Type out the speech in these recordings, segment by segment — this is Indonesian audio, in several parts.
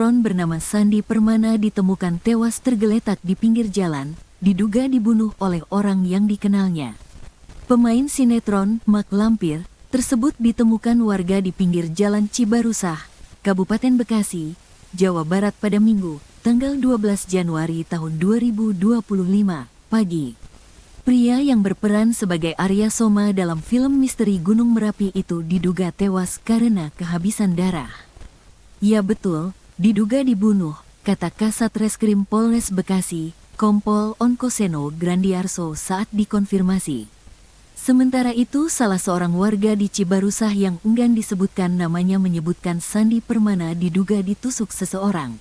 Sinetron bernama Sandi Permana ditemukan tewas tergeletak di pinggir jalan, diduga dibunuh oleh orang yang dikenalnya. Pemain sinetron, Mak Lampir, tersebut ditemukan warga di pinggir jalan Cibarusah, Kabupaten Bekasi, Jawa Barat pada Minggu, tanggal 12 Januari tahun 2025, pagi. Pria yang berperan sebagai Arya Soma dalam film misteri Gunung Merapi itu diduga tewas karena kehabisan darah. Ya betul, diduga dibunuh, kata Kasat Reskrim Polres Bekasi, Kompol Onkoseno Grandiarso saat dikonfirmasi. Sementara itu salah seorang warga di Cibarusah yang enggan disebutkan namanya menyebutkan Sandi Permana diduga ditusuk seseorang.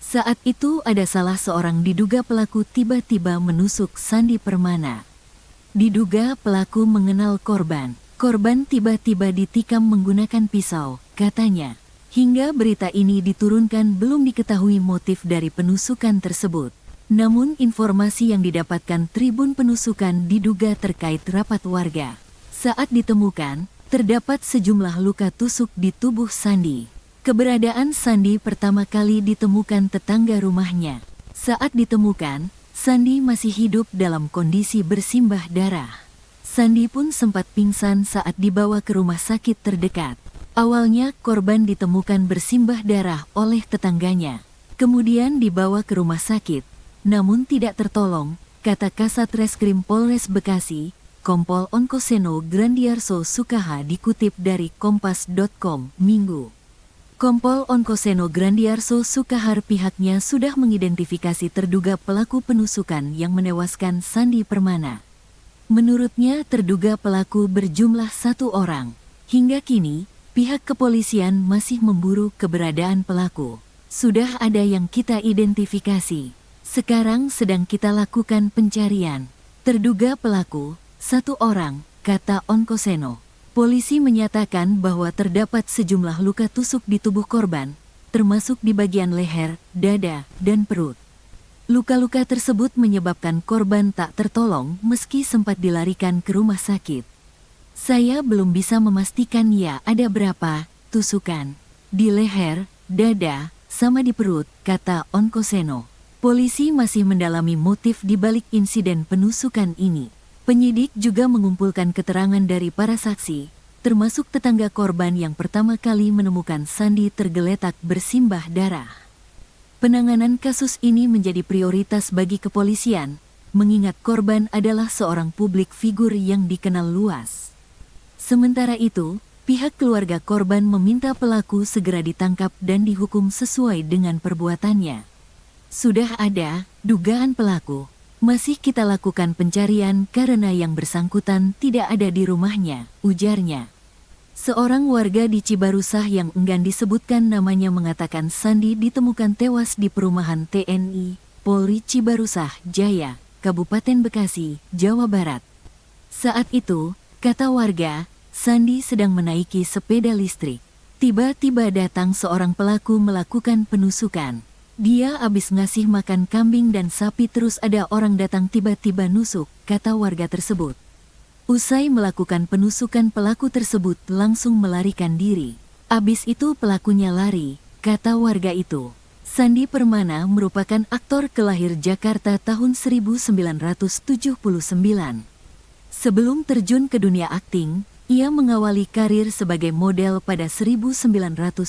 Saat itu ada salah seorang diduga pelaku tiba-tiba menusuk Sandi Permana. Diduga pelaku mengenal korban. Korban tiba-tiba ditikam menggunakan pisau, katanya. Hingga berita ini diturunkan belum diketahui motif dari penusukan tersebut. Namun informasi yang didapatkan Tribun Penusukan diduga terkait rapat warga. Saat ditemukan, terdapat sejumlah luka tusuk di tubuh Sandi. Keberadaan Sandi pertama kali ditemukan tetangga rumahnya. Saat ditemukan, Sandi masih hidup dalam kondisi bersimbah darah. Sandi pun sempat pingsan saat dibawa ke rumah sakit terdekat. Awalnya korban ditemukan bersimbah darah oleh tetangganya. Kemudian dibawa ke rumah sakit, namun tidak tertolong, kata Kasat Reskrim Polres Bekasi, Kompol Onkoseno Grandiarso Sukaha dikutip dari Kompas.com, Minggu. Kompol Onkoseno Grandiarso Sukahar pihaknya sudah mengidentifikasi terduga pelaku penusukan yang menewaskan Sandi Permana. Menurutnya terduga pelaku berjumlah 1 orang. Hingga kini, pihak kepolisian masih memburu keberadaan pelaku. Sudah ada yang kita identifikasi. Sekarang sedang kita lakukan pencarian. Terduga pelaku, 1 orang, kata Onkoseno. Polisi menyatakan bahwa terdapat sejumlah luka tusuk di tubuh korban, termasuk di bagian leher, dada, dan perut. Luka-luka tersebut menyebabkan korban tak tertolong meski sempat dilarikan ke rumah sakit. Saya belum bisa memastikan ya ada berapa tusukan di leher, dada, sama di perut, kata Onkoseno. Polisi masih mendalami motif di balik insiden penusukan ini. Penyidik juga mengumpulkan keterangan dari para saksi, termasuk tetangga korban yang pertama kali menemukan Sandi tergeletak bersimbah darah. Penanganan kasus ini menjadi prioritas bagi kepolisian, mengingat korban adalah seorang publik figur yang dikenal luas. Sementara itu, pihak keluarga korban meminta pelaku segera ditangkap dan dihukum sesuai dengan perbuatannya. Sudah ada dugaan pelaku. Masih kita lakukan pencarian karena yang bersangkutan tidak ada di rumahnya, ujarnya. Seorang warga di Cibarusah yang enggan disebutkan namanya mengatakan Sandi ditemukan tewas di perumahan TNI, Polri Cibarusah Jaya, Kabupaten Bekasi, Jawa Barat. Saat itu, kata warga, Sandi sedang menaiki sepeda listrik. Tiba-tiba datang seorang pelaku melakukan penusukan. Dia habis ngasih makan kambing dan sapi terus ada orang datang tiba-tiba nusuk, kata warga tersebut. Usai melakukan penusukan pelaku tersebut langsung melarikan diri. Abis itu pelakunya lari, kata warga itu. Sandi Permana merupakan aktor kelahir Jakarta tahun 1979. Sebelum terjun ke dunia akting, ia mengawali karir sebagai model pada 1999.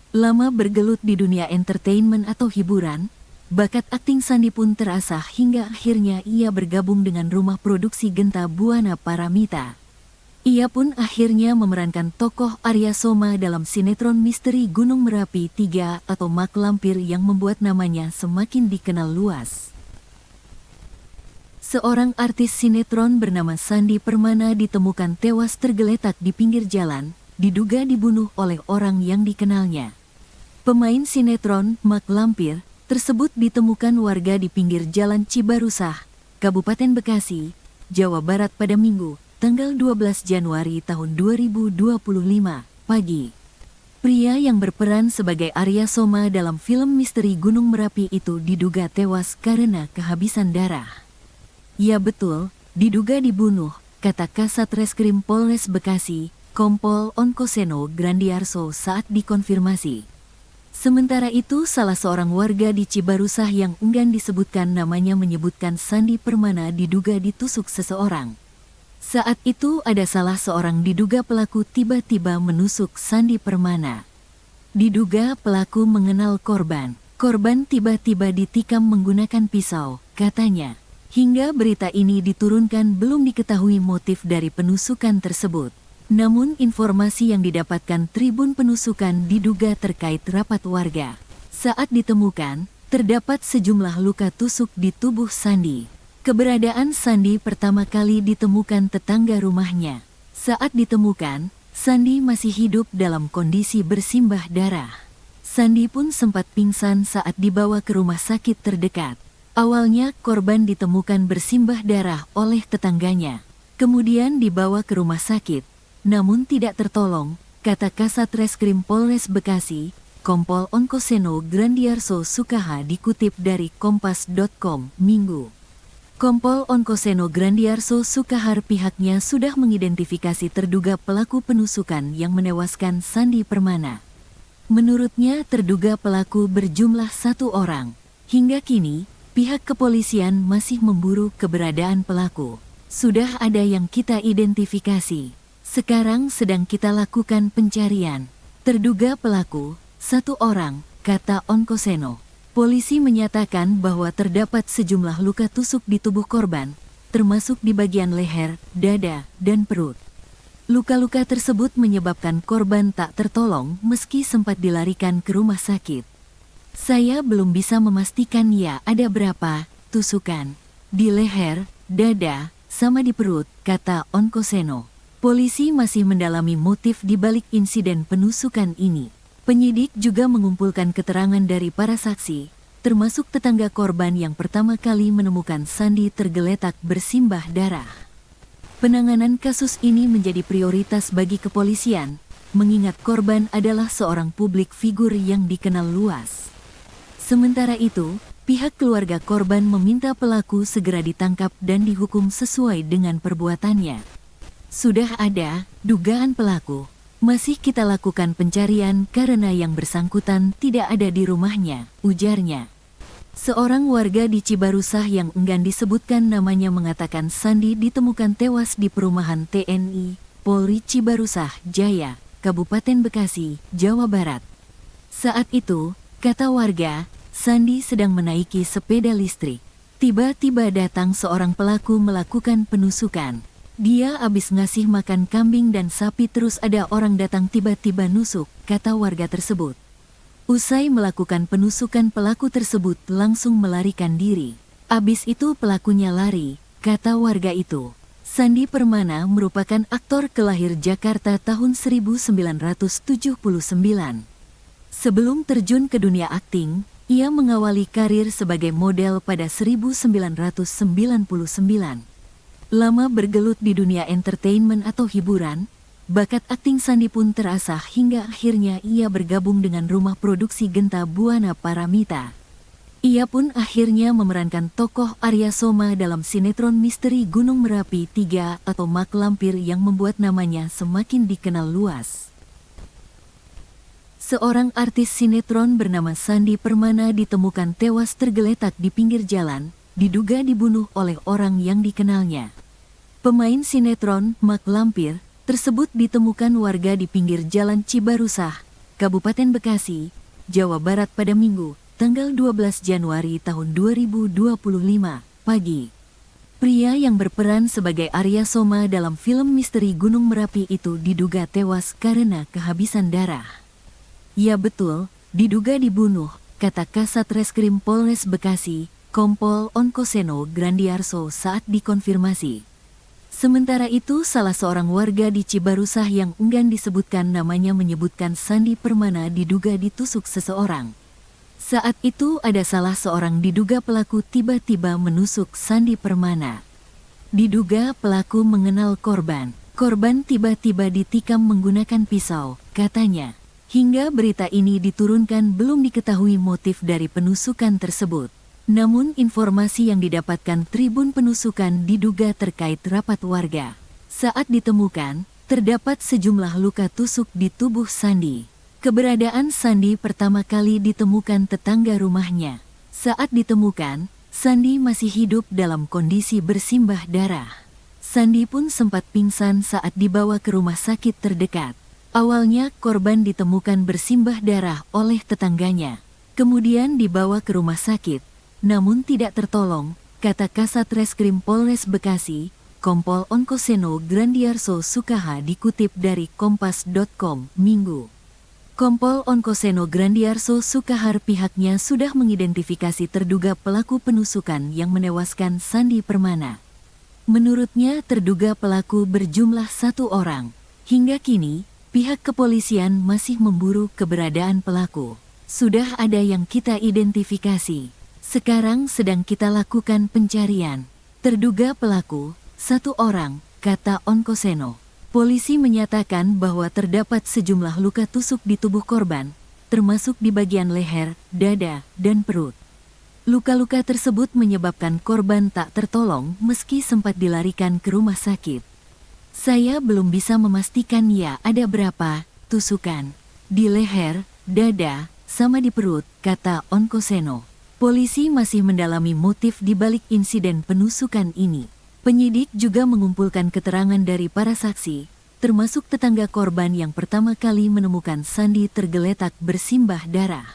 Lama bergelut di dunia entertainment atau hiburan, bakat akting Sandi pun terasah hingga akhirnya ia bergabung dengan rumah produksi Genta Buana Paramita. Ia pun akhirnya memerankan tokoh Arya Soma dalam sinetron misteri Gunung Merapi 3 atau Mak Lampir yang membuat namanya semakin dikenal luas. Seorang artis sinetron bernama Sandi Permana ditemukan tewas tergeletak di pinggir jalan, diduga dibunuh oleh orang yang dikenalnya. Pemain sinetron, Mak Lampir, tersebut ditemukan warga di pinggir jalan Cibarusah, Kabupaten Bekasi, Jawa Barat pada Minggu, tanggal 12 Januari tahun 2025, pagi. Pria yang berperan sebagai Arya Soma dalam film misteri Gunung Merapi itu diduga tewas karena kehabisan darah. Ya betul, diduga dibunuh, kata Kasat Reskrim Polres Bekasi, Kompol Onkoseno Grandiarso saat dikonfirmasi. Sementara itu, salah seorang warga di Cibarusah yang enggan disebutkan namanya menyebutkan Sandi Permana diduga ditusuk seseorang. Saat itu ada salah seorang diduga pelaku tiba-tiba menusuk Sandi Permana. Diduga pelaku mengenal korban. Korban tiba-tiba ditikam menggunakan pisau, katanya. Hingga berita ini diturunkan belum diketahui motif dari penusukan tersebut. Namun informasi yang didapatkan Tribun Penusukan diduga terkait rapat warga. Saat ditemukan, terdapat sejumlah luka tusuk di tubuh Sandi. Keberadaan Sandi pertama kali ditemukan tetangga rumahnya. Saat ditemukan, Sandi masih hidup dalam kondisi bersimbah darah. Sandi pun sempat pingsan saat dibawa ke rumah sakit terdekat. Awalnya korban ditemukan bersimbah darah oleh tetangganya. Kemudian dibawa ke rumah sakit, namun tidak tertolong, kata Kasat Reskrim Polres Bekasi, Kompol Onkoseno Grandiarso Sukaha dikutip dari Kompas.com, Minggu. Kompol Onkoseno Grandiarso Sukahar pihaknya sudah mengidentifikasi terduga pelaku penusukan yang menewaskan Sandi Permana. Menurutnya terduga pelaku berjumlah 1 orang. Hingga kini, pihak kepolisian masih memburu keberadaan pelaku. Sudah ada yang kita identifikasi. Sekarang sedang kita lakukan pencarian. Terduga pelaku, 1 orang, kata Onkoseno. Polisi menyatakan bahwa terdapat sejumlah luka tusuk di tubuh korban, termasuk di bagian leher, dada, dan perut. Luka-luka tersebut menyebabkan korban tak tertolong meski sempat dilarikan ke rumah sakit. Saya belum bisa memastikan ya ada berapa tusukan di leher, dada, sama di perut, kata Onkoseno. Polisi masih mendalami motif di balik insiden penusukan ini. Penyidik juga mengumpulkan keterangan dari para saksi, termasuk tetangga korban yang pertama kali menemukan Sandi tergeletak bersimbah darah. Penanganan kasus ini menjadi prioritas bagi kepolisian, mengingat korban adalah seorang publik figur yang dikenal luas. Sementara itu, pihak keluarga korban meminta pelaku segera ditangkap dan dihukum sesuai dengan perbuatannya. Sudah ada dugaan pelaku. Masih kita lakukan pencarian karena yang bersangkutan tidak ada di rumahnya, ujarnya. Seorang warga di Cibarusah yang enggan disebutkan namanya mengatakan Sandi ditemukan tewas di perumahan TNI, Polri Cibarusah Jaya, Kabupaten Bekasi, Jawa Barat. Saat itu, kata warga, Sandi sedang menaiki sepeda listrik. Tiba-tiba datang seorang pelaku melakukan penusukan. Dia habis ngasih makan kambing dan sapi terus ada orang datang tiba-tiba nusuk, kata warga tersebut. Usai melakukan penusukan pelaku tersebut langsung melarikan diri. Abis itu pelakunya lari, kata warga itu. Sandi Permana merupakan aktor kelahir Jakarta tahun 1979. Sebelum terjun ke dunia akting, ia mengawali karir sebagai model pada 1999. Lama bergelut di dunia entertainment atau hiburan, bakat akting Sandi pun terasah hingga akhirnya ia bergabung dengan rumah produksi Genta Buana Paramita. Ia pun akhirnya memerankan tokoh Arya Soma dalam sinetron misteri Gunung Merapi 3 atau Mak Lampir yang membuat namanya semakin dikenal luas. Seorang artis sinetron bernama Sandi Permana ditemukan tewas tergeletak di pinggir jalan, diduga dibunuh oleh orang yang dikenalnya. Pemain sinetron Mak Lampir tersebut ditemukan warga di pinggir jalan Cibarusah, Kabupaten Bekasi, Jawa Barat pada Minggu, tanggal 12 Januari tahun 2025, pagi. Pria yang berperan sebagai Arya Soma dalam film misteri Gunung Merapi itu diduga tewas karena kehabisan darah. Ya betul, diduga dibunuh, kata Kasat Reskrim Polres Bekasi, Kompol Onkoseno Grandiarso saat dikonfirmasi. Sementara itu, salah seorang warga di Cibarusah yang enggan disebutkan namanya menyebutkan Sandi Permana diduga ditusuk seseorang. Saat itu ada salah seorang diduga pelaku tiba-tiba menusuk Sandi Permana. Diduga pelaku mengenal korban. Korban tiba-tiba ditikam menggunakan pisau, katanya. Hingga berita ini diturunkan belum diketahui motif dari penusukan tersebut. Namun informasi yang didapatkan Tribun Penusukan diduga terkait rapat warga. Saat ditemukan, terdapat sejumlah luka tusuk di tubuh Sandi. Keberadaan Sandi pertama kali ditemukan tetangga rumahnya. Saat ditemukan, Sandi masih hidup dalam kondisi bersimbah darah. Sandi pun sempat pingsan saat dibawa ke rumah sakit terdekat. Awalnya korban ditemukan bersimbah darah oleh tetangganya. Kemudian dibawa ke rumah sakit, namun tidak tertolong, kata Kasat Reskrim Polres Bekasi, Kompol Onkoseno Grandiarso Sukaha dikutip dari Kompas.com, Minggu. Kompol Onkoseno Grandiarso Sukahar pihaknya sudah mengidentifikasi terduga pelaku penusukan yang menewaskan Sandi Permana. Menurutnya terduga pelaku berjumlah 1 orang. Hingga kini, pihak kepolisian masih memburu keberadaan pelaku. Sudah ada yang kita identifikasi. Sekarang sedang kita lakukan pencarian. Terduga pelaku, 1 orang, kata Onkoseno. Polisi menyatakan bahwa terdapat sejumlah luka tusuk di tubuh korban, termasuk di bagian leher, dada, dan perut. Luka-luka tersebut menyebabkan korban tak tertolong meski sempat dilarikan ke rumah sakit. Saya belum bisa memastikan ya ada berapa tusukan di leher, dada, sama di perut, kata Onkoseno. Polisi masih mendalami motif di balik insiden penusukan ini. Penyidik juga mengumpulkan keterangan dari para saksi, termasuk tetangga korban yang pertama kali menemukan Sandi tergeletak bersimbah darah.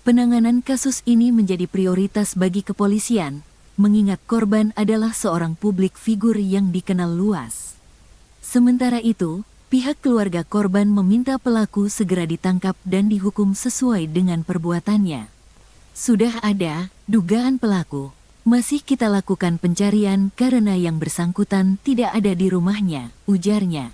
Penanganan kasus ini menjadi prioritas bagi kepolisian, mengingat korban adalah seorang publik figur yang dikenal luas. Sementara itu, pihak keluarga korban meminta pelaku segera ditangkap dan dihukum sesuai dengan perbuatannya. Sudah ada dugaan pelaku, masih kita lakukan pencarian karena yang bersangkutan tidak ada di rumahnya, ujarnya.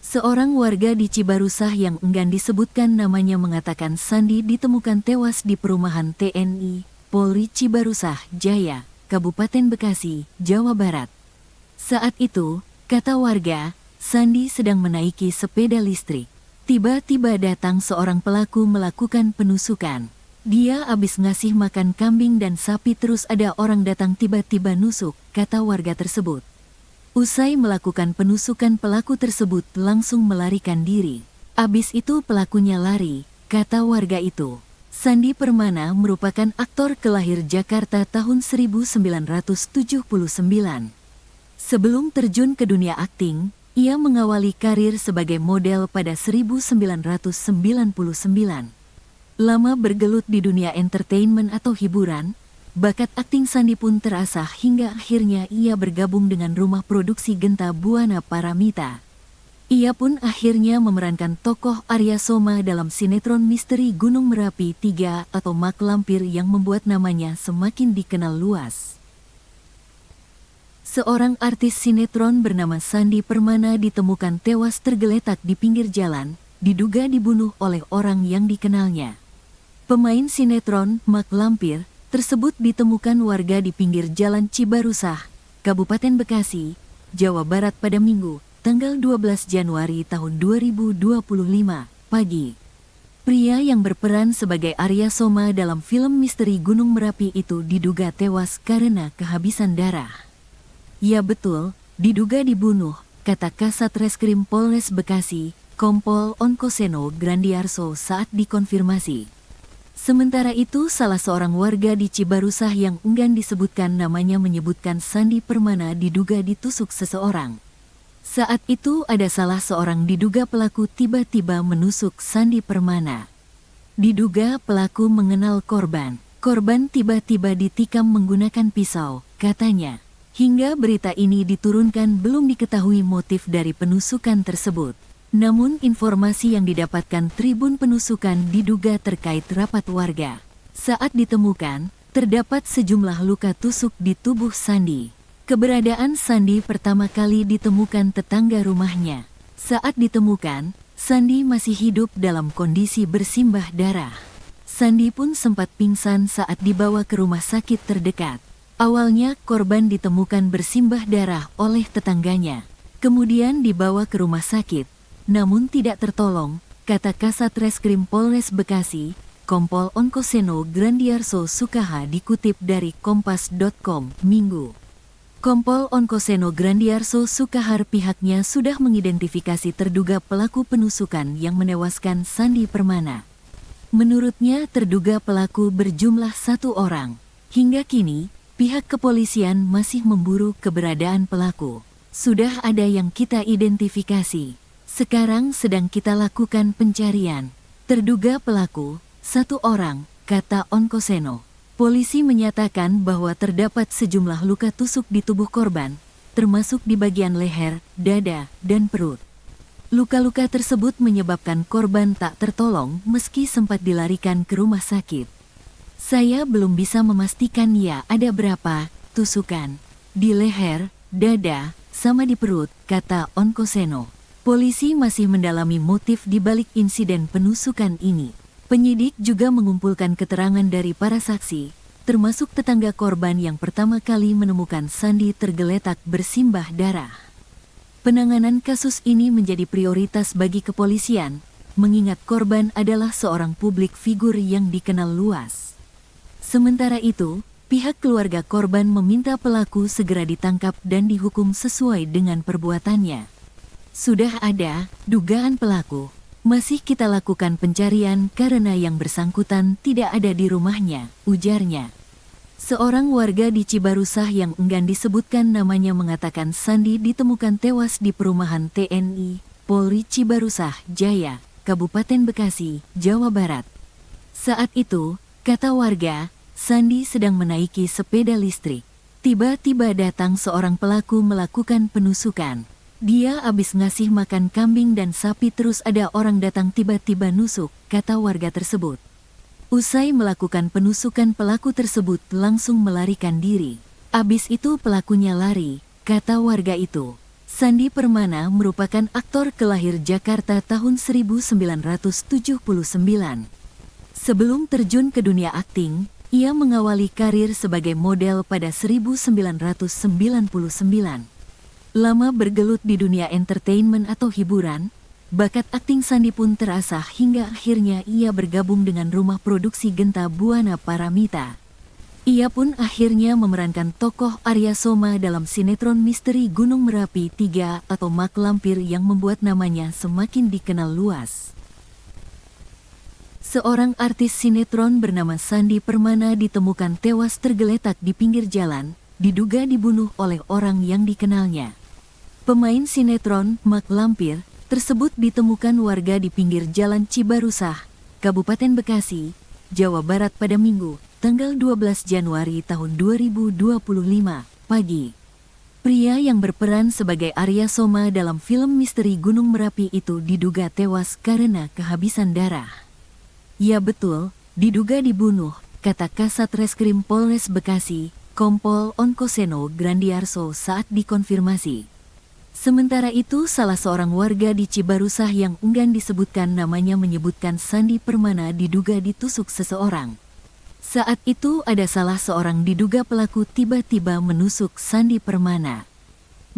Seorang warga di Cibarusah yang enggan disebutkan namanya mengatakan Sandi ditemukan tewas di perumahan TNI, Polri Cibarusah Jaya, Kabupaten Bekasi, Jawa Barat. Saat itu, kata warga, Sandi sedang menaiki sepeda listrik. Tiba-tiba datang seorang pelaku melakukan penusukan. Dia habis ngasih makan kambing dan sapi terus ada orang datang tiba-tiba nusuk, kata warga tersebut. Usai melakukan penusukan pelaku tersebut langsung melarikan diri. Abis itu pelakunya lari, kata warga itu. Sandi Permana merupakan aktor kelahir Jakarta tahun 1979. Sebelum terjun ke dunia akting, ia mengawali karir sebagai model pada 1999. Lama bergelut di dunia entertainment atau hiburan, bakat akting Sandi pun terasah hingga akhirnya ia bergabung dengan rumah produksi Genta Buana Paramita. Ia pun akhirnya memerankan tokoh Arya Soma dalam sinetron misteri Gunung Merapi 3 atau Mak Lampir yang membuat namanya semakin dikenal luas. Seorang artis sinetron bernama Sandi Permana ditemukan tewas tergeletak di pinggir jalan, diduga dibunuh oleh orang yang dikenalnya. Pemain sinetron Mak Lampir tersebut ditemukan warga di pinggir jalan Cibarusah, Kabupaten Bekasi, Jawa Barat pada Minggu, tanggal 12 Januari tahun 2025, pagi. Pria yang berperan sebagai Arya Soma dalam film misteri Gunung Merapi itu diduga tewas karena kehabisan darah. Ya betul, diduga dibunuh, kata Kasat Reskrim Polres Bekasi, Kompol Onkoseno Grandiarso saat dikonfirmasi. Sementara itu salah seorang warga di Cibarusah yang enggan disebutkan namanya menyebutkan Sandi Permana diduga ditusuk seseorang. Saat itu ada salah seorang diduga pelaku tiba-tiba menusuk Sandi Permana. Diduga pelaku mengenal korban. Korban tiba-tiba ditikam menggunakan pisau, katanya. Hingga berita ini diturunkan belum diketahui motif dari penusukan tersebut. Namun informasi yang didapatkan Tribun Penusukan diduga terkait rapat warga. Saat ditemukan, terdapat sejumlah luka tusuk di tubuh Sandi. Keberadaan Sandi pertama kali ditemukan tetangga rumahnya. Saat ditemukan, Sandi masih hidup dalam kondisi bersimbah darah. Sandi pun sempat pingsan saat dibawa ke rumah sakit terdekat. Awalnya korban ditemukan bersimbah darah oleh tetangganya. Kemudian dibawa ke rumah sakit, namun tidak tertolong, kata Kasat Reskrim Polres Bekasi, Kompol Onkoseno Grandiarso Sukaha dikutip dari Kompas.com, Minggu. Kompol Onkoseno Grandiarso Sukahar pihaknya sudah mengidentifikasi terduga pelaku penusukan yang menewaskan Sandi Permana. Menurutnya terduga pelaku berjumlah 1 orang. Hingga kini, pihak kepolisian masih memburu keberadaan pelaku. Sudah ada yang kita identifikasi. Sekarang sedang kita lakukan pencarian. Terduga pelaku, 1 orang, kata Onkoseno. Polisi menyatakan bahwa terdapat sejumlah luka tusuk di tubuh korban, termasuk di bagian leher, dada, dan perut. Luka-luka tersebut menyebabkan korban tak tertolong meski sempat dilarikan ke rumah sakit. Saya belum bisa memastikan ya ada berapa tusukan di leher, dada, sama di perut, kata Onkoseno. Polisi masih mendalami motif di balik insiden penusukan ini. Penyidik juga mengumpulkan keterangan dari para saksi, termasuk tetangga korban yang pertama kali menemukan Sandi tergeletak bersimbah darah. Penanganan kasus ini menjadi prioritas bagi kepolisian, mengingat korban adalah seorang publik figur yang dikenal luas. Sementara itu, pihak keluarga korban meminta pelaku segera ditangkap dan dihukum sesuai dengan perbuatannya. Sudah ada dugaan pelaku. Masih kita lakukan pencarian karena yang bersangkutan tidak ada di rumahnya, ujarnya. Seorang warga di Cibarusah yang enggan disebutkan namanya mengatakan Sandi ditemukan tewas di perumahan TNI, Polri Cibarusah, Jaya, Kabupaten Bekasi, Jawa Barat. Saat itu, kata warga, Sandi sedang menaiki sepeda listrik. Tiba-tiba datang seorang pelaku melakukan penusukan. Dia habis ngasih makan kambing dan sapi terus ada orang datang tiba-tiba nusuk, kata warga tersebut. Usai melakukan penusukan pelaku tersebut langsung melarikan diri. Abis itu pelakunya lari, kata warga itu. Sandi Permana merupakan aktor kelahir Jakarta tahun 1979. Sebelum terjun ke dunia akting, ia mengawali karir sebagai model pada 1999. Lama bergelut di dunia entertainment atau hiburan, bakat akting Sandi pun terasah hingga akhirnya ia bergabung dengan rumah produksi Genta Buana Paramita. Ia pun akhirnya memerankan tokoh Arya Soma dalam sinetron misteri Gunung Merapi 3 atau Mak Lampir yang membuat namanya semakin dikenal luas. Seorang artis sinetron bernama Sandi Permana ditemukan tewas tergeletak di pinggir jalan, diduga dibunuh oleh orang yang dikenalnya. Pemain sinetron Mak Lampir tersebut ditemukan warga di pinggir jalan Cibarusah, Kabupaten Bekasi, Jawa Barat pada Minggu, tanggal 12 Januari tahun 2025, pagi. Pria yang berperan sebagai Arya Soma dalam film misteri Gunung Merapi itu diduga tewas karena kehabisan darah. Ya betul, diduga dibunuh, kata Kasat Reskrim Polres Bekasi, Kompol Onkoseno Grandiarso saat dikonfirmasi. Sementara itu, salah seorang warga di Cibarusah yang enggan disebutkan namanya menyebutkan Sandi Permana diduga ditusuk seseorang. Saat itu ada salah seorang diduga pelaku tiba-tiba menusuk Sandi Permana.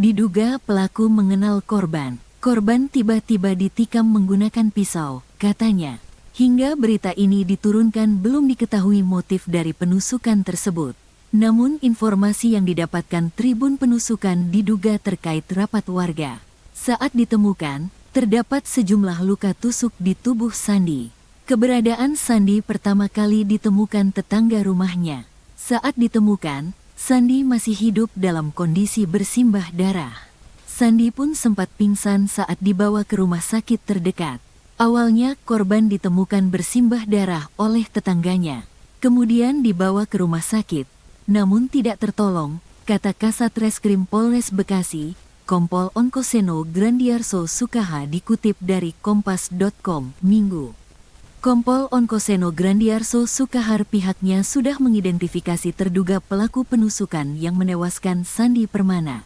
Diduga pelaku mengenal korban. Korban tiba-tiba ditikam menggunakan pisau, katanya. Hingga berita ini diturunkan belum diketahui motif dari penusukan tersebut. Namun informasi yang didapatkan Tribun Penusukan diduga terkait rapat warga. Saat ditemukan, terdapat sejumlah luka tusuk di tubuh Sandi. Keberadaan Sandi pertama kali ditemukan tetangga rumahnya. Saat ditemukan, Sandi masih hidup dalam kondisi bersimbah darah. Sandi pun sempat pingsan saat dibawa ke rumah sakit terdekat. Awalnya korban ditemukan bersimbah darah oleh tetangganya. Kemudian dibawa ke rumah sakit. Namun tidak tertolong, kata Kasat Reskrim Polres Bekasi, Kompol Onkoseno Grandiarso Sukaha dikutip dari Kompas.com, Minggu. Kompol Onkoseno Grandiarso Sukahar pihaknya sudah mengidentifikasi terduga pelaku penusukan yang menewaskan Sandi Permana.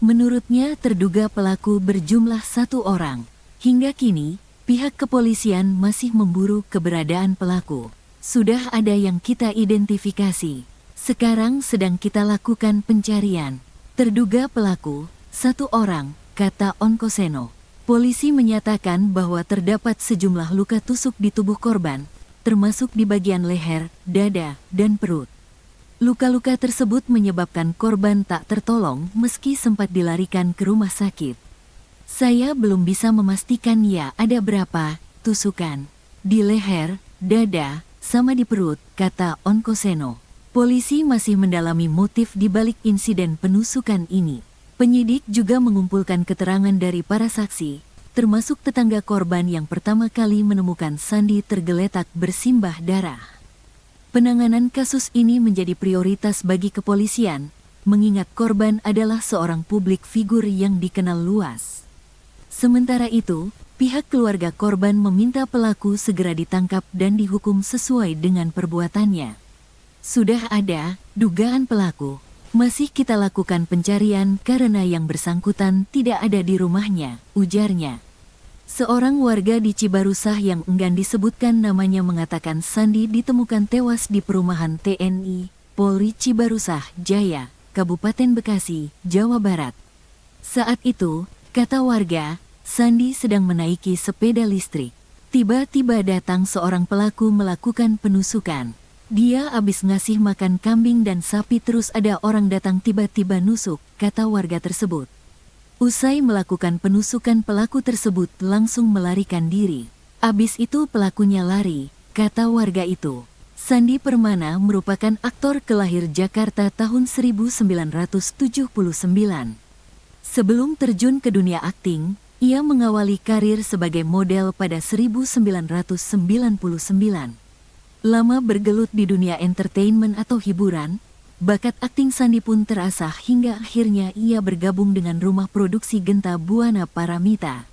Menurutnya terduga pelaku berjumlah 1 orang. Hingga kini, pihak kepolisian masih memburu keberadaan pelaku. Sudah ada yang kita identifikasi. Sekarang sedang kita lakukan pencarian. Terduga pelaku, 1 orang, kata Onkoseno. Polisi menyatakan bahwa terdapat sejumlah luka tusuk di tubuh korban, termasuk di bagian leher, dada, dan perut. Luka-luka tersebut menyebabkan korban tak tertolong meski sempat dilarikan ke rumah sakit. Saya belum bisa memastikan ya ada berapa tusukan. Di leher, dada, sama di perut, kata Onkoseno. Polisi masih mendalami motif di balik insiden penusukan ini. Penyidik juga mengumpulkan keterangan dari para saksi, termasuk tetangga korban yang pertama kali menemukan Sandi tergeletak bersimbah darah. Penanganan kasus ini menjadi prioritas bagi kepolisian, mengingat korban adalah seorang publik figur yang dikenal luas. Sementara itu, pihak keluarga korban meminta pelaku segera ditangkap dan dihukum sesuai dengan perbuatannya. Sudah ada dugaan pelaku, masih kita lakukan pencarian karena yang bersangkutan tidak ada di rumahnya, ujarnya. Seorang warga di Cibarusah yang enggan disebutkan namanya mengatakan Sandi ditemukan tewas di perumahan TNI, Polri Cibarusah Jaya, Kabupaten Bekasi, Jawa Barat. Saat itu, kata warga, Sandi sedang menaiki sepeda listrik. Tiba-tiba datang seorang pelaku melakukan penusukan. Dia habis ngasih makan kambing dan sapi terus ada orang datang tiba-tiba nusuk, kata warga tersebut. Usai melakukan penusukan pelaku tersebut langsung melarikan diri. Abis itu pelakunya lari, kata warga itu. Sandi Permana merupakan aktor kelahir Jakarta tahun 1979. Sebelum terjun ke dunia akting, ia mengawali karir sebagai model pada 1999. Lama bergelut di dunia entertainment atau hiburan, bakat akting Sandi pun terasah hingga akhirnya ia bergabung dengan rumah produksi Genta Buana Paramita.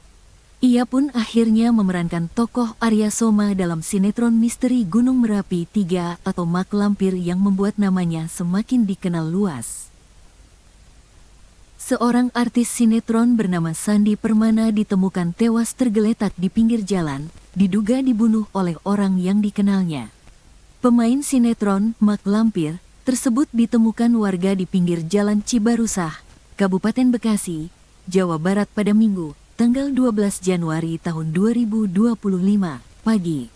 Ia pun akhirnya memerankan tokoh Arya Soma dalam sinetron misteri Gunung Merapi 3 atau Mak Lampir yang membuat namanya semakin dikenal luas. Seorang artis sinetron bernama Sandi Permana ditemukan tewas tergeletak di pinggir jalan, diduga dibunuh oleh orang yang dikenalnya. Pemain sinetron Mak Lampir tersebut ditemukan warga di pinggir jalan Cibarusah, Kabupaten Bekasi, Jawa Barat pada Minggu, tanggal 12 Januari tahun 2025, pagi.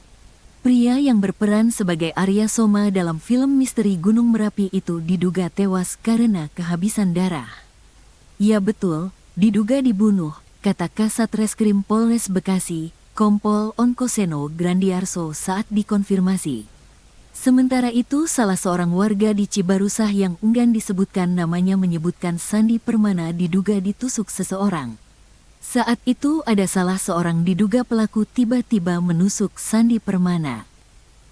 Pria yang berperan sebagai Arya Soma dalam film misteri Gunung Merapi itu diduga tewas karena kehabisan darah. Ya betul, diduga dibunuh, kata Kasat Reskrim Polres Bekasi, Kompol Onkoseno Grandiarso saat dikonfirmasi. Sementara itu, salah seorang warga di Cibarusah yang enggan disebutkan namanya menyebutkan Sandi Permana diduga ditusuk seseorang. Saat itu ada salah seorang diduga pelaku tiba-tiba menusuk Sandi Permana.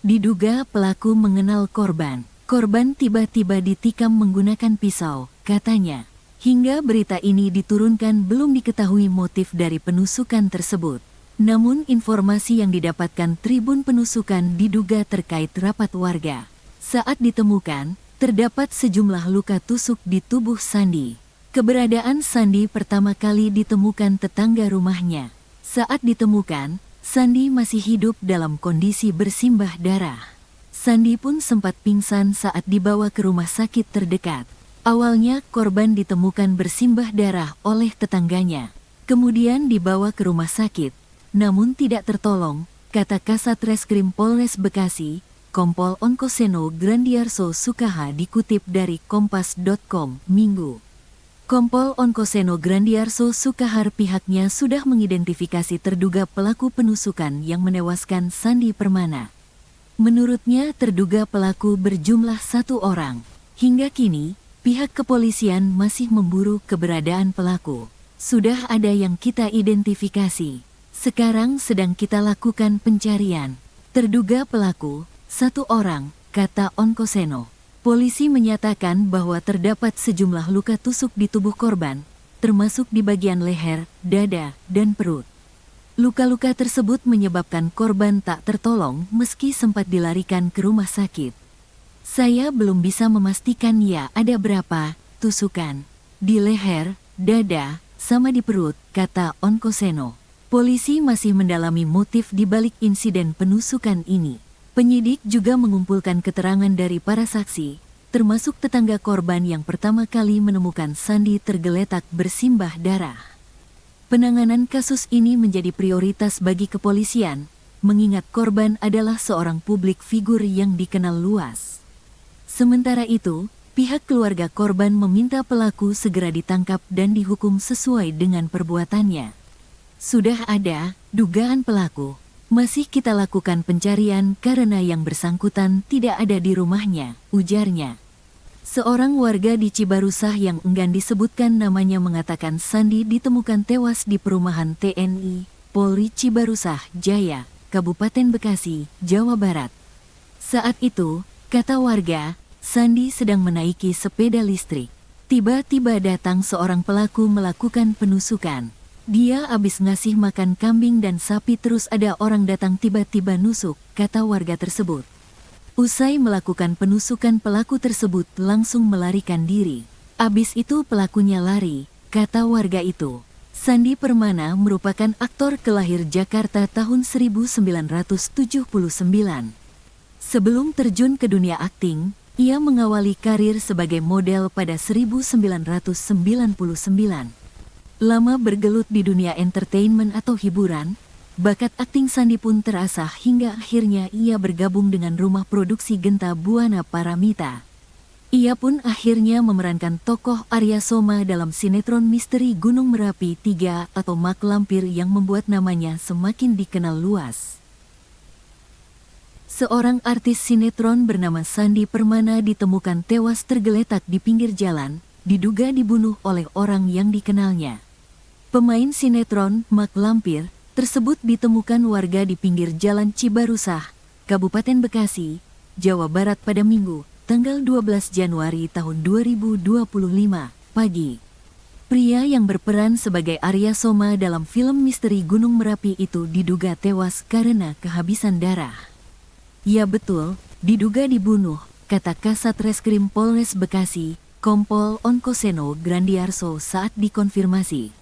Diduga pelaku mengenal korban. Korban tiba-tiba ditikam menggunakan pisau, katanya. Hingga berita ini diturunkan belum diketahui motif dari penusukan tersebut. Namun informasi yang didapatkan Tribun Penusukan diduga terkait rapat warga. Saat ditemukan, terdapat sejumlah luka tusuk di tubuh Sandi. Keberadaan Sandi pertama kali ditemukan tetangga rumahnya. Saat ditemukan, Sandi masih hidup dalam kondisi bersimbah darah. Sandi pun sempat pingsan saat dibawa ke rumah sakit terdekat. Awalnya korban ditemukan bersimbah darah oleh tetangganya. Kemudian dibawa ke rumah sakit. Namun tidak tertolong, kata Kasat Reskrim Polres Bekasi, Kompol Onkoseno Grandiarso Sukaha dikutip dari Kompas.com, Minggu. Kompol Onkoseno Grandiarso Sukahar pihaknya sudah mengidentifikasi terduga pelaku penusukan yang menewaskan Sandi Permana. Menurutnya terduga pelaku berjumlah 1 orang. Hingga kini, pihak kepolisian masih memburu keberadaan pelaku. Sudah ada yang kita identifikasi. Sekarang sedang kita lakukan pencarian. Terduga pelaku, 1 orang, kata Onkoseno. Polisi menyatakan bahwa terdapat sejumlah luka tusuk di tubuh korban, termasuk di bagian leher, dada, dan perut. Luka-luka tersebut menyebabkan korban tak tertolong meski sempat dilarikan ke rumah sakit. Saya belum bisa memastikan ya ada berapa tusukan. Di leher, dada, sama di perut, kata Onkoseno. Polisi masih mendalami motif di balik insiden penusukan ini. Penyidik juga mengumpulkan keterangan dari para saksi, termasuk tetangga korban yang pertama kali menemukan Sandi tergeletak bersimbah darah. Penanganan kasus ini menjadi prioritas bagi kepolisian, mengingat korban adalah seorang publik figur yang dikenal luas. Sementara itu, pihak keluarga korban meminta pelaku segera ditangkap dan dihukum sesuai dengan perbuatannya. Sudah ada dugaan pelaku. Masih kita lakukan pencarian karena yang bersangkutan tidak ada di rumahnya, ujarnya. Seorang warga di Cibarusah yang enggan disebutkan namanya mengatakan Sandi ditemukan tewas di perumahan TNI, Polri Cibarusah Jaya, Kabupaten Bekasi, Jawa Barat. Saat itu, kata warga, Sandi sedang menaiki sepeda listrik. Tiba-tiba datang seorang pelaku melakukan penusukan. Dia habis ngasih makan kambing dan sapi terus ada orang datang tiba-tiba nusuk, kata warga tersebut. Usai melakukan penusukan pelaku tersebut langsung melarikan diri. Abis itu pelakunya lari, kata warga itu. Sandi Permana merupakan aktor kelahir Jakarta tahun 1979. Sebelum terjun ke dunia akting, ia mengawali karir sebagai model pada 1999. Lama bergelut di dunia entertainment atau hiburan, bakat akting Sandi pun terasah hingga akhirnya ia bergabung dengan rumah produksi Genta Buana Paramita. Ia pun akhirnya memerankan tokoh Arya Soma dalam sinetron misteri Gunung Merapi 3 atau Mak Lampir yang membuat namanya semakin dikenal luas. Seorang artis sinetron bernama Sandi Permana ditemukan tewas tergeletak di pinggir jalan, diduga dibunuh oleh orang yang dikenalnya. Pemain sinetron Mak Lampir tersebut ditemukan warga di pinggir jalan Cibarusah, Kabupaten Bekasi, Jawa Barat pada Minggu, tanggal 12 Januari tahun 2025, pagi. Pria yang berperan sebagai Arya Soma dalam film misteri Gunung Merapi itu diduga tewas karena kehabisan darah. Ya betul, diduga dibunuh, kata Kasat Reskrim Polres Bekasi, Kompol Onkoseno Grandiarso saat dikonfirmasi.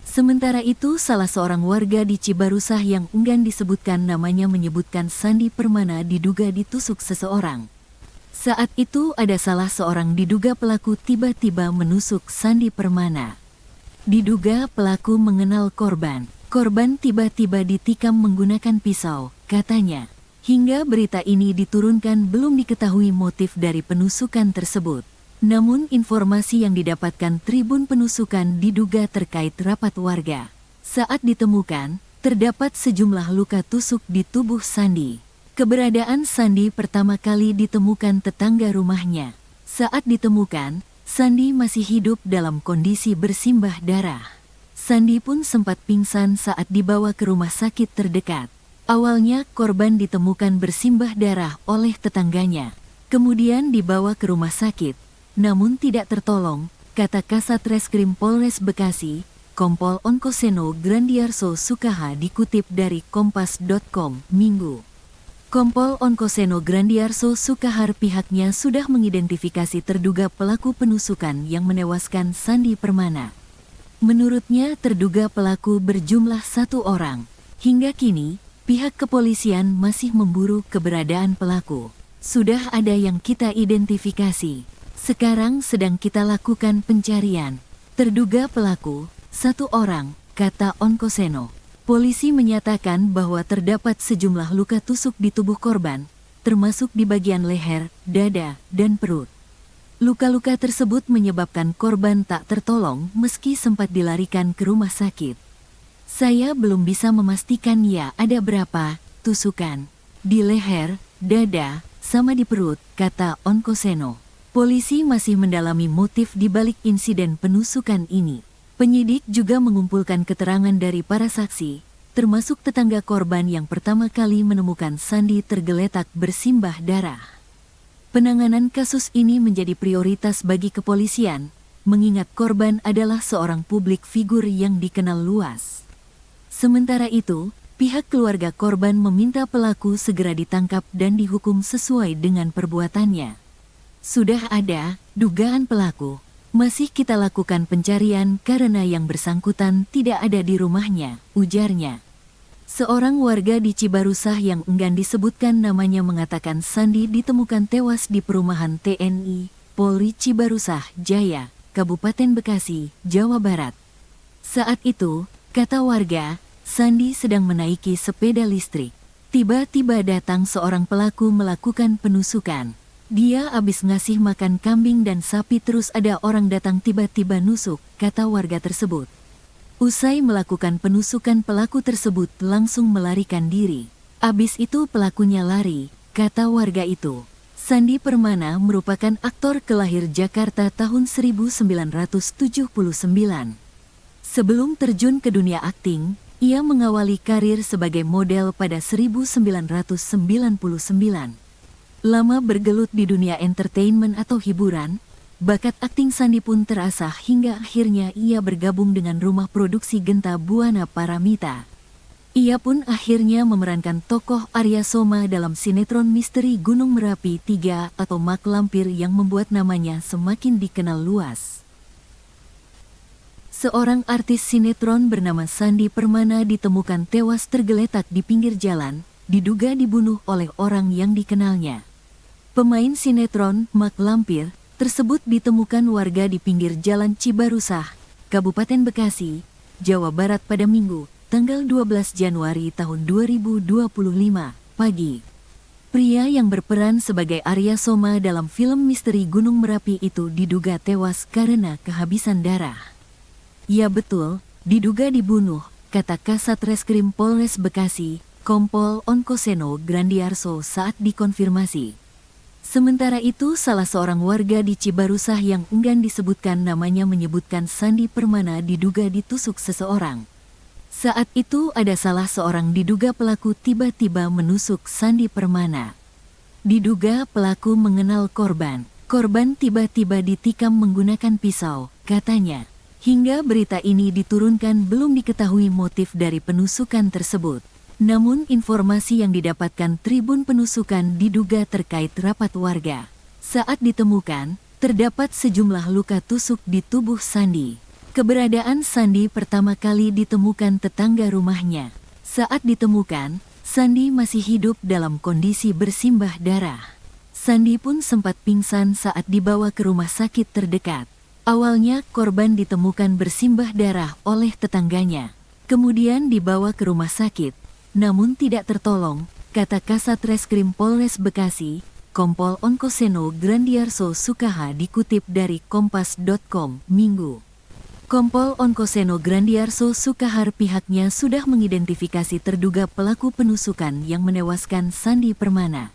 Sementara itu, salah seorang warga di Cibarusah yang enggan disebutkan namanya menyebutkan Sandi Permana diduga ditusuk seseorang. Saat itu ada salah seorang diduga pelaku tiba-tiba menusuk Sandi Permana. Diduga pelaku mengenal korban. Korban tiba-tiba ditikam menggunakan pisau, katanya. Hingga berita ini diturunkan belum diketahui motif dari penusukan tersebut. Namun informasi yang didapatkan Tribun Penusukan diduga terkait rapat warga. Saat ditemukan, terdapat sejumlah luka tusuk di tubuh Sandi. Keberadaan Sandi pertama kali ditemukan tetangga rumahnya. Saat ditemukan, Sandi masih hidup dalam kondisi bersimbah darah. Sandi pun sempat pingsan saat dibawa ke rumah sakit terdekat. Awalnya korban ditemukan bersimbah darah oleh tetangganya. Kemudian dibawa ke rumah sakit. Namun tidak tertolong, kata Kasat Reskrim Polres Bekasi, Kompol Onkoseno Grandiarso Sukaha dikutip dari Kompas.com, Minggu. Kompol Onkoseno Grandiarso Sukahar pihaknya sudah mengidentifikasi terduga pelaku penusukan yang menewaskan Sandi Permana. Menurutnya terduga pelaku berjumlah 1 orang. Hingga kini, pihak kepolisian masih memburu keberadaan pelaku. Sudah ada yang kita identifikasi. Sekarang sedang kita lakukan pencarian. Terduga pelaku, 1 orang, kata Onkoseno. Polisi menyatakan bahwa terdapat sejumlah luka tusuk di tubuh korban, termasuk di bagian leher, dada, dan perut. Luka-luka tersebut menyebabkan korban tak tertolong meski sempat dilarikan ke rumah sakit. Saya belum bisa memastikan ya ada berapa tusukan. Di leher, dada, sama di perut, kata Onkoseno. Polisi masih mendalami motif di balik insiden penusukan ini. Penyidik juga mengumpulkan keterangan dari para saksi, termasuk tetangga korban yang pertama kali menemukan Sandi tergeletak bersimbah darah. Penanganan kasus ini menjadi prioritas bagi kepolisian, mengingat korban adalah seorang publik figur yang dikenal luas. Sementara itu, pihak keluarga korban meminta pelaku segera ditangkap dan dihukum sesuai dengan perbuatannya. Sudah ada dugaan pelaku. Masih kita lakukan pencarian karena yang bersangkutan tidak ada di rumahnya, ujarnya. Seorang warga di Cibarusah yang enggan disebutkan namanya mengatakan Sandi ditemukan tewas di perumahan TNI, Polri Cibarusah Jaya, Kabupaten Bekasi, Jawa Barat. Saat itu, kata warga, Sandi sedang menaiki sepeda listrik. Tiba-tiba datang seorang pelaku melakukan penusukan. Dia abis ngasih makan kambing dan sapi terus ada orang datang tiba-tiba nusuk, kata warga tersebut. Usai melakukan penusukan pelaku tersebut langsung melarikan diri. Abis itu pelakunya lari, kata warga itu. Sandi Permana merupakan aktor kelahir Jakarta tahun 1979. Sebelum terjun ke dunia akting, ia mengawali karir sebagai model pada 1999. Lama bergelut di dunia entertainment atau hiburan, bakat akting Sandi pun terasah hingga akhirnya ia bergabung dengan rumah produksi Genta Buana Paramita. Ia pun akhirnya memerankan tokoh Arya Soma dalam sinetron misteri Gunung Merapi 3 atau Mak Lampir yang membuat namanya semakin dikenal luas. Seorang artis sinetron bernama Sandi Permana ditemukan tewas tergeletak di pinggir jalan, diduga dibunuh oleh orang yang dikenalnya. Pemain sinetron Mak Lampir tersebut ditemukan warga di pinggir Jalan Cibarusah, Kabupaten Bekasi, Jawa Barat pada Minggu, tanggal 12 Januari tahun 2025, pagi. Pria yang berperan sebagai Arya Soma dalam film misteri Gunung Merapi itu diduga tewas karena kehabisan darah. Ya betul, diduga dibunuh, kata Kasat Reskrim Polres Bekasi, Kompol Onkoseno Grandiarso saat dikonfirmasi. Sementara itu, salah seorang warga di Cibarusah yang enggan disebutkan namanya menyebutkan Sandi Permana diduga ditusuk seseorang. Saat itu ada salah seorang diduga pelaku tiba-tiba menusuk Sandi Permana. Diduga pelaku mengenal korban. Korban tiba-tiba ditikam menggunakan pisau, katanya. Hingga berita ini diturunkan belum diketahui motif dari penusukan tersebut. Namun informasi yang didapatkan Tribun Penusukan diduga terkait rapat warga. Saat ditemukan, terdapat sejumlah luka tusuk di tubuh Sandi. Keberadaan Sandi pertama kali ditemukan tetangga rumahnya. Saat ditemukan, Sandi masih hidup dalam kondisi bersimbah darah. Sandi pun sempat pingsan saat dibawa ke rumah sakit terdekat. Awalnya korban ditemukan bersimbah darah oleh tetangganya. Kemudian dibawa ke rumah sakit. Namun tidak tertolong, kata Kasat Reskrim Polres Bekasi, Kompol Onkoseno Grandiarso Sukaha dikutip dari Kompas.com, Minggu. Kompol Onkoseno Grandiarso Sukahar pihaknya sudah mengidentifikasi terduga pelaku penusukan yang menewaskan Sandi Permana.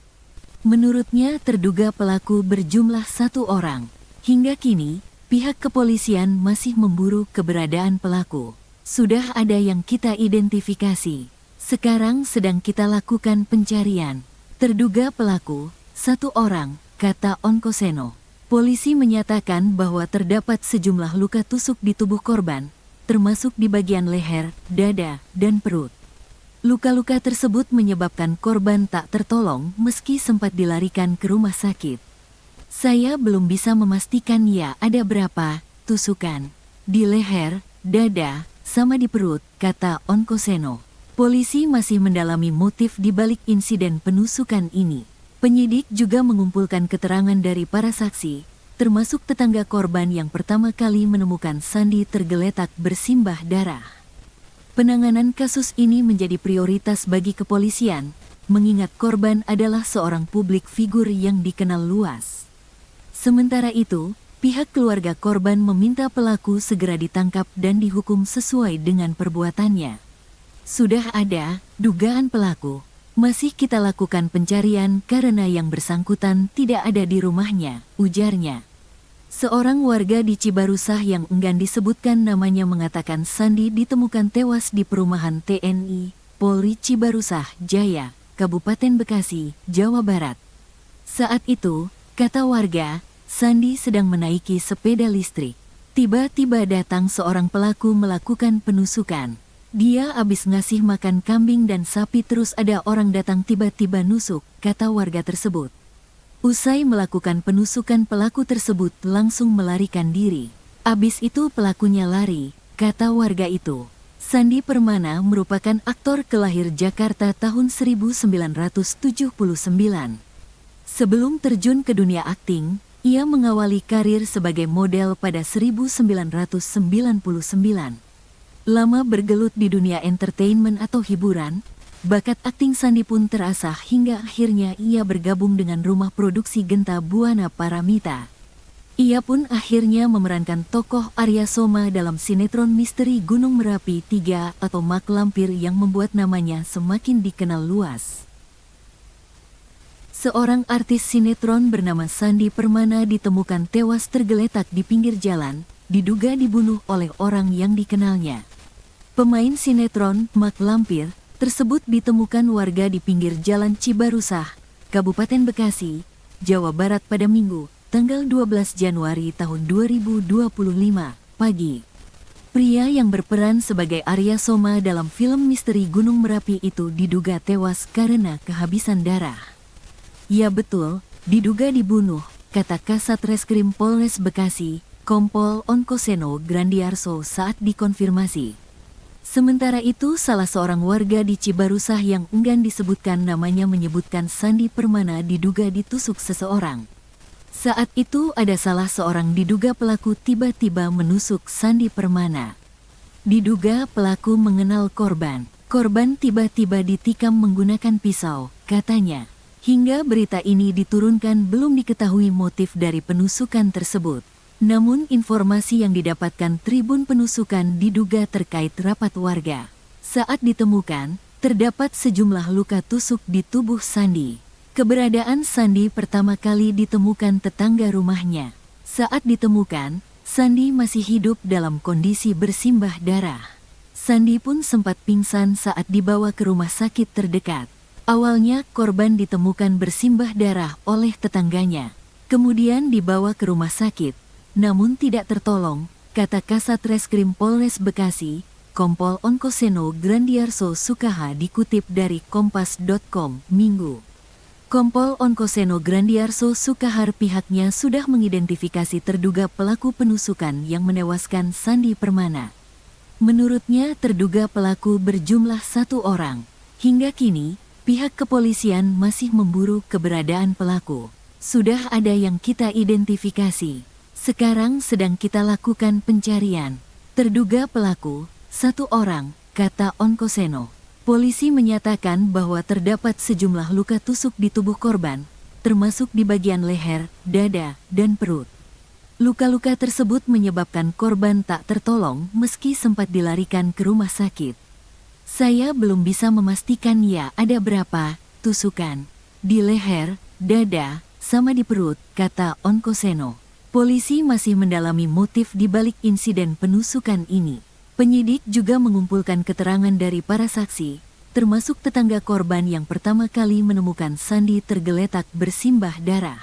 Menurutnya terduga pelaku berjumlah 1 orang. Hingga kini, pihak kepolisian masih memburu keberadaan pelaku. Sudah ada yang kita identifikasi. Sekarang sedang kita lakukan pencarian. Terduga pelaku, 1 orang, kata Onkoseno. Polisi menyatakan bahwa terdapat sejumlah luka tusuk di tubuh korban, termasuk di bagian leher, dada, dan perut. Luka-luka tersebut menyebabkan korban tak tertolong meski sempat dilarikan ke rumah sakit. Saya belum bisa memastikan ya ada berapa tusukan. Di leher, dada, sama di perut, kata Onkoseno. Polisi masih mendalami motif di balik insiden penusukan ini. Penyidik juga mengumpulkan keterangan dari para saksi, termasuk tetangga korban yang pertama kali menemukan Sandi tergeletak bersimbah darah. Penanganan kasus ini menjadi prioritas bagi kepolisian, mengingat korban adalah seorang publik figur yang dikenal luas. Sementara itu, pihak keluarga korban meminta pelaku segera ditangkap dan dihukum sesuai dengan perbuatannya. Sudah ada dugaan pelaku. Masih kita lakukan pencarian karena yang bersangkutan tidak ada di rumahnya, ujarnya. Seorang warga di Cibarusah yang enggan disebutkan namanya mengatakan Sandi ditemukan tewas di perumahan TNI, Polri Cibarusah, Jaya, Kabupaten Bekasi, Jawa Barat. Saat itu, kata warga, Sandi sedang menaiki sepeda listrik. Tiba-tiba datang seorang pelaku melakukan penusukan. Dia habis ngasih makan kambing dan sapi terus ada orang datang tiba-tiba nusuk, kata warga tersebut. Usai melakukan penusukan pelaku tersebut langsung melarikan diri. Abis itu pelakunya lari, kata warga itu. Sandi Permana merupakan aktor kelahir Jakarta tahun 1979. Sebelum terjun ke dunia akting, ia mengawali karir sebagai model pada 1999. Lama bergelut di dunia entertainment atau hiburan, Bakat akting Sandi pun terasah hingga akhirnya ia bergabung dengan rumah produksi Genta Buana Paramita. Ia pun akhirnya memerankan tokoh Arya Soma dalam sinetron misteri Gunung Merapi 3 atau Mak Lampir yang membuat namanya semakin dikenal luas. Seorang artis sinetron bernama Sandi Permana ditemukan tewas tergeletak di pinggir jalan, diduga dibunuh oleh orang yang dikenalnya. Pemain sinetron Mak Lampir tersebut ditemukan warga di pinggir jalan Cibarusah, Kabupaten Bekasi, Jawa Barat pada Minggu, tanggal 12 Januari tahun 2025, pagi. Pria yang berperan sebagai Arya Soma dalam film misteri Gunung Merapi itu diduga tewas karena kehabisan darah. Ya betul, diduga dibunuh, kata Kasat Reskrim Polres Bekasi, Kompol Onkoseno Grandiarso saat dikonfirmasi. Sementara itu, salah seorang warga di Cibarusah yang enggan disebutkan namanya menyebutkan Sandi Permana diduga ditusuk seseorang. Saat itu ada salah seorang diduga pelaku tiba-tiba menusuk Sandi Permana. Diduga pelaku mengenal korban. Korban tiba-tiba ditikam menggunakan pisau, katanya. Hingga berita ini diturunkan belum diketahui motif dari penusukan tersebut. Namun informasi yang didapatkan Tribun Penusukan diduga terkait rapat warga. Saat ditemukan, terdapat sejumlah luka tusuk di tubuh Sandi. Keberadaan Sandi pertama kali ditemukan tetangga rumahnya. Saat ditemukan, Sandi masih hidup dalam kondisi bersimbah darah. Sandi pun sempat pingsan saat dibawa ke rumah sakit terdekat. Awalnya korban ditemukan bersimbah darah oleh tetangganya. Kemudian dibawa ke rumah sakit. Namun tidak tertolong, kata Kasat Reskrim Polres Bekasi, Kompol Onkoseno Grandiarso Sukaha dikutip dari Kompas.com, Minggu. Kompol Onkoseno Grandiarso Sukahar pihaknya sudah mengidentifikasi terduga pelaku penusukan yang menewaskan Sandi Permana. Menurutnya terduga pelaku berjumlah 1 orang. Hingga kini, pihak kepolisian masih memburu keberadaan pelaku. Sudah ada yang kita identifikasi. Sekarang sedang kita lakukan pencarian. Terduga pelaku, 1 orang, kata Onkoseno. Polisi menyatakan bahwa terdapat sejumlah luka tusuk di tubuh korban, termasuk di bagian leher, dada, dan perut. Luka-luka tersebut menyebabkan korban tak tertolong meski sempat dilarikan ke rumah sakit. Saya belum bisa memastikan ya ada berapa tusukan. Di leher, dada, sama di perut, kata Onkoseno. Polisi masih mendalami motif di balik insiden penusukan ini. Penyidik juga mengumpulkan keterangan dari para saksi, termasuk tetangga korban yang pertama kali menemukan Sandi tergeletak bersimbah darah.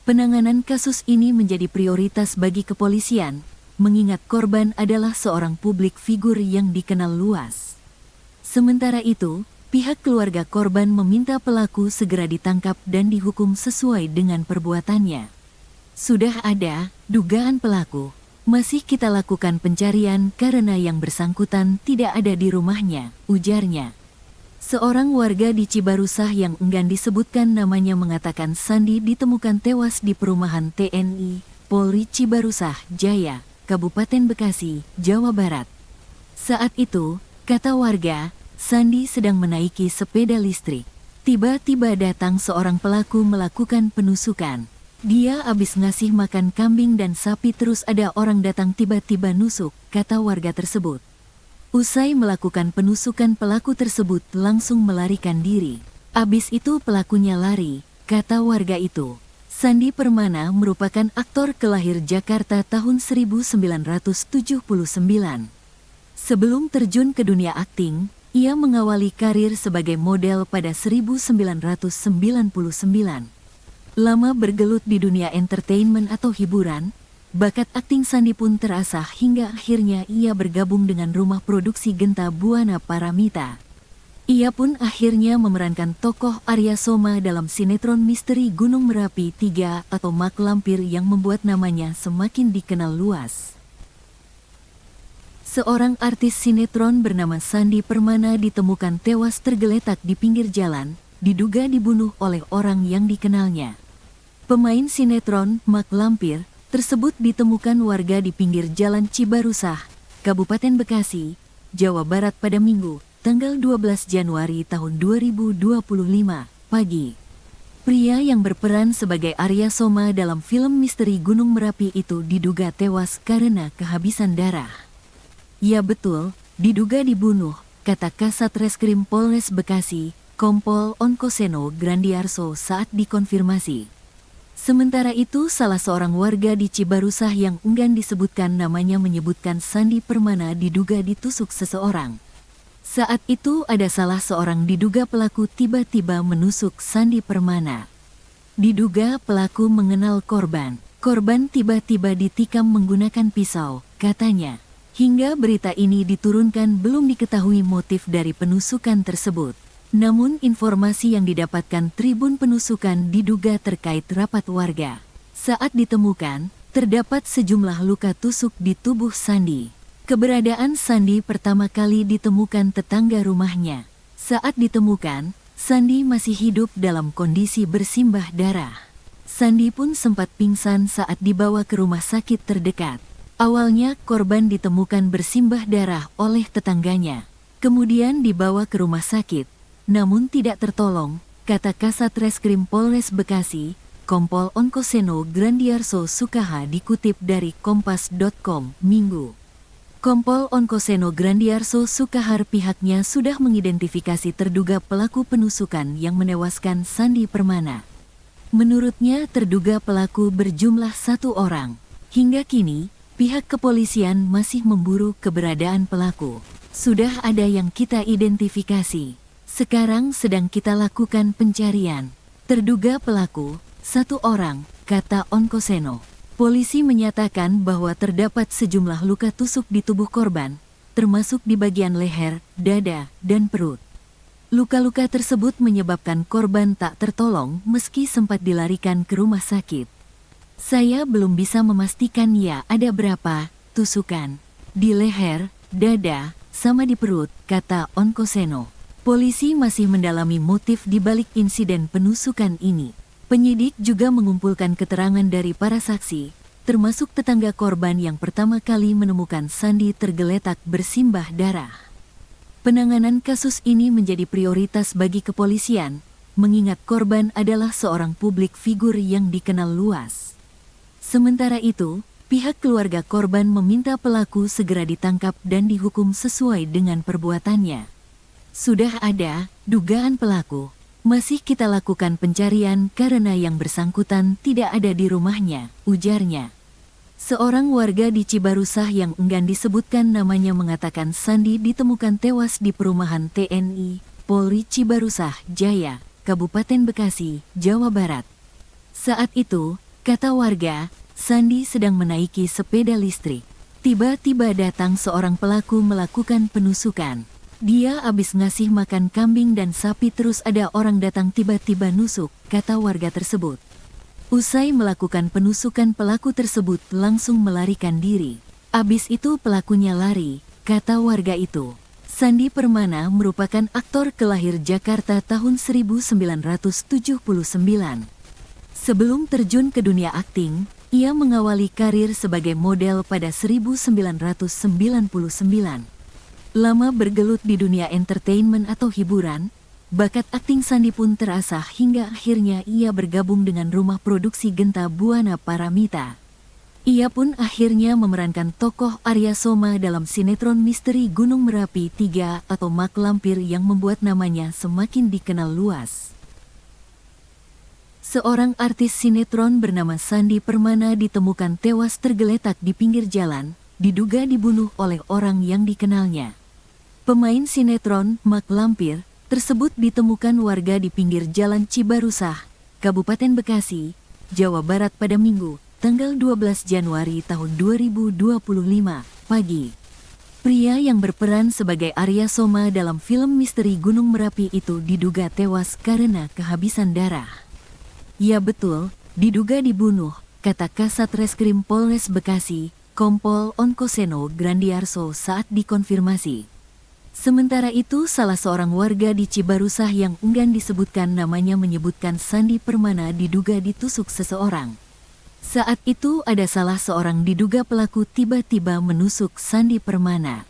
Penanganan kasus ini menjadi prioritas bagi kepolisian, mengingat korban adalah seorang publik figur yang dikenal luas. Sementara itu, pihak keluarga korban meminta pelaku segera ditangkap dan dihukum sesuai dengan perbuatannya. Sudah ada dugaan pelaku. Masih kita lakukan pencarian karena yang bersangkutan tidak ada di rumahnya, ujarnya. Seorang warga di Cibarusah yang enggan disebutkan namanya mengatakan Sandi ditemukan tewas di perumahan TNI, Polri Cibarusah, Jaya, Kabupaten Bekasi, Jawa Barat. Saat itu, kata warga, Sandi sedang menaiki sepeda listrik. Tiba-tiba datang seorang pelaku melakukan penusukan. Dia habis ngasih makan kambing dan sapi terus ada orang datang tiba-tiba nusuk, kata warga tersebut. Usai melakukan penusukan pelaku tersebut langsung melarikan diri. Abis itu pelakunya lari, kata warga itu. Sandi Permana merupakan aktor kelahir Jakarta tahun 1979. Sebelum terjun ke dunia akting, ia mengawali karir sebagai model pada 1999. Lama bergelut di dunia entertainment atau hiburan, bakat akting Sandi pun terasah hingga akhirnya ia bergabung dengan rumah produksi Genta Buana Paramita. Ia pun akhirnya memerankan tokoh Arya Soma dalam sinetron misteri Gunung Merapi 3 atau Mak Lampir yang membuat namanya semakin dikenal luas. Seorang artis sinetron bernama Sandi Permana ditemukan tewas tergeletak di pinggir jalan, diduga dibunuh oleh orang yang dikenalnya. Pemain sinetron Mak Lampir tersebut ditemukan warga di pinggir jalan Cibarusah, Kabupaten Bekasi, Jawa Barat pada Minggu, tanggal 12 Januari tahun 2025, pagi. Pria yang berperan sebagai Arya Soma dalam film misteri Gunung Merapi itu diduga tewas karena kehabisan darah. Ya betul, diduga dibunuh, kata Kasat Reskrim Polres Bekasi, Kompol Onkoseno Grandiarso saat dikonfirmasi. Sementara itu, salah seorang warga di Cibarusah yang enggan disebutkan namanya menyebutkan Sandi Permana diduga ditusuk seseorang. Saat itu ada salah seorang diduga pelaku tiba-tiba menusuk Sandi Permana. Diduga pelaku mengenal korban. Korban tiba-tiba ditikam menggunakan pisau, katanya. Hingga berita ini diturunkan belum diketahui motif dari penusukan tersebut. Namun informasi yang didapatkan Tribun Penusukan diduga terkait rapat warga. Saat ditemukan, terdapat sejumlah luka tusuk di tubuh Sandi. Keberadaan Sandi pertama kali ditemukan tetangga rumahnya. Saat ditemukan, Sandi masih hidup dalam kondisi bersimbah darah. Sandi pun sempat pingsan saat dibawa ke rumah sakit terdekat. Awalnya korban ditemukan bersimbah darah oleh tetangganya. Kemudian dibawa ke rumah sakit, namun tidak tertolong, kata Kasat Reskrim Polres Bekasi, Kompol Onkoseno Grandiarso Sukaha dikutip dari Kompas.com, Minggu. Kompol Onkoseno Grandiarso Sukahar pihaknya sudah mengidentifikasi terduga pelaku penusukan yang menewaskan Sandi Permana. Menurutnya terduga pelaku berjumlah 1 orang. Hingga kini, pihak kepolisian masih memburu keberadaan pelaku. Sudah ada yang kita identifikasi. Sekarang sedang kita lakukan pencarian. Terduga pelaku, 1 orang, kata Onkoseno. Polisi menyatakan bahwa terdapat sejumlah luka tusuk di tubuh korban, termasuk di bagian leher, dada, dan perut. Luka-luka tersebut menyebabkan korban tak tertolong meski sempat dilarikan ke rumah sakit. Saya belum bisa memastikan ya ada berapa tusukan di leher, dada, sama di perut, kata Onkoseno. Polisi masih mendalami motif di balik insiden penusukan ini. Penyidik juga mengumpulkan keterangan dari para saksi, termasuk tetangga korban yang pertama kali menemukan Sandi tergeletak bersimbah darah. Penanganan kasus ini menjadi prioritas bagi kepolisian, mengingat korban adalah seorang publik figur yang dikenal luas. Sementara itu, pihak keluarga korban meminta pelaku segera ditangkap dan dihukum sesuai dengan perbuatannya. Sudah ada dugaan pelaku. Masih kita lakukan pencarian karena yang bersangkutan tidak ada di rumahnya, ujarnya. Seorang warga di Cibarusah yang enggan disebutkan namanya mengatakan Sandi ditemukan tewas di perumahan TNI, Polri Cibarusah Jaya, Kabupaten Bekasi, Jawa Barat. Saat itu, kata warga, Sandi sedang menaiki sepeda listrik. Tiba-tiba datang seorang pelaku melakukan penusukan. Dia habis ngasih makan kambing dan sapi terus ada orang datang tiba-tiba nusuk, kata warga tersebut. Usai melakukan penusukan pelaku tersebut langsung melarikan diri. Abis itu pelakunya lari, kata warga itu. Sandi Permana merupakan aktor kelahir Jakarta tahun 1979. Sebelum terjun ke dunia akting, ia mengawali karir sebagai model pada 1999. Lama bergelut di dunia entertainment atau hiburan, bakat akting Sandi pun terasah hingga akhirnya ia bergabung dengan rumah produksi Genta Buana Paramita. Ia pun akhirnya memerankan tokoh Arya Soma dalam sinetron misteri Gunung Merapi 3 atau Mak Lampir yang membuat namanya semakin dikenal luas. Seorang artis sinetron bernama Sandi Permana ditemukan tewas tergeletak di pinggir jalan, diduga dibunuh oleh orang yang dikenalnya. Pemain sinetron Mak Lampir tersebut ditemukan warga di pinggir jalan Cibarusah, Kabupaten Bekasi, Jawa Barat pada Minggu, tanggal 12 Januari tahun 2025, pagi. Pria yang berperan sebagai Arya Soma dalam film misteri Gunung Merapi itu diduga tewas karena kehabisan darah. Ya betul, diduga dibunuh, kata Kasat Reskrim Polres Bekasi, Kompol Onkoseno Grandiarso saat dikonfirmasi. Sementara itu, salah seorang warga di Cibarusah yang enggan disebutkan namanya menyebutkan Sandi Permana diduga ditusuk seseorang. Saat itu ada salah seorang diduga pelaku tiba-tiba menusuk Sandi Permana.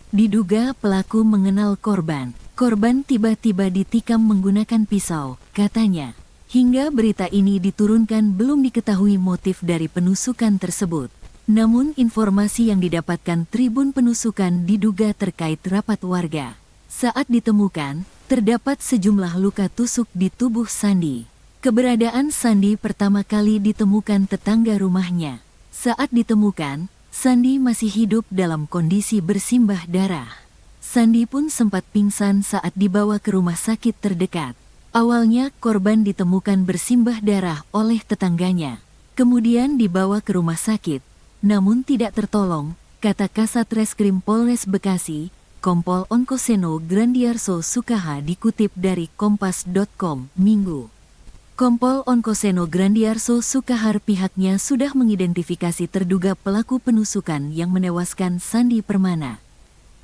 Diduga pelaku mengenal korban. Korban tiba-tiba ditikam menggunakan pisau, katanya. Hingga berita ini diturunkan belum diketahui motif dari penusukan tersebut. Namun informasi yang didapatkan Tribun Penusukan diduga terkait rapat warga. Saat ditemukan, terdapat sejumlah luka tusuk di tubuh Sandi. Keberadaan Sandi pertama kali ditemukan tetangga rumahnya. Saat ditemukan, Sandi masih hidup dalam kondisi bersimbah darah. Sandi pun sempat pingsan saat dibawa ke rumah sakit terdekat. Awalnya korban ditemukan bersimbah darah oleh tetangganya. Kemudian dibawa ke rumah sakit, namun tidak tertolong, kata Kasat Reskrim Polres Bekasi, Kompol Onkoseno Grandiarso Sukaha dikutip dari Kompas.com, Minggu. Kompol Onkoseno Grandiarso Sukahar pihaknya sudah mengidentifikasi terduga pelaku penusukan yang menewaskan Sandi Permana.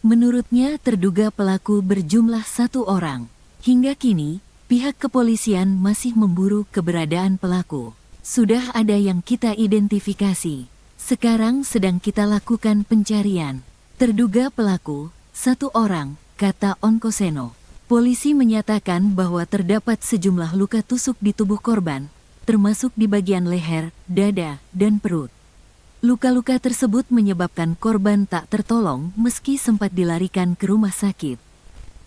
Menurutnya terduga pelaku berjumlah 1 orang. Hingga kini, pihak kepolisian masih memburu keberadaan pelaku. Sudah ada yang kita identifikasi. Sekarang sedang kita lakukan pencarian. Terduga pelaku, 1 orang, kata Onkoseno. Polisi menyatakan bahwa terdapat sejumlah luka tusuk di tubuh korban, termasuk di bagian leher, dada, dan perut. Luka-luka tersebut menyebabkan korban tak tertolong meski sempat dilarikan ke rumah sakit.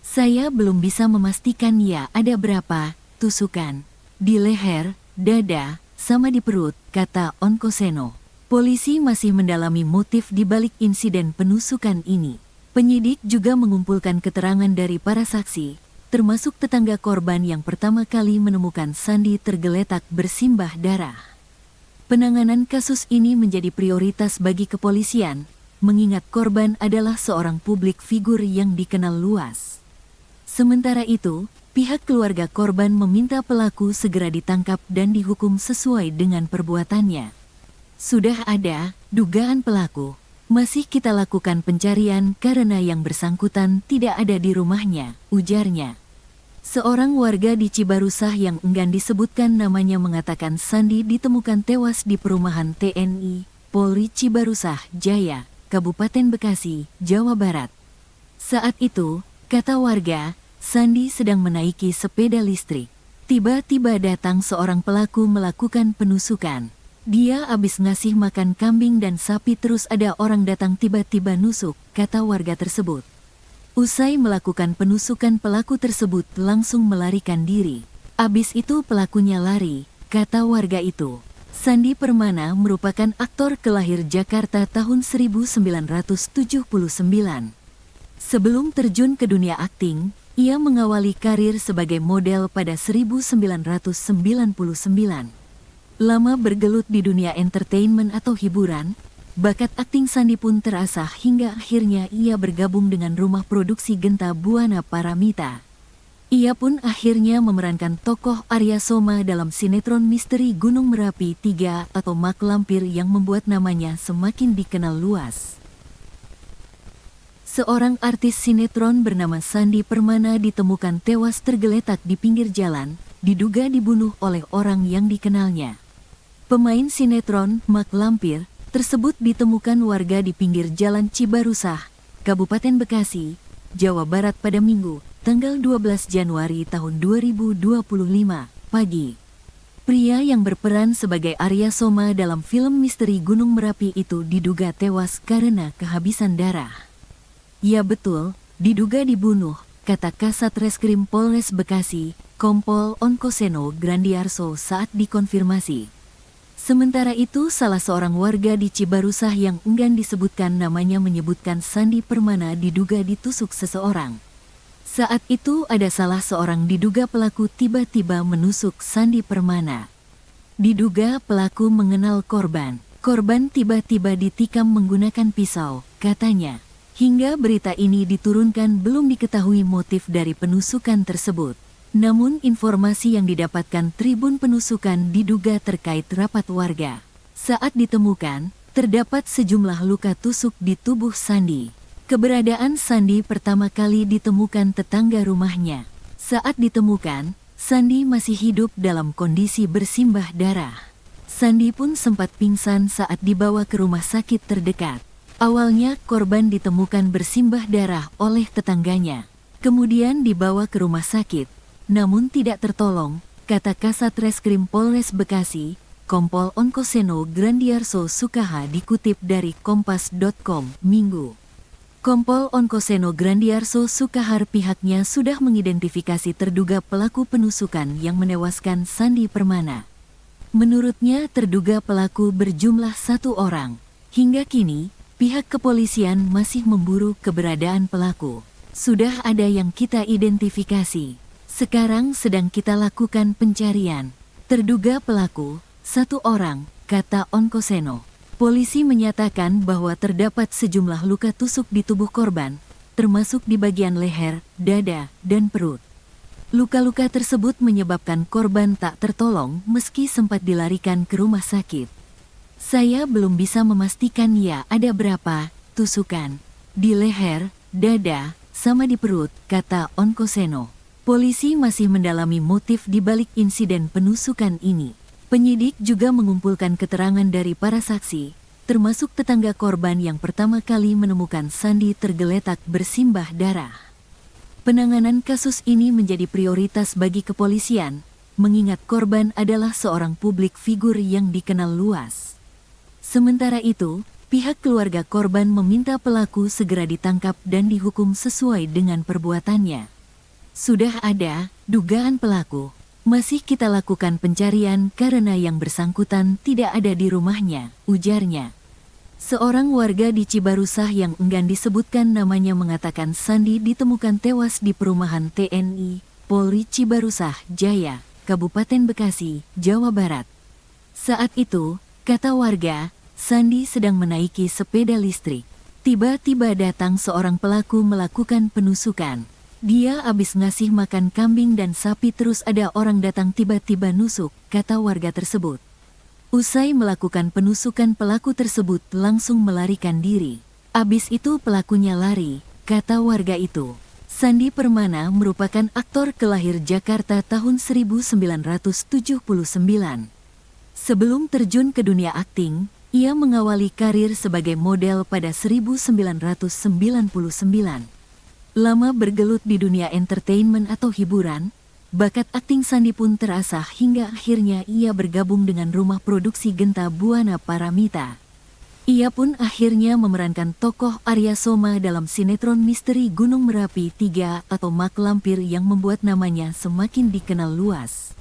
Saya belum bisa memastikan ya ada berapa tusukan di leher, dada, sama di perut, kata Onkoseno. Polisi masih mendalami motif di balik insiden penusukan ini. Penyidik juga mengumpulkan keterangan dari para saksi, termasuk tetangga korban yang pertama kali menemukan Sandi tergeletak bersimbah darah. Penanganan kasus ini menjadi prioritas bagi kepolisian, mengingat korban adalah seorang publik figur yang dikenal luas. Sementara itu, pihak keluarga korban meminta pelaku segera ditangkap dan dihukum sesuai dengan perbuatannya. Sudah ada dugaan pelaku, masih kita lakukan pencarian karena yang bersangkutan tidak ada di rumahnya, ujarnya. Seorang warga di Cibarusah yang enggan disebutkan namanya mengatakan Sandi ditemukan tewas di perumahan TNI, Polri Cibarusah Jaya, Kabupaten Bekasi, Jawa Barat. Saat itu, kata warga, Sandi sedang menaiki sepeda listrik. Tiba-tiba datang seorang pelaku melakukan penusukan. Dia habis ngasih makan kambing dan sapi terus ada orang datang tiba-tiba nusuk, kata warga tersebut. Usai melakukan penusukan pelaku tersebut langsung melarikan diri. Abis itu pelakunya lari, kata warga itu. Sandi Permana merupakan aktor kelahir Jakarta tahun 1979. Sebelum terjun ke dunia akting, ia mengawali karir sebagai model pada 1999. Lama bergelut di dunia entertainment atau hiburan, bakat akting Sandi pun terasah hingga akhirnya ia bergabung dengan rumah produksi Genta Buana Paramita. Ia pun akhirnya memerankan tokoh Arya Soma dalam sinetron misteri Gunung Merapi 3 atau Mak Lampir yang membuat namanya semakin dikenal luas. Seorang artis sinetron bernama Sandi Permana ditemukan tewas tergeletak di pinggir jalan, diduga dibunuh oleh orang yang dikenalnya. Pemain sinetron Mak Lampir tersebut ditemukan warga di pinggir jalan Cibarusah, Kabupaten Bekasi, Jawa Barat pada Minggu, tanggal 12 Januari tahun 2025, pagi. Pria yang berperan sebagai Arya Soma dalam film misteri Gunung Merapi itu diduga tewas karena kehabisan darah. Ya betul, diduga dibunuh, kata Kasat Reskrim Polres Bekasi, Kompol Onkoseno Grandiarso saat dikonfirmasi. Sementara itu, salah seorang warga di Cibarusah yang enggan disebutkan namanya menyebutkan Sandi Permana diduga ditusuk seseorang. Saat itu ada salah seorang diduga pelaku tiba-tiba menusuk Sandi Permana. Diduga pelaku mengenal korban. Korban tiba-tiba ditikam menggunakan pisau, katanya. Hingga berita ini diturunkan belum diketahui motif dari penusukan tersebut. Namun informasi yang didapatkan Tribun Penusukan diduga terkait rapat warga. Saat ditemukan, terdapat sejumlah luka tusuk di tubuh Sandi. Keberadaan Sandi pertama kali ditemukan tetangga rumahnya. Saat ditemukan, Sandi masih hidup dalam kondisi bersimbah darah. Sandi pun sempat pingsan saat dibawa ke rumah sakit terdekat. Awalnya korban ditemukan bersimbah darah oleh tetangganya. Kemudian dibawa ke rumah sakit, namun tidak tertolong, kata Kasat Reskrim Polres Bekasi, Kompol Onkoseno Grandiarso Sukaha dikutip dari Kompas.com, Minggu. Kompol Onkoseno Grandiarso Sukahar pihaknya sudah mengidentifikasi terduga pelaku penusukan yang menewaskan Sandi Permana. Menurutnya terduga pelaku berjumlah 1 orang. Hingga kini, pihak kepolisian masih memburu keberadaan pelaku. Sudah ada yang kita identifikasi. Sekarang sedang kita lakukan pencarian. Terduga pelaku, 1 orang, kata Onkoseno. Polisi menyatakan bahwa terdapat sejumlah luka tusuk di tubuh korban, termasuk di bagian leher, dada, dan perut. Luka-luka tersebut menyebabkan korban tak tertolong meski sempat dilarikan ke rumah sakit. Saya belum bisa memastikan ya ada berapa tusukan di leher, dada, sama di perut, kata Onkoseno. Polisi masih mendalami motif di balik insiden penusukan ini. Penyidik juga mengumpulkan keterangan dari para saksi, termasuk tetangga korban yang pertama kali menemukan Sandi tergeletak bersimbah darah. Penanganan kasus ini menjadi prioritas bagi kepolisian, mengingat korban adalah seorang publik figur yang dikenal luas. Sementara itu, pihak keluarga korban meminta pelaku segera ditangkap dan dihukum sesuai dengan perbuatannya. Sudah ada dugaan pelaku. Masih kita lakukan pencarian karena yang bersangkutan tidak ada di rumahnya, ujarnya. Seorang warga di Cibarusah yang enggan disebutkan namanya mengatakan Sandi ditemukan tewas di perumahan TNI, Polri Cibarusah, Jaya, Kabupaten Bekasi, Jawa Barat. Saat itu, kata warga, Sandi sedang menaiki sepeda listrik. Tiba-tiba datang seorang pelaku melakukan penusukan. Dia habis ngasih makan kambing dan sapi terus ada orang datang tiba-tiba nusuk, kata warga tersebut. Usai melakukan penusukan pelaku tersebut langsung melarikan diri. Abis itu pelakunya lari, kata warga itu. Sandi Permana merupakan aktor kelahir Jakarta tahun 1979. Sebelum terjun ke dunia akting, ia mengawali karir sebagai model pada 1999. Lama bergelut di dunia entertainment atau hiburan, bakat akting Sandi pun terasah hingga akhirnya ia bergabung dengan rumah produksi Genta Buana Paramita. Ia pun akhirnya memerankan tokoh Arya Soma dalam sinetron misteri Gunung Merapi 3 atau Mak Lampir yang membuat namanya semakin dikenal luas.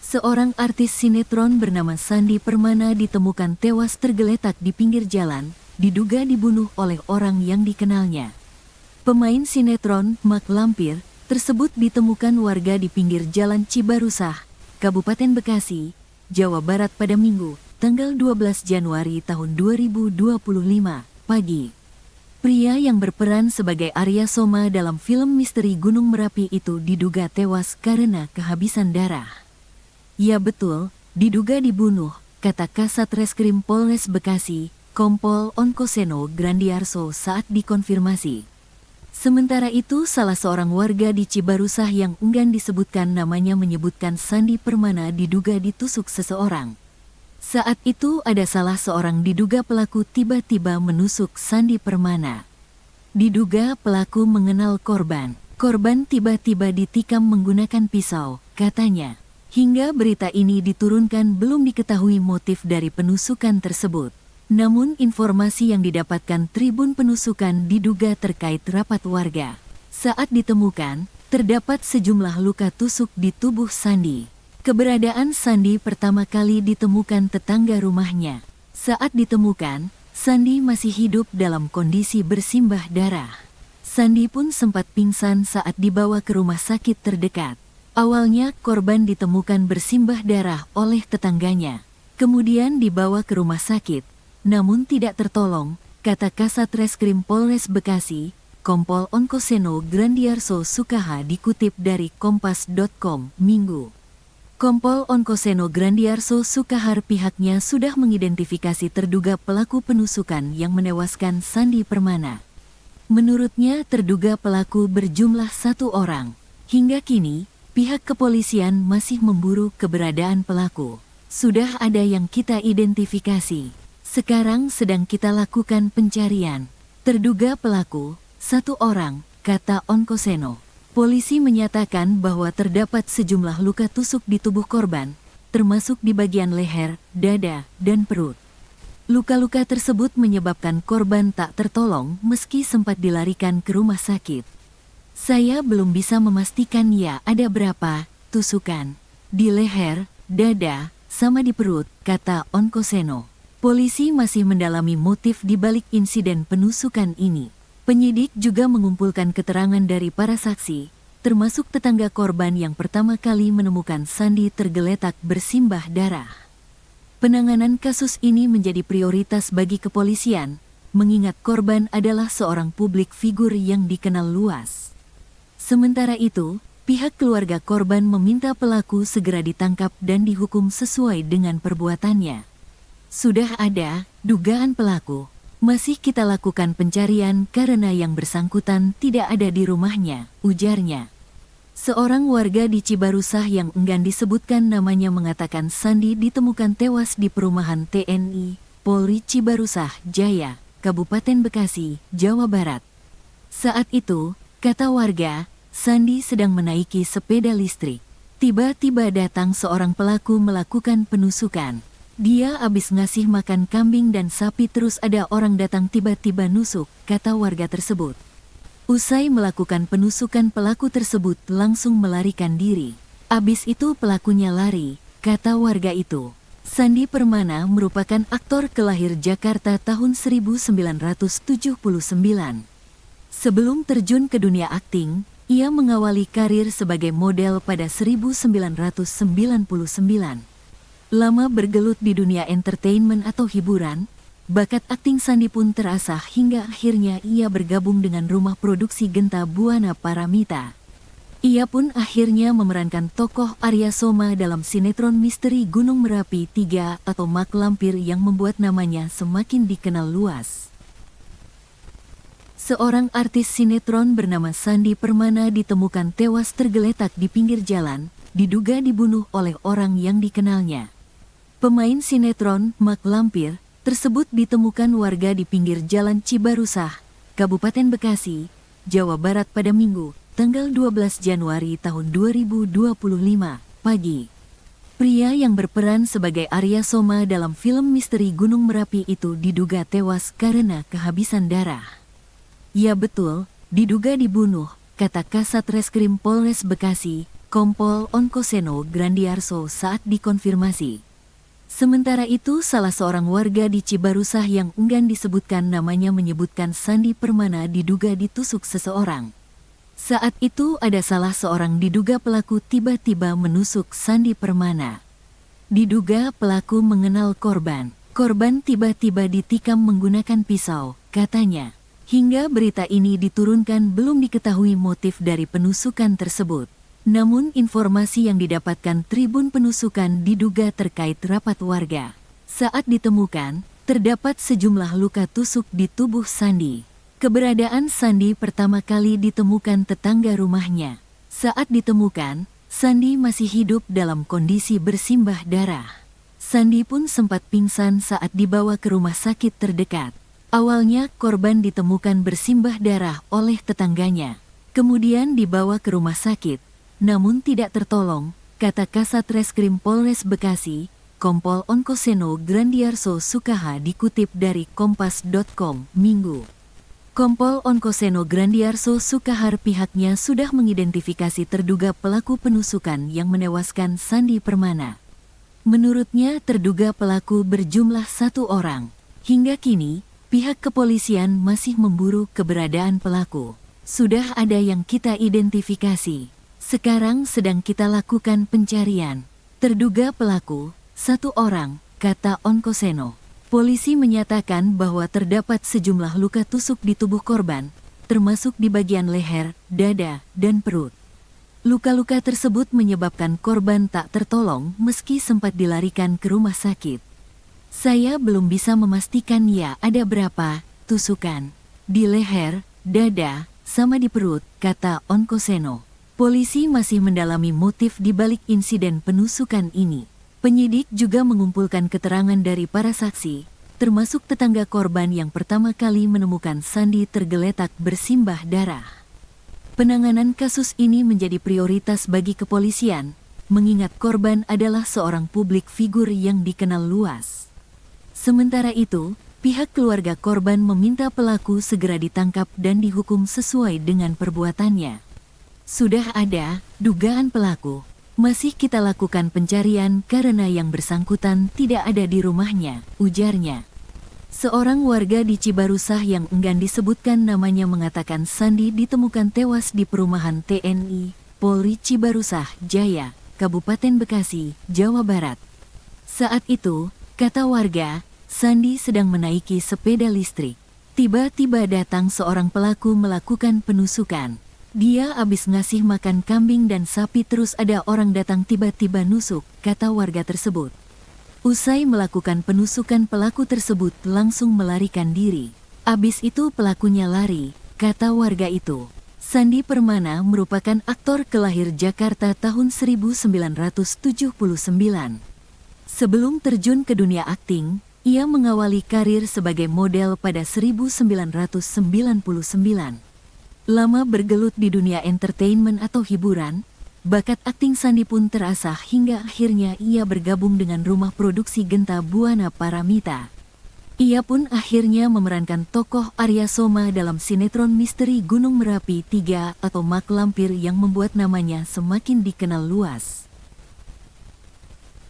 Seorang artis sinetron bernama Sandi Permana ditemukan tewas tergeletak di pinggir jalan, diduga dibunuh oleh orang yang dikenalnya. Pemain sinetron Mak Lampir tersebut ditemukan warga di pinggir jalan Cibarusah, Kabupaten Bekasi, Jawa Barat pada Minggu, tanggal 12 Januari tahun 2025, pagi. Pria yang berperan sebagai Arya Soma dalam film misteri Gunung Merapi itu diduga tewas karena kehabisan darah. Ya betul, diduga dibunuh, kata Kasat Reskrim Polres Bekasi, Kompol Onkoseno Grandiarso saat dikonfirmasi. Sementara itu salah seorang warga di Cibarusah yang enggan disebutkan namanya menyebutkan Sandi Permana diduga ditusuk seseorang. Saat itu ada salah seorang diduga pelaku tiba-tiba menusuk Sandi Permana. Diduga pelaku mengenal korban. Korban tiba-tiba ditikam menggunakan pisau, katanya. Hingga berita ini diturunkan belum diketahui motif dari penusukan tersebut. Namun informasi yang didapatkan Tribun Penusukan diduga terkait rapat warga. Saat ditemukan, terdapat sejumlah luka tusuk di tubuh Sandi. Keberadaan Sandi pertama kali ditemukan tetangga rumahnya. Saat ditemukan, Sandi masih hidup dalam kondisi bersimbah darah. Sandi pun sempat pingsan saat dibawa ke rumah sakit terdekat. Awalnya korban ditemukan bersimbah darah oleh tetangganya. Kemudian dibawa ke rumah sakit, namun tidak tertolong, kata Kasat Reskrim Polres Bekasi, Kompol Onkoseno Grandiarso Sukaha dikutip dari Kompas.com, Minggu. Kompol Onkoseno Grandiarso Sukahar pihaknya sudah mengidentifikasi terduga pelaku penusukan yang menewaskan Sandi Permana. Menurutnya terduga pelaku berjumlah 1 orang. Hingga kini, pihak kepolisian masih memburu keberadaan pelaku. Sudah ada yang kita identifikasi. Sekarang sedang kita lakukan pencarian. Terduga pelaku, 1 orang, kata Onkoseno. Polisi menyatakan bahwa terdapat sejumlah luka tusuk di tubuh korban, termasuk di bagian leher, dada, dan perut. Luka-luka tersebut menyebabkan korban tak tertolong meski sempat dilarikan ke rumah sakit. Saya belum bisa memastikan ya ada berapa tusukan di leher, dada, sama di perut, kata Onkoseno. Polisi masih mendalami motif di balik insiden penusukan ini. Penyidik juga mengumpulkan keterangan dari para saksi, termasuk tetangga korban yang pertama kali menemukan Sandi tergeletak bersimbah darah. Penanganan kasus ini menjadi prioritas bagi kepolisian, mengingat korban adalah seorang publik figur yang dikenal luas. Sementara itu, pihak keluarga korban meminta pelaku segera ditangkap dan dihukum sesuai dengan perbuatannya. Sudah ada dugaan pelaku. Masih kita lakukan pencarian karena yang bersangkutan tidak ada di rumahnya, ujarnya. Seorang warga di Cibarusah yang enggan disebutkan namanya mengatakan Sandi ditemukan tewas di perumahan TNI, Polri Cibarusah Jaya, Kabupaten Bekasi, Jawa Barat. Saat itu, kata warga, Sandi sedang menaiki sepeda listrik. Tiba-tiba datang seorang pelaku melakukan penusukan. Dia habis ngasih makan kambing dan sapi terus ada orang datang tiba-tiba nusuk, kata warga tersebut. Usai melakukan penusukan pelaku tersebut langsung melarikan diri. Abis itu pelakunya lari, kata warga itu. Sandi Permana merupakan aktor kelahir Jakarta tahun 1979. Sebelum terjun ke dunia akting, ia mengawali karir sebagai model pada 1999. Lama bergelut di dunia entertainment atau hiburan, bakat akting Sandi pun terasah hingga akhirnya ia bergabung dengan rumah produksi Genta Buana Paramita. Ia pun akhirnya memerankan tokoh Arya Soma dalam sinetron misteri Gunung Merapi 3 atau Mak Lampir yang membuat namanya semakin dikenal luas. Seorang artis sinetron bernama Sandi Permana ditemukan tewas tergeletak di pinggir jalan, diduga dibunuh oleh orang yang dikenalnya. Pemain sinetron Mak Lampir tersebut ditemukan warga di pinggir jalan Cibarusah, Kabupaten Bekasi, Jawa Barat pada Minggu, tanggal 12 Januari tahun 2025, pagi. Pria yang berperan sebagai Arya Soma dalam film misteri Gunung Merapi itu diduga tewas karena kehabisan darah. Ya betul, diduga dibunuh, kata Kasat Reskrim Polres Bekasi, Kompol Onkoseno Grandiarso saat dikonfirmasi. Sementara itu, salah seorang warga di Cibarusah yang enggan disebutkan namanya menyebutkan Sandi Permana diduga ditusuk seseorang. Saat itu ada salah seorang diduga pelaku tiba-tiba menusuk Sandi Permana. Diduga pelaku mengenal korban. Korban tiba-tiba ditikam menggunakan pisau, katanya. Hingga berita ini diturunkan belum diketahui motif dari penusukan tersebut. Namun informasi yang didapatkan Tribun Penusukan diduga terkait rapat warga. Saat ditemukan, terdapat sejumlah luka tusuk di tubuh Sandi. Keberadaan Sandi pertama kali ditemukan tetangga rumahnya. Saat ditemukan, Sandi masih hidup dalam kondisi bersimbah darah. Sandi pun sempat pingsan saat dibawa ke rumah sakit terdekat. Awalnya korban ditemukan bersimbah darah oleh tetangganya. Kemudian dibawa ke rumah sakit. Namun tidak tertolong, kata Kasat Reskrim Polres Bekasi, Kompol Onkoseno Grandiarso Sukaha dikutip dari Kompas.com, Minggu. Kompol Onkoseno Grandiarso Sukahar pihaknya sudah mengidentifikasi terduga pelaku penusukan yang menewaskan Sandi Permana. Menurutnya terduga pelaku berjumlah 1 orang. Hingga kini, pihak kepolisian masih memburu keberadaan pelaku. Sudah ada yang kita identifikasi. Sekarang sedang kita lakukan pencarian. Terduga pelaku, 1 orang, kata Onkoseno. Polisi menyatakan bahwa terdapat sejumlah luka tusuk di tubuh korban, termasuk di bagian leher, dada, dan perut. Luka-luka tersebut menyebabkan korban tak tertolong meski sempat dilarikan ke rumah sakit. Saya belum bisa memastikan ya ada berapa tusukan di leher, dada, sama di perut, kata Onkoseno. Polisi masih mendalami motif di balik insiden penusukan ini. Penyidik juga mengumpulkan keterangan dari para saksi, termasuk tetangga korban yang pertama kali menemukan Sandi tergeletak bersimbah darah. Penanganan kasus ini menjadi prioritas bagi kepolisian, mengingat korban adalah seorang publik figur yang dikenal luas. Sementara itu, pihak keluarga korban meminta pelaku segera ditangkap dan dihukum sesuai dengan perbuatannya. Sudah ada dugaan pelaku, masih kita lakukan pencarian karena yang bersangkutan tidak ada di rumahnya, ujarnya. Seorang warga di Cibarusah yang enggan disebutkan namanya mengatakan Sandi ditemukan tewas di perumahan TNI Polri Cibarusah Jaya, Kabupaten Bekasi, Jawa Barat. Saat itu, kata warga, Sandi sedang menaiki sepeda listrik. Tiba-tiba datang seorang pelaku melakukan penusukan. Dia habis ngasih makan kambing dan sapi terus ada orang datang tiba-tiba nusuk, kata warga tersebut. Usai melakukan penusukan pelaku tersebut langsung melarikan diri. Abis itu pelakunya lari, kata warga itu. Sandi Permana merupakan aktor kelahir Jakarta tahun 1979. Sebelum terjun ke dunia akting, ia mengawali karir sebagai model pada 1999. Lama bergelut di dunia entertainment atau hiburan, bakat akting Sandi pun terasah hingga akhirnya ia bergabung dengan rumah produksi Genta Buana Paramita. Ia pun akhirnya memerankan tokoh Arya Soma dalam sinetron misteri Gunung Merapi 3 atau Mak Lampir yang membuat namanya semakin dikenal luas.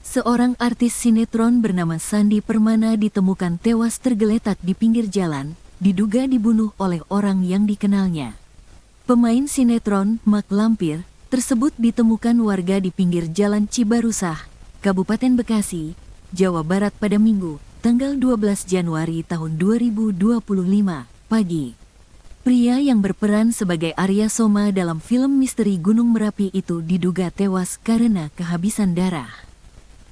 Seorang artis sinetron bernama Sandi Permana ditemukan tewas tergeletak di pinggir jalan, diduga dibunuh oleh orang yang dikenalnya. Pemain sinetron Mak Lampir tersebut ditemukan warga di pinggir jalan Cibarusah, Kabupaten Bekasi, Jawa Barat pada Minggu, tanggal 12 Januari tahun 2025, pagi. Pria yang berperan sebagai Arya Soma dalam film misteri Gunung Merapi itu diduga tewas karena kehabisan darah.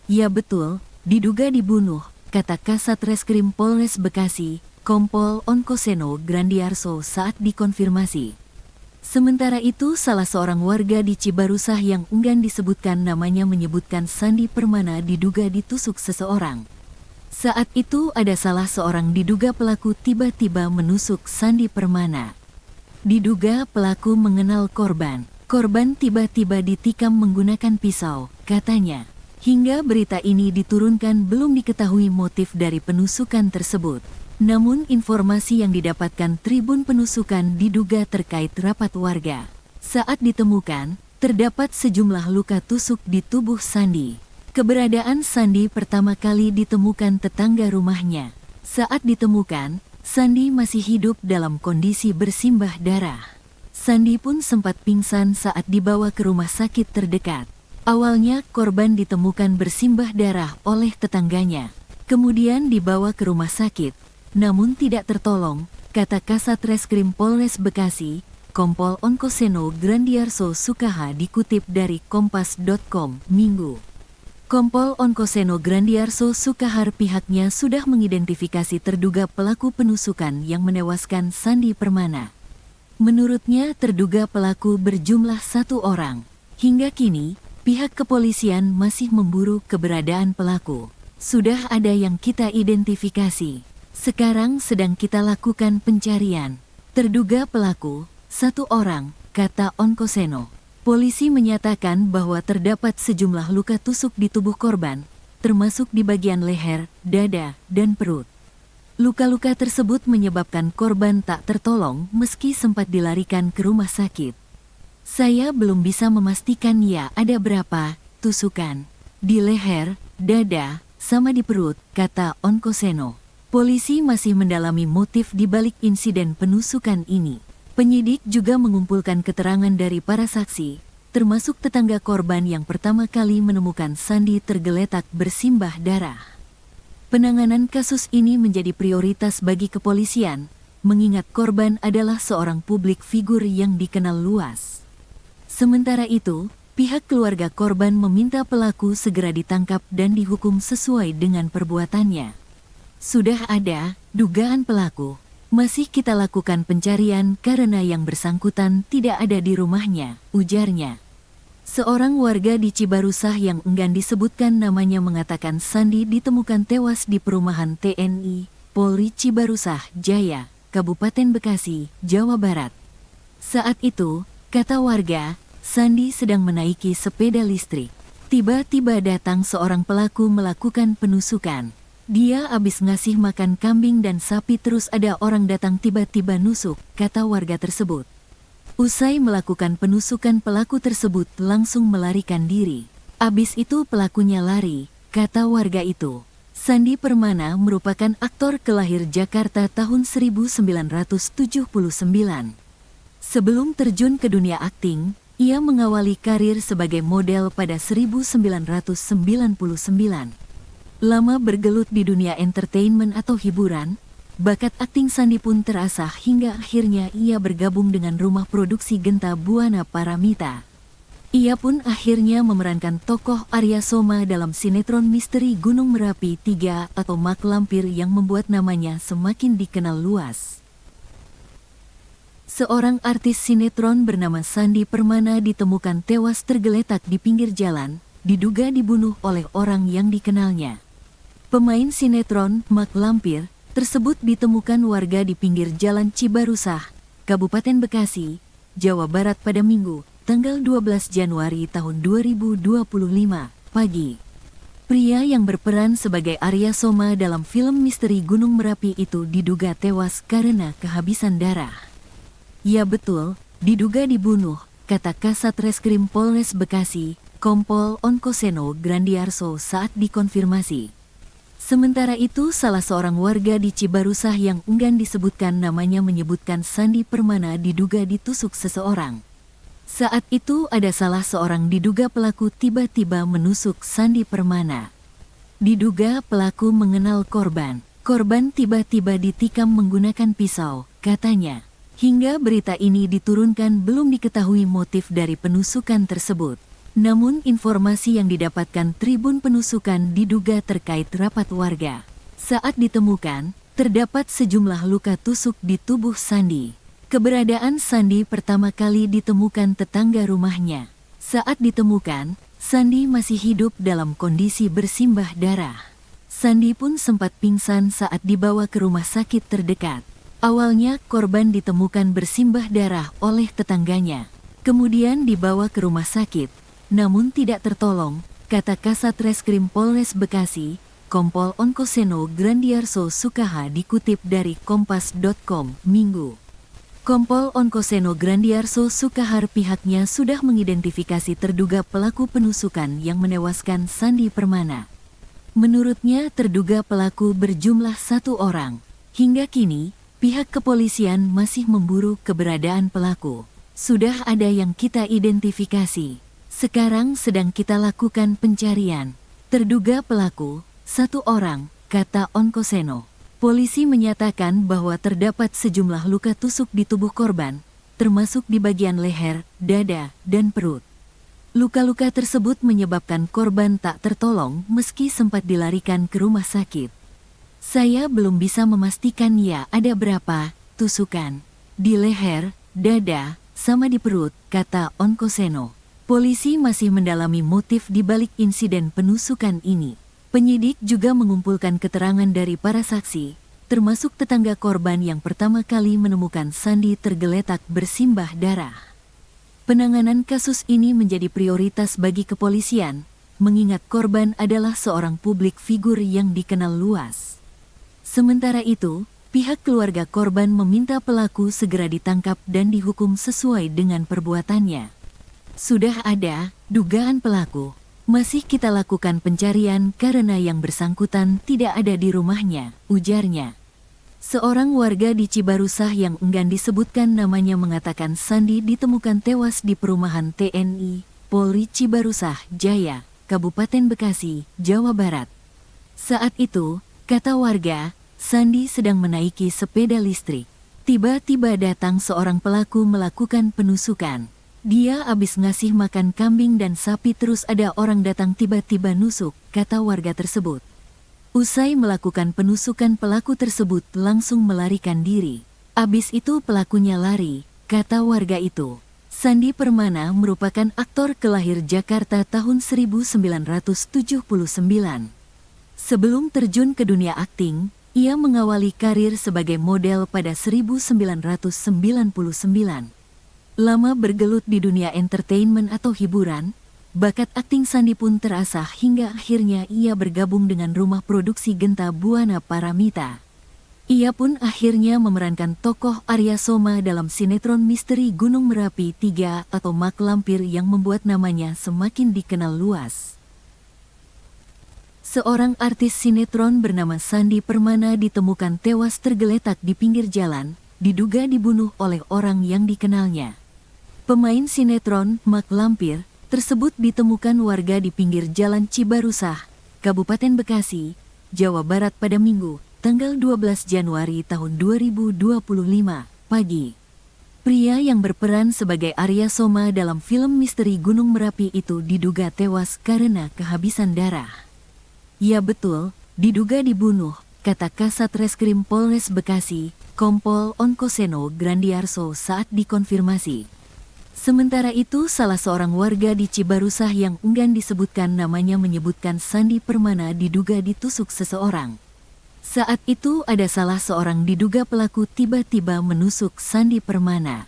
Ya betul, diduga dibunuh, kata Kasat Reskrim Polres Bekasi, Kompol Onkoseno Grandiarso saat dikonfirmasi. Sementara itu, salah seorang warga di Cibarusah yang enggan disebutkan namanya menyebutkan Sandi Permana diduga ditusuk seseorang. Saat itu ada salah seorang diduga pelaku tiba-tiba menusuk Sandi Permana. Diduga pelaku mengenal korban. Korban tiba-tiba ditikam menggunakan pisau, katanya. Hingga berita ini diturunkan belum diketahui motif dari penusukan tersebut. Namun informasi yang didapatkan Tribun Penusukan diduga terkait rapat warga. Saat ditemukan, terdapat sejumlah luka tusuk di tubuh Sandi. Keberadaan Sandi pertama kali ditemukan tetangga rumahnya. Saat ditemukan, Sandi masih hidup dalam kondisi bersimbah darah. Sandi pun sempat pingsan saat dibawa ke rumah sakit terdekat. Awalnya korban ditemukan bersimbah darah oleh tetangganya. Kemudian dibawa ke rumah sakit. Namun tidak tertolong, kata Kasat Reskrim Polres Bekasi, Kompol Onkoseno Grandiarso Sukaha dikutip dari Kompas.com, Minggu. Kompol Onkoseno Grandiarso Sukahar pihaknya sudah mengidentifikasi terduga pelaku penusukan yang menewaskan Sandi Permana. Menurutnya terduga pelaku berjumlah 1 orang. Hingga kini, pihak kepolisian masih memburu keberadaan pelaku. Sudah ada yang kita identifikasi. Sekarang sedang kita lakukan pencarian. Terduga pelaku, 1 orang, kata Onkoseno. Polisi menyatakan bahwa terdapat sejumlah luka tusuk di tubuh korban, termasuk di bagian leher, dada, dan perut. Luka-luka tersebut menyebabkan korban tak tertolong meski sempat dilarikan ke rumah sakit. Saya belum bisa memastikan ya ada berapa tusukan. Di leher, dada, sama di perut, kata Onkoseno. Polisi masih mendalami motif di balik insiden penusukan ini. Penyidik juga mengumpulkan keterangan dari para saksi, termasuk tetangga korban yang pertama kali menemukan Sandi tergeletak bersimbah darah. Penanganan kasus ini menjadi prioritas bagi kepolisian, mengingat korban adalah seorang publik figur yang dikenal luas. Sementara itu, pihak keluarga korban meminta pelaku segera ditangkap dan dihukum sesuai dengan perbuatannya. Sudah ada dugaan pelaku. Masih kita lakukan pencarian karena yang bersangkutan tidak ada di rumahnya, ujarnya. Seorang warga di Cibarusah yang enggan disebutkan namanya mengatakan Sandi ditemukan tewas di perumahan TNI, Polri Cibarusah Jaya, Kabupaten Bekasi, Jawa Barat. Saat itu, kata warga, Sandi sedang menaiki sepeda listrik. Tiba-tiba datang seorang pelaku melakukan penusukan. Dia habis ngasih makan kambing dan sapi terus ada orang datang tiba-tiba nusuk, kata warga tersebut. Usai melakukan penusukan pelaku tersebut langsung melarikan diri. Abis itu pelakunya lari, kata warga itu. Sandi Permana merupakan aktor kelahir Jakarta tahun 1979. Sebelum terjun ke dunia akting, ia mengawali karir sebagai model pada 1999. Lama bergelut di dunia entertainment atau hiburan, bakat akting Sandi pun terasah hingga akhirnya ia bergabung dengan rumah produksi Genta Buana Paramita. Ia pun akhirnya memerankan tokoh Arya Soma dalam sinetron misteri Gunung Merapi 3 atau Mak Lampir yang membuat namanya semakin dikenal luas. Seorang artis sinetron bernama Sandi Permana ditemukan tewas tergeletak di pinggir jalan, diduga dibunuh oleh orang yang dikenalnya. Pemain sinetron Mak Lampir tersebut ditemukan warga di pinggir jalan Cibarusah, Kabupaten Bekasi, Jawa Barat pada Minggu, tanggal 12 Januari tahun 2025, pagi. Pria yang berperan sebagai Arya Soma dalam film misteri Gunung Merapi itu diduga tewas karena kehabisan darah. Ya betul, diduga dibunuh, kata Kasat Reskrim Polres Bekasi, Kompol Onkoseno Grandiarso saat dikonfirmasi. Sementara itu, salah seorang warga di Cibarusah yang enggan disebutkan namanya menyebutkan Sandi Permana diduga ditusuk seseorang. Saat itu ada salah seorang diduga pelaku tiba-tiba menusuk Sandi Permana. Diduga pelaku mengenal korban. Korban tiba-tiba ditikam menggunakan pisau, katanya. Hingga berita ini diturunkan belum diketahui motif dari penusukan tersebut. Namun informasi yang didapatkan Tribun Penusukan diduga terkait rapat warga. Saat ditemukan, terdapat sejumlah luka tusuk di tubuh Sandi. Keberadaan Sandi pertama kali ditemukan tetangga rumahnya. Saat ditemukan, Sandi masih hidup dalam kondisi bersimbah darah. Sandi pun sempat pingsan saat dibawa ke rumah sakit terdekat. Awalnya korban ditemukan bersimbah darah oleh tetangganya. Kemudian dibawa ke rumah sakit. Namun tidak tertolong, kata Kasat Reskrim Polres Bekasi, Kompol Onkoseno Grandiarso Sukaha dikutip dari Kompas.com, Minggu. Kompol Onkoseno Grandiarso Sukahar pihaknya sudah mengidentifikasi terduga pelaku penusukan yang menewaskan Sandi Permana. Menurutnya terduga pelaku berjumlah 1 orang. Hingga kini, pihak kepolisian masih memburu keberadaan pelaku. Sudah ada yang kita identifikasi. Sekarang sedang kita lakukan pencarian. Terduga pelaku, 1 orang, kata Onkoseno. Polisi menyatakan bahwa terdapat sejumlah luka tusuk di tubuh korban, termasuk di bagian leher, dada, dan perut. Luka-luka tersebut menyebabkan korban tak tertolong meski sempat dilarikan ke rumah sakit. Saya belum bisa memastikan ya ada berapa tusukan. Di leher, dada, sama di perut, kata Onkoseno. Polisi masih mendalami motif di balik insiden penusukan ini. Penyidik juga mengumpulkan keterangan dari para saksi, termasuk tetangga korban yang pertama kali menemukan Sandi tergeletak bersimbah darah. Penanganan kasus ini menjadi prioritas bagi kepolisian, mengingat korban adalah seorang publik figur yang dikenal luas. Sementara itu, pihak keluarga korban meminta pelaku segera ditangkap dan dihukum sesuai dengan perbuatannya. Sudah ada dugaan pelaku. Masih kita lakukan pencarian karena yang bersangkutan tidak ada di rumahnya, ujarnya. Seorang warga di Cibarusah yang enggan disebutkan namanya mengatakan Sandi ditemukan tewas di perumahan TNI, Polri Cibarusah Jaya, Kabupaten Bekasi, Jawa Barat. Saat itu, kata warga, Sandi sedang menaiki sepeda listrik. Tiba-tiba datang seorang pelaku melakukan penusukan. Dia habis ngasih makan kambing dan sapi terus ada orang datang tiba-tiba nusuk, kata warga tersebut. Usai melakukan penusukan pelaku tersebut langsung melarikan diri. Abis itu pelakunya lari, kata warga itu. Sandi Permana merupakan aktor kelahir Jakarta tahun 1979. Sebelum terjun ke dunia akting, ia mengawali karir sebagai model pada 1999. Lama bergelut di dunia entertainment atau hiburan, bakat akting Sandi pun terasah hingga akhirnya ia bergabung dengan rumah produksi Genta Buana Paramita. Ia pun akhirnya memerankan tokoh Arya Soma dalam sinetron misteri Gunung Merapi 3 atau Mak Lampir yang membuat namanya semakin dikenal luas. Seorang artis sinetron bernama Sandi Permana ditemukan tewas tergeletak di pinggir jalan, diduga dibunuh oleh orang yang dikenalnya. Pemain sinetron Mak Lampir tersebut ditemukan warga di pinggir jalan Cibarusah, Kabupaten Bekasi, Jawa Barat pada Minggu, tanggal 12 Januari tahun 2025, pagi. Pria yang berperan sebagai Arya Soma dalam film misteri Gunung Merapi itu diduga tewas karena kehabisan darah. Ya betul, diduga dibunuh, kata Kasat Reskrim Polres Bekasi, Kompol Onkoseno Grandiarso saat dikonfirmasi. Sementara itu, salah seorang warga di Cibarusah yang enggan disebutkan namanya menyebutkan Sandi Permana diduga ditusuk seseorang. Saat itu ada salah seorang diduga pelaku tiba-tiba menusuk Sandi Permana.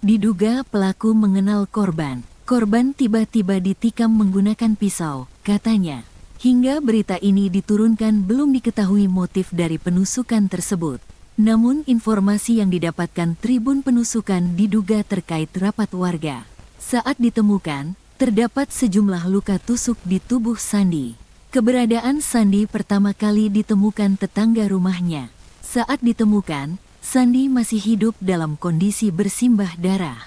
Diduga pelaku mengenal korban. Korban tiba-tiba ditikam menggunakan pisau, katanya. Hingga berita ini diturunkan belum diketahui motif dari penusukan tersebut. Namun informasi yang didapatkan Tribun Penusukan diduga terkait rapat warga. Saat ditemukan, terdapat sejumlah luka tusuk di tubuh Sandi. Keberadaan Sandi pertama kali ditemukan tetangga rumahnya. Saat ditemukan, Sandi masih hidup dalam kondisi bersimbah darah.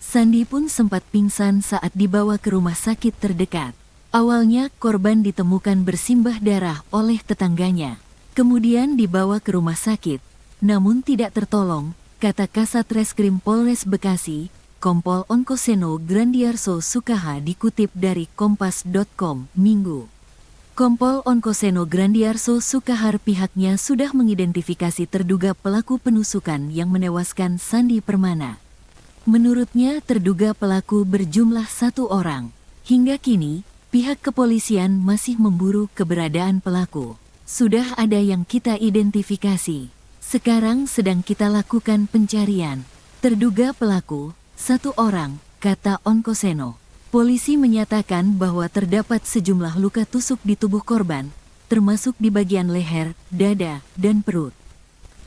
Sandi pun sempat pingsan saat dibawa ke rumah sakit terdekat. Awalnya korban ditemukan bersimbah darah oleh tetangganya. Kemudian dibawa ke rumah sakit, namun tidak tertolong, kata Kasat Reskrim Polres Bekasi, Kompol Onkoseno Grandiarso Sukaha dikutip dari Kompas.com, Minggu. Kompol Onkoseno Grandiarso Sukahar pihaknya sudah mengidentifikasi terduga pelaku penusukan yang menewaskan Sandi Permana. Menurutnya terduga pelaku berjumlah 1 orang. Hingga kini, pihak kepolisian masih memburu keberadaan pelaku. Sudah ada yang kita identifikasi. Sekarang sedang kita lakukan pencarian. Terduga pelaku, 1 orang, kata Onkoseno. Polisi menyatakan bahwa terdapat sejumlah luka tusuk di tubuh korban, termasuk di bagian leher, dada, dan perut.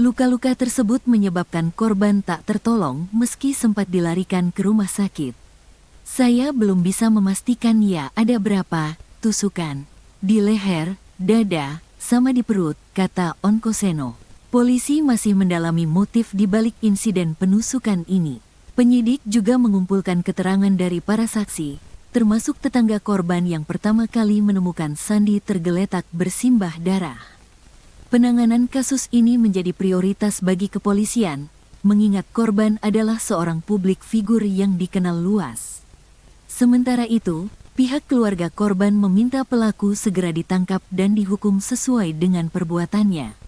Luka-luka tersebut menyebabkan korban tak tertolong meski sempat dilarikan ke rumah sakit. Saya belum bisa memastikan ya ada berapa tusukan di leher, dada, sama di perut, kata Onkoseno. Polisi masih mendalami motif di balik insiden penusukan ini. Penyidik juga mengumpulkan keterangan dari para saksi, termasuk tetangga korban yang pertama kali menemukan Sandi tergeletak bersimbah darah. Penanganan kasus ini menjadi prioritas bagi kepolisian, mengingat korban adalah seorang publik figur yang dikenal luas. Sementara itu, pihak keluarga korban meminta pelaku segera ditangkap dan dihukum sesuai dengan perbuatannya.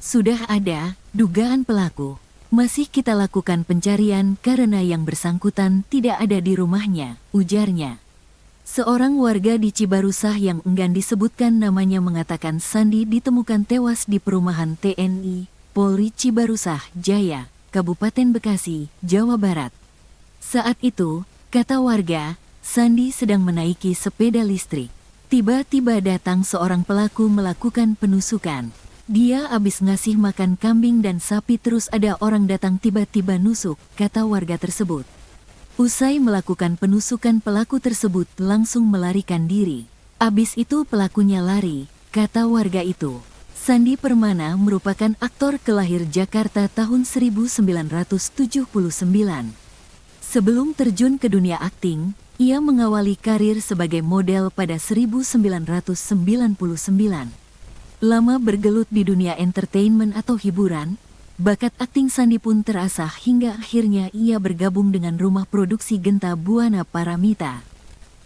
Sudah ada dugaan pelaku. Masih kita lakukan pencarian karena yang bersangkutan tidak ada di rumahnya, ujarnya. Seorang warga di Cibarusah yang enggan disebutkan namanya mengatakan Sandi ditemukan tewas di perumahan TNI, Polri Cibarusah Jaya, Kabupaten Bekasi, Jawa Barat. Saat itu, kata warga, Sandi sedang menaiki sepeda listrik. Tiba-tiba datang seorang pelaku melakukan penusukan. Dia habis ngasih makan kambing dan sapi terus ada orang datang tiba-tiba nusuk, kata warga tersebut. Usai melakukan penusukan pelaku tersebut langsung melarikan diri. Abis itu pelakunya lari, kata warga itu. Sandi Permana merupakan aktor kelahir Jakarta tahun 1979. Sebelum terjun ke dunia akting, ia mengawali karir sebagai model pada 1999. Lama bergelut di dunia entertainment atau hiburan, bakat akting Sandi pun terasah hingga akhirnya ia bergabung dengan rumah produksi Genta Buana Paramita.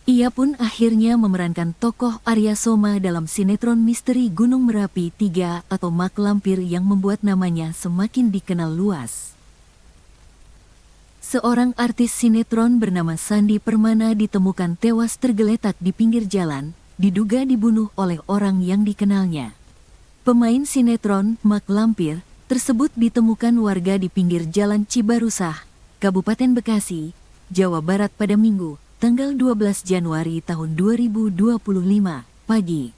Ia pun akhirnya memerankan tokoh Arya Soma dalam sinetron misteri Gunung Merapi 3 atau Mak Lampir yang membuat namanya semakin dikenal luas. Seorang artis sinetron bernama Sandi Permana ditemukan tewas tergeletak di pinggir jalan, diduga dibunuh oleh orang yang dikenalnya. Pemain sinetron, Mak Lampir, tersebut ditemukan warga di pinggir jalan Cibarusah, Kabupaten Bekasi, Jawa Barat pada Minggu, tanggal 12 Januari tahun 2025, pagi.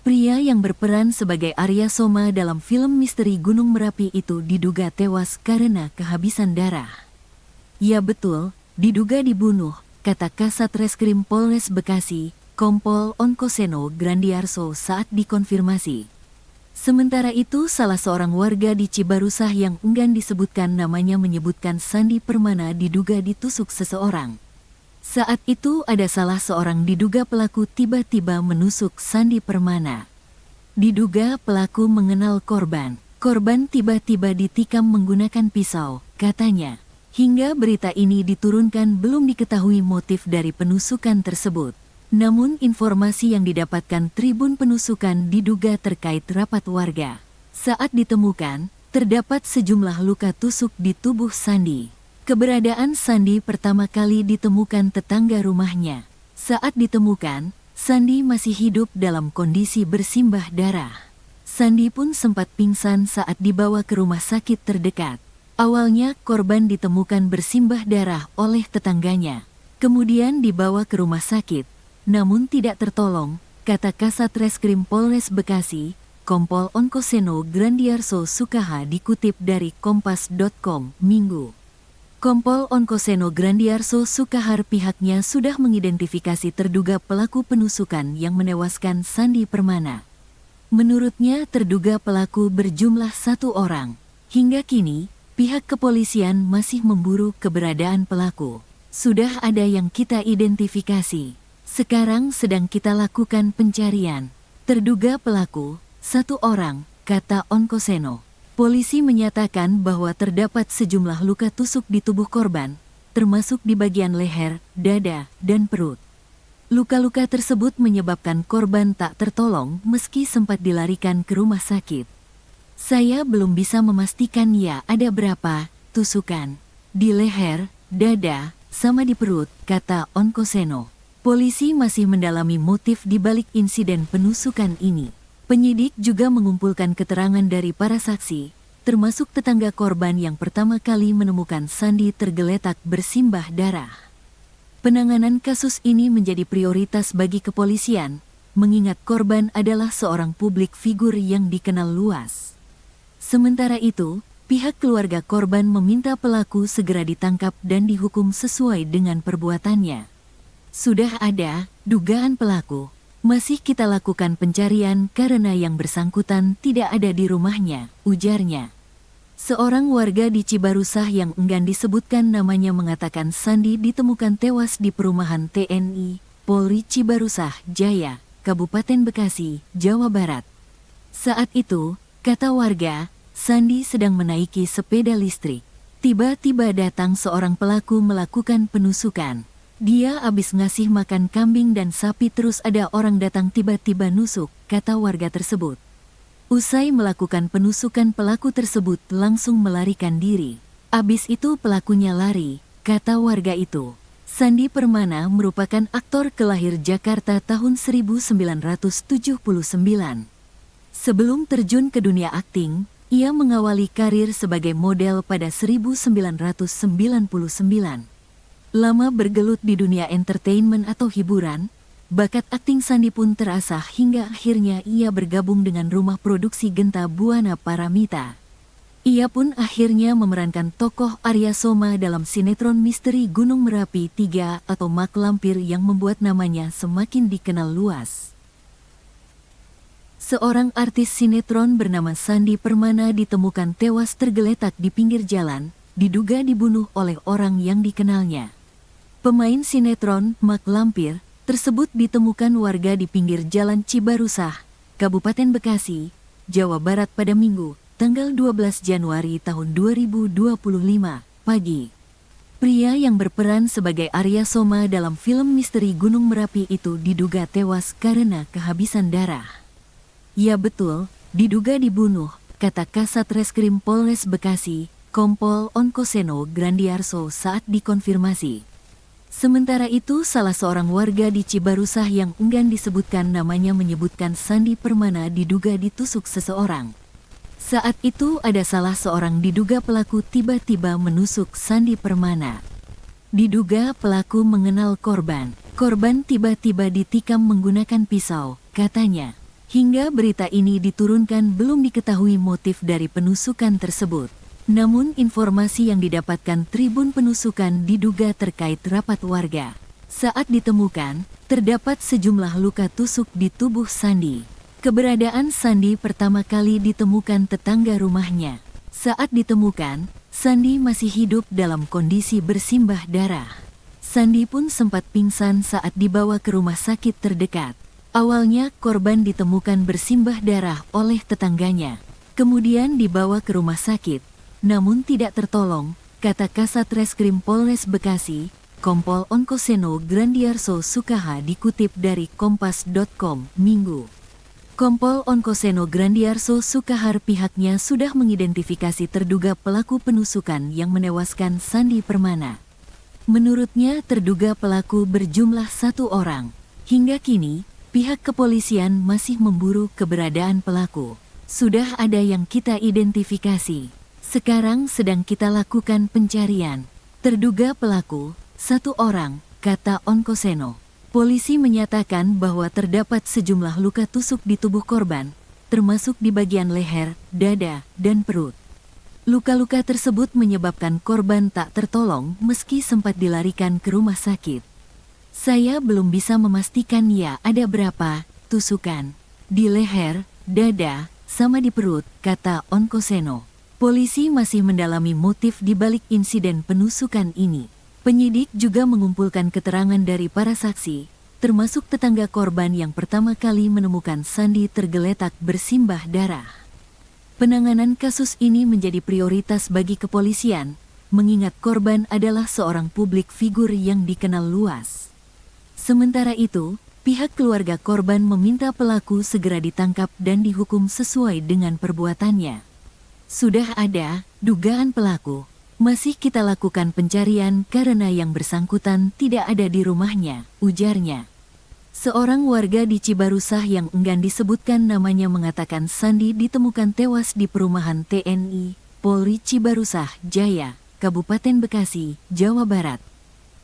Pria yang berperan sebagai Arya Soma dalam film misteri Gunung Merapi itu diduga tewas karena kehabisan darah. Ya betul, diduga dibunuh, kata Kasat Reskrim Polres Bekasi, Kompol Onkoseno Grandiarso saat dikonfirmasi. Sementara itu salah seorang warga di Cibarusah yang enggan disebutkan namanya menyebutkan Sandi Permana diduga ditusuk seseorang. Saat itu ada salah seorang diduga pelaku tiba-tiba menusuk Sandi Permana. Diduga pelaku mengenal korban. Korban tiba-tiba ditikam menggunakan pisau, katanya. Hingga berita ini diturunkan belum diketahui motif dari penusukan tersebut. Namun informasi yang didapatkan Tribun Penusukan diduga terkait rapat warga. Saat ditemukan, terdapat sejumlah luka tusuk di tubuh Sandi. Keberadaan Sandi pertama kali ditemukan tetangga rumahnya. Saat ditemukan, Sandi masih hidup dalam kondisi bersimbah darah. Sandi pun sempat pingsan saat dibawa ke rumah sakit terdekat. Awalnya korban ditemukan bersimbah darah oleh tetangganya. Kemudian dibawa ke rumah sakit, namun tidak tertolong, kata Kasat Reskrim Polres Bekasi, Kompol Onkoseno Grandiarso Sukaha dikutip dari Kompas.com, Minggu. Kompol Onkoseno Grandiarso Sukahar pihaknya sudah mengidentifikasi terduga pelaku penusukan yang menewaskan Sandi Permana. Menurutnya terduga pelaku berjumlah 1 orang. Hingga kini, pihak kepolisian masih memburu keberadaan pelaku. Sudah ada yang kita identifikasi. Sekarang sedang kita lakukan pencarian. Terduga pelaku, 1 orang, kata Onkoseno. Polisi menyatakan bahwa terdapat sejumlah luka tusuk di tubuh korban, termasuk di bagian leher, dada, dan perut. Luka-luka tersebut menyebabkan korban tak tertolong meski sempat dilarikan ke rumah sakit. Saya belum bisa memastikan ya ada berapa tusukan. Di leher, dada, sama di perut, kata Onkoseno. Polisi masih mendalami motif di balik insiden penusukan ini. Penyidik juga mengumpulkan keterangan dari para saksi, termasuk tetangga korban yang pertama kali menemukan Sandi tergeletak bersimbah darah. Penanganan kasus ini menjadi prioritas bagi kepolisian, mengingat korban adalah seorang publik figur yang dikenal luas. Sementara itu, pihak keluarga korban meminta pelaku segera ditangkap dan dihukum sesuai dengan perbuatannya. Sudah ada dugaan pelaku. Masih kita lakukan pencarian karena yang bersangkutan tidak ada di rumahnya, ujarnya. Seorang warga di Cibarusah yang enggan disebutkan namanya mengatakan Sandi ditemukan tewas di perumahan TNI, Polri Cibarusah, Jaya, Kabupaten Bekasi, Jawa Barat. Saat itu, kata warga, Sandi sedang menaiki sepeda listrik. Tiba-tiba datang seorang pelaku melakukan penusukan. Dia habis ngasih makan kambing dan sapi terus ada orang datang tiba-tiba nusuk, kata warga tersebut. Usai melakukan penusukan pelaku tersebut langsung melarikan diri. Abis itu pelakunya lari, kata warga itu. Sandi Permana merupakan aktor kelahir Jakarta tahun 1979. Sebelum terjun ke dunia akting, ia mengawali karir sebagai model pada 1999. Lama bergelut di dunia entertainment atau hiburan, bakat akting Sandi pun terasah hingga akhirnya ia bergabung dengan rumah produksi Genta Buana Paramita. Ia pun akhirnya memerankan tokoh Arya Soma dalam sinetron misteri Gunung Merapi 3 atau Mak Lampir yang membuat namanya semakin dikenal luas. Seorang artis sinetron bernama Sandi Permana ditemukan tewas tergeletak di pinggir jalan, diduga dibunuh oleh orang yang dikenalnya. Pemain sinetron, Mak Lampir, tersebut ditemukan warga di pinggir jalan Cibarusah, Kabupaten Bekasi, Jawa Barat pada Minggu, tanggal 12 Januari tahun 2025, pagi. Pria yang berperan sebagai Arya Soma dalam film misteri Gunung Merapi itu diduga tewas karena kehabisan darah. Ya betul, diduga dibunuh, kata Kasat Reskrim Polres Bekasi, Kompol Onkoseno Grandiarso saat dikonfirmasi. Sementara itu, salah seorang warga di Cibarusah yang enggan disebutkan namanya menyebutkan Sandi Permana diduga ditusuk seseorang. Saat itu ada salah seorang diduga pelaku tiba-tiba menusuk Sandi Permana. Diduga pelaku mengenal korban. Korban tiba-tiba ditikam menggunakan pisau, katanya. Hingga berita ini diturunkan belum diketahui motif dari penusukan tersebut. Namun informasi yang didapatkan Tribun Penusukan diduga terkait rapat warga. Saat ditemukan, terdapat sejumlah luka tusuk di tubuh Sandi. Keberadaan Sandi pertama kali ditemukan tetangga rumahnya. Saat ditemukan, Sandi masih hidup dalam kondisi bersimbah darah. Sandi pun sempat pingsan saat dibawa ke rumah sakit terdekat. Awalnya korban ditemukan bersimbah darah oleh tetangganya. Kemudian dibawa ke rumah sakit, namun tidak tertolong, kata Kasat Reskrim Polres Bekasi, Kompol Onkoseno Grandiarso Sukaha dikutip dari Kompas.com, Minggu. Kompol Onkoseno Grandiarso Sukahar pihaknya sudah mengidentifikasi terduga pelaku penusukan yang menewaskan Sandi Permana. Menurutnya terduga pelaku berjumlah 1 orang. Hingga kini, pihak kepolisian masih memburu keberadaan pelaku. Sudah ada yang kita identifikasi. Sekarang sedang kita lakukan pencarian. Terduga pelaku, 1 orang, kata Onkoseno. Polisi menyatakan bahwa terdapat sejumlah luka tusuk di tubuh korban, termasuk di bagian leher, dada, dan perut. Luka-luka tersebut menyebabkan korban tak tertolong meski sempat dilarikan ke rumah sakit. Saya belum bisa memastikan ya ada berapa tusukan di leher, dada, sama di perut, kata Onkoseno. Polisi masih mendalami motif di balik insiden penusukan ini. Penyidik juga mengumpulkan keterangan dari para saksi, termasuk tetangga korban yang pertama kali menemukan Sandi tergeletak bersimbah darah. Penanganan kasus ini menjadi prioritas bagi kepolisian, mengingat korban adalah seorang publik figur yang dikenal luas. Sementara itu, pihak keluarga korban meminta pelaku segera ditangkap dan dihukum sesuai dengan perbuatannya. Sudah ada dugaan pelaku. Masih kita lakukan pencarian karena yang bersangkutan tidak ada di rumahnya, ujarnya. Seorang warga di Cibarusah yang enggan disebutkan namanya mengatakan Sandi ditemukan tewas di perumahan TNI, Polri Cibarusah, Jaya, Kabupaten Bekasi, Jawa Barat.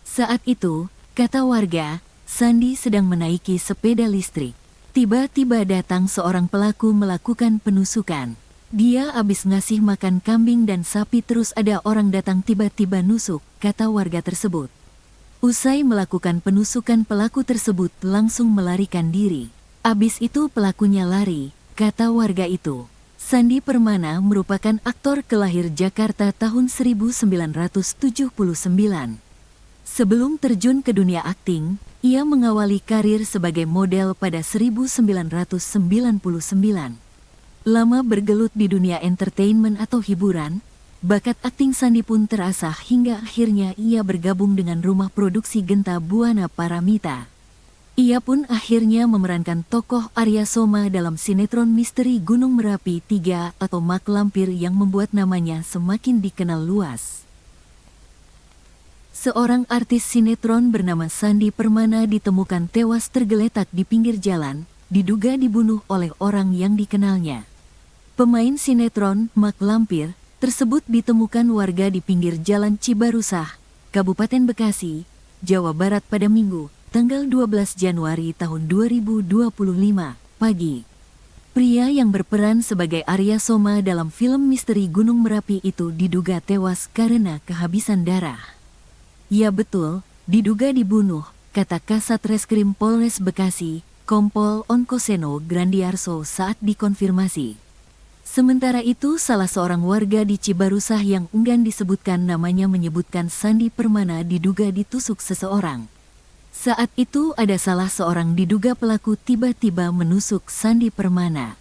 Saat itu, kata warga, Sandi sedang menaiki sepeda listrik. Tiba-tiba datang seorang pelaku melakukan penusukan. Dia habis ngasih makan kambing dan sapi terus ada orang datang tiba-tiba nusuk, kata warga tersebut. Usai melakukan penusukan pelaku tersebut langsung melarikan diri. Abis itu pelakunya lari, kata warga itu. Sandi Permana merupakan aktor kelahir Jakarta tahun 1979. Sebelum terjun ke dunia akting, ia mengawali karir sebagai model pada 1999. Lama bergelut di dunia entertainment atau hiburan, bakat akting Sandi pun terasah hingga akhirnya ia bergabung dengan rumah produksi Genta Buana Paramita. Ia pun akhirnya memerankan tokoh Arya Soma dalam sinetron misteri Gunung Merapi 3 atau Mak Lampir yang membuat namanya semakin dikenal luas. Seorang artis sinetron bernama Sandi Permana ditemukan tewas tergeletak di pinggir jalan, diduga dibunuh oleh orang yang dikenalnya. Pemain sinetron Mak Lampir tersebut ditemukan warga di pinggir jalan Cibarusah, Kabupaten Bekasi, Jawa Barat pada Minggu, tanggal 12 Januari tahun 2025, pagi. Pria yang berperan sebagai Arya Soma dalam film misteri Gunung Merapi itu diduga tewas karena kehabisan darah. Ya betul, diduga dibunuh, kata Kasat Reskrim Polres Bekasi, Kompol Onkoseno Grandiarso saat dikonfirmasi. Sementara itu, salah seorang warga di Cibarusah yang enggan disebutkan namanya menyebutkan Sandi Permana diduga ditusuk seseorang. Saat itu ada salah seorang diduga pelaku tiba-tiba menusuk Sandi Permana.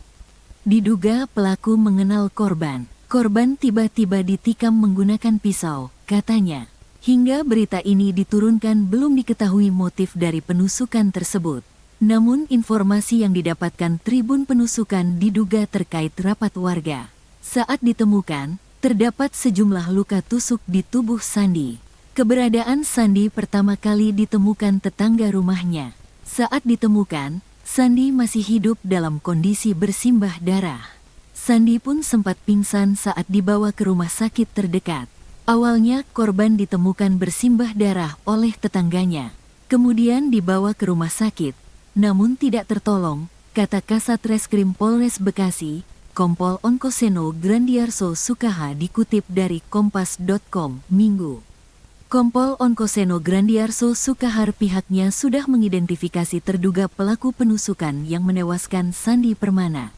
Diduga pelaku mengenal korban. Korban tiba-tiba ditikam menggunakan pisau, katanya. Hingga berita ini diturunkan belum diketahui motif dari penusukan tersebut. Namun informasi yang didapatkan Tribun Penusukan diduga terkait rapat warga. Saat ditemukan, terdapat sejumlah luka tusuk di tubuh Sandi. Keberadaan Sandi pertama kali ditemukan tetangga rumahnya. Saat ditemukan, Sandi masih hidup dalam kondisi bersimbah darah. Sandi pun sempat pingsan saat dibawa ke rumah sakit terdekat. Awalnya korban ditemukan bersimbah darah oleh tetangganya. Kemudian dibawa ke rumah sakit, namun tidak tertolong, kata Kasat Reskrim Polres Bekasi, Kompol Onkoseno Grandiarso Sukaha dikutip dari Kompas.com, Minggu. Kompol Onkoseno Grandiarso Sukahar pihaknya sudah mengidentifikasi terduga pelaku penusukan yang menewaskan Sandi Permana.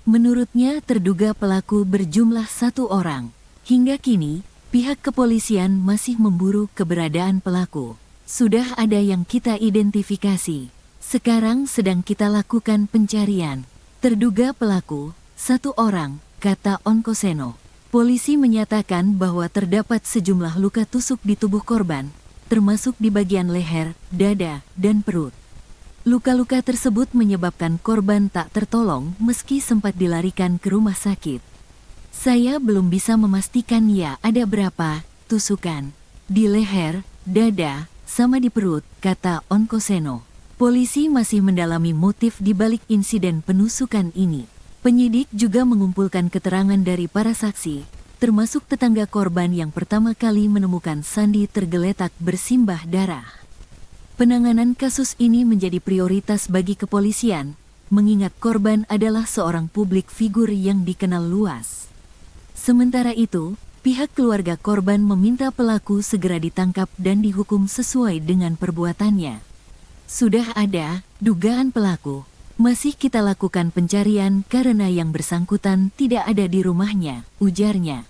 Menurutnya terduga pelaku berjumlah 1 orang. Hingga kini, pihak kepolisian masih memburu keberadaan pelaku. Sudah ada yang kita identifikasi. Sekarang sedang kita lakukan pencarian. Terduga pelaku, 1 orang, kata Onkoseno. Polisi menyatakan bahwa terdapat sejumlah luka tusuk di tubuh korban, termasuk di bagian leher, dada, dan perut. Luka-luka tersebut menyebabkan korban tak tertolong meski sempat dilarikan ke rumah sakit. Saya belum bisa memastikan ya ada berapa tusukan. Di leher, dada, sama di perut, kata Onkoseno. Polisi masih mendalami motif di balik insiden penusukan ini. Penyidik juga mengumpulkan keterangan dari para saksi, termasuk tetangga korban yang pertama kali menemukan Sandi tergeletak bersimbah darah. Penanganan kasus ini menjadi prioritas bagi kepolisian, mengingat korban adalah seorang publik figur yang dikenal luas. Sementara itu, pihak keluarga korban meminta pelaku segera ditangkap dan dihukum sesuai dengan perbuatannya. Sudah ada dugaan pelaku. Masih kita lakukan pencarian karena yang bersangkutan tidak ada di rumahnya, ujarnya.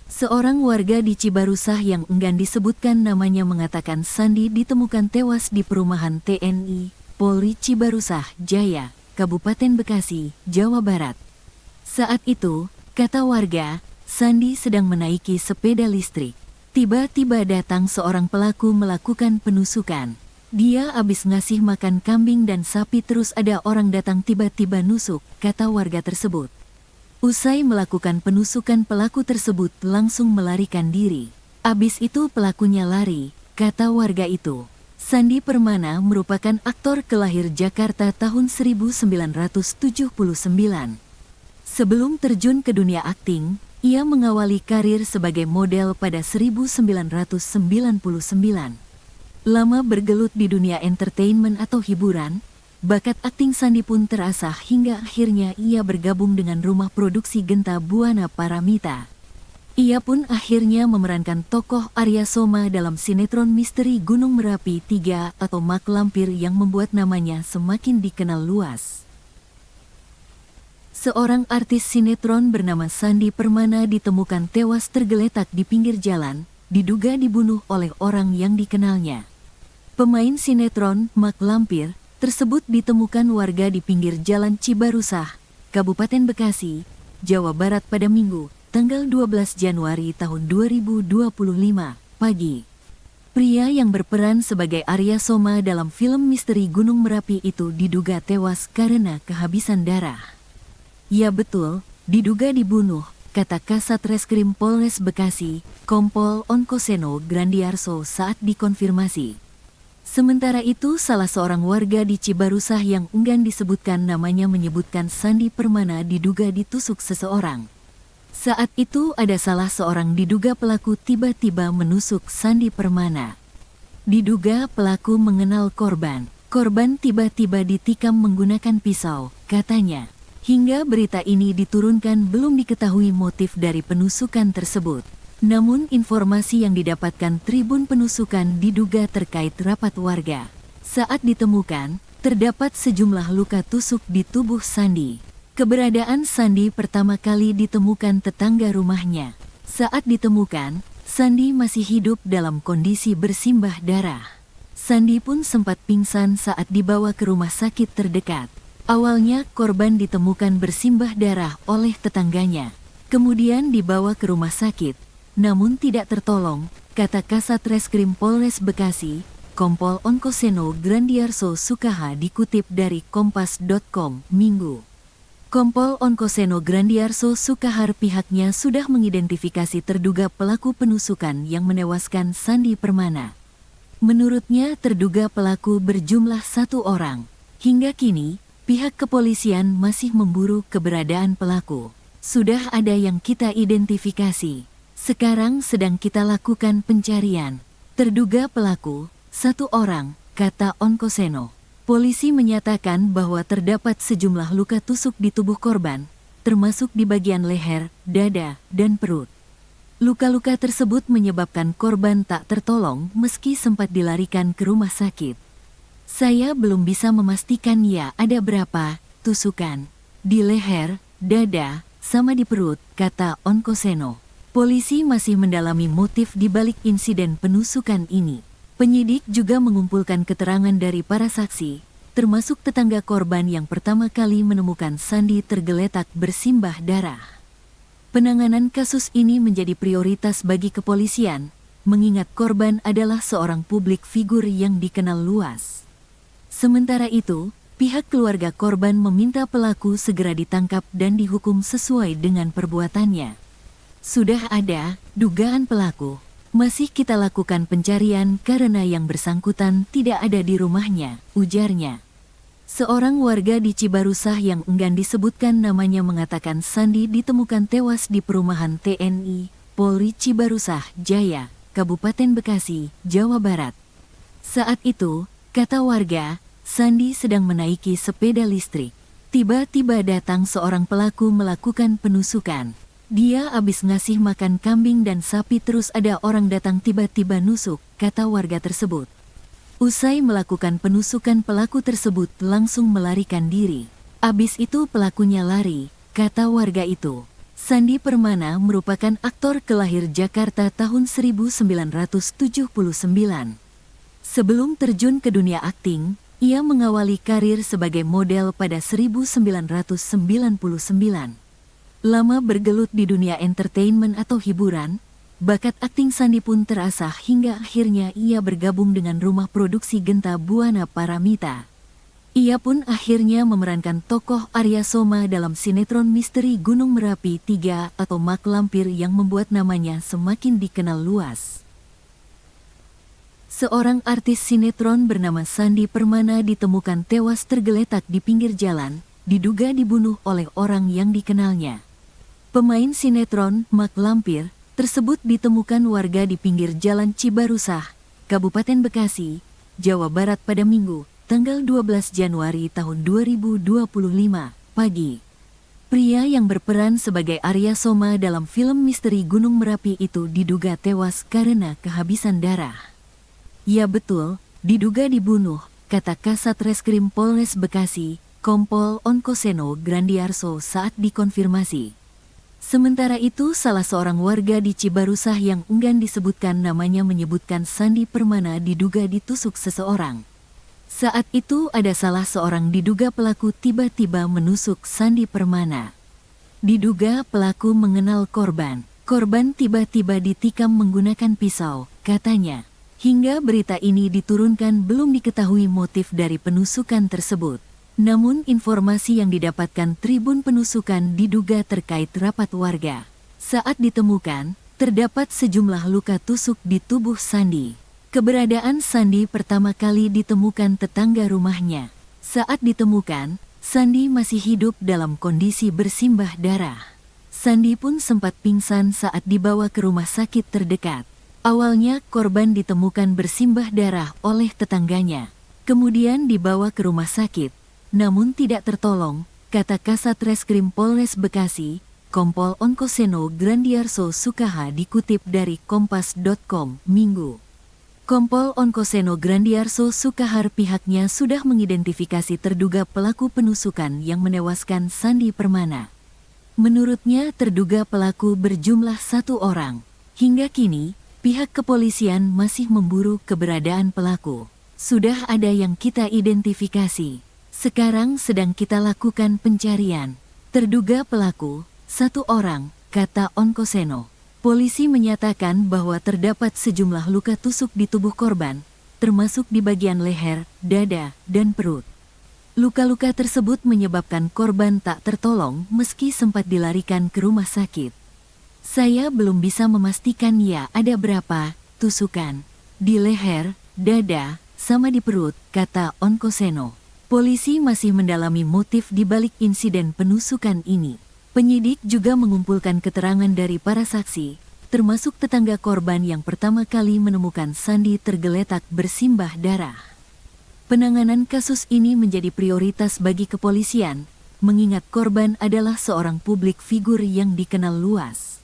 Seorang warga di Cibarusah yang enggan disebutkan namanya mengatakan Sandi ditemukan tewas di perumahan TNI, Polri Cibarusah, Jaya, Kabupaten Bekasi, Jawa Barat. Saat itu, kata warga, Sandi sedang menaiki sepeda listrik. Tiba-tiba datang seorang pelaku melakukan penusukan. Dia habis ngasih makan kambing dan sapi terus ada orang datang tiba-tiba nusuk, kata warga tersebut. Usai melakukan penusukan pelaku tersebut langsung melarikan diri. Abis itu pelakunya lari, kata warga itu. Sandi Permana merupakan aktor kelahir Jakarta tahun 1979. Sebelum terjun ke dunia akting, ia mengawali karir sebagai model pada 1999. Lama bergelut di dunia entertainment atau hiburan, bakat akting Sandi pun terasah hingga akhirnya ia bergabung dengan rumah produksi Genta Buana Paramita. Ia pun akhirnya memerankan tokoh Arya Soma dalam sinetron misteri Gunung Merapi 3 atau Mak Lampir yang membuat namanya semakin dikenal luas. Seorang artis sinetron bernama Sandi Permana ditemukan tewas tergeletak di pinggir jalan, diduga dibunuh oleh orang yang dikenalnya. Pemain sinetron Mak Lampir tersebut ditemukan warga di pinggir jalan Cibarusah, Kabupaten Bekasi, Jawa Barat pada Minggu, tanggal 12 Januari tahun 2025, pagi. Pria yang berperan sebagai Arya Soma dalam film misteri Gunung Merapi itu diduga tewas karena kehabisan darah. Ya betul, diduga dibunuh, kata Kasat Reskrim Polres Bekasi, Kompol Onkoseno Grandiarso saat dikonfirmasi. Sementara itu salah seorang warga di Cibarusah yang enggan disebutkan namanya menyebutkan Sandi Permana diduga ditusuk seseorang. Saat itu ada salah seorang diduga pelaku tiba-tiba menusuk Sandi Permana. Diduga pelaku mengenal korban. Korban tiba-tiba ditikam menggunakan pisau, katanya. Hingga berita ini diturunkan belum diketahui motif dari penusukan tersebut. Namun informasi yang didapatkan Tribun Penusukan diduga terkait rapat warga. Saat ditemukan, terdapat sejumlah luka tusuk di tubuh Sandi. Keberadaan Sandi pertama kali ditemukan tetangga rumahnya. Saat ditemukan, Sandi masih hidup dalam kondisi bersimbah darah. Sandi pun sempat pingsan saat dibawa ke rumah sakit terdekat. Awalnya korban ditemukan bersimbah darah oleh tetangganya. Kemudian dibawa ke rumah sakit, namun tidak tertolong, kata Kasat Reskrim Polres Bekasi, Kompol Onkoseno Grandiarso Sukaha dikutip dari Kompas.com, Minggu. Kompol Onkoseno Grandiarso Sukahar pihaknya sudah mengidentifikasi terduga pelaku penusukan yang menewaskan Sandi Permana. Menurutnya terduga pelaku berjumlah 1 orang. Hingga kini, pihak kepolisian masih memburu keberadaan pelaku. Sudah ada yang kita identifikasi. Sekarang sedang kita lakukan pencarian. Terduga pelaku, 1 orang, kata Onkoseno. Polisi menyatakan bahwa terdapat sejumlah luka tusuk di tubuh korban, termasuk di bagian leher, dada, dan perut. Luka-luka tersebut menyebabkan korban tak tertolong meski sempat dilarikan ke rumah sakit. Saya belum bisa memastikan ya ada berapa tusukan di leher, dada, sama di perut, kata Onkoseno. Polisi masih mendalami motif di balik insiden penusukan ini. Penyidik juga mengumpulkan keterangan dari para saksi, termasuk tetangga korban yang pertama kali menemukan Sandi tergeletak bersimbah darah. Penanganan kasus ini menjadi prioritas bagi kepolisian, mengingat korban adalah seorang publik figur yang dikenal luas. Sementara itu, pihak keluarga korban meminta pelaku segera ditangkap dan dihukum sesuai dengan perbuatannya. Sudah ada dugaan pelaku. Masih kita lakukan pencarian karena yang bersangkutan tidak ada di rumahnya, ujarnya. Seorang warga di Cibarusah yang enggan disebutkan namanya mengatakan Sandi ditemukan tewas di perumahan TNI, Polri Cibarusah, Jaya, Kabupaten Bekasi, Jawa Barat. Saat itu, kata warga, Sandi sedang menaiki sepeda listrik. Tiba-tiba datang seorang pelaku melakukan penusukan. Dia habis ngasih makan kambing dan sapi terus ada orang datang tiba-tiba nusuk, kata warga tersebut. Usai melakukan penusukan pelaku tersebut langsung melarikan diri. Abis itu pelakunya lari, kata warga itu. Sandi Permana merupakan aktor kelahir Jakarta tahun 1979. Sebelum terjun ke dunia akting, ia mengawali karir sebagai model pada 1999. Lama bergelut di dunia entertainment atau hiburan, bakat akting Sandi pun terasah hingga akhirnya ia bergabung dengan rumah produksi Genta Buana Paramita. Ia pun akhirnya memerankan tokoh Arya Soma dalam sinetron misteri Gunung Merapi 3 atau Mak Lampir yang membuat namanya semakin dikenal luas. Seorang artis sinetron bernama Sandi Permana ditemukan tewas tergeletak di pinggir jalan, diduga dibunuh oleh orang yang dikenalnya. Pemain sinetron Mak Lampir tersebut ditemukan warga di pinggir jalan Cibarusah, Kabupaten Bekasi, Jawa Barat pada Minggu, tanggal 12 Januari tahun 2025, pagi. Pria yang berperan sebagai Arya Soma dalam film misteri Gunung Merapi itu diduga tewas karena kehabisan darah. Ya betul, diduga dibunuh, kata Kasat Reskrim Polres Bekasi, Kompol Onkoseno Grandiarso saat dikonfirmasi. Sementara itu, salah seorang warga di Cibarusah yang enggan disebutkan namanya menyebutkan Sandi Permana diduga ditusuk seseorang. Saat itu ada salah seorang diduga pelaku tiba-tiba menusuk Sandi Permana. Diduga pelaku mengenal korban. Korban tiba-tiba ditikam menggunakan pisau, katanya. Hingga berita ini diturunkan belum diketahui motif dari penusukan tersebut. Namun informasi yang didapatkan Tribun Penusukan diduga terkait rapat warga. Saat ditemukan, terdapat sejumlah luka tusuk di tubuh Sandi. Keberadaan Sandi pertama kali ditemukan tetangga rumahnya. Saat ditemukan, Sandi masih hidup dalam kondisi bersimbah darah. Sandi pun sempat pingsan saat dibawa ke rumah sakit terdekat. Awalnya korban ditemukan bersimbah darah oleh tetangganya. Kemudian dibawa ke rumah sakit. Namun tidak tertolong, kata Kasat Reskrim Polres Bekasi, Kompol Onkoseno Grandiarso Sukaha dikutip dari Kompas.com, Minggu. Kompol Onkoseno Grandiarso Sukahar pihaknya sudah mengidentifikasi terduga pelaku penusukan yang menewaskan Sandi Permana. Menurutnya terduga pelaku berjumlah 1 orang. Hingga kini, pihak kepolisian masih memburu keberadaan pelaku. Sudah ada yang kita identifikasi. Sekarang sedang kita lakukan pencarian. Terduga pelaku, 1 orang, kata Onkoseno. Polisi menyatakan bahwa terdapat sejumlah luka tusuk di tubuh korban, termasuk di bagian leher, dada, dan perut. Luka-luka tersebut menyebabkan korban tak tertolong meski sempat dilarikan ke rumah sakit. Saya belum bisa memastikan ya ada berapa tusukan di leher, dada, sama di perut, kata Onkoseno. Polisi masih mendalami motif di balik insiden penusukan ini. Penyidik juga mengumpulkan keterangan dari para saksi, termasuk tetangga korban yang pertama kali menemukan Sandi tergeletak bersimbah darah. Penanganan kasus ini menjadi prioritas bagi kepolisian, mengingat korban adalah seorang publik figur yang dikenal luas.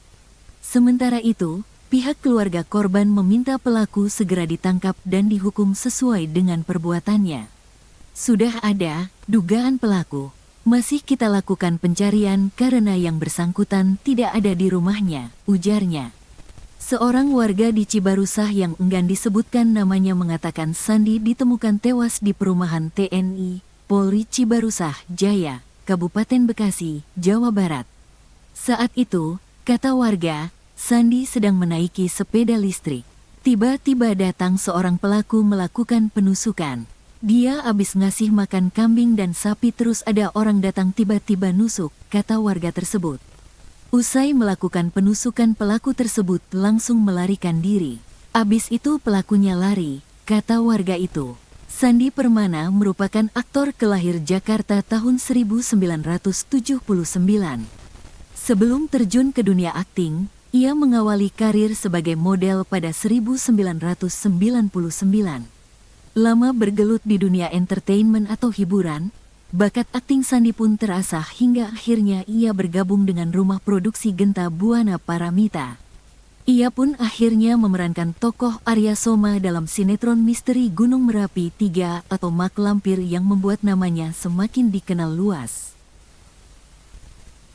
Sementara itu, pihak keluarga korban meminta pelaku segera ditangkap dan dihukum sesuai dengan perbuatannya. Sudah ada dugaan pelaku. Masih kita lakukan pencarian karena yang bersangkutan tidak ada di rumahnya, ujarnya. Seorang warga di Cibarusah yang enggan disebutkan namanya mengatakan Sandi ditemukan tewas di perumahan TNI, Polri Cibarusah Jaya, Kabupaten Bekasi, Jawa Barat. Saat itu, kata warga, Sandi sedang menaiki sepeda listrik. Tiba-tiba datang seorang pelaku melakukan penusukan. Dia habis ngasih makan kambing dan sapi terus ada orang datang tiba-tiba nusuk, kata warga tersebut. Usai melakukan penusukan pelaku tersebut langsung melarikan diri. Abis itu pelakunya lari, kata warga itu. Sandi Permana merupakan aktor kelahir Jakarta tahun 1979. Sebelum terjun ke dunia akting, ia mengawali karir sebagai model pada 1999. Lama bergelut di dunia entertainment atau hiburan, bakat akting Sandi pun terasah hingga akhirnya ia bergabung dengan rumah produksi Genta Buana Paramita. Ia pun akhirnya memerankan tokoh Arya Soma dalam sinetron misteri Gunung Merapi 3 atau Mak Lampir yang membuat namanya semakin dikenal luas.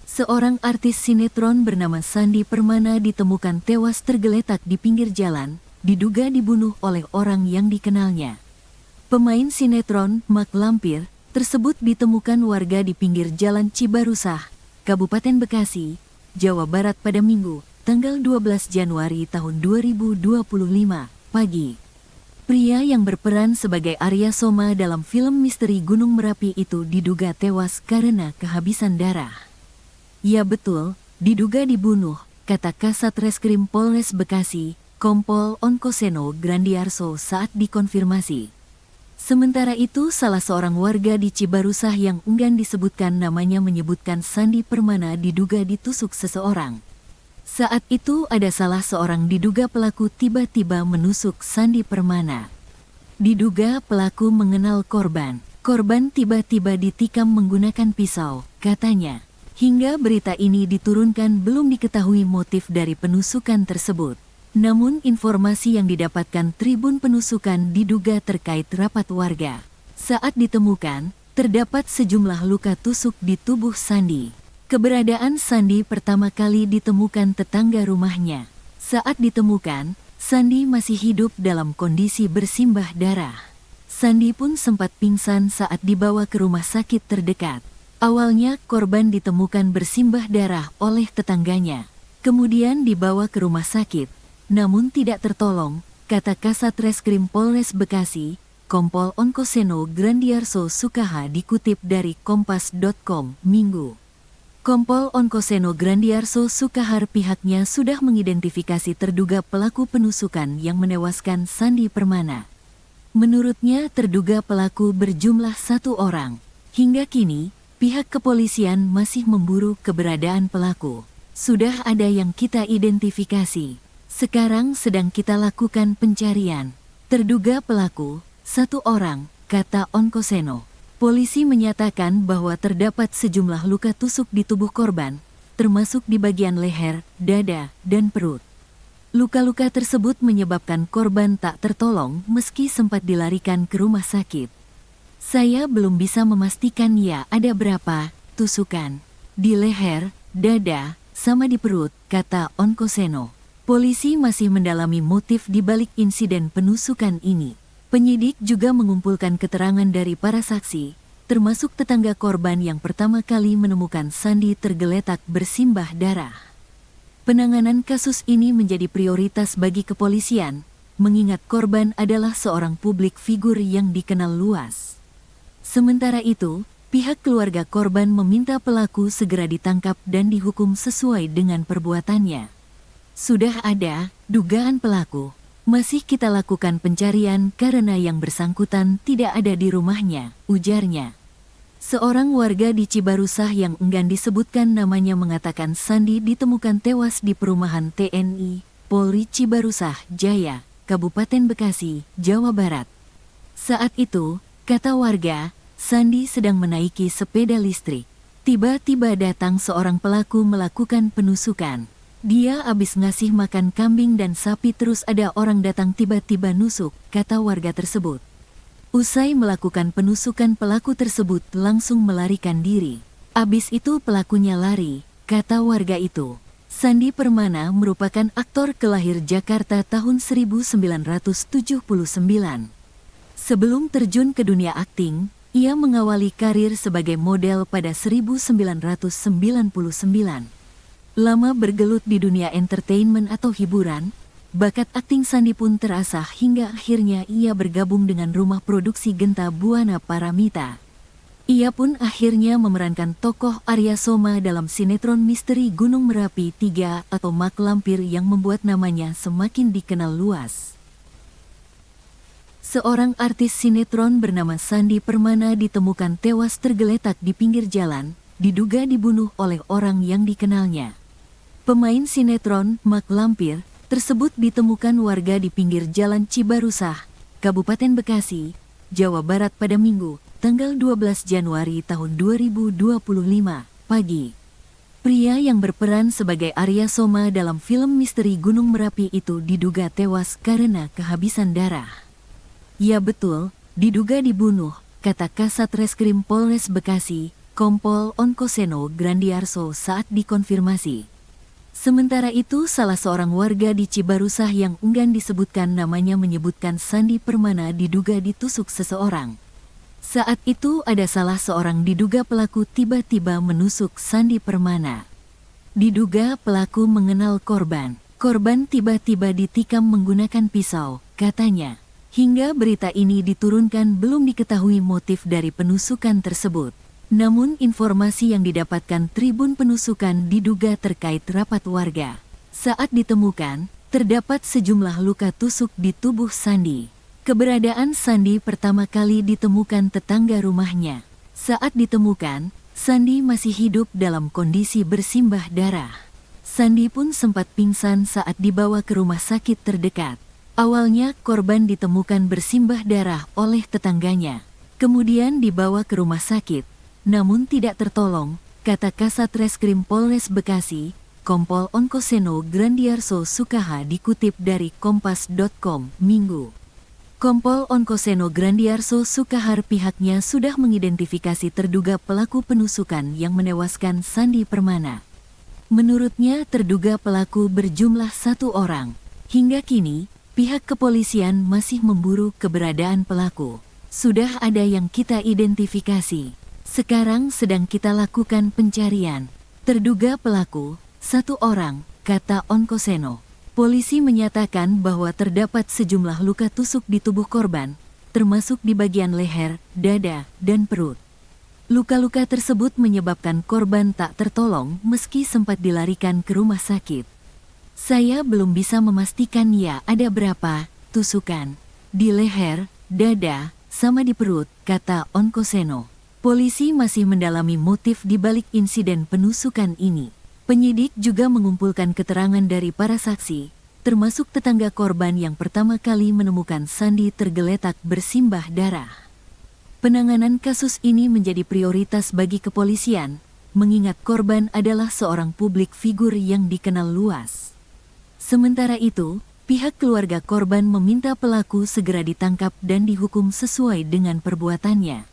Seorang artis sinetron bernama Sandi Permana ditemukan tewas tergeletak di pinggir jalan, diduga dibunuh oleh orang yang dikenalnya. Pemain sinetron Mak Lampir tersebut ditemukan warga di pinggir jalan Cibarusah, Kabupaten Bekasi, Jawa Barat pada Minggu, tanggal 12 Januari tahun 2025, pagi. Pria yang berperan sebagai Arya Soma dalam film misteri Gunung Merapi itu diduga tewas karena kehabisan darah. Ya betul, diduga dibunuh, kata Kasat Reskrim Polres Bekasi, Kompol Onkoseno Grandiarso saat dikonfirmasi. Sementara itu, salah seorang warga di Cibarusah yang enggan disebutkan namanya menyebutkan Sandi Permana diduga ditusuk seseorang. Saat itu ada salah seorang diduga pelaku tiba-tiba menusuk Sandi Permana. Diduga pelaku mengenal korban. Korban tiba-tiba ditikam menggunakan pisau, katanya. Hingga berita ini diturunkan belum diketahui motif dari penusukan tersebut. Namun informasi yang didapatkan Tribun Penusukan diduga terkait rapat warga. Saat ditemukan, terdapat sejumlah luka tusuk di tubuh Sandi. Keberadaan Sandi pertama kali ditemukan tetangga rumahnya. Saat ditemukan, Sandi masih hidup dalam kondisi bersimbah darah. Sandi pun sempat pingsan saat dibawa ke rumah sakit terdekat. Awalnya korban ditemukan bersimbah darah oleh tetangganya. Kemudian dibawa ke rumah sakit. Namun tidak tertolong, kata Kasat Reskrim Polres Bekasi, Kompol Onkoseno Grandiarso Sukaha dikutip dari Kompas.com, Minggu. Kompol Onkoseno Grandiarso Sukahar pihaknya sudah mengidentifikasi terduga pelaku penusukan yang menewaskan Sandi Permana. Menurutnya terduga pelaku berjumlah 1 orang. Hingga kini, pihak kepolisian masih memburu keberadaan pelaku. Sudah ada yang kita identifikasi. Sekarang sedang kita lakukan pencarian. Terduga pelaku, 1 orang, kata Onkoseno. Polisi menyatakan bahwa terdapat sejumlah luka tusuk di tubuh korban, termasuk di bagian leher, dada, dan perut. Luka-luka tersebut menyebabkan korban tak tertolong meski sempat dilarikan ke rumah sakit. Saya belum bisa memastikan ya ada berapa tusukan di leher, dada, sama di perut, kata Onkoseno. Polisi masih mendalami motif di balik insiden penusukan ini. Penyidik juga mengumpulkan keterangan dari para saksi, termasuk tetangga korban yang pertama kali menemukan Sandi tergeletak bersimbah darah. Penanganan kasus ini menjadi prioritas bagi kepolisian, mengingat korban adalah seorang publik figur yang dikenal luas. Sementara itu, pihak keluarga korban meminta pelaku segera ditangkap dan dihukum sesuai dengan perbuatannya. Sudah ada dugaan pelaku. Masih kita lakukan pencarian karena yang bersangkutan tidak ada di rumahnya, ujarnya. Seorang warga di Cibarusah yang enggan disebutkan namanya mengatakan Sandi ditemukan tewas di perumahan TNI, Polri Cibarusah Jaya, Kabupaten Bekasi, Jawa Barat. Saat itu, kata warga, Sandi sedang menaiki sepeda listrik. Tiba-tiba datang seorang pelaku melakukan penusukan. Dia habis ngasih makan kambing dan sapi terus ada orang datang tiba-tiba nusuk, kata warga tersebut. Usai melakukan penusukan pelaku tersebut langsung melarikan diri. Abis itu pelakunya lari, kata warga itu. Sandi Permana merupakan aktor kelahir Jakarta tahun 1979. Sebelum terjun ke dunia akting, ia mengawali karir sebagai model pada 1999. Lama bergelut di dunia entertainment atau hiburan, bakat akting Sandi pun terasah hingga akhirnya ia bergabung dengan rumah produksi Genta Buana Paramita. Ia pun akhirnya memerankan tokoh Arya Soma dalam sinetron misteri Gunung Merapi 3 atau Mak Lampir yang membuat namanya semakin dikenal luas. Seorang artis sinetron bernama Sandi Permana ditemukan tewas tergeletak di pinggir jalan, diduga dibunuh oleh orang yang dikenalnya. Pemain sinetron Mak Lampir tersebut ditemukan warga di pinggir jalan Cibarusah, Kabupaten Bekasi, Jawa Barat pada Minggu, tanggal 12 Januari tahun 2025, pagi. Pria yang berperan sebagai Arya Soma dalam film misteri Gunung Merapi itu diduga tewas karena kehabisan darah. Ya betul, diduga dibunuh, kata Kasat Reskrim Polres Bekasi, Kompol Onkoseno Grandiarso saat dikonfirmasi. Sementara itu salah seorang warga di Cibarusah yang enggan disebutkan namanya menyebutkan Sandi Permana diduga ditusuk seseorang. Saat itu ada salah seorang diduga pelaku tiba-tiba menusuk Sandi Permana. Diduga pelaku mengenal korban. Korban tiba-tiba ditikam menggunakan pisau, katanya. Hingga berita ini diturunkan belum diketahui motif dari penusukan tersebut. Namun informasi yang didapatkan Tribun Penusukan diduga terkait rapat warga. Saat ditemukan, terdapat sejumlah luka tusuk di tubuh Sandi. Keberadaan Sandi pertama kali ditemukan tetangga rumahnya. Saat ditemukan, Sandi masih hidup dalam kondisi bersimbah darah. Sandi pun sempat pingsan saat dibawa ke rumah sakit terdekat. Awalnya korban ditemukan bersimbah darah oleh tetangganya. Kemudian dibawa ke rumah sakit, namun tidak tertolong, kata Kasat Reskrim Polres Bekasi, Kompol Onkoseno Grandiarso Sukaha dikutip dari Kompas.com, Minggu. Kompol Onkoseno Grandiarso Sukahar pihaknya sudah mengidentifikasi terduga pelaku penusukan yang menewaskan Sandi Permana. Menurutnya terduga pelaku berjumlah 1 orang. Hingga kini, pihak kepolisian masih memburu keberadaan pelaku. Sudah ada yang kita identifikasi. Sekarang sedang kita lakukan pencarian. Terduga pelaku, 1 orang, kata Onkoseno. Polisi menyatakan bahwa terdapat sejumlah luka tusuk di tubuh korban, termasuk di bagian leher, dada, dan perut. Luka-luka tersebut menyebabkan korban tak tertolong meski sempat dilarikan ke rumah sakit. Saya belum bisa memastikan ya ada berapa tusukan di leher, dada, sama di perut, kata Onkoseno. Polisi masih mendalami motif di balik insiden penusukan ini. Penyidik juga mengumpulkan keterangan dari para saksi, termasuk tetangga korban yang pertama kali menemukan Sandi tergeletak bersimbah darah. Penanganan kasus ini menjadi prioritas bagi kepolisian, mengingat korban adalah seorang publik figur yang dikenal luas. Sementara itu, pihak keluarga korban meminta pelaku segera ditangkap dan dihukum sesuai dengan perbuatannya.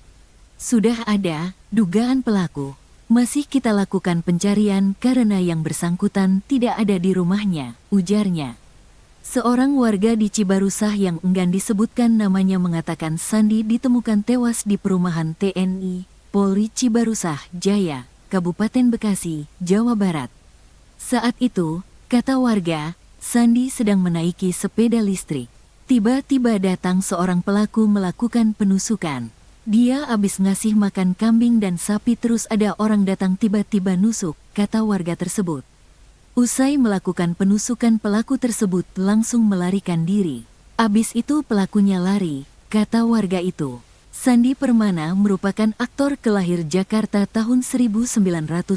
Sudah ada dugaan pelaku. Masih kita lakukan pencarian karena yang bersangkutan tidak ada di rumahnya, ujarnya. Seorang warga di Cibarusah yang enggan disebutkan namanya mengatakan Sandi ditemukan tewas di perumahan TNI, Polri Cibarusah Jaya, Kabupaten Bekasi, Jawa Barat. Saat itu, kata warga, Sandi sedang menaiki sepeda listrik. Tiba-tiba datang seorang pelaku melakukan penusukan. Dia abis ngasih makan kambing dan sapi terus ada orang datang tiba-tiba nusuk, kata warga tersebut. Usai melakukan penusukan pelaku tersebut langsung melarikan diri. Abis itu pelakunya lari, kata warga itu. Sandi Permana merupakan aktor kelahir Jakarta tahun 1979.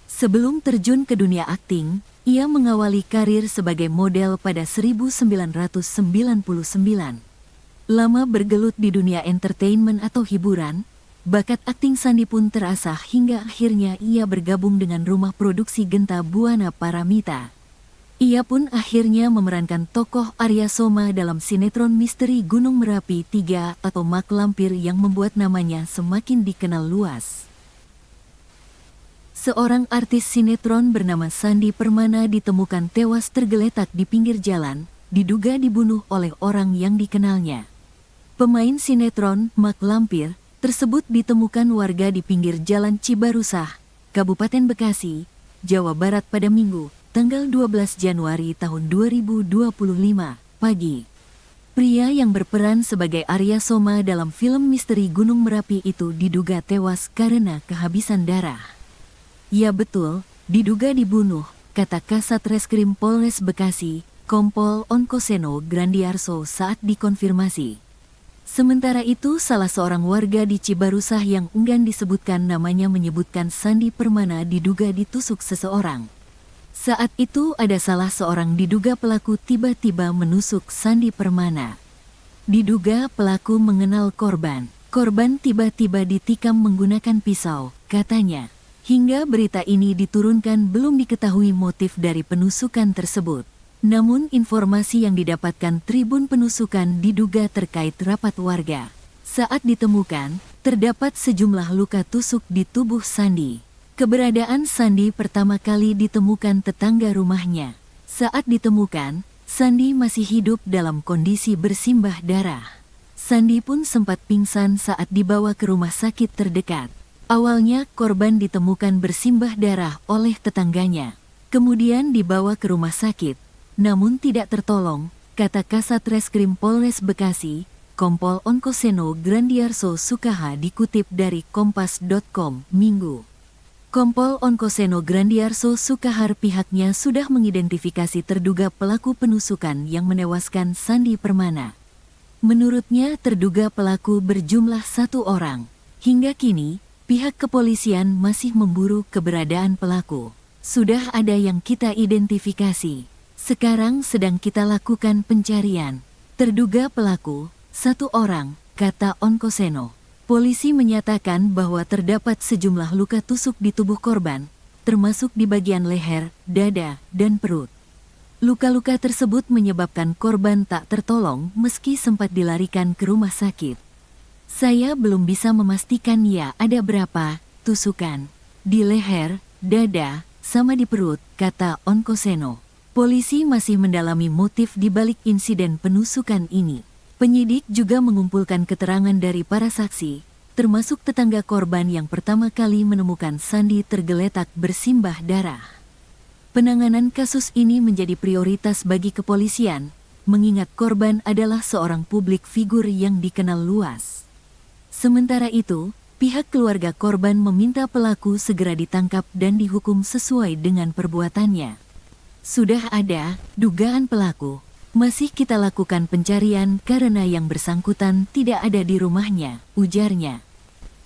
Sebelum terjun ke dunia akting, ia mengawali karir sebagai model pada 1999. Lama bergelut di dunia entertainment atau hiburan, bakat akting Sandi pun terasah hingga akhirnya ia bergabung dengan rumah produksi Genta Buana Paramita. Ia pun akhirnya memerankan tokoh Arya Soma dalam sinetron misteri Gunung Merapi 3 atau Mak Lampir yang membuat namanya semakin dikenal luas. Seorang artis sinetron bernama Sandi Permana ditemukan tewas tergeletak di pinggir jalan, diduga dibunuh oleh orang yang dikenalnya. Pemain sinetron Mak Lampir tersebut ditemukan warga di pinggir jalan Cibarusah, Kabupaten Bekasi, Jawa Barat pada Minggu, tanggal 12 Januari tahun 2025, pagi. Pria yang berperan sebagai Arya Soma dalam film misteri Gunung Merapi itu diduga tewas karena kehabisan darah. Ya betul, diduga dibunuh, kata Kasat Reskrim Polres Bekasi, Kompol Onkoseno Grandiarso saat dikonfirmasi. Sementara itu salah seorang warga di Cibarusah yang enggan disebutkan namanya menyebutkan Sandi Permana diduga ditusuk seseorang. Saat itu ada salah seorang diduga pelaku tiba-tiba menusuk Sandi Permana. Diduga pelaku mengenal korban. Korban tiba-tiba ditikam menggunakan pisau, katanya. Hingga berita ini diturunkan belum diketahui motif dari penusukan tersebut. Namun informasi yang didapatkan Tribun Penusukan diduga terkait rapat warga. Saat ditemukan, terdapat sejumlah luka tusuk di tubuh Sandi. Keberadaan Sandi pertama kali ditemukan tetangga rumahnya. Saat ditemukan, Sandi masih hidup dalam kondisi bersimbah darah. Sandi pun sempat pingsan saat dibawa ke rumah sakit terdekat. Awalnya korban ditemukan bersimbah darah oleh tetangganya. Kemudian dibawa ke rumah sakit, namun tidak tertolong, kata Kasat Reskrim Polres Bekasi, Kompol Onkoseno Grandiarso Sukaha dikutip dari Kompas.com, Minggu. Kompol Onkoseno Grandiarso Sukahar pihaknya sudah mengidentifikasi terduga pelaku penusukan yang menewaskan Sandi Permana. Menurutnya terduga pelaku berjumlah 1 orang. Hingga kini, pihak kepolisian masih memburu keberadaan pelaku. Sudah ada yang kita identifikasi. Sekarang sedang kita lakukan pencarian. Terduga pelaku, 1 orang, kata Onkoseno. Polisi menyatakan bahwa terdapat sejumlah luka tusuk di tubuh korban, termasuk di bagian leher, dada, dan perut. Luka-luka tersebut menyebabkan korban tak tertolong meski sempat dilarikan ke rumah sakit. Saya belum bisa memastikan ya ada berapa tusukan di leher, dada, sama di perut, kata Onkoseno. Polisi masih mendalami motif di balik insiden penusukan ini. Penyidik juga mengumpulkan keterangan dari para saksi, termasuk tetangga korban yang pertama kali menemukan Sandi tergeletak bersimbah darah. Penanganan kasus ini menjadi prioritas bagi kepolisian, mengingat korban adalah seorang publik figur yang dikenal luas. Sementara itu, pihak keluarga korban meminta pelaku segera ditangkap dan dihukum sesuai dengan perbuatannya. Sudah ada dugaan pelaku. Masih kita lakukan pencarian karena yang bersangkutan tidak ada di rumahnya, ujarnya.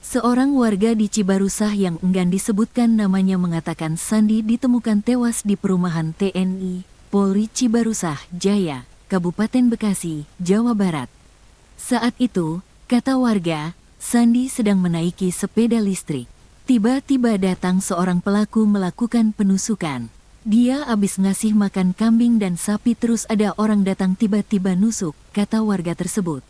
Seorang warga di Cibarusah yang enggan disebutkan namanya mengatakan Sandi ditemukan tewas di perumahan TNI, Polri Cibarusah, Jaya, Kabupaten Bekasi, Jawa Barat. Saat itu, kata warga, Sandi sedang menaiki sepeda listrik. Tiba-tiba datang seorang pelaku melakukan penusukan. Dia abis ngasih makan kambing dan sapi terus ada orang datang tiba-tiba nusuk, kata warga tersebut.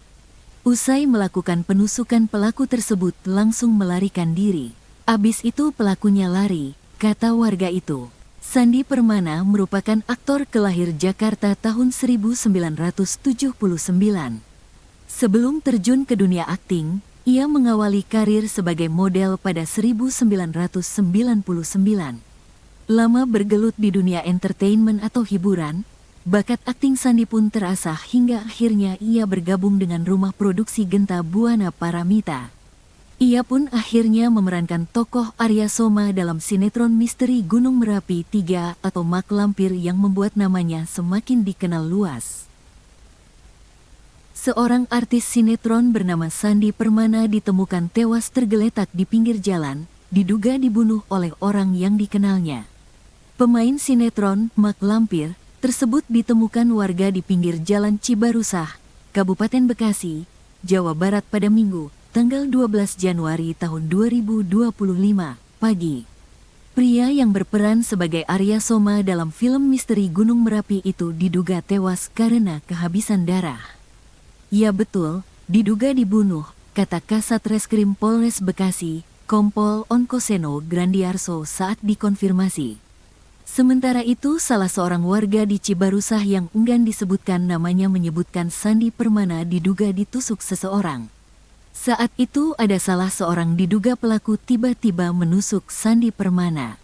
Usai melakukan penusukan pelaku tersebut langsung melarikan diri. Abis itu pelakunya lari, kata warga itu. Sandi Permana merupakan aktor kelahir Jakarta tahun 1979. Sebelum terjun ke dunia akting, ia mengawali karir sebagai model pada 1999. Lama bergelut di dunia entertainment atau hiburan, Bakat akting Sandi pun terasah hingga akhirnya ia bergabung dengan rumah produksi Genta Buana Paramita. Ia pun akhirnya memerankan tokoh Arya Soma dalam sinetron misteri Gunung Merapi 3 atau Mak Lampir yang membuat namanya semakin dikenal luas. Seorang artis sinetron bernama Sandi Permana ditemukan tewas tergeletak di pinggir jalan, diduga dibunuh oleh orang yang dikenalnya. Pemain sinetron Mak Lampir tersebut ditemukan warga di pinggir jalan Cibarusah, Kabupaten Bekasi, Jawa Barat pada Minggu, tanggal 12 Januari tahun 2025, pagi. Pria yang berperan sebagai Arya Soma dalam film misteri Gunung Merapi itu diduga tewas karena kehabisan darah. Ya betul, diduga dibunuh, kata Kasat Reskrim Polres Bekasi, Kompol Onkoseno Grandiarso saat dikonfirmasi. Sementara itu salah seorang warga di Cibarusah yang enggan disebutkan namanya menyebutkan Sandi Permana diduga ditusuk seseorang. Saat itu ada salah seorang diduga pelaku tiba-tiba menusuk Sandi Permana.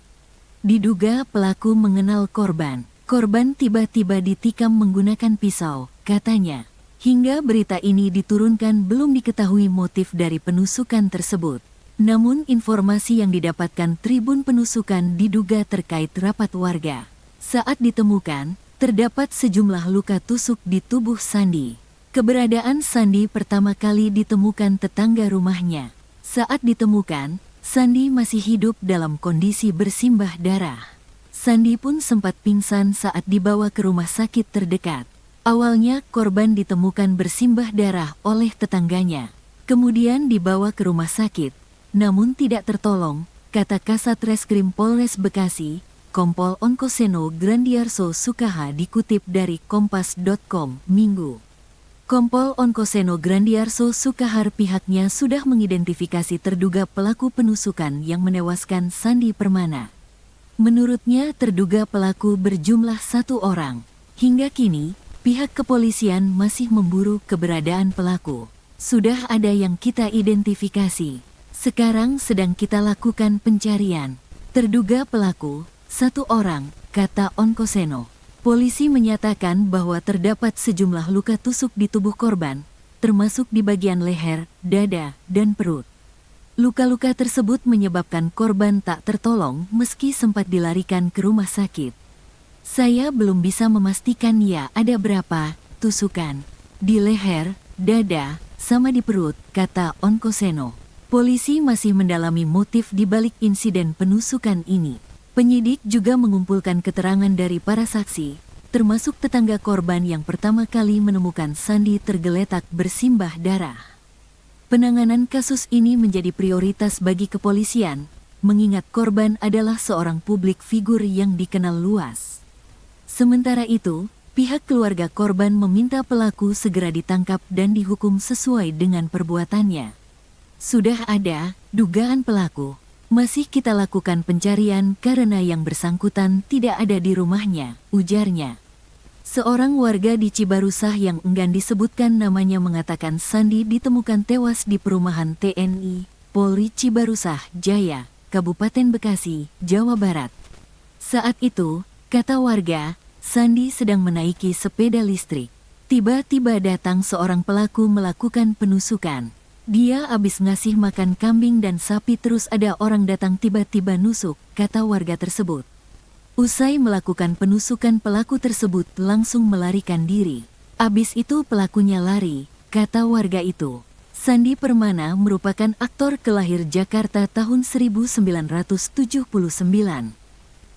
Diduga pelaku mengenal korban. Korban tiba-tiba ditikam menggunakan pisau, katanya. Hingga berita ini diturunkan belum diketahui motif dari penusukan tersebut. Namun informasi yang didapatkan Tribun Penusukan diduga terkait rapat warga. Saat ditemukan, terdapat sejumlah luka tusuk di tubuh Sandi. Keberadaan Sandi pertama kali ditemukan tetangga rumahnya. Saat ditemukan, Sandi masih hidup dalam kondisi bersimbah darah. Sandi pun sempat pingsan saat dibawa ke rumah sakit terdekat. Awalnya korban ditemukan bersimbah darah oleh tetangganya. Kemudian dibawa ke rumah sakit, namun tidak tertolong, kata Kasat Reskrim Polres Bekasi, Kompol Onkoseno Grandiarso Sukaha dikutip dari Kompas.com, Minggu. Kompol Onkoseno Grandiarso Sukahar pihaknya sudah mengidentifikasi terduga pelaku penusukan yang menewaskan Sandi Permana. Menurutnya terduga pelaku berjumlah 1 orang. Hingga kini, pihak kepolisian masih memburu keberadaan pelaku. Sudah ada yang kita identifikasi. Sekarang sedang kita lakukan pencarian. Terduga pelaku, 1 orang, kata Onkoseno. Polisi menyatakan bahwa terdapat sejumlah luka tusuk di tubuh korban, termasuk di bagian leher, dada, dan perut. Luka-luka tersebut menyebabkan korban tak tertolong meski sempat dilarikan ke rumah sakit. Saya belum bisa memastikan ya ada berapa tusukan di leher, dada, sama di perut, kata Onkoseno. Polisi masih mendalami motif di balik insiden penusukan ini. Penyidik juga mengumpulkan keterangan dari para saksi, termasuk tetangga korban yang pertama kali menemukan Sandi tergeletak bersimbah darah. Penanganan kasus ini menjadi prioritas bagi kepolisian, mengingat korban adalah seorang publik figur yang dikenal luas. Sementara itu, pihak keluarga korban meminta pelaku segera ditangkap dan dihukum sesuai dengan perbuatannya. Sudah ada dugaan pelaku. Masih kita lakukan pencarian karena yang bersangkutan tidak ada di rumahnya, ujarnya. Seorang warga di Cibarusah yang enggan disebutkan namanya mengatakan Sandi ditemukan tewas di perumahan TNI, Polri Cibarusah, Jaya, Kabupaten Bekasi, Jawa Barat. Saat itu, kata warga, Sandi sedang menaiki sepeda listrik. Tiba-tiba datang seorang pelaku melakukan penusukan. Dia habis ngasih makan kambing dan sapi terus ada orang datang tiba-tiba nusuk, kata warga tersebut. Usai melakukan penusukan pelaku tersebut langsung melarikan diri. Abis itu pelakunya lari, kata warga itu. Sandi Permana merupakan aktor kelahir Jakarta tahun 1979.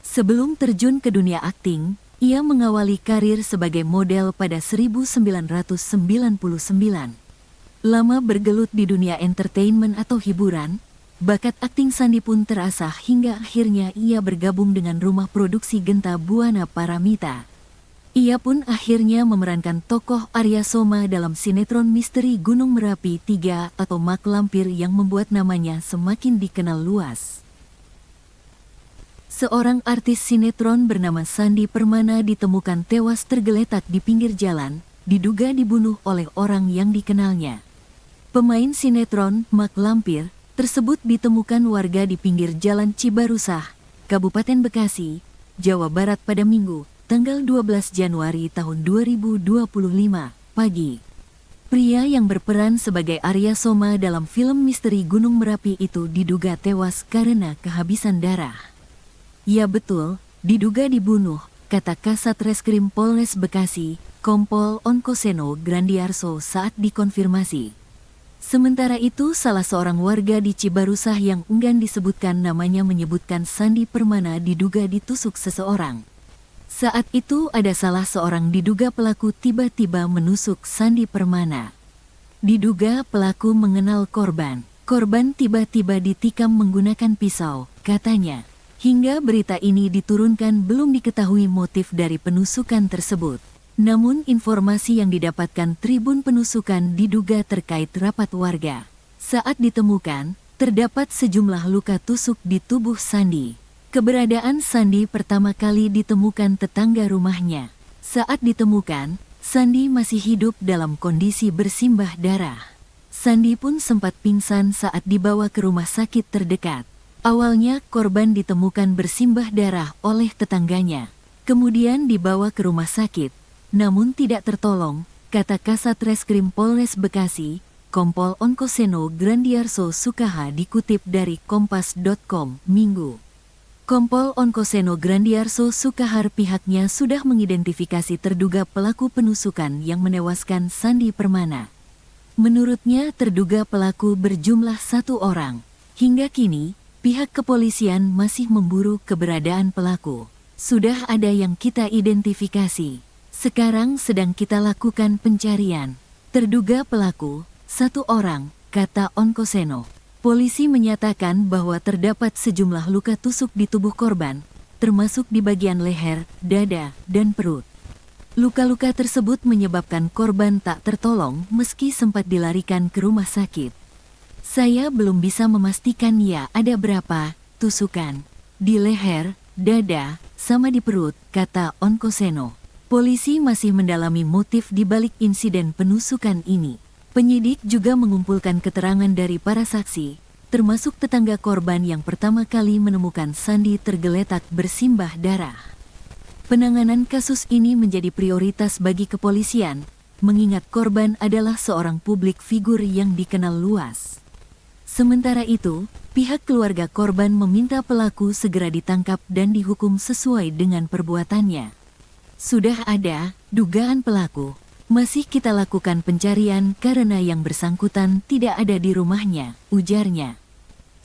Sebelum terjun ke dunia akting, ia mengawali karir sebagai model pada 1999. Lama bergelut di dunia entertainment atau hiburan, bakat akting Sandi pun terasah hingga akhirnya ia bergabung dengan rumah produksi Genta Buana Paramita. Ia pun akhirnya memerankan tokoh Arya Soma dalam sinetron misteri Gunung Merapi 3 atau Mak Lampir yang membuat namanya semakin dikenal luas. Seorang artis sinetron bernama Sandi Permana ditemukan tewas tergeletak di pinggir jalan, diduga dibunuh oleh orang yang dikenalnya. Pemain sinetron Mak Lampir tersebut ditemukan warga di pinggir jalan Cibarusah, Kabupaten Bekasi, Jawa Barat pada Minggu, tanggal 12 Januari tahun 2025, pagi. Pria yang berperan sebagai Arya Soma dalam film misteri Gunung Merapi itu diduga tewas karena kehabisan darah. Ya betul, diduga dibunuh, kata Kasat Reskrim Polres Bekasi, Kompol Onkoseno Grandiarso saat dikonfirmasi. Sementara itu, salah seorang warga di Cibarusah yang enggan disebutkan namanya menyebutkan Sandi Permana diduga ditusuk seseorang. Saat itu ada salah seorang diduga pelaku tiba-tiba menusuk Sandi Permana. Diduga pelaku mengenal korban. Korban tiba-tiba ditikam menggunakan pisau, katanya. Hingga berita ini diturunkan belum diketahui motif dari penusukan tersebut. Namun informasi yang didapatkan Tribun Penusukan diduga terkait rapat warga. Saat ditemukan, terdapat sejumlah luka tusuk di tubuh Sandi. Keberadaan Sandi pertama kali ditemukan tetangga rumahnya. Saat ditemukan, Sandi masih hidup dalam kondisi bersimbah darah. Sandi pun sempat pingsan saat dibawa ke rumah sakit terdekat. Awalnya korban ditemukan bersimbah darah oleh tetangganya. Kemudian dibawa ke rumah sakit. Namun tidak tertolong, kata Kasat Reskrim Polres Bekasi, Kompol Onkoseno Grandiarso Sukaha dikutip dari Kompas.com, Minggu. Kompol Onkoseno Grandiarso Sukahar pihaknya sudah mengidentifikasi terduga pelaku penusukan yang menewaskan Sandi Permana. Menurutnya terduga pelaku berjumlah 1 orang. Hingga kini, pihak kepolisian masih memburu keberadaan pelaku. Sudah ada yang kita identifikasi. Sekarang sedang kita lakukan pencarian. Terduga pelaku, 1 orang, kata Onkoseno. Polisi menyatakan bahwa terdapat sejumlah luka tusuk di tubuh korban, termasuk di bagian leher, dada, dan perut. Luka-luka tersebut menyebabkan korban tak tertolong meski sempat dilarikan ke rumah sakit. Saya belum bisa memastikan ya ada berapa tusukan. Di leher, dada, sama di perut, kata Onkoseno. Polisi masih mendalami motif di balik insiden penusukan ini. Penyidik juga mengumpulkan keterangan dari para saksi, termasuk tetangga korban yang pertama kali menemukan Sandi tergeletak bersimbah darah. Penanganan kasus ini menjadi prioritas bagi kepolisian, mengingat korban adalah seorang publik figur yang dikenal luas. Sementara itu, pihak keluarga korban meminta pelaku segera ditangkap dan dihukum sesuai dengan perbuatannya. Sudah ada dugaan pelaku. Masih kita lakukan pencarian karena yang bersangkutan tidak ada di rumahnya, ujarnya.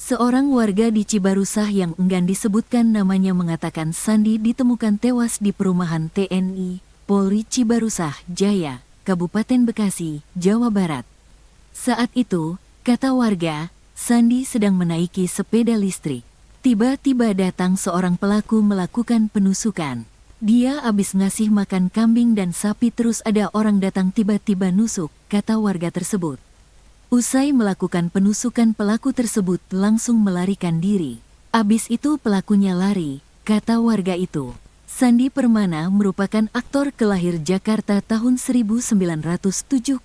Seorang warga di Cibarusah yang enggan disebutkan namanya mengatakan Sandi ditemukan tewas di perumahan TNI, Polri Cibarusah Jaya, Kabupaten Bekasi, Jawa Barat. Saat itu, kata warga, Sandi sedang menaiki sepeda listrik. Tiba-tiba datang seorang pelaku melakukan penusukan. Dia habis ngasih makan kambing dan sapi terus ada orang datang tiba-tiba nusuk, kata warga tersebut. Usai melakukan penusukan pelaku tersebut langsung melarikan diri. Abis itu pelakunya lari, kata warga itu. Sandi Permana merupakan aktor kelahir Jakarta tahun 1979.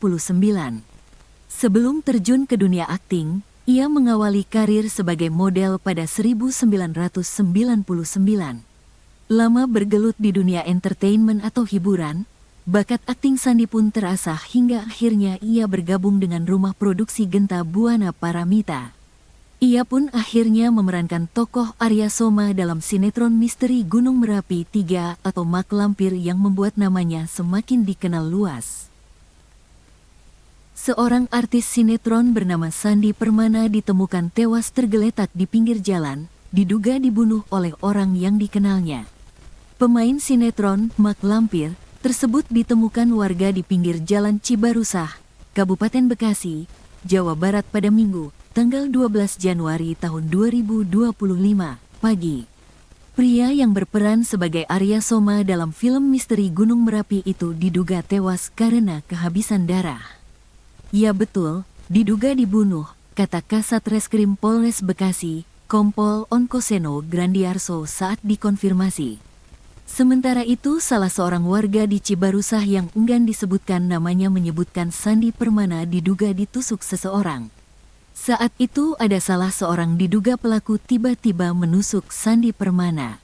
Sebelum terjun ke dunia akting, ia mengawali karir sebagai model pada 1999. Lama bergelut di dunia entertainment atau hiburan, bakat akting Sandi pun terasah hingga akhirnya ia bergabung dengan rumah produksi Genta Buana Paramita. Ia pun akhirnya memerankan tokoh Arya Soma dalam sinetron misteri Gunung Merapi 3 atau Mak Lampir yang membuat namanya semakin dikenal luas. Seorang artis sinetron bernama Sandi Permana ditemukan tewas tergeletak di pinggir jalan, diduga dibunuh oleh orang yang dikenalnya. Pemain sinetron Mak Lampir tersebut ditemukan warga di pinggir jalan Cibarusah, Kabupaten Bekasi, Jawa Barat pada Minggu, tanggal 12 Januari tahun 2025, pagi. Pria yang berperan sebagai Arya Soma dalam film misteri Gunung Merapi itu diduga tewas karena kehabisan darah. Ya betul, diduga dibunuh, kata Kasat Reskrim Polres Bekasi, Kompol Onkoseno Grandiarso saat dikonfirmasi. Sementara itu, salah seorang warga di Cibarusah yang enggan disebutkan namanya menyebutkan Sandi Permana diduga ditusuk seseorang. Saat itu ada salah seorang diduga pelaku tiba-tiba menusuk Sandi Permana.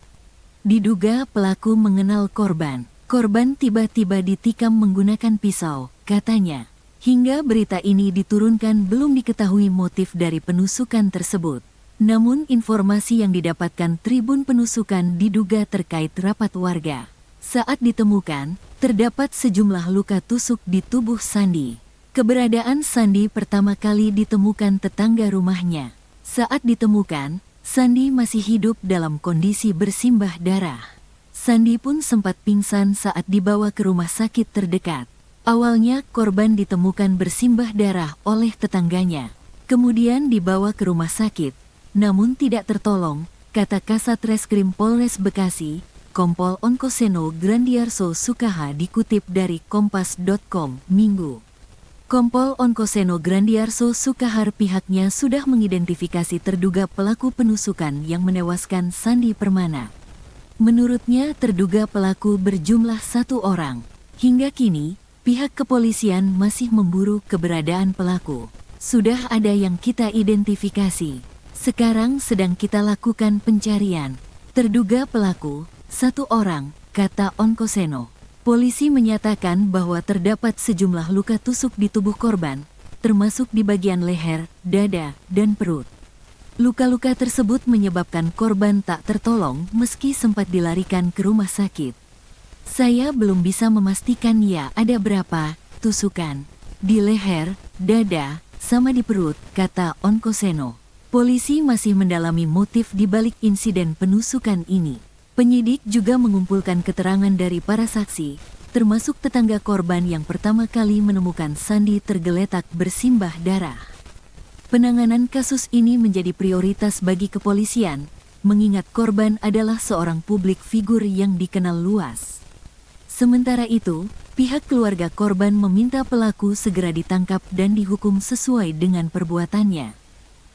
Diduga pelaku mengenal korban. Korban tiba-tiba ditikam menggunakan pisau, katanya. Hingga berita ini diturunkan belum diketahui motif dari penusukan tersebut. Namun informasi yang didapatkan Tribun Penusukan diduga terkait rapat warga. Saat ditemukan, terdapat sejumlah luka tusuk di tubuh Sandi. Keberadaan Sandi pertama kali ditemukan tetangga rumahnya. Saat ditemukan, Sandi masih hidup dalam kondisi bersimbah darah. Sandi pun sempat pingsan saat dibawa ke rumah sakit terdekat. Awalnya korban ditemukan bersimbah darah oleh tetangganya. Kemudian dibawa ke rumah sakit, namun tidak tertolong, kata Kasat Reskrim Polres Bekasi, Kompol Onkoseno Grandiarso Sukaha dikutip dari Kompas.com, Minggu. Kompol Onkoseno Grandiarso Sukahar pihaknya sudah mengidentifikasi terduga pelaku penusukan yang menewaskan Sandi Permana. Menurutnya terduga pelaku berjumlah 1 orang. Hingga kini, pihak kepolisian masih memburu keberadaan pelaku. Sudah ada yang kita identifikasi. Sekarang sedang kita lakukan pencarian. Terduga pelaku, 1 orang, kata Onkoseno. Polisi menyatakan bahwa terdapat sejumlah luka tusuk di tubuh korban, termasuk di bagian leher, dada, dan perut. Luka-luka tersebut menyebabkan korban tak tertolong meski sempat dilarikan ke rumah sakit. Saya belum bisa memastikan ya ada berapa tusukan di leher, dada, sama di perut, kata Onkoseno. Polisi masih mendalami motif di balik insiden penusukan ini. Penyidik juga mengumpulkan keterangan dari para saksi, termasuk tetangga korban yang pertama kali menemukan Sandi tergeletak bersimbah darah. Penanganan kasus ini menjadi prioritas bagi kepolisian, mengingat korban adalah seorang publik figur yang dikenal luas. Sementara itu, pihak keluarga korban meminta pelaku segera ditangkap dan dihukum sesuai dengan perbuatannya.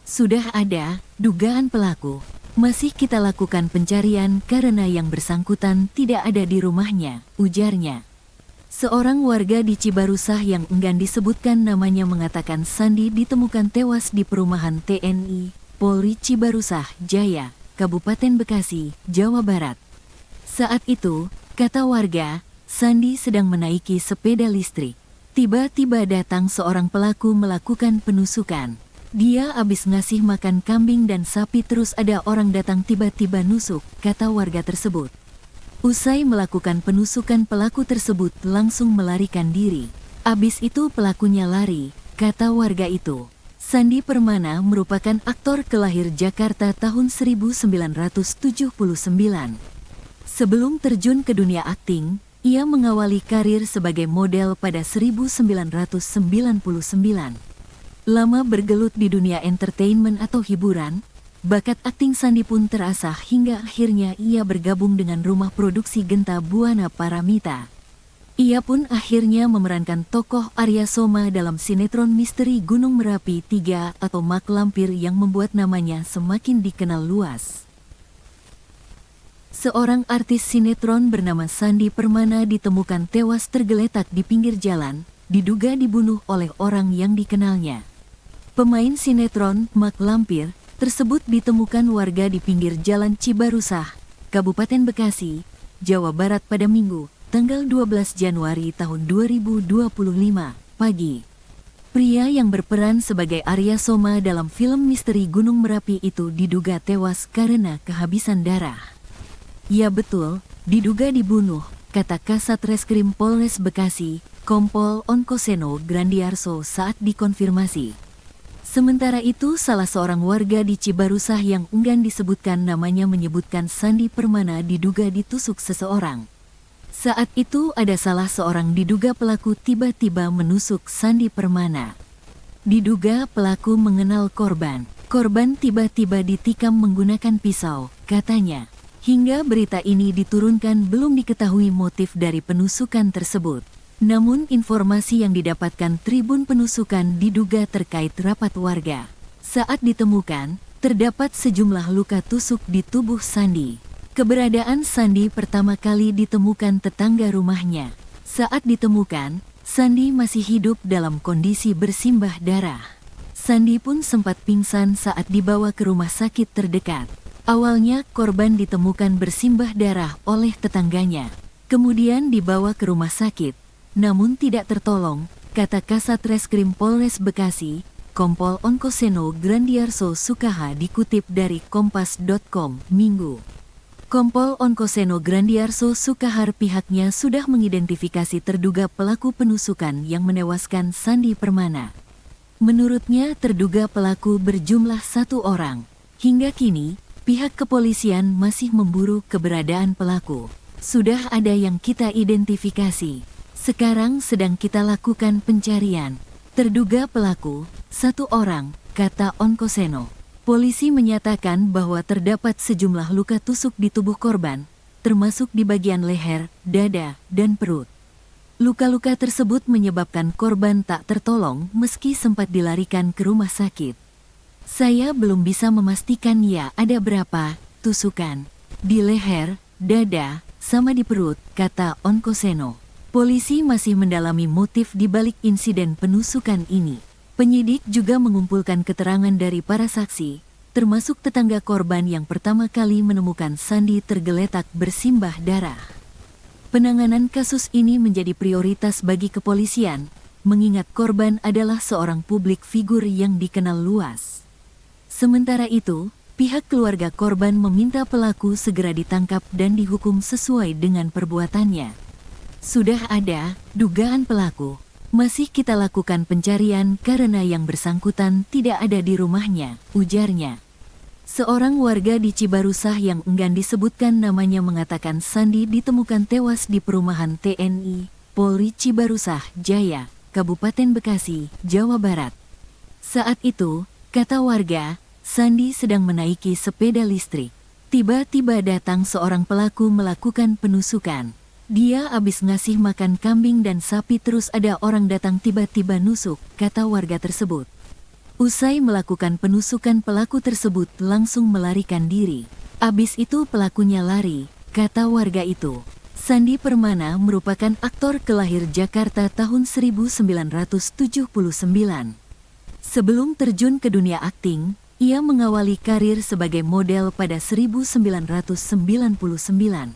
Sudah ada dugaan pelaku, masih kita lakukan pencarian karena yang bersangkutan tidak ada di rumahnya, ujarnya. Seorang warga di Cibarusah yang enggan disebutkan namanya mengatakan Sandi ditemukan tewas di perumahan TNI, Polri Cibarusah, Jaya, Kabupaten Bekasi, Jawa Barat. Saat itu, kata warga, Sandi sedang menaiki sepeda listrik. Tiba-tiba datang seorang pelaku melakukan penusukan. Dia habis ngasih makan kambing dan sapi terus ada orang datang tiba-tiba nusuk, kata warga tersebut. Usai melakukan penusukan pelaku tersebut langsung melarikan diri. Abis itu pelakunya lari, kata warga itu. Sandi Permana merupakan aktor kelahir Jakarta tahun 1979. Sebelum terjun ke dunia akting, ia mengawali karir sebagai model pada 1999. Lama bergelut di dunia entertainment atau hiburan, bakat akting Sandi pun terasah hingga akhirnya ia bergabung dengan rumah produksi Genta Buana Paramita. Ia pun akhirnya memerankan tokoh Arya Soma dalam sinetron misteri Gunung Merapi 3 atau Mak Lampir yang membuat namanya semakin dikenal luas. Seorang artis sinetron bernama Sandi Permana ditemukan tewas tergeletak di pinggir jalan, diduga dibunuh oleh orang yang dikenalnya. Pemain sinetron Mak Lampir tersebut ditemukan warga di pinggir jalan Cibarusah, Kabupaten Bekasi, Jawa Barat pada Minggu, tanggal 12 Januari tahun 2025, pagi. Pria yang berperan sebagai Arya Soma dalam film misteri Gunung Merapi itu diduga tewas karena kehabisan darah. Ya betul, diduga dibunuh, kata Kasat Reskrim Polres Bekasi, Kompol Onkoseno Grandiarso saat dikonfirmasi. Sementara itu salah seorang warga di Cibarusah yang enggan disebutkan namanya menyebutkan Sandi Permana diduga ditusuk seseorang. Saat itu ada salah seorang diduga pelaku tiba-tiba menusuk Sandi Permana. Diduga pelaku mengenal korban. Korban tiba-tiba ditikam menggunakan pisau, katanya. Hingga berita ini diturunkan belum diketahui motif dari penusukan tersebut. Namun informasi yang didapatkan Tribun Penusukan diduga terkait rapat warga. Saat ditemukan, terdapat sejumlah luka tusuk di tubuh Sandi. Keberadaan Sandi pertama kali ditemukan tetangga rumahnya. Saat ditemukan, Sandi masih hidup dalam kondisi bersimbah darah. Sandi pun sempat pingsan saat dibawa ke rumah sakit terdekat. Awalnya korban ditemukan bersimbah darah oleh tetangganya. Kemudian dibawa ke rumah sakit, namun tidak tertolong, kata Kasat Reskrim Polres Bekasi, Kompol Onkoseno Grandiarso Sukaha dikutip dari Kompas.com, Minggu. Kompol Onkoseno Grandiarso Sukahar pihaknya sudah mengidentifikasi terduga pelaku penusukan yang menewaskan Sandi Permana. Menurutnya terduga pelaku berjumlah 1 orang. Hingga kini, pihak kepolisian masih memburu keberadaan pelaku. Sudah ada yang kita identifikasi. Sekarang sedang kita lakukan pencarian. Terduga pelaku, 1 orang, kata Onkoseno. Polisi menyatakan bahwa terdapat sejumlah luka tusuk di tubuh korban, termasuk di bagian leher, dada, dan perut. Luka-luka tersebut menyebabkan korban tak tertolong meski sempat dilarikan ke rumah sakit. Saya belum bisa memastikan ya ada berapa tusukan di leher, dada, sama di perut, kata Onkoseno. Polisi masih mendalami motif di balik insiden penusukan ini. Penyidik juga mengumpulkan keterangan dari para saksi, termasuk tetangga korban yang pertama kali menemukan Sandi tergeletak bersimbah darah. Penanganan kasus ini menjadi prioritas bagi kepolisian, mengingat korban adalah seorang publik figur yang dikenal luas. Sementara itu, pihak keluarga korban meminta pelaku segera ditangkap dan dihukum sesuai dengan perbuatannya. Sudah ada dugaan pelaku. Masih kita lakukan pencarian karena yang bersangkutan tidak ada di rumahnya, ujarnya. Seorang warga di Cibarusah yang enggan disebutkan namanya mengatakan Sandi ditemukan tewas di perumahan TNI, Polri Cibarusah Jaya, Kabupaten Bekasi, Jawa Barat. Saat itu, kata warga, Sandi sedang menaiki sepeda listrik. Tiba-tiba datang seorang pelaku melakukan penusukan. Dia habis ngasih makan kambing dan sapi terus ada orang datang tiba-tiba nusuk, kata warga tersebut. Usai melakukan penusukan pelaku tersebut langsung melarikan diri. Abis itu pelakunya lari, kata warga itu. Sandi Permana merupakan aktor kelahir Jakarta tahun 1979. Sebelum terjun ke dunia akting, ia mengawali karir sebagai model pada 1999.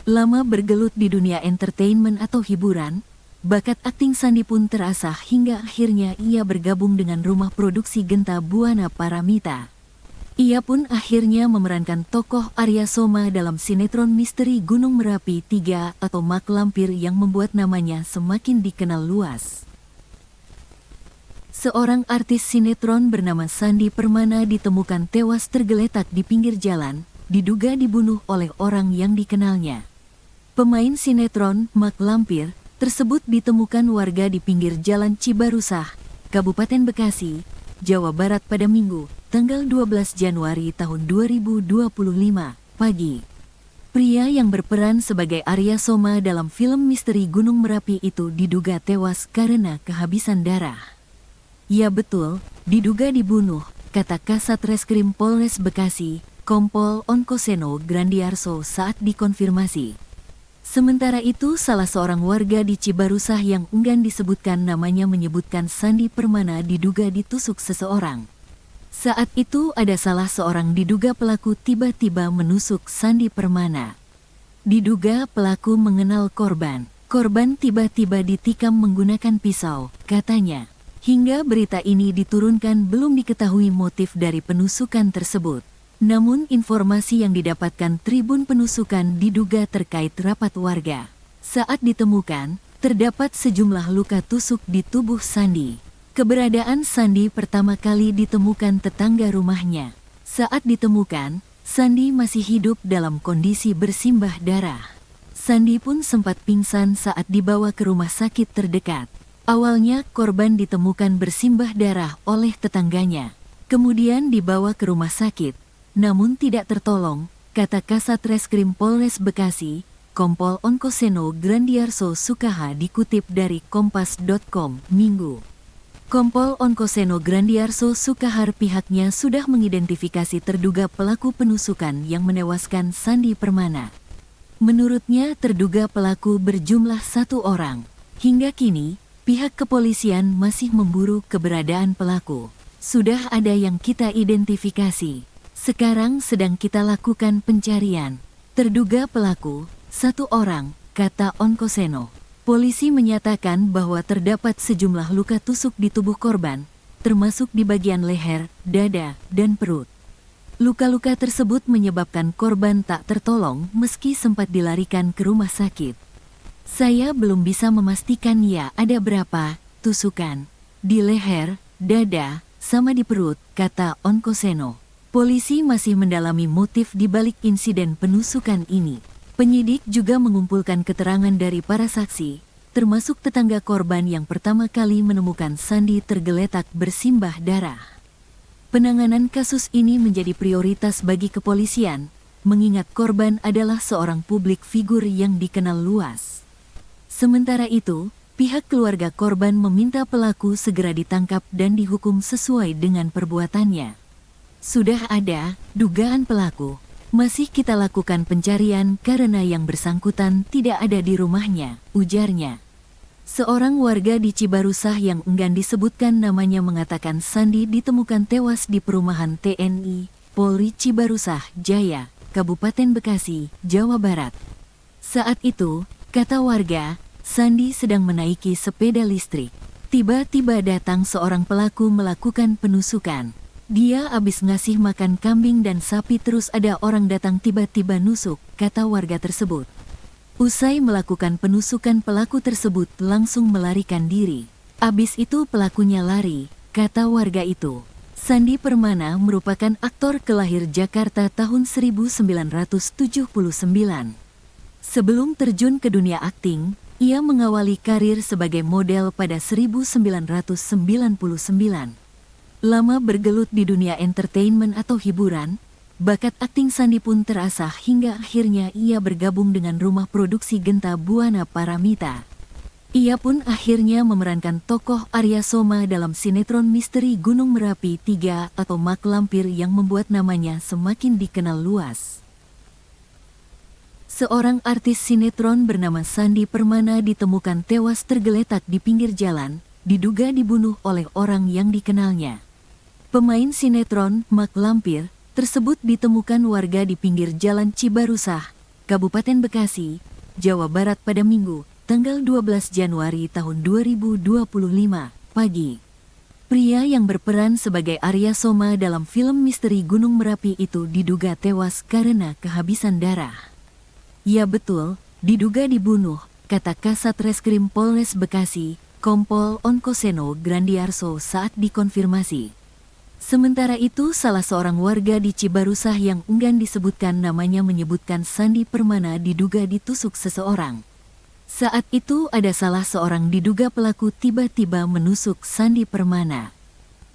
Lama bergelut di dunia entertainment atau hiburan, bakat akting Sandi pun terasah hingga akhirnya ia bergabung dengan rumah produksi Genta Buana Paramita. Ia pun akhirnya memerankan tokoh Arya Soma dalam sinetron misteri Gunung Merapi 3 atau Mak Lampir yang membuat namanya semakin dikenal luas. Seorang artis sinetron bernama Sandi Permana ditemukan tewas tergeletak di pinggir jalan, diduga dibunuh oleh orang yang dikenalnya. Pemain sinetron Mak Lampir tersebut ditemukan warga di pinggir jalan Cibarusah, Kabupaten Bekasi, Jawa Barat pada Minggu, tanggal 12 Januari tahun 2025, pagi. Pria yang berperan sebagai Arya Soma dalam film misteri Gunung Merapi itu diduga tewas karena kehabisan darah. Ya betul, diduga dibunuh, kata Kasat Reskrim Polres Bekasi, Kompol Onkoseno Grandiarso saat dikonfirmasi. Sementara itu, salah seorang warga di Cibarusah yang enggan disebutkan namanya menyebutkan Sandi Permana diduga ditusuk seseorang. Saat itu ada salah seorang diduga pelaku tiba-tiba menusuk Sandi Permana. Diduga pelaku mengenal korban. Korban tiba-tiba ditikam menggunakan pisau, katanya. Hingga berita ini diturunkan belum diketahui motif dari penusukan tersebut. Namun informasi yang didapatkan Tribun Penusukan diduga terkait rapat warga. Saat ditemukan, terdapat sejumlah luka tusuk di tubuh Sandi. Keberadaan Sandi pertama kali ditemukan tetangga rumahnya. Saat ditemukan, Sandi masih hidup dalam kondisi bersimbah darah. Sandi pun sempat pingsan saat dibawa ke rumah sakit terdekat. Awalnya korban ditemukan bersimbah darah oleh tetangganya. Kemudian dibawa ke rumah sakit. Namun tidak tertolong, kata Kasat Reskrim Polres Bekasi, Kompol Onkoseno Grandiarso Sukaha dikutip dari Kompas.com, Minggu. Kompol Onkoseno Grandiarso Sukahar pihaknya sudah mengidentifikasi terduga pelaku penusukan yang menewaskan Sandi Permana. Menurutnya terduga pelaku berjumlah 1 orang. Hingga kini, pihak kepolisian masih memburu keberadaan pelaku. Sudah ada yang kita identifikasi. Sekarang sedang kita lakukan pencarian. Terduga pelaku, 1 orang, kata Onkoseno. Polisi menyatakan bahwa terdapat sejumlah luka tusuk di tubuh korban, termasuk di bagian leher, dada, dan perut. Luka-luka tersebut menyebabkan korban tak tertolong meski sempat dilarikan ke rumah sakit. Saya belum bisa memastikan ya ada berapa tusukan di leher, dada, sama di perut, kata Onkoseno. Polisi masih mendalami motif di balik insiden penusukan ini. Penyidik juga mengumpulkan keterangan dari para saksi, termasuk tetangga korban yang pertama kali menemukan Sandi tergeletak bersimbah darah. Penanganan kasus ini menjadi prioritas bagi kepolisian, mengingat korban adalah seorang publik figur yang dikenal luas. Sementara itu, pihak keluarga korban meminta pelaku segera ditangkap dan dihukum sesuai dengan perbuatannya. Sudah ada dugaan pelaku. Masih kita lakukan pencarian karena yang bersangkutan tidak ada di rumahnya, ujarnya. Seorang warga di Cibarusah yang enggan disebutkan namanya mengatakan Sandi ditemukan tewas di perumahan TNI Polri Cibarusah Jaya, Kabupaten Bekasi, Jawa Barat. Saat itu, kata warga, Sandi sedang menaiki sepeda listrik. Tiba-tiba datang seorang pelaku melakukan penusukan. Dia habis ngasih makan kambing dan sapi terus ada orang datang tiba-tiba nusuk, kata warga tersebut. Usai melakukan penusukan pelaku tersebut langsung melarikan diri. Abis itu pelakunya lari, kata warga itu. Sandi Permana merupakan aktor kelahir Jakarta tahun 1979. Sebelum terjun ke dunia akting, ia mengawali karir sebagai model pada 1999. Lama bergelut di dunia entertainment atau hiburan, bakat akting Sandi pun terasah hingga akhirnya ia bergabung dengan rumah produksi Genta Buana Paramita. Ia pun akhirnya memerankan tokoh Arya Soma dalam sinetron misteri Gunung Merapi 3 atau Mak Lampir yang membuat namanya semakin dikenal luas. Seorang artis sinetron bernama Sandi Permana ditemukan tewas tergeletak di pinggir jalan, diduga dibunuh oleh orang yang dikenalnya. Pemain sinetron Mak Lampir tersebut ditemukan warga di pinggir jalan Cibarusah, Kabupaten Bekasi, Jawa Barat pada Minggu, tanggal 12 Januari tahun 2025, pagi. Pria yang berperan sebagai Arya Soma dalam film misteri Gunung Merapi itu diduga tewas karena kehabisan darah. Ya betul, diduga dibunuh, kata Kasat Reskrim Polres Bekasi, Kompol Onkoseno Grandiarso saat dikonfirmasi. Sementara itu, salah seorang warga di Cibarusah yang enggan disebutkan namanya menyebutkan Sandi Permana diduga ditusuk seseorang. Saat itu ada salah seorang diduga pelaku tiba-tiba menusuk Sandi Permana.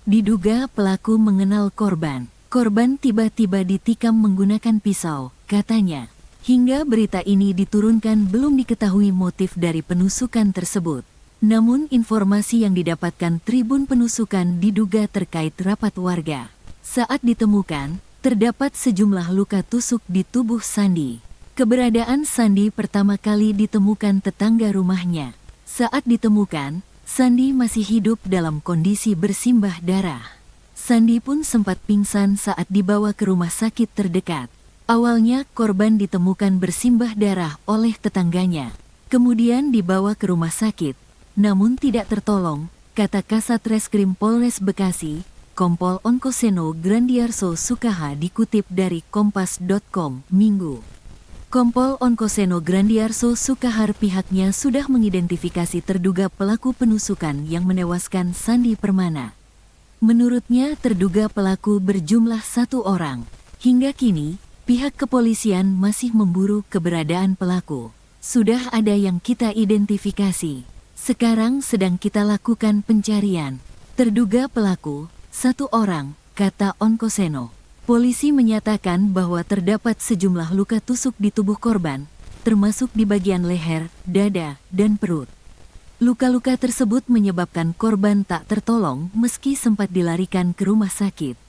Diduga pelaku mengenal korban. Korban tiba-tiba ditikam menggunakan pisau, katanya. Hingga berita ini diturunkan belum diketahui motif dari penusukan tersebut. Namun informasi yang didapatkan Tribun Penusukan diduga terkait rapat warga. Saat ditemukan, terdapat sejumlah luka tusuk di tubuh Sandi. Keberadaan Sandi pertama kali ditemukan tetangga rumahnya. Saat ditemukan, Sandi masih hidup dalam kondisi bersimbah darah. Sandi pun sempat pingsan saat dibawa ke rumah sakit terdekat. Awalnya korban ditemukan bersimbah darah oleh tetangganya. Kemudian dibawa ke rumah sakit. Namun tidak tertolong, kata Kasat Reskrim Polres Bekasi, Kompol Onkoseno Grandiarso Sukaha dikutip dari Kompas.com, Minggu. Kompol Onkoseno Grandiarso Sukahar pihaknya sudah mengidentifikasi terduga pelaku penusukan yang menewaskan Sandi Permana. Menurutnya terduga pelaku berjumlah 1 orang. Hingga kini, pihak kepolisian masih memburu keberadaan pelaku. Sudah ada yang kita identifikasi. Sekarang sedang kita lakukan pencarian. Terduga pelaku, 1 orang, kata Onkoseno. Polisi menyatakan bahwa terdapat sejumlah luka tusuk di tubuh korban, termasuk di bagian leher, dada, dan perut. Luka-luka tersebut menyebabkan korban tak tertolong meski sempat dilarikan ke rumah sakit.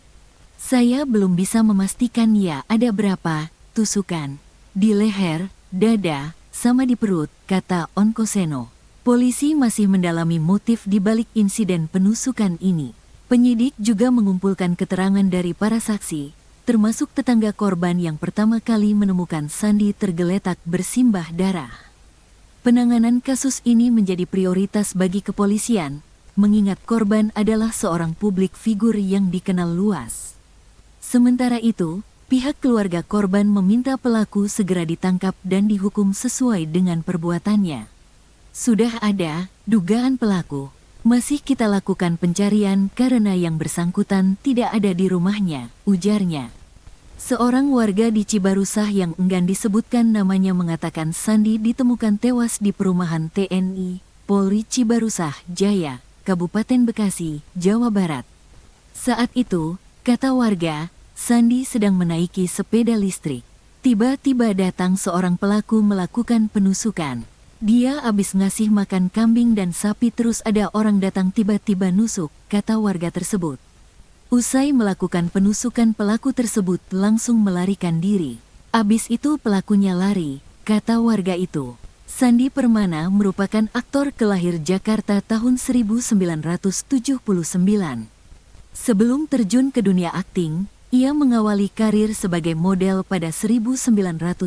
Saya belum bisa memastikan ya ada berapa tusukan di leher, dada, sama di perut, kata Onkoseno. Polisi masih mendalami motif di balik insiden penusukan ini. Penyidik juga mengumpulkan keterangan dari para saksi, termasuk tetangga korban yang pertama kali menemukan Sandi tergeletak bersimbah darah. Penanganan kasus ini menjadi prioritas bagi kepolisian, mengingat korban adalah seorang publik figur yang dikenal luas. Sementara itu, pihak keluarga korban meminta pelaku segera ditangkap dan dihukum sesuai dengan perbuatannya. Sudah ada dugaan pelaku. Masih kita lakukan pencarian karena yang bersangkutan tidak ada di rumahnya, ujarnya. Seorang warga di Cibarusah yang enggan disebutkan namanya mengatakan Sandi ditemukan tewas di perumahan TNI, Polri Cibarusah Jaya, Kabupaten Bekasi, Jawa Barat. Saat itu, kata warga, Sandi sedang menaiki sepeda listrik. Tiba-tiba datang seorang pelaku melakukan penusukan. Dia habis ngasih makan kambing dan sapi terus ada orang datang tiba-tiba nusuk, kata warga tersebut. Usai melakukan penusukan pelaku tersebut langsung melarikan diri. Abis itu pelakunya lari, kata warga itu. Sandi Permana merupakan aktor kelahir Jakarta tahun 1979. Sebelum terjun ke dunia akting, ia mengawali karir sebagai model pada 1999.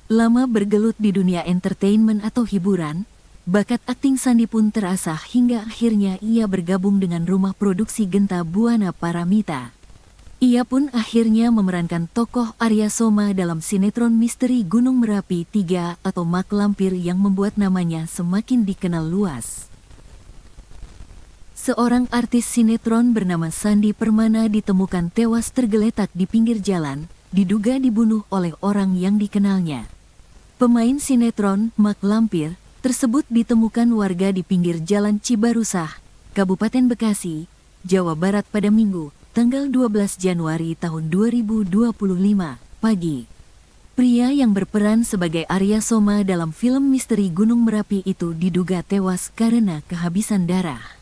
Lama bergelut di dunia entertainment atau hiburan, bakat akting Sandi pun terasah hingga akhirnya ia bergabung dengan rumah produksi Genta Buana Paramita. Ia pun akhirnya memerankan tokoh Arya Soma dalam sinetron misteri Gunung Merapi 3 atau Mak Lampir yang membuat namanya semakin dikenal luas. Seorang artis sinetron bernama Sandi Permana ditemukan tewas tergeletak di pinggir jalan, diduga dibunuh oleh orang yang dikenalnya. Pemain sinetron Mak Lampir tersebut ditemukan warga di pinggir jalan Cibarusah, Kabupaten Bekasi, Jawa Barat pada Minggu, tanggal 12 Januari tahun 2025, pagi. Pria yang berperan sebagai Arya Soma dalam film misteri Gunung Merapi itu diduga tewas karena kehabisan darah.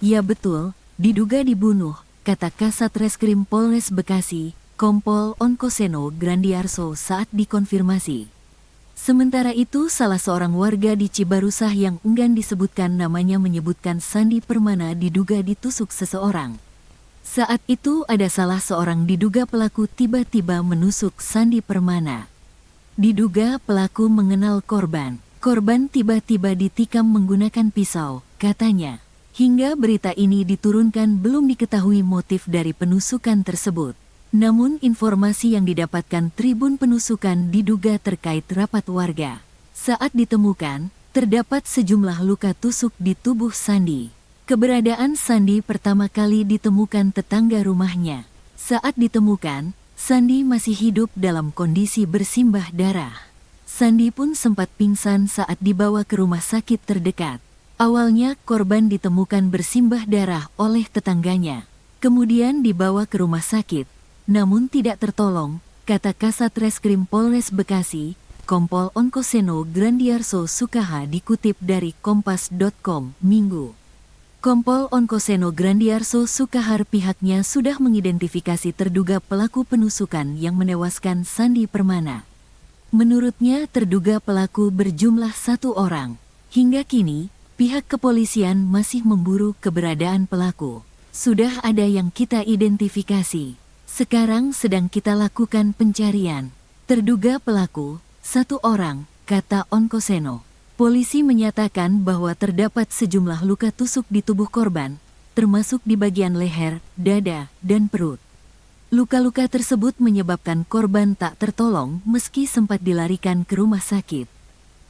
Ya betul, diduga dibunuh, kata Kasat Reskrim Polres Bekasi, Kompol Onkoseno Grandiarso saat dikonfirmasi. Sementara itu, salah seorang warga di Cibarusah yang enggan disebutkan namanya menyebutkan Sandi Permana diduga ditusuk seseorang. Saat itu ada salah seorang diduga pelaku tiba-tiba menusuk Sandi Permana. Diduga pelaku mengenal korban. Korban tiba-tiba ditikam menggunakan pisau, katanya. Hingga berita ini diturunkan belum diketahui motif dari penusukan tersebut. Namun informasi yang didapatkan Tribun Penusukan diduga terkait rapat warga. Saat ditemukan, terdapat sejumlah luka tusuk di tubuh Sandi. Keberadaan Sandi pertama kali ditemukan tetangga rumahnya. Saat ditemukan, Sandi masih hidup dalam kondisi bersimbah darah. Sandi pun sempat pingsan saat dibawa ke rumah sakit terdekat. Awalnya korban ditemukan bersimbah darah oleh tetangganya. Kemudian dibawa ke rumah sakit. Namun tidak tertolong, kata Kasat Reskrim Polres Bekasi, Kompol Onkoseno Grandiarso Sukaha dikutip dari Kompas.com, Minggu. Kompol Onkoseno Grandiarso Sukahar pihaknya sudah mengidentifikasi terduga pelaku penusukan yang menewaskan Sandi Permana. Menurutnya terduga pelaku berjumlah 1 orang. Hingga kini, pihak kepolisian masih memburu keberadaan pelaku. Sudah ada yang kita identifikasi. Sekarang sedang kita lakukan pencarian. Terduga pelaku, 1 orang, kata Onkoseno. Polisi menyatakan bahwa terdapat sejumlah luka tusuk di tubuh korban, termasuk di bagian leher, dada, dan perut. Luka-luka tersebut menyebabkan korban tak tertolong meski sempat dilarikan ke rumah sakit.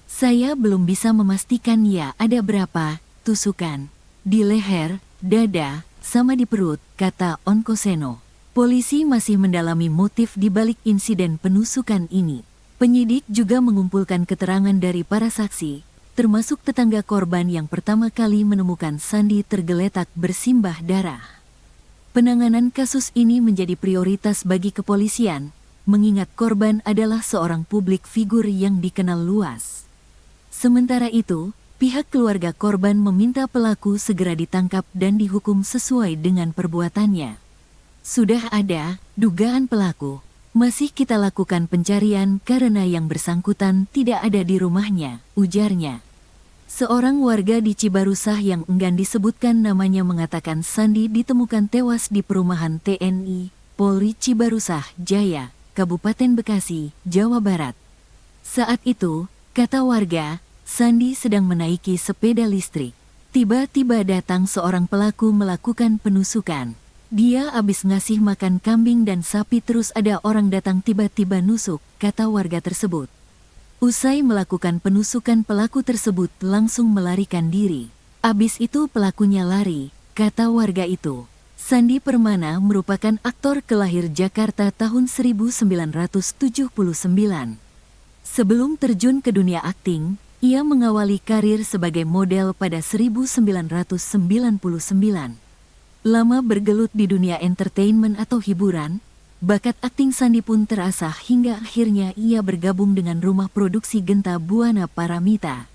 Saya belum bisa memastikan ya ada berapa tusukan. Di leher, dada, sama di perut, kata Onkoseno. Polisi masih mendalami motif di balik insiden penusukan ini. Penyidik juga mengumpulkan keterangan dari para saksi, termasuk tetangga korban yang pertama kali menemukan Sandi tergeletak bersimbah darah. Penanganan kasus ini menjadi prioritas bagi kepolisian, mengingat korban adalah seorang publik figur yang dikenal luas. Sementara itu, pihak keluarga korban meminta pelaku segera ditangkap dan dihukum sesuai dengan perbuatannya. Sudah ada dugaan pelaku. Masih kita lakukan pencarian karena yang bersangkutan tidak ada di rumahnya, ujarnya. Seorang warga di Cibarusah yang enggan disebutkan namanya mengatakan Sandi ditemukan tewas di perumahan TNI, Polri Cibarusah Jaya, Kabupaten Bekasi, Jawa Barat. Saat itu, kata warga, Sandi sedang menaiki sepeda listrik. Tiba-tiba datang seorang pelaku melakukan penusukan. Dia habis ngasih makan kambing dan sapi terus ada orang datang tiba-tiba nusuk, kata warga tersebut. Usai melakukan penusukan pelaku tersebut langsung melarikan diri. Abis itu pelakunya lari, kata warga itu. Sandi Permana merupakan aktor kelahir Jakarta tahun 1979. Sebelum terjun ke dunia akting, ia mengawali karir sebagai model pada 1999. Lama bergelut di dunia entertainment atau hiburan, bakat akting Sandi pun terasah hingga akhirnya ia bergabung dengan rumah produksi Genta Buana Paramita.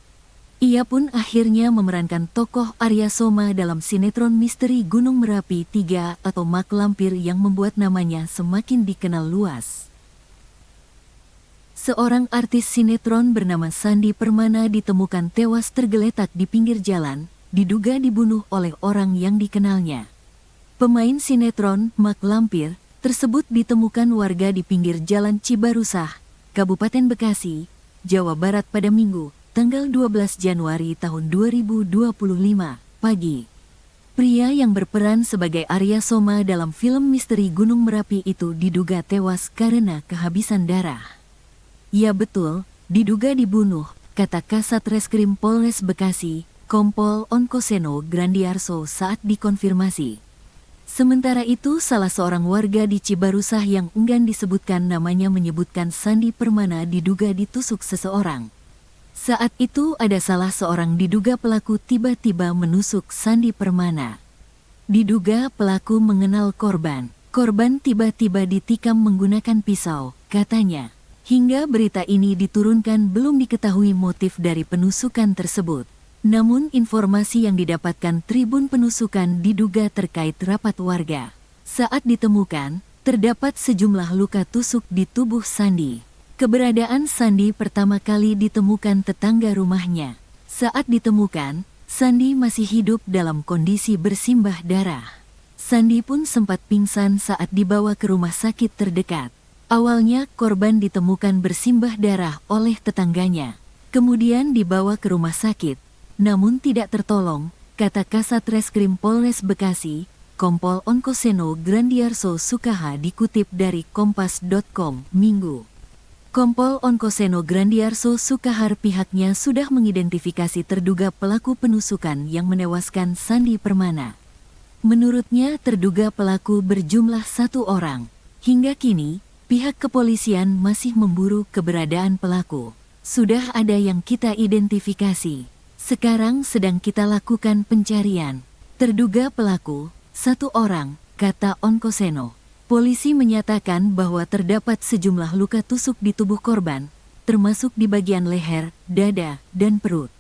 Ia pun akhirnya memerankan tokoh Arya Soma dalam sinetron misteri Gunung Merapi 3 atau Mak Lampir yang membuat namanya semakin dikenal luas. Seorang artis sinetron bernama Sandi Permana ditemukan tewas tergeletak di pinggir jalan, diduga dibunuh oleh orang yang dikenalnya. Pemain sinetron Mak Lampir tersebut ditemukan warga di pinggir jalan Cibarusah, Kabupaten Bekasi, Jawa Barat pada Minggu, tanggal 12 Januari tahun 2025, pagi. Pria yang berperan sebagai Arya Soma dalam film misteri Gunung Merapi itu diduga tewas karena kehabisan darah. Ya betul, diduga dibunuh, kata Kasat Reskrim Polres Bekasi, Kompol Onkoseno Grandiarso saat dikonfirmasi. Sementara itu, salah seorang warga di Cibarusah yang enggan disebutkan namanya menyebutkan Sandi Permana diduga ditusuk seseorang. Saat itu ada salah seorang diduga pelaku tiba-tiba menusuk Sandi Permana. Diduga pelaku mengenal korban. Korban tiba-tiba ditikam menggunakan pisau, katanya. Hingga berita ini diturunkan belum diketahui motif dari penusukan tersebut. Namun informasi yang didapatkan Tribun Penusukan diduga terkait rapat warga. Saat ditemukan, terdapat sejumlah luka tusuk di tubuh Sandi. Keberadaan Sandi pertama kali ditemukan tetangga rumahnya. Saat ditemukan, Sandi masih hidup dalam kondisi bersimbah darah. Sandi pun sempat pingsan saat dibawa ke rumah sakit terdekat. Awalnya korban ditemukan bersimbah darah oleh tetangganya. Kemudian dibawa ke rumah sakit. Namun tidak tertolong, kata Kasat Reskrim Polres Bekasi, Kompol Onkoseno Grandiarso Sukaha dikutip dari Kompas.com, Minggu. Kompol Onkoseno Grandiarso Sukahar pihaknya sudah mengidentifikasi terduga pelaku penusukan yang menewaskan Sandi Permana. Menurutnya terduga pelaku berjumlah 1 orang. Hingga kini, pihak kepolisian masih memburu keberadaan pelaku. Sudah ada yang kita identifikasi. Sekarang sedang kita lakukan pencarian. Terduga pelaku, 1 orang, kata Onkoseno. Polisi menyatakan bahwa terdapat sejumlah luka tusuk di tubuh korban, termasuk di bagian leher, dada, dan perut.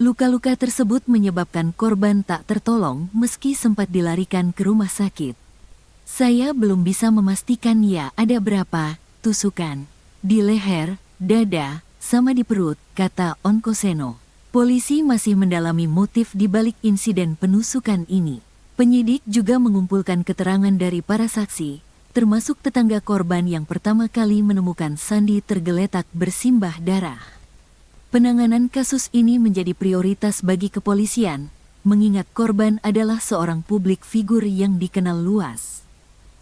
Luka-luka tersebut menyebabkan korban tak tertolong meski sempat dilarikan ke rumah sakit. Saya belum bisa memastikan ya ada berapa tusukan. Di leher, dada, sama di perut, kata Onkoseno. Polisi masih mendalami motif di balik insiden penusukan ini. Penyidik juga mengumpulkan keterangan dari para saksi, termasuk tetangga korban yang pertama kali menemukan Sandi tergeletak bersimbah darah. Penanganan kasus ini menjadi prioritas bagi kepolisian, mengingat korban adalah seorang publik figur yang dikenal luas.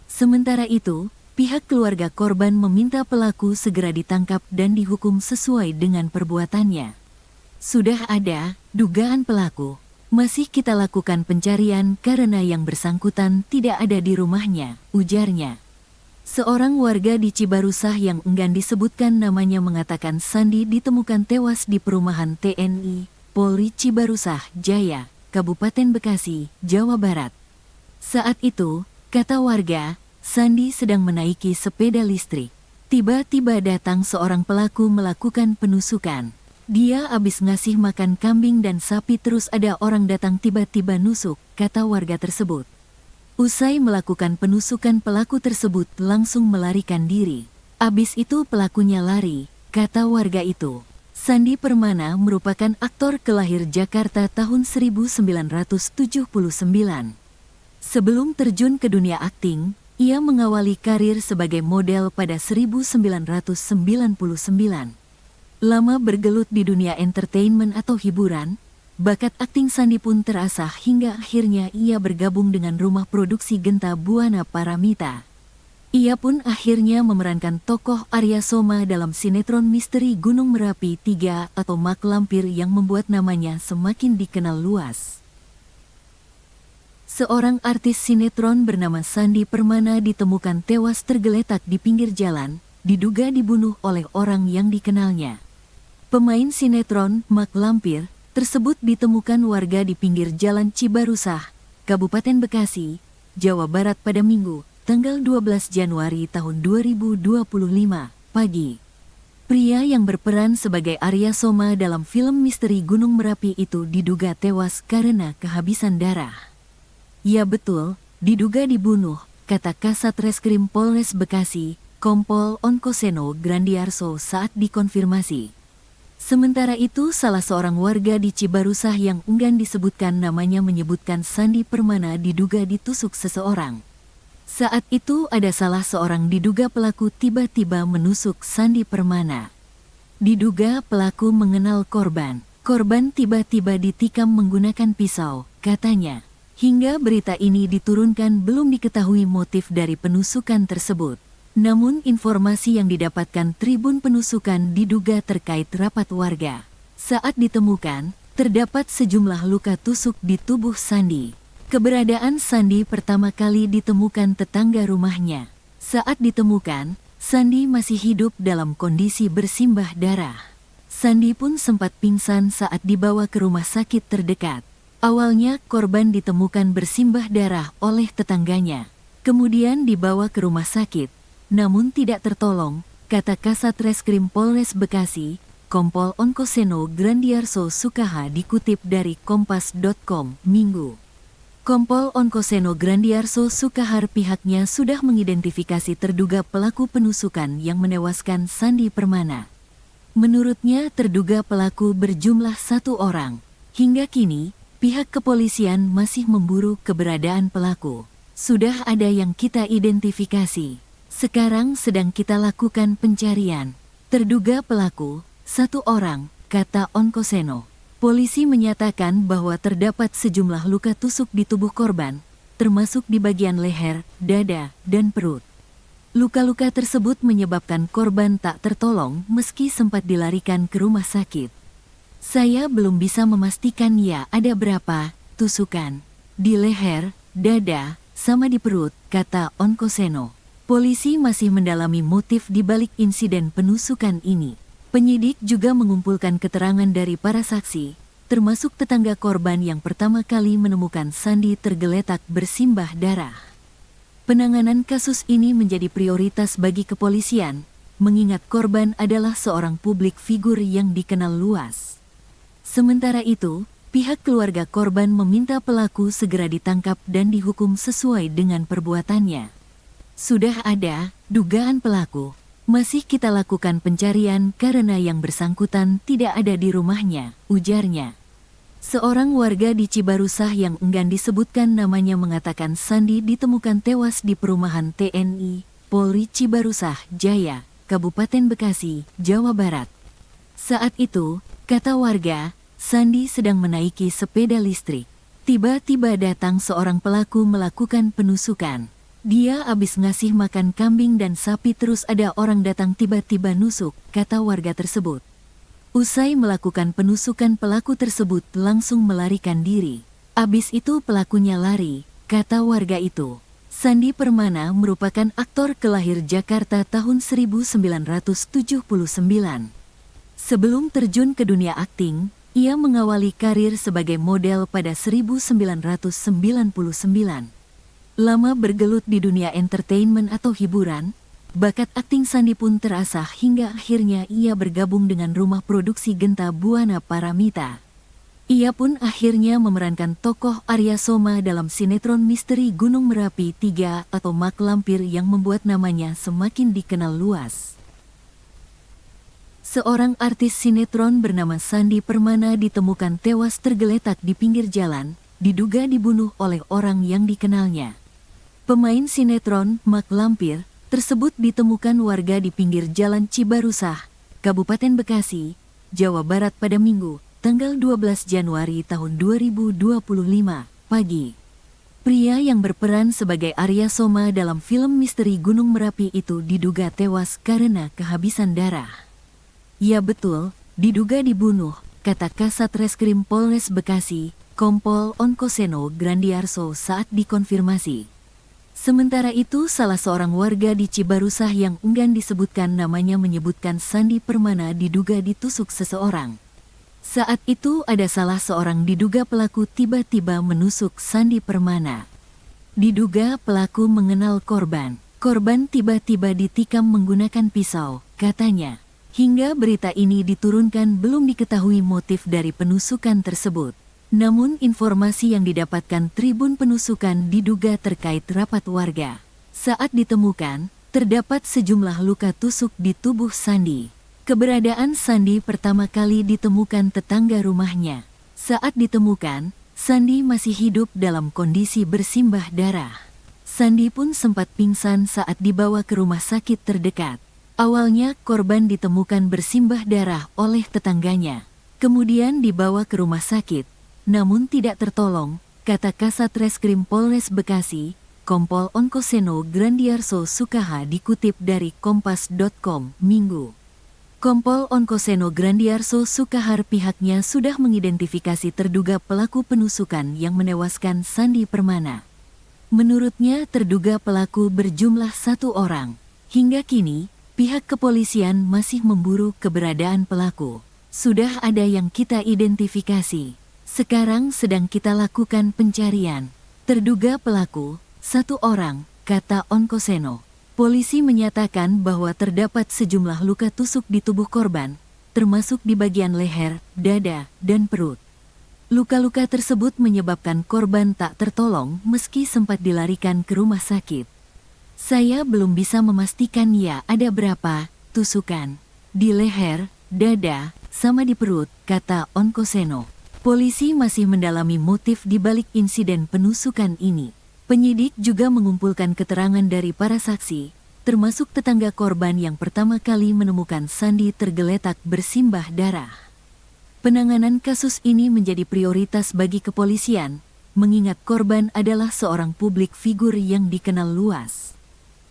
Sementara itu, pihak keluarga korban meminta pelaku segera ditangkap dan dihukum sesuai dengan perbuatannya. Sudah ada dugaan pelaku. Masih kita lakukan pencarian karena yang bersangkutan tidak ada di rumahnya, ujarnya. Seorang warga di Cibarusah yang enggan disebutkan namanya mengatakan Sandi ditemukan tewas di perumahan TNI, Polri Cibarusah Jaya, Kabupaten Bekasi, Jawa Barat. Saat itu, kata warga, Sandi sedang menaiki sepeda listrik. Tiba-tiba datang seorang pelaku melakukan penusukan. Dia habis ngasih makan kambing dan sapi terus ada orang datang tiba-tiba nusuk, kata warga tersebut. Usai melakukan penusukan pelaku tersebut langsung melarikan diri. Abis itu pelakunya lari, kata warga itu. Sandi Permana merupakan aktor kelahir Jakarta tahun 1979. Sebelum terjun ke dunia akting, ia mengawali karir sebagai model pada 1999. Lama bergelut di dunia entertainment atau hiburan, bakat akting Sandi pun terasah hingga akhirnya ia bergabung dengan rumah produksi Genta Buana Paramita. Ia pun akhirnya memerankan tokoh Arya Soma dalam sinetron misteri Gunung Merapi 3 atau Mak Lampir yang membuat namanya semakin dikenal luas. Seorang artis sinetron bernama Sandi Permana ditemukan tewas tergeletak di pinggir jalan, diduga dibunuh oleh orang yang dikenalnya. Pemain sinetron Mak Lampir tersebut ditemukan warga di pinggir jalan Cibarusah, Kabupaten Bekasi, Jawa Barat pada Minggu, tanggal 12 Januari tahun 2025, pagi. Pria yang berperan sebagai Arya Soma dalam film misteri Gunung Merapi itu diduga tewas karena kehabisan darah. Ya betul, diduga dibunuh, kata Kasat Reskrim Polres Bekasi, Kompol Onkoseno Grandiarso saat dikonfirmasi. Sementara itu salah seorang warga di Cibarusah yang enggan disebutkan namanya menyebutkan Sandi Permana diduga ditusuk seseorang. Saat itu ada salah seorang diduga pelaku tiba-tiba menusuk Sandi Permana. Diduga pelaku mengenal korban. Korban tiba-tiba ditikam menggunakan pisau, katanya. Hingga berita ini diturunkan belum diketahui motif dari penusukan tersebut. Namun informasi yang didapatkan Tribun Penusukan diduga terkait rapat warga. Saat ditemukan, terdapat sejumlah luka tusuk di tubuh Sandi. Keberadaan Sandi pertama kali ditemukan tetangga rumahnya. Saat ditemukan, Sandi masih hidup dalam kondisi bersimbah darah. Sandi pun sempat pingsan saat dibawa ke rumah sakit terdekat. Awalnya korban ditemukan bersimbah darah oleh tetangganya. Kemudian dibawa ke rumah sakit, namun tidak tertolong, kata Kasat Reskrim Polres Bekasi, Kompol Onkoseno Grandiarso Sukaha dikutip dari Kompas.com, Minggu. Kompol Onkoseno Grandiarso Sukahar pihaknya sudah mengidentifikasi terduga pelaku penusukan yang menewaskan Sandi Permana. Menurutnya terduga pelaku berjumlah 1 orang. Hingga kini, pihak kepolisian masih memburu keberadaan pelaku. Sudah ada yang kita identifikasi. Sekarang sedang kita lakukan pencarian. Terduga pelaku, 1 orang, kata Onkoseno. Polisi menyatakan bahwa terdapat sejumlah luka tusuk di tubuh korban, termasuk di bagian leher, dada, dan perut. Luka-luka tersebut menyebabkan korban tak tertolong meski sempat dilarikan ke rumah sakit. Saya belum bisa memastikan ya ada berapa tusukan di leher, dada, sama di perut, kata Onkoseno. Polisi masih mendalami motif di balik insiden penusukan ini. Penyidik juga mengumpulkan keterangan dari para saksi, termasuk tetangga korban yang pertama kali menemukan Sandi tergeletak bersimbah darah. Penanganan kasus ini menjadi prioritas bagi kepolisian, mengingat korban adalah seorang publik figur yang dikenal luas. Sementara itu, pihak keluarga korban meminta pelaku segera ditangkap dan dihukum sesuai dengan perbuatannya. Sudah ada dugaan pelaku. Masih kita lakukan pencarian karena yang bersangkutan tidak ada di rumahnya, ujarnya. Seorang warga di Cibarusah yang enggan disebutkan namanya mengatakan Sandi ditemukan tewas di perumahan TNI, Polri Cibarusah Jaya, Kabupaten Bekasi, Jawa Barat. Saat itu, kata warga, Sandi sedang menaiki sepeda listrik. Tiba-tiba datang seorang pelaku melakukan penusukan. Dia habis ngasih makan kambing dan sapi terus ada orang datang tiba-tiba nusuk, kata warga tersebut. Usai melakukan penusukan pelaku tersebut langsung melarikan diri. Abis itu pelakunya lari, kata warga itu. Sandi Permana merupakan aktor kelahir Jakarta tahun 1979. Sebelum terjun ke dunia akting, ia mengawali karir sebagai model pada 1999. Lama bergelut di dunia entertainment atau hiburan, bakat akting Sandi pun terasah hingga akhirnya ia bergabung dengan rumah produksi Genta Buana Paramita. Ia pun akhirnya memerankan tokoh Arya Soma dalam sinetron misteri Gunung Merapi 3 atau Mak Lampir yang membuat namanya semakin dikenal luas. Seorang artis sinetron bernama Sandi Permana ditemukan tewas tergeletak di pinggir jalan, diduga dibunuh oleh orang yang dikenalnya. Pemain sinetron Mak Lampir tersebut ditemukan warga di pinggir jalan Cibarusah, Kabupaten Bekasi, Jawa Barat pada Minggu, tanggal 12 Januari tahun 2025, pagi. Pria yang berperan sebagai Arya Soma dalam film misteri Gunung Merapi itu diduga tewas karena kehabisan darah. Ya betul, diduga dibunuh, kata Kasat Reskrim Polres Bekasi, Kompol Onkoseno Grandiarso saat dikonfirmasi. Sementara itu salah seorang warga di Cibarusah yang enggan disebutkan namanya menyebutkan Sandi Permana diduga ditusuk seseorang. Saat itu ada salah seorang diduga pelaku tiba-tiba menusuk Sandi Permana. Diduga pelaku mengenal korban. Korban tiba-tiba ditikam menggunakan pisau, katanya. Hingga berita ini diturunkan belum diketahui motif dari penusukan tersebut. Namun informasi yang didapatkan Tribun Penusukan diduga terkait rapat warga. Saat ditemukan, terdapat sejumlah luka tusuk di tubuh Sandi. Keberadaan Sandi pertama kali ditemukan tetangga rumahnya. Saat ditemukan, Sandi masih hidup dalam kondisi bersimbah darah. Sandi pun sempat pingsan saat dibawa ke rumah sakit terdekat. Awalnya korban ditemukan bersimbah darah oleh tetangganya. Kemudian dibawa ke rumah sakit, namun tidak tertolong, kata Kasat Reskrim Polres Bekasi, Kompol Onkoseno Grandiarso Sukaha dikutip dari Kompas.com, Minggu. Kompol Onkoseno Grandiarso Sukahar pihaknya sudah mengidentifikasi terduga pelaku penusukan yang menewaskan Sandi Permana. Menurutnya terduga pelaku berjumlah 1 orang. Hingga kini, pihak kepolisian masih memburu keberadaan pelaku. Sudah ada yang kita identifikasi. Sekarang sedang kita lakukan pencarian. Terduga pelaku, 1 orang, kata Onkoseno. Polisi menyatakan bahwa terdapat sejumlah luka tusuk di tubuh korban, termasuk di bagian leher, dada, dan perut. Luka-luka tersebut menyebabkan korban tak tertolong meski sempat dilarikan ke rumah sakit. Saya belum bisa memastikan ya ada berapa tusukan di leher, dada, sama di perut, kata Onkoseno. Polisi masih mendalami motif di balik insiden penusukan ini. Penyidik juga mengumpulkan keterangan dari para saksi, termasuk tetangga korban yang pertama kali menemukan Sandi tergeletak bersimbah darah. Penanganan kasus ini menjadi prioritas bagi kepolisian, mengingat korban adalah seorang publik figur yang dikenal luas.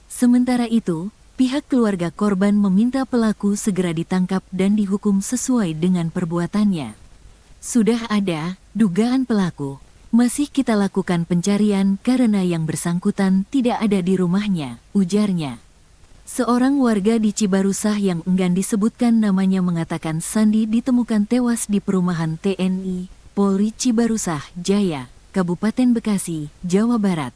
Sementara itu, pihak keluarga korban meminta pelaku segera ditangkap dan dihukum sesuai dengan perbuatannya. Sudah ada dugaan pelaku. Masih kita lakukan pencarian karena yang bersangkutan tidak ada di rumahnya, ujarnya. Seorang warga di Cibarusah yang enggan disebutkan namanya mengatakan Sandi ditemukan tewas di perumahan TNI, Polri Cibarusah, Jaya, Kabupaten Bekasi, Jawa Barat.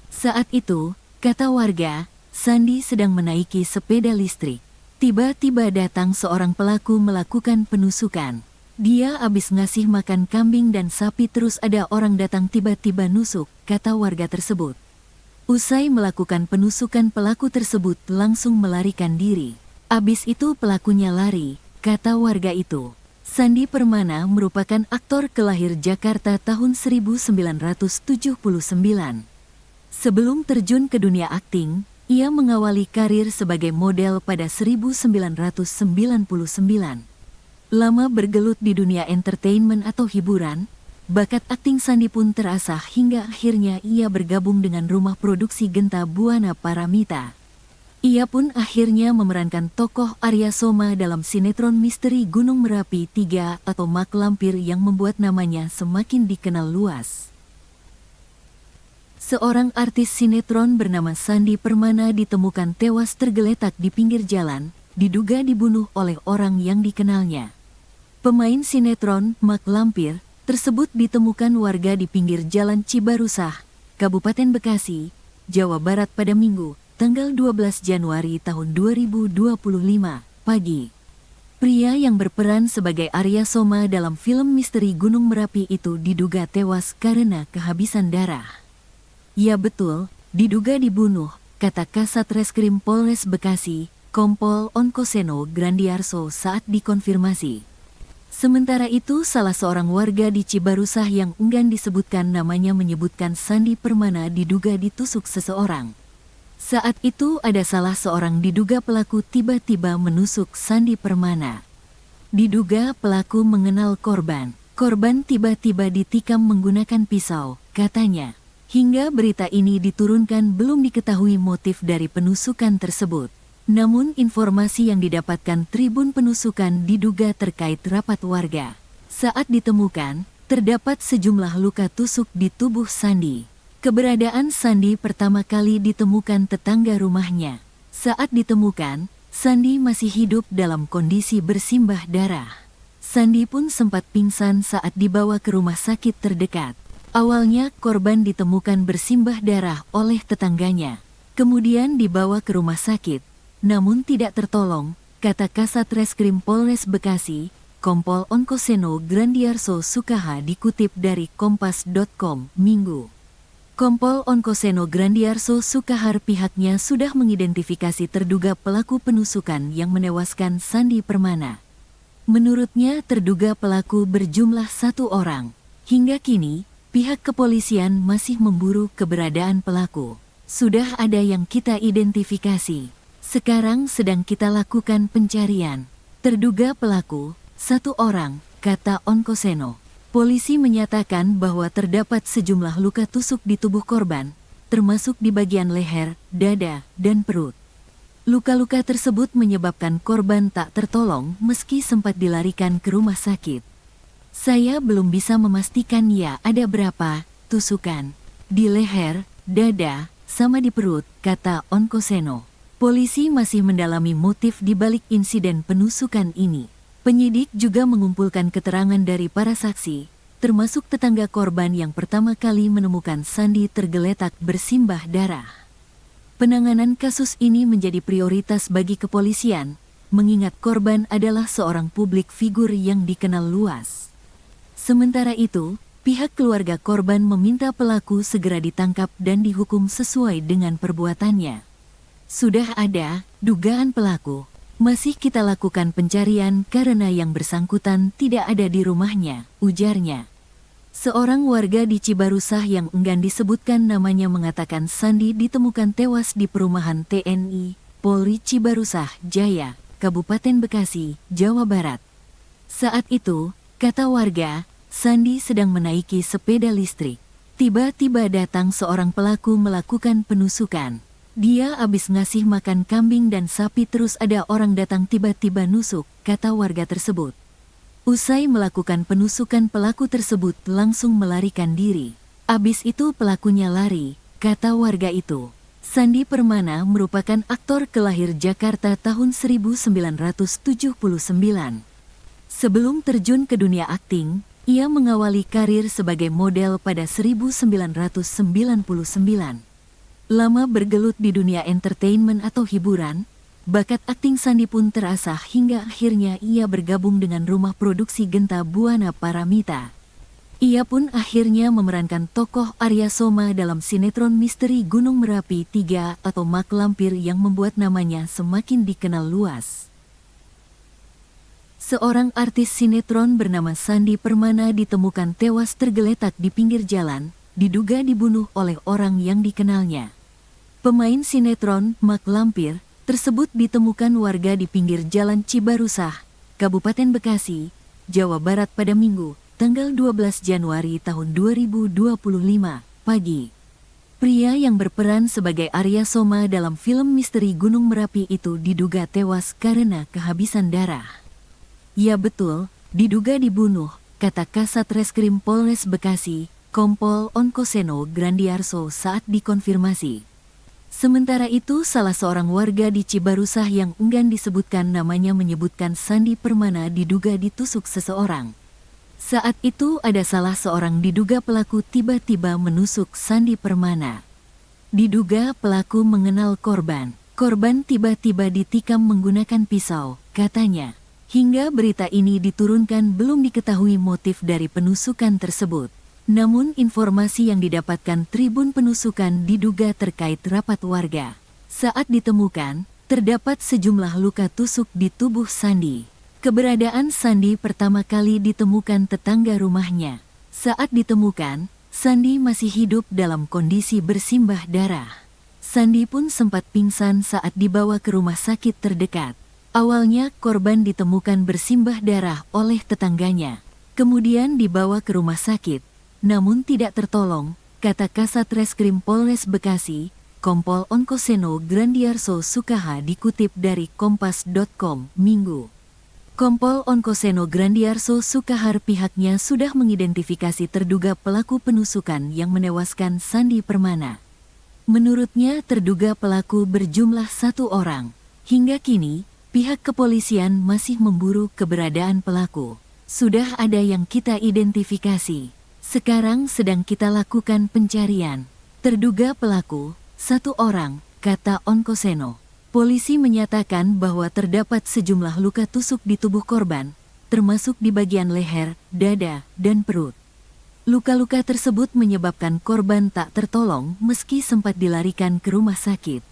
Saat itu, kata warga, Sandi sedang menaiki sepeda listrik. Tiba-tiba datang seorang pelaku melakukan penusukan. Dia habis ngasih makan kambing dan sapi terus ada orang datang tiba-tiba nusuk, kata warga tersebut. Usai melakukan penusukan pelaku tersebut langsung melarikan diri. Abis itu pelakunya lari, kata warga itu. Sandi Permana merupakan aktor kelahir Jakarta tahun 1979. Sebelum terjun ke dunia akting, ia mengawali karir sebagai model pada 1999. Lama bergelut di dunia entertainment atau hiburan, bakat akting Sandi pun terasah hingga akhirnya ia bergabung dengan rumah produksi Genta Buana Paramita. Ia pun akhirnya memerankan tokoh Arya Soma dalam sinetron misteri Gunung Merapi 3 atau Mak Lampir yang membuat namanya semakin dikenal luas. Seorang artis sinetron bernama Sandi Permana ditemukan tewas tergeletak di pinggir jalan, diduga dibunuh oleh orang yang dikenalnya. Pemain sinetron Mak Lampir tersebut ditemukan warga di pinggir jalan Cibarusah, Kabupaten Bekasi, Jawa Barat pada Minggu, tanggal 12 Januari tahun 2025, pagi. Pria yang berperan sebagai Arya Soma dalam film misteri Gunung Merapi itu diduga tewas karena kehabisan darah. Ya betul, diduga dibunuh, kata Kasat Reskrim Polres Bekasi, Kompol Onkoseno Grandiarso saat dikonfirmasi. Sementara itu, salah seorang warga di Cibarusah yang enggan disebutkan namanya menyebutkan Sandi Permana diduga ditusuk seseorang. Saat itu ada salah seorang diduga pelaku tiba-tiba menusuk Sandi Permana. Diduga pelaku mengenal korban. Korban tiba-tiba ditikam menggunakan pisau, katanya. Hingga berita ini diturunkan belum diketahui motif dari penusukan tersebut. Namun informasi yang didapatkan Tribun Penusukan diduga terkait rapat warga. Saat ditemukan, terdapat sejumlah luka tusuk di tubuh Sandi. Keberadaan Sandi pertama kali ditemukan tetangga rumahnya. Saat ditemukan, Sandi masih hidup dalam kondisi bersimbah darah. Sandi pun sempat pingsan saat dibawa ke rumah sakit terdekat. Awalnya korban ditemukan bersimbah darah oleh tetangganya. Kemudian dibawa ke rumah sakit. Namun tidak tertolong, kata Kasat Reskrim Polres Bekasi, Kompol Onkoseno Grandiarso Sukaha dikutip dari Kompas.com, Minggu. Kompol Onkoseno Grandiarso Sukahar pihaknya sudah mengidentifikasi terduga pelaku penusukan yang menewaskan Sandi Permana. Menurutnya terduga pelaku berjumlah 1 orang. Hingga kini, pihak kepolisian masih memburu keberadaan pelaku. Sudah ada yang kita identifikasi. Sekarang sedang kita lakukan pencarian. Terduga pelaku, 1 orang, kata Onkoseno. Polisi menyatakan bahwa terdapat sejumlah luka tusuk di tubuh korban, termasuk di bagian leher, dada, dan perut. Luka-luka tersebut menyebabkan korban tak tertolong meski sempat dilarikan ke rumah sakit. Saya belum bisa memastikan ya ada berapa tusukan. Di leher, dada, sama di perut, kata Onkoseno. Polisi masih mendalami motif di balik insiden penusukan ini. Penyidik juga mengumpulkan keterangan dari para saksi, termasuk tetangga korban yang pertama kali menemukan Sandi tergeletak bersimbah darah. Penanganan kasus ini menjadi prioritas bagi kepolisian, mengingat korban adalah seorang publik figur yang dikenal luas. Sementara itu, pihak keluarga korban meminta pelaku segera ditangkap dan dihukum sesuai dengan perbuatannya. Sudah ada dugaan pelaku. Masih kita lakukan pencarian karena yang bersangkutan tidak ada di rumahnya, ujarnya. Seorang warga di Cibarusah yang enggan disebutkan namanya mengatakan Sandi ditemukan tewas di perumahan TNI, Polri Cibarusah, Jaya, Kabupaten Bekasi, Jawa Barat. Saat itu, kata warga, Sandi sedang menaiki sepeda listrik. Tiba-tiba datang seorang pelaku melakukan penusukan. Dia habis ngasih makan kambing dan sapi terus ada orang datang tiba-tiba nusuk, kata warga tersebut. Usai melakukan penusukan pelaku tersebut langsung melarikan diri. Abis itu pelakunya lari, kata warga itu. Sandi Permana merupakan aktor kelahir Jakarta tahun 1979. Sebelum terjun ke dunia akting, ia mengawali karir sebagai model pada 1999. Lama bergelut di dunia entertainment atau hiburan, bakat akting Sandi pun terasah hingga akhirnya ia bergabung dengan rumah produksi Genta Buana Paramita. Ia pun akhirnya memerankan tokoh Arya Soma dalam sinetron misteri Gunung Merapi 3 atau Mak Lampir yang membuat namanya semakin dikenal luas. Seorang artis sinetron bernama Sandi Permana ditemukan tewas tergeletak di pinggir jalan, diduga dibunuh oleh orang yang dikenalnya. Pemain sinetron Mak Lampir tersebut ditemukan warga di pinggir jalan Cibarusah, Kabupaten Bekasi, Jawa Barat pada Minggu, tanggal 12 Januari tahun 2025, pagi. Pria yang berperan sebagai Arya Soma dalam film misteri Gunung Merapi itu diduga tewas karena kehabisan darah. Ya betul, diduga dibunuh, kata Kasat Reskrim Polres Bekasi, Kompol Onkoseno Grandiarso saat dikonfirmasi. Sementara itu, salah seorang warga di Cibarusah yang enggan disebutkan namanya menyebutkan Sandi Permana diduga ditusuk seseorang. Saat itu ada salah seorang diduga pelaku tiba-tiba menusuk Sandi Permana. Diduga pelaku mengenal korban. Korban tiba-tiba ditikam menggunakan pisau, katanya. Hingga berita ini diturunkan belum diketahui motif dari penusukan tersebut. Namun informasi yang didapatkan Tribun Penusukan diduga terkait rapat warga. Saat ditemukan, terdapat sejumlah luka tusuk di tubuh Sandi. Keberadaan Sandi pertama kali ditemukan tetangga rumahnya. Saat ditemukan, Sandi masih hidup dalam kondisi bersimbah darah. Sandi pun sempat pingsan saat dibawa ke rumah sakit terdekat. Awalnya korban ditemukan bersimbah darah oleh tetangganya. Kemudian dibawa ke rumah sakit, namun tidak tertolong, kata Kasat Reskrim Polres Bekasi, Kompol Onkoseno Grandiarso Sukaha dikutip dari Kompas.com, Minggu. Kompol Onkoseno Grandiarso Sukahar pihaknya sudah mengidentifikasi terduga pelaku penusukan yang menewaskan Sandi Permana. Menurutnya terduga pelaku berjumlah 1 orang. Hingga kini, pihak kepolisian masih memburu keberadaan pelaku. Sudah ada yang kita identifikasi. Sekarang sedang kita lakukan pencarian. Terduga pelaku, 1 orang, kata Onkoseno. Polisi menyatakan bahwa terdapat sejumlah luka tusuk di tubuh korban, termasuk di bagian leher, dada, dan perut. Luka-luka tersebut menyebabkan korban tak tertolong meski sempat dilarikan ke rumah sakit.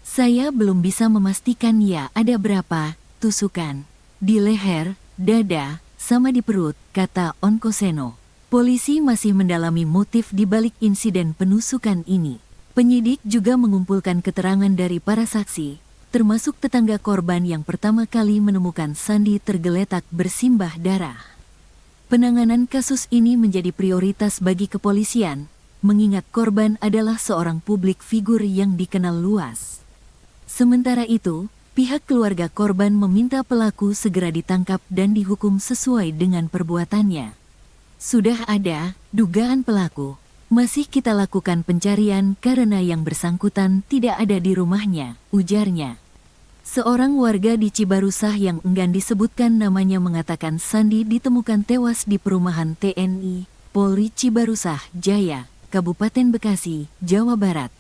Saya belum bisa memastikan ya ada berapa tusukan di leher, dada, sama di perut, kata Onkoseno. Polisi masih mendalami motif di balik insiden penusukan ini. Penyidik juga mengumpulkan keterangan dari para saksi, termasuk tetangga korban yang pertama kali menemukan Sandi tergeletak bersimbah darah. Penanganan kasus ini menjadi prioritas bagi kepolisian, mengingat korban adalah seorang publik figur yang dikenal luas. Sementara itu, pihak keluarga korban meminta pelaku segera ditangkap dan dihukum sesuai dengan perbuatannya. Sudah ada dugaan pelaku. Masih kita lakukan pencarian karena yang bersangkutan tidak ada di rumahnya, ujarnya. Seorang warga di Cibarusah yang enggan disebutkan namanya mengatakan Sandi ditemukan tewas di perumahan TNI, Polri Cibarusah, Jaya, Kabupaten Bekasi, Jawa Barat.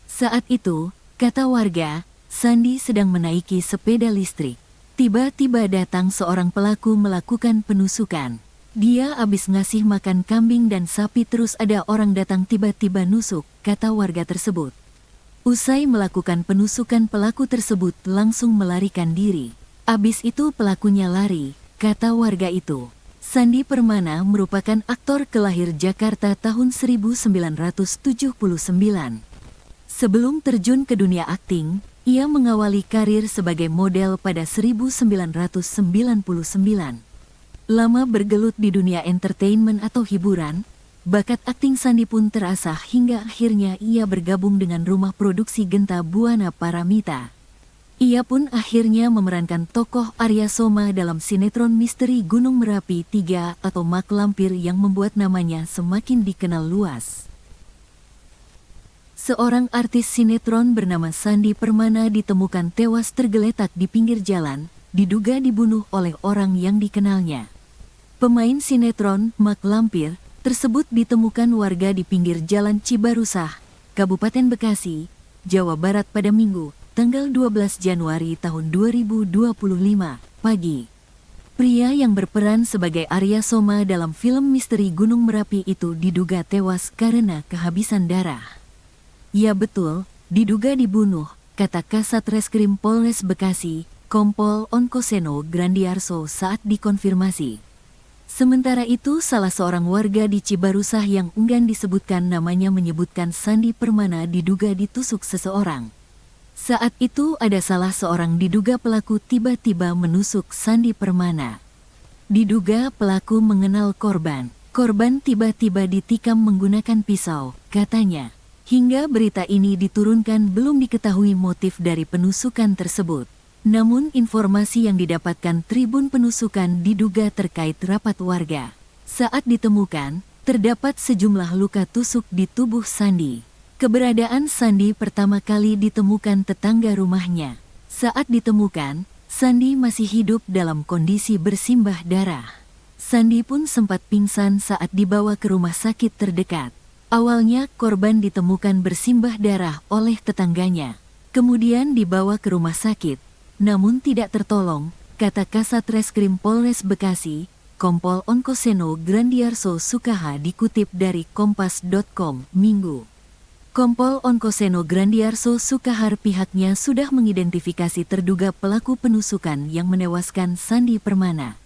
Saat itu, kata warga, Sandi sedang menaiki sepeda listrik. Tiba-tiba datang seorang pelaku melakukan penusukan. Dia habis ngasih makan kambing dan sapi terus ada orang datang tiba-tiba nusuk, kata warga tersebut. Usai melakukan penusukan pelaku tersebut langsung melarikan diri. Abis itu pelakunya lari, kata warga itu. Sandi Permana merupakan aktor kelahir Jakarta tahun 1979. Sebelum terjun ke dunia akting, ia mengawali karir sebagai model pada 1999. Lama bergelut di dunia entertainment atau hiburan, bakat akting Sandi pun terasah hingga akhirnya ia bergabung dengan rumah produksi Genta Buana Paramita. Ia pun akhirnya memerankan tokoh Arya Soma dalam sinetron misteri Gunung Merapi 3 atau Mak Lampir yang membuat namanya semakin dikenal luas. Seorang artis sinetron bernama Sandi Permana ditemukan tewas tergeletak di pinggir jalan, diduga dibunuh oleh orang yang dikenalnya. Pemain sinetron Mak Lampir tersebut ditemukan warga di pinggir jalan Cibarusah, Kabupaten Bekasi, Jawa Barat pada Minggu, tanggal 12 Januari tahun 2025, pagi. Pria yang berperan sebagai Arya Soma dalam film misteri Gunung Merapi itu diduga tewas karena kehabisan darah. Ya betul, diduga dibunuh, kata Kasat Reskrim Polres Bekasi, Kompol Onkoseno Grandiarso saat dikonfirmasi. Sementara itu salah seorang warga di Cibarusah yang enggan disebutkan namanya menyebutkan Sandi Permana diduga ditusuk seseorang. Saat itu ada salah seorang diduga pelaku tiba-tiba menusuk Sandi Permana. Diduga pelaku mengenal korban. Korban tiba-tiba ditikam menggunakan pisau, katanya. Hingga berita ini diturunkan belum diketahui motif dari penusukan tersebut. Namun informasi yang didapatkan Tribun Penusukan diduga terkait rapat warga. Saat ditemukan, terdapat sejumlah luka tusuk di tubuh Sandi. Keberadaan Sandi pertama kali ditemukan tetangga rumahnya. Saat ditemukan, Sandi masih hidup dalam kondisi bersimbah darah. Sandi pun sempat pingsan saat dibawa ke rumah sakit terdekat. Awalnya korban ditemukan bersimbah darah oleh tetangganya. Kemudian dibawa ke rumah sakit, namun tidak tertolong, kata Kasat Reskrim Polres Bekasi, Kompol Onkoseno Grandiarso Sukaha dikutip dari Kompas.com, Minggu. Kompol Onkoseno Grandiarso Sukahar pihaknya sudah mengidentifikasi terduga pelaku penusukan yang menewaskan Sandi Permana.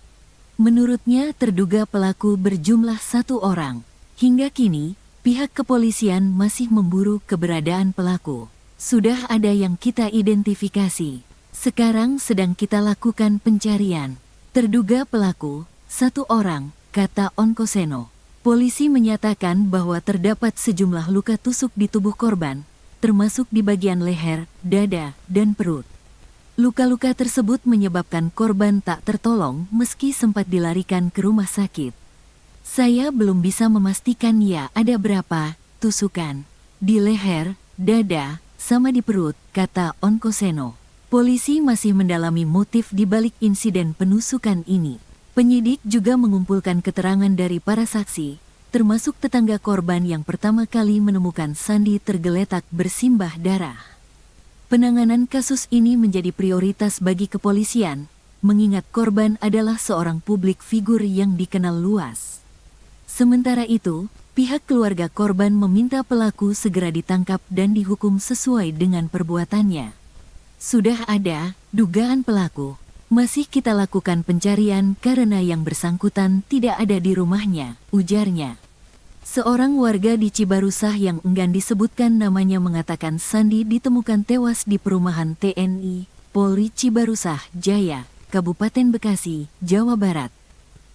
Menurutnya terduga pelaku berjumlah 1 orang. Hingga kini, pihak kepolisian masih memburu keberadaan pelaku. Sudah ada yang kita identifikasi. Sekarang sedang kita lakukan pencarian. Terduga pelaku, 1 orang, kata Onkoseno. Polisi menyatakan bahwa terdapat sejumlah luka tusuk di tubuh korban, termasuk di bagian leher, dada, dan perut. Luka-luka tersebut menyebabkan korban tak tertolong meski sempat dilarikan ke rumah sakit. Saya belum bisa memastikan ya ada berapa tusukan di leher, dada, sama di perut, kata Onkoseno. Polisi masih mendalami motif di balik insiden penusukan ini. Penyidik juga mengumpulkan keterangan dari para saksi, termasuk tetangga korban yang pertama kali menemukan Sandi tergeletak bersimbah darah. Penanganan kasus ini menjadi prioritas bagi kepolisian, mengingat korban adalah seorang publik figur yang dikenal luas. Sementara itu, pihak keluarga korban meminta pelaku segera ditangkap dan dihukum sesuai dengan perbuatannya. Sudah ada dugaan pelaku. Masih kita lakukan pencarian karena yang bersangkutan tidak ada di rumahnya, ujarnya. Seorang warga di Cibarusah yang enggan disebutkan namanya mengatakan Sandi ditemukan tewas di perumahan TNI, Polri Cibarusah Jaya, Kabupaten Bekasi, Jawa Barat.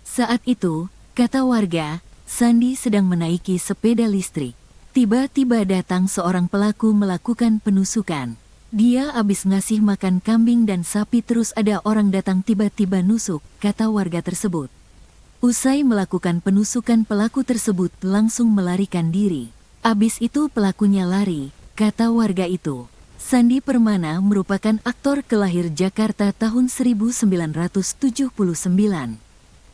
Saat itu, kata warga, Sandi sedang menaiki sepeda listrik. Tiba-tiba datang seorang pelaku melakukan penusukan. Dia habis ngasih makan kambing dan sapi terus ada orang datang tiba-tiba nusuk, kata warga tersebut. Usai melakukan penusukan pelaku tersebut langsung melarikan diri. Abis itu pelakunya lari, kata warga itu. Sandi Permana merupakan aktor kelahir Jakarta tahun 1979.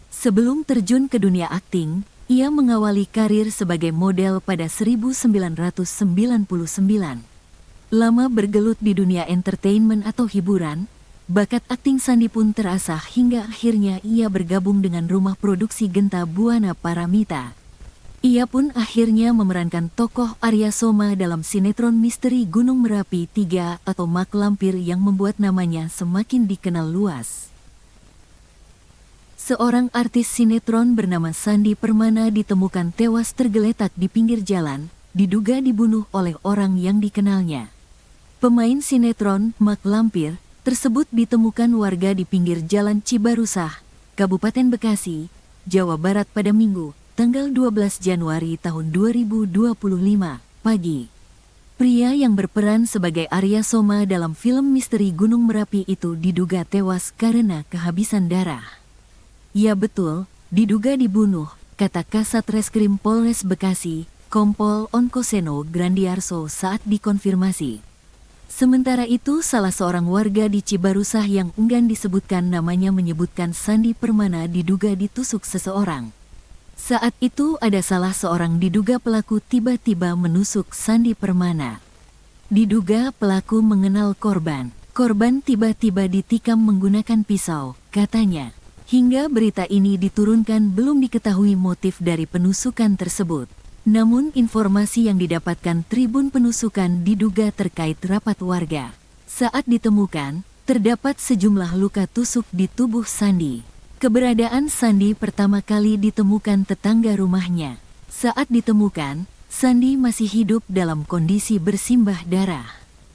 Sebelum terjun ke dunia akting, ia mengawali karir sebagai model pada 1999. Lama bergelut di dunia entertainment atau hiburan, bakat akting Sandi pun terasah hingga akhirnya ia bergabung dengan rumah produksi Genta Buana Paramita. Ia pun akhirnya memerankan tokoh Arya Soma dalam sinetron misteri Gunung Merapi 3 atau Mak Lampir yang membuat namanya semakin dikenal luas. Seorang artis sinetron bernama Sandi Permana ditemukan tewas tergeletak di pinggir jalan, diduga dibunuh oleh orang yang dikenalnya. Pemain sinetron Mak Lampir tersebut ditemukan warga di pinggir jalan Cibarusah, Kabupaten Bekasi, Jawa Barat pada Minggu, tanggal 12 Januari tahun 2025, pagi. Pria yang berperan sebagai Arya Soma dalam film misteri Gunung Merapi itu diduga tewas karena kehabisan darah. Ya betul, diduga dibunuh, kata Kasat Reskrim Polres Bekasi, Kompol Onkoseno Grandiarso saat dikonfirmasi. Sementara itu, salah seorang warga di Cibarusah yang enggan disebutkan namanya menyebutkan Sandi Permana diduga ditusuk seseorang. Saat itu ada salah seorang diduga pelaku tiba-tiba menusuk Sandi Permana. Diduga pelaku mengenal korban. Korban tiba-tiba ditikam menggunakan pisau, katanya. Hingga berita ini diturunkan belum diketahui motif dari penusukan tersebut. Namun informasi yang didapatkan Tribun Penusukan diduga terkait rapat warga. Saat ditemukan, terdapat sejumlah luka tusuk di tubuh Sandi. Keberadaan Sandi pertama kali ditemukan tetangga rumahnya. Saat ditemukan, Sandi masih hidup dalam kondisi bersimbah darah.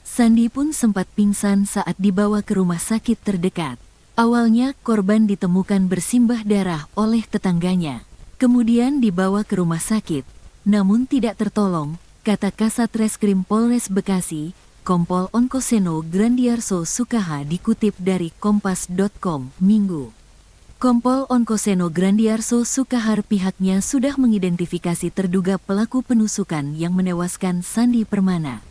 Sandi pun sempat pingsan saat dibawa ke rumah sakit terdekat. Awalnya korban ditemukan bersimbah darah oleh tetangganya. Kemudian dibawa ke rumah sakit. Namun tidak tertolong, kata Kasat Reskrim Polres Bekasi, Kompol Onkoseno Grandiarso Sukaha dikutip dari Kompas.com, Minggu. Kompol Onkoseno Grandiarso Sukahar pihaknya sudah mengidentifikasi terduga pelaku penusukan yang menewaskan Sandi Permana.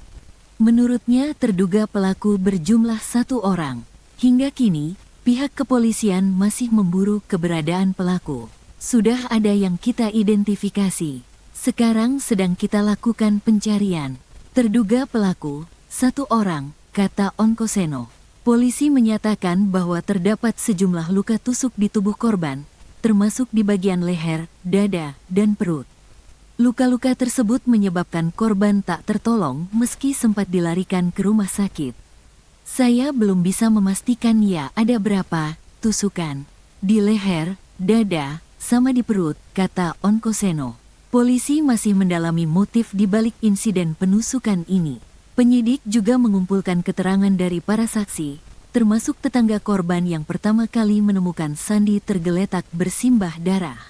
Menurutnya terduga pelaku berjumlah 1 orang. Hingga kini, pihak kepolisian masih memburu keberadaan pelaku. Sudah ada yang kita identifikasi. Sekarang sedang kita lakukan pencarian. Terduga pelaku, 1 orang, kata Onkoseno. Polisi menyatakan bahwa terdapat sejumlah luka tusuk di tubuh korban, termasuk di bagian leher, dada, dan perut. Luka-luka tersebut menyebabkan korban tak tertolong meski sempat dilarikan ke rumah sakit. Saya belum bisa memastikan ya ada berapa tusukan di leher, dada, sama di perut, kata Onkoseno. Polisi masih mendalami motif di balik insiden penusukan ini. Penyidik juga mengumpulkan keterangan dari para saksi, termasuk tetangga korban yang pertama kali menemukan Sandi tergeletak bersimbah darah.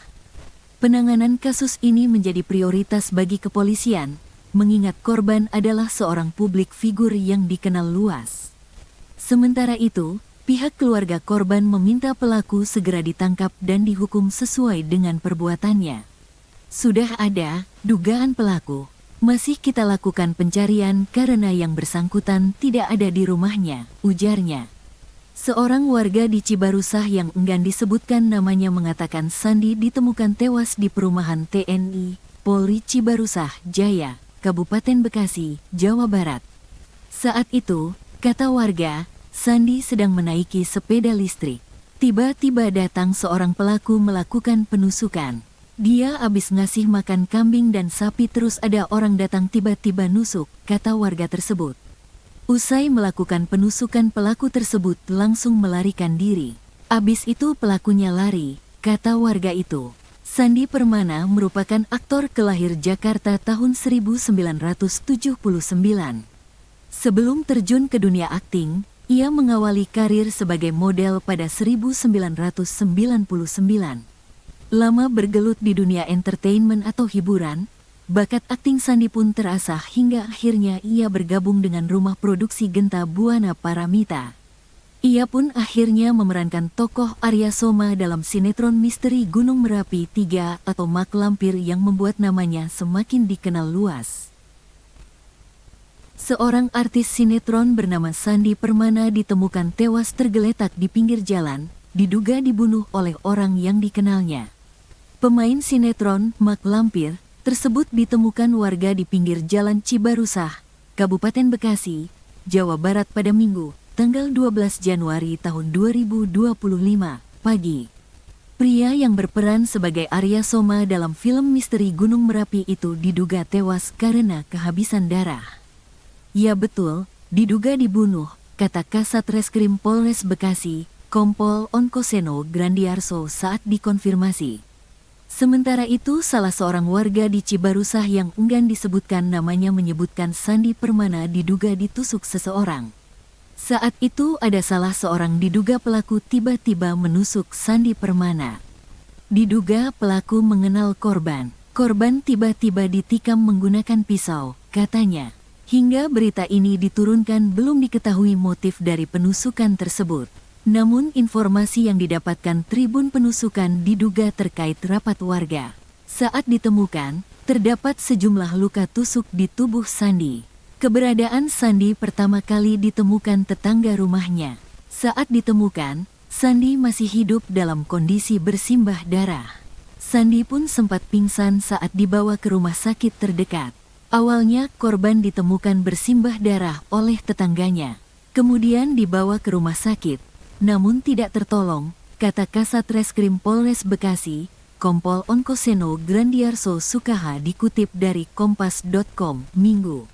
Penanganan kasus ini menjadi prioritas bagi kepolisian, mengingat korban adalah seorang publik figur yang dikenal luas. Sementara itu, pihak keluarga korban meminta pelaku segera ditangkap dan dihukum sesuai dengan perbuatannya. Sudah ada dugaan pelaku, masih kita lakukan pencarian karena yang bersangkutan tidak ada di rumahnya, ujarnya. Seorang warga di Cibarusah yang enggan disebutkan namanya mengatakan Sandi ditemukan tewas di perumahan TNI, Polri Cibarusah Jaya, Kabupaten Bekasi, Jawa Barat. Saat itu, kata warga, Sandi sedang menaiki sepeda listrik. Tiba-tiba datang seorang pelaku melakukan penusukan. Dia habis ngasih makan kambing dan sapi terus ada orang datang tiba-tiba nusuk, kata warga tersebut. Usai melakukan penusukan pelaku tersebut langsung melarikan diri. Abis itu pelakunya lari, kata warga itu. Sandi Permana merupakan aktor kelahir Jakarta tahun 1979. Sebelum terjun ke dunia akting, ia mengawali karir sebagai model pada 1999. Lama bergelut di dunia entertainment atau hiburan, bakat akting Sandi pun terasah hingga akhirnya ia bergabung dengan rumah produksi Genta Buana Paramita. Ia pun akhirnya memerankan tokoh Arya Soma dalam sinetron misteri Gunung Merapi 3 atau Mak Lampir yang membuat namanya semakin dikenal luas. Seorang artis sinetron bernama Sandi Permana ditemukan tewas tergeletak di pinggir jalan, diduga dibunuh oleh orang yang dikenalnya. Pemain sinetron Mak Lampir tersebut ditemukan warga di pinggir jalan Cibarusah, Kabupaten Bekasi, Jawa Barat pada Minggu, tanggal 12 Januari tahun 2025, pagi. Pria yang berperan sebagai Arya Soma dalam film misteri Gunung Merapi itu diduga tewas karena kehabisan darah. Ya betul, diduga dibunuh, kata Kasat Reskrim Polres Bekasi, Kompol Onkoseno Grandiarso saat dikonfirmasi. Sementara itu, salah seorang warga di Cibarusah yang enggan disebutkan namanya menyebutkan Sandi Permana diduga ditusuk seseorang. Saat itu ada salah seorang diduga pelaku tiba-tiba menusuk Sandi Permana. Diduga pelaku mengenal korban. Korban tiba-tiba ditikam menggunakan pisau, katanya. Hingga berita ini diturunkan belum diketahui motif dari penusukan tersebut. Namun informasi yang didapatkan Tribun Penusukan diduga terkait rapat warga. Saat ditemukan, terdapat sejumlah luka tusuk di tubuh Sandi. Keberadaan Sandi pertama kali ditemukan tetangga rumahnya. Saat ditemukan, Sandi masih hidup dalam kondisi bersimbah darah. Sandi pun sempat pingsan saat dibawa ke rumah sakit terdekat. Awalnya korban ditemukan bersimbah darah oleh tetangganya. Kemudian dibawa ke rumah sakit. Namun tidak tertolong, kata Kasat Reskrim Polres Bekasi, Kompol Onkoseno Grandiarso Sukaha dikutip dari Kompas.com, Minggu.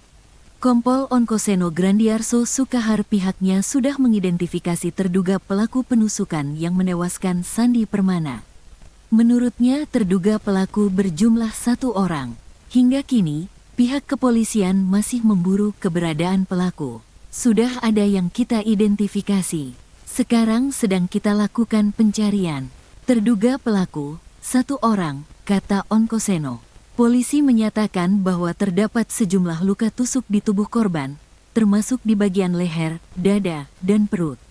Kompol Onkoseno Grandiarso Sukahar pihaknya sudah mengidentifikasi terduga pelaku penusukan yang menewaskan Sandi Permana. Menurutnya terduga pelaku berjumlah 1 orang. Hingga kini, pihak kepolisian masih memburu keberadaan pelaku. Sudah ada yang kita identifikasi. Sekarang sedang kita lakukan pencarian. Terduga pelaku, 1 orang, kata Onkoseno. Polisi menyatakan bahwa terdapat sejumlah luka tusuk di tubuh korban, termasuk di bagian leher, dada, dan perut.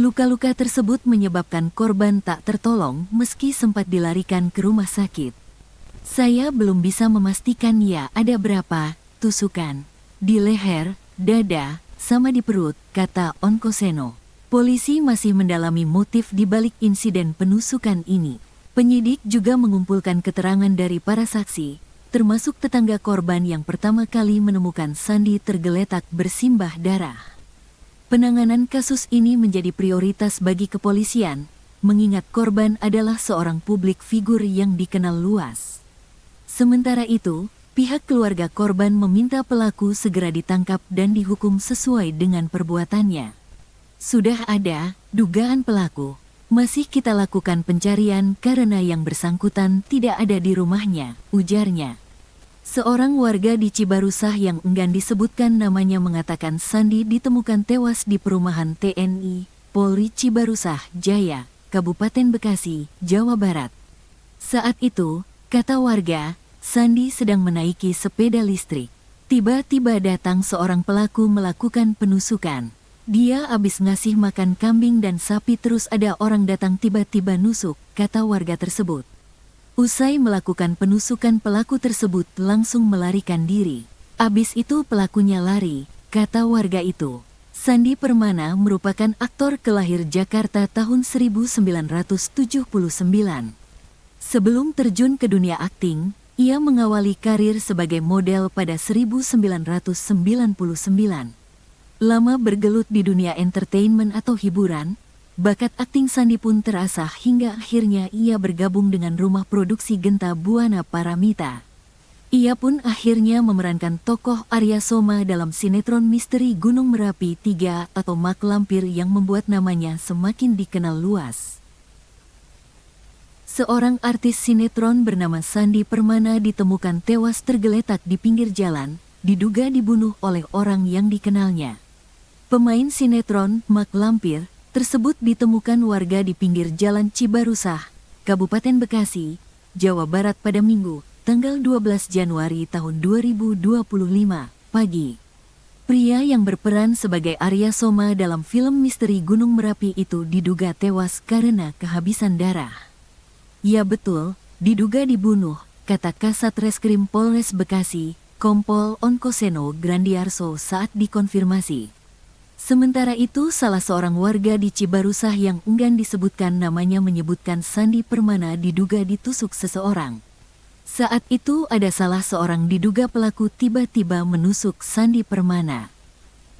Luka-luka tersebut menyebabkan korban tak tertolong meski sempat dilarikan ke rumah sakit. Saya belum bisa memastikan ya ada berapa tusukan di leher, dada, sama di perut, kata Onkoseno. Polisi masih mendalami motif di balik insiden penusukan ini. Penyidik juga mengumpulkan keterangan dari para saksi, termasuk tetangga korban yang pertama kali menemukan Sandi tergeletak bersimbah darah. Penanganan kasus ini menjadi prioritas bagi kepolisian, mengingat korban adalah seorang publik figur yang dikenal luas. Sementara itu, pihak keluarga korban meminta pelaku segera ditangkap dan dihukum sesuai dengan perbuatannya. Sudah ada dugaan pelaku. Masih kita lakukan pencarian karena yang bersangkutan tidak ada di rumahnya, ujarnya. Seorang warga di Cibarusah yang enggan disebutkan namanya mengatakan Sandi ditemukan tewas di perumahan TNI Polri Cibarusah Jaya, Kabupaten Bekasi, Jawa Barat. Saat itu, kata warga, Sandi sedang menaiki sepeda listrik. Tiba-tiba datang seorang pelaku melakukan penusukan. Dia habis ngasih makan kambing dan sapi terus ada orang datang tiba-tiba nusuk, kata warga tersebut. Usai melakukan penusukan pelaku tersebut langsung melarikan diri. Abis itu pelakunya lari, kata warga itu. Sandi Permana merupakan aktor kelahir Jakarta tahun 1979. Sebelum terjun ke dunia akting, ia mengawali karir sebagai model pada 1999. Lama bergelut di dunia entertainment atau hiburan, bakat akting Sandi pun terasah hingga akhirnya ia bergabung dengan rumah produksi Genta Buana Paramita. Ia pun akhirnya memerankan tokoh Arya Soma dalam sinetron misteri Gunung Merapi 3 atau Mak Lampir yang membuat namanya semakin dikenal luas. Seorang artis sinetron bernama Sandi Permana ditemukan tewas tergeletak di pinggir jalan, diduga dibunuh oleh orang yang dikenalnya. Pemain sinetron Mak Lampir tersebut ditemukan warga di pinggir jalan Cibarusah, Kabupaten Bekasi, Jawa Barat pada Minggu, tanggal 12 Januari tahun 2025, pagi. Pria yang berperan sebagai Arya Soma dalam film misteri Gunung Merapi itu diduga tewas karena kehabisan darah. Ya betul, diduga dibunuh, kata Kasat Reskrim Polres Bekasi, Kompol Onkoseno Grandiarso saat dikonfirmasi. Sementara itu salah seorang warga di Cibarusah yang enggan disebutkan namanya menyebutkan Sandi Permana diduga ditusuk seseorang. Saat itu ada salah seorang diduga pelaku tiba-tiba menusuk Sandi Permana.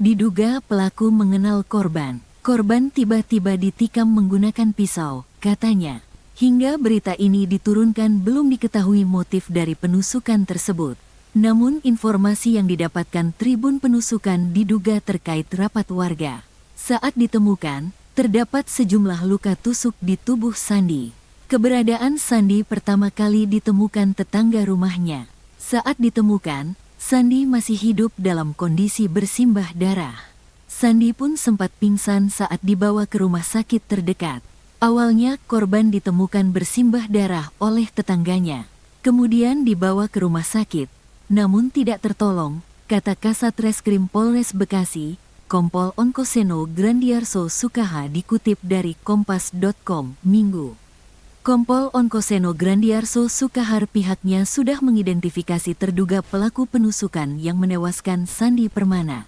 Diduga pelaku mengenal korban. Korban tiba-tiba ditikam menggunakan pisau, katanya. Hingga berita ini diturunkan belum diketahui motif dari penusukan tersebut. Namun informasi yang didapatkan Tribun Penusukan diduga terkait rapat warga. Saat ditemukan, terdapat sejumlah luka tusuk di tubuh Sandi. Keberadaan Sandi pertama kali ditemukan tetangga rumahnya. Saat ditemukan, Sandi masih hidup dalam kondisi bersimbah darah. Sandi pun sempat pingsan saat dibawa ke rumah sakit terdekat. Awalnya korban ditemukan bersimbah darah oleh tetangganya. Kemudian dibawa ke rumah sakit. Namun tidak tertolong, kata Kasat Reskrim Polres Bekasi, Kompol Onkoseno Grandiarso Sukaha dikutip dari Kompas.com, Minggu. Kompol Onkoseno Grandiarso Sukahar pihaknya sudah mengidentifikasi terduga pelaku penusukan yang menewaskan Sandi Permana.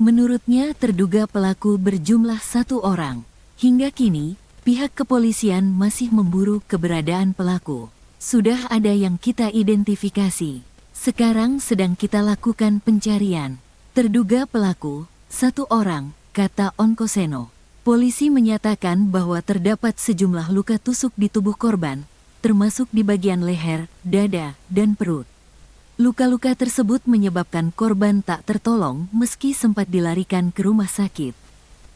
Menurutnya terduga pelaku berjumlah 1 orang. Hingga kini, pihak kepolisian masih memburu keberadaan pelaku. Sudah ada yang kita identifikasi. Sekarang sedang kita lakukan pencarian. Terduga pelaku, 1 orang, kata Onkoseno. Polisi menyatakan bahwa terdapat sejumlah luka tusuk di tubuh korban, termasuk di bagian leher, dada, dan perut. Luka-luka tersebut menyebabkan korban tak tertolong meski sempat dilarikan ke rumah sakit.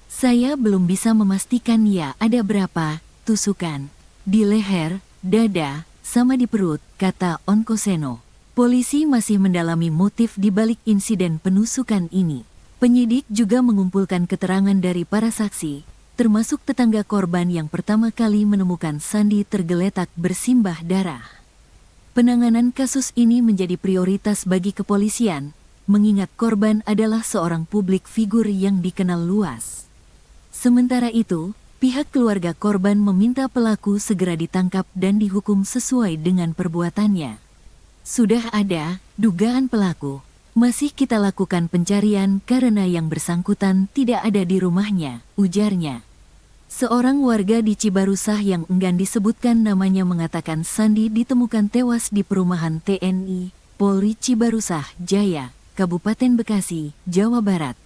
Saya belum bisa memastikan ya ada berapa tusukan. Di leher, dada, sama di perut, kata Onkoseno. Polisi masih mendalami motif di balik insiden penusukan ini. Penyidik juga mengumpulkan keterangan dari para saksi, termasuk tetangga korban yang pertama kali menemukan Sandi tergeletak bersimbah darah. Penanganan kasus ini menjadi prioritas bagi kepolisian, mengingat korban adalah seorang publik figur yang dikenal luas. Sementara itu, pihak keluarga korban meminta pelaku segera ditangkap dan dihukum sesuai dengan perbuatannya. Sudah ada dugaan pelaku. Masih kita lakukan pencarian karena yang bersangkutan tidak ada di rumahnya, ujarnya. Seorang warga di Cibarusah yang enggan disebutkan namanya mengatakan Sandi ditemukan tewas di perumahan TNI Polri Cibarusah Jaya, Kabupaten Bekasi, Jawa Barat.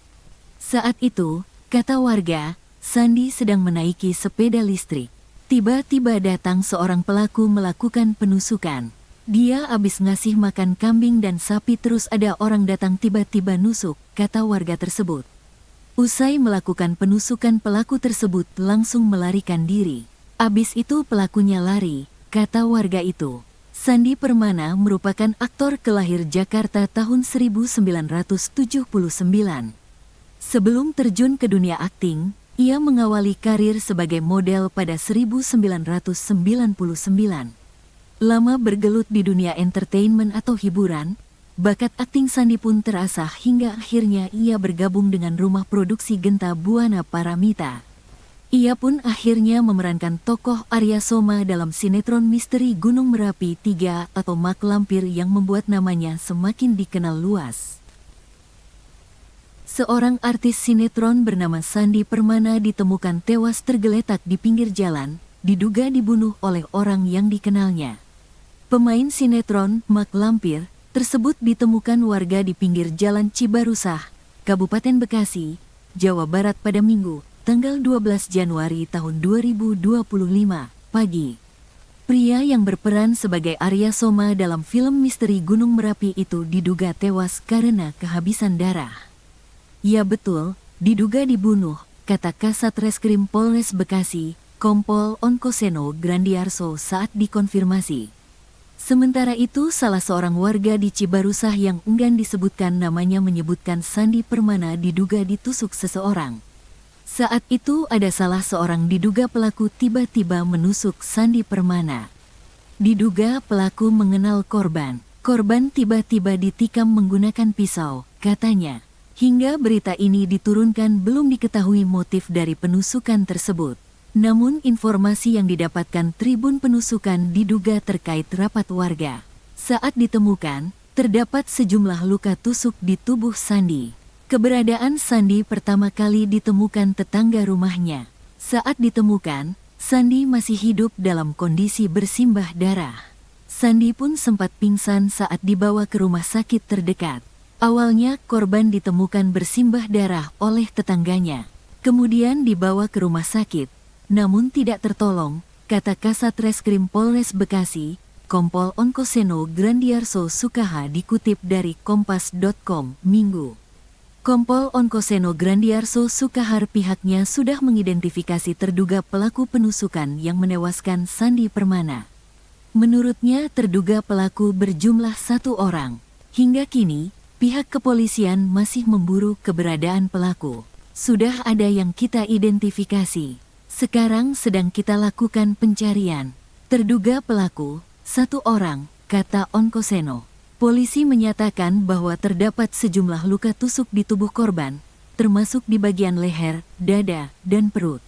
Saat itu, kata warga, Sandi sedang menaiki sepeda listrik. Tiba-tiba datang seorang pelaku melakukan penusukan. Dia abis ngasih makan kambing dan sapi terus ada orang datang tiba-tiba nusuk, kata warga tersebut. Usai melakukan penusukan pelaku tersebut langsung melarikan diri. Abis itu pelakunya lari, kata warga itu. Sandi Permana merupakan aktor kelahir Jakarta tahun 1979. Sebelum terjun ke dunia akting, ia mengawali karir sebagai model pada 1999. Lama bergelut di dunia entertainment atau hiburan, bakat akting Sandi pun terasah hingga akhirnya ia bergabung dengan rumah produksi Genta Buana Paramita. Ia pun akhirnya memerankan tokoh Arya Soma dalam sinetron misteri Gunung Merapi 3 atau Mak Lampir yang membuat namanya semakin dikenal luas. Seorang artis sinetron bernama Sandi Permana ditemukan tewas tergeletak di pinggir jalan, diduga dibunuh oleh orang yang dikenalnya. Pemain sinetron Mak Lampir tersebut ditemukan warga di pinggir Jalan Cibarusah, Kabupaten Bekasi, Jawa Barat pada Minggu, tanggal 12 Januari tahun 2025, pagi. Pria yang berperan sebagai Arya Soma dalam film misteri Gunung Merapi itu diduga tewas karena kehabisan darah. Ya betul, diduga dibunuh, kata Kasat Reskrim Polres Bekasi, Kompol Onkoseno Grandiarso saat dikonfirmasi. Sementara itu, salah seorang warga di Cibarusah yang enggan disebutkan namanya menyebutkan Sandi Permana diduga ditusuk seseorang. Saat itu ada salah seorang diduga pelaku tiba-tiba menusuk Sandi Permana. Diduga pelaku mengenal korban. Korban tiba-tiba ditikam menggunakan pisau, katanya. Hingga berita ini diturunkan belum diketahui motif dari penusukan tersebut. Namun informasi yang didapatkan Tribun Penusukan diduga terkait rapat warga. Saat ditemukan, terdapat sejumlah luka tusuk di tubuh Sandi. Keberadaan Sandi pertama kali ditemukan tetangga rumahnya. Saat ditemukan, Sandi masih hidup dalam kondisi bersimbah darah. Sandi pun sempat pingsan saat dibawa ke rumah sakit terdekat. Awalnya korban ditemukan bersimbah darah oleh tetangganya. Kemudian dibawa ke rumah sakit. Namun tidak tertolong, kata Kasat Reskrim Polres Bekasi, Kompol Onkoseno Grandiarso Sukaha dikutip dari Kompas.com, Minggu. Kompol Onkoseno Grandiarso Sukahar pihaknya sudah mengidentifikasi terduga pelaku penusukan yang menewaskan Sandi Permana. Menurutnya terduga pelaku berjumlah 1 orang. Hingga kini, pihak kepolisian masih memburu keberadaan pelaku. Sudah ada yang kita identifikasi. Sekarang sedang kita lakukan pencarian. Terduga pelaku, 1 orang, kata Onkoseno. Polisi menyatakan bahwa terdapat sejumlah luka tusuk di tubuh korban, termasuk di bagian leher, dada, dan perut.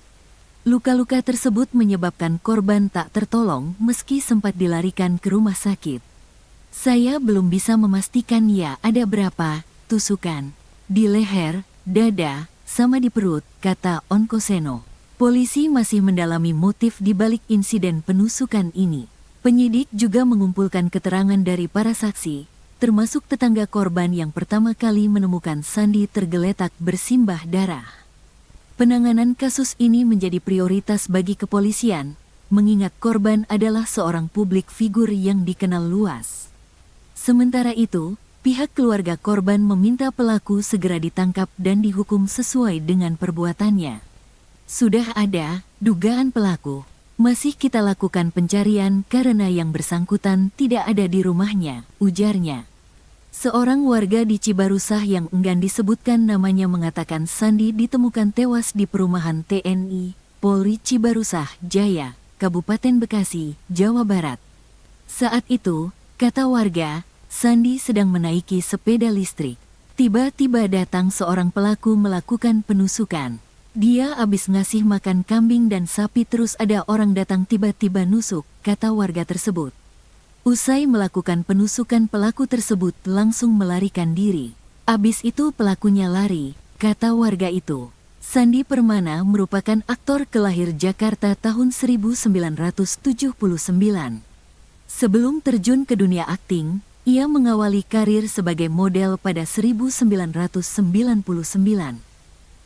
Luka-luka tersebut menyebabkan korban tak tertolong meski sempat dilarikan ke rumah sakit. Saya belum bisa memastikan ya ada berapa tusukan. Di leher, dada, sama di perut, kata Onkoseno. Polisi masih mendalami motif di balik insiden penusukan ini. Penyidik juga mengumpulkan keterangan dari para saksi, termasuk tetangga korban yang pertama kali menemukan Sandi tergeletak bersimbah darah. Penanganan kasus ini menjadi prioritas bagi kepolisian, mengingat korban adalah seorang publik figur yang dikenal luas. Sementara itu, pihak keluarga korban meminta pelaku segera ditangkap dan dihukum sesuai dengan perbuatannya. Sudah ada dugaan pelaku. Masih kita lakukan pencarian karena yang bersangkutan tidak ada di rumahnya, ujarnya. Seorang warga di Cibarusah yang enggan disebutkan namanya mengatakan Sandi ditemukan tewas di perumahan TNI, Polri Cibarusah, Jaya, Kabupaten Bekasi, Jawa Barat. Saat itu, kata warga, Sandi sedang menaiki sepeda listrik. Tiba-tiba datang seorang pelaku melakukan penusukan. Dia habis ngasih makan kambing dan sapi terus ada orang datang tiba-tiba nusuk, kata warga tersebut. Usai melakukan penusukan pelaku tersebut langsung melarikan diri. Abis itu pelakunya lari, kata warga itu. Sandi Permana merupakan aktor kelahir Jakarta tahun 1979. Sebelum terjun ke dunia akting, ia mengawali karir sebagai model pada 1999.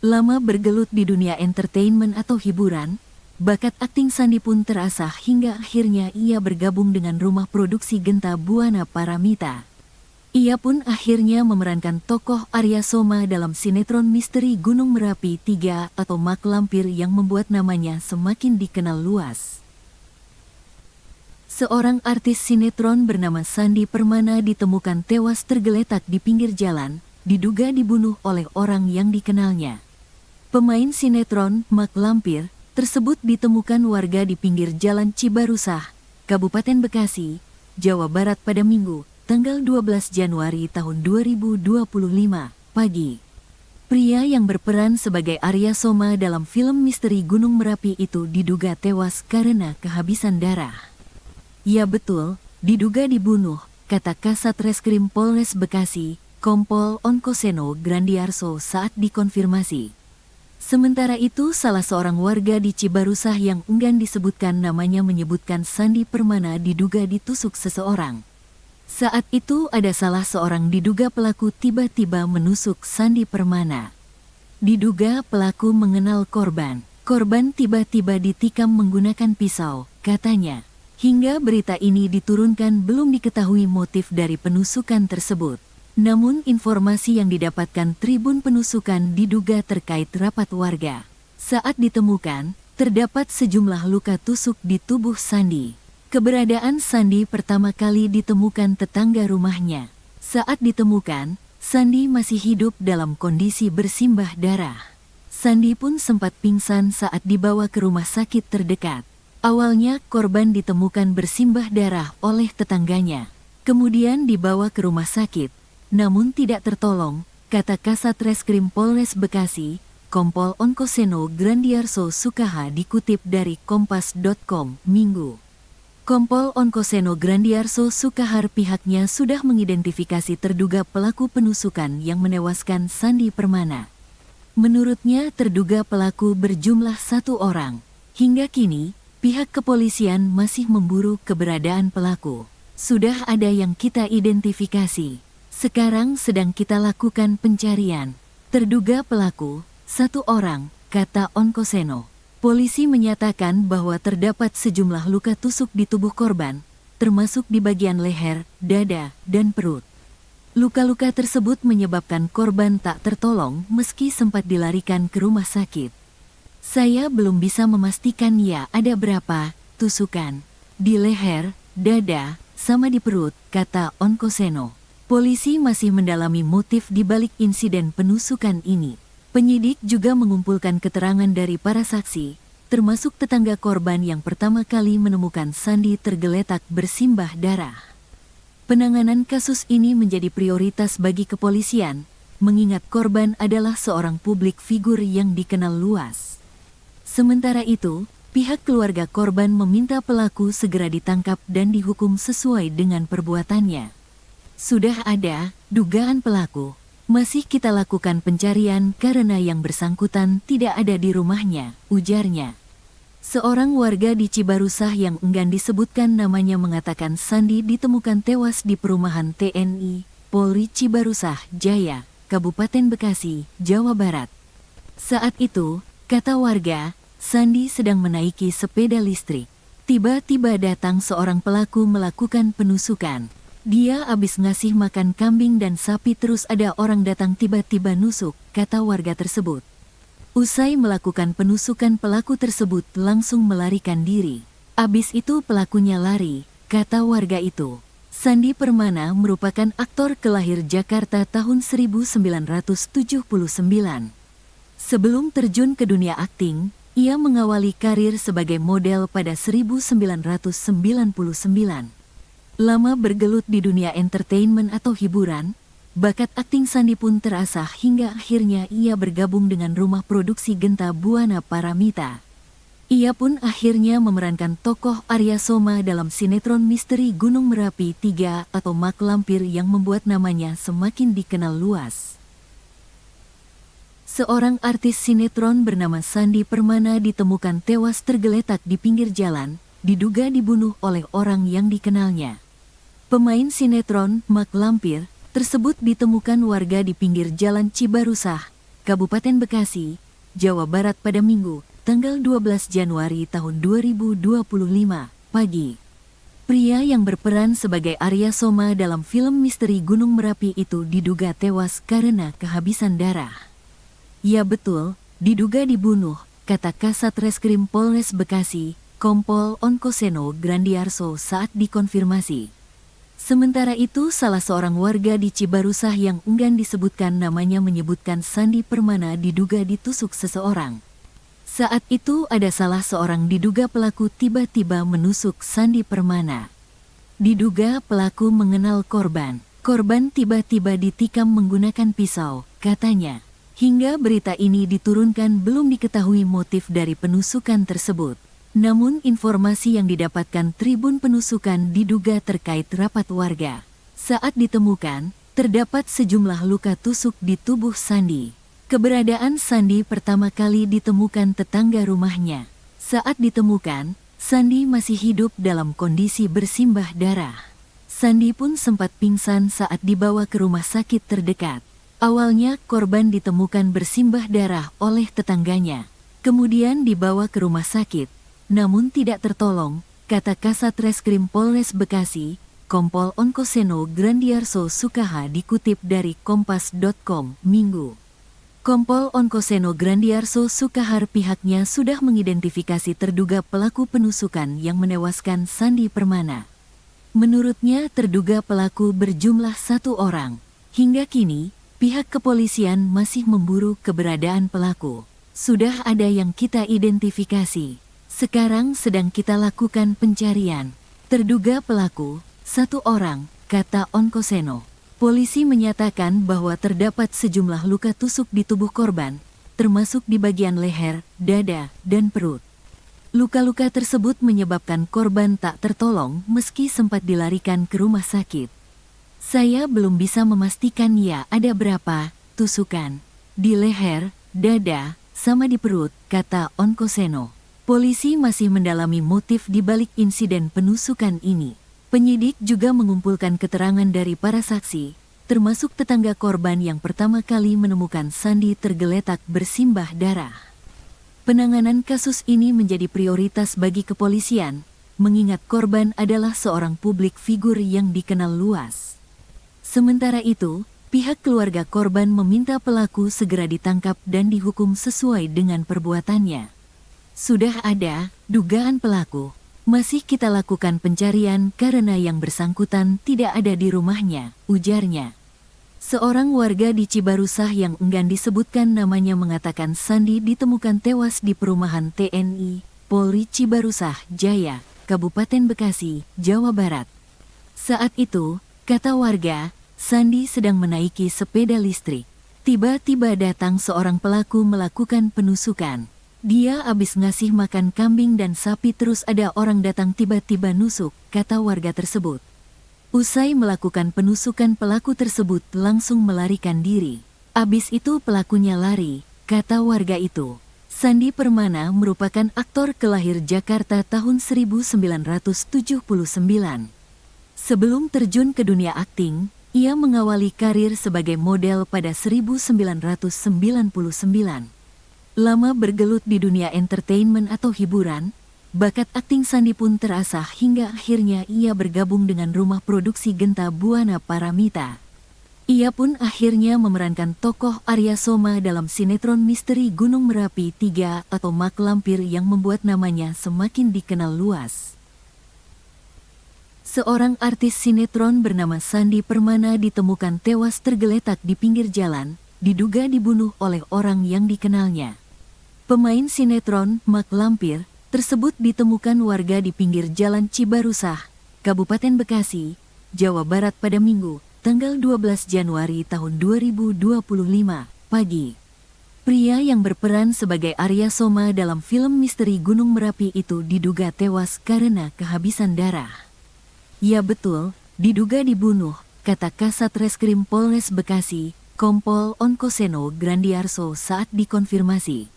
Lama bergelut di dunia entertainment atau hiburan, bakat akting Sandi pun terasah hingga akhirnya ia bergabung dengan rumah produksi Genta Buana Paramita. Ia pun akhirnya memerankan tokoh Arya Soma dalam sinetron misteri Gunung Merapi 3 atau Mak Lampir yang membuat namanya semakin dikenal luas. Seorang artis sinetron bernama Sandi Permana ditemukan tewas tergeletak di pinggir jalan, diduga dibunuh oleh orang yang dikenalnya. Pemain sinetron Mak Lampir tersebut ditemukan warga di pinggir jalan Cibarusah, Kabupaten Bekasi, Jawa Barat pada Minggu, tanggal 12 Januari tahun 2025, pagi. Pria yang berperan sebagai Arya Soma dalam film misteri Gunung Merapi itu diduga tewas karena kehabisan darah. Ya betul, diduga dibunuh, kata Kasat Reskrim Polres Bekasi, Kompol Onkoseno Grandiarso saat dikonfirmasi. Sementara itu, salah seorang warga di Cibarusah yang enggan disebutkan namanya menyebutkan Sandi Permana diduga ditusuk seseorang. Saat itu ada salah seorang diduga pelaku tiba-tiba menusuk Sandi Permana. Diduga pelaku mengenal korban. Korban tiba-tiba ditikam menggunakan pisau, katanya. Hingga berita ini diturunkan belum diketahui motif dari penusukan tersebut. Namun informasi yang didapatkan Tribun Penusukan diduga terkait rapat warga. Saat ditemukan, terdapat sejumlah luka tusuk di tubuh Sandi. Keberadaan Sandi pertama kali ditemukan tetangga rumahnya. Saat ditemukan, Sandi masih hidup dalam kondisi bersimbah darah. Sandi pun sempat pingsan saat dibawa ke rumah sakit terdekat. Awalnya korban ditemukan bersimbah darah oleh tetangganya. Kemudian dibawa ke rumah sakit. Namun tidak tertolong, kata Kasat Reskrim Polres Bekasi, Kompol Onkoseno Grandiarso Sukaha dikutip dari Kompas.com, Minggu. Kompol Onkoseno Grandiarso Sukahar pihaknya sudah mengidentifikasi terduga pelaku penusukan yang menewaskan Sandi Permana. Menurutnya terduga pelaku berjumlah 1 orang. Hingga kini, pihak kepolisian masih memburu keberadaan pelaku. Sudah ada yang kita identifikasi. Sekarang sedang kita lakukan pencarian. Terduga pelaku, 1 orang, kata Onkoseno. Polisi menyatakan bahwa terdapat sejumlah luka tusuk di tubuh korban, termasuk di bagian leher, dada, dan perut. Luka-luka tersebut menyebabkan korban tak tertolong meski sempat dilarikan ke rumah sakit. Saya belum bisa memastikan ya ada berapa tusukan. Di leher, dada, sama di perut, kata Onkoseno. Polisi masih mendalami motif di balik insiden penusukan ini. Penyidik juga mengumpulkan keterangan dari para saksi, termasuk tetangga korban yang pertama kali menemukan Sandi tergeletak bersimbah darah. Penanganan kasus ini menjadi prioritas bagi kepolisian, mengingat korban adalah seorang publik figur yang dikenal luas. Sementara itu, pihak keluarga korban meminta pelaku segera ditangkap dan dihukum sesuai dengan perbuatannya. Sudah ada dugaan pelaku. Masih kita lakukan pencarian karena yang bersangkutan tidak ada di rumahnya, ujarnya. Seorang warga di Cibarusah yang enggan disebutkan namanya mengatakan Sandi ditemukan tewas di perumahan TNI, Polri Cibarusah Jaya, Kabupaten Bekasi, Jawa Barat. Saat itu, kata warga, Sandi sedang menaiki sepeda listrik. Tiba-tiba datang seorang pelaku melakukan penusukan. Dia habis ngasih makan kambing dan sapi terus ada orang datang tiba-tiba nusuk, kata warga tersebut. Usai melakukan penusukan pelaku tersebut langsung melarikan diri. Abis itu pelakunya lari, kata warga itu. Sandi Permana merupakan aktor kelahir Jakarta tahun 1979. Sebelum terjun ke dunia akting, ia mengawali karir sebagai model pada 1999. Lama bergelut di dunia entertainment atau hiburan, bakat akting Sandi pun terasah hingga akhirnya ia bergabung dengan rumah produksi Genta Buana Paramita. Ia pun akhirnya memerankan tokoh Arya Soma dalam sinetron misteri Gunung Merapi 3 atau Mak Lampir yang membuat namanya semakin dikenal luas. Seorang artis sinetron bernama Sandi Permana ditemukan tewas tergeletak di pinggir jalan, diduga dibunuh oleh orang yang dikenalnya. Pemain sinetron Mak Lampir tersebut ditemukan warga di pinggir jalan Cibarusah, Kabupaten Bekasi, Jawa Barat pada Minggu, tanggal 12 Januari tahun 2025, pagi. Pria yang berperan sebagai Arya Soma dalam film misteri Gunung Merapi itu diduga tewas karena kehabisan darah. Ya betul, diduga dibunuh, kata Kasat Reskrim Polres Bekasi, Kompol Onkoseno Grandiarso saat dikonfirmasi. Sementara itu salah seorang warga di Cibarusah yang enggan disebutkan namanya menyebutkan Sandi Permana diduga ditusuk seseorang. Saat itu ada salah seorang diduga pelaku tiba-tiba menusuk Sandi Permana. Diduga pelaku mengenal korban. Korban tiba-tiba ditikam menggunakan pisau, katanya. Hingga berita ini diturunkan belum diketahui motif dari penusukan tersebut. Namun informasi yang didapatkan Tribun Penusukan diduga terkait rapat warga. Saat ditemukan, terdapat sejumlah luka tusuk di tubuh Sandi. Keberadaan Sandi pertama kali ditemukan tetangga rumahnya. Saat ditemukan, Sandi masih hidup dalam kondisi bersimbah darah. Sandi pun sempat pingsan saat dibawa ke rumah sakit terdekat. Awalnya korban ditemukan bersimbah darah oleh tetangganya. Kemudian dibawa ke rumah sakit, namun tidak tertolong, kata Kasat Reskrim Polres Bekasi, Kompol Onkoseno Grandiarso Sukaha dikutip dari Kompas.com, Minggu. Kompol Onkoseno Grandiarso Sukahar pihaknya sudah mengidentifikasi terduga pelaku penusukan yang menewaskan Sandi Permana. Menurutnya terduga pelaku berjumlah 1 orang. Hingga kini, pihak kepolisian masih memburu keberadaan pelaku. Sudah ada yang kita identifikasi. Sekarang sedang kita lakukan pencarian. Terduga pelaku, 1 orang, kata Onkoseno. Polisi menyatakan bahwa terdapat sejumlah luka tusuk di tubuh korban, termasuk di bagian leher, dada, dan perut. Luka-luka tersebut menyebabkan korban tak tertolong meski sempat dilarikan ke rumah sakit. Saya belum bisa memastikan ya ada berapa tusukan di leher, dada, sama di perut, kata Onkoseno. Polisi masih mendalami motif di balik insiden penusukan ini. Penyidik juga mengumpulkan keterangan dari para saksi, termasuk tetangga korban yang pertama kali menemukan Sandi tergeletak bersimbah darah. Penanganan kasus ini menjadi prioritas bagi kepolisian, mengingat korban adalah seorang publik figur yang dikenal luas. Sementara itu, pihak keluarga korban meminta pelaku segera ditangkap dan dihukum sesuai dengan perbuatannya. Sudah ada dugaan pelaku. Masih kita lakukan pencarian karena yang bersangkutan tidak ada di rumahnya, ujarnya. Seorang warga di Cibarusah yang enggan disebutkan namanya mengatakan Sandi ditemukan tewas di perumahan TNI, Polri Cibarusah Jaya, Kabupaten Bekasi, Jawa Barat. Saat itu, kata warga, Sandi sedang menaiki sepeda listrik. Tiba-tiba datang seorang pelaku melakukan penusukan. Dia habis ngasih makan kambing dan sapi terus ada orang datang tiba-tiba nusuk, kata warga tersebut. Usai melakukan penusukan pelaku tersebut langsung melarikan diri. Abis itu pelakunya lari, kata warga itu. Sandi Permana merupakan aktor kelahir Jakarta tahun 1979. Sebelum terjun ke dunia akting, ia mengawali karir sebagai model pada 1999. Lama bergelut di dunia entertainment atau hiburan, bakat akting Sandi pun terasah hingga akhirnya ia bergabung dengan rumah produksi Genta Buana Paramita. Ia pun akhirnya memerankan tokoh Arya Soma dalam sinetron misteri Gunung Merapi 3 atau Mak Lampir yang membuat namanya semakin dikenal luas. Seorang artis sinetron bernama Sandi Permana ditemukan tewas tergeletak di pinggir jalan, diduga dibunuh oleh orang yang dikenalnya. Pemain sinetron Mak Lampir tersebut ditemukan warga di pinggir jalan Cibarusah, Kabupaten Bekasi, Jawa Barat pada Minggu, tanggal 12 Januari tahun 2025, pagi. Pria yang berperan sebagai Arya Soma dalam film misteri Gunung Merapi itu diduga tewas karena kehabisan darah. Ya betul, diduga dibunuh, kata Kasat Reskrim Polres Bekasi, Kompol Onkoseno Grandiarso saat dikonfirmasi.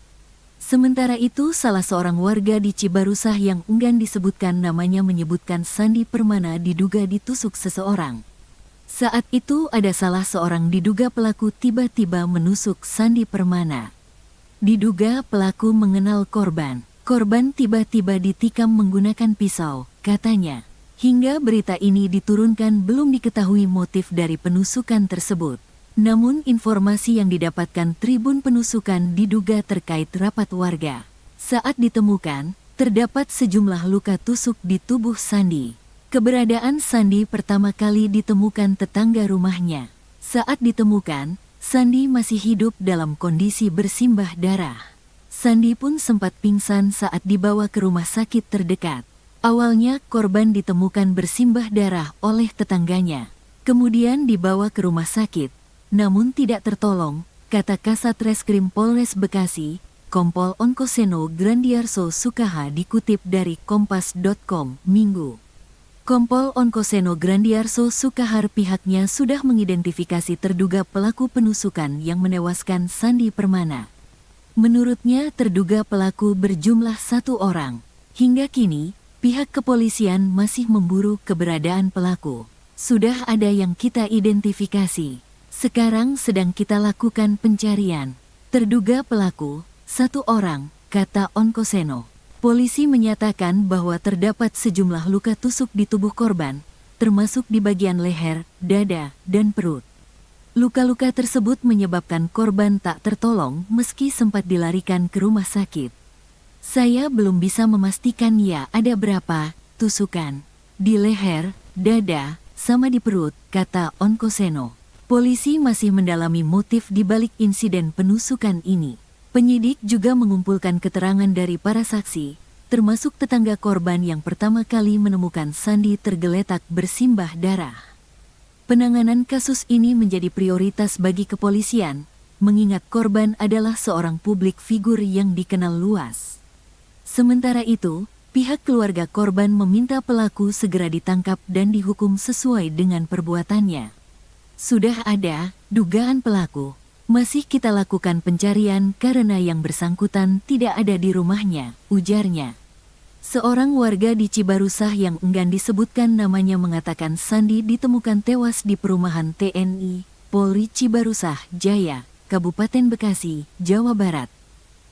Sementara itu salah seorang warga di Cibarusah yang enggan disebutkan namanya menyebutkan Sandi Permana diduga ditusuk seseorang. Saat itu ada salah seorang diduga pelaku tiba-tiba menusuk Sandi Permana. Diduga pelaku mengenal korban. Korban tiba-tiba ditikam menggunakan pisau, katanya. Hingga berita ini diturunkan belum diketahui motif dari penusukan tersebut. Namun informasi yang didapatkan Tribun Penusukan diduga terkait rapat warga. Saat ditemukan, terdapat sejumlah luka tusuk di tubuh Sandi. Keberadaan Sandi pertama kali ditemukan tetangga rumahnya. Saat ditemukan, Sandi masih hidup dalam kondisi bersimbah darah. Sandi pun sempat pingsan saat dibawa ke rumah sakit terdekat. Awalnya korban ditemukan bersimbah darah oleh tetangganya. Kemudian dibawa ke rumah sakit, namun tidak tertolong, kata Kasat Reskrim Polres Bekasi, Kompol Onkoseno Grandiarso Sukaha dikutip dari Kompas.com, Minggu. Kompol Onkoseno Grandiarso Sukahar pihaknya sudah mengidentifikasi terduga pelaku penusukan yang menewaskan Sandi Permana. Menurutnya terduga pelaku berjumlah 1 orang. Hingga kini, pihak kepolisian masih memburu keberadaan pelaku. Sudah ada yang kita identifikasi. Sekarang sedang kita lakukan pencarian. Terduga pelaku, 1 orang, kata Onkoseno. Polisi menyatakan bahwa terdapat sejumlah luka tusuk di tubuh korban, termasuk di bagian leher, dada, dan perut. Luka-luka tersebut menyebabkan korban tak tertolong meski sempat dilarikan ke rumah sakit. Saya belum bisa memastikan ya ada berapa tusukan di leher, dada, sama di perut, kata Onkoseno. Polisi masih mendalami motif di balik insiden penusukan ini. Penyidik juga mengumpulkan keterangan dari para saksi, termasuk tetangga korban yang pertama kali menemukan Sandi tergeletak bersimbah darah. Penanganan kasus ini menjadi prioritas bagi kepolisian, mengingat korban adalah seorang publik figur yang dikenal luas. Sementara itu, pihak keluarga korban meminta pelaku segera ditangkap dan dihukum sesuai dengan perbuatannya. Sudah ada dugaan pelaku, masih kita lakukan pencarian karena yang bersangkutan tidak ada di rumahnya, ujarnya. Seorang warga di Cibarusah yang enggan disebutkan namanya mengatakan Sandi ditemukan tewas di perumahan TNI, Polri Cibarusah Jaya, Kabupaten Bekasi, Jawa Barat.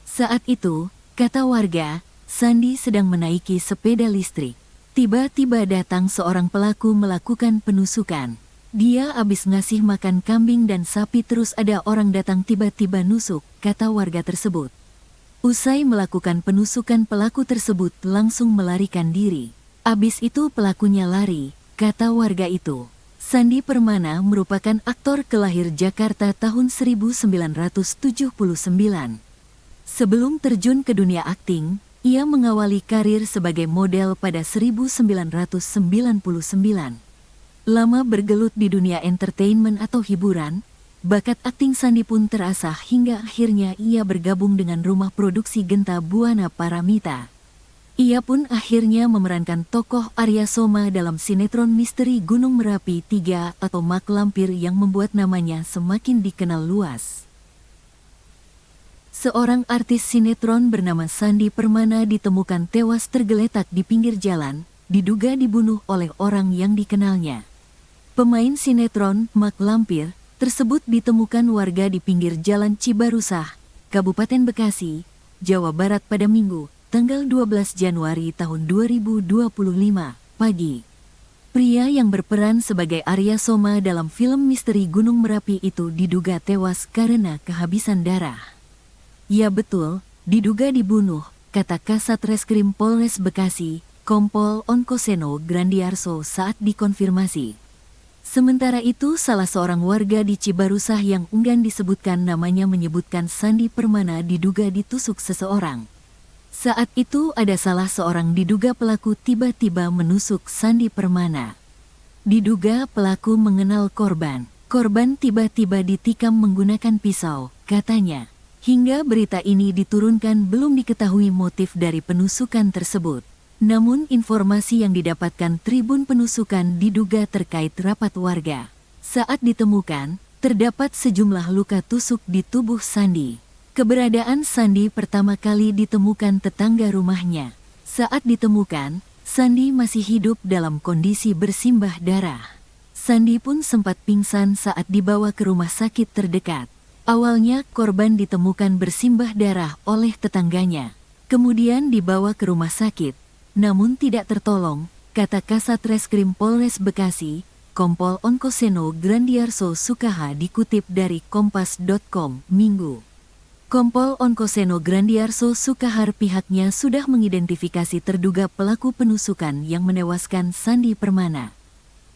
Saat itu, kata warga, Sandi sedang menaiki sepeda listrik. Tiba-tiba datang seorang pelaku melakukan penusukan. Dia habis ngasih makan kambing dan sapi terus ada orang datang tiba-tiba nusuk, kata warga tersebut. Usai melakukan penusukan pelaku tersebut langsung melarikan diri. Abis itu pelakunya lari, kata warga itu. Sandi Permana merupakan aktor kelahir Jakarta tahun 1979. Sebelum terjun ke dunia akting, ia mengawali karir sebagai model pada 1999. Lama bergelut di dunia entertainment atau hiburan, bakat akting Sandi pun terasah hingga akhirnya ia bergabung dengan rumah produksi Genta Buana Paramita. Ia pun akhirnya memerankan tokoh Arya Soma dalam sinetron misteri Gunung Merapi 3 atau Mak Lampir yang membuat namanya semakin dikenal luas. Seorang artis sinetron bernama Sandi Permana ditemukan tewas tergeletak di pinggir jalan, diduga dibunuh oleh orang yang dikenalnya. Pemain sinetron Mak Lampir tersebut ditemukan warga di pinggir jalan Cibarusah, Kabupaten Bekasi, Jawa Barat pada Minggu, tanggal 12 Januari tahun 2025, pagi. Pria yang berperan sebagai Arya Soma dalam film misteri Gunung Merapi itu diduga tewas karena kehabisan darah. Ya betul, diduga dibunuh, kata Kasat Reskrim Polres Bekasi, Kompol Onkoseno Grandiarso saat dikonfirmasi. Sementara itu, salah seorang warga di Cibarusah yang enggan disebutkan namanya menyebutkan Sandi Permana diduga ditusuk seseorang. Saat itu ada salah seorang diduga pelaku tiba-tiba menusuk Sandi Permana. Diduga pelaku mengenal korban. Korban tiba-tiba ditikam menggunakan pisau, katanya. Hingga berita ini diturunkan belum diketahui motif dari penusukan tersebut. Namun informasi yang didapatkan Tribun Penusukan diduga terkait rapat warga. Saat ditemukan, terdapat sejumlah luka tusuk di tubuh Sandi. Keberadaan Sandi pertama kali ditemukan tetangga rumahnya. Saat ditemukan, Sandi masih hidup dalam kondisi bersimbah darah. Sandi pun sempat pingsan saat dibawa ke rumah sakit terdekat. Awalnya korban ditemukan bersimbah darah oleh tetangganya, kemudian dibawa ke rumah sakit, namun tidak tertolong, kata Kasat Reskrim Polres Bekasi, Kompol Onkoseno Grandiarso Sukaha dikutip dari Kompas.com, Minggu. Kompol Onkoseno Grandiarso Sukahar pihaknya sudah mengidentifikasi terduga pelaku penusukan yang menewaskan Sandi Permana.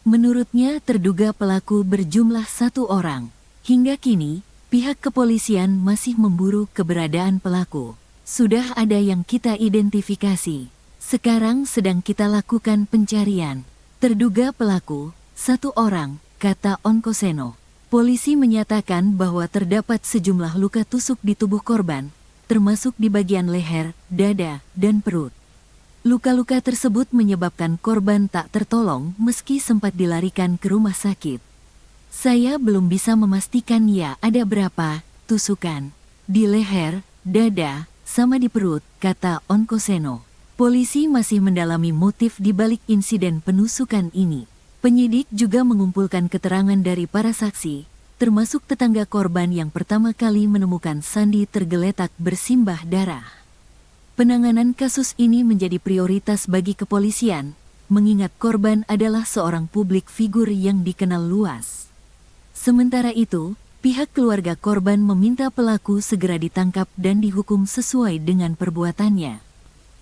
Menurutnya terduga pelaku berjumlah 1 orang. Hingga kini, pihak kepolisian masih memburu keberadaan pelaku. Sudah ada yang kita identifikasi. Sekarang sedang kita lakukan pencarian. Terduga pelaku, 1 orang, kata Onkoseno. Polisi menyatakan bahwa terdapat sejumlah luka tusuk di tubuh korban, termasuk di bagian leher, dada, dan perut. Luka-luka tersebut menyebabkan korban tak tertolong meski sempat dilarikan ke rumah sakit. Saya belum bisa memastikan ya ada berapa tusukan di leher, dada, sama di perut, kata Onkoseno. Polisi masih mendalami motif di balik insiden penusukan ini. Penyidik juga mengumpulkan keterangan dari para saksi, termasuk tetangga korban yang pertama kali menemukan Sandi tergeletak bersimbah darah. Penanganan kasus ini menjadi prioritas bagi kepolisian, mengingat korban adalah seorang publik figur yang dikenal luas. Sementara itu, pihak keluarga korban meminta pelaku segera ditangkap dan dihukum sesuai dengan perbuatannya.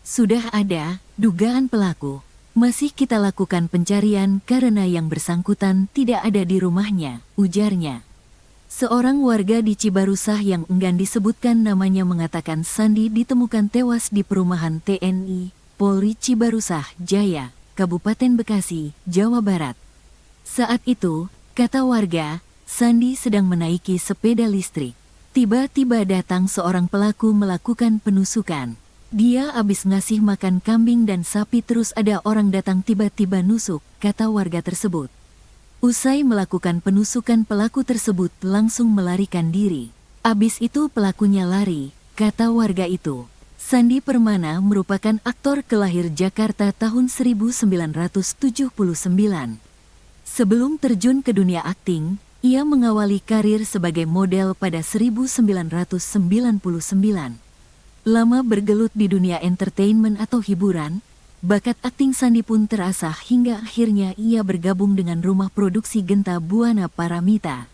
Sudah ada dugaan pelaku. Masih kita lakukan pencarian karena yang bersangkutan tidak ada di rumahnya, ujarnya. Seorang warga di Cibarusah yang enggan disebutkan namanya mengatakan Sandi ditemukan tewas di perumahan TNI, Polri Cibarusah Jaya, Kabupaten Bekasi, Jawa Barat. Saat itu, kata warga, Sandi sedang menaiki sepeda listrik. Tiba-tiba datang seorang pelaku melakukan penusukan. Dia habis ngasih makan kambing dan sapi terus ada orang datang tiba-tiba nusuk, kata warga tersebut. Usai melakukan penusukan pelaku tersebut langsung melarikan diri. Abis itu pelakunya lari, kata warga itu. Sandi Permana merupakan aktor kelahir Jakarta tahun 1979. Sebelum terjun ke dunia akting, ia mengawali karir sebagai model pada 1999. Lama bergelut di dunia entertainment atau hiburan, bakat akting Sandi pun terasah hingga akhirnya ia bergabung dengan rumah produksi Genta Buana Paramita.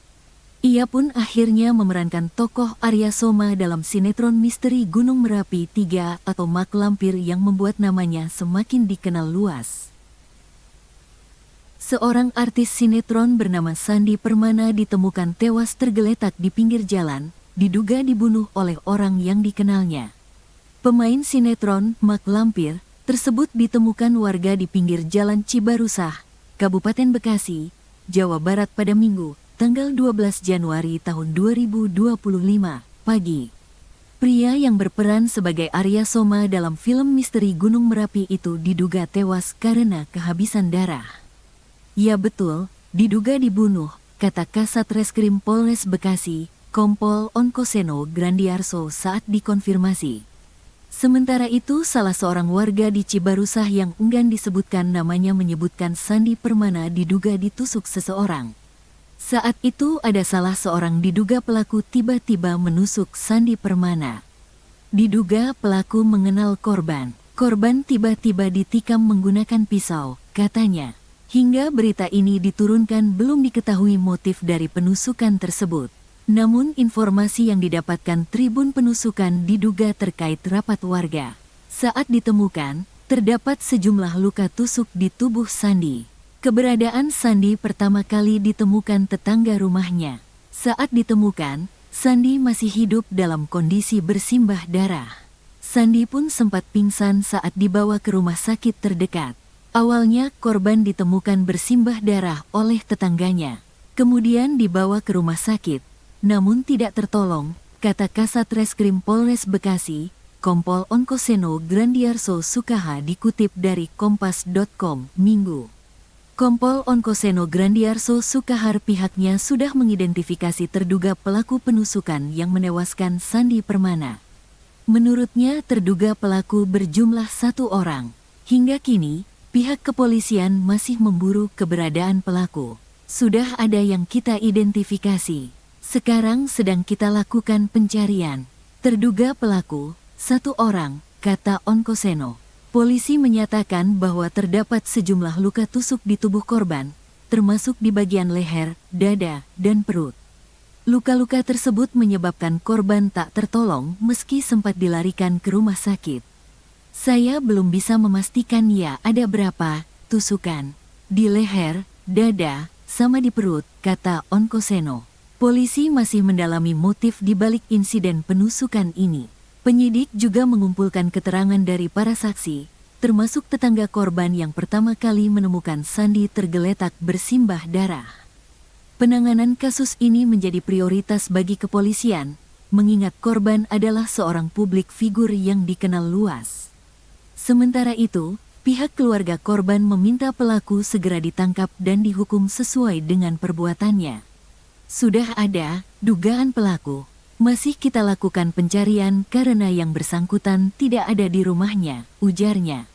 Ia pun akhirnya memerankan tokoh Arya Soma dalam sinetron misteri Gunung Merapi 3 atau Mak Lampir yang membuat namanya semakin dikenal luas. Seorang artis sinetron bernama Sandi Permana ditemukan tewas tergeletak di pinggir jalan, diduga dibunuh oleh orang yang dikenalnya. Pemain sinetron Mak Lampir tersebut ditemukan warga di pinggir jalan Cibarusah, Kabupaten Bekasi, Jawa Barat pada Minggu, tanggal 12 Januari tahun 2025, pagi. Pria yang berperan sebagai Arya Soma dalam film misteri Gunung Merapi itu diduga tewas karena kehabisan darah. Ya betul, diduga dibunuh, kata Kasat Reskrim Polres Bekasi, Kompol Onkoseno Grandiarso saat dikonfirmasi. Sementara itu salah seorang warga di Cibarusah yang enggan disebutkan namanya menyebutkan Sandi Permana diduga ditusuk seseorang. Saat itu ada salah seorang diduga pelaku tiba-tiba menusuk Sandi Permana. Diduga pelaku mengenal korban. Korban tiba-tiba ditikam menggunakan pisau, katanya. Hingga berita ini diturunkan belum diketahui motif dari penusukan tersebut. Namun informasi yang didapatkan Tribun Penusukan diduga terkait rapat warga. Saat ditemukan, terdapat sejumlah luka tusuk di tubuh Sandi. Keberadaan Sandi pertama kali ditemukan tetangga rumahnya. Saat ditemukan, Sandi masih hidup dalam kondisi bersimbah darah. Sandi pun sempat pingsan saat dibawa ke rumah sakit terdekat. Awalnya korban ditemukan bersimbah darah oleh tetangganya. Kemudian dibawa ke rumah sakit, namun tidak tertolong, kata Kasat Reskrim Polres Bekasi, Kompol Onkoseno Grandiarso Sukaha dikutip dari Kompas.com, Minggu. Kompol Onkoseno Grandiarso Sukahar pihaknya sudah mengidentifikasi terduga pelaku penusukan yang menewaskan Sandi Permana. Menurutnya terduga pelaku berjumlah 1 orang. Hingga kini, pihak kepolisian masih memburu keberadaan pelaku. Sudah ada yang kita identifikasi. Sekarang sedang kita lakukan pencarian. Terduga pelaku, 1 orang, kata Onkoseno. Polisi menyatakan bahwa terdapat sejumlah luka tusuk di tubuh korban, termasuk di bagian leher, dada, dan perut. Luka-luka tersebut menyebabkan korban tak tertolong meski sempat dilarikan ke rumah sakit. Saya belum bisa memastikan ya ada berapa tusukan di leher, dada, sama di perut, kata Onkoseno. Polisi masih mendalami motif di balik insiden penusukan ini. Penyidik juga mengumpulkan keterangan dari para saksi, termasuk tetangga korban yang pertama kali menemukan Sandi tergeletak bersimbah darah. Penanganan kasus ini menjadi prioritas bagi kepolisian, mengingat korban adalah seorang publik figur yang dikenal luas. Sementara itu, pihak keluarga korban meminta pelaku segera ditangkap dan dihukum sesuai dengan perbuatannya. Sudah ada dugaan pelaku. Masih kita lakukan pencarian karena yang bersangkutan tidak ada di rumahnya, ujarnya.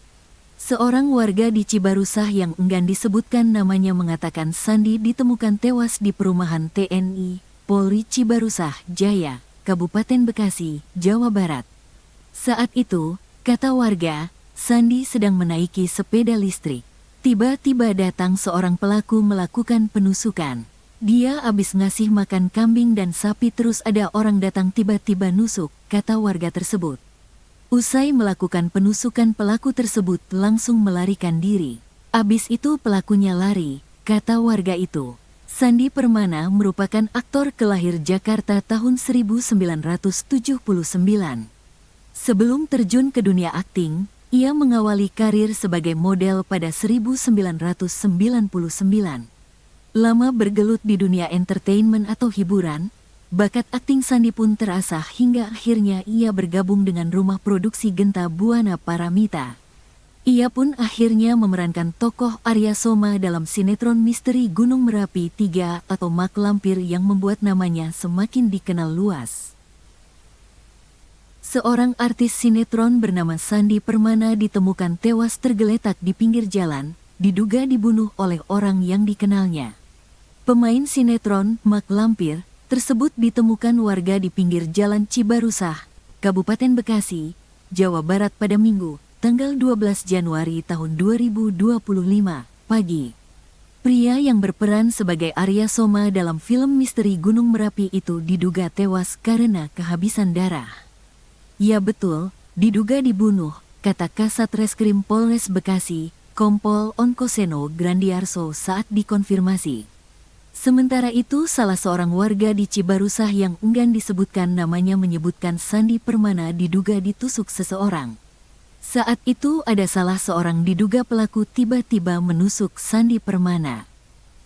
Seorang warga di Cibarusah yang enggan disebutkan namanya mengatakan Sandi ditemukan tewas di perumahan TNI, Polri Cibarusah Jaya, Kabupaten Bekasi, Jawa Barat. Saat itu, kata warga, Sandi sedang menaiki sepeda listrik. Tiba-tiba datang seorang pelaku melakukan penusukan. Dia habis ngasih makan kambing dan sapi terus ada orang datang tiba-tiba nusuk, kata warga tersebut. Usai melakukan penusukan pelaku tersebut langsung melarikan diri. Abis itu pelakunya lari, kata warga itu. Sandi Permana merupakan aktor kelahir Jakarta tahun 1979. Sebelum terjun ke dunia akting, ia mengawali karir sebagai model pada 1999. Lama bergelut di dunia entertainment atau hiburan, bakat akting Sandi pun terasah hingga akhirnya ia bergabung dengan rumah produksi Genta Buana Paramita. Ia pun akhirnya memerankan tokoh Arya Soma dalam sinetron misteri Gunung Merapi 3 atau Mak Lampir yang membuat namanya semakin dikenal luas. Seorang artis sinetron bernama Sandi Permana ditemukan tewas tergeletak di pinggir jalan, diduga dibunuh oleh orang yang dikenalnya. Pemain sinetron Mak Lampir tersebut ditemukan warga di pinggir jalan Cibarusah, Kabupaten Bekasi, Jawa Barat pada Minggu, tanggal 12 Januari tahun 2025, pagi. Pria yang berperan sebagai Arya Soma dalam film misteri Gunung Merapi itu diduga tewas karena kehabisan darah. Ya betul, diduga dibunuh, kata Kasat Reskrim Polres Bekasi, Kompol Onkoseno Grandiarso saat dikonfirmasi. Sementara itu, salah seorang warga di Cibarusah yang enggan disebutkan namanya menyebutkan Sandi Permana diduga ditusuk seseorang. Saat itu ada salah seorang diduga pelaku tiba-tiba menusuk Sandi Permana.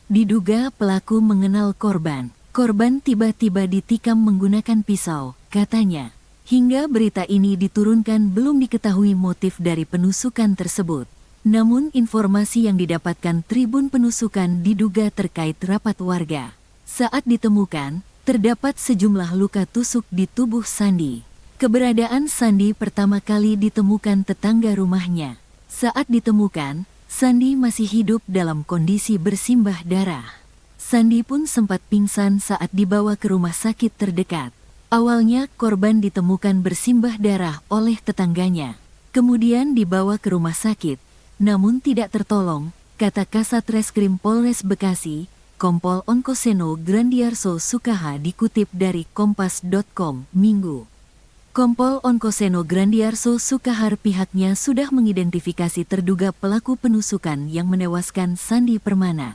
Diduga pelaku mengenal korban. Korban tiba-tiba ditikam menggunakan pisau, katanya. Hingga berita ini diturunkan belum diketahui motif dari penusukan tersebut. Namun informasi yang didapatkan Tribun Penusukan diduga terkait rapat warga. Saat ditemukan, terdapat sejumlah luka tusuk di tubuh Sandi. Keberadaan Sandi pertama kali ditemukan tetangga rumahnya. Saat ditemukan, Sandi masih hidup dalam kondisi bersimbah darah. Sandi pun sempat pingsan saat dibawa ke rumah sakit terdekat. Awalnya korban ditemukan bersimbah darah oleh tetangganya. Kemudian dibawa ke rumah sakit, namun tidak tertolong, kata Kasat Reskrim Polres Bekasi, Kompol Onkoseno Grandiarso Sukaha dikutip dari Kompas.com, Minggu. Kompol Onkoseno Grandiarso Sukahar pihaknya sudah mengidentifikasi terduga pelaku penusukan yang menewaskan Sandi Permana.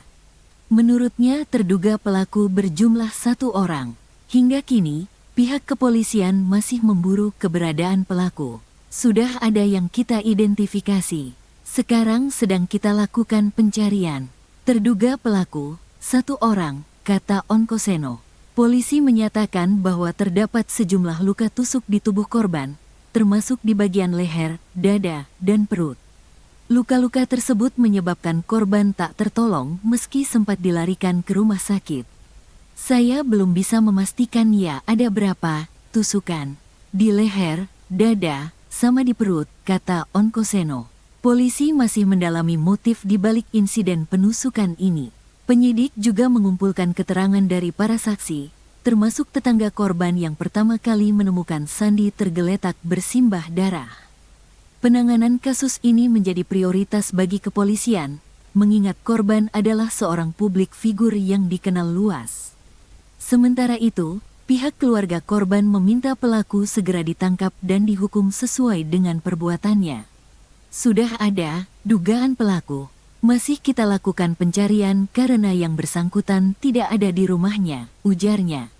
Menurutnya terduga pelaku berjumlah 1 orang. Hingga kini, pihak kepolisian masih memburu keberadaan pelaku. Sudah ada yang kita identifikasi. Sekarang sedang kita lakukan pencarian. Terduga pelaku, 1 orang, kata Onkoseno. Polisi menyatakan bahwa terdapat sejumlah luka tusuk di tubuh korban, termasuk di bagian leher, dada, dan perut. Luka-luka tersebut menyebabkan korban tak tertolong meski sempat dilarikan ke rumah sakit. Saya belum bisa memastikan ya ada berapa tusukan di leher, dada, sama di perut, kata Onkoseno. Polisi masih mendalami motif di balik insiden penusukan ini. Penyidik juga mengumpulkan keterangan dari para saksi, termasuk tetangga korban yang pertama kali menemukan Sandi tergeletak bersimbah darah. Penanganan kasus ini menjadi prioritas bagi kepolisian, mengingat korban adalah seorang publik figur yang dikenal luas. Sementara itu, pihak keluarga korban meminta pelaku segera ditangkap dan dihukum sesuai dengan perbuatannya. Sudah ada dugaan pelaku, masih kita lakukan pencarian karena yang bersangkutan tidak ada di rumahnya, ujarnya.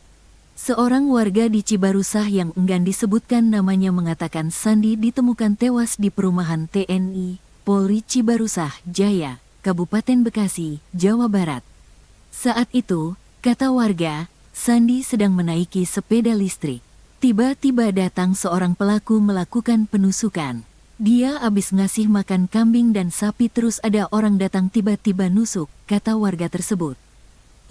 Seorang warga di Cibarusah yang enggan disebutkan namanya mengatakan Sandi ditemukan tewas di perumahan TNI, Polri Cibarusah Jaya, Kabupaten Bekasi, Jawa Barat. Saat itu, kata warga, Sandi sedang menaiki sepeda listrik. Tiba-tiba datang seorang pelaku melakukan penusukan. Dia habis ngasih makan kambing dan sapi terus ada orang datang tiba-tiba nusuk, kata warga tersebut.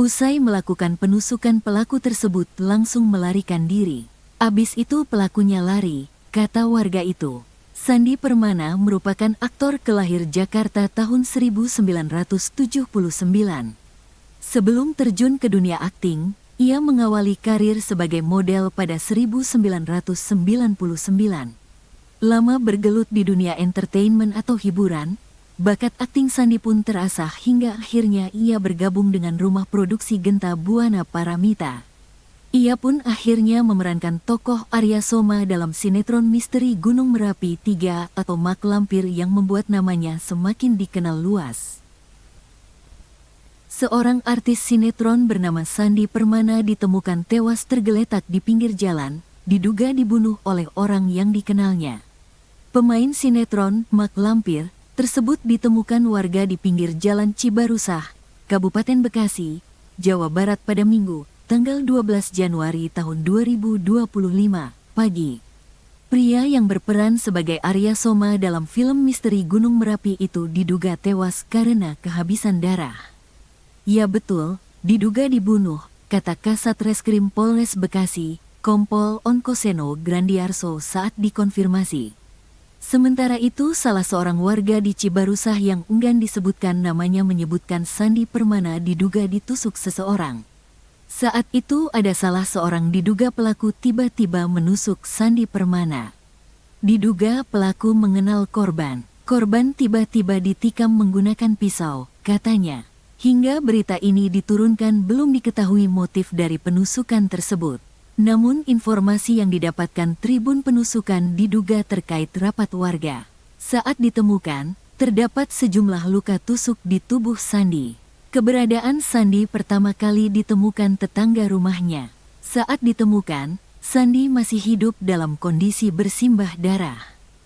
Usai melakukan penusukan pelaku tersebut langsung melarikan diri. Abis itu pelakunya lari, kata warga itu. Sandi Permana merupakan aktor kelahir Jakarta tahun 1979. Sebelum terjun ke dunia akting, ia mengawali karir sebagai model pada 1999. Lama bergelut di dunia entertainment atau hiburan, bakat akting Sandi pun terasah hingga akhirnya ia bergabung dengan rumah produksi Genta Buana Paramita. Ia pun akhirnya memerankan tokoh Arya Soma dalam sinetron misteri Gunung Merapi 3 atau Mak Lampir yang membuat namanya semakin dikenal luas. Seorang artis sinetron bernama Sandi Permana ditemukan tewas tergeletak di pinggir jalan, diduga dibunuh oleh orang yang dikenalnya. Pemain sinetron Mak Lampir tersebut ditemukan warga di pinggir jalan Cibarusah, Kabupaten Bekasi, Jawa Barat pada Minggu, tanggal 12 Januari tahun 2025, pagi. Pria yang berperan sebagai Arya Soma dalam film misteri Gunung Merapi itu diduga tewas karena kehabisan darah. Ya betul, diduga dibunuh, kata Kasat Reskrim Polres Bekasi, Kompol Onkoseno Grandiarso saat dikonfirmasi. Sementara itu, salah seorang warga di Cibarusah yang enggan disebutkan namanya menyebutkan Sandi Permana diduga ditusuk seseorang. Saat itu ada salah seorang diduga pelaku tiba-tiba menusuk Sandi Permana. Diduga pelaku mengenal korban. Korban tiba-tiba ditikam menggunakan pisau, katanya. Hingga berita ini diturunkan belum diketahui motif dari penusukan tersebut. Namun informasi yang didapatkan Tribun Penusukan diduga terkait rapat warga. Saat ditemukan, terdapat sejumlah luka tusuk di tubuh Sandi. Keberadaan Sandi pertama kali ditemukan tetangga rumahnya. Saat ditemukan, Sandi masih hidup dalam kondisi bersimbah darah.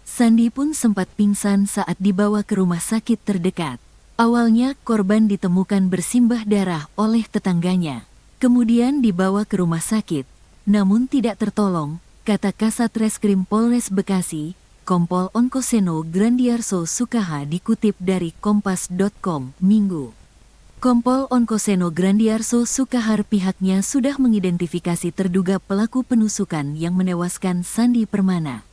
Sandi pun sempat pingsan saat dibawa ke rumah sakit terdekat. Awalnya korban ditemukan bersimbah darah oleh tetangganya. Kemudian dibawa ke rumah sakit. Namun tidak tertolong, kata Kasat Reskrim Polres Bekasi, Kompol Onkoseno Grandiarso Sukaha dikutip dari Kompas.com, Minggu. Kompol Onkoseno Grandiarso Sukahar pihaknya sudah mengidentifikasi terduga pelaku penusukan yang menewaskan Sandi Permana.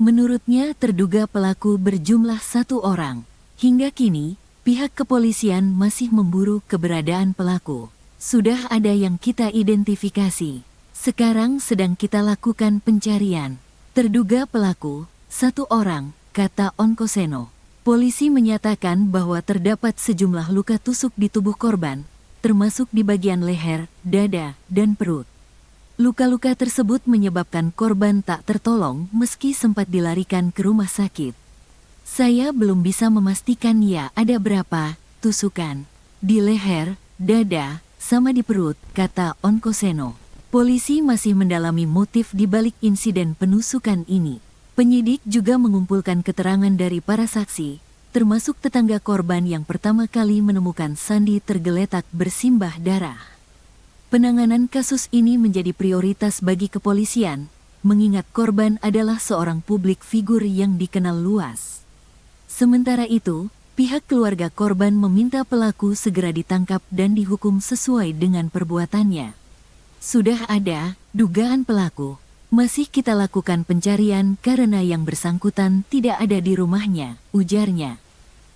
Menurutnya terduga pelaku berjumlah 1 orang. Hingga kini, pihak kepolisian masih memburu keberadaan pelaku. Sudah ada yang kita identifikasi. Sekarang sedang kita lakukan pencarian. Terduga pelaku, 1 orang, kata Onkoseno. Polisi menyatakan bahwa terdapat sejumlah luka tusuk di tubuh korban, termasuk di bagian leher, dada, dan perut. Luka-luka tersebut menyebabkan korban tak tertolong meski sempat dilarikan ke rumah sakit. Saya belum bisa memastikan ya ada berapa tusukan. Di leher, dada, sama di perut, kata Onkoseno. Polisi masih mendalami motif di balik insiden penusukan ini. Penyidik juga mengumpulkan keterangan dari para saksi, termasuk tetangga korban yang pertama kali menemukan Sandi tergeletak bersimbah darah. Penanganan kasus ini menjadi prioritas bagi kepolisian, mengingat korban adalah seorang publik figur yang dikenal luas. Sementara itu, pihak keluarga korban meminta pelaku segera ditangkap dan dihukum sesuai dengan perbuatannya. Sudah ada dugaan pelaku, masih kita lakukan pencarian karena yang bersangkutan tidak ada di rumahnya, ujarnya.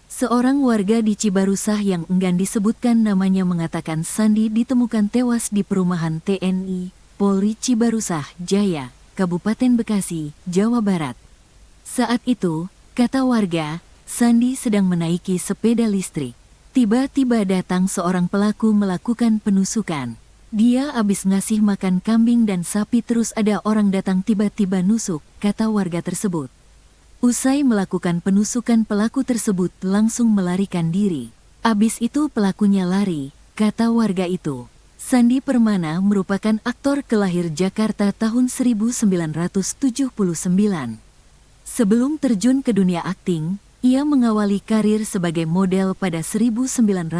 Seorang warga di Cibarusah yang enggan disebutkan namanya mengatakan Sandi ditemukan tewas di perumahan TNI, Polri Cibarusah Jaya, Kabupaten Bekasi, Jawa Barat. Saat itu, kata warga, Sandi sedang menaiki sepeda listrik. Tiba-tiba datang seorang pelaku melakukan penusukan. Dia habis ngasih makan kambing dan sapi terus ada orang datang tiba-tiba nusuk, kata warga tersebut. Usai melakukan penusukan pelaku tersebut langsung melarikan diri. Abis itu pelakunya lari, kata warga itu. Sandi Permana merupakan aktor kelahir Jakarta tahun 1979. Sebelum terjun ke dunia akting, ia mengawali karir sebagai model pada 1999.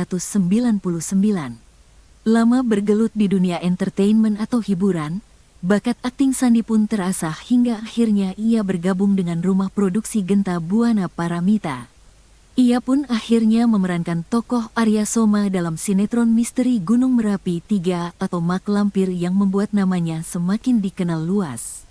Lama bergelut di dunia entertainment atau hiburan, bakat akting Sandi pun terasah hingga akhirnya ia bergabung dengan rumah produksi Genta Buana Paramita. Ia pun akhirnya memerankan tokoh Arya Soma dalam sinetron misteri Gunung Merapi 3 atau Mak Lampir yang membuat namanya semakin dikenal luas.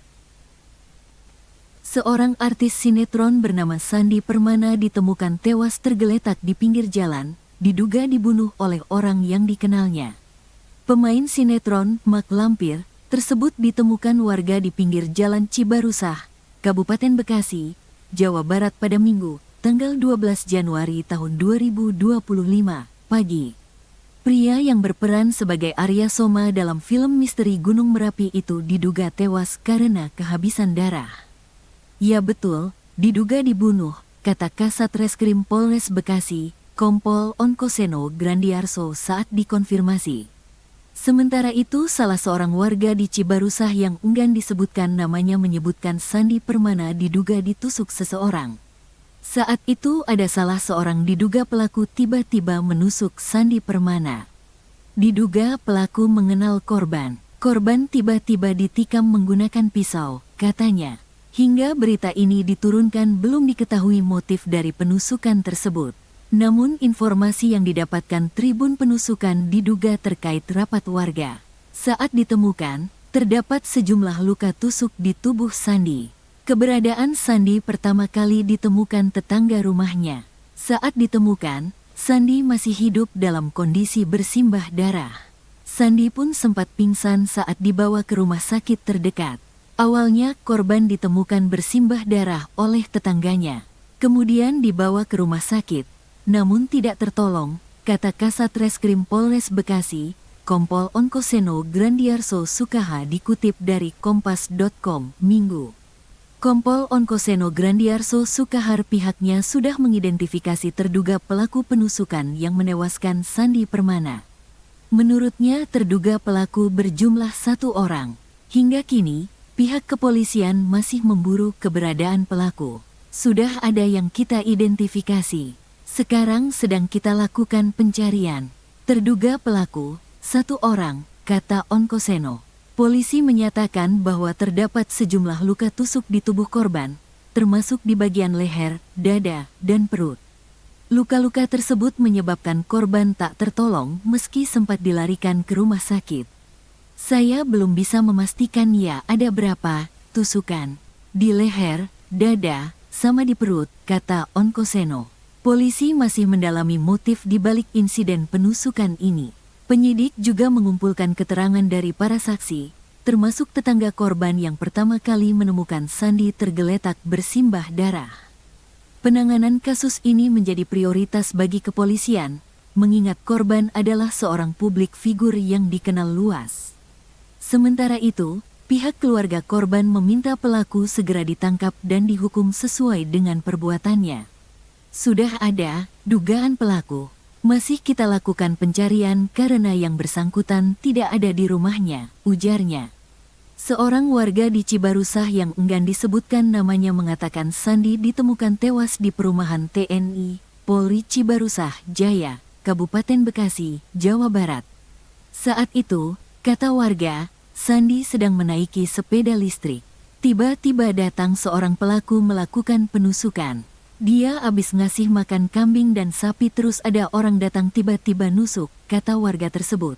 Seorang artis sinetron bernama Sandi Permana ditemukan tewas tergeletak di pinggir jalan, diduga dibunuh oleh orang yang dikenalnya. Pemain sinetron Mak Lampir tersebut ditemukan warga di pinggir jalan Cibarusah, Kabupaten Bekasi, Jawa Barat pada Minggu, tanggal 12 Januari tahun 2025, pagi. Pria yang berperan sebagai Arya Soma dalam film misteri Gunung Merapi itu diduga tewas karena kehabisan darah. Ya betul, diduga dibunuh, kata Kasat Reskrim Polres Bekasi, Kompol Onkoseno Grandiarso saat dikonfirmasi. Sementara itu salah seorang warga di Cibarusah yang enggan disebutkan namanya menyebutkan Sandi Permana diduga ditusuk seseorang. Saat itu ada salah seorang diduga pelaku tiba-tiba menusuk Sandi Permana. Diduga pelaku mengenal korban. Korban tiba-tiba ditikam menggunakan pisau, katanya. Hingga berita ini diturunkan belum diketahui motif dari penusukan tersebut. Namun informasi yang didapatkan Tribun Penusukan diduga terkait rapat warga. Saat ditemukan, terdapat sejumlah luka tusuk di tubuh Sandi. Keberadaan Sandi pertama kali ditemukan tetangga rumahnya. Saat ditemukan, Sandi masih hidup dalam kondisi bersimbah darah. Sandi pun sempat pingsan saat dibawa ke rumah sakit terdekat. Awalnya korban ditemukan bersimbah darah oleh tetangganya. Kemudian dibawa ke rumah sakit. Namun tidak tertolong, kata Kasat Reskrim Polres Bekasi, Kompol Onkoseno Grandiarso Sukaha dikutip dari Kompas.com, Minggu. Kompol Onkoseno Grandiarso Sukahar pihaknya sudah mengidentifikasi terduga pelaku penusukan yang menewaskan Sandi Permana. Menurutnya terduga pelaku berjumlah 1 orang. Hingga kini, pihak kepolisian masih memburu keberadaan pelaku. Sudah ada yang kita identifikasi. Sekarang sedang kita lakukan pencarian. Terduga pelaku, 1 orang, kata Onkoseno. Polisi menyatakan bahwa terdapat sejumlah luka tusuk di tubuh korban, termasuk di bagian leher, dada, dan perut. Luka-luka tersebut menyebabkan korban tak tertolong meski sempat dilarikan ke rumah sakit. Saya belum bisa memastikan ya ada berapa tusukan. Di leher, dada, sama di perut, kata Onkoseno. Polisi masih mendalami motif di balik insiden penusukan ini. Penyidik juga mengumpulkan keterangan dari para saksi, termasuk tetangga korban yang pertama kali menemukan Sandi tergeletak bersimbah darah. Penanganan kasus ini menjadi prioritas bagi kepolisian, mengingat korban adalah seorang publik figur yang dikenal luas. Sementara itu, pihak keluarga korban meminta pelaku segera ditangkap dan dihukum sesuai dengan perbuatannya. Sudah ada dugaan pelaku. Masih kita lakukan pencarian karena yang bersangkutan tidak ada di rumahnya, ujarnya. Seorang warga di Cibarusah yang enggan disebutkan namanya mengatakan Sandi ditemukan tewas di perumahan TNI, Polri Cibarusah Jaya, Kabupaten Bekasi, Jawa Barat. Saat itu, kata warga, Sandi sedang menaiki sepeda listrik. Tiba-tiba datang seorang pelaku melakukan penusukan. Dia habis ngasih makan kambing dan sapi terus ada orang datang tiba-tiba nusuk, kata warga tersebut.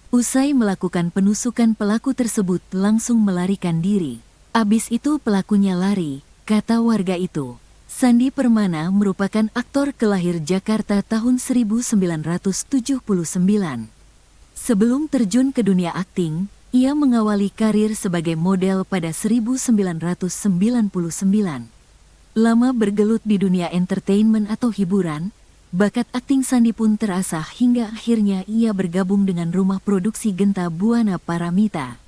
Usai melakukan penusukan pelaku tersebut langsung melarikan diri. Abis itu pelakunya lari, kata warga itu. Sandi Permana merupakan aktor kelahir Jakarta tahun 1979. Sebelum terjun ke dunia akting, ia mengawali karir sebagai model pada 1999. Lama bergelut di dunia entertainment atau hiburan, bakat akting Sandi pun terasah hingga akhirnya ia bergabung dengan rumah produksi Genta Buana Paramita.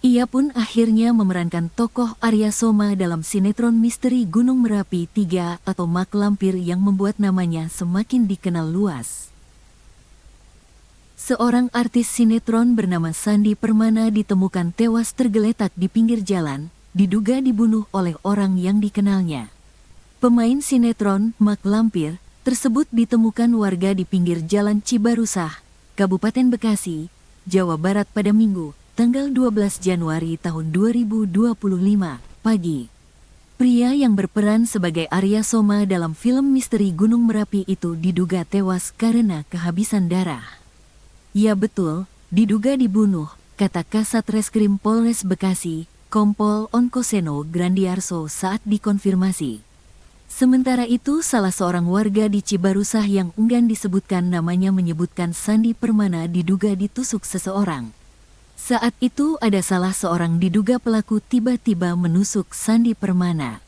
Ia pun akhirnya memerankan tokoh Arya Soma dalam sinetron misteri Gunung Merapi 3 atau Mak Lampir yang membuat namanya semakin dikenal luas. Seorang artis sinetron bernama Sandi Permana ditemukan tewas tergeletak di pinggir jalan, diduga dibunuh oleh orang yang dikenalnya. Pemain sinetron Mak Lampir tersebut ditemukan warga di pinggir jalan Cibarusah, Kabupaten Bekasi, Jawa Barat pada Minggu, tanggal 12 Januari tahun 2025, pagi. Pria yang berperan sebagai Arya Soma dalam film misteri Gunung Merapi itu diduga tewas karena kehabisan darah. Ya betul, diduga dibunuh, kata Kasat Reskrim Polres Bekasi, Kompol Onkoseno Grandiarso saat dikonfirmasi. Sementara itu salah seorang warga di Cibarusah yang enggan disebutkan namanya menyebutkan Sandi Permana diduga ditusuk seseorang. Saat itu ada salah seorang diduga pelaku tiba-tiba menusuk Sandi Permana.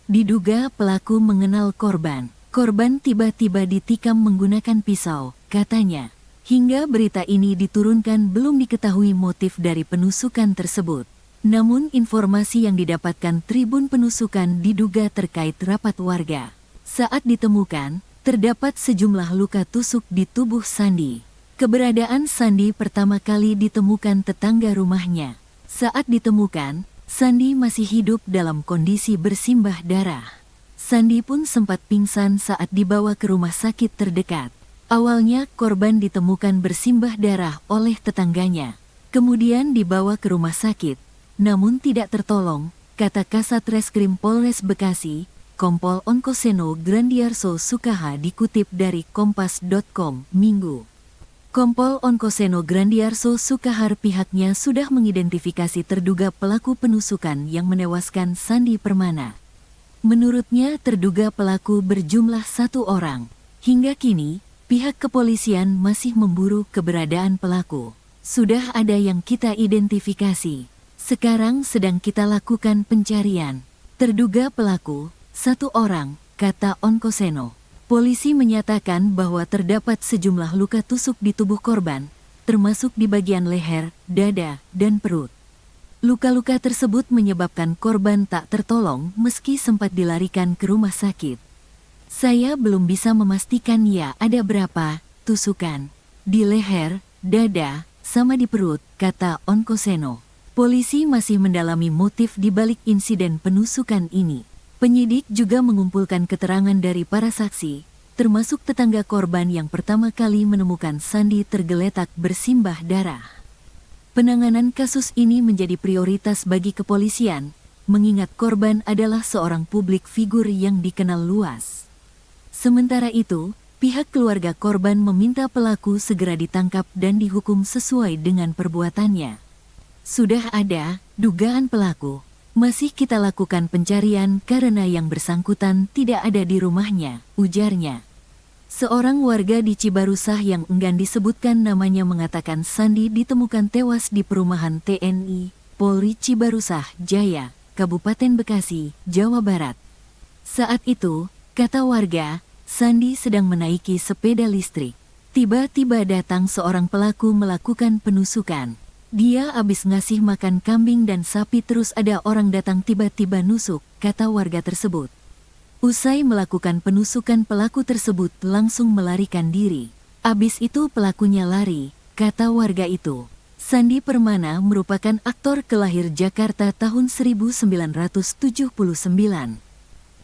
Diduga pelaku mengenal korban. Korban tiba-tiba ditikam menggunakan pisau, katanya. Hingga berita ini diturunkan belum diketahui motif dari penusukan tersebut. Namun informasi yang didapatkan Tribun Penusukan diduga terkait rapat warga. Saat ditemukan, terdapat sejumlah luka tusuk di tubuh Sandi. Keberadaan Sandi pertama kali ditemukan tetangga rumahnya. Saat ditemukan, Sandi masih hidup dalam kondisi bersimbah darah. Sandi pun sempat pingsan saat dibawa ke rumah sakit terdekat. Awalnya korban ditemukan bersimbah darah oleh tetangganya. Kemudian dibawa ke rumah sakit, namun tidak tertolong, kata Kasat Reskrim Polres Bekasi, Kompol Onkoseno Grandiarso Sukaha dikutip dari Kompas.com, Minggu. Kompol Onkoseno Grandiarso Sukahar pihaknya sudah mengidentifikasi terduga pelaku penusukan yang menewaskan Sandi Permana. Menurutnya terduga pelaku berjumlah 1 orang. Hingga kini, pihak kepolisian masih memburu keberadaan pelaku. Sudah ada yang kita identifikasi. Sekarang sedang kita lakukan pencarian. Terduga pelaku, 1 orang, kata Onkoseno. Polisi menyatakan bahwa terdapat sejumlah luka tusuk di tubuh korban, termasuk di bagian leher, dada, dan perut. Luka-luka tersebut menyebabkan korban tak tertolong meski sempat dilarikan ke rumah sakit. Saya belum bisa memastikan ya ada berapa tusukan di leher, dada, sama di perut, kata Onkoseno. Polisi masih mendalami motif di balik insiden penusukan ini. Penyidik juga mengumpulkan keterangan dari para saksi, termasuk tetangga korban yang pertama kali menemukan Sandi tergeletak bersimbah darah. Penanganan kasus ini menjadi prioritas bagi kepolisian, mengingat korban adalah seorang publik figur yang dikenal luas. Sementara itu, pihak keluarga korban meminta pelaku segera ditangkap dan dihukum sesuai dengan perbuatannya. Sudah ada dugaan pelaku. Masih kita lakukan pencarian karena yang bersangkutan tidak ada di rumahnya, ujarnya. Seorang warga di Cibarusah yang enggan disebutkan namanya mengatakan Sandi ditemukan tewas di perumahan TNI, Polri Cibarusah Jaya, Kabupaten Bekasi, Jawa Barat. Saat itu, kata warga, Sandi sedang menaiki sepeda listrik. Tiba-tiba datang seorang pelaku melakukan penusukan. Dia habis ngasih makan kambing dan sapi terus ada orang datang tiba-tiba nusuk, kata warga tersebut. Usai melakukan penusukan pelaku tersebut langsung melarikan diri. Abis itu pelakunya lari, kata warga itu. Sandi Permana merupakan aktor kelahir Jakarta tahun 1979.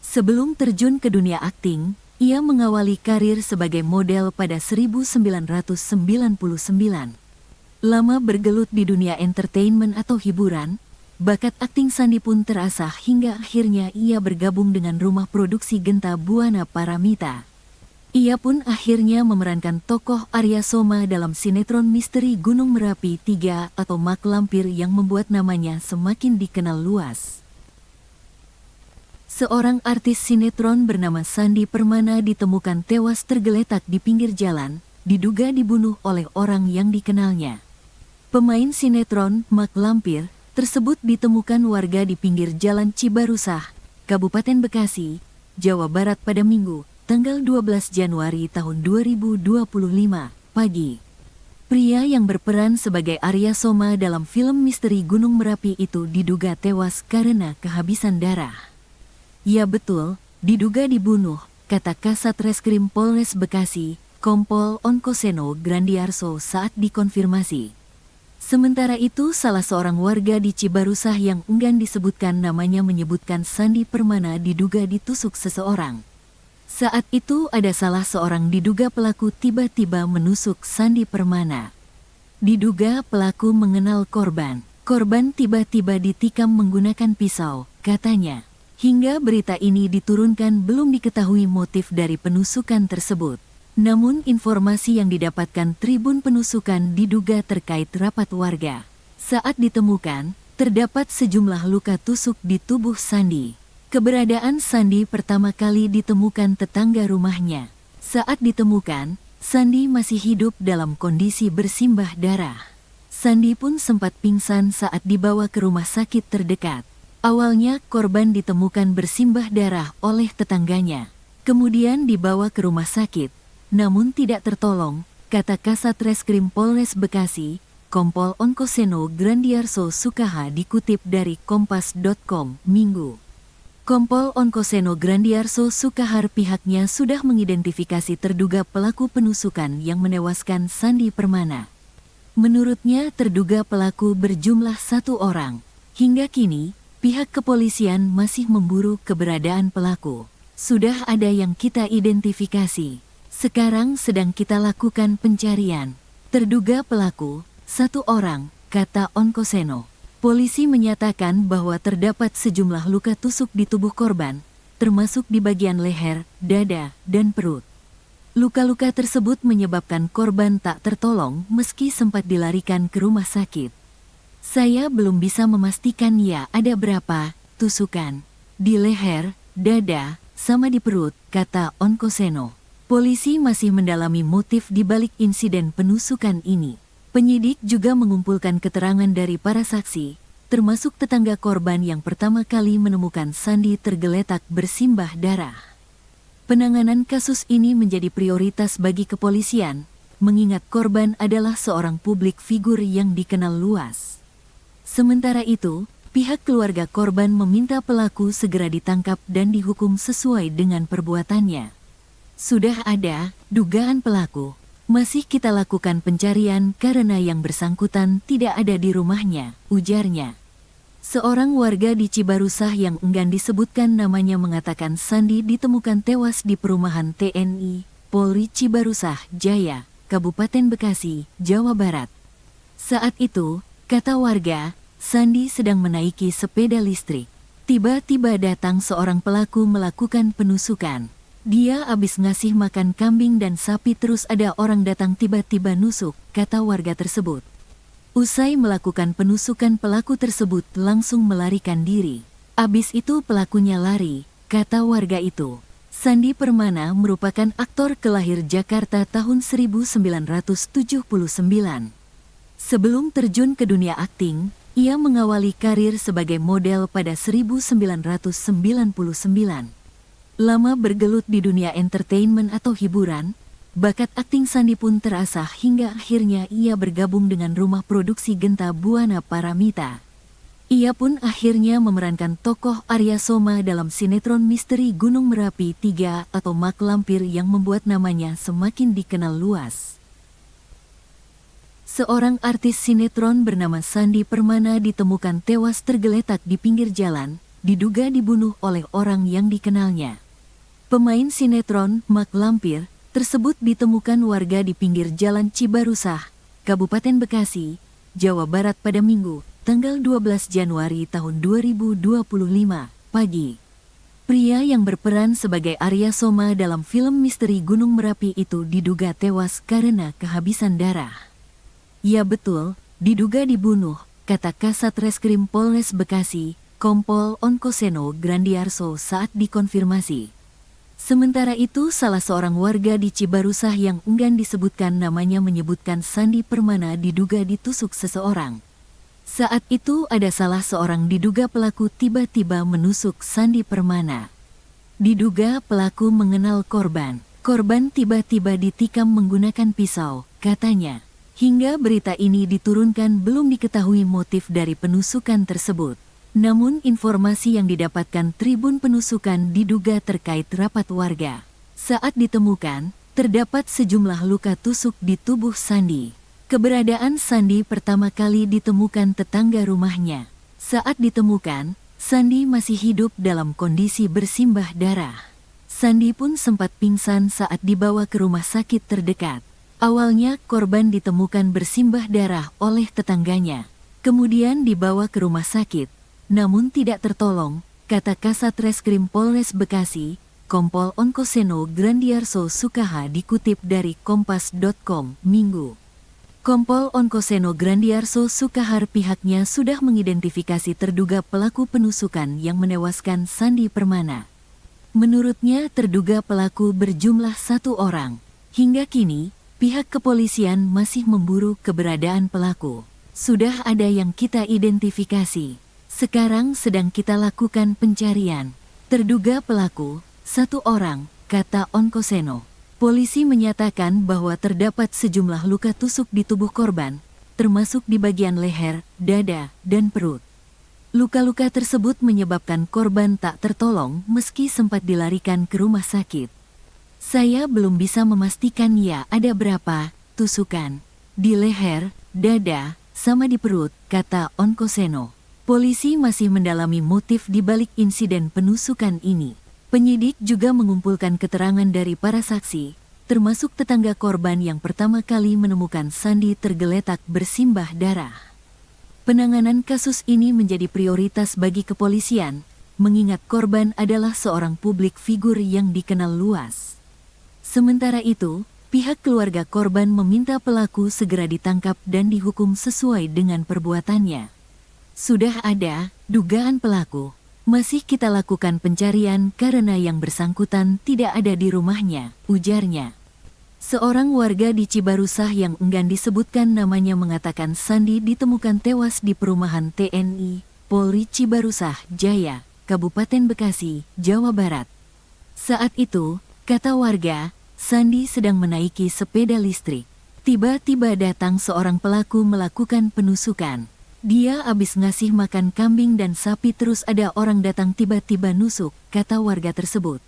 Sebelum terjun ke dunia akting, ia mengawali karir sebagai model pada 1999. Lama bergelut di dunia entertainment atau hiburan, bakat akting Sandi pun terasah hingga akhirnya ia bergabung dengan rumah produksi Genta Buana Paramita. Ia pun akhirnya memerankan tokoh Arya Soma dalam sinetron misteri Gunung Merapi 3 atau Mak Lampir yang membuat namanya semakin dikenal luas. Seorang artis sinetron bernama Sandi Permana ditemukan tewas tergeletak di pinggir jalan, diduga dibunuh oleh orang yang dikenalnya. Pemain sinetron Mak Lampir tersebut ditemukan warga di pinggir Jalan Cibarusah, Kabupaten Bekasi, Jawa Barat pada Minggu, tanggal 12 Januari tahun 2025, pagi. Pria yang berperan sebagai Arya Soma dalam film misteri Gunung Merapi itu diduga tewas karena kehabisan darah. Ya betul, diduga dibunuh, kata Kasat Reskrim Polres Bekasi, Kompol Onkoseno Grandiarso saat dikonfirmasi. Sementara itu, salah seorang warga di Cibarusah yang enggan disebutkan namanya menyebutkan Sandi Permana diduga ditusuk seseorang. Saat itu ada salah seorang diduga pelaku tiba-tiba menusuk Sandi Permana. Diduga pelaku mengenal korban. Korban tiba-tiba ditikam menggunakan pisau, katanya. Hingga berita ini diturunkan belum diketahui motif dari penusukan tersebut. Namun informasi yang didapatkan Tribun Penusukan diduga terkait rapat warga. Saat ditemukan, terdapat sejumlah luka tusuk di tubuh Sandi. Keberadaan Sandi pertama kali ditemukan tetangga rumahnya. Saat ditemukan, Sandi masih hidup dalam kondisi bersimbah darah. Sandi pun sempat pingsan saat dibawa ke rumah sakit terdekat. Awalnya korban ditemukan bersimbah darah oleh tetangganya. Kemudian dibawa ke rumah sakit, namun tidak tertolong, kata Kasat Reskrim Polres Bekasi, Kompol Onkoseno Grandiarso Sukaha dikutip dari Kompas.com, Minggu. Kompol Onkoseno Grandiarso Sukahar pihaknya sudah mengidentifikasi terduga pelaku penusukan yang menewaskan Sandi Permana. Menurutnya terduga pelaku berjumlah 1 orang. Hingga kini, pihak kepolisian masih memburu keberadaan pelaku. Sudah ada yang kita identifikasi. Sekarang sedang kita lakukan pencarian. Terduga pelaku, 1 orang, kata Onkoseno. Polisi menyatakan bahwa terdapat sejumlah luka tusuk di tubuh korban, termasuk di bagian leher, dada, dan perut. Luka-luka tersebut menyebabkan korban tak tertolong meski sempat dilarikan ke rumah sakit. Saya belum bisa memastikan ya ada berapa tusukan. Di leher, dada, sama di perut, kata Onkoseno. Polisi masih mendalami motif di balik insiden penusukan ini. Penyidik juga mengumpulkan keterangan dari para saksi, termasuk tetangga korban yang pertama kali menemukan Sandi tergeletak bersimbah darah. Penanganan kasus ini menjadi prioritas bagi kepolisian, mengingat korban adalah seorang publik figur yang dikenal luas. Sementara itu, pihak keluarga korban meminta pelaku segera ditangkap dan dihukum sesuai dengan perbuatannya. Sudah ada dugaan pelaku. Masih kita lakukan pencarian karena yang bersangkutan tidak ada di rumahnya, ujarnya. Seorang warga di Cibarusah yang enggan disebutkan namanya mengatakan Sandi ditemukan tewas di perumahan TNI, Polri Cibarusah Jaya, Kabupaten Bekasi, Jawa Barat. Saat itu, kata warga, Sandi sedang menaiki sepeda listrik. Tiba-tiba datang seorang pelaku melakukan penusukan. Dia habis ngasih makan kambing dan sapi terus ada orang datang tiba-tiba nusuk, kata warga tersebut. Usai melakukan penusukan pelaku tersebut langsung melarikan diri. Abis itu pelakunya lari, kata warga itu. Sandi Permana merupakan aktor kelahir Jakarta tahun 1979. Sebelum terjun ke dunia akting, ia mengawali karir sebagai model pada 1999. Lama bergelut di dunia entertainment atau hiburan, bakat akting Sandi pun terasah hingga akhirnya ia bergabung dengan rumah produksi Genta Buana Paramita. Ia pun akhirnya memerankan tokoh Arya Soma dalam sinetron misteri Gunung Merapi 3 atau Mak Lampir yang membuat namanya semakin dikenal luas. Seorang artis sinetron bernama Sandi Permana ditemukan tewas tergeletak di pinggir jalan, diduga dibunuh oleh orang yang dikenalnya. Pemain sinetron Mak Lampir tersebut ditemukan warga di pinggir Jalan Cibarusah, Kabupaten Bekasi, Jawa Barat pada Minggu, tanggal 12 Januari tahun 2025, pagi. Pria yang berperan sebagai Arya Soma dalam film misteri Gunung Merapi itu diduga tewas karena kehabisan darah. Ya betul, diduga dibunuh, kata Kasat Reskrim Polres Bekasi, Kompol Onkoseno Grandiarso saat dikonfirmasi. Sementara itu, salah seorang warga di Cibarusah yang enggan disebutkan namanya menyebutkan Sandi Permana diduga ditusuk seseorang. Saat itu ada salah seorang diduga pelaku tiba-tiba menusuk Sandi Permana. Diduga pelaku mengenal korban. Korban tiba-tiba ditikam menggunakan pisau, katanya. Hingga berita ini diturunkan belum diketahui motif dari penusukan tersebut. Namun informasi yang didapatkan Tribun Penusukan diduga terkait rapat warga. Saat ditemukan, terdapat sejumlah luka tusuk di tubuh Sandi. Keberadaan Sandi pertama kali ditemukan tetangga rumahnya. Saat ditemukan, Sandi masih hidup dalam kondisi bersimbah darah. Sandi pun sempat pingsan saat dibawa ke rumah sakit terdekat. Awalnya korban ditemukan bersimbah darah oleh tetangganya. Kemudian dibawa ke rumah sakit, namun tidak tertolong, kata Kasat Reskrim Polres Bekasi, Kompol Onkoseno Grandiarso Sukaha dikutip dari Kompas.com, Minggu. Kompol Onkoseno Grandiarso Sukahar pihaknya sudah mengidentifikasi terduga pelaku penusukan yang menewaskan Sandi Permana. Menurutnya terduga pelaku berjumlah 1 orang. Hingga kini, pihak kepolisian masih memburu keberadaan pelaku. Sudah ada yang kita identifikasi. Sekarang sedang kita lakukan pencarian. Terduga pelaku, 1 orang, kata Onkoseno. Polisi menyatakan bahwa terdapat sejumlah luka tusuk di tubuh korban, termasuk di bagian leher, dada, dan perut. Luka-luka tersebut menyebabkan korban tak tertolong meski sempat dilarikan ke rumah sakit. Saya belum bisa memastikan ya ada berapa tusukan di leher, dada, sama di perut, kata Onkoseno. Polisi masih mendalami motif di balik insiden penusukan ini. Penyidik juga mengumpulkan keterangan dari para saksi, termasuk tetangga korban yang pertama kali menemukan Sandi tergeletak bersimbah darah. Penanganan kasus ini menjadi prioritas bagi kepolisian, mengingat korban adalah seorang publik figur yang dikenal luas. Sementara itu, pihak keluarga korban meminta pelaku segera ditangkap dan dihukum sesuai dengan perbuatannya. Sudah ada dugaan pelaku. Masih kita lakukan pencarian karena yang bersangkutan tidak ada di rumahnya, ujarnya. Seorang warga di Cibarusah yang enggan disebutkan namanya mengatakan Sandi ditemukan tewas di perumahan TNI, Polri Cibarusah, Jaya, Kabupaten Bekasi, Jawa Barat. Saat itu, kata warga, Sandi sedang menaiki sepeda listrik. Tiba-tiba datang seorang pelaku melakukan penusukan. Dia habis ngasih makan kambing dan sapi terus ada orang datang tiba-tiba nusuk, kata warga tersebut.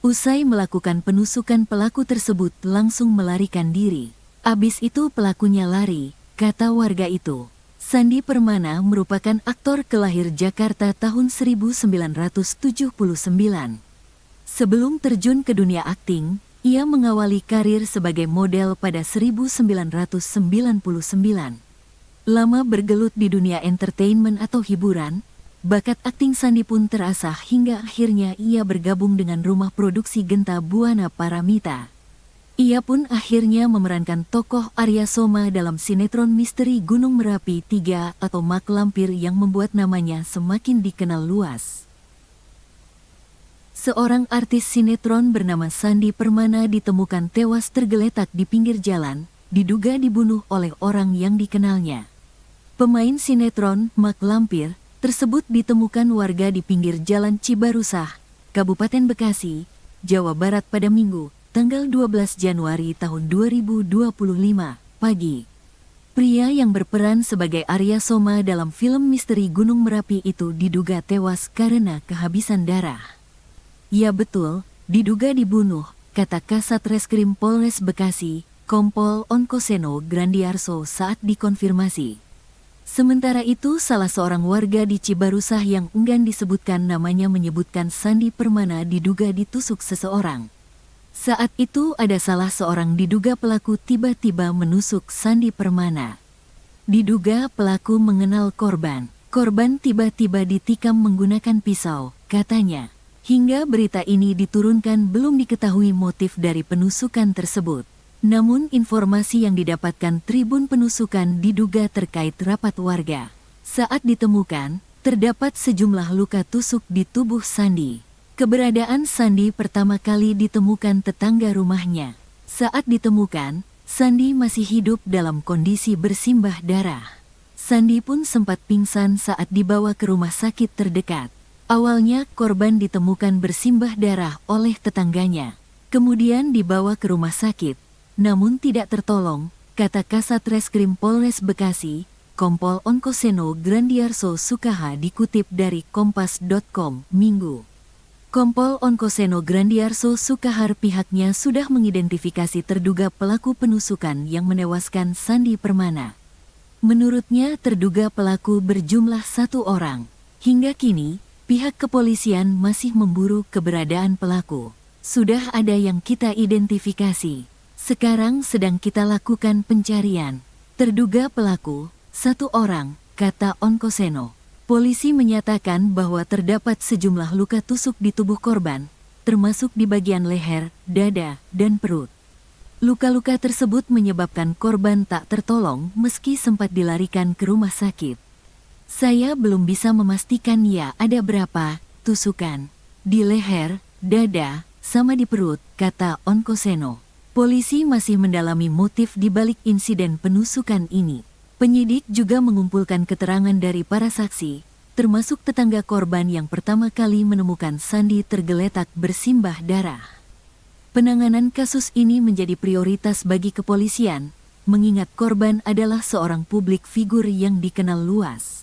Usai melakukan penusukan pelaku tersebut langsung melarikan diri. Abis itu pelakunya lari, kata warga itu. Sandi Permana merupakan aktor kelahir Jakarta tahun 1979. Sebelum terjun ke dunia akting, ia mengawali karir sebagai model pada 1999. Lama bergelut di dunia entertainment atau hiburan, bakat akting Sandi pun terasah hingga akhirnya ia bergabung dengan rumah produksi Genta Buana Paramita. Ia pun akhirnya memerankan tokoh Arya Soma dalam sinetron misteri Gunung Merapi 3 atau Mak Lampir yang membuat namanya semakin dikenal luas. Seorang artis sinetron bernama Sandi Permana ditemukan tewas tergeletak di pinggir jalan, diduga dibunuh oleh orang yang dikenalnya. Pemain sinetron Mak Lampir tersebut ditemukan warga di pinggir jalan Cibarusah, Kabupaten Bekasi, Jawa Barat pada Minggu, tanggal 12 Januari tahun 2025, pagi. Pria yang berperan sebagai Arya Soma dalam film misteri Gunung Merapi itu diduga tewas karena kehabisan darah. Ya betul, diduga dibunuh, kata Kasat Reskrim Polres Bekasi, Kompol Onkoseno Grandiarso saat dikonfirmasi. Sementara itu, salah seorang warga di Cibarusah yang enggan disebutkan namanya menyebutkan Sandi Permana diduga ditusuk seseorang. Saat itu ada salah seorang diduga pelaku tiba-tiba menusuk Sandi Permana. Diduga pelaku mengenal korban. Korban tiba-tiba ditikam menggunakan pisau, katanya. Hingga berita ini diturunkan belum diketahui motif dari penusukan tersebut. Namun informasi yang didapatkan Tribun Penusukan diduga terkait rapat warga. Saat ditemukan, terdapat sejumlah luka tusuk di tubuh Sandi. Keberadaan Sandi pertama kali ditemukan tetangga rumahnya. Saat ditemukan, Sandi masih hidup dalam kondisi bersimbah darah. Sandi pun sempat pingsan saat dibawa ke rumah sakit terdekat. Awalnya korban ditemukan bersimbah darah oleh tetangganya. Kemudian dibawa ke rumah sakit, namun tidak tertolong, kata Kasat Reskrim Polres Bekasi, Kompol Onkoseno Grandiarso Sukaha dikutip dari Kompas.com, Minggu. Kompol Onkoseno Grandiarso Sukahar pihaknya sudah mengidentifikasi terduga pelaku penusukan yang menewaskan Sandi Permana. Menurutnya terduga pelaku berjumlah 1 orang. Hingga kini, pihak kepolisian masih memburu keberadaan pelaku. Sudah ada yang kita identifikasi. Sekarang sedang kita lakukan pencarian. Terduga pelaku, 1 orang, kata Onkoseno. Polisi menyatakan bahwa terdapat sejumlah luka tusuk di tubuh korban, termasuk di bagian leher, dada, dan perut. Luka-luka tersebut menyebabkan korban tak tertolong meski sempat dilarikan ke rumah sakit. Saya belum bisa memastikan ya ada berapa tusukan di leher, dada, sama di perut, kata Onkoseno. Polisi masih mendalami motif di balik insiden penusukan ini. Penyidik juga mengumpulkan keterangan dari para saksi, termasuk tetangga korban yang pertama kali menemukan Sandi tergeletak bersimbah darah. Penanganan kasus ini menjadi prioritas bagi kepolisian, mengingat korban adalah seorang publik figur yang dikenal luas.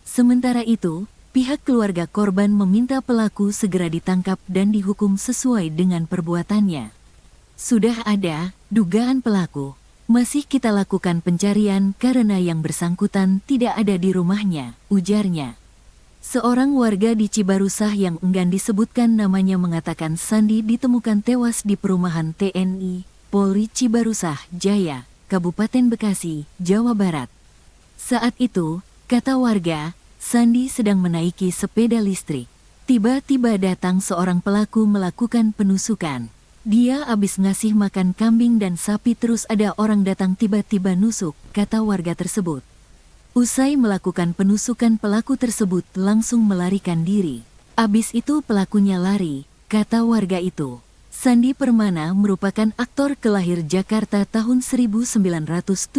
Sementara itu, pihak keluarga korban meminta pelaku segera ditangkap dan dihukum sesuai dengan perbuatannya. Sudah ada dugaan pelaku. Masih kita lakukan pencarian karena yang bersangkutan tidak ada di rumahnya, ujarnya. Seorang warga di Cibarusah yang enggan disebutkan namanya mengatakan Sandi ditemukan tewas di perumahan TNI, Polri Cibarusah Jaya, Kabupaten Bekasi, Jawa Barat. Saat itu, kata warga, Sandi sedang menaiki sepeda listrik. Tiba-tiba datang seorang pelaku melakukan penusukan. Dia habis ngasih makan kambing dan sapi terus ada orang datang tiba-tiba nusuk, kata warga tersebut. Usai melakukan penusukan pelaku tersebut langsung melarikan diri. Abis itu pelakunya lari, kata warga itu. Sandi Permana merupakan aktor kelahir Jakarta tahun 1979.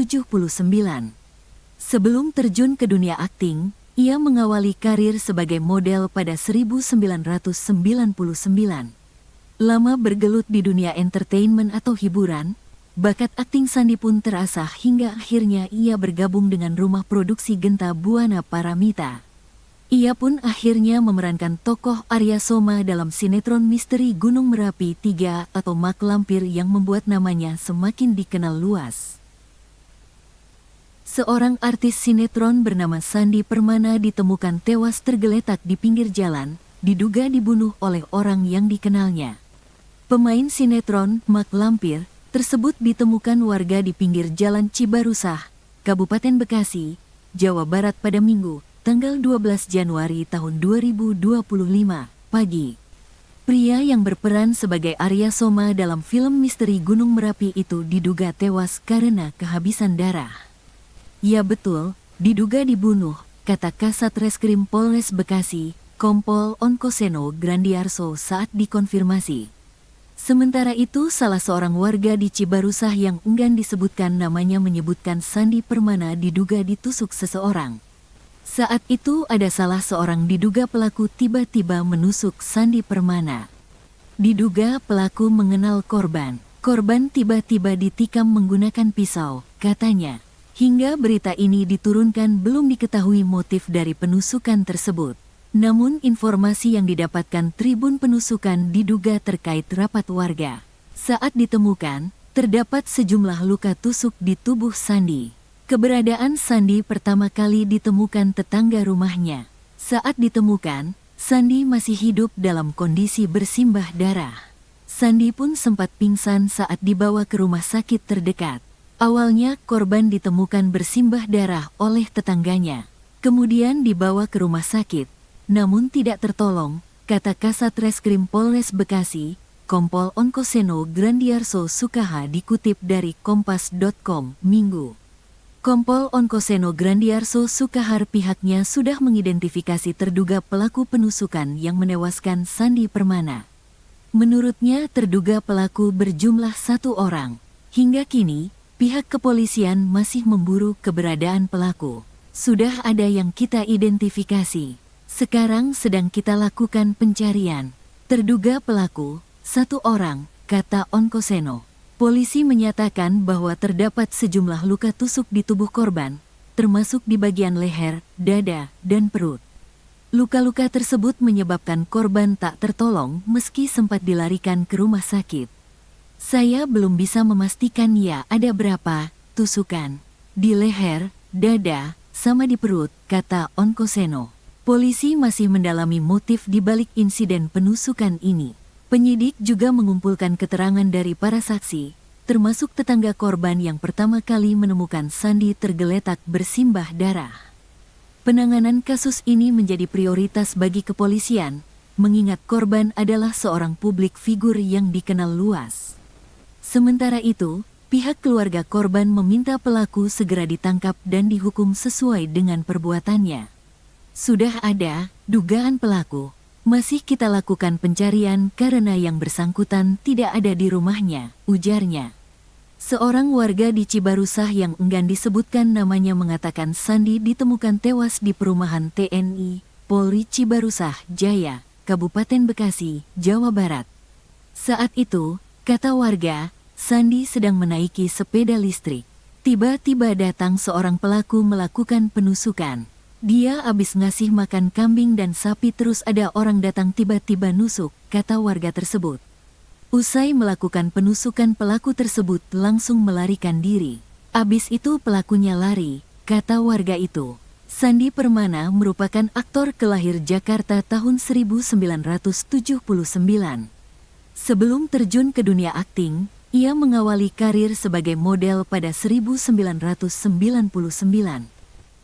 Sebelum terjun ke dunia akting, ia mengawali karir sebagai model pada 1999. Lama bergelut di dunia entertainment atau hiburan, bakat akting Sandi pun terasah hingga akhirnya ia bergabung dengan rumah produksi Genta Buana Paramita. Ia pun akhirnya memerankan tokoh Arya Soma dalam sinetron misteri Gunung Merapi 3 atau Mak Lampir yang membuat namanya semakin dikenal luas. Seorang artis sinetron bernama Sandi Permana ditemukan tewas tergeletak di pinggir jalan, diduga dibunuh oleh orang yang dikenalnya. Pemain sinetron Mak Lampir tersebut ditemukan warga di pinggir jalan Cibarusah, Kabupaten Bekasi, Jawa Barat pada Minggu, tanggal 12 Januari tahun 2025, pagi. Pria yang berperan sebagai Arya Soma dalam film misteri Gunung Merapi itu diduga tewas karena kehabisan darah. Ya betul, diduga dibunuh, kata Kasat Reskrim Polres Bekasi, Kompol Onkoseno Grandiarso saat dikonfirmasi. Sementara itu salah seorang warga di Cibarusah yang enggan disebutkan namanya menyebutkan Sandi Permana diduga ditusuk seseorang. Saat itu ada salah seorang diduga pelaku tiba-tiba menusuk Sandi Permana. Diduga pelaku mengenal korban. Korban tiba-tiba ditikam menggunakan pisau, katanya. Hingga berita ini diturunkan belum diketahui motif dari penusukan tersebut. Namun informasi yang didapatkan Tribun Penusukan diduga terkait rapat warga. Saat ditemukan, terdapat sejumlah luka tusuk di tubuh Sandi. Keberadaan Sandi pertama kali ditemukan tetangga rumahnya. Saat ditemukan, Sandi masih hidup dalam kondisi bersimbah darah. Sandi pun sempat pingsan saat dibawa ke rumah sakit terdekat. Awalnya korban ditemukan bersimbah darah oleh tetangganya. Kemudian dibawa ke rumah sakit, namun tidak tertolong, kata Kasat Reskrim Polres Bekasi, Kompol Onkoseno Grandiarso Sukaha dikutip dari Kompas.com, Minggu. Kompol Onkoseno Grandiarso Sukahar pihaknya sudah mengidentifikasi terduga pelaku penusukan yang menewaskan Sandi Permana. Menurutnya terduga pelaku berjumlah 1 orang. Hingga kini, pihak kepolisian masih memburu keberadaan pelaku. Sudah ada yang kita identifikasi. Sekarang sedang kita lakukan pencarian. Terduga pelaku, 1 orang, kata Onkoseno. Polisi menyatakan bahwa terdapat sejumlah luka tusuk di tubuh korban, termasuk di bagian leher, dada, dan perut. Luka-luka tersebut menyebabkan korban tak tertolong meski sempat dilarikan ke rumah sakit. Saya belum bisa memastikan ya ada berapa tusukan di leher, dada, sama di perut, kata Onkoseno. Polisi masih mendalami motif di balik insiden penusukan ini. Penyidik juga mengumpulkan keterangan dari para saksi, termasuk tetangga korban yang pertama kali menemukan Sandi tergeletak bersimbah darah. Penanganan kasus ini menjadi prioritas bagi kepolisian, mengingat korban adalah seorang publik figur yang dikenal luas. Sementara itu, pihak keluarga korban meminta pelaku segera ditangkap dan dihukum sesuai dengan perbuatannya. Sudah ada dugaan pelaku. Masih kita lakukan pencarian karena yang bersangkutan tidak ada di rumahnya, ujarnya. Seorang warga di Cibarusah yang enggan disebutkan namanya mengatakan Sandi ditemukan tewas di perumahan TNI, Polri Cibarusah Jaya, Kabupaten Bekasi, Jawa Barat. Saat itu, kata warga, Sandi sedang menaiki sepeda listrik. Tiba-tiba datang seorang pelaku melakukan penusukan. Dia habis ngasih makan kambing dan sapi terus ada orang datang tiba-tiba nusuk, kata warga tersebut. Usai melakukan penusukan pelaku tersebut langsung melarikan diri. Abis itu pelakunya lari, kata warga itu. Sandi Permana merupakan aktor kelahir Jakarta tahun 1979. Sebelum terjun ke dunia akting, ia mengawali karir sebagai model pada 1999.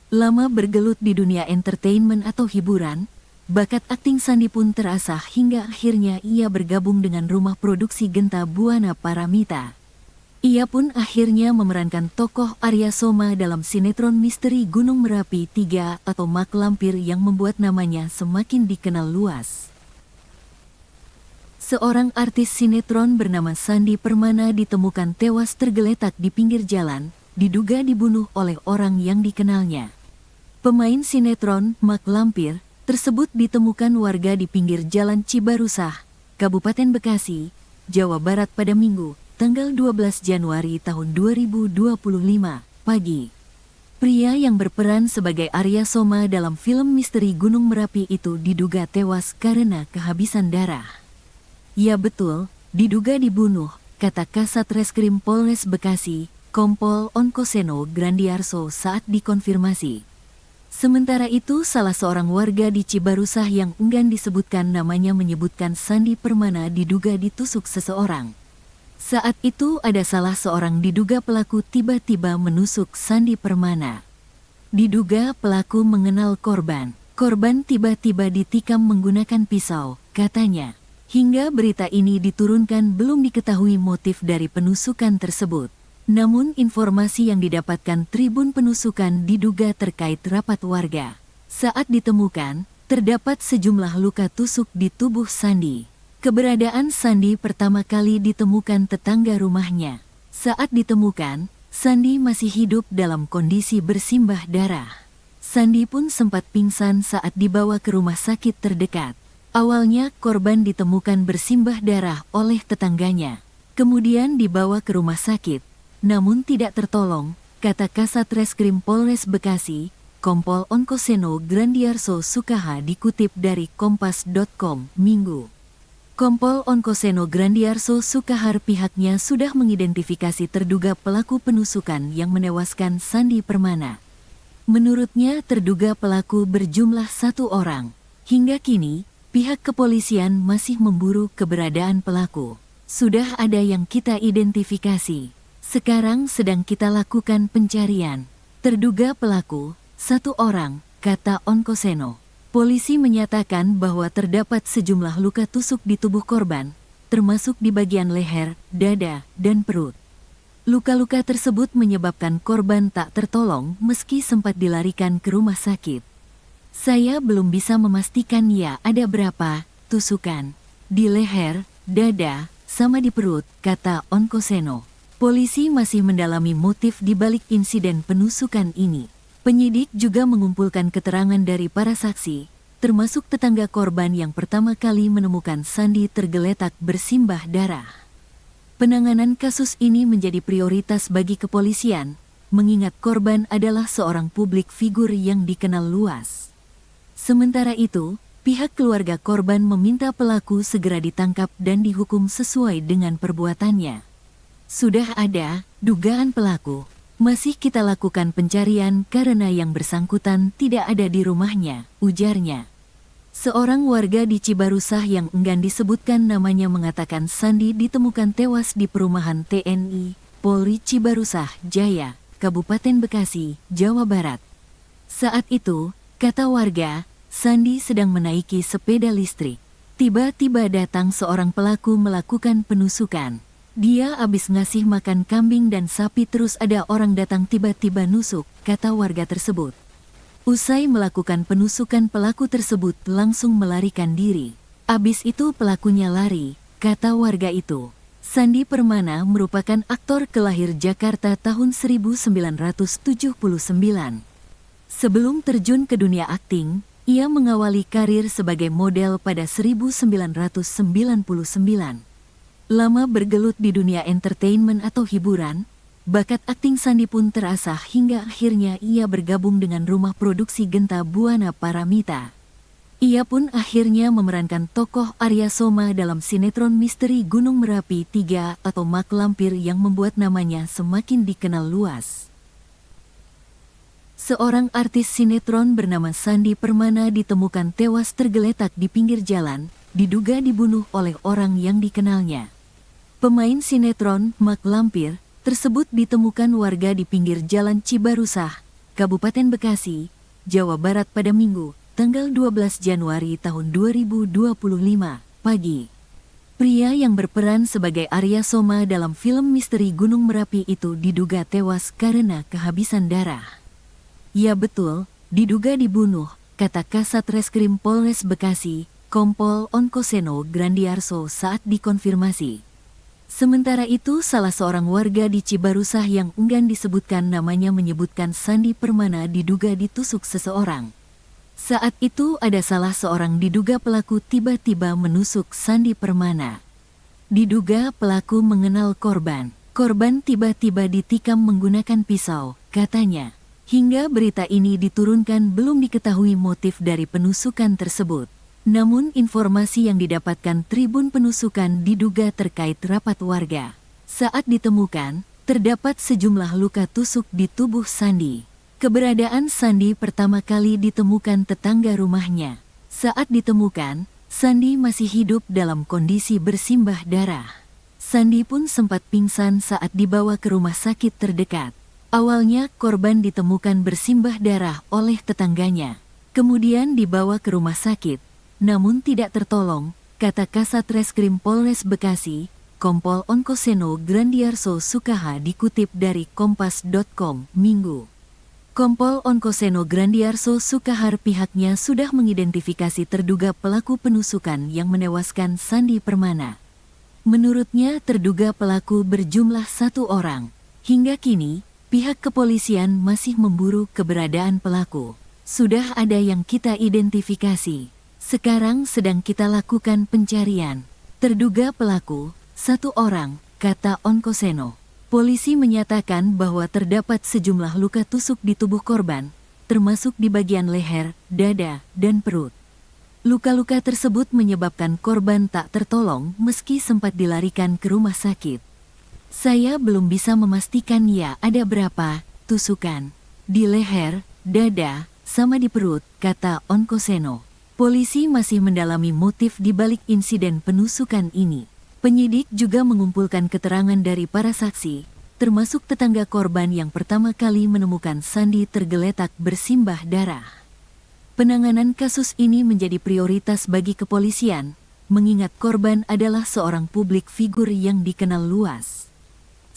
Lama bergelut di dunia entertainment atau hiburan, bakat akting Sandi pun terasah hingga akhirnya ia bergabung dengan rumah produksi Genta Buana Paramita. Ia pun akhirnya memerankan tokoh Arya Soma dalam sinetron misteri Gunung Merapi 3 atau Mak Lampir yang membuat namanya semakin dikenal luas. Seorang artis sinetron bernama Sandi Permana ditemukan tewas tergeletak di pinggir jalan, diduga dibunuh oleh orang yang dikenalnya. Pemain sinetron Mak Lampir tersebut ditemukan warga di pinggir jalan Cibarusah, Kabupaten Bekasi, Jawa Barat pada Minggu, tanggal 12 Januari tahun 2025, pagi. Pria yang berperan sebagai Arya Soma dalam film misteri Gunung Merapi itu diduga tewas karena kehabisan darah. Ya betul, diduga dibunuh, kata Kasat Reskrim Polres Bekasi, Kompol Onkoseno Grandiarso saat dikonfirmasi. Sementara itu, salah seorang warga di Cibarusah yang enggan disebutkan namanya menyebutkan Sandi Permana diduga ditusuk seseorang. Saat itu ada salah seorang diduga pelaku tiba-tiba menusuk Sandi Permana. Diduga pelaku mengenal korban. Korban tiba-tiba ditikam menggunakan pisau, katanya. Hingga berita ini diturunkan belum diketahui motif dari penusukan tersebut. Namun informasi yang didapatkan Tribun Penusukan diduga terkait rapat warga. Saat ditemukan, terdapat sejumlah luka tusuk di tubuh Sandi. Keberadaan Sandi pertama kali ditemukan tetangga rumahnya. Saat ditemukan, Sandi masih hidup dalam kondisi bersimbah darah. Sandi pun sempat pingsan saat dibawa ke rumah sakit terdekat. Awalnya korban ditemukan bersimbah darah oleh tetangganya. Kemudian dibawa ke rumah sakit. Namun tidak tertolong, kata Kasat Reskrim Polres Bekasi, Kompol Onkoseno Grandiarso Sukaha dikutip dari Kompas.com, Minggu. Kompol Onkoseno Grandiarso Sukahar pihaknya sudah mengidentifikasi terduga pelaku penusukan yang menewaskan Sandi Permana. Menurutnya terduga pelaku berjumlah 1 orang. Hingga kini, pihak kepolisian masih memburu keberadaan pelaku. Sudah ada yang kita identifikasi. Sekarang sedang kita lakukan pencarian. Terduga pelaku, 1 orang, kata Onkoseno. Polisi menyatakan bahwa terdapat sejumlah luka tusuk di tubuh korban, termasuk di bagian leher, dada, dan perut. Luka-luka tersebut menyebabkan korban tak tertolong meski sempat dilarikan ke rumah sakit. Saya belum bisa memastikan ya ada berapa tusukan di leher, dada, sama di perut, kata Onkoseno. Polisi masih mendalami motif di balik insiden penusukan ini. Penyidik juga mengumpulkan keterangan dari para saksi, termasuk tetangga korban yang pertama kali menemukan Sandi tergeletak bersimbah darah. Penanganan kasus ini menjadi prioritas bagi kepolisian, mengingat korban adalah seorang publik figur yang dikenal luas. Sementara itu, pihak keluarga korban meminta pelaku segera ditangkap dan dihukum sesuai dengan perbuatannya. Sudah ada dugaan pelaku. Masih kita lakukan pencarian karena yang bersangkutan tidak ada di rumahnya, ujarnya. Seorang warga di Cibarusah yang enggan disebutkan namanya mengatakan Sandi ditemukan tewas di perumahan TNI, Polri Cibarusah Jaya, Kabupaten Bekasi, Jawa Barat. Saat itu, kata warga, Sandi sedang menaiki sepeda listrik. Tiba-tiba datang seorang pelaku melakukan penusukan. Dia habis ngasih makan kambing dan sapi terus ada orang datang tiba-tiba nusuk, kata warga tersebut. Usai melakukan penusukan pelaku tersebut langsung melarikan diri. Abis itu pelakunya lari, kata warga itu. Sandi Permana merupakan aktor kelahir Jakarta tahun 1979. Sebelum terjun ke dunia akting, ia mengawali karir sebagai model pada 1999. Lama bergelut di dunia entertainment atau hiburan, bakat akting Sandi pun terasah hingga akhirnya ia bergabung dengan rumah produksi Genta Buana Paramita. Ia pun akhirnya memerankan tokoh Arya Soma dalam sinetron misteri Gunung Merapi 3 atau Mak Lampir yang membuat namanya semakin dikenal luas. Seorang artis sinetron bernama Sandi Permana ditemukan tewas tergeletak di pinggir jalan, diduga dibunuh oleh orang yang dikenalnya. Pemain sinetron Mak Lampir tersebut ditemukan warga di pinggir jalan Cibarusah, Kabupaten Bekasi, Jawa Barat pada Minggu, tanggal 12 Januari tahun 2025, pagi. Pria yang berperan sebagai Arya Soma dalam film misteri Gunung Merapi itu diduga tewas karena kehabisan darah. Ya betul, diduga dibunuh, kata Kasat Reskrim Polres Bekasi, Kompol Onkoseno Grandiarso saat dikonfirmasi. Sementara itu, salah seorang warga di Cibarusah yang enggan disebutkan namanya menyebutkan Sandi Permana diduga ditusuk seseorang. Saat itu ada salah seorang diduga pelaku tiba-tiba menusuk Sandi Permana. Diduga pelaku mengenal korban. Korban tiba-tiba ditikam menggunakan pisau, katanya. Hingga berita ini diturunkan belum diketahui motif dari penusukan tersebut. Namun informasi yang didapatkan Tribun Penusukan diduga terkait rapat warga. Saat ditemukan, terdapat sejumlah luka tusuk di tubuh Sandi. Keberadaan Sandi pertama kali ditemukan tetangga rumahnya. Saat ditemukan, Sandi masih hidup dalam kondisi bersimbah darah. Sandi pun sempat pingsan saat dibawa ke rumah sakit terdekat. Awalnya korban ditemukan bersimbah darah oleh tetangganya. Kemudian dibawa ke rumah sakit. Namun tidak tertolong, kata Kasat Reskrim Polres Bekasi, Kompol Onkoseno Grandiarso Sukaha dikutip dari Kompas.com, Minggu. Kompol Onkoseno Grandiarso Sukahar pihaknya sudah mengidentifikasi terduga pelaku penusukan yang menewaskan Sandi Permana. Menurutnya terduga pelaku berjumlah 1 orang. Hingga kini, pihak kepolisian masih memburu keberadaan pelaku. Sudah ada yang kita identifikasi. Sekarang sedang kita lakukan pencarian. Terduga pelaku, 1 orang, kata Onkoseno. Polisi menyatakan bahwa terdapat sejumlah luka tusuk di tubuh korban, termasuk di bagian leher, dada, dan perut. Luka-luka tersebut menyebabkan korban tak tertolong meski sempat dilarikan ke rumah sakit. Saya belum bisa memastikan ya ada berapa tusukan di leher, dada, sama di perut, kata Onkoseno. Polisi masih mendalami motif di balik insiden penusukan ini. Penyidik juga mengumpulkan keterangan dari para saksi, termasuk tetangga korban yang pertama kali menemukan Sandi tergeletak bersimbah darah. Penanganan kasus ini menjadi prioritas bagi kepolisian, mengingat korban adalah seorang publik figur yang dikenal luas.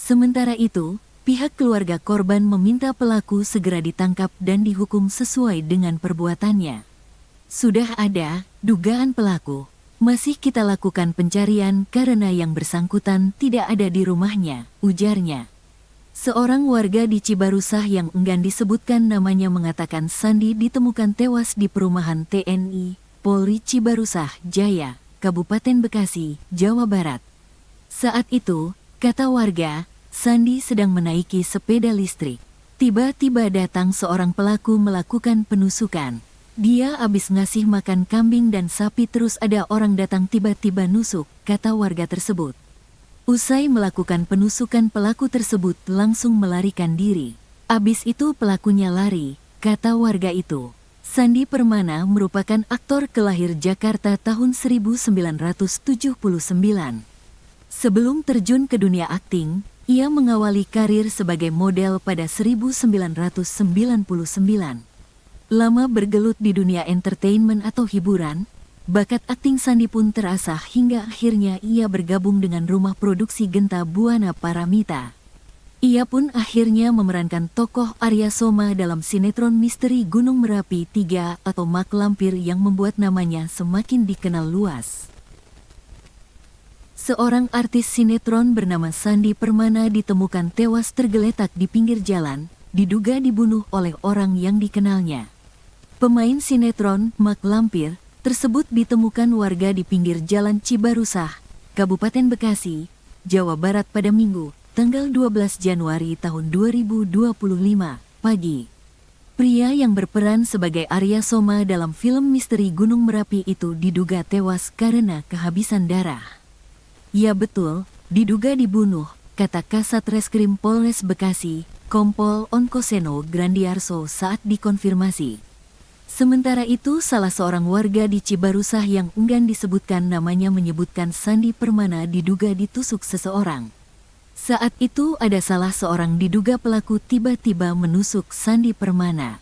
Sementara itu, pihak keluarga korban meminta pelaku segera ditangkap dan dihukum sesuai dengan perbuatannya. Sudah ada dugaan pelaku. Masih kita lakukan pencarian karena yang bersangkutan tidak ada di rumahnya, ujarnya. Seorang warga di Cibarusah yang enggan disebutkan namanya mengatakan Sandi ditemukan tewas di perumahan TNI Polri Cibarusah Jaya, Kabupaten Bekasi, Jawa Barat. Saat itu, kata warga, Sandi sedang menaiki sepeda listrik. Tiba-tiba datang seorang pelaku melakukan penusukan. Dia habis ngasih makan kambing dan sapi terus ada orang datang tiba-tiba nusuk, kata warga tersebut. Usai melakukan penusukan pelaku tersebut langsung melarikan diri. Abis itu pelakunya lari, kata warga itu. Sandi Permana merupakan aktor kelahir Jakarta tahun 1979. Sebelum terjun ke dunia akting, ia mengawali karir sebagai model pada 1999. Lama bergelut di dunia entertainment atau hiburan, bakat akting Sandi pun terasah hingga akhirnya ia bergabung dengan rumah produksi Genta Buana Paramita. Ia pun akhirnya memerankan tokoh Arya Soma dalam sinetron misteri Gunung Merapi 3 atau Mak Lampir yang membuat namanya semakin dikenal luas. Seorang artis sinetron bernama Sandi Permana ditemukan tewas tergeletak di pinggir jalan, diduga dibunuh oleh orang yang dikenalnya. Pemain sinetron Mak Lampir tersebut ditemukan warga di pinggir jalan Cibarusah, Kabupaten Bekasi, Jawa Barat pada Minggu, tanggal 12 Januari tahun 2025, pagi. Pria yang berperan sebagai Arya Soma dalam film misteri Gunung Merapi itu diduga tewas karena kehabisan darah. Ya betul, diduga dibunuh, kata Kasat Reskrim Polres Bekasi, Kompol Onkoseno Grandiarso saat dikonfirmasi. Sementara itu, salah seorang warga di Cibarusah yang enggan disebutkan namanya menyebutkan Sandi Permana diduga ditusuk seseorang. Saat itu ada salah seorang diduga pelaku tiba-tiba menusuk Sandi Permana.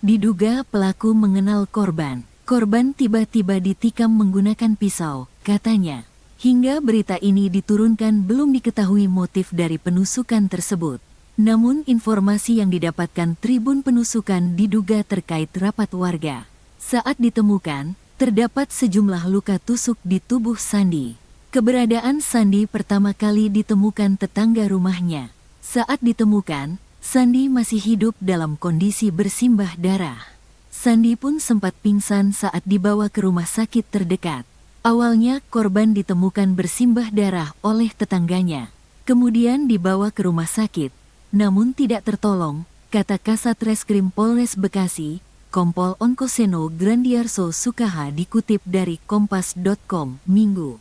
Diduga pelaku mengenal korban. Korban tiba-tiba ditikam menggunakan pisau, katanya. Hingga berita ini diturunkan belum diketahui motif dari penusukan tersebut. Namun informasi yang didapatkan Tribun Penusukan diduga terkait rapat warga. Saat ditemukan, terdapat sejumlah luka tusuk di tubuh Sandi. Keberadaan Sandi pertama kali ditemukan tetangga rumahnya. Saat ditemukan, Sandi masih hidup dalam kondisi bersimbah darah. Sandi pun sempat pingsan saat dibawa ke rumah sakit terdekat. Awalnya korban ditemukan bersimbah darah oleh tetangganya. Kemudian dibawa ke rumah sakit. Namun tidak tertolong, kata Kasat Reskrim Polres Bekasi, Kompol Onkoseno Grandiarso Sukaha dikutip dari Kompas.com, Minggu.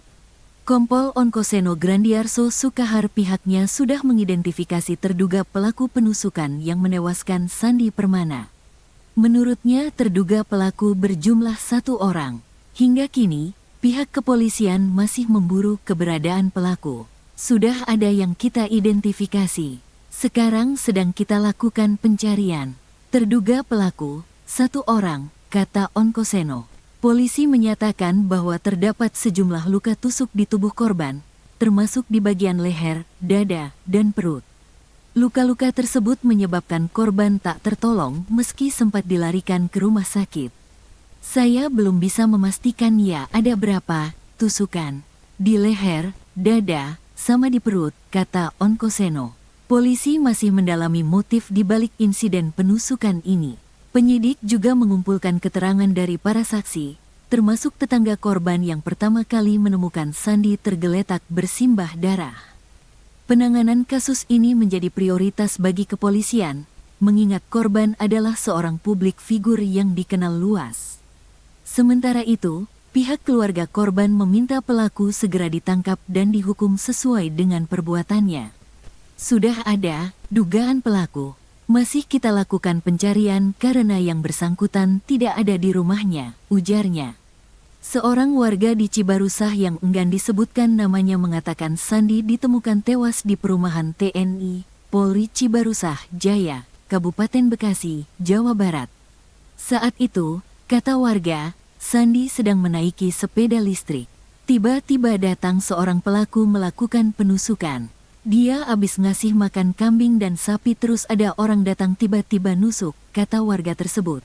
Kompol Onkoseno Grandiarso Sukahar pihaknya sudah mengidentifikasi terduga pelaku penusukan yang menewaskan Sandi Permana. Menurutnya terduga pelaku berjumlah 1 orang. Hingga kini, pihak kepolisian masih memburu keberadaan pelaku. Sudah ada yang kita identifikasi. Sekarang sedang kita lakukan pencarian. Terduga pelaku, 1 orang, kata Onkoseno. Polisi menyatakan bahwa terdapat sejumlah luka tusuk di tubuh korban, termasuk di bagian leher, dada, dan perut. Luka-luka tersebut menyebabkan korban tak tertolong meski sempat dilarikan ke rumah sakit. Saya belum bisa memastikan ya ada berapa tusukan. Di leher, dada, sama di perut, kata Onkoseno. Polisi masih mendalami motif di balik insiden penusukan ini. Penyidik juga mengumpulkan keterangan dari para saksi, termasuk tetangga korban yang pertama kali menemukan Sandi tergeletak bersimbah darah. Penanganan kasus ini menjadi prioritas bagi kepolisian, mengingat korban adalah seorang publik figur yang dikenal luas. Sementara itu, pihak keluarga korban meminta pelaku segera ditangkap dan dihukum sesuai dengan perbuatannya. Sudah ada dugaan pelaku. Masih kita lakukan pencarian karena yang bersangkutan tidak ada di rumahnya, ujarnya. Seorang warga di Cibarusah yang enggan disebutkan namanya mengatakan Sandi ditemukan tewas di perumahan TNI Polri Cibarusah Jaya, Kabupaten Bekasi, Jawa Barat. Saat itu, kata warga, Sandi sedang menaiki sepeda listrik. Tiba-tiba datang seorang pelaku melakukan penusukan. Dia abis ngasih makan kambing dan sapi terus ada orang datang tiba-tiba nusuk, kata warga tersebut.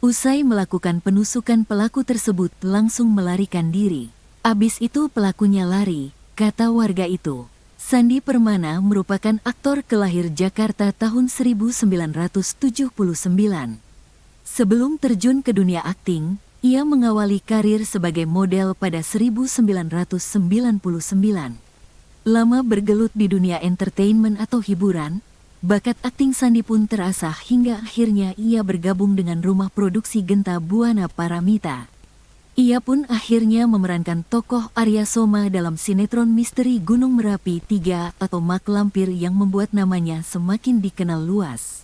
Usai melakukan penusukan pelaku tersebut langsung melarikan diri. Abis itu pelakunya lari, kata warga itu. Sandi Permana merupakan aktor kelahir Jakarta tahun 1979. Sebelum terjun ke dunia akting, ia mengawali karir sebagai model pada 1999. Lama bergelut di dunia entertainment atau hiburan, bakat akting Sandi pun terasah hingga akhirnya ia bergabung dengan rumah produksi Genta Buana Paramita. Ia pun akhirnya memerankan tokoh Arya Soma dalam sinetron misteri Gunung Merapi 3 atau Mak Lampir yang membuat namanya semakin dikenal luas.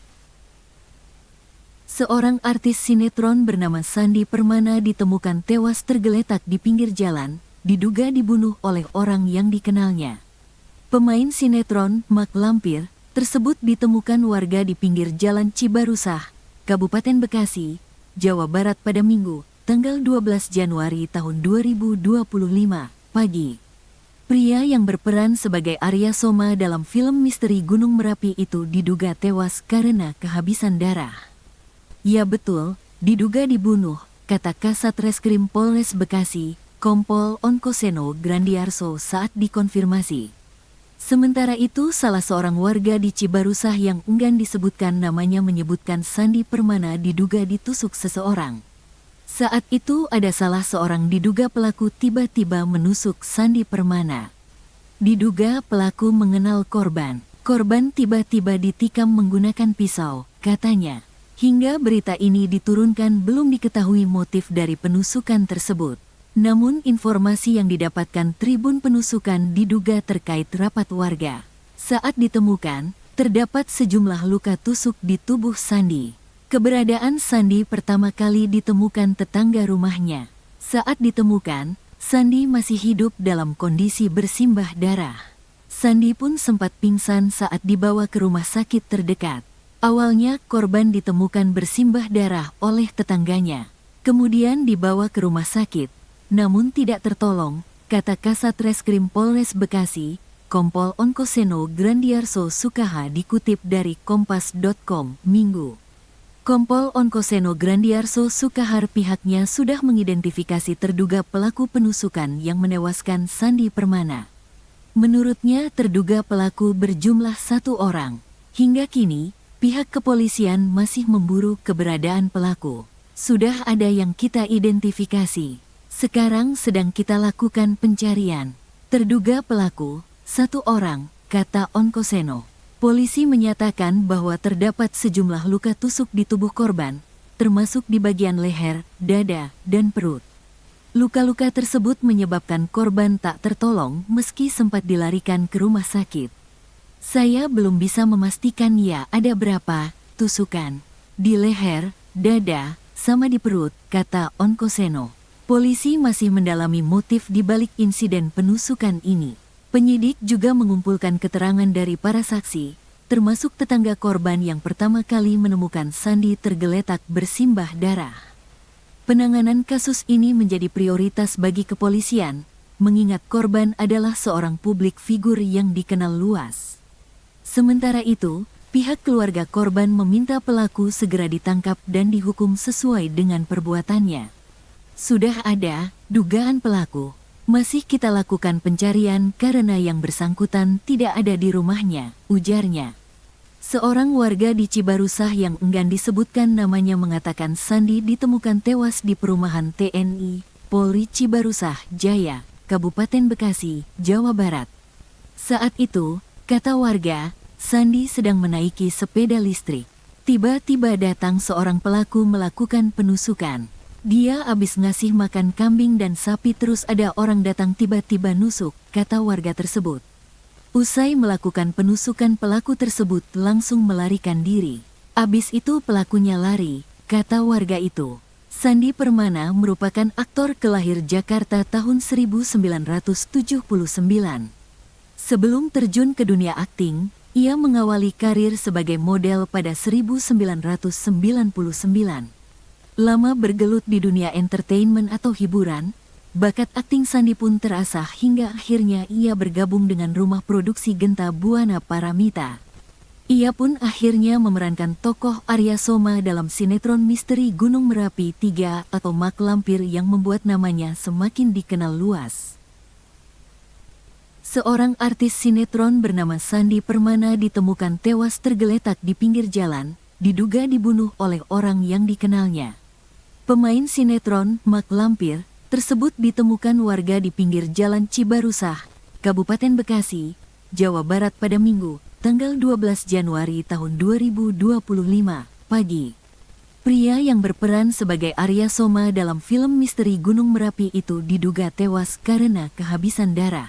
Seorang artis sinetron bernama Sandi Permana ditemukan tewas tergeletak di pinggir jalan, diduga dibunuh oleh orang yang dikenalnya. Pemain sinetron Mak Lampir tersebut ditemukan warga di pinggir Jalan Cibarusah, Kabupaten Bekasi, Jawa Barat pada Minggu, tanggal 12 Januari tahun 2025, pagi. Pria yang berperan sebagai Arya Soma dalam film misteri Gunung Merapi itu diduga tewas karena kehabisan darah. Ya betul, diduga dibunuh, kata Kasat Reskrim Polres Bekasi, Kompol Onkoseno Grandiarso saat dikonfirmasi. Sementara itu, salah seorang warga di Cibarusah yang enggan disebutkan namanya menyebutkan Sandi Permana diduga ditusuk seseorang. Saat itu ada salah seorang diduga pelaku tiba-tiba menusuk Sandi Permana. Diduga pelaku mengenal korban. Korban tiba-tiba ditikam menggunakan pisau, katanya. Hingga berita ini diturunkan belum diketahui motif dari penusukan tersebut. Namun informasi yang didapatkan Tribun Penusukan diduga terkait rapat warga. Saat ditemukan, terdapat sejumlah luka tusuk di tubuh Sandi. Keberadaan Sandi pertama kali ditemukan tetangga rumahnya. Saat ditemukan, Sandi masih hidup dalam kondisi bersimbah darah. Sandi pun sempat pingsan saat dibawa ke rumah sakit terdekat. Awalnya korban ditemukan bersimbah darah oleh tetangganya. Kemudian dibawa ke rumah sakit. Namun tidak tertolong, kata Kasat Reskrim Polres Bekasi, Kompol Onkoseno Grandiarso Sukaha dikutip dari Kompas.com, Minggu. Kompol Onkoseno Grandiarso Sukahar pihaknya sudah mengidentifikasi terduga pelaku penusukan yang menewaskan Sandi Permana. Menurutnya terduga pelaku berjumlah 1 orang. Hingga kini, pihak kepolisian masih memburu keberadaan pelaku. Sudah ada yang kita identifikasi. Sekarang sedang kita lakukan pencarian. Terduga pelaku, 1 orang, kata Onkoseno. Polisi menyatakan bahwa terdapat sejumlah luka tusuk di tubuh korban, termasuk di bagian leher, dada, dan perut. Luka-luka tersebut menyebabkan korban tak tertolong meski sempat dilarikan ke rumah sakit. Saya belum bisa memastikan ya ada berapa tusukan. Di leher, dada, sama di perut, kata Onkoseno. Polisi masih mendalami motif di balik insiden penusukan ini. Penyidik juga mengumpulkan keterangan dari para saksi, termasuk tetangga korban yang pertama kali menemukan Sandi tergeletak bersimbah darah. Penanganan kasus ini menjadi prioritas bagi kepolisian, mengingat korban adalah seorang publik figur yang dikenal luas. Sementara itu, pihak keluarga korban meminta pelaku segera ditangkap dan dihukum sesuai dengan perbuatannya. Sudah ada dugaan pelaku. Masih kita lakukan pencarian karena yang bersangkutan tidak ada di rumahnya, ujarnya. Seorang warga di Cibarusah yang enggan disebutkan namanya mengatakan Sandi ditemukan tewas di perumahan TNI, Polri Cibarusah Jaya, Kabupaten Bekasi, Jawa Barat. Saat itu, kata warga, Sandi sedang menaiki sepeda listrik. Tiba-tiba datang seorang pelaku melakukan penusukan. Dia abis ngasih makan kambing dan sapi terus ada orang datang tiba-tiba nusuk, kata warga tersebut. Usai melakukan penusukan pelaku tersebut langsung melarikan diri. Abis itu pelakunya lari, kata warga itu. Sandi Permana merupakan aktor kelahir Jakarta tahun 1979. Sebelum terjun ke dunia akting, ia mengawali karir sebagai model pada 1999. Lama bergelut di dunia entertainment atau hiburan, bakat akting Sandi pun terasah hingga akhirnya ia bergabung dengan rumah produksi Genta Buana Paramita. Ia pun akhirnya memerankan tokoh Arya Soma dalam sinetron misteri Gunung Merapi 3 atau Mak Lampir yang membuat namanya semakin dikenal luas. Seorang artis sinetron bernama Sandi Permana ditemukan tewas tergeletak di pinggir jalan, diduga dibunuh oleh orang yang dikenalnya. Pemain sinetron Mak Lampir tersebut ditemukan warga di pinggir jalan Cibarusah, Kabupaten Bekasi, Jawa Barat pada Minggu, tanggal 12 Januari tahun 2025, pagi. Pria yang berperan sebagai Arya Soma dalam film misteri Gunung Merapi itu diduga tewas karena kehabisan darah.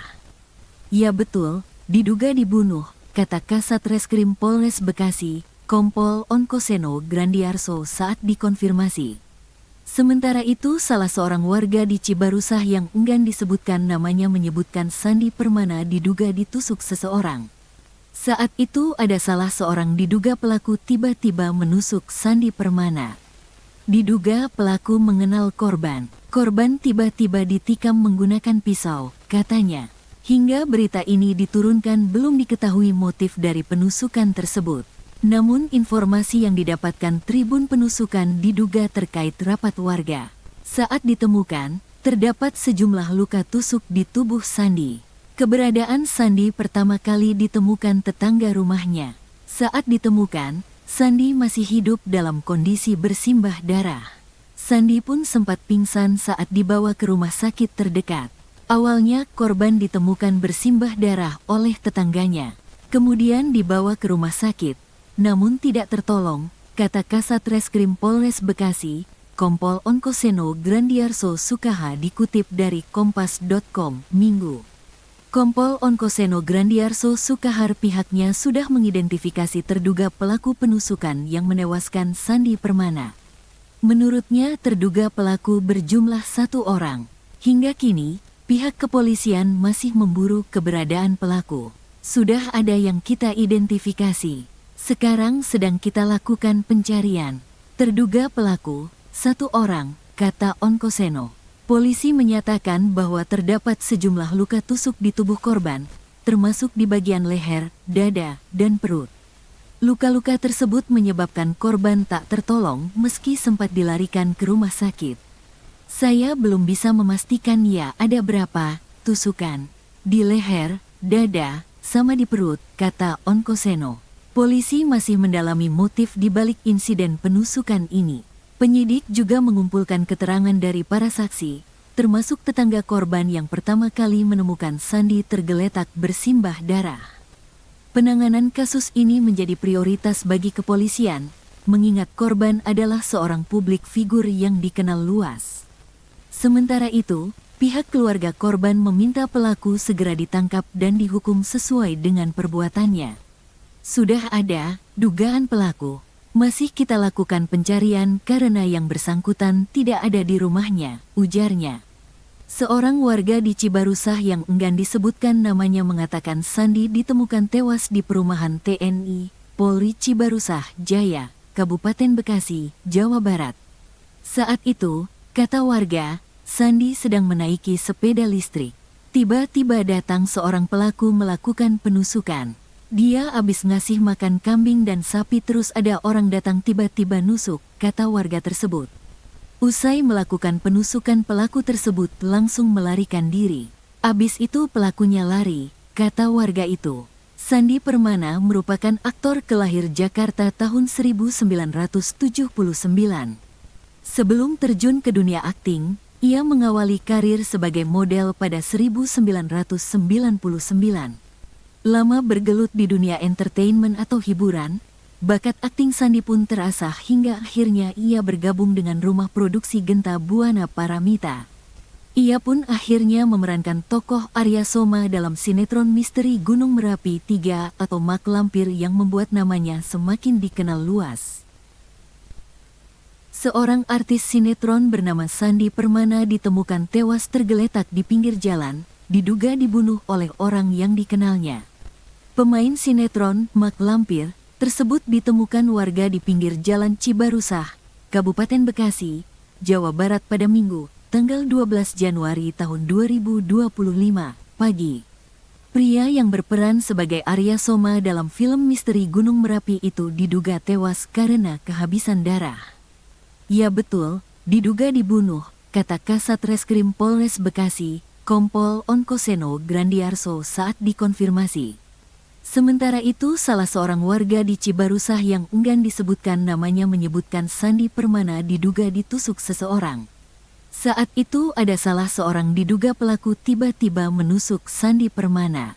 Ya betul, diduga dibunuh, kata Kasat Reskrim Polres Bekasi, Kompol Onkoseno Grandiarso saat dikonfirmasi. Sementara itu, salah seorang warga di Cibarusah yang enggan disebutkan namanya menyebutkan Sandi Permana diduga ditusuk seseorang. Saat itu ada salah seorang diduga pelaku tiba-tiba menusuk Sandi Permana. Diduga pelaku mengenal korban. Korban tiba-tiba ditikam menggunakan pisau, katanya. Hingga berita ini diturunkan belum diketahui motif dari penusukan tersebut. Namun informasi yang didapatkan Tribun Penusukan diduga terkait rapat warga. Saat ditemukan, terdapat sejumlah luka tusuk di tubuh Sandi. Keberadaan Sandi pertama kali ditemukan tetangga rumahnya. Saat ditemukan, Sandi masih hidup dalam kondisi bersimbah darah. Sandi pun sempat pingsan saat dibawa ke rumah sakit terdekat. Awalnya korban ditemukan bersimbah darah oleh tetangganya. Kemudian dibawa ke rumah sakit, namun tidak tertolong, kata Kasat Reskrim Polres Bekasi, Kompol Onkoseno Grandiarso Sukaha dikutip dari Kompas.com, Minggu. Kompol Onkoseno Grandiarso Sukahar pihaknya sudah mengidentifikasi terduga pelaku penusukan yang menewaskan Sandi Permana. Menurutnya terduga pelaku berjumlah 1 orang. Hingga kini, pihak kepolisian masih memburu keberadaan pelaku. Sudah ada yang kita identifikasi. Sekarang sedang kita lakukan pencarian. Terduga pelaku, 1 orang, kata Onkoseno. Polisi menyatakan bahwa terdapat sejumlah luka tusuk di tubuh korban, termasuk di bagian leher, dada, dan perut. Luka-luka tersebut menyebabkan korban tak tertolong meski sempat dilarikan ke rumah sakit. Saya belum bisa memastikan ya ada berapa tusukan di leher, dada, sama di perut, kata Onkoseno. Polisi masih mendalami motif di balik insiden penusukan ini. Penyidik juga mengumpulkan keterangan dari para saksi, termasuk tetangga korban yang pertama kali menemukan Sandi tergeletak bersimbah darah. Penanganan kasus ini menjadi prioritas bagi kepolisian, mengingat korban adalah seorang publik figur yang dikenal luas. Sementara itu, pihak keluarga korban meminta pelaku segera ditangkap dan dihukum sesuai dengan perbuatannya. Sudah ada dugaan pelaku. Masih kita lakukan pencarian karena yang bersangkutan tidak ada di rumahnya, ujarnya. Seorang warga di Cibarusah yang enggan disebutkan namanya mengatakan Sandi ditemukan tewas di perumahan TNI, Polri Cibarusah, Jaya, Kabupaten Bekasi, Jawa Barat. Saat itu, kata warga, Sandi sedang menaiki sepeda listrik. Tiba-tiba datang seorang pelaku melakukan penusukan. Dia habis ngasih makan kambing dan sapi terus ada orang datang tiba-tiba nusuk, kata warga tersebut. Usai melakukan penusukan pelaku tersebut langsung melarikan diri. Abis itu pelakunya lari, kata warga itu. Sandi Permana merupakan aktor kelahir Jakarta tahun 1979. Sebelum terjun ke dunia akting, ia mengawali karir sebagai model pada 1999. Lama bergelut di dunia entertainment atau hiburan, bakat akting Sandi pun terasah hingga akhirnya ia bergabung dengan rumah produksi Genta Buana Paramita. Ia pun akhirnya memerankan tokoh Arya Soma dalam sinetron misteri Gunung Merapi 3 atau Mak Lampir yang membuat namanya semakin dikenal luas. Seorang artis sinetron bernama Sandi Permana ditemukan tewas tergeletak di pinggir jalan, diduga dibunuh oleh orang yang dikenalnya. Pemain sinetron Mak Lampir tersebut ditemukan warga di pinggir jalan Cibarusah, Kabupaten Bekasi, Jawa Barat pada Minggu, tanggal 12 Januari tahun 2025, pagi. Pria yang berperan sebagai Arya Soma dalam film misteri Gunung Merapi itu diduga tewas karena kehabisan darah. Ya betul, diduga dibunuh, kata Kasat Reskrim Polres Bekasi, Kompol Onkoseno Grandiarso saat dikonfirmasi. Sementara itu salah seorang warga di Cibarusah yang enggan disebutkan namanya menyebutkan Sandi Permana diduga ditusuk seseorang. Saat itu ada salah seorang diduga pelaku tiba-tiba menusuk Sandi Permana.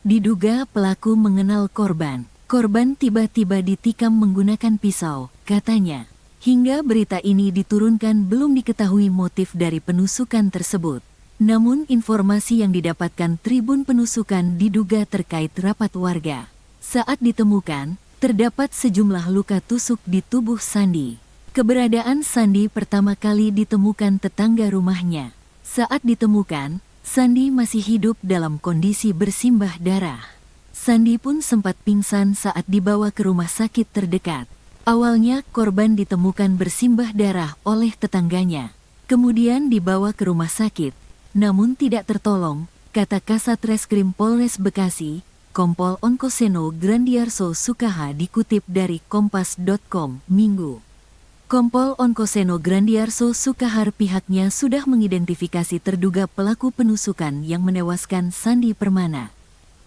Diduga pelaku mengenal korban. Korban tiba-tiba ditikam menggunakan pisau, katanya. Hingga berita ini diturunkan belum diketahui motif dari penusukan tersebut. Namun informasi yang didapatkan Tribun Penusukan diduga terkait rapat warga. Saat ditemukan, terdapat sejumlah luka tusuk di tubuh Sandi. Keberadaan Sandi pertama kali ditemukan tetangga rumahnya. Saat ditemukan, Sandi masih hidup dalam kondisi bersimbah darah. Sandi pun sempat pingsan saat dibawa ke rumah sakit terdekat. Awalnya korban ditemukan bersimbah darah oleh tetangganya. Kemudian dibawa ke rumah sakit. Namun tidak tertolong, kata Kasat Reskrim Polres Bekasi, Kompol Onkoseno Grandiarso Sukaha dikutip dari Kompas.com, Minggu. Kompol Onkoseno Grandiarso Sukahar pihaknya sudah mengidentifikasi terduga pelaku penusukan yang menewaskan Sandi Permana.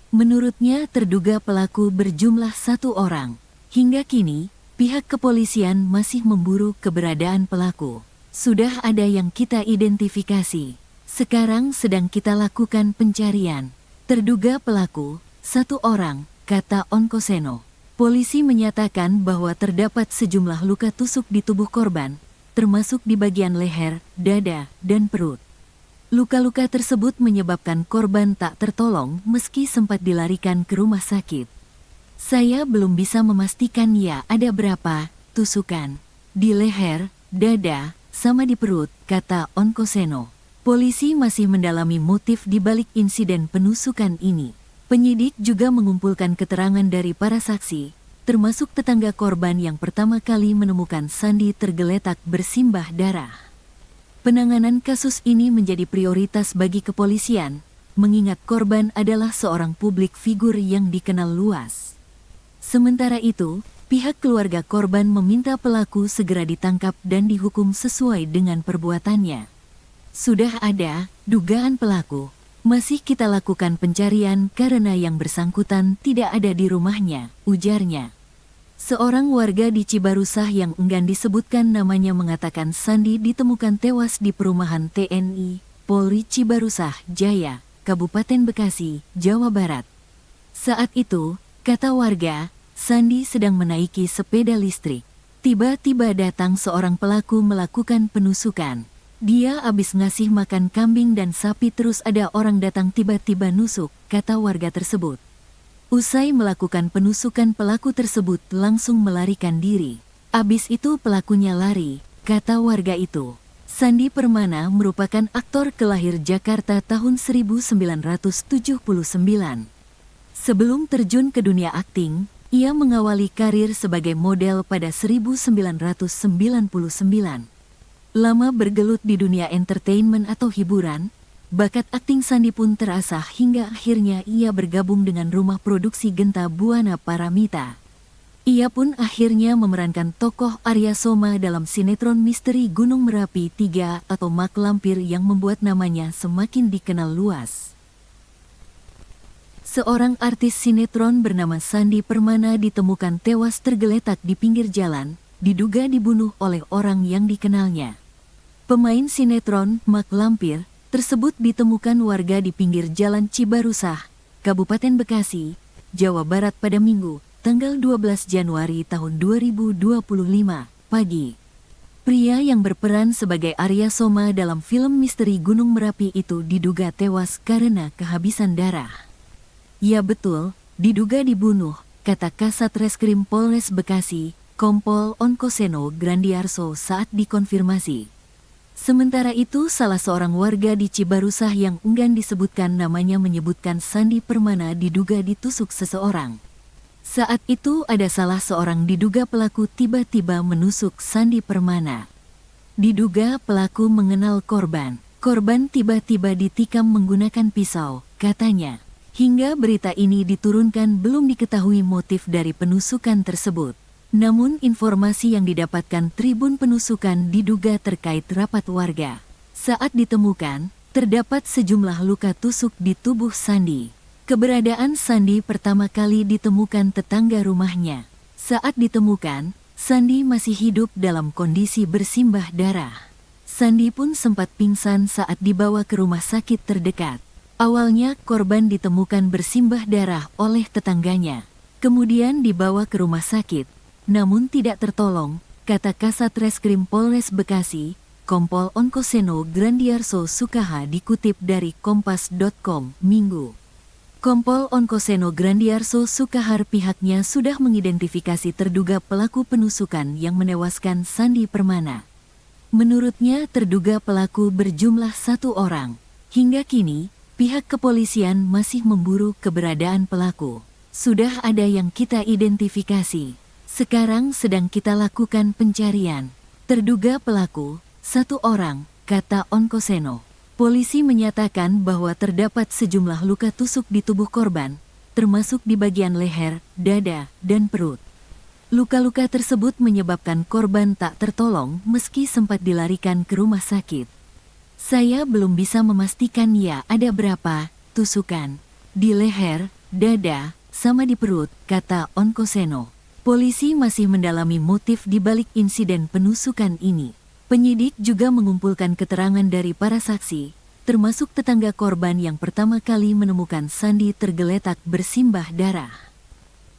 Menurutnya terduga pelaku berjumlah 1 orang. Hingga kini, pihak kepolisian masih memburu keberadaan pelaku. Sudah ada yang kita identifikasi. Sekarang sedang kita lakukan pencarian. Terduga pelaku, 1 orang, kata Onkoseno. Polisi menyatakan bahwa terdapat sejumlah luka tusuk di tubuh korban, termasuk di bagian leher, dada, dan perut. Luka-luka tersebut menyebabkan korban tak tertolong meski sempat dilarikan ke rumah sakit. Saya belum bisa memastikan ya ada berapa tusukan. Di leher, dada, sama di perut, kata Onkoseno. Polisi masih mendalami motif di balik insiden penusukan ini. Penyidik juga mengumpulkan keterangan dari para saksi, termasuk tetangga korban yang pertama kali menemukan Sandi tergeletak bersimbah darah. Penanganan kasus ini menjadi prioritas bagi kepolisian, mengingat korban adalah seorang publik figur yang dikenal luas. Sementara itu, pihak keluarga korban meminta pelaku segera ditangkap dan dihukum sesuai dengan perbuatannya. Sudah ada dugaan pelaku. Masih kita lakukan pencarian karena yang bersangkutan tidak ada di rumahnya, ujarnya. Seorang warga di Cibarusah yang enggan disebutkan namanya mengatakan Sandi ditemukan tewas di perumahan TNI, Polri Cibarusah Jaya, Kabupaten Bekasi, Jawa Barat. Saat itu, kata warga, Sandi sedang menaiki sepeda listrik. Tiba-tiba datang seorang pelaku melakukan penusukan. Dia habis ngasih makan kambing dan sapi terus ada orang datang tiba-tiba nusuk, kata warga tersebut. Usai melakukan penusukan pelaku tersebut langsung melarikan diri. Abis itu pelakunya lari, kata warga itu. Sandi Permana merupakan aktor kelahir Jakarta tahun 1979. Sebelum terjun ke dunia akting, ia mengawali karir sebagai model pada 1999. Lama bergelut di dunia entertainment atau hiburan, bakat akting Sandi pun terasah hingga akhirnya ia bergabung dengan rumah produksi Genta Buana Paramita. Ia pun akhirnya memerankan tokoh Arya Soma dalam sinetron misteri Gunung Merapi 3 atau Mak Lampir yang membuat namanya semakin dikenal luas. Seorang artis sinetron bernama Sandi Permana ditemukan tewas tergeletak di pinggir jalan, diduga dibunuh oleh orang yang dikenalnya. Pemain sinetron Mak Lampir tersebut ditemukan warga di pinggir jalan Cibarusah, Kabupaten Bekasi, Jawa Barat pada Minggu, tanggal 12 Januari tahun 2025, pagi. Pria yang berperan sebagai Arya Soma dalam film misteri Gunung Merapi itu diduga tewas karena kehabisan darah. Ya betul, diduga dibunuh, kata Kasat Reskrim Polres Bekasi, Kompol Onkoseno Grandiarso saat dikonfirmasi. Sementara itu salah seorang warga di Cibarusah yang enggan disebutkan namanya menyebutkan Sandi Permana diduga ditusuk seseorang. Saat itu ada salah seorang diduga pelaku tiba-tiba menusuk Sandi Permana. Diduga pelaku mengenal korban. Korban tiba-tiba ditikam menggunakan pisau, katanya. Hingga berita ini diturunkan belum diketahui motif dari penusukan tersebut. Namun informasi yang didapatkan Tribun Penusukan diduga terkait rapat warga. Saat ditemukan, terdapat sejumlah luka tusuk di tubuh Sandi. Keberadaan Sandi pertama kali ditemukan tetangga rumahnya. Saat ditemukan, Sandi masih hidup dalam kondisi bersimbah darah. Sandi pun sempat pingsan saat dibawa ke rumah sakit terdekat. Awalnya korban ditemukan bersimbah darah oleh tetangganya. Kemudian dibawa ke rumah sakit, namun tidak tertolong, kata Kasat Reskrim Polres Bekasi, Kompol Onkoseno Grandiarso Sukaha dikutip dari Kompas.com, Minggu. Kompol Onkoseno Grandiarso Sukahar pihaknya sudah mengidentifikasi terduga pelaku penusukan yang menewaskan Sandi Permana. Menurutnya terduga pelaku berjumlah 1 orang. Hingga kini, pihak kepolisian masih memburu keberadaan pelaku. Sudah ada yang kita identifikasi. Sekarang sedang kita lakukan pencarian. Terduga pelaku, 1 orang, kata Onkoseno. Polisi menyatakan bahwa terdapat sejumlah luka tusuk di tubuh korban, termasuk di bagian leher, dada, dan perut. Luka-luka tersebut menyebabkan korban tak tertolong meski sempat dilarikan ke rumah sakit. Saya belum bisa memastikan ya ada berapa tusukan di leher, dada, sama di perut, kata Onkoseno. Polisi masih mendalami motif di balik insiden penusukan ini. Penyidik juga mengumpulkan keterangan dari para saksi, termasuk tetangga korban yang pertama kali menemukan Sandi tergeletak bersimbah darah.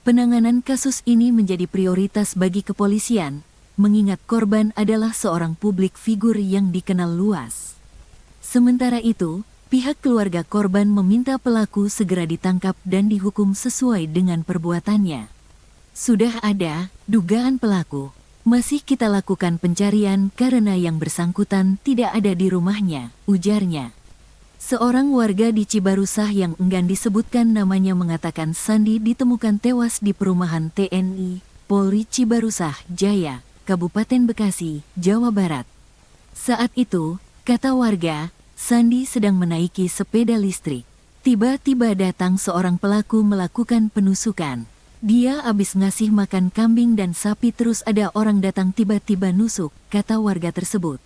Penanganan kasus ini menjadi prioritas bagi kepolisian, mengingat korban adalah seorang publik figur yang dikenal luas. Sementara itu, pihak keluarga korban meminta pelaku segera ditangkap dan dihukum sesuai dengan perbuatannya. Sudah ada dugaan pelaku. Masih kita lakukan pencarian karena yang bersangkutan tidak ada di rumahnya, ujarnya. Seorang warga di Cibarusah yang enggan disebutkan namanya mengatakan Sandi ditemukan tewas di perumahan TNI, Polri Cibarusah Jaya, Kabupaten Bekasi, Jawa Barat. Saat itu, kata warga, Sandi sedang menaiki sepeda listrik. Tiba-tiba datang seorang pelaku melakukan penusukan. Dia habis ngasih makan kambing dan sapi terus ada orang datang tiba-tiba nusuk, kata warga tersebut.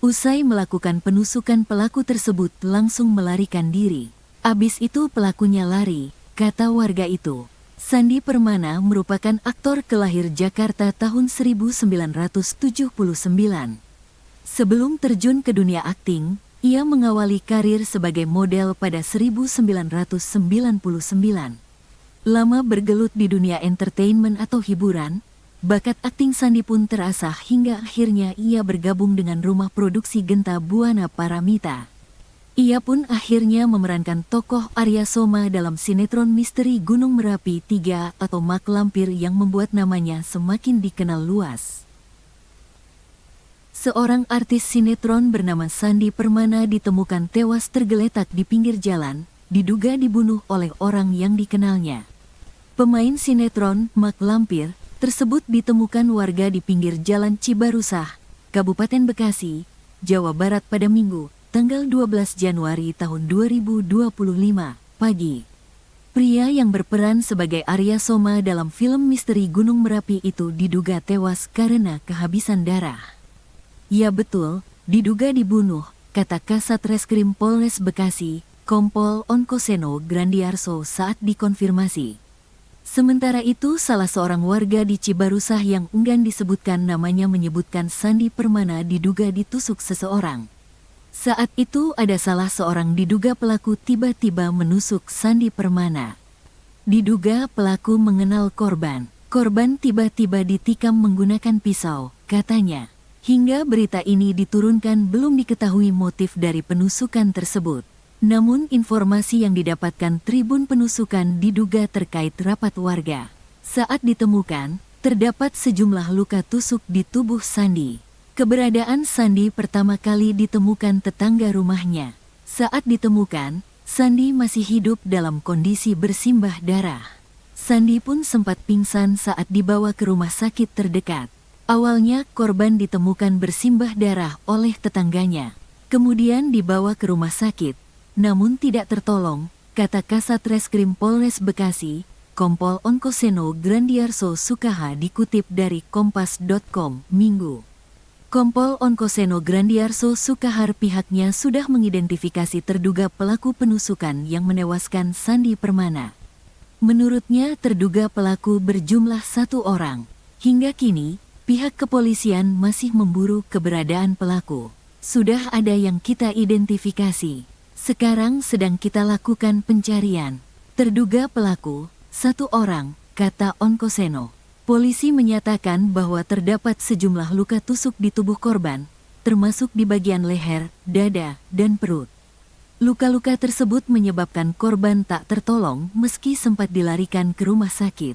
Usai melakukan penusukan pelaku tersebut langsung melarikan diri. Abis itu pelakunya lari, kata warga itu. Sandi Permana merupakan aktor kelahir Jakarta tahun 1979. Sebelum terjun ke dunia akting, ia mengawali karir sebagai model pada 1999. Lama bergelut di dunia entertainment atau hiburan, bakat akting Sandi pun terasah hingga akhirnya ia bergabung dengan rumah produksi Genta Buana Paramita. Ia pun akhirnya memerankan tokoh Arya Soma dalam sinetron misteri Gunung Merapi 3 atau Mak Lampir yang membuat namanya semakin dikenal luas. Seorang artis sinetron bernama Sandi Permana ditemukan tewas tergeletak di pinggir jalan, diduga dibunuh oleh orang yang dikenalnya. Pemain sinetron Mak Lampir tersebut ditemukan warga di pinggir jalan Cibarusah, Kabupaten Bekasi, Jawa Barat pada Minggu, tanggal 12 Januari tahun 2025, pagi. Pria yang berperan sebagai Arya Soma dalam film misteri Gunung Merapi itu diduga tewas karena kehabisan darah. Ya betul, diduga dibunuh, kata Kasat Reskrim Polres Bekasi, Kompol Onkoseno Grandiarso saat dikonfirmasi. Sementara itu salah seorang warga di Cibarusah yang enggan disebutkan namanya menyebutkan Sandi Permana diduga ditusuk seseorang. Saat itu ada salah seorang diduga pelaku tiba-tiba menusuk Sandi Permana. Diduga pelaku mengenal korban. Korban tiba-tiba ditikam menggunakan pisau, katanya. Hingga berita ini diturunkan belum diketahui motif dari penusukan tersebut. Namun informasi yang didapatkan Tribun Penusukan diduga terkait rapat warga. Saat ditemukan, terdapat sejumlah luka tusuk di tubuh Sandi. Keberadaan Sandi pertama kali ditemukan tetangga rumahnya. Saat ditemukan, Sandi masih hidup dalam kondisi bersimbah darah. Sandi pun sempat pingsan saat dibawa ke rumah sakit terdekat. Awalnya korban ditemukan bersimbah darah oleh tetangganya. Kemudian dibawa ke rumah sakit, namun tidak tertolong, kata Kasat Reskrim Polres Bekasi, Kompol Onkoseno Grandiarso Sukaha dikutip dari Kompas.com, Minggu. Kompol Onkoseno Grandiarso Sukahar pihaknya sudah mengidentifikasi terduga pelaku penusukan yang menewaskan Sandi Permana. Menurutnya terduga pelaku berjumlah 1 orang. Hingga kini, pihak kepolisian masih memburu keberadaan pelaku. Sudah ada yang kita identifikasi. Sekarang sedang kita lakukan pencarian. Terduga pelaku, 1 orang, kata Onkoseno. Polisi menyatakan bahwa terdapat sejumlah luka tusuk di tubuh korban, termasuk di bagian leher, dada, dan perut. Luka-luka tersebut menyebabkan korban tak tertolong meski sempat dilarikan ke rumah sakit.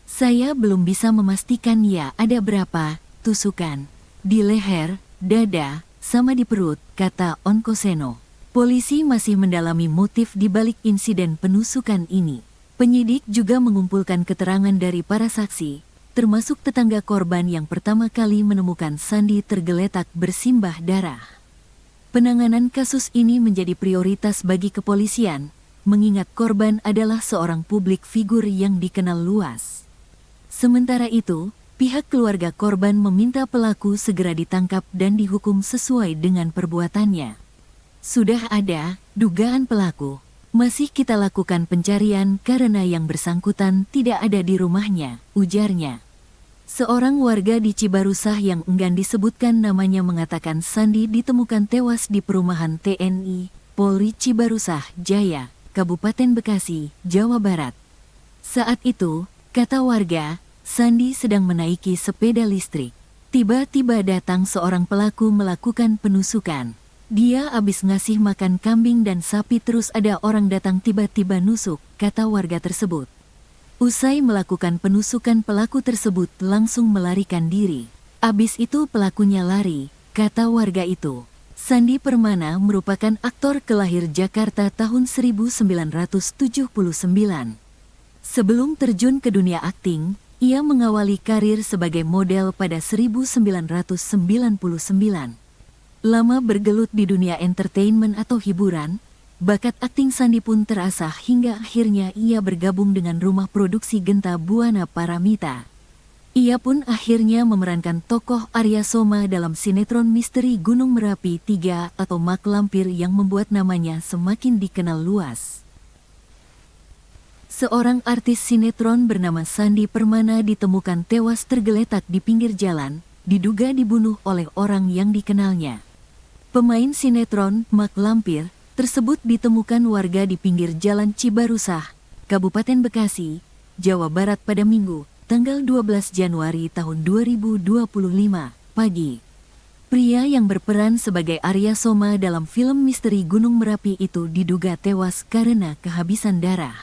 Saya belum bisa memastikan ya ada berapa tusukan di leher, dada, sama di perut, kata Onkoseno. Polisi masih mendalami motif di balik insiden penusukan ini. Penyidik juga mengumpulkan keterangan dari para saksi, termasuk tetangga korban yang pertama kali menemukan Sandi tergeletak bersimbah darah. Penanganan kasus ini menjadi prioritas bagi kepolisian, mengingat korban adalah seorang publik figur yang dikenal luas. Sementara itu, pihak keluarga korban meminta pelaku segera ditangkap dan dihukum sesuai dengan perbuatannya. Sudah ada dugaan pelaku. Masih kita lakukan pencarian karena yang bersangkutan tidak ada di rumahnya, ujarnya. Seorang warga di Cibarusah yang enggan disebutkan namanya mengatakan Sandi ditemukan tewas di perumahan TNI, Polri Cibarusah Jaya, Kabupaten Bekasi, Jawa Barat. Saat itu, kata warga, Sandi sedang menaiki sepeda listrik. Tiba-tiba datang seorang pelaku melakukan penusukan. Dia habis ngasih makan kambing dan sapi terus ada orang datang tiba-tiba nusuk, kata warga tersebut. Usai melakukan penusukan pelaku tersebut langsung melarikan diri. Abis itu pelakunya lari, kata warga itu. Sandi Permana merupakan aktor kelahir Jakarta tahun 1979. Sebelum terjun ke dunia akting, ia mengawali karir sebagai model pada 1999. Lama bergelut di dunia entertainment atau hiburan, bakat akting Sandi pun terasah hingga akhirnya ia bergabung dengan rumah produksi Genta Buana Paramita. Ia pun akhirnya memerankan tokoh Arya Soma dalam sinetron misteri Gunung Merapi 3 atau Mak Lampir yang membuat namanya semakin dikenal luas. Seorang artis sinetron bernama Sandi Permana ditemukan tewas tergeletak di pinggir jalan, diduga dibunuh oleh orang yang dikenalnya. Pemain sinetron Mak Lampir tersebut ditemukan warga di pinggir jalan Cibarusah, Kabupaten Bekasi, Jawa Barat pada Minggu, tanggal 12 Januari tahun 2025, pagi. Pria yang berperan sebagai Arya Soma dalam film misteri Gunung Merapi itu diduga tewas karena kehabisan darah.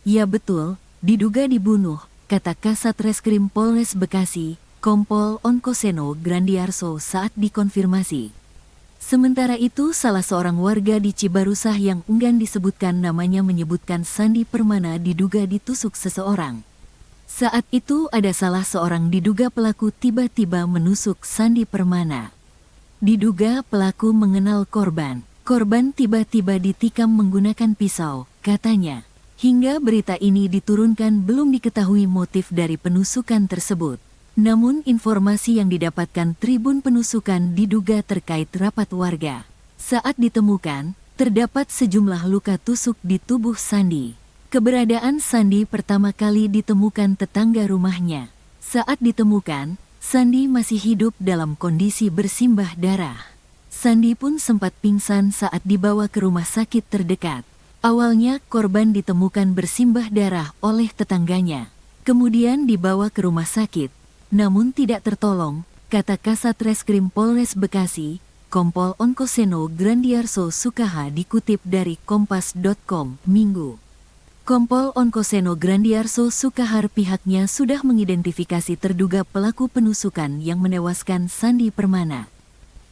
Ya betul, diduga dibunuh, kata Kasat Reskrim Polres Bekasi, Kompol Onkoseno Grandiarso saat dikonfirmasi. Sementara itu, salah seorang warga di Cibarusah yang enggan disebutkan namanya menyebutkan Sandi Permana diduga ditusuk seseorang. Saat itu ada salah seorang diduga pelaku tiba-tiba menusuk Sandi Permana. Diduga pelaku mengenal korban. Korban tiba-tiba ditikam menggunakan pisau, katanya. Hingga berita ini diturunkan belum diketahui motif dari penusukan tersebut. Namun informasi yang didapatkan Tribun Penusukan diduga terkait rapat warga. Saat ditemukan, terdapat sejumlah luka tusuk di tubuh Sandi. Keberadaan Sandi pertama kali ditemukan tetangga rumahnya. Saat ditemukan, Sandi masih hidup dalam kondisi bersimbah darah. Sandi pun sempat pingsan saat dibawa ke rumah sakit terdekat. Awalnya korban ditemukan bersimbah darah oleh tetangganya. Kemudian dibawa ke rumah sakit. Namun tidak tertolong, kata Kasat Reskrim Polres Bekasi, Kompol Onkoseno Grandiarso Sukaha dikutip dari Kompas.com, Minggu. Kompol Onkoseno Grandiarso Sukahar pihaknya sudah mengidentifikasi terduga pelaku penusukan yang menewaskan Sandi Permana.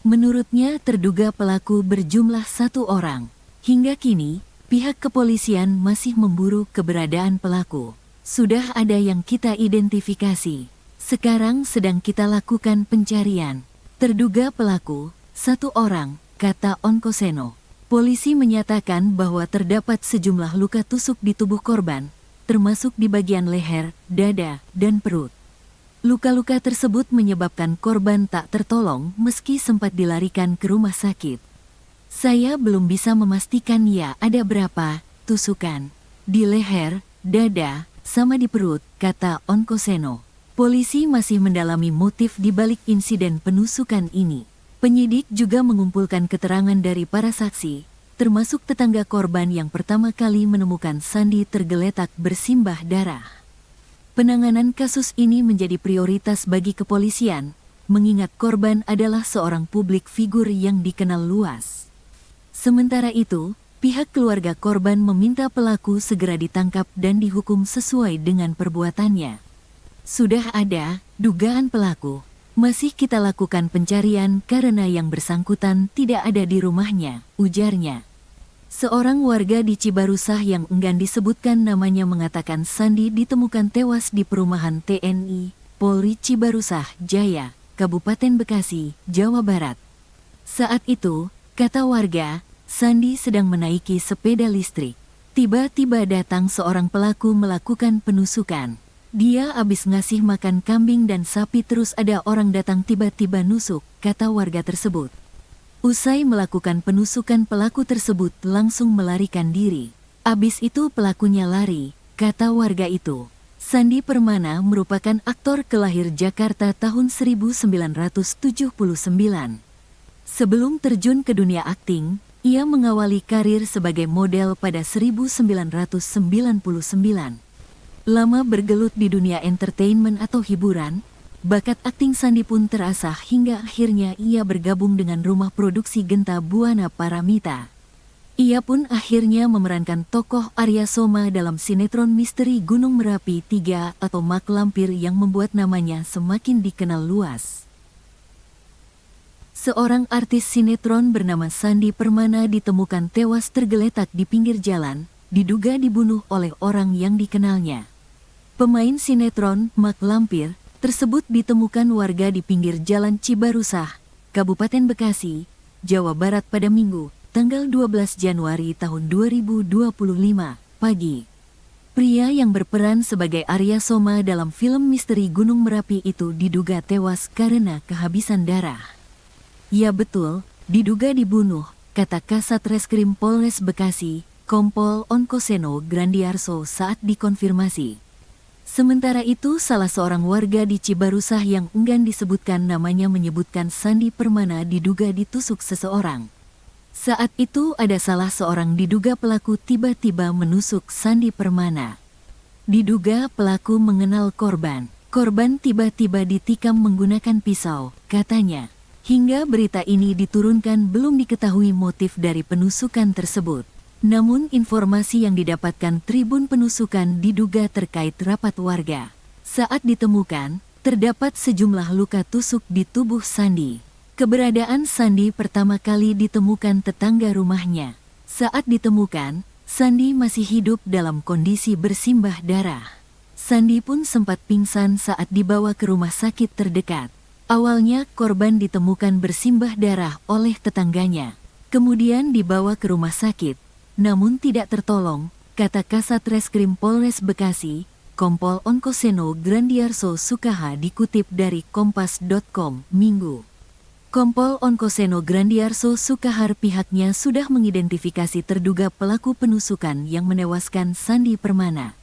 Menurutnya terduga pelaku berjumlah 1 orang. Hingga kini, pihak kepolisian masih memburu keberadaan pelaku. Sudah ada yang kita identifikasi. Sekarang sedang kita lakukan pencarian. Terduga pelaku, 1 orang, kata Onkoseno. Polisi menyatakan bahwa terdapat sejumlah luka tusuk di tubuh korban, termasuk di bagian leher, dada, dan perut. Luka-luka tersebut menyebabkan korban tak tertolong meski sempat dilarikan ke rumah sakit. Saya belum bisa memastikan ya ada berapa tusukan di leher, dada, sama di perut, kata Onkoseno. Polisi masih mendalami motif di balik insiden penusukan ini. Penyidik juga mengumpulkan keterangan dari para saksi, termasuk tetangga korban yang pertama kali menemukan Sandi tergeletak bersimbah darah. Penanganan kasus ini menjadi prioritas bagi kepolisian, mengingat korban adalah seorang publik figur yang dikenal luas. Sementara itu, pihak keluarga korban meminta pelaku segera ditangkap dan dihukum sesuai dengan perbuatannya. Sudah ada dugaan pelaku. Masih kita lakukan pencarian karena yang bersangkutan tidak ada di rumahnya, ujarnya. Seorang warga di Cibarusah yang enggan disebutkan namanya mengatakan Sandi ditemukan tewas di perumahan TNI, Polri Cibarusah Jaya, Kabupaten Bekasi, Jawa Barat. Saat itu, kata warga, Sandi sedang menaiki sepeda listrik. Tiba-tiba datang seorang pelaku melakukan penusukan. Dia habis ngasih makan kambing dan sapi terus ada orang datang tiba-tiba nusuk, kata warga tersebut. Usai melakukan penusukan pelaku tersebut langsung melarikan diri. Abis itu pelakunya lari, kata warga itu. Sandi Permana merupakan aktor kelahir Jakarta tahun 1979. Sebelum terjun ke dunia akting, ia mengawali karir sebagai model pada 1999. Lama bergelut di dunia entertainment atau hiburan, bakat akting Sandi pun terasah hingga akhirnya ia bergabung dengan rumah produksi Genta Buana Paramita. Ia pun akhirnya memerankan tokoh Arya Soma dalam sinetron misteri Gunung Merapi 3 atau Mak Lampir yang membuat namanya semakin dikenal luas. Seorang artis sinetron bernama Sandi Permana ditemukan tewas tergeletak di pinggir jalan, diduga dibunuh oleh orang yang dikenalnya. Pemain sinetron Mak Lampir tersebut ditemukan warga di pinggir jalan Cibarusah, Kabupaten Bekasi, Jawa Barat pada Minggu, tanggal 12 Januari tahun 2025, pagi. Pria yang berperan sebagai Arya Soma dalam film misteri Gunung Merapi itu diduga tewas karena kehabisan darah. Ya betul, diduga dibunuh, kata Kasat Reskrim Polres Bekasi, Kompol Onkoseno Grandiarso saat dikonfirmasi. Sementara itu, salah seorang warga di Cibarusah yang enggan disebutkan namanya menyebutkan Sandi Permana diduga ditusuk seseorang. Saat itu ada salah seorang diduga pelaku tiba-tiba menusuk Sandi Permana. Diduga pelaku mengenal korban. Korban tiba-tiba ditikam menggunakan pisau, katanya. Hingga berita ini diturunkan belum diketahui motif dari penusukan tersebut. Namun informasi yang didapatkan Tribun Penusukan diduga terkait rapat warga. Saat ditemukan, terdapat sejumlah luka tusuk di tubuh Sandi. Keberadaan Sandi pertama kali ditemukan tetangga rumahnya. Saat ditemukan, Sandi masih hidup dalam kondisi bersimbah darah. Sandi pun sempat pingsan saat dibawa ke rumah sakit terdekat. Awalnya korban ditemukan bersimbah darah oleh tetangganya. Kemudian dibawa ke rumah sakit. Namun tidak tertolong, kata Kasat Reskrim Polres Bekasi, Kompol Onkoseno Grandiarso Sukaha dikutip dari Kompas.com, Minggu. Kompol Onkoseno Grandiarso Sukahar pihaknya sudah mengidentifikasi terduga pelaku penusukan yang menewaskan Sandi Permana.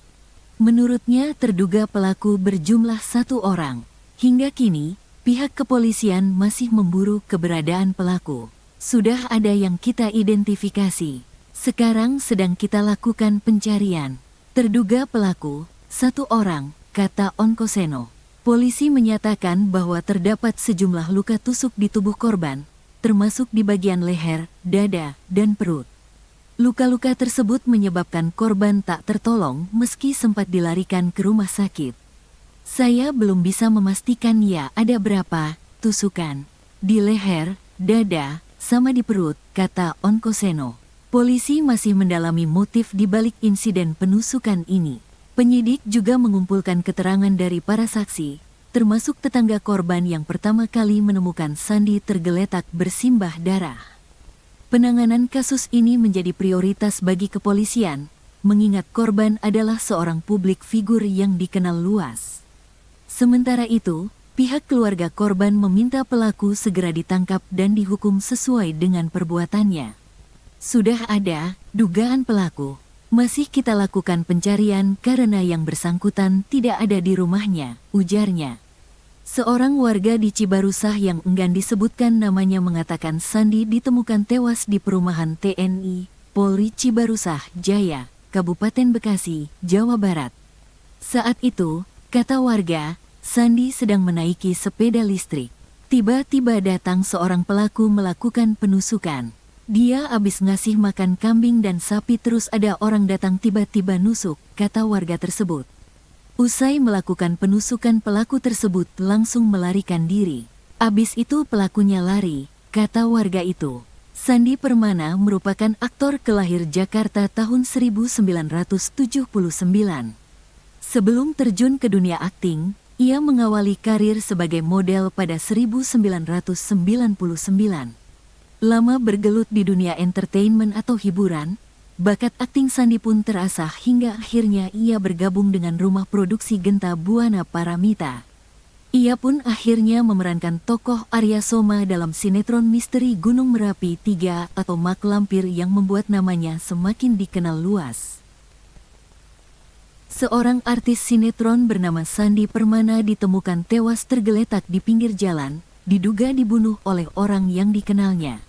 Menurutnya terduga pelaku berjumlah 1 orang. Hingga kini, pihak kepolisian masih memburu keberadaan pelaku. Sudah ada yang kita identifikasi. Sekarang sedang kita lakukan pencarian. Terduga pelaku, 1 orang, kata Onkoseno. Polisi menyatakan bahwa terdapat sejumlah luka tusuk di tubuh korban, termasuk di bagian leher, dada, dan perut. Luka-luka tersebut menyebabkan korban tak tertolong meski sempat dilarikan ke rumah sakit. Saya belum bisa memastikan ya ada berapa tusukan di leher, dada, sama di perut, kata Onkoseno. Polisi masih mendalami motif di balik insiden penusukan ini. Penyidik juga mengumpulkan keterangan dari para saksi, termasuk tetangga korban yang pertama kali menemukan Sandi tergeletak bersimbah darah. Penanganan kasus ini menjadi prioritas bagi kepolisian, mengingat korban adalah seorang publik figur yang dikenal luas. Sementara itu, pihak keluarga korban meminta pelaku segera ditangkap dan dihukum sesuai dengan perbuatannya. Sudah ada dugaan pelaku. Masih kita lakukan pencarian karena yang bersangkutan tidak ada di rumahnya, ujarnya. Seorang warga di Cibarusah yang enggan disebutkan namanya mengatakan Sandi ditemukan tewas di perumahan TNI, Polri Cibarusah Jaya, Kabupaten Bekasi, Jawa Barat. Saat itu, kata warga, Sandi sedang menaiki sepeda listrik. Tiba-tiba datang seorang pelaku melakukan penusukan. Dia habis ngasih makan kambing dan sapi terus ada orang datang tiba-tiba nusuk, kata warga tersebut. Usai melakukan penusukan pelaku tersebut langsung melarikan diri. Abis itu pelakunya lari, kata warga itu. Sandi Permana merupakan aktor kelahir Jakarta tahun 1979. Sebelum terjun ke dunia akting, ia mengawali karir sebagai model pada 1999. Lama bergelut di dunia entertainment atau hiburan, bakat akting Sandi pun terasah hingga akhirnya ia bergabung dengan rumah produksi Genta Buana Paramita. Ia pun akhirnya memerankan tokoh Arya Soma dalam sinetron misteri Gunung Merapi 3 atau Mak Lampir yang membuat namanya semakin dikenal luas. Seorang artis sinetron bernama Sandi Permana ditemukan tewas tergeletak di pinggir jalan, diduga dibunuh oleh orang yang dikenalnya.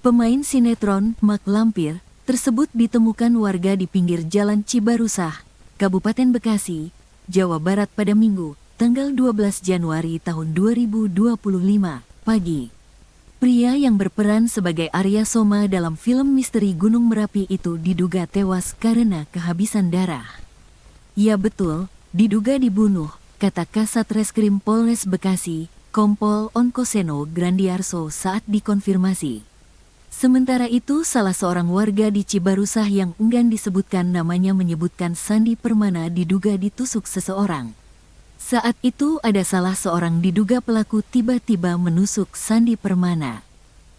Pemain sinetron Mak Lampir tersebut ditemukan warga di pinggir jalan Cibarusah, Kabupaten Bekasi, Jawa Barat pada Minggu, tanggal 12 Januari tahun 2025, pagi. Pria yang berperan sebagai Arya Soma dalam film misteri Gunung Merapi itu diduga tewas karena kehabisan darah. Ya betul, diduga dibunuh, kata Kasat Reskrim Polres Bekasi, Kompol Onkoseno Grandiarso saat dikonfirmasi. Sementara itu, salah seorang warga di Cibarusah yang enggan disebutkan namanya menyebutkan Sandi Permana diduga ditusuk seseorang. Saat itu ada salah seorang diduga pelaku tiba-tiba menusuk Sandi Permana.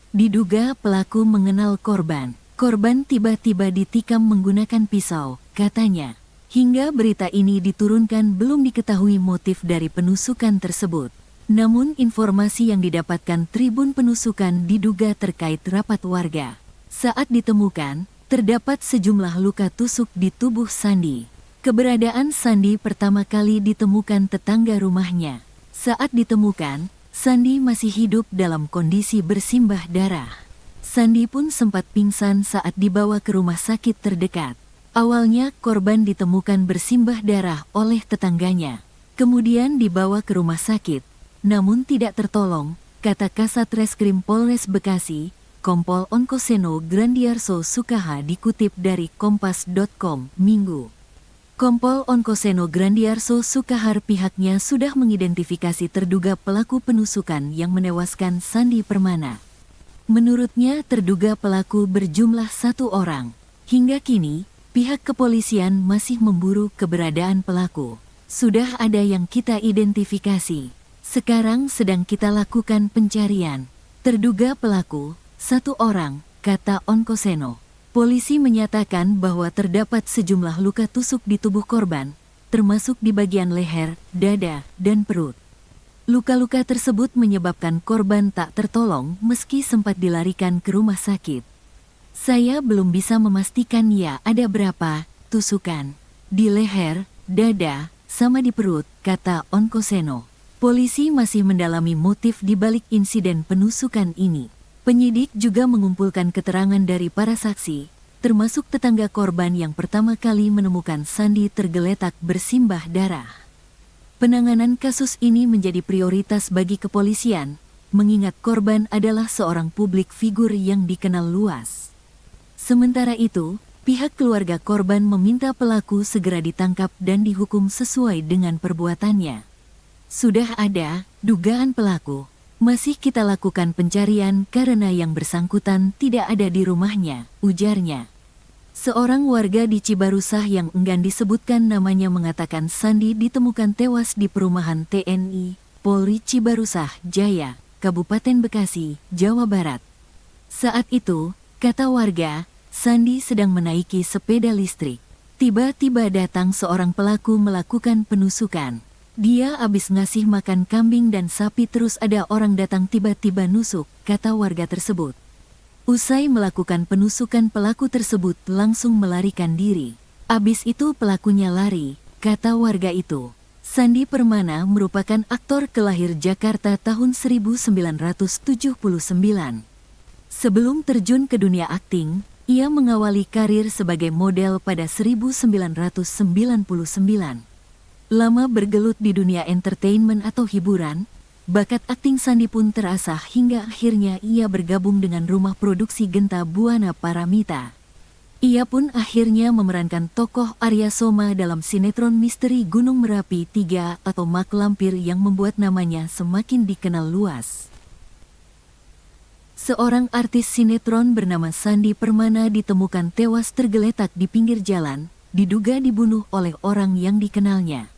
Diduga pelaku mengenal korban. Korban tiba-tiba ditikam menggunakan pisau, katanya. Hingga berita ini diturunkan belum diketahui motif dari penusukan tersebut. Namun informasi yang didapatkan Tribun Penusukan diduga terkait rapat warga. Saat ditemukan, terdapat sejumlah luka tusuk di tubuh Sandi. Keberadaan Sandi pertama kali ditemukan tetangga rumahnya. Saat ditemukan, Sandi masih hidup dalam kondisi bersimbah darah. Sandi pun sempat pingsan saat dibawa ke rumah sakit terdekat. Awalnya korban ditemukan bersimbah darah oleh tetangganya. Kemudian dibawa ke rumah sakit. Namun tidak tertolong, kata Kasat Reskrim Polres Bekasi, Kompol Onkoseno Grandiarso Sukaha dikutip dari Kompas.com, Minggu. Kompol Onkoseno Grandiarso Sukahar pihaknya sudah mengidentifikasi terduga pelaku penusukan yang menewaskan Sandi Permana. Menurutnya terduga pelaku berjumlah 1 orang. Hingga kini, pihak kepolisian masih memburu keberadaan pelaku. Sudah ada yang kita identifikasi. Sekarang sedang kita lakukan pencarian. Terduga pelaku, 1 orang, kata Onkoseno. Polisi menyatakan bahwa terdapat sejumlah luka tusuk di tubuh korban, termasuk di bagian leher, dada, dan perut. Luka-luka tersebut menyebabkan korban tak tertolong meski sempat dilarikan ke rumah sakit. Saya belum bisa memastikan ya ada berapa tusukan. Di leher, dada, sama di perut, kata Onkoseno. Polisi masih mendalami motif di balik insiden penusukan ini. Penyidik juga mengumpulkan keterangan dari para saksi, termasuk tetangga korban yang pertama kali menemukan Sandi tergeletak bersimbah darah. Penanganan kasus ini menjadi prioritas bagi kepolisian, mengingat korban adalah seorang publik figur yang dikenal luas. Sementara itu, pihak keluarga korban meminta pelaku segera ditangkap dan dihukum sesuai dengan perbuatannya. Sudah ada dugaan pelaku. Masih kita lakukan pencarian karena yang bersangkutan tidak ada di rumahnya, ujarnya. Seorang warga di Cibarusah yang enggan disebutkan namanya mengatakan Sandi ditemukan tewas di perumahan TNI, Polri Cibarusah Jaya, Kabupaten Bekasi, Jawa Barat. Saat itu, kata warga, Sandi sedang menaiki sepeda listrik. Tiba-tiba datang seorang pelaku melakukan penusukan. Dia habis ngasih makan kambing dan sapi terus ada orang datang tiba-tiba nusuk, kata warga tersebut. Usai melakukan penusukan pelaku tersebut langsung melarikan diri. Abis itu pelakunya lari, kata warga itu. Sandi Permana merupakan aktor kelahir Jakarta tahun 1979. Sebelum terjun ke dunia akting, ia mengawali karir sebagai model pada 1999. Lama bergelut di dunia entertainment atau hiburan, bakat akting Sandi pun terasah hingga akhirnya ia bergabung dengan rumah produksi Genta Buana Paramita. Ia pun akhirnya memerankan tokoh Arya Soma dalam sinetron misteri Gunung Merapi 3 atau Mak Lampir yang membuat namanya semakin dikenal luas. Seorang artis sinetron bernama Sandi Permana ditemukan tewas tergeletak di pinggir jalan, diduga dibunuh oleh orang yang dikenalnya.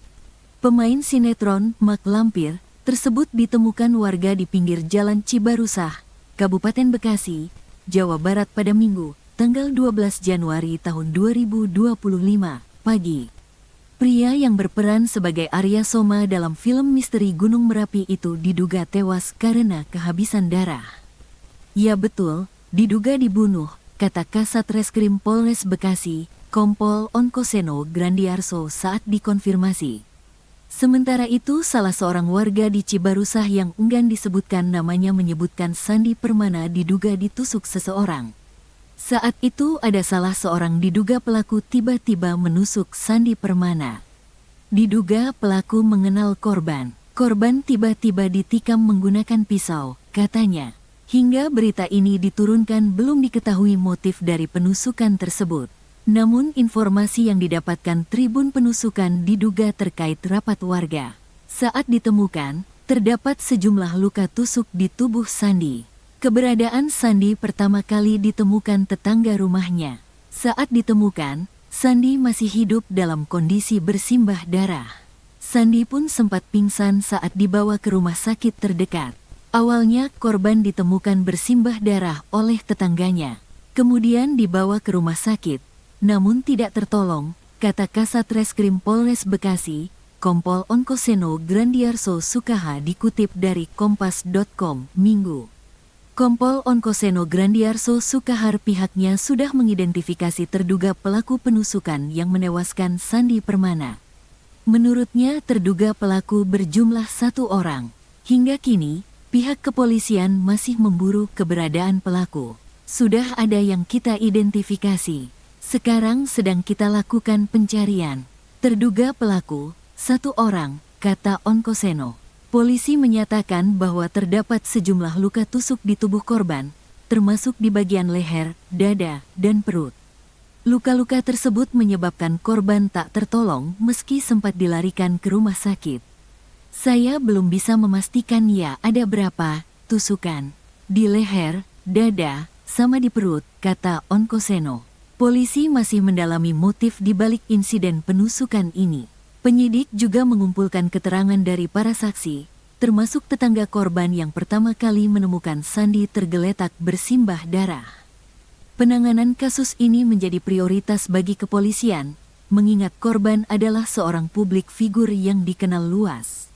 Pemain sinetron Mak Lampir tersebut ditemukan warga di pinggir jalan Cibarusah, Kabupaten Bekasi, Jawa Barat pada Minggu, tanggal 12 Januari tahun 2025, pagi. Pria yang berperan sebagai Arya Soma dalam film misteri Gunung Merapi itu diduga tewas karena kehabisan darah. Ya betul, diduga dibunuh, kata Kasat Reskrim Polres Bekasi, Kompol Onkoseno Grandiarso saat dikonfirmasi. Sementara itu, salah seorang warga di Cibarusah yang enggan disebutkan namanya menyebutkan Sandi Permana diduga ditusuk seseorang. Saat itu ada salah seorang diduga pelaku tiba-tiba menusuk Sandi Permana. Diduga pelaku mengenal korban. Korban tiba-tiba ditikam menggunakan pisau, katanya. Hingga berita ini diturunkan belum diketahui motif dari penusukan tersebut. Namun informasi yang didapatkan Tribun Penusukan diduga terkait rapat warga. Saat ditemukan, terdapat sejumlah luka tusuk di tubuh Sandi. Keberadaan Sandi pertama kali ditemukan tetangga rumahnya. Saat ditemukan, Sandi masih hidup dalam kondisi bersimbah darah. Sandi pun sempat pingsan saat dibawa ke rumah sakit terdekat. Awalnya korban ditemukan bersimbah darah oleh tetangganya. Kemudian dibawa ke rumah sakit. Namun tidak tertolong, kata Kasat Reskrim Polres Bekasi, Kompol Onkoseno Grandiarso Sukaha dikutip dari Kompas.com, Minggu. Kompol Onkoseno Grandiarso Sukahar pihaknya sudah mengidentifikasi terduga pelaku penusukan yang menewaskan Sandi Permana. Menurutnya terduga pelaku berjumlah 1 orang. Hingga kini, pihak kepolisian masih memburu keberadaan pelaku. Sudah ada yang kita identifikasi. Sekarang sedang kita lakukan pencarian. Terduga pelaku, 1 orang, kata Onkoseno. Polisi menyatakan bahwa terdapat sejumlah luka tusuk di tubuh korban, termasuk di bagian leher, dada, dan perut. Luka-luka tersebut menyebabkan korban tak tertolong meski sempat dilarikan ke rumah sakit. Saya belum bisa memastikan ya ada berapa tusukan. Di leher, dada, sama di perut, kata Onkoseno. Polisi masih mendalami motif di balik insiden penusukan ini. Penyidik juga mengumpulkan keterangan dari para saksi, termasuk tetangga korban yang pertama kali menemukan Sandi tergeletak bersimbah darah. Penanganan kasus ini menjadi prioritas bagi kepolisian, mengingat korban adalah seorang publik figur yang dikenal luas.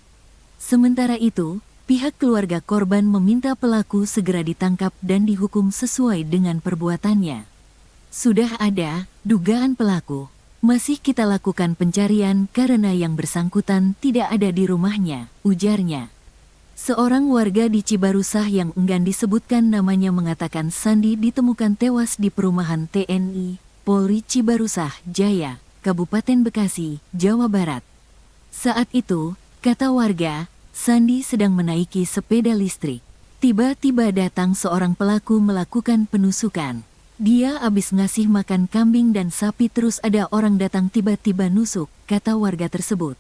Sementara itu, pihak keluarga korban meminta pelaku segera ditangkap dan dihukum sesuai dengan perbuatannya. Sudah ada dugaan pelaku. Masih kita lakukan pencarian karena yang bersangkutan tidak ada di rumahnya, ujarnya. Seorang warga di Cibarusah yang enggan disebutkan namanya mengatakan Sandi ditemukan tewas di perumahan TNI, Polri Cibarusah Jaya, Kabupaten Bekasi, Jawa Barat. Saat itu, kata warga, Sandi sedang menaiki sepeda listrik. Tiba-tiba datang seorang pelaku melakukan penusukan. Dia habis ngasih makan kambing dan sapi terus ada orang datang tiba-tiba nusuk, kata warga tersebut.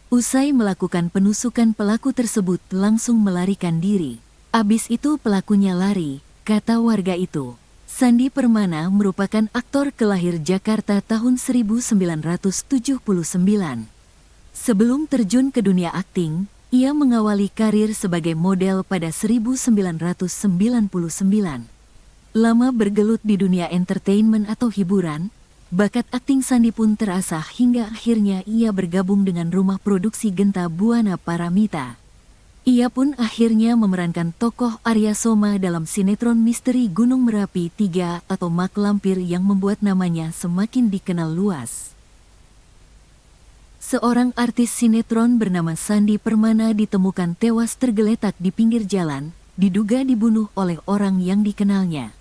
Usai melakukan penusukan pelaku tersebut langsung melarikan diri. Abis itu pelakunya lari, kata warga itu. Sandi Permana merupakan aktor kelahir Jakarta tahun 1979. Sebelum terjun ke dunia akting, ia mengawali karir sebagai model pada 1999. Lama bergelut di dunia entertainment atau hiburan, bakat akting Sandi pun terasah hingga akhirnya ia bergabung dengan rumah produksi Genta Buana Paramita. Ia pun akhirnya memerankan tokoh Arya Soma dalam sinetron misteri Gunung Merapi 3 atau Mak Lampir yang membuat namanya semakin dikenal luas. Seorang artis sinetron bernama Sandi Permana ditemukan tewas tergeletak di pinggir jalan, diduga dibunuh oleh orang yang dikenalnya.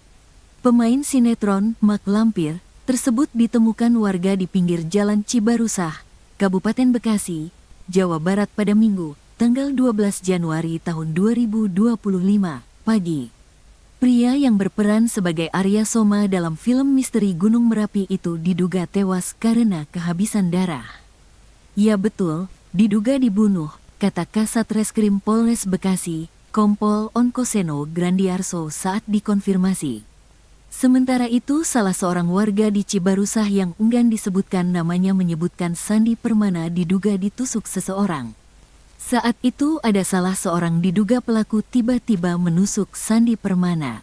Pemain sinetron Mak Lampir tersebut ditemukan warga di pinggir jalan Cibarusah, Kabupaten Bekasi, Jawa Barat pada Minggu, tanggal 12 Januari tahun 2025, pagi. Pria yang berperan sebagai Arya Soma dalam film misteri Gunung Merapi itu diduga tewas karena kehabisan darah. Ya betul, diduga dibunuh, kata Kasat Reskrim Polres Bekasi, Kompol Onkoseno Grandiarso saat dikonfirmasi. Sementara itu salah seorang warga di Cibarusah yang enggan disebutkan namanya menyebutkan Sandi Permana diduga ditusuk seseorang. Saat itu ada salah seorang diduga pelaku tiba-tiba menusuk Sandi Permana.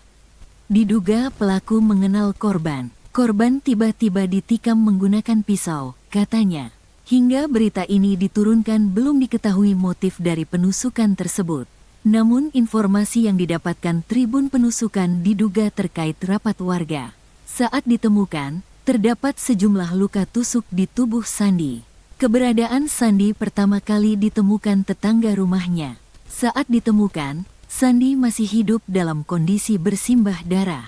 Diduga pelaku mengenal korban. Korban tiba-tiba ditikam menggunakan pisau, katanya. Hingga berita ini diturunkan belum diketahui motif dari penusukan tersebut. Namun informasi yang didapatkan Tribun Penusukan diduga terkait rapat warga. Saat ditemukan, terdapat sejumlah luka tusuk di tubuh Sandi. Keberadaan Sandi pertama kali ditemukan tetangga rumahnya. Saat ditemukan, Sandi masih hidup dalam kondisi bersimbah darah.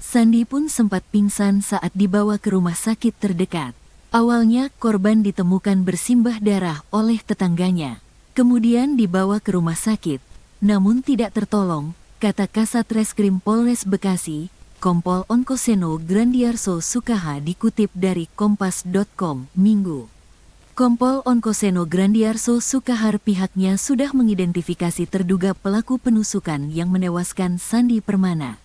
Sandi pun sempat pingsan saat dibawa ke rumah sakit terdekat. Awalnya korban ditemukan bersimbah darah oleh tetangganya. Kemudian dibawa ke rumah sakit, namun tidak tertolong, kata Kasat Reskrim Polres Bekasi, Kompol Onkoseno Grandiarso Sukaha dikutip dari Kompas.com, Minggu. Kompol Onkoseno Grandiarso Sukahar pihaknya sudah mengidentifikasi terduga pelaku penusukan yang menewaskan Sandi Permana.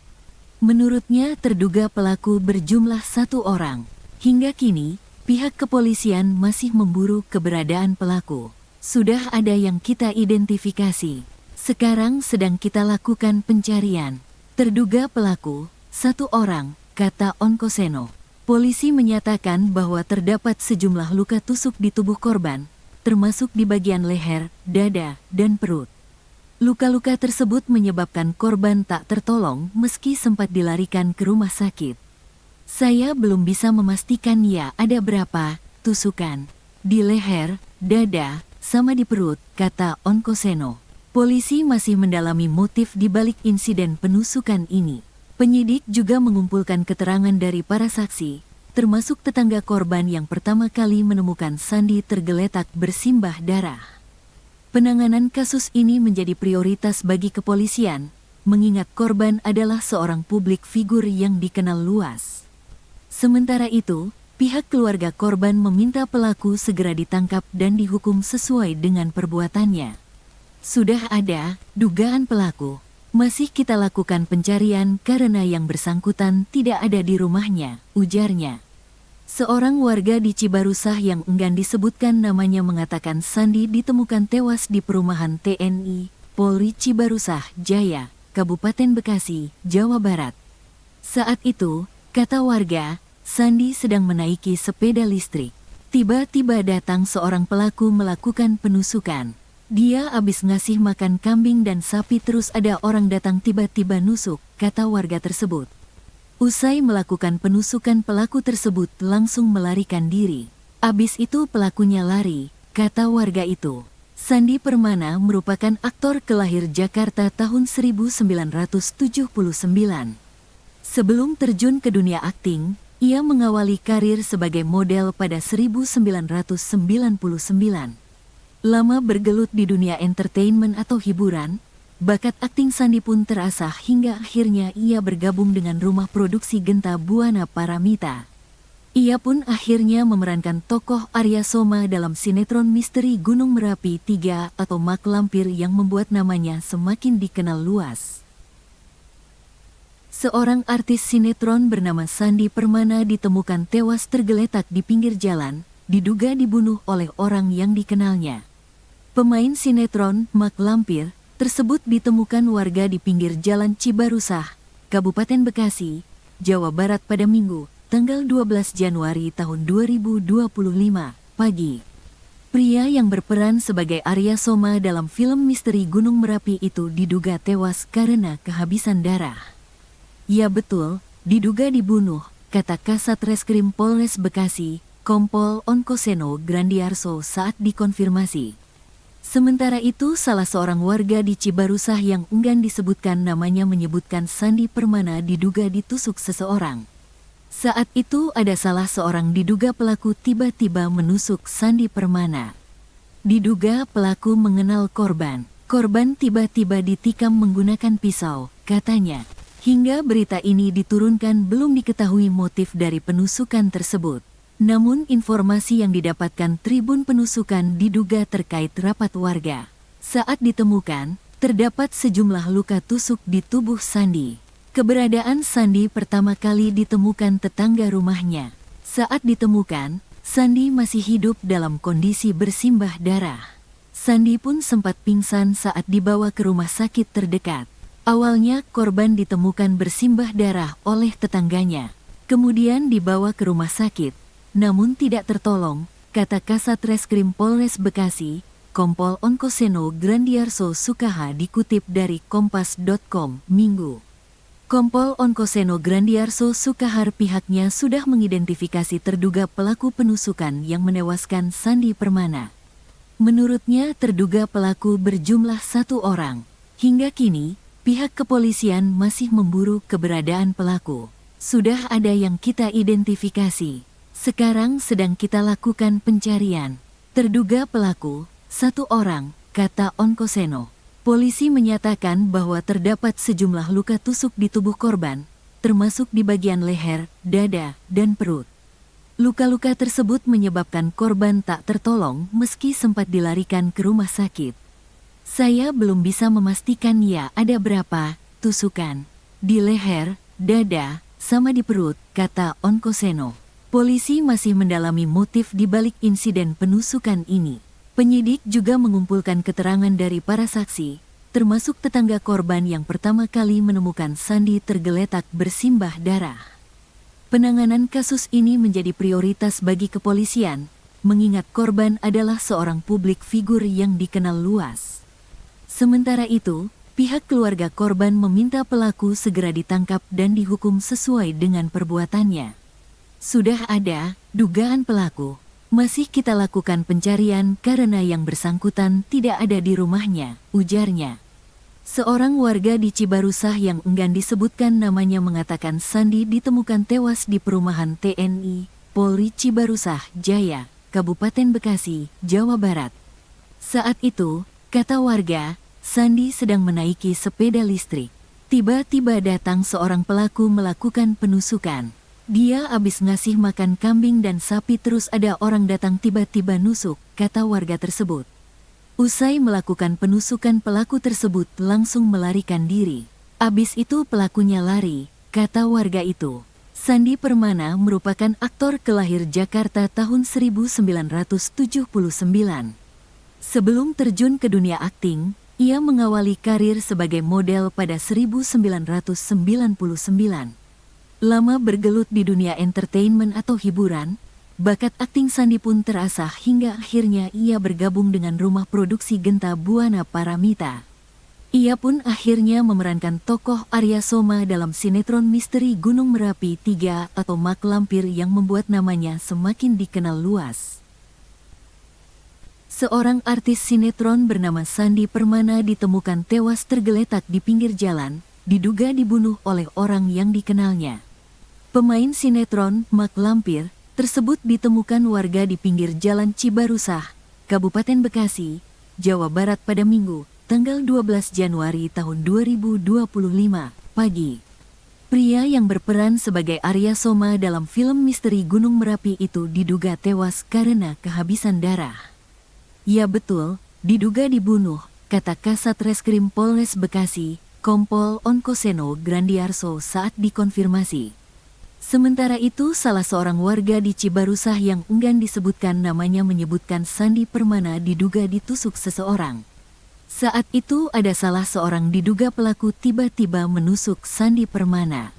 Menurutnya terduga pelaku berjumlah 1 orang. Hingga kini, pihak kepolisian masih memburu keberadaan pelaku. Sudah ada yang kita identifikasi. Sekarang sedang kita lakukan pencarian. Terduga pelaku, 1 orang, kata Onkoseno. Polisi menyatakan bahwa terdapat sejumlah luka tusuk di tubuh korban, termasuk di bagian leher, dada, dan perut. Luka-luka tersebut menyebabkan korban tak tertolong meski sempat dilarikan ke rumah sakit. Saya belum bisa memastikan ya ada berapa tusukan di leher, dada, sama di perut, kata Onkoseno. Polisi masih mendalami motif di balik insiden penusukan ini. Penyidik juga mengumpulkan keterangan dari para saksi, termasuk tetangga korban yang pertama kali menemukan Sandi tergeletak bersimbah darah. Penanganan kasus ini menjadi prioritas bagi kepolisian, mengingat korban adalah seorang publik figur yang dikenal luas. Sementara itu, pihak keluarga korban meminta pelaku segera ditangkap dan dihukum sesuai dengan perbuatannya. Sudah ada dugaan pelaku. Masih kita lakukan pencarian karena yang bersangkutan tidak ada di rumahnya, ujarnya. Seorang warga di Cibarusah yang enggan disebutkan namanya mengatakan Sandi ditemukan tewas di perumahan TNI, Polri Cibarusah, Jaya, Kabupaten Bekasi, Jawa Barat. Saat itu, kata warga, Sandi sedang menaiki sepeda listrik. Tiba-tiba datang seorang pelaku melakukan penusukan. Dia habis ngasih makan kambing dan sapi terus ada orang datang tiba-tiba nusuk, kata warga tersebut. Usai melakukan penusukan pelaku tersebut langsung melarikan diri. Abis itu pelakunya lari, kata warga itu. Sandi Permana merupakan aktor kelahir Jakarta tahun 1979. Sebelum terjun ke dunia akting, ia mengawali karir sebagai model pada 1999. Lama bergelut di dunia entertainment atau hiburan, bakat akting Sandi pun terasah hingga akhirnya ia bergabung dengan rumah produksi Genta Buana Paramita. Ia pun akhirnya memerankan tokoh Arya Soma dalam sinetron misteri Gunung Merapi 3 atau Mak Lampir yang membuat namanya semakin dikenal luas. Seorang artis sinetron bernama Sandi Permana ditemukan tewas tergeletak di pinggir jalan, diduga dibunuh oleh orang yang dikenalnya. Pemain sinetron, Mak Lampir, tersebut ditemukan warga di pinggir jalan Cibarusah, Kabupaten Bekasi, Jawa Barat pada Minggu, tanggal 12 Januari tahun 2025, pagi. Pria yang berperan sebagai Arya Soma dalam film misteri Gunung Merapi itu diduga tewas karena kehabisan darah. Ya betul, diduga dibunuh, kata Kasat Reskrim Polres Bekasi, Kompol Onkoseno Grandiarso saat dikonfirmasi. Sementara itu salah seorang warga di Cibarusah yang enggan disebutkan namanya menyebutkan Sandi Permana diduga ditusuk seseorang. Saat itu ada salah seorang diduga pelaku tiba-tiba menusuk Sandi Permana. Diduga pelaku mengenal korban. Korban tiba-tiba ditikam menggunakan pisau, katanya. Hingga berita ini diturunkan belum diketahui motif dari penusukan tersebut. Namun informasi yang didapatkan Tribun Penusukan diduga terkait rapat warga. Saat ditemukan, terdapat sejumlah luka tusuk di tubuh Sandi. Keberadaan Sandi pertama kali ditemukan tetangga rumahnya. Saat ditemukan, Sandi masih hidup dalam kondisi bersimbah darah. Sandi pun sempat pingsan saat dibawa ke rumah sakit terdekat. Awalnya korban ditemukan bersimbah darah oleh tetangganya. Kemudian dibawa ke rumah sakit, namun tidak tertolong, kata Kasat Reskrim Polres Bekasi, Kompol Onkoseno Grandiarso Sukaha dikutip dari Kompas.com, Minggu. Kompol Onkoseno Grandiarso Sukahar pihaknya sudah mengidentifikasi terduga pelaku penusukan yang menewaskan Sandi Permana. Menurutnya terduga pelaku berjumlah 1 orang. Hingga kini, pihak kepolisian masih memburu keberadaan pelaku. Sudah ada yang kita identifikasi. Sekarang sedang kita lakukan pencarian. Terduga pelaku, 1 orang, kata Onkoseno. Polisi menyatakan bahwa terdapat sejumlah luka tusuk di tubuh korban, termasuk di bagian leher, dada, dan perut. Luka-luka tersebut menyebabkan korban tak tertolong meski sempat dilarikan ke rumah sakit. Saya belum bisa memastikan ya ada berapa tusukan di leher, dada, sama di perut, kata Onkoseno. Polisi masih mendalami motif di balik insiden penusukan ini. Penyidik juga mengumpulkan keterangan dari para saksi, termasuk tetangga korban yang pertama kali menemukan Sandi tergeletak bersimbah darah. Penanganan kasus ini menjadi prioritas bagi kepolisian, mengingat korban adalah seorang publik figur yang dikenal luas. Sementara itu, pihak keluarga korban meminta pelaku segera ditangkap dan dihukum sesuai dengan perbuatannya. Sudah ada dugaan pelaku. Masih kita lakukan pencarian karena yang bersangkutan tidak ada di rumahnya, ujarnya. Seorang warga di Cibarusah yang enggan disebutkan namanya mengatakan Sandi ditemukan tewas di perumahan TNI, Polri Cibarusah Jaya, Kabupaten Bekasi, Jawa Barat. Saat itu, kata warga, Sandi sedang menaiki sepeda listrik. Tiba-tiba datang seorang pelaku melakukan penusukan. Dia habis ngasih makan kambing dan sapi terus ada orang datang tiba-tiba nusuk, kata warga tersebut. Usai melakukan penusukan pelaku tersebut langsung melarikan diri. Abis itu pelakunya lari, kata warga itu. Sandi Permana merupakan aktor kelahir Jakarta tahun 1979. Sebelum terjun ke dunia akting, ia mengawali karir sebagai model pada 1999. Lama bergelut di dunia entertainment atau hiburan, bakat akting Sandi pun terasah hingga akhirnya ia bergabung dengan rumah produksi Genta Buana Paramita. Ia pun akhirnya memerankan tokoh Arya Soma dalam sinetron misteri Gunung Merapi 3 atau Mak Lampir yang membuat namanya semakin dikenal luas. Seorang artis sinetron bernama Sandi Permana ditemukan tewas tergeletak di pinggir jalan, diduga dibunuh oleh orang yang dikenalnya. Pemain sinetron, Mak Lampir, tersebut ditemukan warga di pinggir jalan Cibarusah, Kabupaten Bekasi, Jawa Barat pada Minggu, tanggal 12 Januari tahun 2025, pagi. Pria yang berperan sebagai Arya Soma dalam film misteri Gunung Merapi itu diduga tewas karena kehabisan darah. Ya betul, diduga dibunuh, kata Kasat Reskrim Polres Bekasi, Kompol Onkoseno Grandiarso saat dikonfirmasi. Sementara itu, salah seorang warga di Cibarusah yang enggan disebutkan namanya menyebutkan Sandi Permana diduga ditusuk seseorang. Saat itu ada salah seorang diduga pelaku tiba-tiba menusuk Sandi Permana.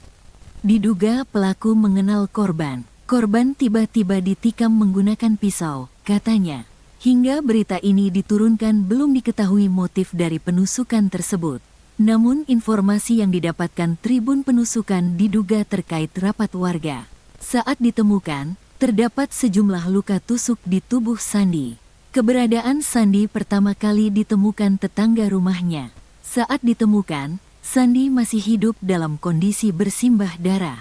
Diduga pelaku mengenal korban. Korban tiba-tiba ditikam menggunakan pisau, katanya. Hingga berita ini diturunkan belum diketahui motif dari penusukan tersebut. Namun informasi yang didapatkan Tribun Penusukan diduga terkait rapat warga. Saat ditemukan, terdapat sejumlah luka tusuk di tubuh Sandi. Keberadaan Sandi pertama kali ditemukan tetangga rumahnya. Saat ditemukan, Sandi masih hidup dalam kondisi bersimbah darah.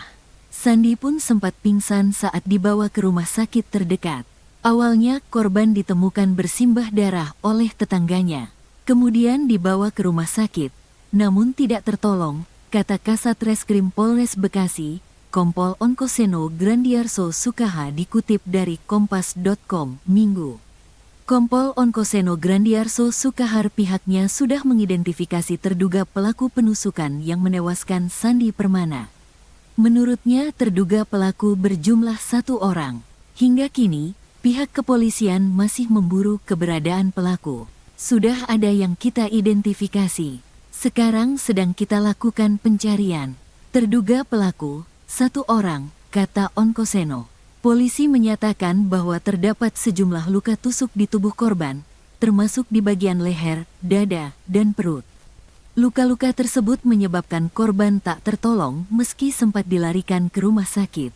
Sandi pun sempat pingsan saat dibawa ke rumah sakit terdekat. Awalnya korban ditemukan bersimbah darah oleh tetangganya. Kemudian dibawa ke rumah sakit, namun tidak tertolong, kata Kasat Reskrim Polres Bekasi, Kompol Onkoseno Grandiarso Sukaha dikutip dari Kompas.com, Minggu. Kompol Onkoseno Grandiarso Sukahar pihaknya sudah mengidentifikasi terduga pelaku penusukan yang menewaskan Sandi Permana. Menurutnya terduga pelaku berjumlah 1 orang. Hingga kini, pihak kepolisian masih memburu keberadaan pelaku. Sudah ada yang kita identifikasi. Sekarang sedang kita lakukan pencarian. Terduga pelaku, 1 orang, kata Onkoseno. Polisi menyatakan bahwa terdapat sejumlah luka tusuk di tubuh korban, termasuk di bagian leher, dada, dan perut. Luka-luka tersebut menyebabkan korban tak tertolong meski sempat dilarikan ke rumah sakit.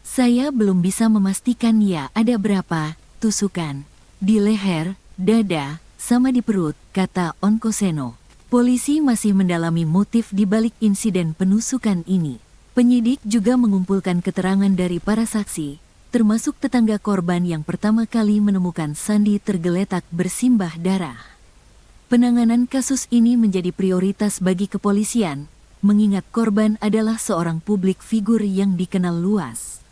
Saya belum bisa memastikan ya ada berapa tusukan di leher, dada, sama di perut, kata Onkoseno. Polisi masih mendalami motif di balik insiden penusukan ini. Penyidik juga mengumpulkan keterangan dari para saksi, termasuk tetangga korban yang pertama kali menemukan Sandi tergeletak bersimbah darah. Penanganan kasus ini menjadi prioritas bagi kepolisian, mengingat korban adalah seorang publik figur yang dikenal luas.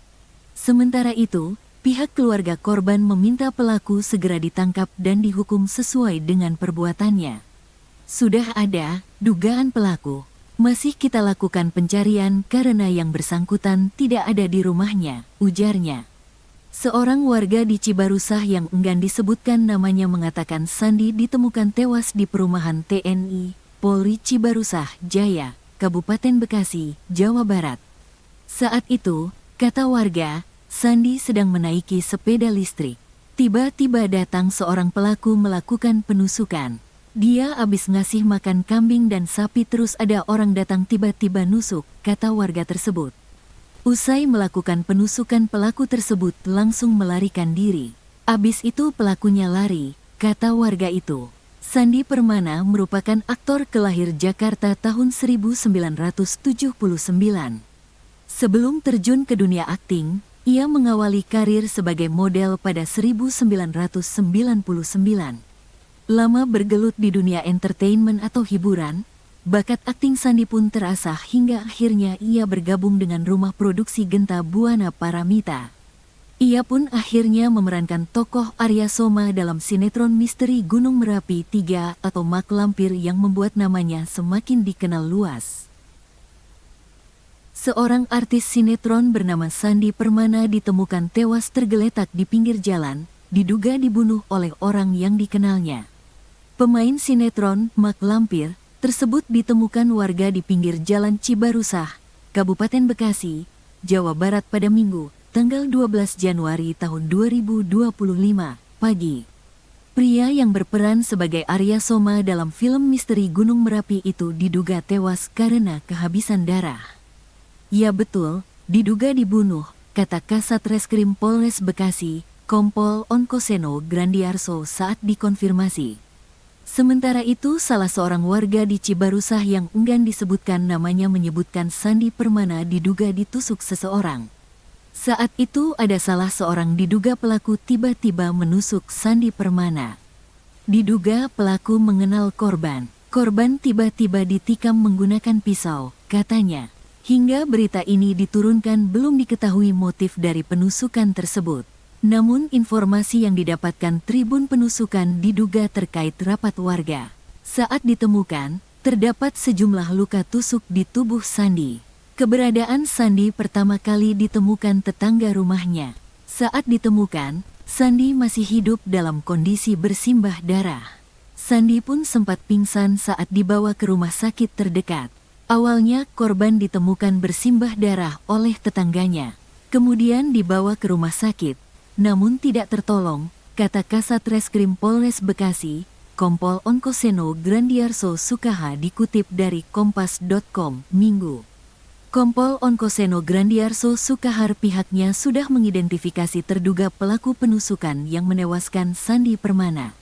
Sementara itu, pihak keluarga korban meminta pelaku segera ditangkap dan dihukum sesuai dengan perbuatannya. Sudah ada dugaan pelaku. Masih kita lakukan pencarian karena yang bersangkutan tidak ada di rumahnya, ujarnya. Seorang warga di Cibarusah yang enggan disebutkan namanya mengatakan Sandi ditemukan tewas di perumahan TNI, Polri Cibarusah Jaya, Kabupaten Bekasi, Jawa Barat. Saat itu, kata warga, Sandi sedang menaiki sepeda listrik. Tiba-tiba datang seorang pelaku melakukan penusukan. Dia habis ngasih makan kambing dan sapi terus ada orang datang tiba-tiba nusuk, kata warga tersebut. Usai melakukan penusukan pelaku tersebut langsung melarikan diri. Abis itu pelakunya lari, kata warga itu. Sandi Permana merupakan aktor kelahir Jakarta tahun 1979. Sebelum terjun ke dunia akting, ia mengawali karir sebagai model pada 1999. Lama bergelut di dunia entertainment atau hiburan, bakat akting Sandi pun terasah hingga akhirnya ia bergabung dengan rumah produksi Genta Buana Paramita. Ia pun akhirnya memerankan tokoh Arya Soma dalam sinetron misteri Gunung Merapi 3 atau Mak Lampir yang membuat namanya semakin dikenal luas. Seorang artis sinetron bernama Sandi Permana ditemukan tewas tergeletak di pinggir jalan, diduga dibunuh oleh orang yang dikenalnya. Pemain sinetron Mak Lampir tersebut ditemukan warga di pinggir jalan Cibarusah, Kabupaten Bekasi, Jawa Barat pada Minggu, tanggal 12 Januari tahun 2025, pagi. Pria yang berperan sebagai Arya Soma dalam film misteri Gunung Merapi itu diduga tewas karena kehabisan darah. Ya betul, diduga dibunuh, kata Kasat Reskrim Polres Bekasi, Kompol Onkoseno Grandiarso saat dikonfirmasi. Sementara itu, salah seorang warga di Cibarusah yang enggan disebutkan namanya menyebutkan Sandi Permana diduga ditusuk seseorang. Saat itu ada salah seorang diduga pelaku tiba-tiba menusuk Sandi Permana. Diduga pelaku mengenal korban. Korban tiba-tiba ditikam menggunakan pisau, katanya. Hingga berita ini diturunkan belum diketahui motif dari penusukan tersebut. Namun informasi yang didapatkan Tribun Penusukan diduga terkait rapat warga. Saat ditemukan, terdapat sejumlah luka tusuk di tubuh Sandi. Keberadaan Sandi pertama kali ditemukan tetangga rumahnya. Saat ditemukan, Sandi masih hidup dalam kondisi bersimbah darah. Sandi pun sempat pingsan saat dibawa ke rumah sakit terdekat. Awalnya korban ditemukan bersimbah darah oleh tetangganya. Kemudian dibawa ke rumah sakit, namun tidak tertolong, kata Kasat Reskrim Polres Bekasi, Kompol Onkoseno Grandiarso Sukaha dikutip dari Kompas.com, Minggu. Kompol Onkoseno Grandiarso Sukahar pihaknya sudah mengidentifikasi terduga pelaku penusukan yang menewaskan Sandi Permana.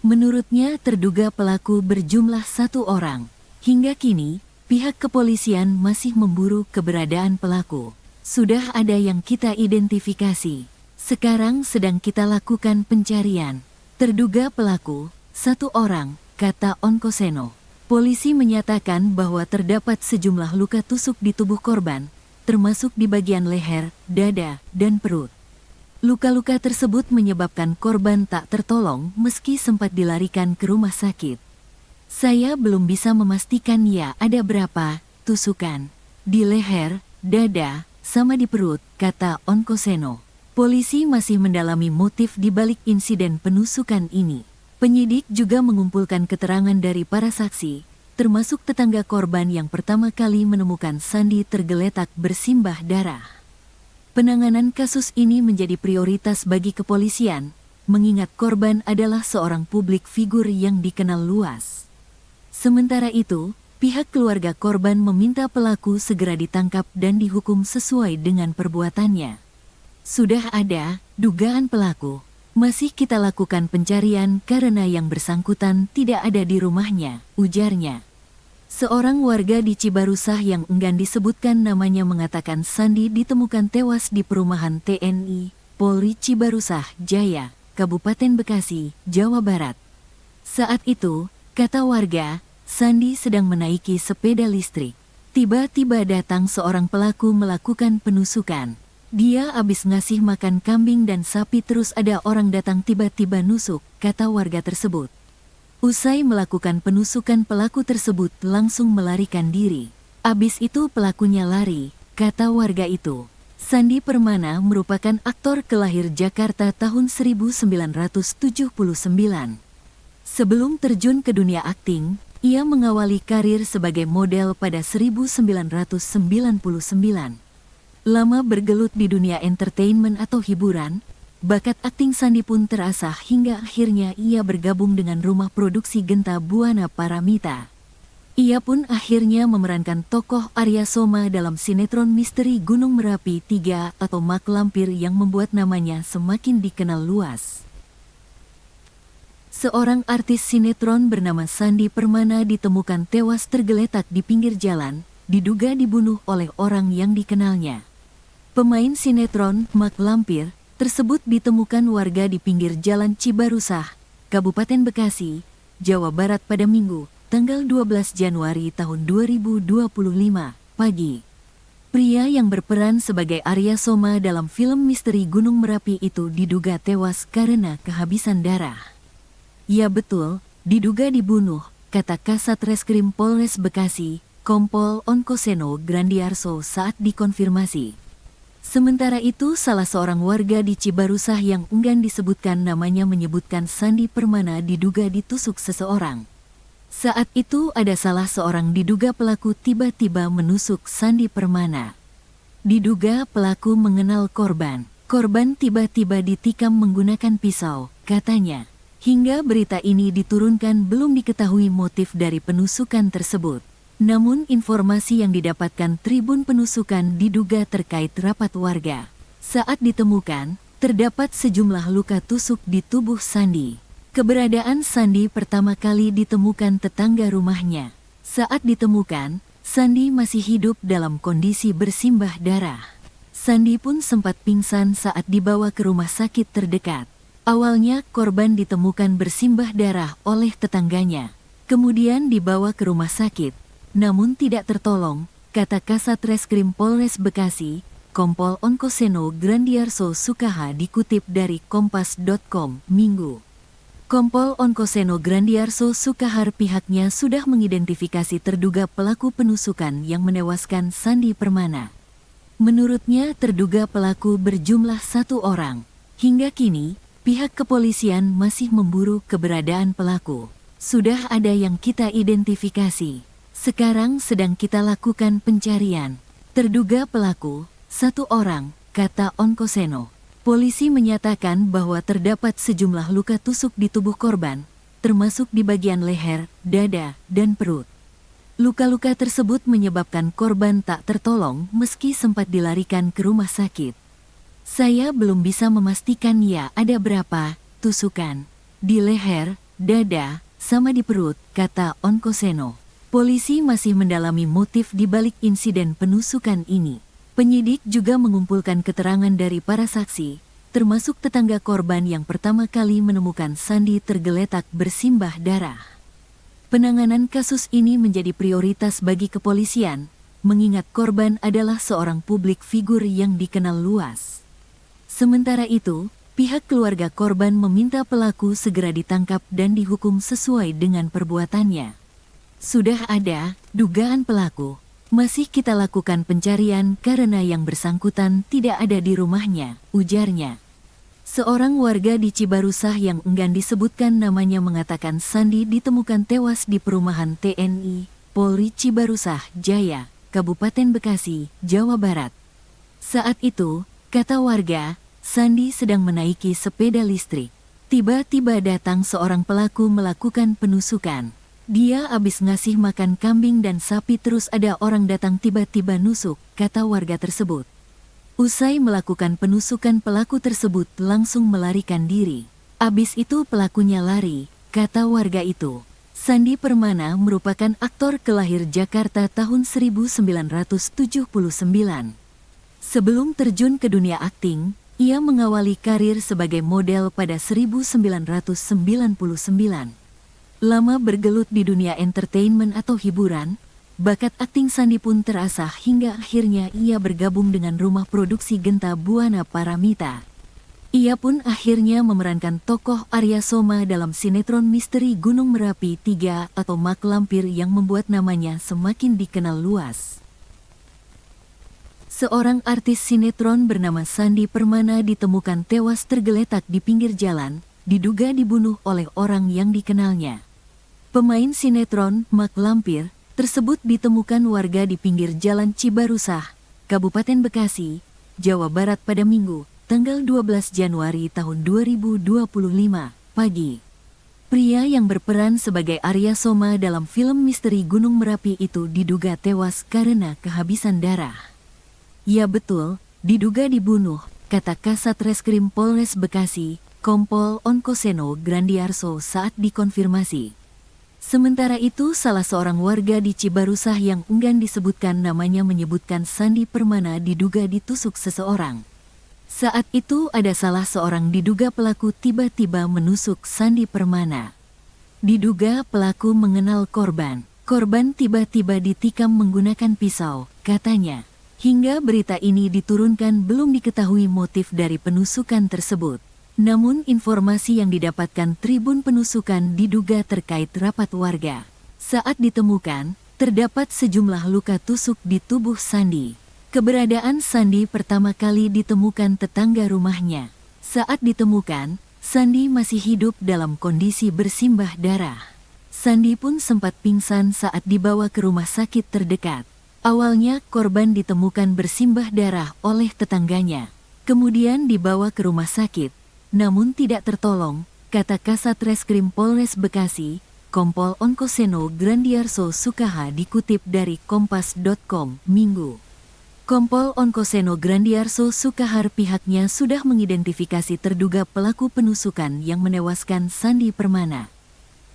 Menurutnya terduga pelaku berjumlah 1 orang. Hingga kini, pihak kepolisian masih memburu keberadaan pelaku. Sudah ada yang kita identifikasi. Sekarang sedang kita lakukan pencarian. Terduga pelaku, 1 orang, kata Onkoseno. Polisi menyatakan bahwa terdapat sejumlah luka tusuk di tubuh korban, termasuk di bagian leher, dada, dan perut. Luka-luka tersebut menyebabkan korban tak tertolong meski sempat dilarikan ke rumah sakit. Saya belum bisa memastikan ya ada berapa tusukan di leher, dada, sama di perut, kata Onkoseno. Polisi masih mendalami motif di balik insiden penusukan ini. Penyidik juga mengumpulkan keterangan dari para saksi, termasuk tetangga korban yang pertama kali menemukan Sandi tergeletak bersimbah darah. Penanganan kasus ini menjadi prioritas bagi kepolisian, mengingat korban adalah seorang publik figur yang dikenal luas. Sementara itu, pihak keluarga korban meminta pelaku segera ditangkap dan dihukum sesuai dengan perbuatannya. Sudah ada dugaan pelaku. Masih kita lakukan pencarian karena yang bersangkutan tidak ada di rumahnya, ujarnya. Seorang warga di Cibarusah yang enggan disebutkan namanya mengatakan Sandi ditemukan tewas di perumahan TNI, Polri Cibarusah, Jaya, Kabupaten Bekasi, Jawa Barat. Saat itu, kata warga, Sandi sedang menaiki sepeda listrik. Tiba-tiba datang seorang pelaku melakukan penusukan. Dia habis ngasih makan kambing dan sapi terus ada orang datang tiba-tiba nusuk, kata warga tersebut. Usai melakukan penusukan pelaku tersebut langsung melarikan diri. Abis itu pelakunya lari, kata warga itu. Sandi Permana merupakan aktor kelahir Jakarta tahun 1979. Sebelum terjun ke dunia akting, ia mengawali karir sebagai model pada 1999. Lama bergelut di dunia entertainment atau hiburan, bakat akting Sandi pun terasah hingga akhirnya ia bergabung dengan rumah produksi Genta Buana Paramita. Ia pun akhirnya memerankan tokoh Arya Soma dalam sinetron misteri Gunung Merapi 3 atau Mak Lampir yang membuat namanya semakin dikenal luas. Seorang artis sinetron bernama Sandi Permana ditemukan tewas tergeletak di pinggir jalan, diduga dibunuh oleh orang yang dikenalnya. Pemain sinetron Mak Lampir tersebut ditemukan warga di pinggir jalan Cibarusah, Kabupaten Bekasi, Jawa Barat pada Minggu, tanggal 12 Januari tahun 2025, pagi. Pria yang berperan sebagai Arya Soma dalam film misteri Gunung Merapi itu diduga tewas karena kehabisan darah. Ya betul, diduga dibunuh, kata Kasat Reskrim Polres Bekasi, Kompol Onkoseno Grandiarso saat dikonfirmasi. Sementara itu, salah seorang warga di Cibarusah yang enggan disebutkan namanya menyebutkan Sandi Permana diduga ditusuk seseorang. Saat itu ada salah seorang diduga pelaku tiba-tiba menusuk Sandi Permana. Diduga pelaku mengenal korban. Korban tiba-tiba ditikam menggunakan pisau, katanya. Hingga berita ini diturunkan belum diketahui motif dari penusukan tersebut. Namun informasi yang didapatkan Tribun Penusukan diduga terkait rapat warga. Saat ditemukan, terdapat sejumlah luka tusuk di tubuh Sandi. Keberadaan Sandi pertama kali ditemukan tetangga rumahnya. Saat ditemukan, Sandi masih hidup dalam kondisi bersimbah darah. Sandi pun sempat pingsan saat dibawa ke rumah sakit terdekat. Awalnya korban ditemukan bersimbah darah oleh tetangganya. Kemudian dibawa ke rumah sakit. Namun tidak tertolong, kata Kasat Reskrim Polres Bekasi, Kompol Onkoseno Grandiarso Sukaha dikutip dari Kompas.com, Minggu. Kompol Onkoseno Grandiarso Sukahar pihaknya sudah mengidentifikasi terduga pelaku penusukan yang menewaskan Sandi Permana. Menurutnya terduga pelaku berjumlah 1 orang. Hingga kini, pihak kepolisian masih memburu keberadaan pelaku. Sudah ada yang kita identifikasi. Sekarang sedang kita lakukan pencarian. Terduga pelaku, 1 orang, kata Onkoseno. Polisi menyatakan bahwa terdapat sejumlah luka tusuk di tubuh korban, termasuk di bagian leher, dada, dan perut. Luka-luka tersebut menyebabkan korban tak tertolong meski sempat dilarikan ke rumah sakit. Saya belum bisa memastikan ya ada berapa tusukan di leher, dada, sama di perut, kata Onkoseno. Polisi masih mendalami motif di balik insiden penusukan ini. Penyidik juga mengumpulkan keterangan dari para saksi, termasuk tetangga korban yang pertama kali menemukan Sandi tergeletak bersimbah darah. Penanganan kasus ini menjadi prioritas bagi kepolisian, mengingat korban adalah seorang publik figur yang dikenal luas. Sementara itu, pihak keluarga korban meminta pelaku segera ditangkap dan dihukum sesuai dengan perbuatannya. Sudah ada dugaan pelaku. Masih kita lakukan pencarian karena yang bersangkutan tidak ada di rumahnya, ujarnya. Seorang warga di Cibarusah yang enggan disebutkan namanya mengatakan Sandi ditemukan tewas di perumahan TNI, Polri Cibarusah Jaya, Kabupaten Bekasi, Jawa Barat. Saat itu, kata warga, Sandi sedang menaiki sepeda listrik. Tiba-tiba datang seorang pelaku melakukan penusukan. Dia habis ngasih makan kambing dan sapi terus ada orang datang tiba-tiba nusuk, kata warga tersebut. Usai melakukan penusukan pelaku tersebut langsung melarikan diri. Abis itu pelakunya lari, kata warga itu. Sandi Permana merupakan aktor kelahir Jakarta tahun 1979. Sebelum terjun ke dunia akting, ia mengawali karir sebagai model pada 1999. Lama bergelut di dunia entertainment atau hiburan, bakat akting Sandi pun terasah hingga akhirnya ia bergabung dengan rumah produksi Genta Buana Paramita. Ia pun akhirnya memerankan tokoh Arya Soma dalam sinetron misteri Gunung Merapi 3 atau Mak Lampir yang membuat namanya semakin dikenal luas. Seorang artis sinetron bernama Sandi Permana ditemukan tewas tergeletak di pinggir jalan, diduga dibunuh oleh orang yang dikenalnya. Pemain sinetron Mak Lampir tersebut ditemukan warga di pinggir jalan Cibarusah, Kabupaten Bekasi, Jawa Barat pada Minggu, tanggal 12 Januari tahun 2025, pagi. Pria yang berperan sebagai Arya Soma dalam film misteri Gunung Merapi itu diduga tewas karena kehabisan darah. Ya betul, diduga dibunuh, kata Kasat Reskrim Polres Bekasi, Kompol Onkoseno Grandiarso saat dikonfirmasi. Sementara itu, salah seorang warga di Cibarusah yang enggan disebutkan namanya menyebutkan Sandi Permana diduga ditusuk seseorang. Saat itu ada salah seorang diduga pelaku tiba-tiba menusuk Sandi Permana. Diduga pelaku mengenal korban. Korban tiba-tiba ditikam menggunakan pisau, katanya. Hingga berita ini diturunkan belum diketahui motif dari penusukan tersebut. Namun informasi yang didapatkan Tribun Penusukan diduga terkait rapat warga. Saat ditemukan, terdapat sejumlah luka tusuk di tubuh Sandi. Keberadaan Sandi pertama kali ditemukan tetangga rumahnya. Saat ditemukan, Sandi masih hidup dalam kondisi bersimbah darah. Sandi pun sempat pingsan saat dibawa ke rumah sakit terdekat. Awalnya korban ditemukan bersimbah darah oleh tetangganya. Kemudian dibawa ke rumah sakit, namun tidak tertolong, kata Kasat Reskrim Polres Bekasi, Kompol Onkoseno Grandiarso Sukaha dikutip dari Kompas.com, Minggu. Kompol Onkoseno Grandiarso Sukahar pihaknya sudah mengidentifikasi terduga pelaku penusukan yang menewaskan Sandi Permana.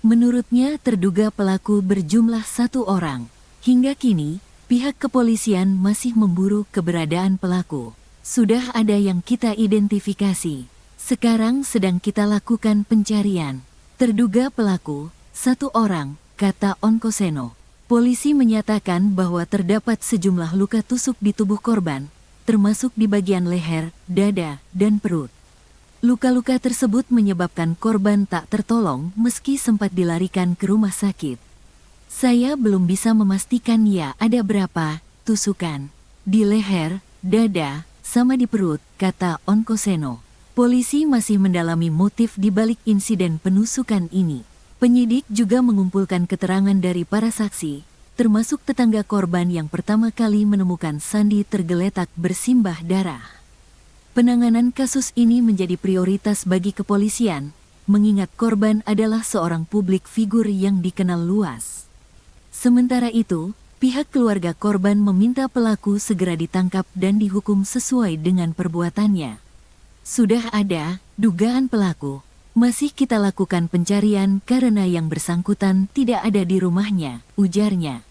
Menurutnya terduga pelaku berjumlah 1 orang. Hingga kini, pihak kepolisian masih memburu keberadaan pelaku. Sudah ada yang kita identifikasi. Sekarang sedang kita lakukan pencarian. Terduga pelaku, 1 orang, kata Onkoseno. Polisi menyatakan bahwa terdapat sejumlah luka tusuk di tubuh korban, termasuk di bagian leher, dada, dan perut. Luka-luka tersebut menyebabkan korban tak tertolong meski sempat dilarikan ke rumah sakit. Saya belum bisa memastikan ya ada berapa tusukan. Di leher, dada, sama di perut, kata Onkoseno. Polisi masih mendalami motif di balik insiden penusukan ini. Penyidik juga mengumpulkan keterangan dari para saksi, termasuk tetangga korban yang pertama kali menemukan Sandi tergeletak bersimbah darah. Penanganan kasus ini menjadi prioritas bagi kepolisian, mengingat korban adalah seorang publik figur yang dikenal luas. Sementara itu, pihak keluarga korban meminta pelaku segera ditangkap dan dihukum sesuai dengan perbuatannya. Sudah ada dugaan pelaku. Masih kita lakukan pencarian karena yang bersangkutan tidak ada di rumahnya, ujarnya.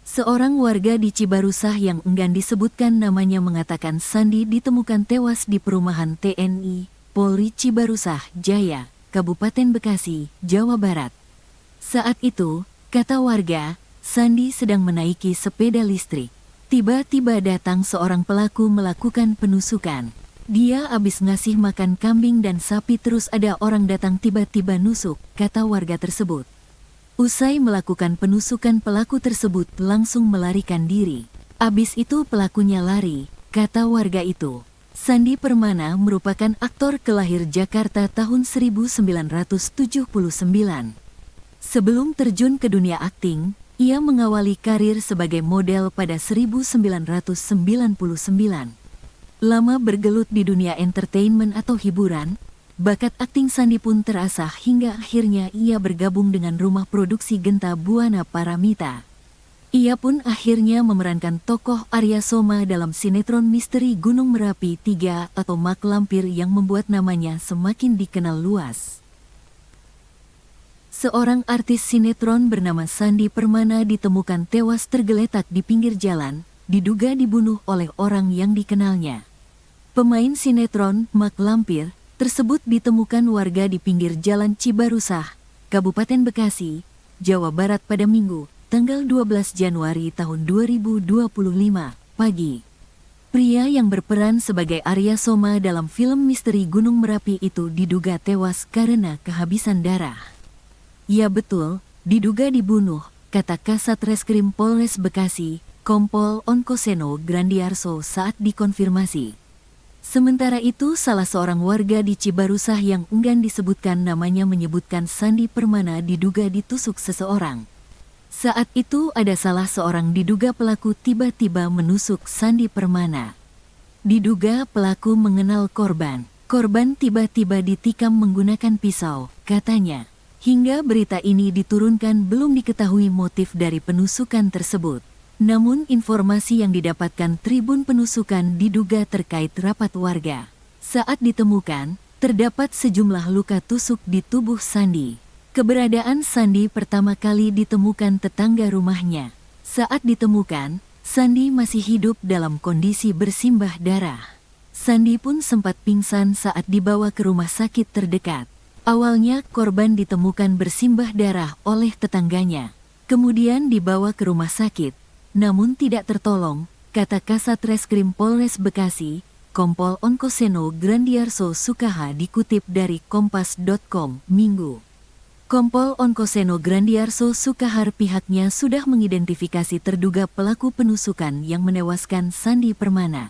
Seorang warga di Cibarusah yang enggan disebutkan namanya mengatakan Sandi ditemukan tewas di perumahan TNI, Polri Cibarusah Jaya, Kabupaten Bekasi, Jawa Barat. Saat itu, kata warga, Sandi sedang menaiki sepeda listrik. Tiba-tiba datang seorang pelaku melakukan penusukan. Dia habis ngasih makan kambing dan sapi terus ada orang datang tiba-tiba nusuk, kata warga tersebut. Usai melakukan penusukan pelaku tersebut langsung melarikan diri. Abis itu pelakunya lari, kata warga itu. Sandi Permana merupakan aktor kelahir Jakarta tahun 1979. Sebelum terjun ke dunia akting, ia mengawali karir sebagai model pada 1999. Lama bergelut di dunia entertainment atau hiburan, bakat akting Sandi pun terasah hingga akhirnya ia bergabung dengan rumah produksi Genta Buana Paramita. Ia pun akhirnya memerankan tokoh Arya Soma dalam sinetron misteri Gunung Merapi 3 atau Mak Lampir yang membuat namanya semakin dikenal luas. Seorang artis sinetron bernama Sandi Permana ditemukan tewas tergeletak di pinggir jalan, diduga dibunuh oleh orang yang dikenalnya. Pemain sinetron Mak Lampir tersebut ditemukan warga di pinggir jalan Cibarusah, Kabupaten Bekasi, Jawa Barat pada Minggu, tanggal 12 Januari tahun 2025, pagi. Pria yang berperan sebagai Arya Soma dalam film misteri Gunung Merapi itu diduga tewas karena kehabisan darah. Ya betul, diduga dibunuh, kata Kasat Reskrim Polres Bekasi, Kompol Onkoseno Grandiarso saat dikonfirmasi. Sementara itu, salah seorang warga di Cibarusah yang enggan disebutkan namanya menyebutkan Sandi Permana diduga ditusuk seseorang. Saat itu ada salah seorang diduga pelaku tiba-tiba menusuk Sandi Permana. Diduga pelaku mengenal korban. Korban tiba-tiba ditikam menggunakan pisau, katanya. Hingga berita ini diturunkan belum diketahui motif dari penusukan tersebut. Namun informasi yang didapatkan Tribun Penusukan diduga terkait rapat warga. Saat ditemukan, terdapat sejumlah luka tusuk di tubuh Sandi. Keberadaan Sandi pertama kali ditemukan tetangga rumahnya. Saat ditemukan, Sandi masih hidup dalam kondisi bersimbah darah. Sandi pun sempat pingsan saat dibawa ke rumah sakit terdekat. Awalnya korban ditemukan bersimbah darah oleh tetangganya. Kemudian dibawa ke rumah sakit, namun tidak tertolong, kata Kasat Reskrim Polres Bekasi, Kompol Onkoseno Grandiarso Sukaha dikutip dari Kompas.com, Minggu. Kompol Onkoseno Grandiarso Sukahar pihaknya sudah mengidentifikasi terduga pelaku penusukan yang menewaskan Sandi Permana.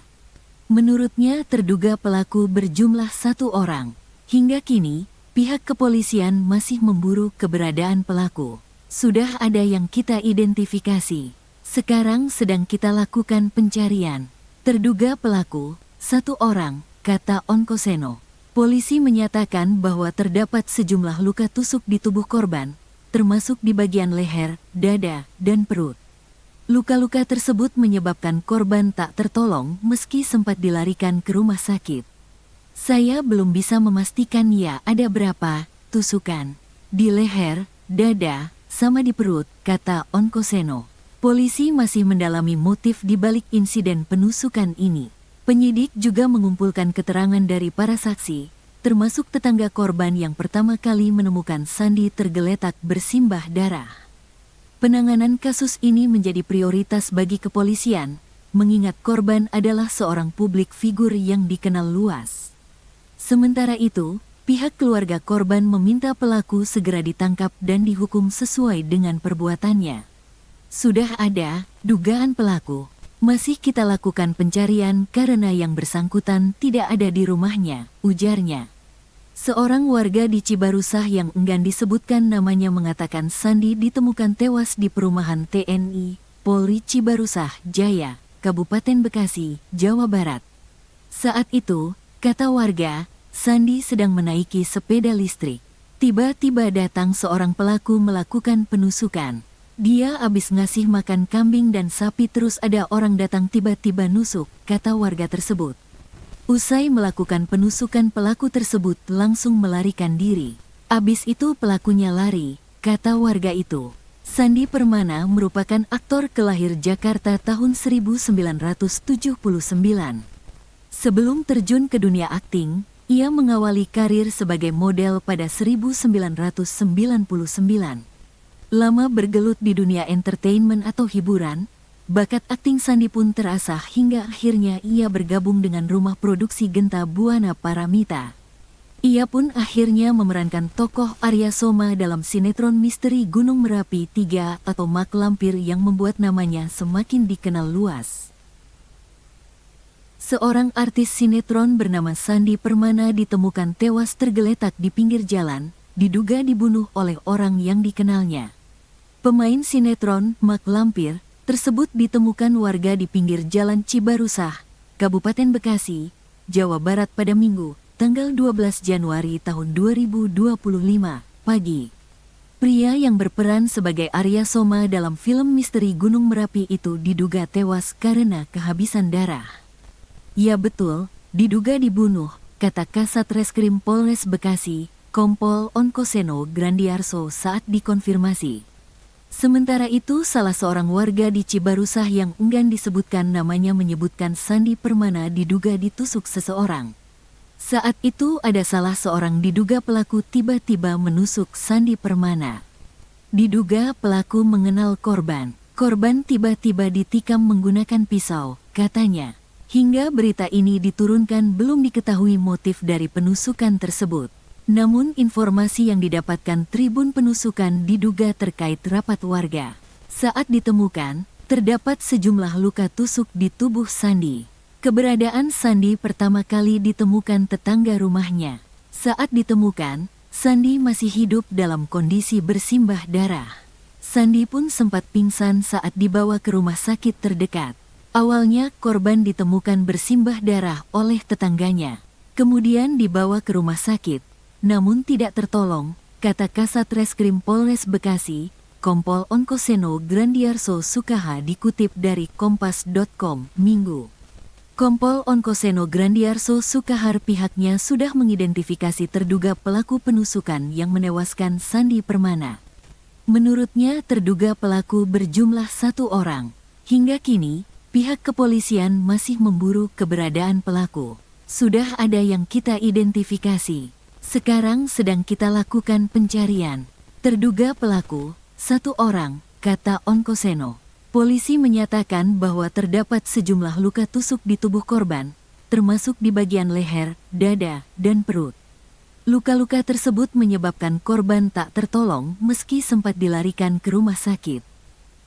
Menurutnya terduga pelaku berjumlah 1 orang. Hingga kini, pihak kepolisian masih memburu keberadaan pelaku. Sudah ada yang kita identifikasi. Sekarang sedang kita lakukan pencarian. Terduga pelaku, 1 orang, kata Onkoseno. Polisi menyatakan bahwa terdapat sejumlah luka tusuk di tubuh korban, termasuk di bagian leher, dada, dan perut. Luka-luka tersebut menyebabkan korban tak tertolong meski sempat dilarikan ke rumah sakit. Saya belum bisa memastikan ya ada berapa tusukan. Di leher, dada, sama di perut, kata Onkoseno. Polisi masih mendalami motif di balik insiden penusukan ini. Penyidik juga mengumpulkan keterangan dari para saksi, termasuk tetangga korban yang pertama kali menemukan Sandi tergeletak bersimbah darah. Penanganan kasus ini menjadi prioritas bagi kepolisian, mengingat korban adalah seorang publik figur yang dikenal luas. Sementara itu, pihak keluarga korban meminta pelaku segera ditangkap dan dihukum sesuai dengan perbuatannya. Sudah ada dugaan pelaku. Masih kita lakukan pencarian karena yang bersangkutan tidak ada di rumahnya, ujarnya. Seorang warga di Cibarusah yang enggan disebutkan namanya mengatakan Sandi ditemukan tewas di perumahan TNI, Polri Cibarusah Jaya, Kabupaten Bekasi, Jawa Barat. Saat itu, kata warga, Sandi sedang menaiki sepeda listrik. Tiba-tiba datang seorang pelaku melakukan penusukan. Dia habis ngasih makan kambing dan sapi terus ada orang datang tiba-tiba nusuk, kata warga tersebut. Usai melakukan penusukan pelaku tersebut langsung melarikan diri. Abis itu pelakunya lari, kata warga itu. Sandi Permana merupakan aktor kelahir Jakarta tahun 1979. Sebelum terjun ke dunia akting, ia mengawali karir sebagai model pada 1999. Lama bergelut di dunia entertainment atau hiburan, bakat akting Sandi pun terasah hingga akhirnya ia bergabung dengan rumah produksi Genta Buana Paramita. Ia pun akhirnya memerankan tokoh Arya Soma dalam sinetron misteri Gunung Merapi 3 atau Mak Lampir yang membuat namanya semakin dikenal luas. Seorang artis sinetron bernama Sandi Permana ditemukan tewas tergeletak di pinggir jalan, diduga dibunuh oleh orang yang dikenalnya. Pemain sinetron Mak Lampir tersebut ditemukan warga di pinggir jalan Cibarusah, Kabupaten Bekasi, Jawa Barat pada Minggu, tanggal 12 Januari tahun 2025, pagi. Pria yang berperan sebagai Arya Soma dalam film misteri Gunung Merapi itu diduga tewas karena kehabisan darah. Ya betul, diduga dibunuh, kata Kasat Reskrim Polres Bekasi, Kompol Onkoseno Grandiarso saat dikonfirmasi. Sementara itu, salah seorang warga di Cibarusah yang enggan disebutkan namanya menyebutkan Sandi Permana diduga ditusuk seseorang. Saat itu ada salah seorang diduga pelaku tiba-tiba menusuk Sandi Permana. Diduga pelaku mengenal korban. Korban tiba-tiba ditikam menggunakan pisau, katanya. Hingga berita ini diturunkan belum diketahui motif dari penusukan tersebut. Namun informasi yang didapatkan Tribun Penusukan diduga terkait rapat warga. Saat ditemukan, terdapat sejumlah luka tusuk di tubuh Sandi. Keberadaan Sandi pertama kali ditemukan tetangga rumahnya. Saat ditemukan, Sandi masih hidup dalam kondisi bersimbah darah. Sandi pun sempat pingsan saat dibawa ke rumah sakit terdekat. Awalnya korban ditemukan bersimbah darah oleh tetangganya. Kemudian dibawa ke rumah sakit. Namun tidak tertolong, kata Kasat Reskrim Polres Bekasi, Kompol Onkoseno Grandiarso Sukaha dikutip dari Kompas.com, Minggu. Kompol Onkoseno Grandiarso Sukahar pihaknya sudah mengidentifikasi terduga pelaku penusukan yang menewaskan Sandi Permana. Menurutnya terduga pelaku berjumlah 1 orang. Hingga kini, pihak kepolisian masih memburu keberadaan pelaku. Sudah ada yang kita identifikasi. Sekarang sedang kita lakukan pencarian. Terduga pelaku, 1 orang, kata Onkoseno. Polisi menyatakan bahwa terdapat sejumlah luka tusuk di tubuh korban, termasuk di bagian leher, dada, dan perut. Luka-luka tersebut menyebabkan korban tak tertolong meski sempat dilarikan ke rumah sakit.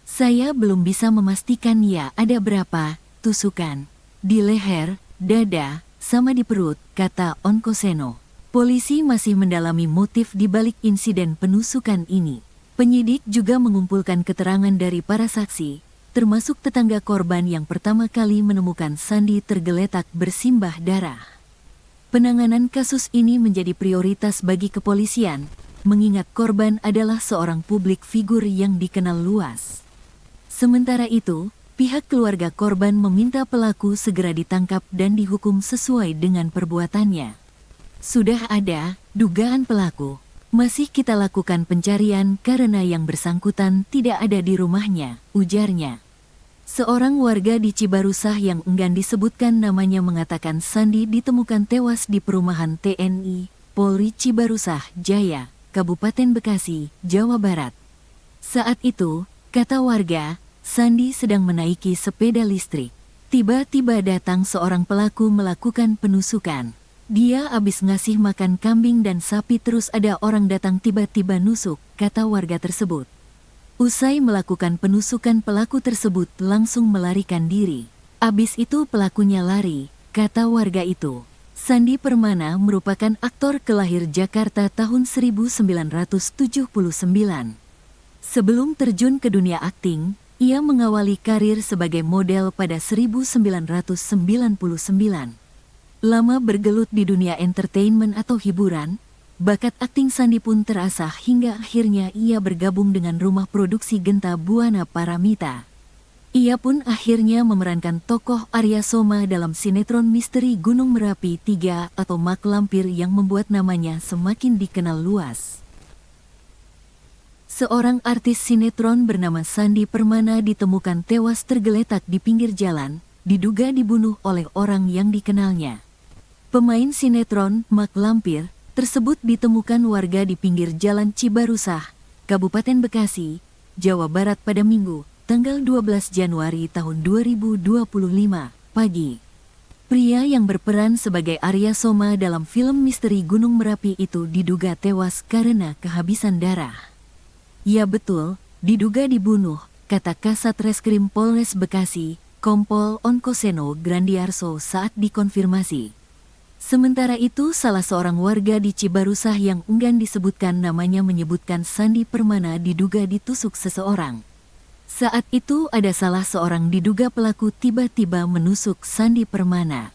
Saya belum bisa memastikan ya ada berapa tusukan. Di leher, dada, sama di perut, kata Onkoseno. Polisi masih mendalami motif di balik insiden penusukan ini. Penyidik juga mengumpulkan keterangan dari para saksi, termasuk tetangga korban yang pertama kali menemukan Sandi tergeletak bersimbah darah. Penanganan kasus ini menjadi prioritas bagi kepolisian, mengingat korban adalah seorang publik figur yang dikenal luas. Sementara itu, pihak keluarga korban meminta pelaku segera ditangkap dan dihukum sesuai dengan perbuatannya. Sudah ada dugaan pelaku. Masih kita lakukan pencarian karena yang bersangkutan tidak ada di rumahnya, ujarnya. Seorang warga di Cibarusah yang enggan disebutkan namanya mengatakan Sandi ditemukan tewas di perumahan TNI, Polri Cibarusah Jaya, Kabupaten Bekasi, Jawa Barat. Saat itu, kata warga, Sandi sedang menaiki sepeda listrik. Tiba-tiba datang seorang pelaku melakukan penusukan. Dia abis ngasih makan kambing dan sapi terus ada orang datang tiba-tiba nusuk, kata warga tersebut. Usai melakukan penusukan pelaku tersebut langsung melarikan diri. Abis itu pelakunya lari, kata warga itu. Sandi Permana merupakan aktor kelahir Jakarta tahun 1979. Sebelum terjun ke dunia akting, ia mengawali karir sebagai model pada 1999. Lama bergelut di dunia entertainment atau hiburan, bakat akting Sandi pun terasah hingga akhirnya ia bergabung dengan rumah produksi Genta Buana Paramita. Ia pun akhirnya memerankan tokoh Arya Soma dalam sinetron misteri Gunung Merapi 3 atau Mak Lampir yang membuat namanya semakin dikenal luas. Seorang artis sinetron bernama Sandi Permana ditemukan tewas tergeletak di pinggir jalan, diduga dibunuh oleh orang yang dikenalnya. Pemain sinetron Mak Lampir tersebut ditemukan warga di pinggir jalan Cibarusah, Kabupaten Bekasi, Jawa Barat pada Minggu, tanggal 12 Januari tahun 2025, pagi. Pria yang berperan sebagai Arya Soma dalam film misteri Gunung Merapi itu diduga tewas karena kehabisan darah. Ya betul, diduga dibunuh, kata Kasat Reskrim Polres Bekasi, Kompol Onkoseno Grandiarso saat dikonfirmasi. Sementara itu salah seorang warga di Cibarusah yang enggan disebutkan namanya menyebutkan Sandi Permana diduga ditusuk seseorang. Saat itu ada salah seorang diduga pelaku tiba-tiba menusuk Sandi Permana.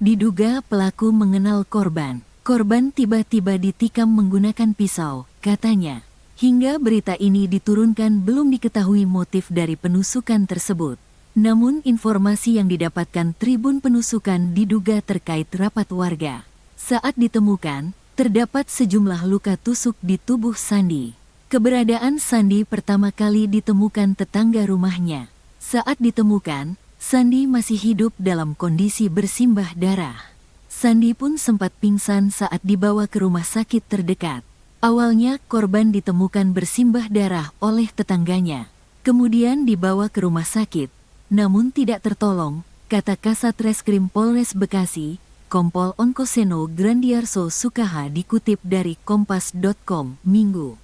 Diduga pelaku mengenal korban. Korban tiba-tiba ditikam menggunakan pisau, katanya. Hingga berita ini diturunkan belum diketahui motif dari penusukan tersebut. Namun informasi yang didapatkan Tribun Penusukan diduga terkait rapat warga. Saat ditemukan, terdapat sejumlah luka tusuk di tubuh Sandi. Keberadaan Sandi pertama kali ditemukan tetangga rumahnya. Saat ditemukan, Sandi masih hidup dalam kondisi bersimbah darah. Sandi pun sempat pingsan saat dibawa ke rumah sakit terdekat. Awalnya korban ditemukan bersimbah darah oleh tetangganya. Kemudian dibawa ke rumah sakit. Namun tidak tertolong, kata Kasat Reskrim Polres Bekasi, Kompol Onkoseno Grandiarso Sukaha dikutip dari Kompas.com, Minggu.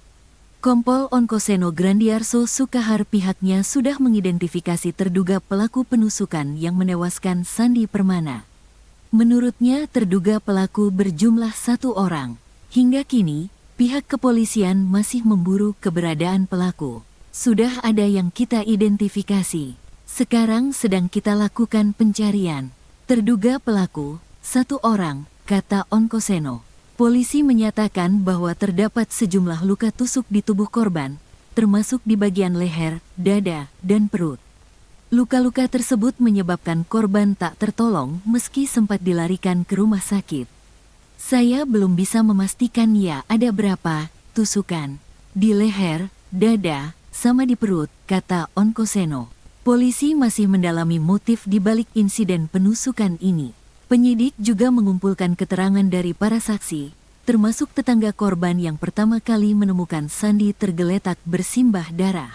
Kompol Onkoseno Grandiarso Sukahar pihaknya sudah mengidentifikasi terduga pelaku penusukan yang menewaskan Sandi Permana. Menurutnya terduga pelaku berjumlah 1 orang. Hingga kini, pihak kepolisian masih memburu keberadaan pelaku. Sudah ada yang kita identifikasi. Sekarang sedang kita lakukan pencarian. Terduga pelaku, 1 orang, kata Onkoseno. Polisi menyatakan bahwa terdapat sejumlah luka tusuk di tubuh korban, termasuk di bagian leher, dada, dan perut. Luka-luka tersebut menyebabkan korban tak tertolong meski sempat dilarikan ke rumah sakit. Saya belum bisa memastikan ya ada berapa tusukan. Di leher, dada, sama di perut, kata Onkoseno. Polisi masih mendalami motif di balik insiden penusukan ini. Penyidik juga mengumpulkan keterangan dari para saksi, termasuk tetangga korban yang pertama kali menemukan Sandi tergeletak bersimbah darah.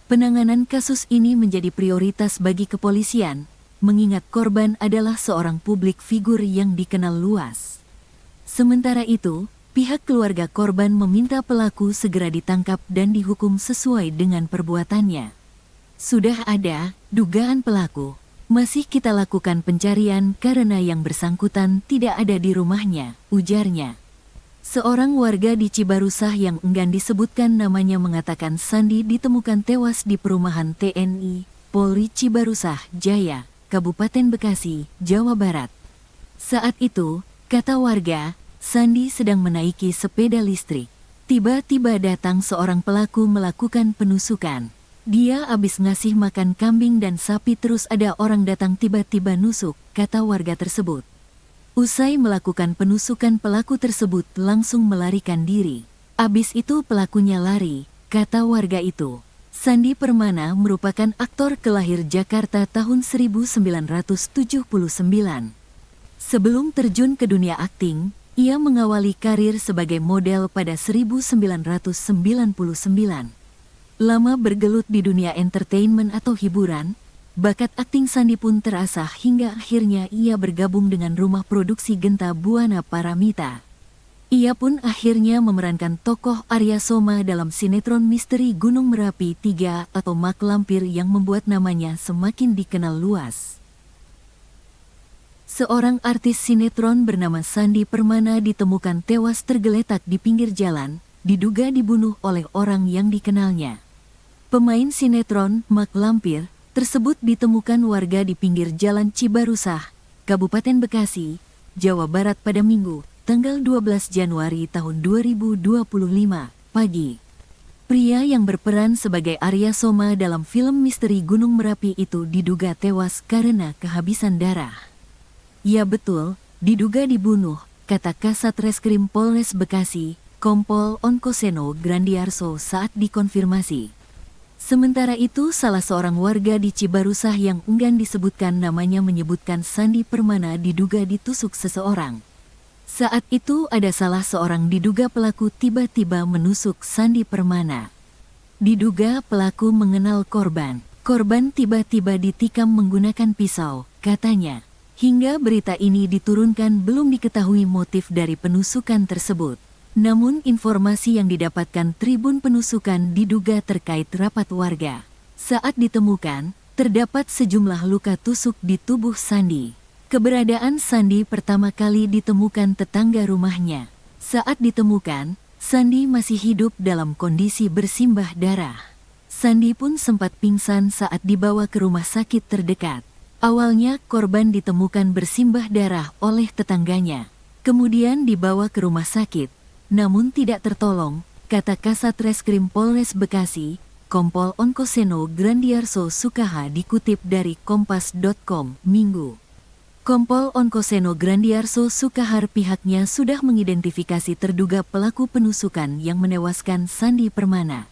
Penanganan kasus ini menjadi prioritas bagi kepolisian, mengingat korban adalah seorang publik figur yang dikenal luas. Sementara itu, pihak keluarga korban meminta pelaku segera ditangkap dan dihukum sesuai dengan perbuatannya. Sudah ada dugaan pelaku. Masih kita lakukan pencarian karena yang bersangkutan tidak ada di rumahnya, ujarnya. Seorang warga di Cibarusah yang enggan disebutkan namanya mengatakan Sandi ditemukan tewas di perumahan TNI, Polri Cibarusah, Jaya, Kabupaten Bekasi, Jawa Barat. Saat itu, kata warga, Sandi sedang menaiki sepeda listrik. Tiba-tiba datang seorang pelaku melakukan penusukan. Dia abis ngasih makan kambing dan sapi terus ada orang datang tiba-tiba nusuk, kata warga tersebut. Usai melakukan penusukan pelaku tersebut langsung melarikan diri. Abis itu pelakunya lari, kata warga itu. Sandi Permana merupakan aktor kelahir Jakarta tahun 1979. Sebelum terjun ke dunia akting, ia mengawali karir sebagai model pada 1999. Lama bergelut di dunia entertainment atau hiburan, bakat akting Sandi pun terasah hingga akhirnya ia bergabung dengan rumah produksi Genta Buana Paramita. Ia pun akhirnya memerankan tokoh Arya Soma dalam sinetron misteri Gunung Merapi 3 atau Mak Lampir yang membuat namanya semakin dikenal luas. Seorang artis sinetron bernama Sandi Permana ditemukan tewas tergeletak di pinggir jalan, diduga dibunuh oleh orang yang dikenalnya. Pemain sinetron Mak Lampir tersebut ditemukan warga di pinggir Jalan Cibarusah, Kabupaten Bekasi, Jawa Barat pada Minggu, tanggal 12 Januari tahun 2025, pagi. Pria yang berperan sebagai Arya Soma dalam film misteri Gunung Merapi itu diduga tewas karena kehabisan darah. Ya betul, diduga dibunuh, kata Kasat Reskrim Polres Bekasi, Kompol Onkoseno Grandiarso saat dikonfirmasi. Sementara itu, salah seorang warga di Cibarusah yang enggan disebutkan namanya menyebutkan Sandi Permana diduga ditusuk seseorang. Saat itu ada salah seorang diduga pelaku tiba-tiba menusuk Sandi Permana. Diduga pelaku mengenal korban. Korban tiba-tiba ditikam menggunakan pisau, katanya. Hingga berita ini diturunkan belum diketahui motif dari penusukan tersebut. Namun informasi yang didapatkan Tribun Penusukan diduga terkait rapat warga. Saat ditemukan, terdapat sejumlah luka tusuk di tubuh Sandi. Keberadaan Sandi pertama kali ditemukan tetangga rumahnya. Saat ditemukan, Sandi masih hidup dalam kondisi bersimbah darah. Sandi pun sempat pingsan saat dibawa ke rumah sakit terdekat. Awalnya korban ditemukan bersimbah darah oleh tetangganya. Kemudian dibawa ke rumah sakit. Namun tidak tertolong, kata Kasat Reskrim Polres Bekasi, Kompol Onkoseno Grandiarso Sukaha dikutip dari Kompas.com, Minggu. Kompol Onkoseno Grandiarso Sukahar pihaknya sudah mengidentifikasi terduga pelaku penusukan yang menewaskan Sandi Permana.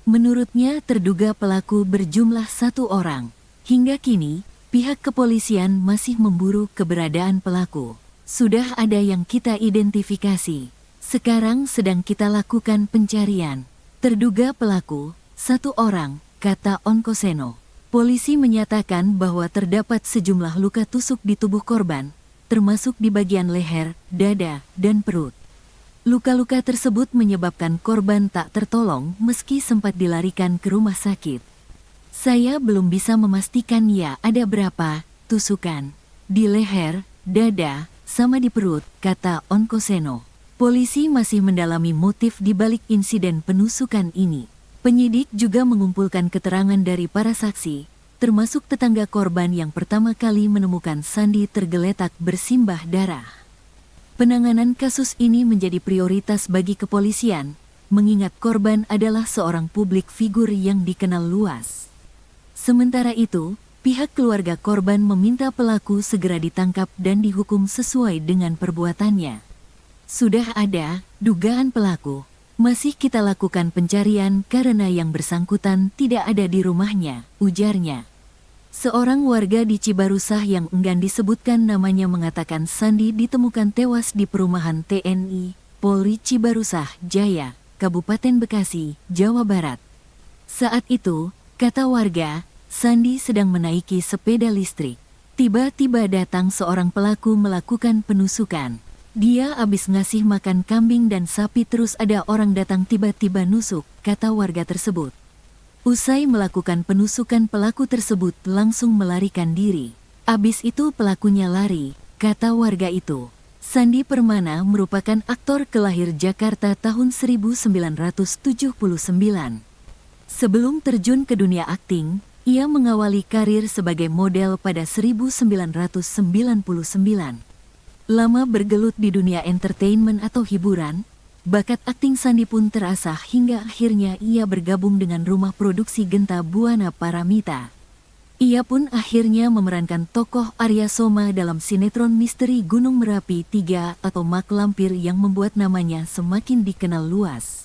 Menurutnya terduga pelaku berjumlah 1 orang. Hingga kini, pihak kepolisian masih memburu keberadaan pelaku. Sudah ada yang kita identifikasi. Sekarang sedang kita lakukan pencarian. Terduga pelaku, 1 orang, kata Onkoseno. Polisi menyatakan bahwa terdapat sejumlah luka tusuk di tubuh korban, termasuk di bagian leher, dada, dan perut. Luka-luka tersebut menyebabkan korban tak tertolong meski sempat dilarikan ke rumah sakit. Saya belum bisa memastikan ya ada berapa tusukan. Di leher, dada, sama di perut, kata Onkoseno. Polisi masih mendalami motif di balik insiden penusukan ini. Penyidik juga mengumpulkan keterangan dari para saksi, termasuk tetangga korban yang pertama kali menemukan Sandi tergeletak bersimbah darah. Penanganan kasus ini menjadi prioritas bagi kepolisian, mengingat korban adalah seorang publik figur yang dikenal luas. Sementara itu, pihak keluarga korban meminta pelaku segera ditangkap dan dihukum sesuai dengan perbuatannya. Sudah ada dugaan pelaku. Masih kita lakukan pencarian karena yang bersangkutan tidak ada di rumahnya, ujarnya. Seorang warga di Cibarusah yang enggan disebutkan namanya mengatakan Sandi ditemukan tewas di perumahan TNI, Polri Cibarusah Jaya, Kabupaten Bekasi, Jawa Barat. Saat itu, kata warga, Sandi sedang menaiki sepeda listrik. Tiba-tiba datang seorang pelaku melakukan penusukan. Dia habis ngasih makan kambing dan sapi terus ada orang datang tiba-tiba nusuk, kata warga tersebut. Usai melakukan penusukan pelaku tersebut langsung melarikan diri. Abis itu pelakunya lari, kata warga itu. Sandi Permana merupakan aktor kelahir Jakarta tahun 1979. Sebelum terjun ke dunia akting, ia mengawali karir sebagai model pada 1999. Lama bergelut di dunia entertainment atau hiburan, bakat akting Sandi pun terasah hingga akhirnya ia bergabung dengan rumah produksi Genta Buana Paramita. Ia pun akhirnya memerankan tokoh Arya Soma dalam sinetron misteri Gunung Merapi 3 atau Mak Lampir yang membuat namanya semakin dikenal luas.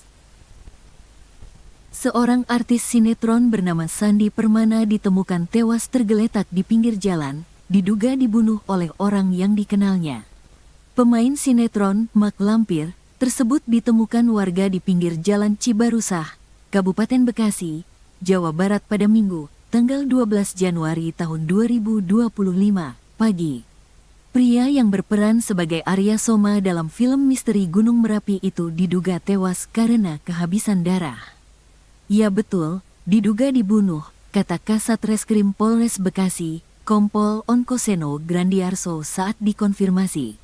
Seorang artis sinetron bernama Sandi Permana ditemukan tewas tergeletak di pinggir jalan, diduga dibunuh oleh orang yang dikenalnya. Pemain sinetron Mak Lampir tersebut ditemukan warga di pinggir Jalan Cibarusah, Kabupaten Bekasi, Jawa Barat pada Minggu, tanggal 12 Januari tahun 2025, pagi. Pria yang berperan sebagai Arya Soma dalam film misteri Gunung Merapi itu diduga tewas karena kehabisan darah. Ya betul, diduga dibunuh, kata Kasat Reskrim Polres Bekasi, Kompol Onkoseno Grandiarso saat dikonfirmasi.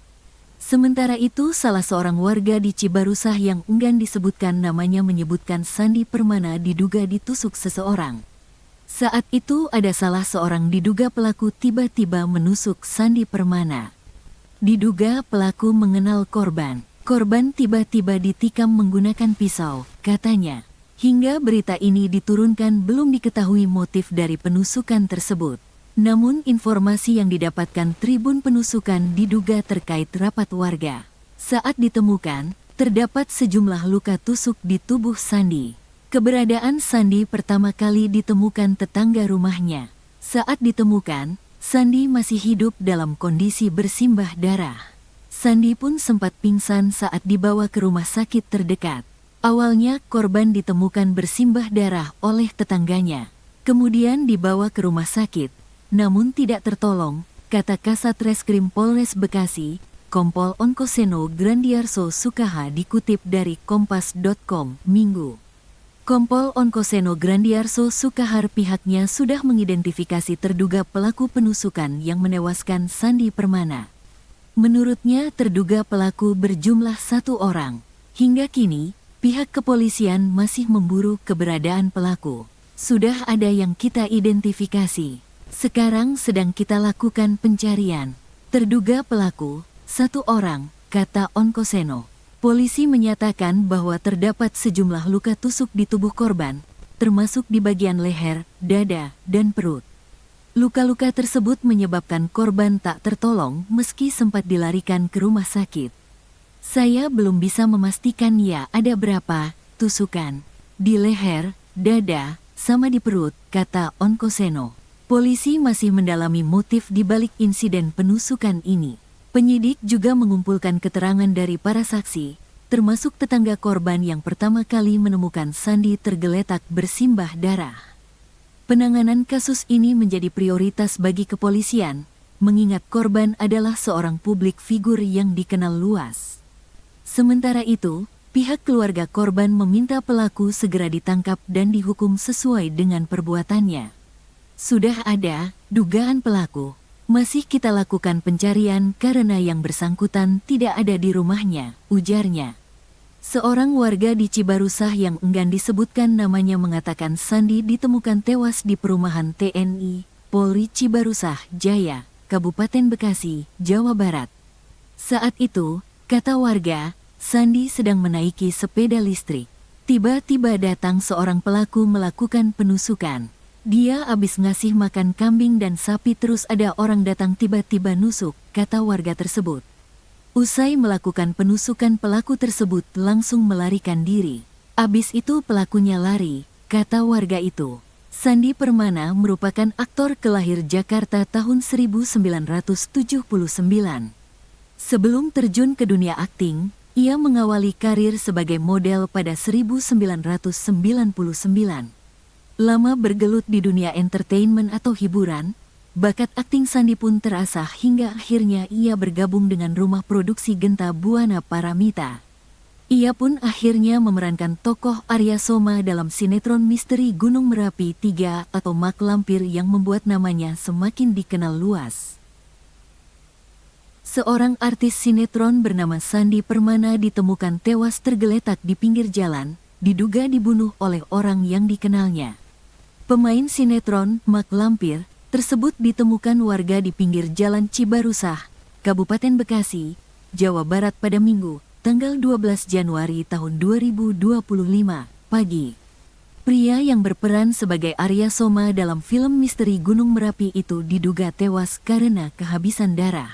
Sementara itu salah seorang warga di Cibarusah yang enggan disebutkan namanya menyebutkan Sandi Permana diduga ditusuk seseorang. Saat itu ada salah seorang diduga pelaku tiba-tiba menusuk Sandi Permana. Diduga pelaku mengenal korban. Korban tiba-tiba ditikam menggunakan pisau, katanya. Hingga berita ini diturunkan belum diketahui motif dari penusukan tersebut. Namun informasi yang didapatkan Tribun Penusukan diduga terkait rapat warga. Saat ditemukan, terdapat sejumlah luka tusuk di tubuh Sandi. Keberadaan Sandi pertama kali ditemukan tetangga rumahnya. Saat ditemukan, Sandi masih hidup dalam kondisi bersimbah darah. Sandi pun sempat pingsan saat dibawa ke rumah sakit terdekat. Awalnya korban ditemukan bersimbah darah oleh tetangganya. Kemudian dibawa ke rumah sakit, namun tidak tertolong, kata Kasat Reskrim Polres Bekasi, Kompol Onkoseno Grandiarso Sukaha dikutip dari Kompas.com, Minggu. Kompol Onkoseno Grandiarso Sukahar pihaknya sudah mengidentifikasi terduga pelaku penusukan yang menewaskan Sandi Permana. Menurutnya terduga pelaku berjumlah 1 orang. Hingga kini, pihak kepolisian masih memburu keberadaan pelaku. Sudah ada yang kita identifikasi. Sekarang sedang kita lakukan pencarian. Terduga pelaku, 1 orang, kata Onkoseno. Polisi menyatakan bahwa terdapat sejumlah luka tusuk di tubuh korban, termasuk di bagian leher, dada, dan perut. Luka-luka tersebut menyebabkan korban tak tertolong meski sempat dilarikan ke rumah sakit. Saya belum bisa memastikan ya ada berapa tusukan di leher, dada, sama di perut, kata Onkoseno. Polisi masih mendalami motif di balik insiden penusukan ini. Penyidik juga mengumpulkan keterangan dari para saksi, termasuk tetangga korban yang pertama kali menemukan Sandi tergeletak bersimbah darah. Penanganan kasus ini menjadi prioritas bagi kepolisian, mengingat korban adalah seorang publik figur yang dikenal luas. Sementara itu, pihak keluarga korban meminta pelaku segera ditangkap dan dihukum sesuai dengan perbuatannya. Sudah ada dugaan pelaku. Masih kita lakukan pencarian karena yang bersangkutan tidak ada di rumahnya, ujarnya. Seorang warga di Cibarusah yang enggan disebutkan namanya mengatakan Sandi ditemukan tewas di perumahan TNI, Polri Cibarusah Jaya, Kabupaten Bekasi, Jawa Barat. Saat itu, kata warga, Sandi sedang menaiki sepeda listrik. Tiba-tiba datang seorang pelaku melakukan penusukan. Dia habis ngasih makan kambing dan sapi terus ada orang datang tiba-tiba nusuk, kata warga tersebut. Usai melakukan penusukan pelaku tersebut langsung melarikan diri. Abis itu pelakunya lari, kata warga itu. Sandi Permana merupakan aktor kelahir Jakarta tahun 1979. Sebelum terjun ke dunia akting, ia mengawali karir sebagai model pada 1999. Lama bergelut di dunia entertainment atau hiburan, bakat akting Sandi pun terasah hingga akhirnya ia bergabung dengan rumah produksi Genta Buana Paramita. Ia pun akhirnya memerankan tokoh Arya Soma dalam sinetron misteri Gunung Merapi 3 atau Mak Lampir yang membuat namanya semakin dikenal luas. Seorang artis sinetron bernama Sandi Permana ditemukan tewas tergeletak di pinggir jalan, diduga dibunuh oleh orang yang dikenalnya. Pemain sinetron Mak Lampir tersebut ditemukan warga di pinggir jalan Cibarusah, Kabupaten Bekasi, Jawa Barat pada Minggu, tanggal 12 Januari tahun 2025, pagi. Pria yang berperan sebagai Arya Soma dalam film misteri Gunung Merapi itu diduga tewas karena kehabisan darah.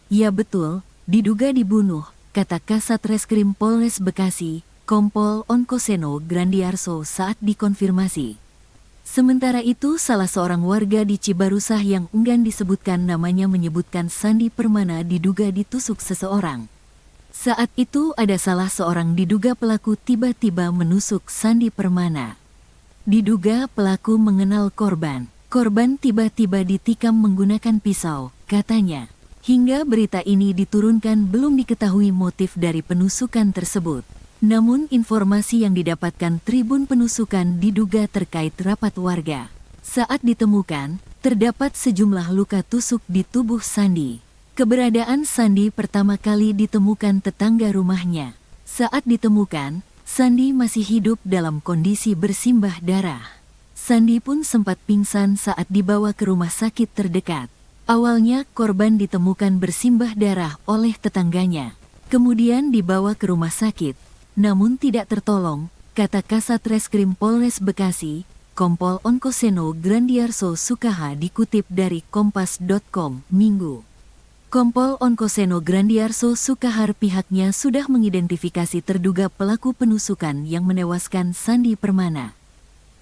Ya betul, diduga dibunuh, kata Kasat Reskrim Polres Bekasi, Kompol Onkoseno Grandiarso saat dikonfirmasi. Sementara itu salah seorang warga di Cibarusah yang enggan disebutkan namanya menyebutkan Sandi Permana diduga ditusuk seseorang. Saat itu ada salah seorang diduga pelaku tiba-tiba menusuk Sandi Permana. Diduga pelaku mengenal korban. Korban tiba-tiba ditikam menggunakan pisau, katanya. Hingga berita ini diturunkan belum diketahui motif dari penusukan tersebut. Namun informasi yang didapatkan Tribun Penusukan diduga terkait rapat warga. Saat ditemukan, terdapat sejumlah luka tusuk di tubuh Sandi. Keberadaan Sandi pertama kali ditemukan tetangga rumahnya. Saat ditemukan, Sandi masih hidup dalam kondisi bersimbah darah. Sandi pun sempat pingsan saat dibawa ke rumah sakit terdekat. Awalnya korban ditemukan bersimbah darah oleh tetangganya. Kemudian dibawa ke rumah sakit, namun tidak tertolong, kata Kasat Reskrim Polres Bekasi, Kompol Onkoseno Grandiarso Sukaha dikutip dari Kompas.com, Minggu. Kompol Onkoseno Grandiarso Sukahar pihaknya sudah mengidentifikasi terduga pelaku penusukan yang menewaskan Sandi Permana.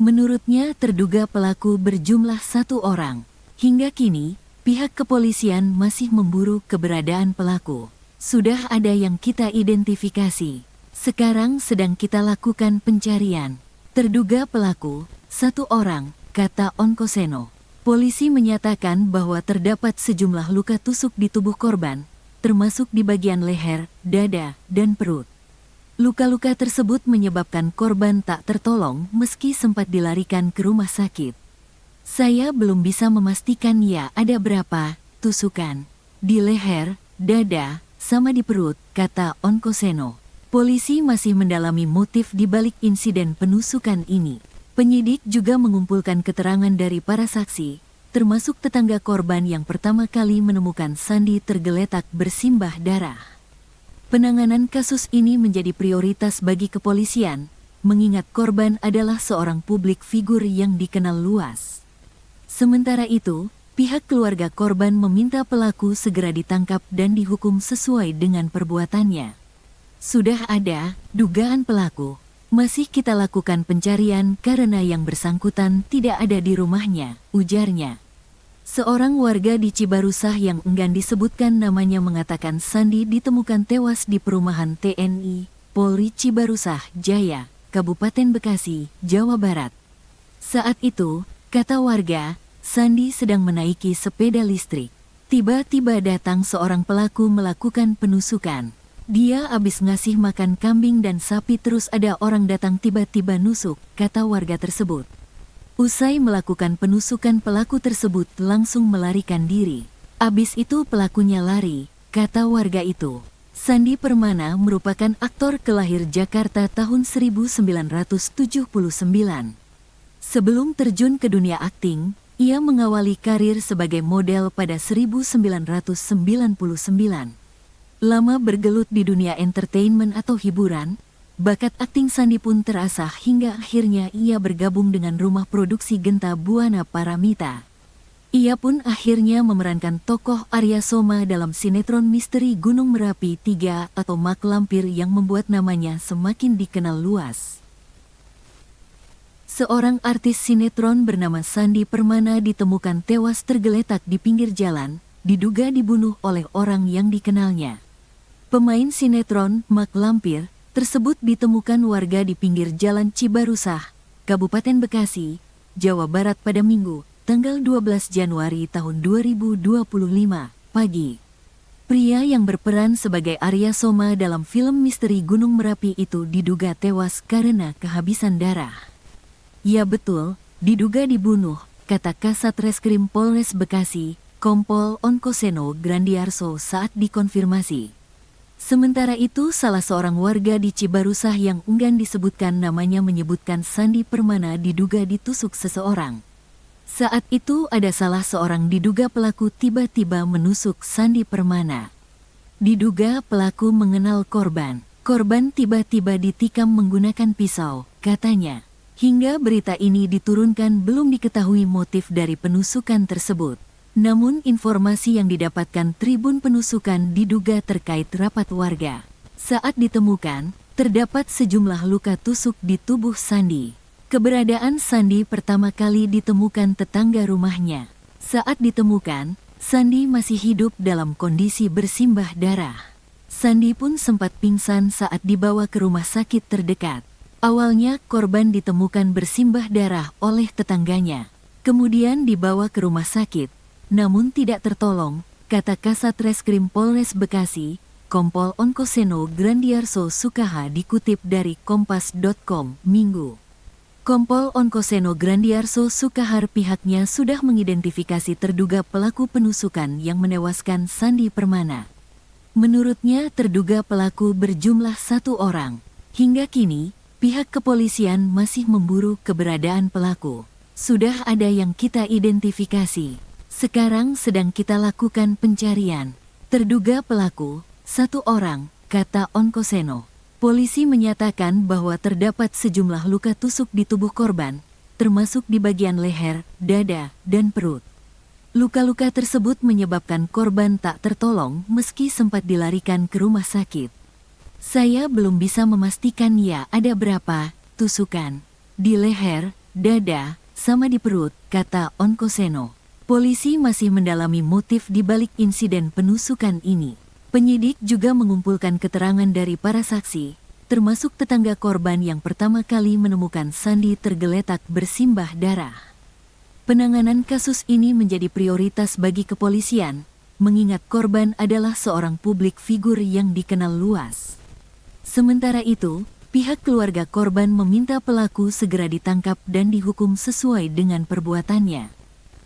Menurutnya terduga pelaku berjumlah 1 orang. Hingga kini, pihak kepolisian masih memburu keberadaan pelaku. Sudah ada yang kita identifikasi. Sekarang sedang kita lakukan pencarian. Terduga pelaku, 1 orang, kata Onkoseno. Polisi menyatakan bahwa terdapat sejumlah luka tusuk di tubuh korban, termasuk di bagian leher, dada, dan perut. Luka-luka tersebut menyebabkan korban tak tertolong meski sempat dilarikan ke rumah sakit. Saya belum bisa memastikan ya ada berapa tusukan di leher, dada, sama di perut, kata Onkoseno. Polisi masih mendalami motif di balik insiden penusukan ini. Penyidik juga mengumpulkan keterangan dari para saksi, termasuk tetangga korban yang pertama kali menemukan Sandi tergeletak bersimbah darah. Penanganan kasus ini menjadi prioritas bagi kepolisian, mengingat korban adalah seorang publik figur yang dikenal luas. Sementara itu, pihak keluarga korban meminta pelaku segera ditangkap dan dihukum sesuai dengan perbuatannya. Sudah ada dugaan pelaku. Masih kita lakukan pencarian karena yang bersangkutan tidak ada di rumahnya, ujarnya. Seorang warga di Cibarusah yang enggan disebutkan namanya mengatakan Sandi ditemukan tewas di perumahan TNI, Polri Cibarusah, Jaya, Kabupaten Bekasi, Jawa Barat. Saat itu, kata warga, Sandi sedang menaiki sepeda listrik. Tiba-tiba datang seorang pelaku melakukan penusukan. Dia habis ngasih makan kambing dan sapi terus ada orang datang tiba-tiba nusuk, kata warga tersebut. Usai melakukan penusukan pelaku tersebut langsung melarikan diri. Abis itu pelakunya lari, kata warga itu. Sandi Permana merupakan aktor kelahir Jakarta tahun 1979. Sebelum terjun ke dunia akting, ia mengawali karir sebagai model pada 1999. Lama bergelut di dunia entertainment atau hiburan, bakat akting Sandi pun terasah hingga akhirnya ia bergabung dengan rumah produksi Genta Buana Paramita. Ia pun akhirnya memerankan tokoh Arya Soma dalam sinetron misteri Gunung Merapi 3 atau Mak Lampir yang membuat namanya semakin dikenal luas. Seorang artis sinetron bernama Sandi Permana ditemukan tewas tergeletak di pinggir jalan, diduga dibunuh oleh orang yang dikenalnya. Pemain sinetron Mak Lampir tersebut ditemukan warga di pinggir jalan Cibarusah, Kabupaten Bekasi, Jawa Barat pada Minggu, tanggal 12 Januari tahun 2025, pagi. Pria yang berperan sebagai Arya Soma dalam film misteri Gunung Merapi itu diduga tewas karena kehabisan darah. Ya betul, diduga dibunuh, kata Kasat Reskrim Polres Bekasi, Kompol Onkoseno Grandiarso saat dikonfirmasi. Sementara itu, salah seorang warga di Cibarusah yang enggan disebutkan namanya menyebutkan Sandi Permana diduga ditusuk seseorang. Saat itu ada salah seorang diduga pelaku tiba-tiba menusuk Sandi Permana. Diduga pelaku mengenal korban. Korban tiba-tiba ditikam menggunakan pisau, katanya. Hingga berita ini diturunkan belum diketahui motif dari penusukan tersebut. Namun informasi yang didapatkan Tribun Penusukan diduga terkait rapat warga. Saat ditemukan, terdapat sejumlah luka tusuk di tubuh Sandi. Keberadaan Sandi pertama kali ditemukan tetangga rumahnya. Saat ditemukan, Sandi masih hidup dalam kondisi bersimbah darah. Sandi pun sempat pingsan saat dibawa ke rumah sakit terdekat. Awalnya korban ditemukan bersimbah darah oleh tetangganya. Kemudian dibawa ke rumah sakit, namun tidak tertolong, kata Kasat Reskrim Polres Bekasi, Kompol Onkoseno Grandiarso Sukaha dikutip dari Kompas.com, Minggu. Kompol Onkoseno Grandiarso Sukahar pihaknya sudah mengidentifikasi terduga pelaku penusukan yang menewaskan Sandi Permana. Menurutnya terduga pelaku berjumlah 1 orang. Hingga kini, pihak kepolisian masih memburu keberadaan pelaku. Sudah ada yang kita identifikasi. Sekarang sedang kita lakukan pencarian. Terduga pelaku, 1 orang, kata Onkoseno. Polisi menyatakan bahwa terdapat sejumlah luka tusuk di tubuh korban, termasuk di bagian leher, dada, dan perut. Luka-luka tersebut menyebabkan korban tak tertolong meski sempat dilarikan ke rumah sakit. Saya belum bisa memastikan ya ada berapa tusukan di leher, dada, sama di perut, kata Onkoseno. Polisi masih mendalami motif di balik insiden penusukan ini. Penyidik juga mengumpulkan keterangan dari para saksi, termasuk tetangga korban yang pertama kali menemukan Sandi tergeletak bersimbah darah. Penanganan kasus ini menjadi prioritas bagi kepolisian, mengingat korban adalah seorang publik figur yang dikenal luas. Sementara itu, pihak keluarga korban meminta pelaku segera ditangkap dan dihukum sesuai dengan perbuatannya.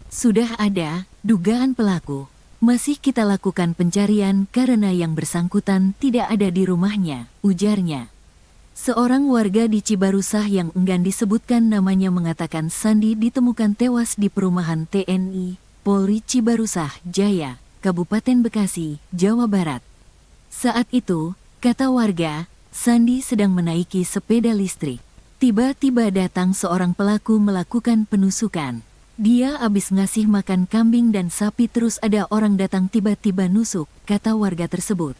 Sudah ada dugaan pelaku. Masih kita lakukan pencarian karena yang bersangkutan tidak ada di rumahnya, ujarnya. Seorang warga di Cibarusah yang enggan disebutkan namanya mengatakan Sandi ditemukan tewas di perumahan TNI, Polri Cibarusah Jaya, Kabupaten Bekasi, Jawa Barat. Saat itu, kata warga, Sandi sedang menaiki sepeda listrik. Tiba-tiba datang seorang pelaku melakukan penusukan. Dia habis ngasih makan kambing dan sapi terus ada orang datang tiba-tiba nusuk, kata warga tersebut.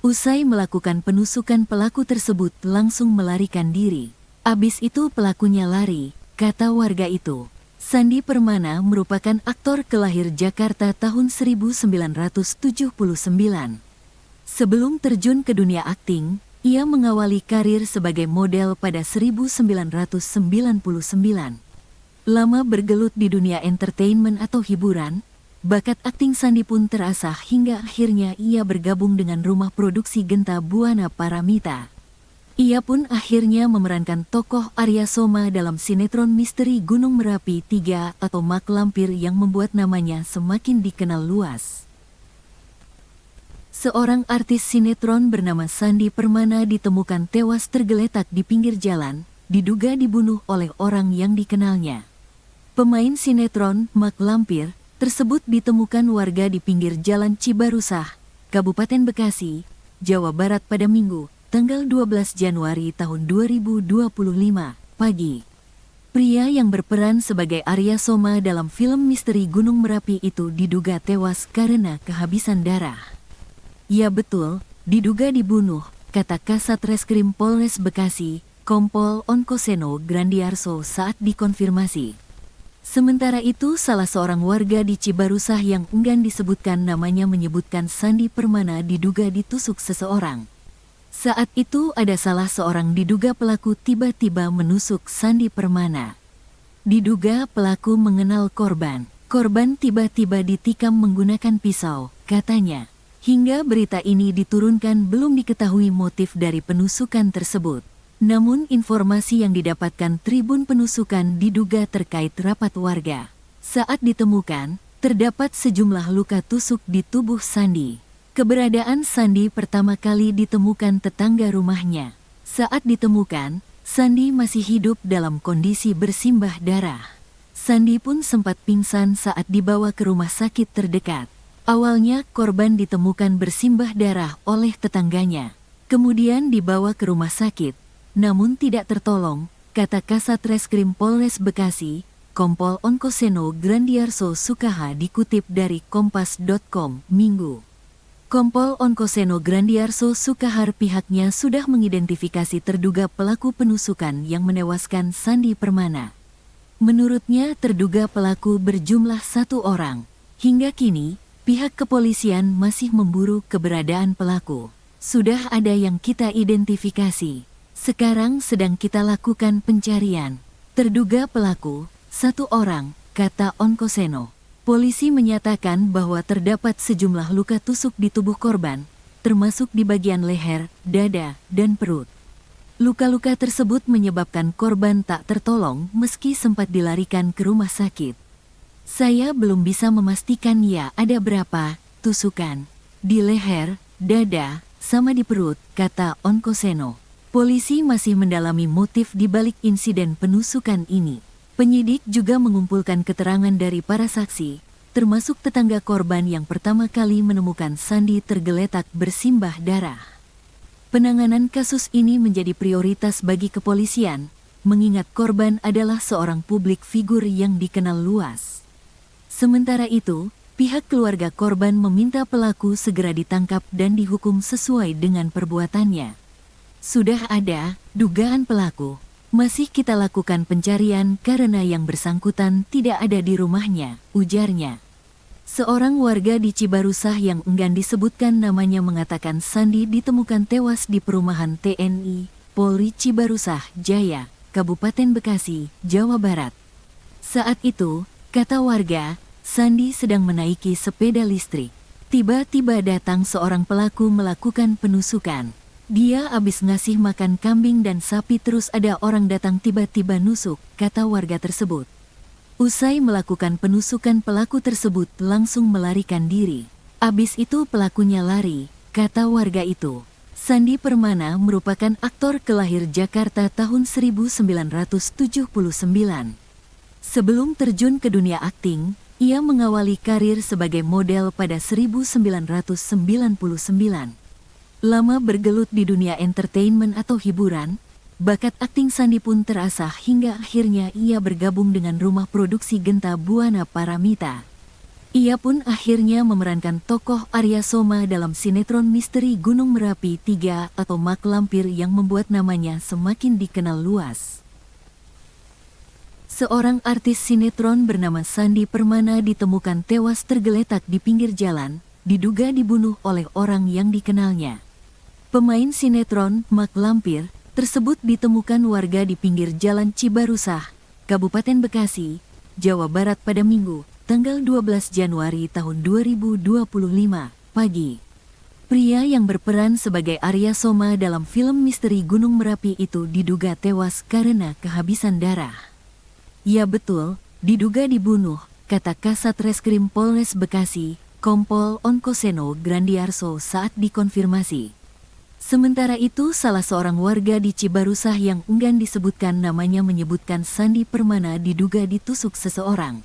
Usai melakukan penusukan pelaku tersebut langsung melarikan diri. Abis itu pelakunya lari, kata warga itu. Sandi Permana merupakan aktor kelahir Jakarta tahun 1979. Sebelum terjun ke dunia akting, ia mengawali karir sebagai model pada 1999. Lama bergelut di dunia entertainment atau hiburan, bakat akting Sandi pun terasah hingga akhirnya ia bergabung dengan rumah produksi Genta Buana Paramita. Ia pun akhirnya memerankan tokoh Arya Soma dalam sinetron misteri Gunung Merapi 3 atau Mak Lampir yang membuat namanya semakin dikenal luas. Seorang artis sinetron bernama Sandi Permana ditemukan tewas tergeletak di pinggir jalan, diduga dibunuh oleh orang yang dikenalnya. Pemain sinetron Mak Lampir tersebut ditemukan warga di pinggir jalan Cibarusah, Kabupaten Bekasi, Jawa Barat pada Minggu, tanggal 12 Januari tahun 2025, pagi. Pria yang berperan sebagai Arya Soma dalam film misteri Gunung Merapi itu diduga tewas karena kehabisan darah. Ya betul, diduga dibunuh, kata Kasat Reskrim Polres Bekasi, Kompol Onkoseno Grandiarso saat dikonfirmasi. Sementara itu, salah seorang warga di Cibarusah yang enggan disebutkan namanya menyebutkan Sandi Permana diduga ditusuk seseorang. Saat itu ada salah seorang diduga pelaku tiba-tiba menusuk Sandi Permana. Diduga pelaku mengenal korban. Korban tiba-tiba ditikam menggunakan pisau, katanya. Hingga berita ini diturunkan belum diketahui motif dari penusukan tersebut. Namun informasi yang didapatkan Tribun Penusukan diduga terkait rapat warga. Saat ditemukan, terdapat sejumlah luka tusuk di tubuh Sandi. Keberadaan Sandi pertama kali ditemukan tetangga rumahnya. Saat ditemukan, Sandi masih hidup dalam kondisi bersimbah darah. Sandi pun sempat pingsan saat dibawa ke rumah sakit terdekat. Awalnya korban ditemukan bersimbah darah oleh tetangganya. Kemudian dibawa ke rumah sakit, namun tidak tertolong, kata Kasat Reskrim Polres Bekasi, Kompol Onkoseno Grandiarso Sukaha dikutip dari Kompas.com, Minggu. Kompol Onkoseno Grandiarso Sukahar pihaknya sudah mengidentifikasi terduga pelaku penusukan yang menewaskan Sandi Permana. Menurutnya terduga pelaku berjumlah 1 orang. Hingga kini, pihak kepolisian masih memburu keberadaan pelaku. Sudah ada yang kita identifikasi. Sekarang sedang kita lakukan pencarian. Terduga pelaku, 1 orang, kata Onkoseno. Polisi menyatakan bahwa terdapat sejumlah luka tusuk di tubuh korban, termasuk di bagian leher, dada, dan perut. Luka-luka tersebut menyebabkan korban tak tertolong meski sempat dilarikan ke rumah sakit. Saya belum bisa memastikan ya ada berapa tusukan di leher, dada, sama di perut, kata Onkoseno. Polisi masih mendalami motif di balik insiden penusukan ini. Penyidik juga mengumpulkan keterangan dari para saksi, termasuk tetangga korban yang pertama kali menemukan Sandi tergeletak bersimbah darah. Penanganan kasus ini menjadi prioritas bagi kepolisian, mengingat korban adalah seorang publik figur yang dikenal luas. Sementara itu, pihak keluarga korban meminta pelaku segera ditangkap dan dihukum sesuai dengan perbuatannya. Sudah ada dugaan pelaku. Masih kita lakukan pencarian karena yang bersangkutan tidak ada di rumahnya, ujarnya. Seorang warga di Cibarusah yang enggan disebutkan namanya mengatakan Sandi ditemukan tewas di perumahan TNI, Polri Cibarusah Jaya, Kabupaten Bekasi, Jawa Barat. Saat itu, kata warga, Sandi sedang menaiki sepeda listrik. Tiba-tiba datang seorang pelaku melakukan penusukan. Dia habis ngasih makan kambing dan sapi terus ada orang datang tiba-tiba nusuk, kata warga tersebut. Usai melakukan penusukan pelaku tersebut langsung melarikan diri. Abis itu pelakunya lari, kata warga itu. Sandi Permana merupakan aktor kelahir Jakarta tahun 1979. Sebelum terjun ke dunia akting, ia mengawali karir sebagai model pada 1999. Lama bergelut di dunia entertainment atau hiburan, bakat akting Sandi pun terasah hingga akhirnya ia bergabung dengan rumah produksi Genta Buana Paramita. Ia pun akhirnya memerankan tokoh Arya Soma dalam sinetron misteri Gunung Merapi 3 atau Mak Lampir yang membuat namanya semakin dikenal luas. Seorang artis sinetron bernama Sandi Permana ditemukan tewas tergeletak di pinggir jalan, diduga dibunuh oleh orang yang dikenalnya. Pemain sinetron Mak Lampir tersebut ditemukan warga di pinggir jalan Cibarusah, Kabupaten Bekasi, Jawa Barat pada Minggu, tanggal 12 Januari tahun 2025, pagi. Pria yang berperan sebagai Arya Soma dalam film misteri Gunung Merapi itu diduga tewas karena kehabisan darah. Ya betul, diduga dibunuh, kata Kasat Reskrim Polres Bekasi, Kompol Onkoseno Grandiarso saat dikonfirmasi. Sementara itu salah seorang warga di Cibarusah yang enggan disebutkan namanya menyebutkan Sandi Permana diduga ditusuk seseorang.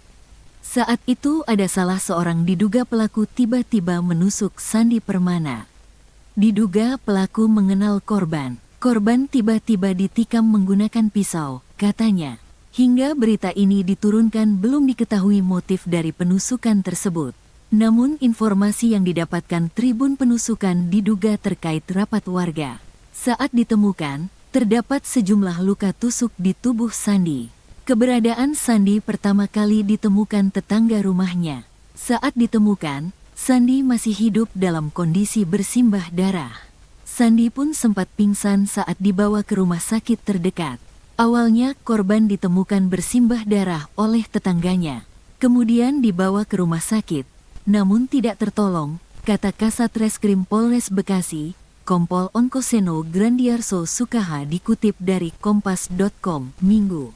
Saat itu ada salah seorang diduga pelaku tiba-tiba menusuk Sandi Permana. Diduga pelaku mengenal korban. Korban tiba-tiba ditikam menggunakan pisau, katanya. Hingga berita ini diturunkan belum diketahui motif dari penusukan tersebut. Namun informasi yang didapatkan Tribun Penusukan diduga terkait rapat warga. Saat ditemukan, terdapat sejumlah luka tusuk di tubuh Sandi. Keberadaan Sandi pertama kali ditemukan tetangga rumahnya. Saat ditemukan, Sandi masih hidup dalam kondisi bersimbah darah. Sandi pun sempat pingsan saat dibawa ke rumah sakit terdekat. Awalnya korban ditemukan bersimbah darah oleh tetangganya. Kemudian dibawa ke rumah sakit. Namun tidak tertolong, kata Kasat Reskrim Polres Bekasi, Kompol Onkoseno Grandiarso Sukaha dikutip dari Kompas.com, Minggu.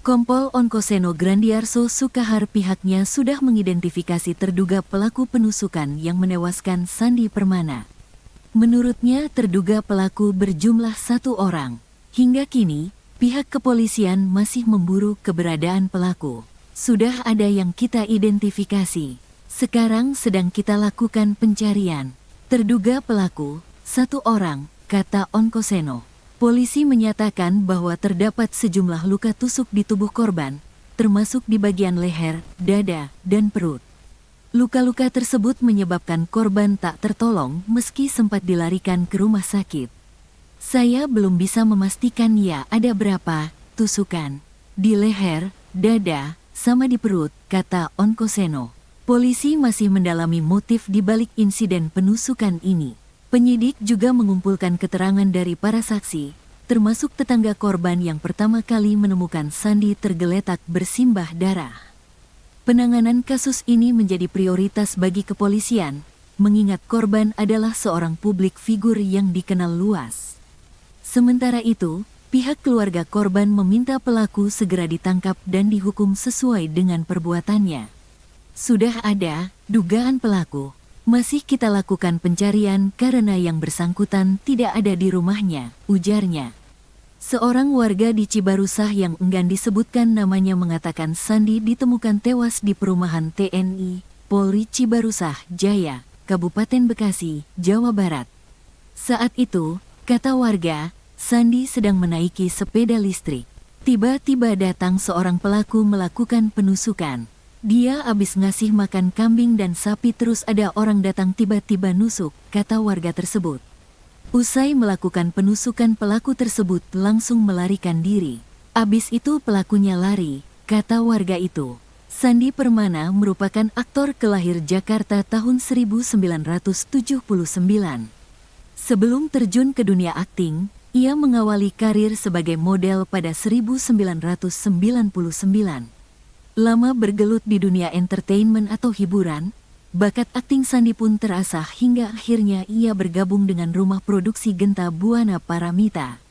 Kompol Onkoseno Grandiarso Sukahar pihaknya sudah mengidentifikasi terduga pelaku penusukan yang menewaskan Sandi Permana. Menurutnya terduga pelaku berjumlah 1 orang. Hingga kini, pihak kepolisian masih memburu keberadaan pelaku. Sudah ada yang kita identifikasi. Sekarang sedang kita lakukan pencarian. Terduga pelaku, 1 orang, kata Onkoseno. Polisi menyatakan bahwa terdapat sejumlah luka tusuk di tubuh korban, termasuk di bagian leher, dada, dan perut. Luka-luka tersebut menyebabkan korban tak tertolong meski sempat dilarikan ke rumah sakit. Saya belum bisa memastikan ya ada berapa tusukan di leher, dada, sama di perut, kata Onkoseno. Polisi masih mendalami motif di balik insiden penusukan ini. Penyidik juga mengumpulkan keterangan dari para saksi, termasuk tetangga korban yang pertama kali menemukan Sandi tergeletak bersimbah darah. Penanganan kasus ini menjadi prioritas bagi kepolisian, mengingat korban adalah seorang publik figur yang dikenal luas. Sementara itu, pihak keluarga korban meminta pelaku segera ditangkap dan dihukum sesuai dengan perbuatannya. Sudah ada dugaan pelaku. Masih kita lakukan pencarian karena yang bersangkutan tidak ada di rumahnya, ujarnya. Seorang warga di Cibarusah yang enggan disebutkan namanya mengatakan Sandi ditemukan tewas di perumahan TNI, Polri Cibarusah Jaya, Kabupaten Bekasi, Jawa Barat. Saat itu, kata warga, Sandi sedang menaiki sepeda listrik. Tiba-tiba datang seorang pelaku melakukan penusukan. Dia habis ngasih makan kambing dan sapi terus ada orang datang tiba-tiba nusuk, kata warga tersebut. Usai melakukan penusukan pelaku tersebut langsung melarikan diri. Abis itu pelakunya lari, kata warga itu. Sandi Permana merupakan aktor kelahir Jakarta tahun 1979. Sebelum terjun ke dunia akting, ia mengawali karir sebagai model pada 1999. Lama bergelut di dunia entertainment atau hiburan, bakat akting Sandi pun terasah hingga akhirnya ia bergabung dengan rumah produksi Genta Buana Paramita.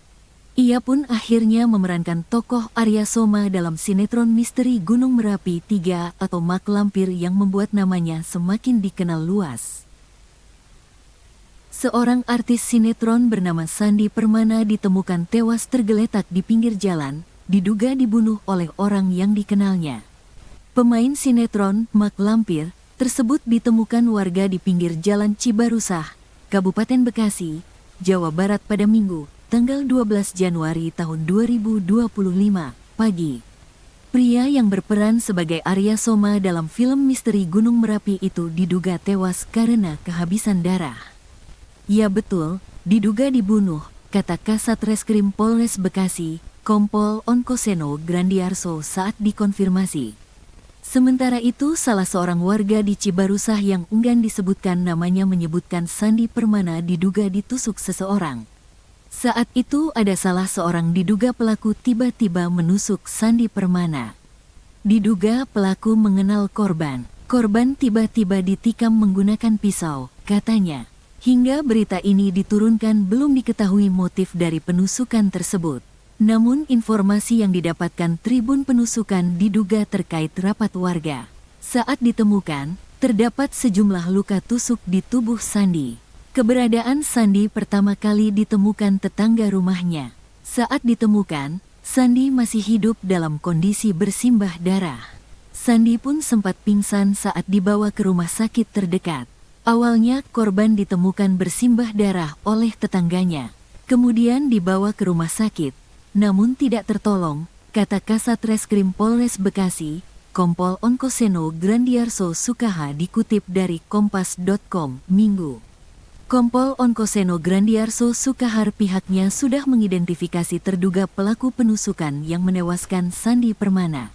Ia pun akhirnya memerankan tokoh Arya Soma dalam sinetron misteri Gunung Merapi 3 atau Mak Lampir yang membuat namanya semakin dikenal luas. Seorang artis sinetron bernama Sandi Permana ditemukan tewas tergeletak di pinggir jalan, diduga dibunuh oleh orang yang dikenalnya. Pemain sinetron Mak Lampir tersebut ditemukan warga di pinggir jalan Cibarusah, Kabupaten Bekasi, Jawa Barat pada Minggu, tanggal 12 Januari tahun 2025, pagi. Pria yang berperan sebagai Arya Soma dalam film misteri Gunung Merapi itu diduga tewas karena kehabisan darah. Ya betul, diduga dibunuh, kata Kasat Reskrim Polres Bekasi, Kompol Onkoseno Grandiarso saat dikonfirmasi. Sementara itu, salah seorang warga di Cibarusah yang enggan disebutkan namanya menyebutkan Sandi Permana diduga ditusuk seseorang. Saat itu ada salah seorang diduga pelaku tiba-tiba menusuk Sandi Permana. Diduga pelaku mengenal korban. Korban tiba-tiba ditikam menggunakan pisau, katanya. Hingga berita ini diturunkan belum diketahui motif dari penusukan tersebut. Namun informasi yang didapatkan Tribun Penusukan diduga terkait rapat warga. Saat ditemukan, terdapat sejumlah luka tusuk di tubuh Sandi. Keberadaan Sandi pertama kali ditemukan tetangga rumahnya. Saat ditemukan, Sandi masih hidup dalam kondisi bersimbah darah. Sandi pun sempat pingsan saat dibawa ke rumah sakit terdekat. Awalnya korban ditemukan bersimbah darah oleh tetangganya. Kemudian dibawa ke rumah sakit. Namun tidak tertolong, kata Kasat Reskrim Polres Bekasi, Kompol Onkoseno Grandiarso Sukaha dikutip dari Kompas.com, Minggu. Kompol Onkoseno Grandiarso Sukahar pihaknya sudah mengidentifikasi terduga pelaku penusukan yang menewaskan Sandi Permana.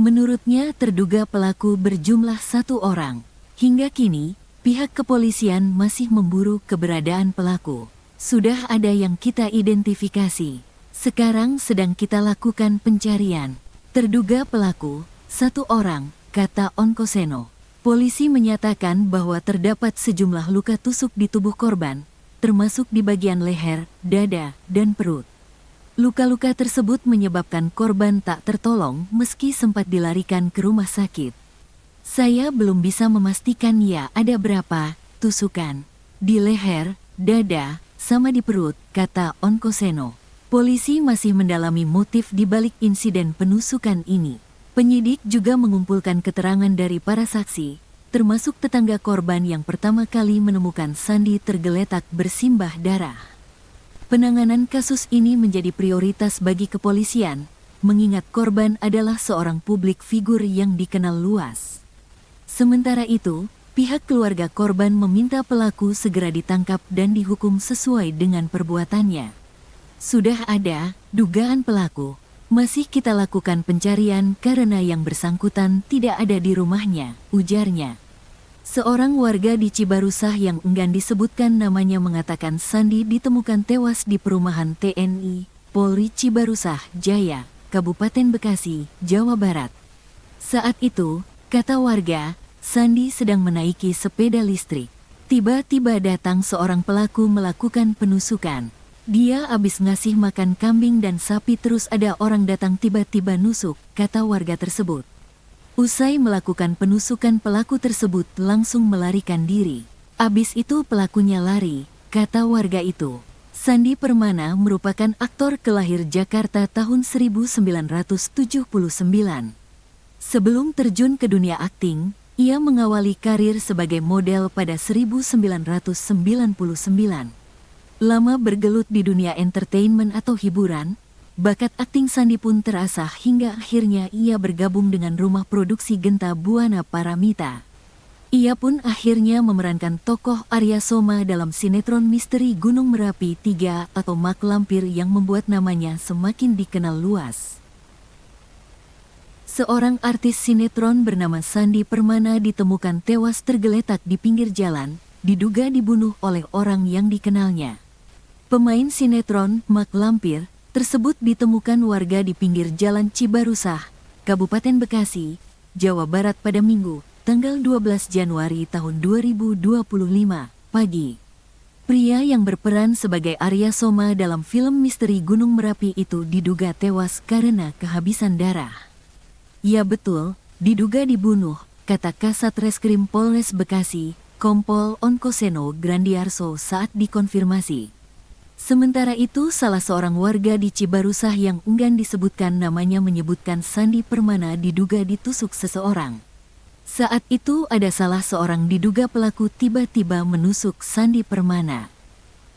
Menurutnya terduga pelaku berjumlah 1 orang. Hingga kini, pihak kepolisian masih memburu keberadaan pelaku. Sudah ada yang kita identifikasi. Sekarang sedang kita lakukan pencarian. Terduga pelaku, 1 orang, kata Onkoseno. Polisi menyatakan bahwa terdapat sejumlah luka tusuk di tubuh korban, termasuk di bagian leher, dada, dan perut. Luka-luka tersebut menyebabkan korban tak tertolong meski sempat dilarikan ke rumah sakit. Saya belum bisa memastikan ya ada berapa tusukan. Di leher, dada, sama di perut, kata Onkoseno. Polisi masih mendalami motif di balik insiden penusukan ini. Penyidik juga mengumpulkan keterangan dari para saksi, termasuk tetangga korban yang pertama kali menemukan Sandi tergeletak bersimbah darah. Penanganan kasus ini menjadi prioritas bagi kepolisian, mengingat korban adalah seorang publik figur yang dikenal luas. Sementara itu, pihak keluarga korban meminta pelaku segera ditangkap dan dihukum sesuai dengan perbuatannya. Sudah ada dugaan pelaku, masih kita lakukan pencarian karena yang bersangkutan tidak ada di rumahnya, ujarnya. Seorang warga di Cibarusah yang enggan disebutkan namanya mengatakan Sandi ditemukan tewas di perumahan TNI, Polri Cibarusah Jaya, Kabupaten Bekasi, Jawa Barat. Saat itu, kata warga, Sandi sedang menaiki sepeda listrik. Tiba-tiba datang seorang pelaku melakukan penusukan. Dia habis ngasih makan kambing dan sapi terus ada orang datang tiba-tiba nusuk, kata warga tersebut. Usai melakukan penusukan pelaku tersebut langsung melarikan diri. Abis itu pelakunya lari, kata warga itu. Sandi Permana merupakan aktor kelahir Jakarta tahun 1979. Sebelum terjun ke dunia akting, ia mengawali karir sebagai model pada 1999. Lama bergelut di dunia entertainment atau hiburan, bakat akting Sandi pun terasah hingga akhirnya ia bergabung dengan rumah produksi Genta Buana Paramita. Ia pun akhirnya memerankan tokoh Arya Soma dalam sinetron misteri Gunung Merapi 3 atau Mak Lampir yang membuat namanya semakin dikenal luas. Seorang artis sinetron bernama Sandi Permana ditemukan tewas tergeletak di pinggir jalan, diduga dibunuh oleh orang yang dikenalnya. Pemain sinetron Mak Lampir tersebut ditemukan warga di pinggir jalan Cibarusah, Kabupaten Bekasi, Jawa Barat pada Minggu, tanggal 12 Januari tahun 2025, pagi. Pria yang berperan sebagai Arya Soma dalam film misteri Gunung Merapi itu diduga tewas karena kehabisan darah. Ya betul, diduga dibunuh, kata Kasat Reskrim Polres Bekasi, Kompol Onkoseno Grandiarso saat dikonfirmasi. Sementara itu, salah seorang warga di Cibarusah yang enggan disebutkan namanya menyebutkan Sandi Permana diduga ditusuk seseorang. Saat itu ada salah seorang diduga pelaku tiba-tiba menusuk Sandi Permana.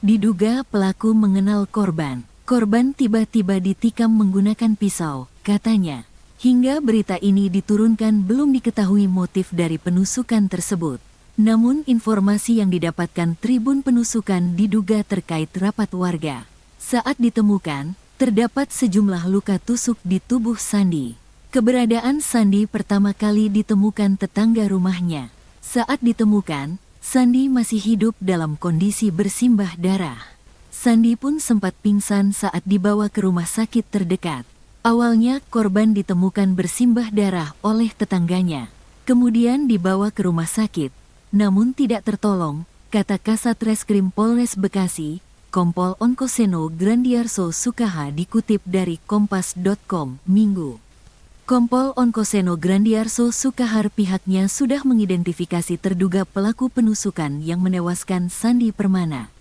Diduga pelaku mengenal korban. Korban tiba-tiba ditikam menggunakan pisau, katanya. Hingga berita ini diturunkan belum diketahui motif dari penusukan tersebut. Namun informasi yang didapatkan Tribun Penusukan diduga terkait rapat warga. Saat ditemukan, terdapat sejumlah luka tusuk di tubuh Sandi. Keberadaan Sandi pertama kali ditemukan tetangga rumahnya. Saat ditemukan, Sandi masih hidup dalam kondisi bersimbah darah. Sandi pun sempat pingsan saat dibawa ke rumah sakit terdekat. Awalnya korban ditemukan bersimbah darah oleh tetangganya. Kemudian dibawa ke rumah sakit. Namun tidak tertolong, kata Kasat Reskrim Polres Bekasi, Kompol Onkoseno Grandiarso Sukaha dikutip dari Kompas.com, Minggu. Kompol Onkoseno Grandiarso Sukahar pihaknya sudah mengidentifikasi terduga pelaku penusukan yang menewaskan Sandi Permana.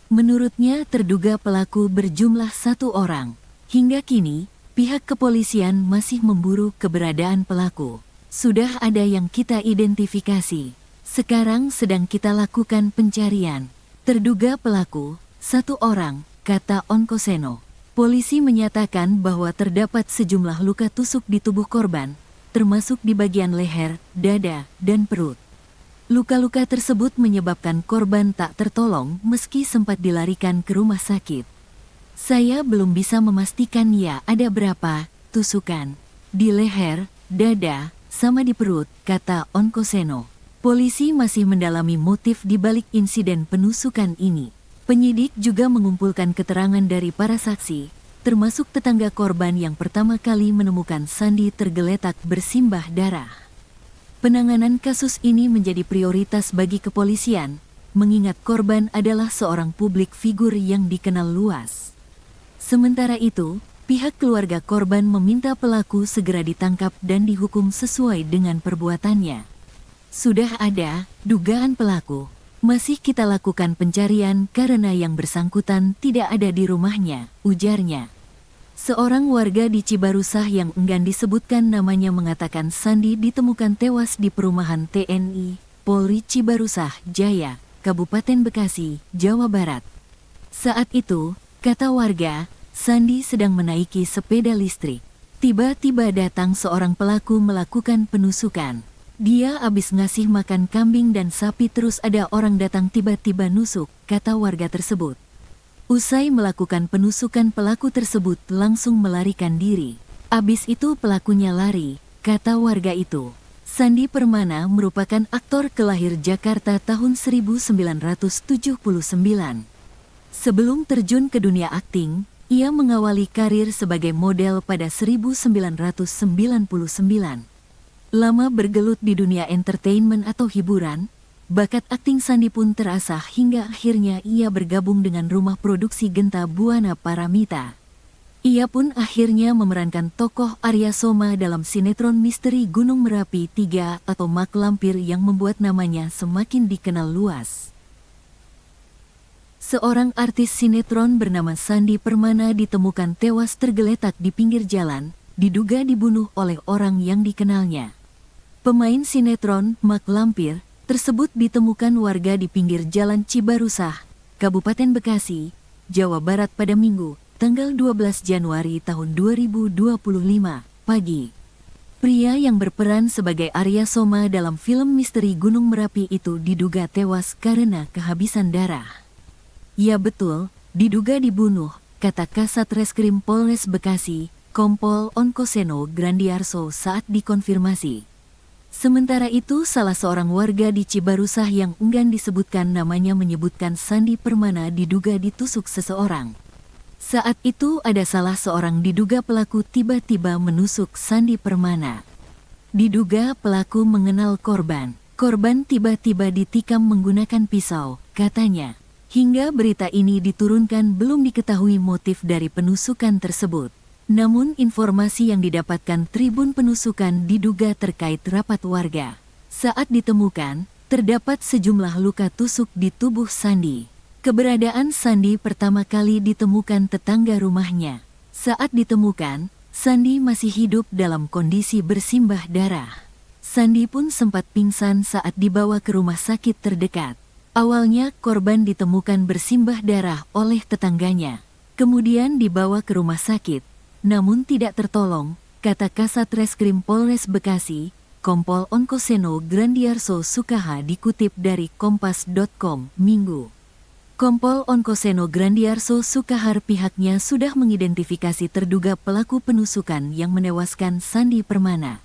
Menurutnya terduga pelaku berjumlah 1 orang. Hingga kini, pihak kepolisian masih memburu keberadaan pelaku. Sudah ada yang kita identifikasi. Sekarang sedang kita lakukan pencarian. Terduga pelaku, 1 orang, kata Onkoseno. Polisi menyatakan bahwa terdapat sejumlah luka tusuk di tubuh korban, termasuk di bagian leher, dada, dan perut. Luka-luka tersebut menyebabkan korban tak tertolong meski sempat dilarikan ke rumah sakit. Saya belum bisa memastikan ya ada berapa tusukan. Di leher, dada, sama di perut, kata Onkoseno. Polisi masih mendalami motif di balik insiden penusukan ini. Penyidik juga mengumpulkan keterangan dari para saksi, termasuk tetangga korban yang pertama kali menemukan Sandi tergeletak bersimbah darah. Penanganan kasus ini menjadi prioritas bagi kepolisian, mengingat korban adalah seorang publik figur yang dikenal luas. Sementara itu, pihak keluarga korban meminta pelaku segera ditangkap dan dihukum sesuai dengan perbuatannya. Sudah ada dugaan pelaku. Masih kita lakukan pencarian karena yang bersangkutan tidak ada di rumahnya, ujarnya. Seorang warga di Cibarusah yang enggan disebutkan namanya mengatakan Sandi ditemukan tewas di perumahan TNI, Polri Cibarusah Jaya, Kabupaten Bekasi, Jawa Barat. Saat itu, kata warga, Sandi sedang menaiki sepeda listrik. Tiba-tiba datang seorang pelaku melakukan penusukan. Dia habis ngasih makan kambing dan sapi terus ada orang datang tiba-tiba nusuk, kata warga tersebut. Usai melakukan penusukan pelaku tersebut langsung melarikan diri. Abis itu pelakunya lari, kata warga itu. Sandi Permana merupakan aktor kelahir Jakarta tahun 1979. Sebelum terjun ke dunia akting, ia mengawali karir sebagai model pada 1999. Lama bergelut di dunia entertainment atau hiburan, bakat akting Sandi pun terasah hingga akhirnya ia bergabung dengan rumah produksi Genta Buana Paramita. Ia pun akhirnya memerankan tokoh Arya Soma dalam sinetron misteri Gunung Merapi 3 atau Mak Lampir yang membuat namanya semakin dikenal luas. Seorang artis sinetron bernama Sandi Permana ditemukan tewas tergeletak di pinggir jalan, diduga dibunuh oleh orang yang dikenalnya. Pemain sinetron Mak Lampir tersebut ditemukan warga di pinggir jalan Cibarusah, Kabupaten Bekasi, Jawa Barat pada Minggu, tanggal 12 Januari tahun 2025, pagi. Pria yang berperan sebagai Arya Soma dalam film misteri Gunung Merapi itu diduga tewas karena kehabisan darah. Ya betul, diduga dibunuh, kata Kasat Reskrim Polres Bekasi, Kompol Onkoseno Grandiarso saat dikonfirmasi. Sementara itu salah seorang warga di Cibarusah yang enggan disebutkan namanya menyebutkan Sandi Permana diduga ditusuk seseorang. Saat itu ada salah seorang diduga pelaku tiba-tiba menusuk Sandi Permana. Diduga pelaku mengenal korban. Korban tiba-tiba ditikam menggunakan pisau, katanya. Hingga berita ini diturunkan belum diketahui motif dari penusukan tersebut. Namun informasi yang didapatkan Tribun Penusukan diduga terkait rapat warga. Saat ditemukan, terdapat sejumlah luka tusuk di tubuh Sandi. Keberadaan Sandi pertama kali ditemukan tetangga rumahnya. Saat ditemukan, Sandi masih hidup dalam kondisi bersimbah darah. Sandi pun sempat pingsan saat dibawa ke rumah sakit terdekat. Awalnya korban ditemukan bersimbah darah oleh tetangganya. Kemudian dibawa ke rumah sakit, namun tidak tertolong, kata Kasat Reskrim Polres Bekasi, Kompol Onkoseno Grandiarso Sukaha dikutip dari Kompas.com, Minggu. Kompol Onkoseno Grandiarso Sukahar pihaknya sudah mengidentifikasi terduga pelaku penusukan yang menewaskan Sandi Permana.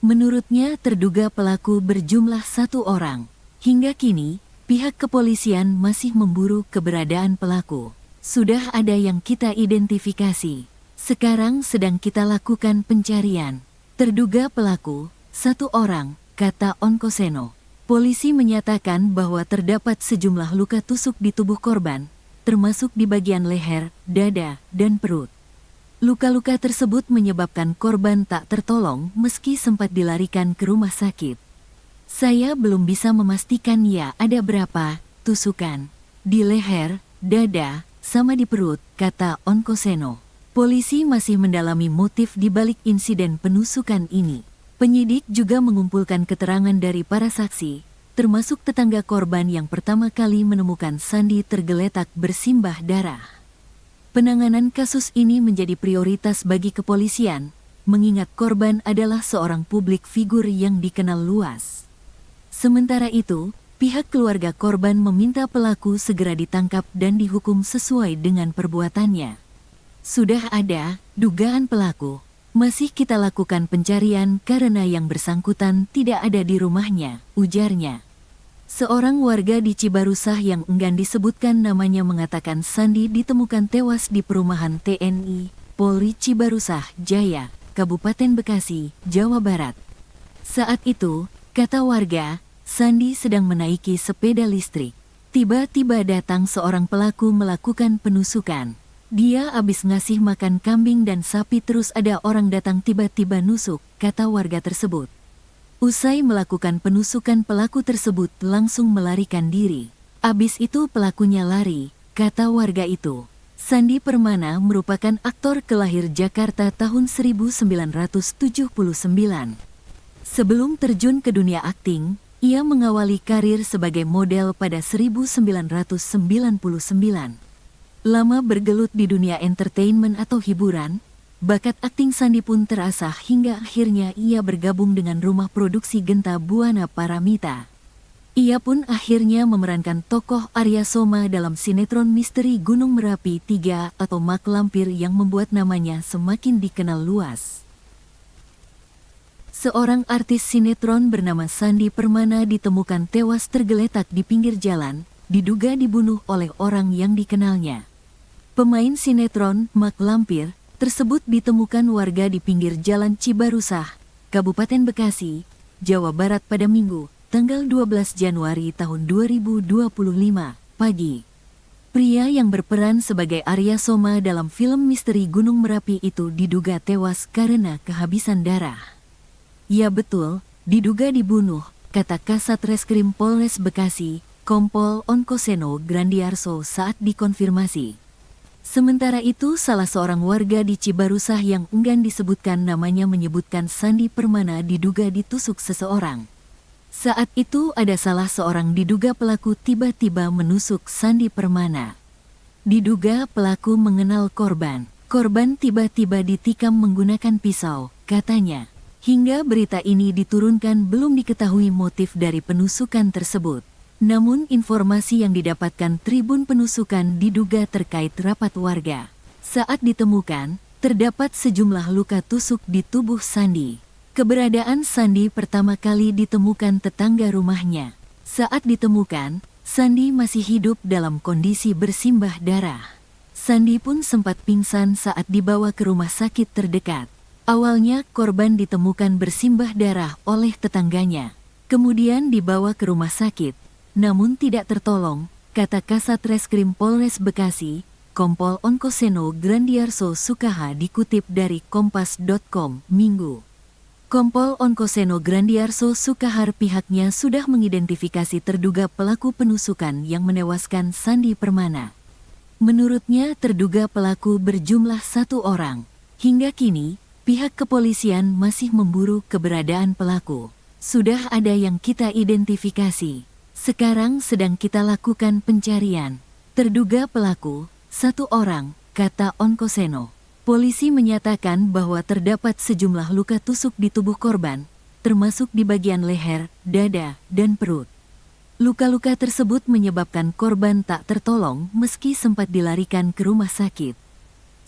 Menurutnya terduga pelaku berjumlah 1 orang. Hingga kini, pihak kepolisian masih memburu keberadaan pelaku. Sudah ada yang kita identifikasi. Sekarang sedang kita lakukan pencarian. Terduga pelaku, 1 orang, kata Onkoseno. Polisi menyatakan bahwa terdapat sejumlah luka tusuk di tubuh korban, termasuk di bagian leher, dada, dan perut. Luka-luka tersebut menyebabkan korban tak tertolong meski sempat dilarikan ke rumah sakit. Saya belum bisa memastikan ya ada berapa tusukan di leher, dada, sama di perut, kata Onkoseno. Polisi masih mendalami motif di balik insiden penusukan ini. Penyidik juga mengumpulkan keterangan dari para saksi, termasuk tetangga korban yang pertama kali menemukan Sandi tergeletak bersimbah darah. Penanganan kasus ini menjadi prioritas bagi kepolisian, mengingat korban adalah seorang publik figur yang dikenal luas. Sementara itu, pihak keluarga korban meminta pelaku segera ditangkap dan dihukum sesuai dengan perbuatannya. Sudah ada dugaan pelaku. Masih kita lakukan pencarian karena yang bersangkutan tidak ada di rumahnya, ujarnya. Seorang warga di Cibarusah yang enggan disebutkan namanya mengatakan Sandi ditemukan tewas di perumahan TNI, Polri Cibarusah, Jaya, Kabupaten Bekasi, Jawa Barat. Saat itu, kata warga, Sandi sedang menaiki sepeda listrik. Tiba-tiba datang seorang pelaku melakukan penusukan. Dia habis ngasih makan kambing dan sapi terus ada orang datang tiba-tiba nusuk, kata warga tersebut. Usai melakukan penusukan pelaku tersebut langsung melarikan diri. Abis itu pelakunya lari, kata warga itu. Sandi Permana merupakan aktor kelahir Jakarta tahun 1979. Sebelum terjun ke dunia akting, ia mengawali karir sebagai model pada 1999. Lama bergelut di dunia entertainment atau hiburan, bakat akting Sandi pun terasah hingga akhirnya ia bergabung dengan rumah produksi Genta Buana Paramita. Ia pun akhirnya memerankan tokoh Arya Soma dalam sinetron misteri Gunung Merapi 3 atau Mak Lampir yang membuat namanya semakin dikenal luas. Seorang artis sinetron bernama Sandi Permana ditemukan tewas tergeletak di pinggir jalan, diduga dibunuh oleh orang yang dikenalnya. Pemain sinetron, Mak Lampir, tersebut ditemukan warga di pinggir jalan Cibarusah, Kabupaten Bekasi, Jawa Barat pada Minggu, tanggal 12 Januari tahun 2025, pagi. Pria yang berperan sebagai Arya Soma dalam film misteri Gunung Merapi itu diduga tewas karena kehabisan darah. Ya betul, diduga dibunuh, kata Kasat Reskrim Polres Bekasi, Kompol Onkoseno Grandiarso saat dikonfirmasi. Sementara itu salah seorang warga di Cibarusah yang enggan disebutkan namanya menyebutkan Sandi Permana diduga ditusuk seseorang. Saat itu ada salah seorang diduga pelaku tiba-tiba menusuk Sandi Permana. Diduga pelaku mengenal korban. Korban tiba-tiba ditikam menggunakan pisau, katanya. Hingga berita ini diturunkan belum diketahui motif dari penusukan tersebut. Namun informasi yang didapatkan Tribun Penusukan diduga terkait rapat warga. Saat ditemukan, terdapat sejumlah luka tusuk di tubuh Sandi. Keberadaan Sandi pertama kali ditemukan tetangga rumahnya. Saat ditemukan, Sandi masih hidup dalam kondisi bersimbah darah. Sandi pun sempat pingsan saat dibawa ke rumah sakit terdekat. Awalnya korban ditemukan bersimbah darah oleh tetangganya. Kemudian dibawa ke rumah sakit, namun tidak tertolong, kata Kasat Reskrim Polres Bekasi, Kompol Onkoseno Grandiarso Sukaha dikutip dari Kompas.com, Minggu. Kompol Onkoseno Grandiarso Sukahar pihaknya sudah mengidentifikasi terduga pelaku penusukan yang menewaskan Sandi Permana. Menurutnya terduga pelaku berjumlah 1 orang. Hingga kini, pihak kepolisian masih memburu keberadaan pelaku. Sudah ada yang kita identifikasi. Sekarang sedang kita lakukan pencarian. Terduga pelaku, 1 orang, kata Onkoseno. Polisi menyatakan bahwa terdapat sejumlah luka tusuk di tubuh korban, termasuk di bagian leher, dada, dan perut. Luka-luka tersebut menyebabkan korban tak tertolong meski sempat dilarikan ke rumah sakit.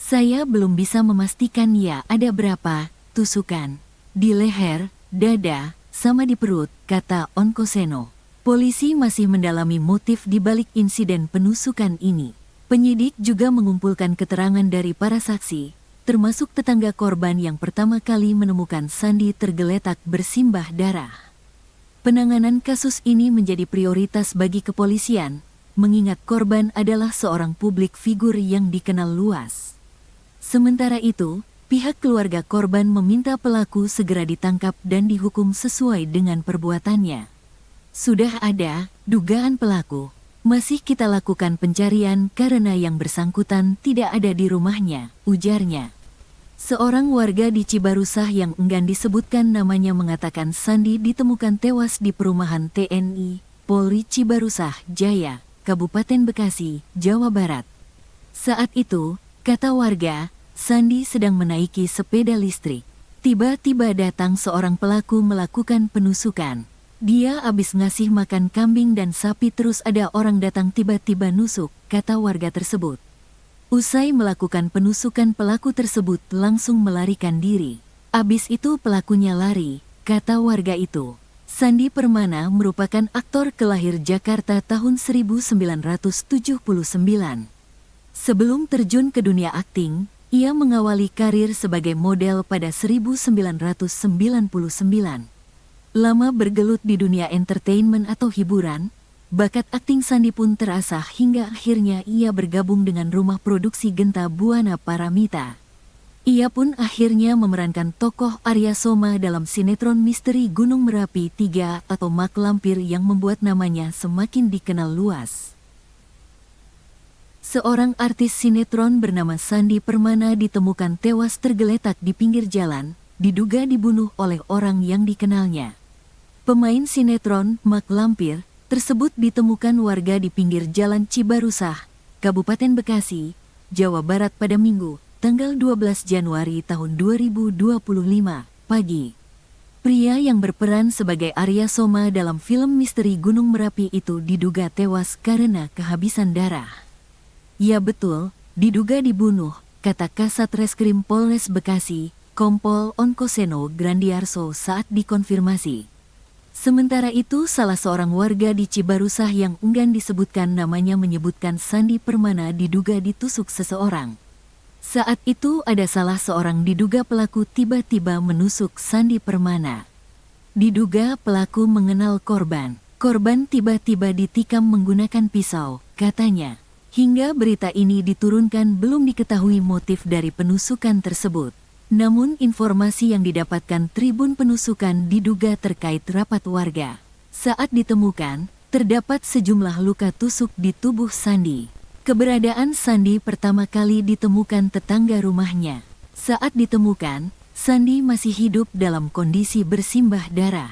Saya belum bisa memastikan ya ada berapa tusukan di leher, dada, sama di perut, kata Onkoseno. Polisi masih mendalami motif di balik insiden penusukan ini. Penyidik juga mengumpulkan keterangan dari para saksi, termasuk tetangga korban yang pertama kali menemukan Sandi tergeletak bersimbah darah. Penanganan kasus ini menjadi prioritas bagi kepolisian, mengingat korban adalah seorang publik figur yang dikenal luas. Sementara itu, pihak keluarga korban meminta pelaku segera ditangkap dan dihukum sesuai dengan perbuatannya. Sudah ada dugaan pelaku. Masih kita lakukan pencarian karena yang bersangkutan tidak ada di rumahnya, ujarnya. Seorang warga di Cibarusah yang enggan disebutkan namanya mengatakan Sandi ditemukan tewas di perumahan TNI, Polri Cibarusah, Jaya, Kabupaten Bekasi, Jawa Barat. Saat itu, kata warga, Sandi sedang menaiki sepeda listrik. Tiba-tiba datang seorang pelaku melakukan penusukan. Dia habis ngasih makan kambing dan sapi terus ada orang datang tiba-tiba nusuk, kata warga tersebut. Usai melakukan penusukan pelaku tersebut langsung melarikan diri. Abis itu pelakunya lari, kata warga itu. Sandi Permana merupakan aktor kelahir Jakarta tahun 1979. Sebelum terjun ke dunia akting, ia mengawali karir sebagai model pada 1999. Lama bergelut di dunia entertainment atau hiburan, bakat akting Sandi pun terasah hingga akhirnya ia bergabung dengan rumah produksi Genta Buana Paramita. Ia pun akhirnya memerankan tokoh Arya Soma dalam sinetron misteri Gunung Merapi 3 atau Mak Lampir yang membuat namanya semakin dikenal luas. Seorang artis sinetron bernama Sandi Permana ditemukan tewas tergeletak di pinggir jalan, diduga dibunuh oleh orang yang dikenalnya. Pemain sinetron, Mak Lampir, tersebut ditemukan warga di pinggir jalan Cibarusah, Kabupaten Bekasi, Jawa Barat pada Minggu, tanggal 12 Januari tahun 2025, pagi. Pria yang berperan sebagai Arya Soma dalam film misteri Gunung Merapi itu diduga tewas karena kehabisan darah. Ya betul, diduga dibunuh, kata Kasat Reskrim Polres Bekasi, Kompol Onkoseno Grandiarso saat dikonfirmasi. Sementara itu, salah seorang warga di Cibarusah yang enggan disebutkan namanya menyebutkan Sandi Permana diduga ditusuk seseorang. Saat itu ada salah seorang diduga pelaku tiba-tiba menusuk Sandi Permana. Diduga pelaku mengenal korban. Korban tiba-tiba ditikam menggunakan pisau, katanya. Hingga berita ini diturunkan belum diketahui motif dari penusukan tersebut. Namun informasi yang didapatkan Tribun Penusukan diduga terkait rapat warga. Saat ditemukan, terdapat sejumlah luka tusuk di tubuh Sandi. Keberadaan Sandi pertama kali ditemukan tetangga rumahnya. Saat ditemukan, Sandi masih hidup dalam kondisi bersimbah darah.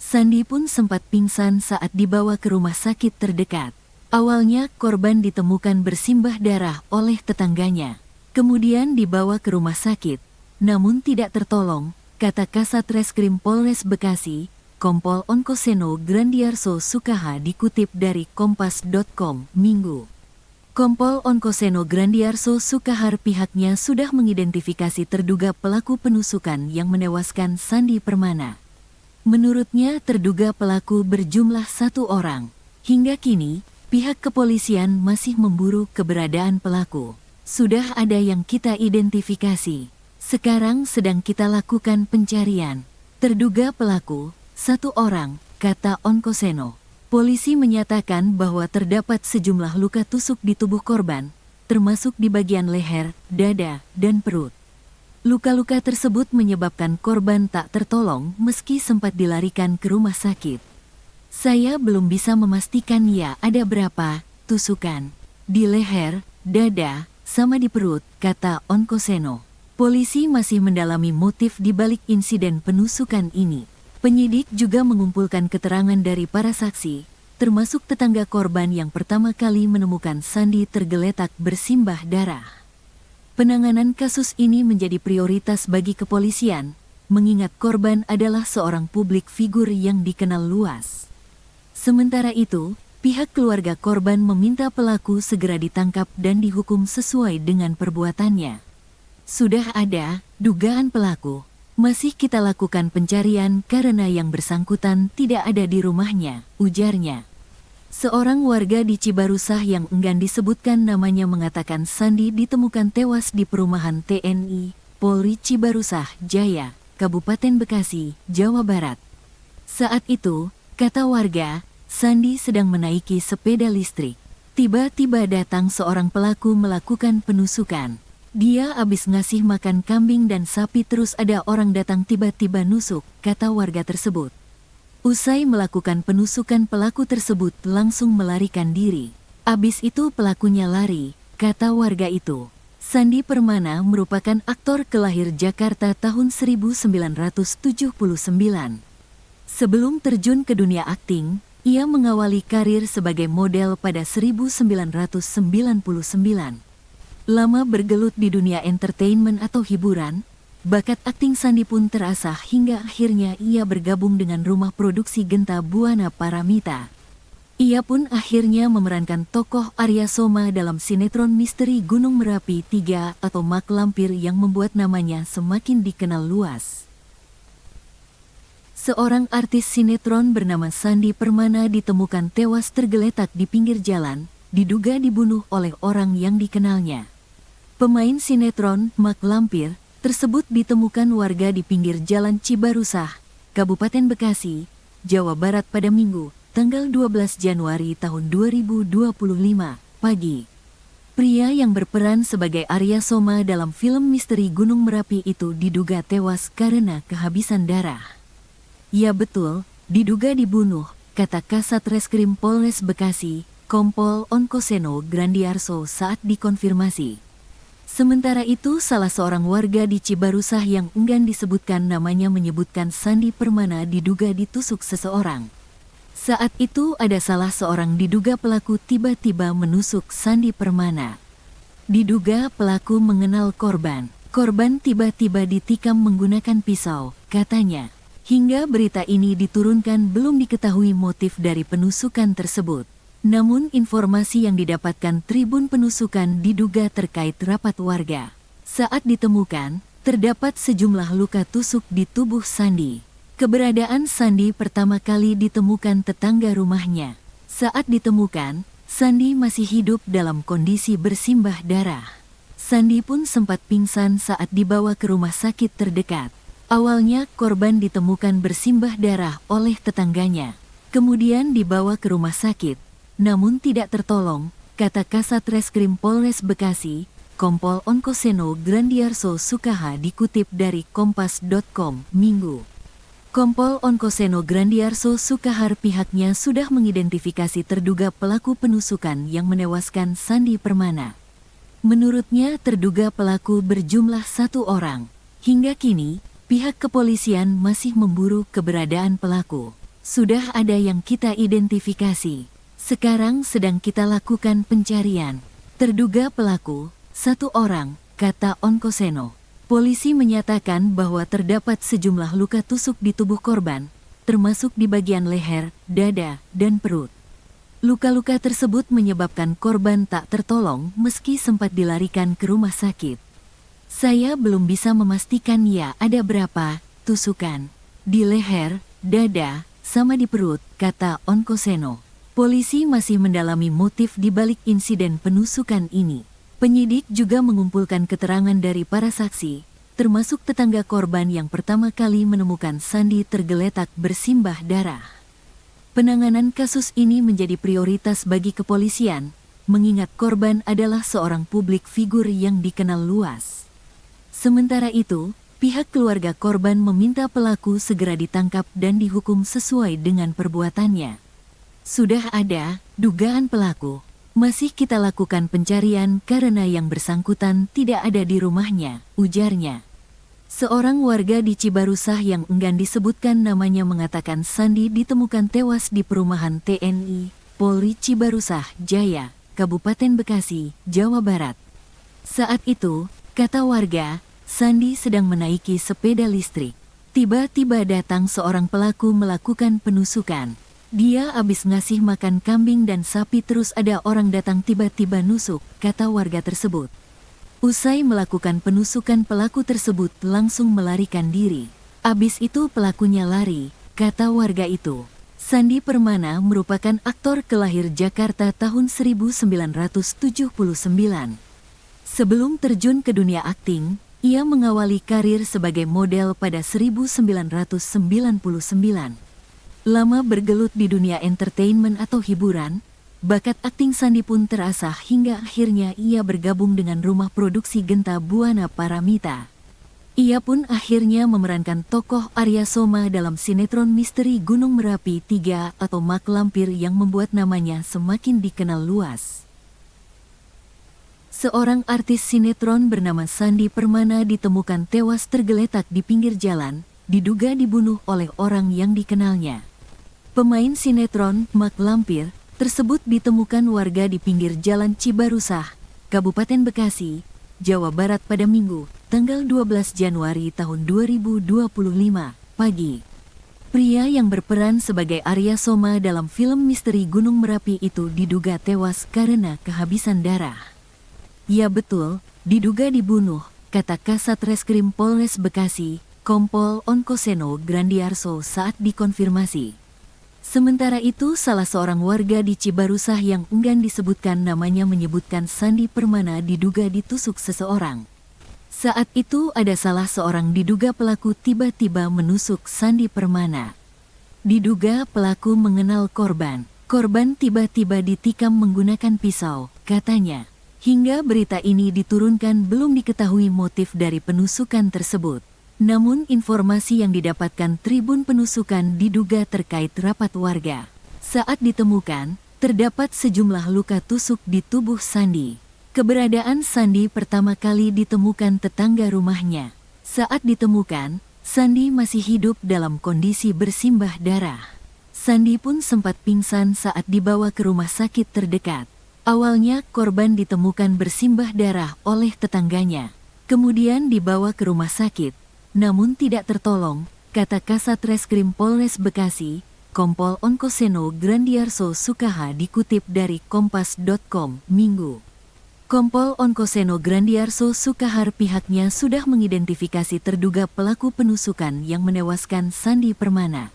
Sandi pun sempat pingsan saat dibawa ke rumah sakit terdekat. Awalnya korban ditemukan bersimbah darah oleh tetangganya. Kemudian dibawa ke rumah sakit, namun tidak tertolong, kata Kasat Reskrim Polres Bekasi, Kompol Onkoseno Grandiarso Sukaha dikutip dari Kompas.com, Minggu. Kompol Onkoseno Grandiarso Sukahar pihaknya sudah mengidentifikasi terduga pelaku penusukan yang menewaskan Sandi Permana. Menurutnya terduga pelaku berjumlah 1 orang. Hingga kini, pihak kepolisian masih memburu keberadaan pelaku. Sudah ada yang kita identifikasi. Sekarang sedang kita lakukan pencarian. Terduga pelaku, 1 orang, kata Onkoseno. Polisi menyatakan bahwa terdapat sejumlah luka tusuk di tubuh korban, termasuk di bagian leher, dada, dan perut. Luka-luka tersebut menyebabkan korban tak tertolong meski sempat dilarikan ke rumah sakit. Saya belum bisa memastikan ya ada berapa tusukan. Di leher, dada, sama di perut, kata Onkoseno. Polisi masih mendalami motif di balik insiden penusukan ini. Penyidik juga mengumpulkan keterangan dari para saksi, termasuk tetangga korban yang pertama kali menemukan Sandi tergeletak bersimbah darah. Penanganan kasus ini menjadi prioritas bagi kepolisian, mengingat korban adalah seorang publik figur yang dikenal luas. Sementara itu, pihak keluarga korban meminta pelaku segera ditangkap dan dihukum sesuai dengan perbuatannya. Sudah ada dugaan pelaku. Masih kita lakukan pencarian karena yang bersangkutan tidak ada di rumahnya, ujarnya. Seorang warga di Cibarusah yang enggan disebutkan namanya mengatakan Sandi ditemukan tewas di perumahan TNI, Polri Cibarusah Jaya, Kabupaten Bekasi, Jawa Barat. Saat itu, kata warga, Sandi sedang menaiki sepeda listrik. Tiba-tiba datang seorang pelaku melakukan penusukan. Dia habis ngasih makan kambing dan sapi terus ada orang datang tiba-tiba nusuk, kata warga tersebut. Usai melakukan penusukan pelaku tersebut langsung melarikan diri. Abis itu pelakunya lari, kata warga itu. Sandi Permana merupakan aktor kelahir Jakarta tahun 1979. Sebelum terjun ke dunia akting, ia mengawali karir sebagai model pada 1999. Lama bergelut di dunia entertainment atau hiburan, bakat akting Sandi pun terasah hingga akhirnya ia bergabung dengan rumah produksi Genta Buana Paramita. Ia pun akhirnya memerankan tokoh Arya Soma dalam sinetron misteri Gunung Merapi 3 atau Mak Lampir yang membuat namanya semakin dikenal luas. Seorang artis sinetron bernama Sandi Permana ditemukan tewas tergeletak di pinggir jalan, diduga dibunuh oleh orang yang dikenalnya. Pemain sinetron Mak Lampir tersebut ditemukan warga di pinggir jalan Cibarusah, Kabupaten Bekasi, Jawa Barat pada Minggu, tanggal 12 Januari tahun 2025, pagi. Pria yang berperan sebagai Arya Soma dalam film misteri Gunung Merapi itu diduga tewas karena kehabisan darah. Ya betul, diduga dibunuh, kata Kasat Reskrim Polres Bekasi, Kompol Onkoseno Grandiarso saat dikonfirmasi. Sementara itu, salah seorang warga di Cibarusah yang enggan disebutkan namanya menyebutkan Sandi Permana diduga ditusuk seseorang. Saat itu ada salah seorang diduga pelaku tiba-tiba menusuk Sandi Permana. Diduga pelaku mengenal korban. Korban tiba-tiba ditikam menggunakan pisau, katanya. Hingga berita ini diturunkan belum diketahui motif dari penusukan tersebut. Namun informasi yang didapatkan Tribun Penusukan diduga terkait rapat warga. Saat ditemukan, terdapat sejumlah luka tusuk di tubuh Sandi. Keberadaan Sandi pertama kali ditemukan tetangga rumahnya. Saat ditemukan, Sandi masih hidup dalam kondisi bersimbah darah. Sandi pun sempat pingsan saat dibawa ke rumah sakit terdekat. Awalnya korban ditemukan bersimbah darah oleh tetangganya. Kemudian dibawa ke rumah sakit, namun tidak tertolong, kata Kasat Reskrim Polres Bekasi, Kompol Onkoseno Grandiarso Sukaha dikutip dari Kompas.com, Minggu. Kompol Onkoseno Grandiarso Sukahar pihaknya sudah mengidentifikasi terduga pelaku penusukan yang menewaskan Sandi Permana. Menurutnya terduga pelaku berjumlah 1 orang. Hingga kini, pihak kepolisian masih memburu keberadaan pelaku. Sudah ada yang kita identifikasi. Sekarang sedang kita lakukan pencarian. Terduga pelaku, 1 orang, kata Onkoseno. Polisi menyatakan bahwa terdapat sejumlah luka tusuk di tubuh korban, termasuk di bagian leher, dada, dan perut. Luka-luka tersebut menyebabkan korban tak tertolong meski sempat dilarikan ke rumah sakit. Saya belum bisa memastikan ya ada berapa tusukan di leher, dada, sama di perut, kata Onkoseno. Polisi masih mendalami motif di balik insiden penusukan ini. Penyidik juga mengumpulkan keterangan dari para saksi, termasuk tetangga korban yang pertama kali menemukan Sandi tergeletak bersimbah darah. Penanganan kasus ini menjadi prioritas bagi kepolisian, mengingat korban adalah seorang publik figur yang dikenal luas. Sementara itu, pihak keluarga korban meminta pelaku segera ditangkap dan dihukum sesuai dengan perbuatannya. Sudah ada dugaan pelaku. Masih kita lakukan pencarian karena yang bersangkutan tidak ada di rumahnya, ujarnya. Seorang warga di Cibarusah yang enggan disebutkan namanya mengatakan Sandi ditemukan tewas di perumahan TNI, Polri Cibarusah, Jaya, Kabupaten Bekasi, Jawa Barat. Saat itu, kata warga, Sandi sedang menaiki sepeda listrik. Tiba-tiba datang seorang pelaku melakukan penusukan. Dia habis ngasih makan kambing dan sapi terus ada orang datang tiba-tiba nusuk, kata warga tersebut. Usai melakukan penusukan pelaku tersebut langsung melarikan diri. Abis itu pelakunya lari, kata warga itu. Sandi Permana merupakan aktor kelahir Jakarta tahun 1979. Sebelum terjun ke dunia akting, ia mengawali karir sebagai model pada 1999. Lama bergelut di dunia entertainment atau hiburan, bakat akting Sandi pun terasah hingga akhirnya ia bergabung dengan rumah produksi Genta Buana Paramita. Ia pun akhirnya memerankan tokoh Arya Soma dalam sinetron misteri Gunung Merapi 3 atau Mak Lampir yang membuat namanya semakin dikenal luas. Seorang artis sinetron bernama Sandi Permana ditemukan tewas tergeletak di pinggir jalan, diduga dibunuh oleh orang yang dikenalnya. Pemain sinetron Mak Lampir tersebut ditemukan warga di pinggir jalan Cibarusah, Kabupaten Bekasi, Jawa Barat pada Minggu, tanggal 12 Januari tahun 2025, pagi. Pria yang berperan sebagai Arya Soma dalam film misteri Gunung Merapi itu diduga tewas karena kehabisan darah. Ya betul, diduga dibunuh, kata Kasat Reskrim Polres Bekasi, Kompol Onkoseno Grandiarso saat dikonfirmasi. Sementara itu, salah seorang warga di Cibarusah yang enggan disebutkan namanya menyebutkan Sandi Permana diduga ditusuk seseorang. Saat itu ada salah seorang diduga pelaku tiba-tiba menusuk Sandi Permana. Diduga pelaku mengenal korban. Korban tiba-tiba ditikam menggunakan pisau, katanya. Hingga berita ini diturunkan belum diketahui motif dari penusukan tersebut. Namun informasi yang didapatkan Tribun Penusukan diduga terkait rapat warga. Saat ditemukan, terdapat sejumlah luka tusuk di tubuh Sandi. Keberadaan Sandi pertama kali ditemukan tetangga rumahnya. Saat ditemukan, Sandi masih hidup dalam kondisi bersimbah darah. Sandi pun sempat pingsan saat dibawa ke rumah sakit terdekat. Awalnya korban ditemukan bersimbah darah oleh tetangganya. Kemudian dibawa ke rumah sakit. Namun tidak tertolong, kata Kasat Reskrim Polres Bekasi, Kompol Onkoseno Grandiarso Sukaha dikutip dari Kompas.com, Minggu. Kompol Onkoseno Grandiarso Sukahar pihaknya sudah mengidentifikasi terduga pelaku penusukan yang menewaskan Sandi Permana.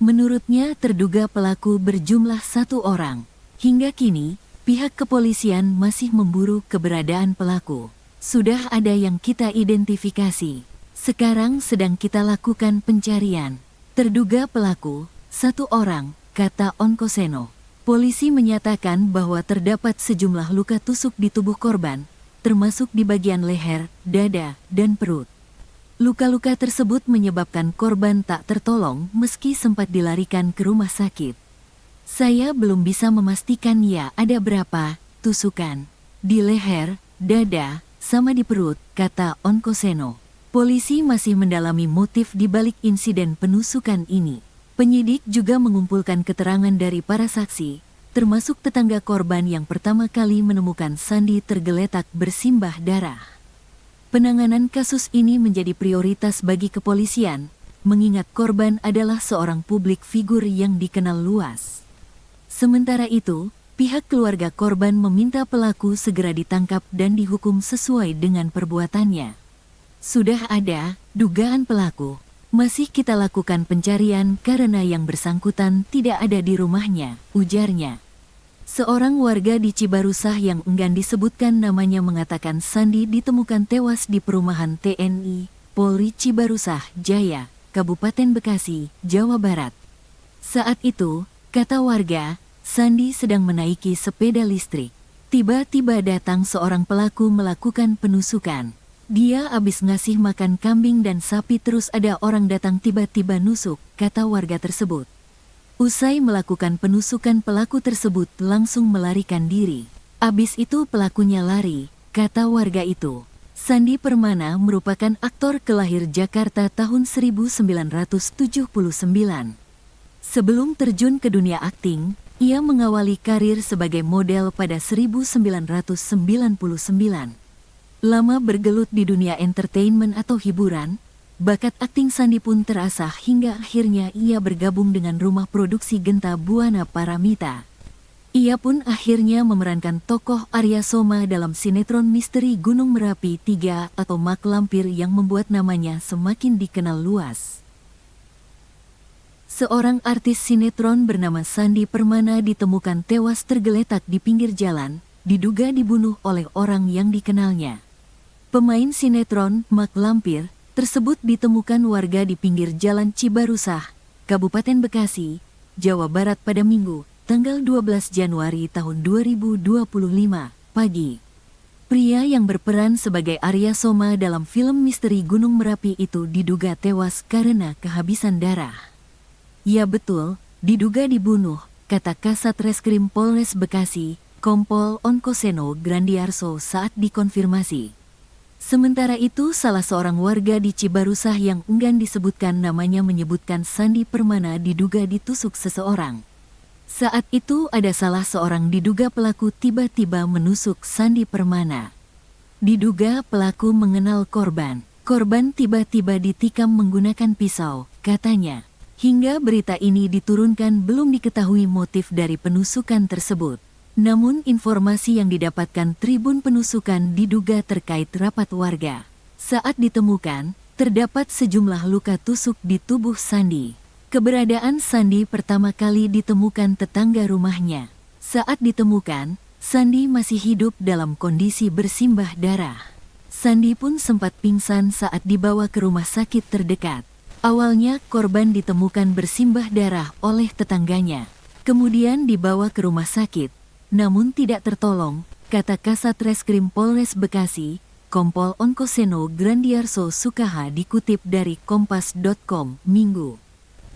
Menurutnya terduga pelaku berjumlah 1 orang. Hingga kini, pihak kepolisian masih memburu keberadaan pelaku. Sudah ada yang kita identifikasi. Sekarang sedang kita lakukan pencarian. Terduga pelaku, 1 orang, kata Onkoseno. Polisi menyatakan bahwa terdapat sejumlah luka tusuk di tubuh korban, termasuk di bagian leher, dada, dan perut. Luka-luka tersebut menyebabkan korban tak tertolong meski sempat dilarikan ke rumah sakit. Saya belum bisa memastikan ya ada berapa tusukan di leher, dada, sama di perut, kata Onkoseno. Polisi masih mendalami motif di balik insiden penusukan ini. Penyidik juga mengumpulkan keterangan dari para saksi, termasuk tetangga korban yang pertama kali menemukan Sandi tergeletak bersimbah darah. Penanganan kasus ini menjadi prioritas bagi kepolisian, mengingat korban adalah seorang publik figur yang dikenal luas. Sementara itu, pihak keluarga korban meminta pelaku segera ditangkap dan dihukum sesuai dengan perbuatannya. Sudah ada dugaan pelaku. Masih kita lakukan pencarian karena yang bersangkutan tidak ada di rumahnya, ujarnya. Seorang warga di Cibarusah yang enggan disebutkan namanya mengatakan Sandi ditemukan tewas di perumahan TNI, Polri Cibarusah, Jaya, Kabupaten Bekasi, Jawa Barat. Saat itu, kata warga, Sandi sedang menaiki sepeda listrik. Tiba-tiba datang seorang pelaku melakukan penusukan. Dia habis ngasih makan kambing dan sapi terus ada orang datang tiba-tiba nusuk, kata warga tersebut. Usai melakukan penusukan pelaku tersebut langsung melarikan diri. Abis itu pelakunya lari, kata warga itu. Sandi Permana merupakan aktor kelahir Jakarta tahun 1979. Sebelum terjun ke dunia akting, ia mengawali karir sebagai model pada 1999. Lama bergelut di dunia entertainment atau hiburan, bakat akting Sandi pun terasah hingga akhirnya ia bergabung dengan rumah produksi Genta Buana Paramita. Ia pun akhirnya memerankan tokoh Arya Soma dalam sinetron misteri Gunung Merapi 3 atau Mak Lampir yang membuat namanya semakin dikenal luas. Seorang artis sinetron bernama Sandi Permana ditemukan tewas tergeletak di pinggir jalan, diduga dibunuh oleh orang yang dikenalnya. Pemain sinetron Mak Lampir tersebut ditemukan warga di pinggir jalan Cibarusah, Kabupaten Bekasi, Jawa Barat pada Minggu, tanggal 12 Januari tahun 2025, pagi. Pria yang berperan sebagai Arya Soma dalam film misteri Gunung Merapi itu diduga tewas karena kehabisan darah. Ya betul, diduga dibunuh, kata Kasat Reskrim Polres Bekasi, Kompol Onkoseno Grandiarso saat dikonfirmasi. Sementara itu, salah seorang warga di Cibarusah yang enggan disebutkan namanya menyebutkan Sandi Permana diduga ditusuk seseorang. Saat itu ada salah seorang diduga pelaku tiba-tiba menusuk Sandi Permana. Diduga pelaku mengenal korban. Korban tiba-tiba ditikam menggunakan pisau, katanya. Hingga berita ini diturunkan belum diketahui motif dari penusukan tersebut. Namun informasi yang didapatkan Tribun Penusukan diduga terkait rapat warga. Saat ditemukan, terdapat sejumlah luka tusuk di tubuh Sandi. Keberadaan Sandi pertama kali ditemukan tetangga rumahnya. Saat ditemukan, Sandi masih hidup dalam kondisi bersimbah darah. Sandi pun sempat pingsan saat dibawa ke rumah sakit terdekat. Awalnya korban ditemukan bersimbah darah oleh tetangganya. Kemudian dibawa ke rumah sakit, namun tidak tertolong, kata Kasat Reskrim Polres Bekasi, Kompol Onkoseno Grandiarso Sukaha dikutip dari Kompas.com, Minggu.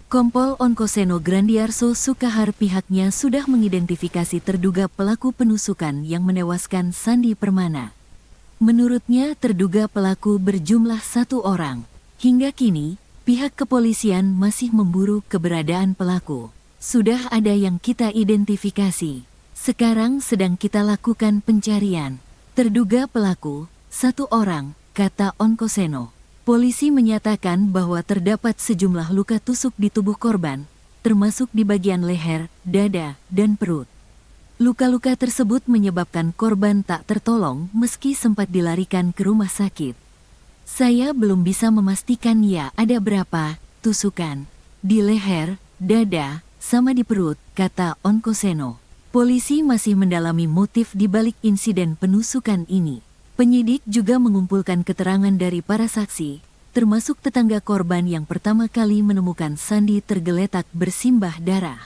Kompol Onkoseno Grandiarso Sukahar pihaknya sudah mengidentifikasi terduga pelaku penusukan yang menewaskan Sandi Permana. Menurutnya terduga pelaku berjumlah 1 orang. Hingga kini, pihak kepolisian masih memburu keberadaan pelaku. Sudah ada yang kita identifikasi. Sekarang sedang kita lakukan pencarian. Terduga pelaku, 1 orang, kata Onkoseno. Polisi menyatakan bahwa terdapat sejumlah luka tusuk di tubuh korban, termasuk di bagian leher, dada, dan perut. Luka-luka tersebut menyebabkan korban tak tertolong meski sempat dilarikan ke rumah sakit. Saya belum bisa memastikan ya ada berapa tusukan di leher, dada, sama di perut, kata Onkoseno. Polisi masih mendalami motif di balik insiden penusukan ini. Penyidik juga mengumpulkan keterangan dari para saksi, termasuk tetangga korban yang pertama kali menemukan Sandi tergeletak bersimbah darah.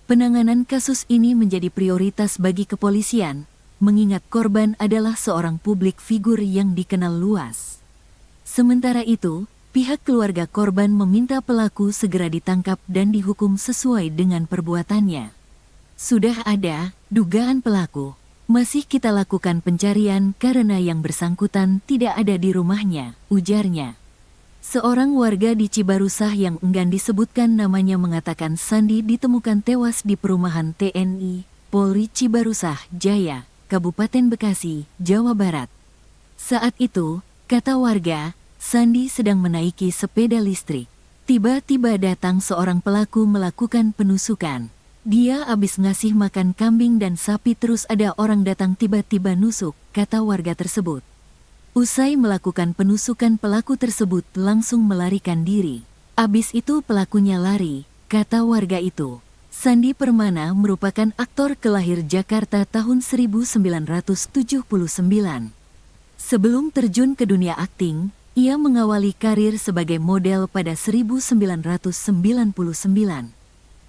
Penanganan kasus ini menjadi prioritas bagi kepolisian, mengingat korban adalah seorang publik figur yang dikenal luas. Sementara itu, pihak keluarga korban meminta pelaku segera ditangkap dan dihukum sesuai dengan perbuatannya. Sudah ada dugaan pelaku. Masih kita lakukan pencarian karena yang bersangkutan tidak ada di rumahnya, ujarnya. Seorang warga di Cibarusah yang enggan disebutkan namanya mengatakan Sandi ditemukan tewas di perumahan TNI, Polri Cibarusah Jaya, Kabupaten Bekasi, Jawa Barat. Saat itu, kata warga, Sandi sedang menaiki sepeda listrik. Tiba-tiba datang seorang pelaku melakukan penusukan. Dia habis ngasih makan kambing dan sapi terus ada orang datang tiba-tiba nusuk, kata warga tersebut. Usai melakukan penusukan pelaku tersebut langsung melarikan diri. Abis itu pelakunya lari, kata warga itu. Sandi Permana merupakan aktor kelahir Jakarta tahun 1979. Sebelum terjun ke dunia akting, ia mengawali karir sebagai model pada 1999.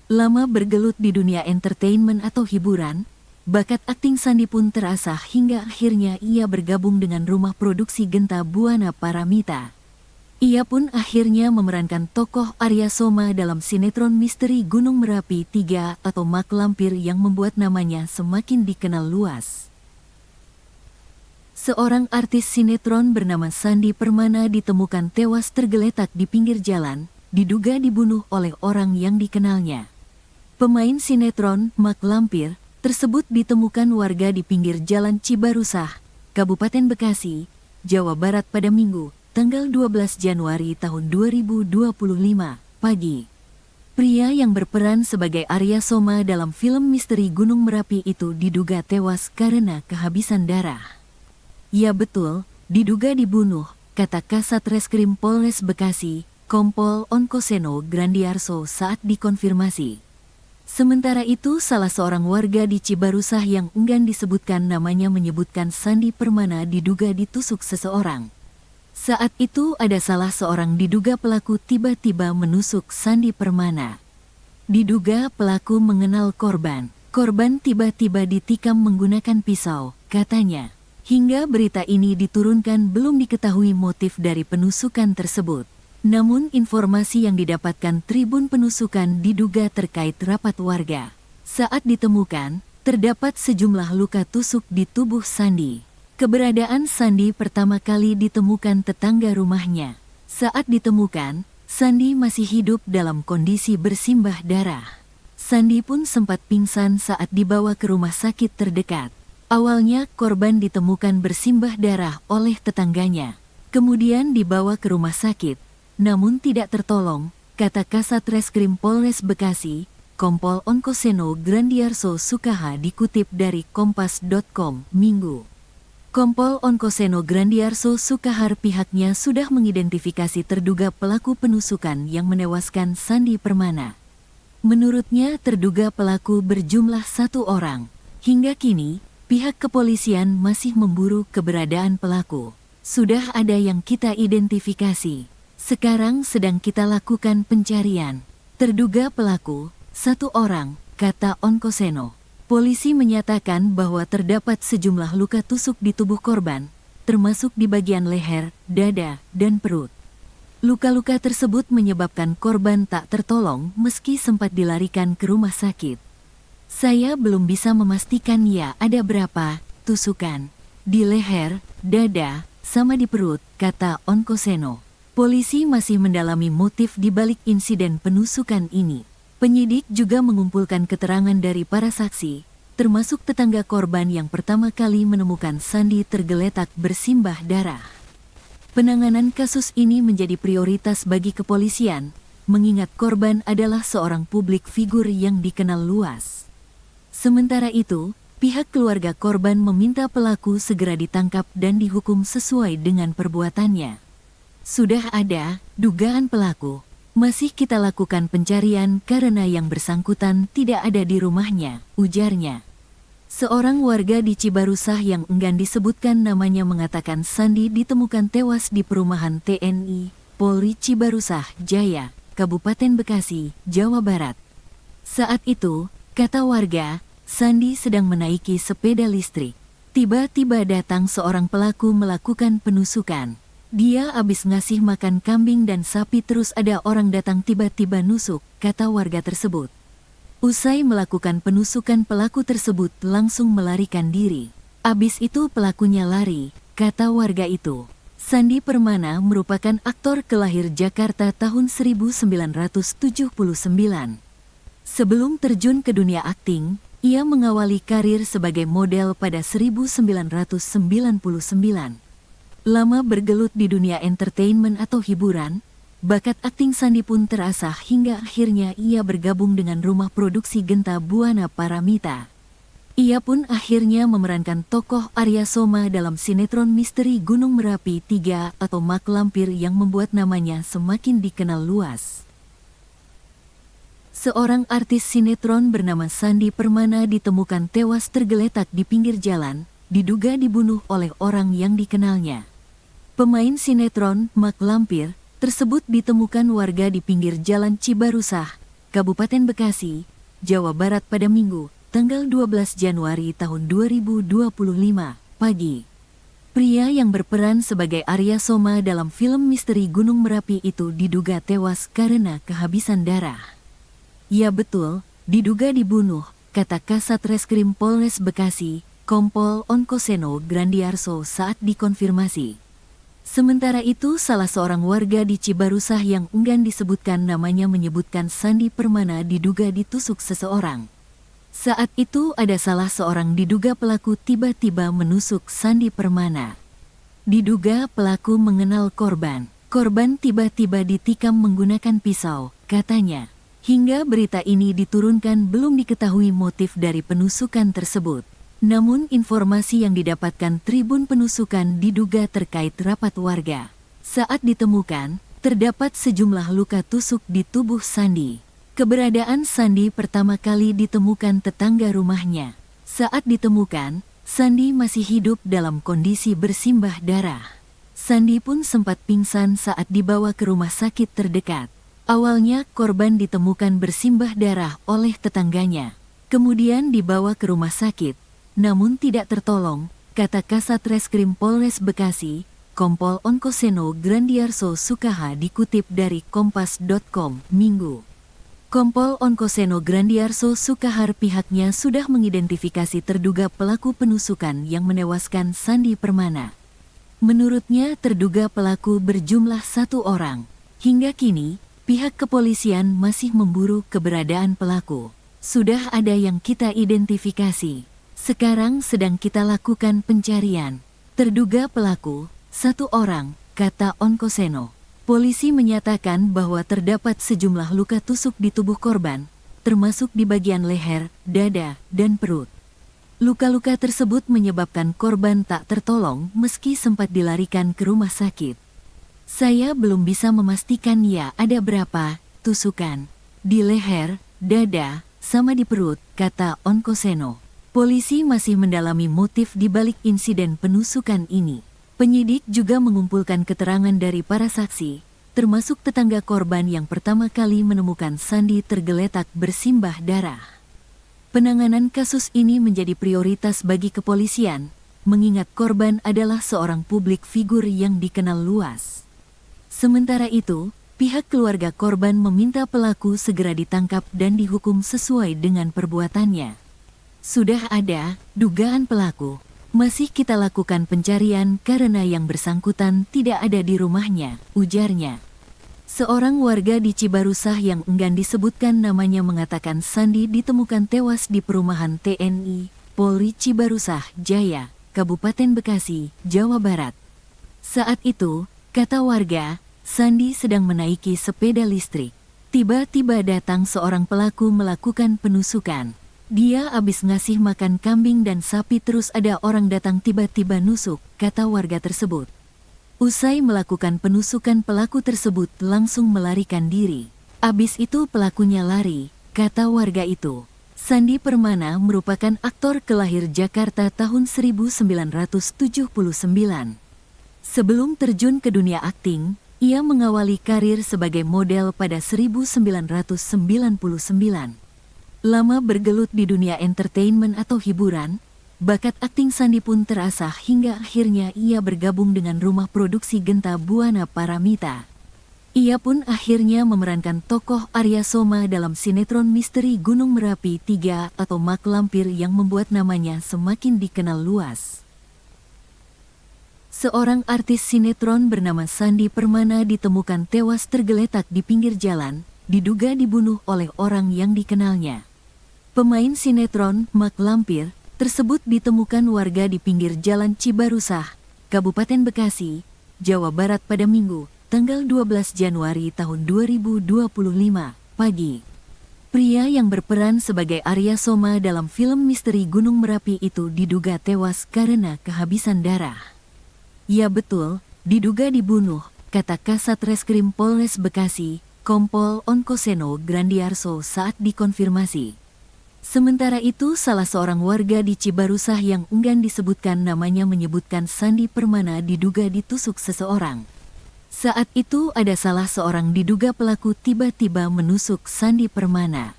Lama bergelut di dunia entertainment atau hiburan, bakat akting Sandi pun terasah hingga akhirnya ia bergabung dengan rumah produksi Genta Buana Paramita. Ia pun akhirnya memerankan tokoh Arya Soma dalam sinetron misteri Gunung Merapi 3 atau Mak Lampir yang membuat namanya semakin dikenal luas. Seorang artis sinetron bernama Sandi Permana ditemukan tewas tergeletak di pinggir jalan, diduga dibunuh oleh orang yang dikenalnya. Pemain sinetron Mak Lampir tersebut ditemukan warga di pinggir jalan Cibarusah, Kabupaten Bekasi, Jawa Barat pada Minggu, tanggal 12 Januari tahun 2025, pagi. Pria yang berperan sebagai Arya Soma dalam film misteri Gunung Merapi itu diduga tewas karena kehabisan darah. Ya betul, diduga dibunuh, kata Kasat Reskrim Polres Bekasi, Kompol Onkoseno Grandiarso saat dikonfirmasi. Sementara itu, salah seorang warga di Cibarusah yang enggan disebutkan namanya menyebutkan Sandi Permana diduga ditusuk seseorang. Saat itu ada salah seorang diduga pelaku tiba-tiba menusuk Sandi Permana. Diduga pelaku mengenal korban. Korban tiba-tiba ditikam menggunakan pisau, katanya. Hingga berita ini diturunkan belum diketahui motif dari penusukan tersebut. Namun informasi yang didapatkan Tribun Penusukan diduga terkait rapat warga. Saat ditemukan, terdapat sejumlah luka tusuk di tubuh Sandi. Keberadaan Sandi pertama kali ditemukan tetangga rumahnya. Saat ditemukan, Sandi masih hidup dalam kondisi bersimbah darah. Sandi pun sempat pingsan saat dibawa ke rumah sakit terdekat. Awalnya korban ditemukan bersimbah darah oleh tetangganya. Kemudian dibawa ke rumah sakit. Namun tidak tertolong, kata Kasat Reskrim Polres Bekasi, Kompol Onkoseno Grandiarso Sukaha dikutip dari Kompas.com, Minggu. Kompol Onkoseno Grandiarso Sukahar pihaknya sudah mengidentifikasi terduga pelaku penusukan yang menewaskan Sandi Permana. Menurutnya terduga pelaku berjumlah 1 orang. Hingga kini, pihak kepolisian masih memburu keberadaan pelaku. Sudah ada yang kita identifikasi. Sekarang sedang kita lakukan pencarian. Terduga pelaku, 1 orang, kata Onkoseno. Polisi menyatakan bahwa terdapat sejumlah luka tusuk di tubuh korban, termasuk di bagian leher, dada, dan perut. Luka-luka tersebut menyebabkan korban tak tertolong meski sempat dilarikan ke rumah sakit. Saya belum bisa memastikan ya ada berapa tusukan di leher, dada, sama di perut, kata Onkoseno. Polisi masih mendalami motif di balik insiden penusukan ini. Penyidik juga mengumpulkan keterangan dari para saksi, termasuk tetangga korban yang pertama kali menemukan Sandi tergeletak bersimbah darah. Penanganan kasus ini menjadi prioritas bagi kepolisian, mengingat korban adalah seorang publik figur yang dikenal luas. Sementara itu, pihak keluarga korban meminta pelaku segera ditangkap dan dihukum sesuai dengan perbuatannya. Sudah ada dugaan pelaku. Masih kita lakukan pencarian karena yang bersangkutan tidak ada di rumahnya, ujarnya. Seorang warga di Cibarusah yang enggan disebutkan namanya mengatakan Sandi ditemukan tewas di perumahan TNI Polri Cibarusah Jaya, Kabupaten Bekasi, Jawa Barat. Saat itu, kata warga, Sandi sedang menaiki sepeda listrik. Tiba-tiba datang seorang pelaku melakukan penusukan. Dia habis ngasih makan kambing dan sapi terus ada orang datang tiba-tiba nusuk, kata warga tersebut. Usai melakukan penusukan pelaku tersebut langsung melarikan diri. Abis itu pelakunya lari, kata warga itu. Sandi Permana merupakan aktor kelahir Jakarta tahun 1979. Sebelum terjun ke dunia akting, ia mengawali karir sebagai model pada 1999. Lama bergelut di dunia entertainment atau hiburan, bakat akting Sandi pun terasah hingga akhirnya ia bergabung dengan rumah produksi Genta Buana Paramita. Ia pun akhirnya memerankan tokoh Arya Soma dalam sinetron misteri Gunung Merapi 3 atau Mak Lampir yang membuat namanya semakin dikenal luas. Seorang artis sinetron bernama Sandi Permana ditemukan tewas tergeletak di pinggir jalan, diduga dibunuh oleh orang yang dikenalnya. Pemain sinetron Mak Lampir tersebut ditemukan warga di pinggir jalan Cibarusah, Kabupaten Bekasi, Jawa Barat pada Minggu, tanggal 12 Januari tahun 2025, pagi. Pria yang berperan sebagai Arya Soma dalam film misteri Gunung Merapi itu diduga tewas karena kehabisan darah. Ya betul, diduga dibunuh, kata Kasat Reskrim Polres Bekasi, Kompol Onkoseno Grandiarso saat dikonfirmasi. Sementara itu, salah seorang warga di Cibarusah yang enggan disebutkan namanya menyebutkan Sandi Permana diduga ditusuk seseorang. Saat itu ada salah seorang diduga pelaku tiba-tiba menusuk Sandi Permana. Diduga pelaku mengenal korban. Korban tiba-tiba ditikam menggunakan pisau, katanya. Hingga berita ini diturunkan belum diketahui motif dari penusukan tersebut. Namun informasi yang didapatkan Tribun Penusukan diduga terkait rapat warga. Saat ditemukan, terdapat sejumlah luka tusuk di tubuh Sandi. Keberadaan Sandi pertama kali ditemukan tetangga rumahnya. Saat ditemukan, Sandi masih hidup dalam kondisi bersimbah darah. Sandi pun sempat pingsan saat dibawa ke rumah sakit terdekat. Awalnya korban ditemukan bersimbah darah oleh tetangganya. Kemudian dibawa ke rumah sakit. Namun tidak tertolong, kata Kasat Reskrim Polres Bekasi, Kompol Onkoseno Grandiarso Sukaha dikutip dari Kompas.com, Minggu. Kompol Onkoseno Grandiarso Sukahar pihaknya sudah mengidentifikasi terduga pelaku penusukan yang menewaskan Sandi Permana. Menurutnya terduga pelaku berjumlah 1 orang. Hingga kini, pihak kepolisian masih memburu keberadaan pelaku. Sudah ada yang kita identifikasi. Sekarang sedang kita lakukan pencarian. Terduga pelaku, 1 orang, kata Onkoseno. Polisi menyatakan bahwa terdapat sejumlah luka tusuk di tubuh korban, termasuk di bagian leher, dada, dan perut. Luka-luka tersebut menyebabkan korban tak tertolong meski sempat dilarikan ke rumah sakit. Saya belum bisa memastikan ya ada berapa tusukan. Di leher, dada, sama di perut, kata Onkoseno. Polisi masih mendalami motif di balik insiden penusukan ini. Penyidik juga mengumpulkan keterangan dari para saksi, termasuk tetangga korban yang pertama kali menemukan Sandi tergeletak bersimbah darah. Penanganan kasus ini menjadi prioritas bagi kepolisian, mengingat korban adalah seorang publik figur yang dikenal luas. Sementara itu, pihak keluarga korban meminta pelaku segera ditangkap dan dihukum sesuai dengan perbuatannya. Sudah ada dugaan pelaku. Masih kita lakukan pencarian karena yang bersangkutan tidak ada di rumahnya, ujarnya. Seorang warga di Cibarusah yang enggan disebutkan namanya mengatakan Sandi ditemukan tewas di perumahan TNI Polri Cibarusah Jaya, Kabupaten Bekasi, Jawa Barat. Saat itu, kata warga, Sandi sedang menaiki sepeda listrik. Tiba-tiba datang seorang pelaku melakukan penusukan. Dia abis ngasih makan kambing dan sapi terus ada orang datang tiba-tiba nusuk, kata warga tersebut. Usai melakukan penusukan pelaku tersebut langsung melarikan diri. Abis itu pelakunya lari, kata warga itu. Sandi Permana merupakan aktor kelahir Jakarta tahun 1979. Sebelum terjun ke dunia akting, ia mengawali karir sebagai model pada 1999. Lama bergelut di dunia entertainment atau hiburan, bakat akting Sandi pun terasah hingga akhirnya ia bergabung dengan rumah produksi Genta Buana Paramita. Ia pun akhirnya memerankan tokoh Arya Soma dalam sinetron misteri Gunung Merapi 3 atau Mak Lampir yang membuat namanya semakin dikenal luas. Seorang artis sinetron bernama Sandi Permana ditemukan tewas tergeletak di pinggir jalan, diduga dibunuh oleh orang yang dikenalnya. Pemain sinetron Mak Lampir tersebut ditemukan warga di pinggir jalan Cibarusah, Kabupaten Bekasi, Jawa Barat pada Minggu, tanggal 12 Januari tahun 2025, pagi. Pria yang berperan sebagai Arya Soma dalam film misteri Gunung Merapi itu diduga tewas karena kehabisan darah. Ya betul, diduga dibunuh, kata Kasat Reskrim Polres Bekasi, Kompol Onkoseno Grandiarso saat dikonfirmasi. Sementara itu salah seorang warga di Cibarusah yang enggan disebutkan namanya menyebutkan Sandi Permana diduga ditusuk seseorang. Saat itu ada salah seorang diduga pelaku tiba-tiba menusuk Sandi Permana.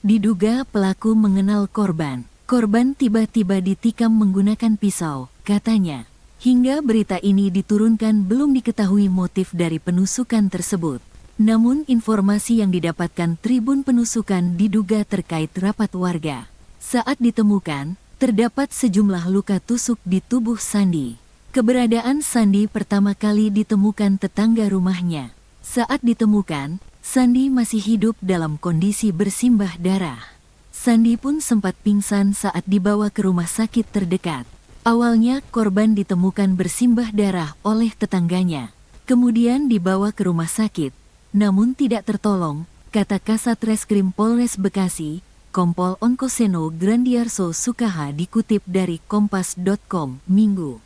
Diduga pelaku mengenal korban. Korban tiba-tiba ditikam menggunakan pisau, katanya. Hingga berita ini diturunkan belum diketahui motif dari penusukan tersebut. Namun informasi yang didapatkan Tribun Penusukan diduga terkait rapat warga. Saat ditemukan, terdapat sejumlah luka tusuk di tubuh Sandi. Keberadaan Sandi pertama kali ditemukan tetangga rumahnya. Saat ditemukan, Sandi masih hidup dalam kondisi bersimbah darah. Sandi pun sempat pingsan saat dibawa ke rumah sakit terdekat. Awalnya korban ditemukan bersimbah darah oleh tetangganya. Kemudian dibawa ke rumah sakit, namun tidak tertolong, kata Kasat Reskrim Polres Bekasi, Kompol Onkoseno Grandiarso Sukaha dikutip dari Kompas.com, Minggu.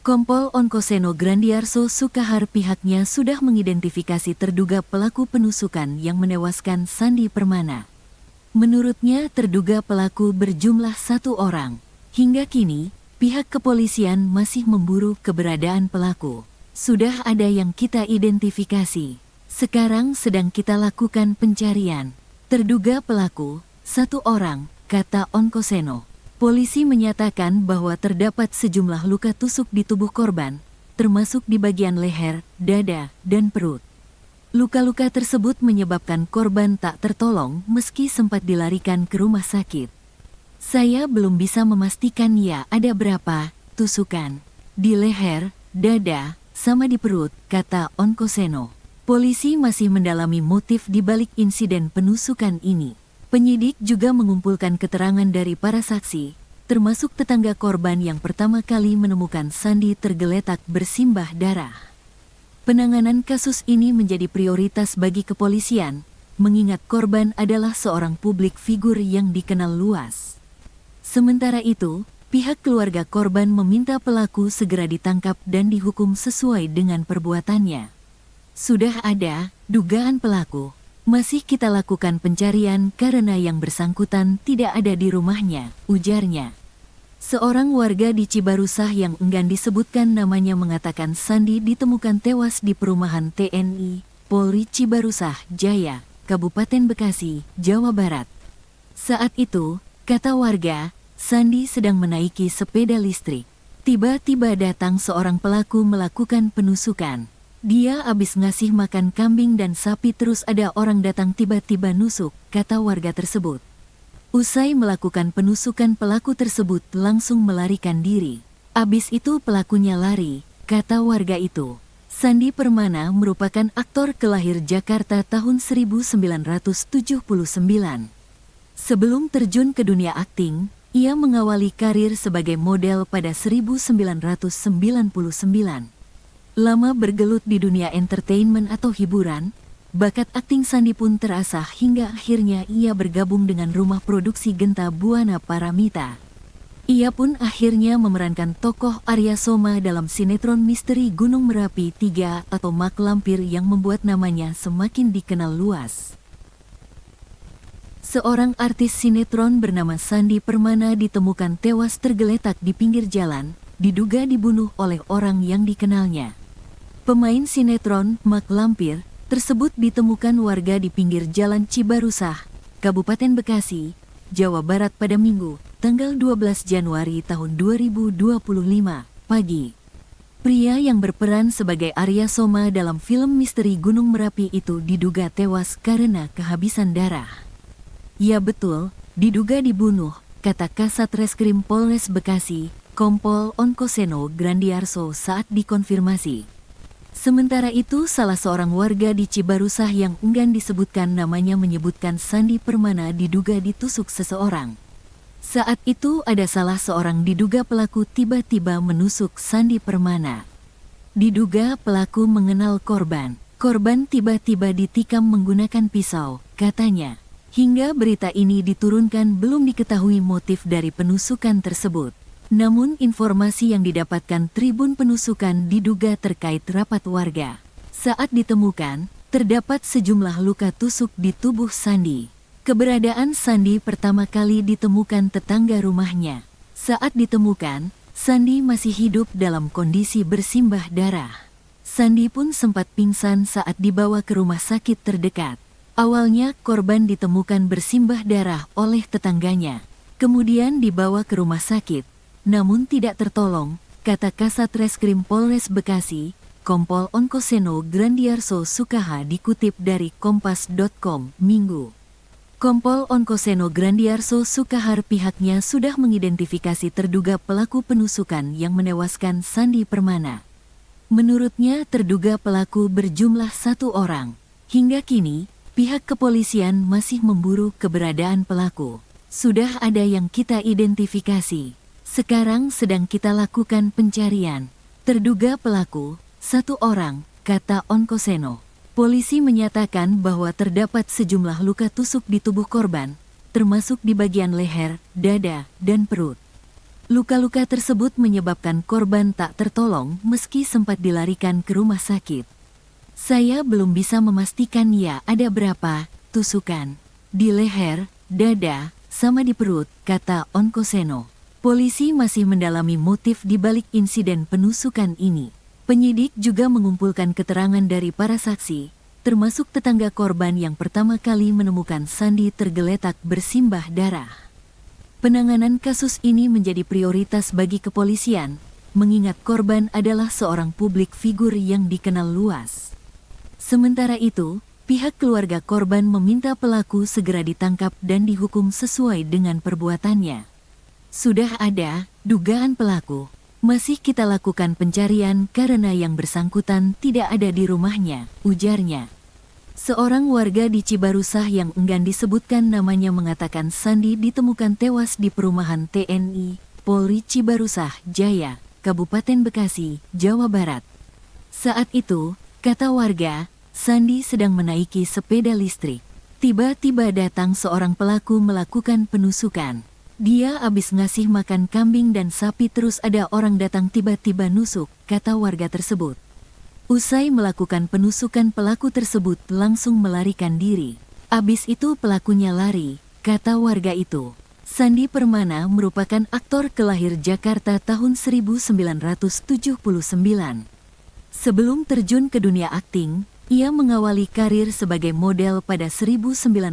Kompol Onkoseno Grandiarso Sukahar pihaknya sudah mengidentifikasi terduga pelaku penusukan yang menewaskan Sandi Permana. Menurutnya terduga pelaku berjumlah 1 orang. Hingga kini, pihak kepolisian masih memburu keberadaan pelaku. Sudah ada yang kita identifikasi. Sekarang sedang kita lakukan pencarian. Terduga pelaku, 1 orang, kata Onkoseno. Polisi menyatakan bahwa terdapat sejumlah luka tusuk di tubuh korban, termasuk di bagian leher, dada, dan perut. Luka-luka tersebut menyebabkan korban tak tertolong meski sempat dilarikan ke rumah sakit. Saya belum bisa memastikan ya ada berapa tusukan. Di leher, dada, sama di perut, kata Onkoseno. Polisi masih mendalami motif di balik insiden penusukan ini. Penyidik juga mengumpulkan keterangan dari para saksi, termasuk tetangga korban yang pertama kali menemukan Sandi tergeletak bersimbah darah. Penanganan kasus ini menjadi prioritas bagi kepolisian, mengingat korban adalah seorang publik figur yang dikenal luas. Sementara itu, pihak keluarga korban meminta pelaku segera ditangkap dan dihukum sesuai dengan perbuatannya. Sudah ada dugaan pelaku. Masih kita lakukan pencarian karena yang bersangkutan tidak ada di rumahnya, ujarnya. Seorang warga di Cibarusah yang enggan disebutkan namanya mengatakan Sandi ditemukan tewas di perumahan TNI, Polri Cibarusah Jaya, Kabupaten Bekasi, Jawa Barat. Saat itu, kata warga, Sandi sedang menaiki sepeda listrik. Tiba-tiba datang seorang pelaku melakukan penusukan. Dia abis ngasih makan kambing dan sapi terus ada orang datang tiba-tiba nusuk, kata warga tersebut. Usai melakukan penusukan pelaku tersebut langsung melarikan diri. Abis itu pelakunya lari, kata warga itu. Sandi Permana merupakan aktor kelahir Jakarta tahun 1979. Sebelum terjun ke dunia akting, ia mengawali karir sebagai model pada 1999. Lama bergelut di dunia entertainment atau hiburan, Bakat akting Sandi pun terasah hingga akhirnya ia bergabung dengan rumah produksi Genta Buana Paramita. Ia pun akhirnya memerankan tokoh Arya Soma dalam sinetron misteri Gunung Merapi 3 atau Mak Lampir yang membuat namanya semakin dikenal luas. Seorang artis sinetron bernama Sandi Permana ditemukan tewas tergeletak di pinggir jalan, diduga dibunuh oleh orang yang dikenalnya. Pemain sinetron Mak Lampir tersebut ditemukan warga di pinggir Jalan Cibarusah, Kabupaten Bekasi, Jawa Barat pada Minggu, tanggal 12 Januari tahun 2025, pagi. Pria yang berperan sebagai Arya Soma dalam film misteri Gunung Merapi itu diduga tewas karena kehabisan darah. Ya betul, diduga dibunuh, kata Kasat Reskrim Polres Bekasi, Kompol Onkoseno Grandiarso saat dikonfirmasi. Sementara itu, salah seorang warga di Cibarusah yang enggan disebutkan namanya menyebutkan Sandi Permana diduga ditusuk seseorang. Saat itu ada salah seorang diduga pelaku tiba-tiba menusuk Sandi Permana. Diduga pelaku mengenal korban. Korban tiba-tiba ditikam menggunakan pisau, katanya. Hingga berita ini diturunkan belum diketahui motif dari penusukan tersebut. Namun informasi yang didapatkan Tribun Penusukan diduga terkait rapat warga. Saat ditemukan, terdapat sejumlah luka tusuk di tubuh Sandi. Keberadaan Sandi pertama kali ditemukan tetangga rumahnya. Saat ditemukan, Sandi masih hidup dalam kondisi bersimbah darah. Sandi pun sempat pingsan saat dibawa ke rumah sakit terdekat. Awalnya korban ditemukan bersimbah darah oleh tetangganya. Kemudian dibawa ke rumah sakit. Namun tidak tertolong, kata Kasat Reskrim Polres Bekasi, Kompol Onkoseno Grandiarso Sukaha dikutip dari Kompas.com, Minggu. Kompol Onkoseno Grandiarso Sukahar pihaknya sudah mengidentifikasi terduga pelaku penusukan yang menewaskan Sandi Permana. Menurutnya terduga pelaku berjumlah 1 orang. Hingga kini, pihak kepolisian masih memburu keberadaan pelaku. Sudah ada yang kita identifikasi. Sekarang sedang kita lakukan pencarian. Terduga pelaku, 1 orang, kata Onkoseno. Polisi menyatakan bahwa terdapat sejumlah luka tusuk di tubuh korban, termasuk di bagian leher, dada, dan perut. Luka-luka tersebut menyebabkan korban tak tertolong meski sempat dilarikan ke rumah sakit. Saya belum bisa memastikan ya ada berapa tusukan. Di leher, dada, sama di perut, kata Onkoseno. Polisi masih mendalami motif di balik insiden penusukan ini. Penyidik juga mengumpulkan keterangan dari para saksi, termasuk tetangga korban yang pertama kali menemukan Sandi tergeletak bersimbah darah. Penanganan kasus ini menjadi prioritas bagi kepolisian, mengingat korban adalah seorang publik figur yang dikenal luas. Sementara itu, pihak keluarga korban meminta pelaku segera ditangkap dan dihukum sesuai dengan perbuatannya. Sudah ada dugaan pelaku. Masih kita lakukan pencarian karena yang bersangkutan tidak ada di rumahnya, ujarnya. Seorang warga di Cibarusah yang enggan disebutkan namanya mengatakan Sandi ditemukan tewas di perumahan TNI, Polri Cibarusah Jaya, Kabupaten Bekasi, Jawa Barat. Saat itu, kata warga, Sandi sedang menaiki sepeda listrik. Tiba-tiba datang seorang pelaku melakukan penusukan. Dia habis ngasih makan kambing dan sapi terus ada orang datang tiba-tiba nusuk, kata warga tersebut. Usai melakukan penusukan pelaku tersebut langsung melarikan diri. Abis itu pelakunya lari, kata warga itu. Sandi Permana merupakan aktor kelahir Jakarta tahun 1979. Sebelum terjun ke dunia akting, ia mengawali karir sebagai model pada 1999.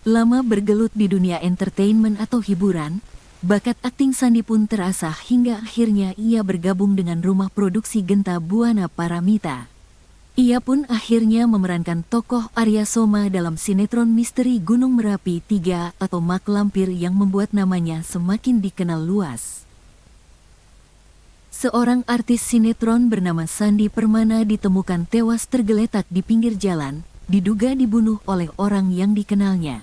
Lama bergelut di dunia entertainment atau hiburan, bakat akting Sandi pun terasah hingga akhirnya ia bergabung dengan rumah produksi Genta Buana Paramita. Ia pun akhirnya memerankan tokoh Arya Soma dalam sinetron misteri Gunung Merapi 3 atau Mak Lampir yang membuat namanya semakin dikenal luas. Seorang artis sinetron bernama Sandi Permana ditemukan tewas tergeletak di pinggir jalan, diduga dibunuh oleh orang yang dikenalnya.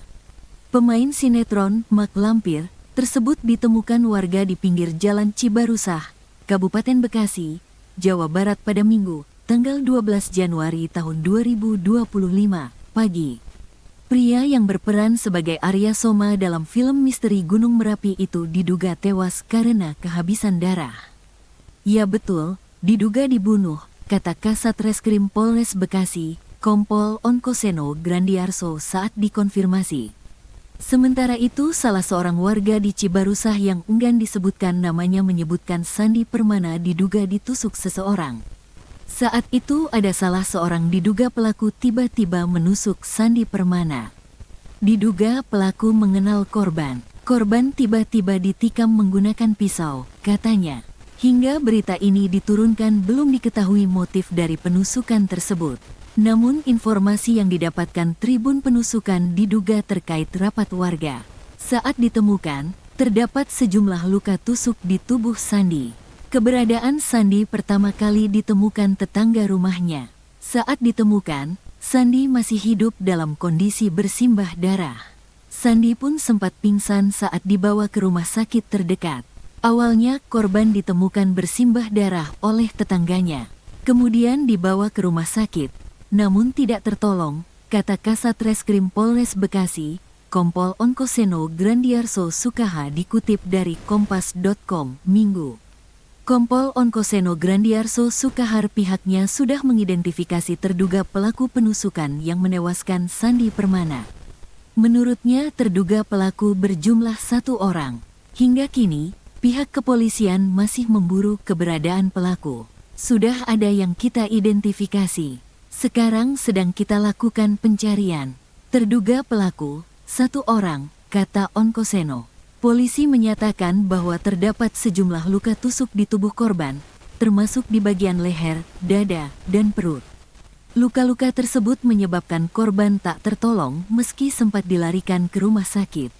Pemain sinetron Mak Lampir tersebut ditemukan warga di pinggir Jalan Cibarusah, Kabupaten Bekasi, Jawa Barat pada Minggu, tanggal 12 Januari tahun 2025, pagi. Pria yang berperan sebagai Arya Soma dalam film misteri Gunung Merapi itu diduga tewas karena kehabisan darah. Ya betul, diduga dibunuh, kata Kasat Reskrim Polres Bekasi, Kompol Onkoseno Grandiarso saat dikonfirmasi. Sementara itu, salah seorang warga di Cibarusah yang enggan disebutkan namanya menyebutkan Sandi Permana diduga ditusuk seseorang. Saat itu ada salah seorang diduga pelaku tiba-tiba menusuk Sandi Permana. Diduga pelaku mengenal korban. Korban tiba-tiba ditikam menggunakan pisau, katanya. Hingga berita ini diturunkan belum diketahui motif dari penusukan tersebut. Namun informasi yang didapatkan Tribun Penusukan diduga terkait rapat warga. Saat ditemukan, terdapat sejumlah luka tusuk di tubuh Sandi. Keberadaan Sandi pertama kali ditemukan tetangga rumahnya. Saat ditemukan, Sandi masih hidup dalam kondisi bersimbah darah. Sandi pun sempat pingsan saat dibawa ke rumah sakit terdekat. Awalnya korban ditemukan bersimbah darah oleh tetangganya. Kemudian dibawa ke rumah sakit, namun tidak tertolong, kata Kasat Reskrim Polres Bekasi, Kompol Onkoseno Grandiarso Sukaha dikutip dari Kompas.com, Minggu. Kompol Onkoseno Grandiarso Sukahar pihaknya sudah mengidentifikasi terduga pelaku penusukan yang menewaskan Sandi Permana. Menurutnya terduga pelaku berjumlah 1 orang. Hingga kini, pihak kepolisian masih memburu keberadaan pelaku. Sudah ada yang kita identifikasi. Sekarang sedang kita lakukan pencarian. Terduga pelaku, 1 orang, kata Onkoseno. Polisi menyatakan bahwa terdapat sejumlah luka tusuk di tubuh korban, termasuk di bagian leher, dada, dan perut. Luka-luka tersebut menyebabkan korban tak tertolong meski sempat dilarikan ke rumah sakit.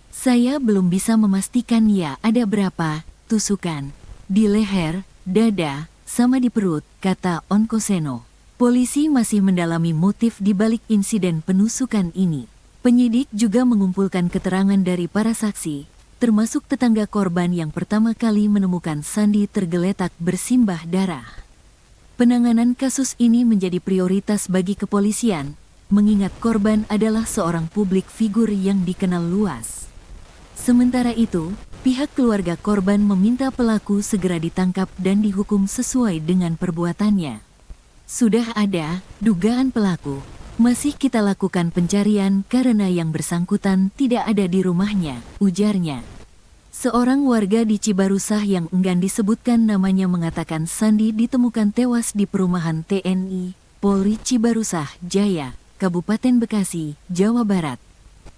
Saya belum bisa memastikan ya ada berapa tusukan di leher, dada, sama di perut, kata Onkoseno. Polisi masih mendalami motif di balik insiden penusukan ini. Penyidik juga mengumpulkan keterangan dari para saksi, termasuk tetangga korban yang pertama kali menemukan Sandi tergeletak bersimbah darah. Penanganan kasus ini menjadi prioritas bagi kepolisian, mengingat korban adalah seorang publik figur yang dikenal luas. Sementara itu, pihak keluarga korban meminta pelaku segera ditangkap dan dihukum sesuai dengan perbuatannya. Sudah ada dugaan pelaku. Masih kita lakukan pencarian karena yang bersangkutan tidak ada di rumahnya, ujarnya. Seorang warga di Cibarusah yang enggan disebutkan namanya mengatakan Sandi ditemukan tewas di perumahan TNI, Polri Cibarusah, Jaya, Kabupaten Bekasi, Jawa Barat.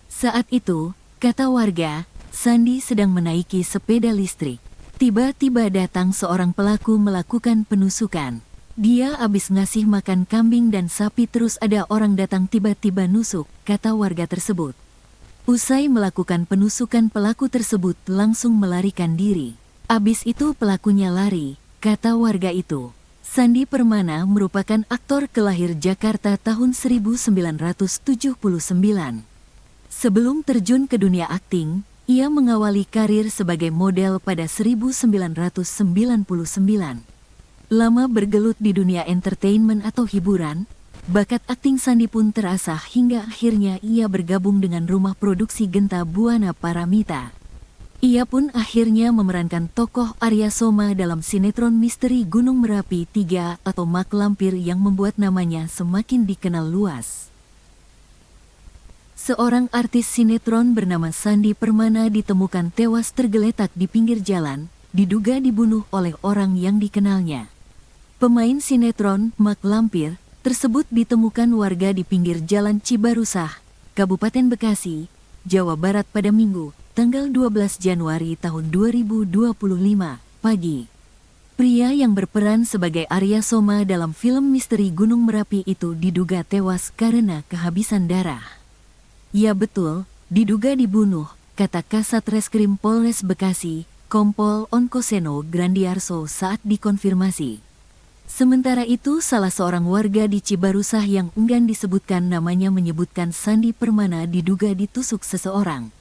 Saat itu, kata warga, Sandi sedang menaiki sepeda listrik. Tiba-tiba datang seorang pelaku melakukan penusukan. Dia habis ngasih makan kambing dan sapi terus ada orang datang tiba-tiba nusuk, kata warga tersebut. Usai melakukan penusukan pelaku tersebut langsung melarikan diri. Abis itu pelakunya lari, kata warga itu. Sandi Permana merupakan aktor kelahir Jakarta tahun 1979. Sebelum terjun ke dunia akting, ia mengawali karir sebagai model pada 1999. Lama bergelut di dunia entertainment atau hiburan, bakat akting Sandi pun terasah hingga akhirnya ia bergabung dengan rumah produksi Genta Buana Paramita. Ia pun akhirnya memerankan tokoh Arya Soma dalam sinetron misteri Gunung Merapi 3 atau Mak Lampir yang membuat namanya semakin dikenal luas. Seorang artis sinetron bernama Sandi Permana ditemukan tewas tergeletak di pinggir jalan, diduga dibunuh oleh orang yang dikenalnya. Pemain sinetron Mak Lampir tersebut ditemukan warga di pinggir jalan Cibarusah, Kabupaten Bekasi, Jawa Barat pada Minggu, tanggal 12 Januari tahun 2025, pagi. Pria yang berperan sebagai Arya Soma dalam film misteri Gunung Merapi itu diduga tewas karena kehabisan darah. Ya betul, diduga dibunuh, kata Kasat Reskrim Polres Bekasi, Kompol Onkoseno Grandiarso saat dikonfirmasi. Sementara itu, salah seorang warga di Cibarusah yang enggan disebutkan namanya menyebutkan Sandi Permana diduga ditusuk seseorang.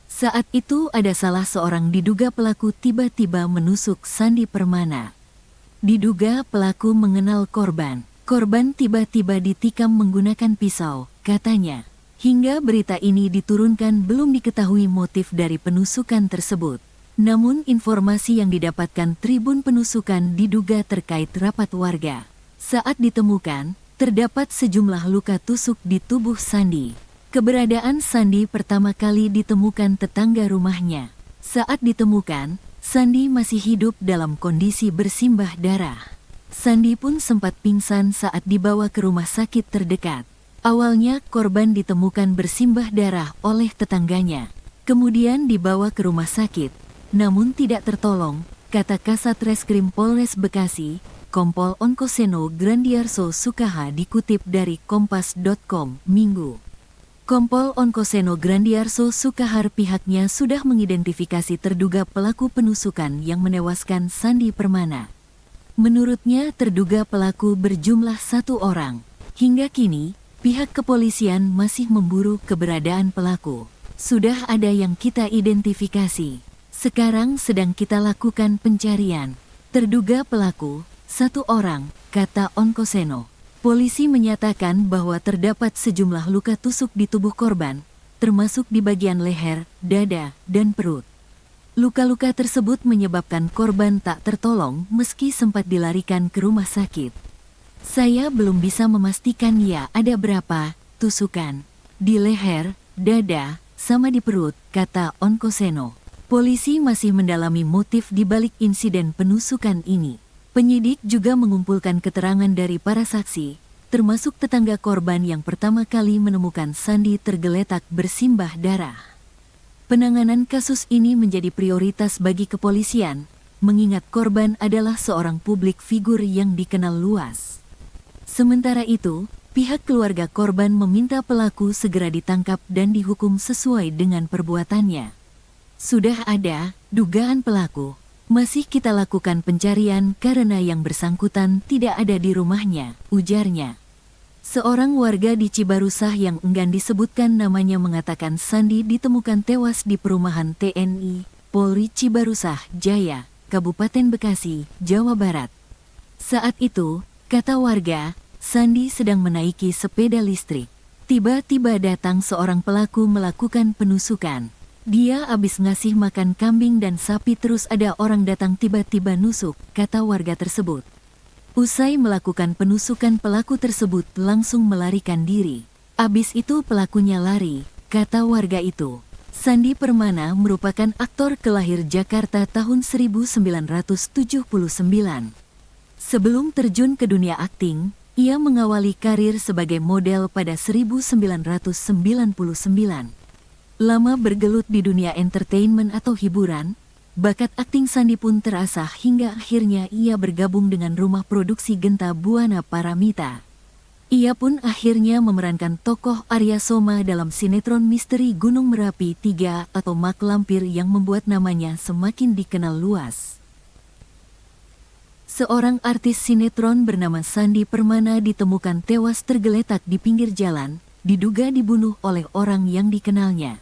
Saat itu ada salah seorang diduga pelaku tiba-tiba menusuk Sandi Permana. Diduga pelaku mengenal korban. Korban tiba-tiba ditikam menggunakan pisau, katanya. Hingga berita ini diturunkan belum diketahui motif dari penusukan tersebut. Namun informasi yang didapatkan Tribun Penusukan diduga terkait rapat warga. Saat ditemukan, terdapat sejumlah luka tusuk di tubuh Sandi. Keberadaan Sandi pertama kali ditemukan tetangga rumahnya. Saat ditemukan, Sandi masih hidup dalam kondisi bersimbah darah. Sandi pun sempat pingsan saat dibawa ke rumah sakit terdekat. Awalnya korban ditemukan bersimbah darah oleh tetangganya. Kemudian dibawa ke rumah sakit, namun tidak tertolong, kata Kasat Reskrim Polres Bekasi, Kompol Onkoseno Grandiarso Sukaha dikutip dari Kompas.com, Minggu. Kompol Onkoseno Grandiarso Sukahar pihaknya sudah mengidentifikasi terduga pelaku penusukan yang menewaskan Sandi Permana. Menurutnya terduga pelaku berjumlah 1 orang. Hingga kini, pihak kepolisian masih memburu keberadaan pelaku. Sudah ada yang kita identifikasi. Sekarang sedang kita lakukan pencarian. Terduga pelaku, 1 orang, kata Onkoseno. Polisi menyatakan bahwa terdapat sejumlah luka tusuk di tubuh korban, termasuk di bagian leher, dada, dan perut. Luka-luka tersebut menyebabkan korban tak tertolong meski sempat dilarikan ke rumah sakit. Saya belum bisa memastikan ya ada berapa tusukan di leher, dada, sama di perut, kata Onkoseno. Polisi masih mendalami motif di balik insiden penusukan ini. Penyidik juga mengumpulkan keterangan dari para saksi, termasuk tetangga korban yang pertama kali menemukan Sandi tergeletak bersimbah darah. Penanganan kasus ini menjadi prioritas bagi kepolisian, mengingat korban adalah seorang publik figur yang dikenal luas. Sementara itu, pihak keluarga korban meminta pelaku segera ditangkap dan dihukum sesuai dengan perbuatannya. Sudah ada dugaan pelaku, masih kita lakukan pencarian karena yang bersangkutan tidak ada di rumahnya, ujarnya. Seorang warga di Cibarusah yang enggan disebutkan namanya mengatakan Sandi ditemukan tewas di perumahan TNI, Polri Cibarusah Jaya, Kabupaten Bekasi, Jawa Barat. Saat itu, kata warga, Sandi sedang menaiki sepeda listrik. Tiba-tiba datang seorang pelaku melakukan penusukan. Dia habis ngasih makan kambing dan sapi terus ada orang datang tiba-tiba nusuk, kata warga tersebut. Usai melakukan penusukan pelaku tersebut langsung melarikan diri. Abis itu pelakunya lari, kata warga itu. Sandi Permana merupakan aktor kelahir Jakarta tahun 1979. Sebelum terjun ke dunia akting, ia mengawali karir sebagai model pada 1999. Lama bergelut di dunia entertainment atau hiburan, bakat akting Sandi pun terasah hingga akhirnya ia bergabung dengan rumah produksi Genta Buana Paramita. Ia pun akhirnya memerankan tokoh Arya Soma dalam sinetron misteri Gunung Merapi 3 atau Mak Lampir yang membuat namanya semakin dikenal luas. Seorang artis sinetron bernama Sandi Permana ditemukan tewas tergeletak di pinggir jalan, diduga dibunuh oleh orang yang dikenalnya.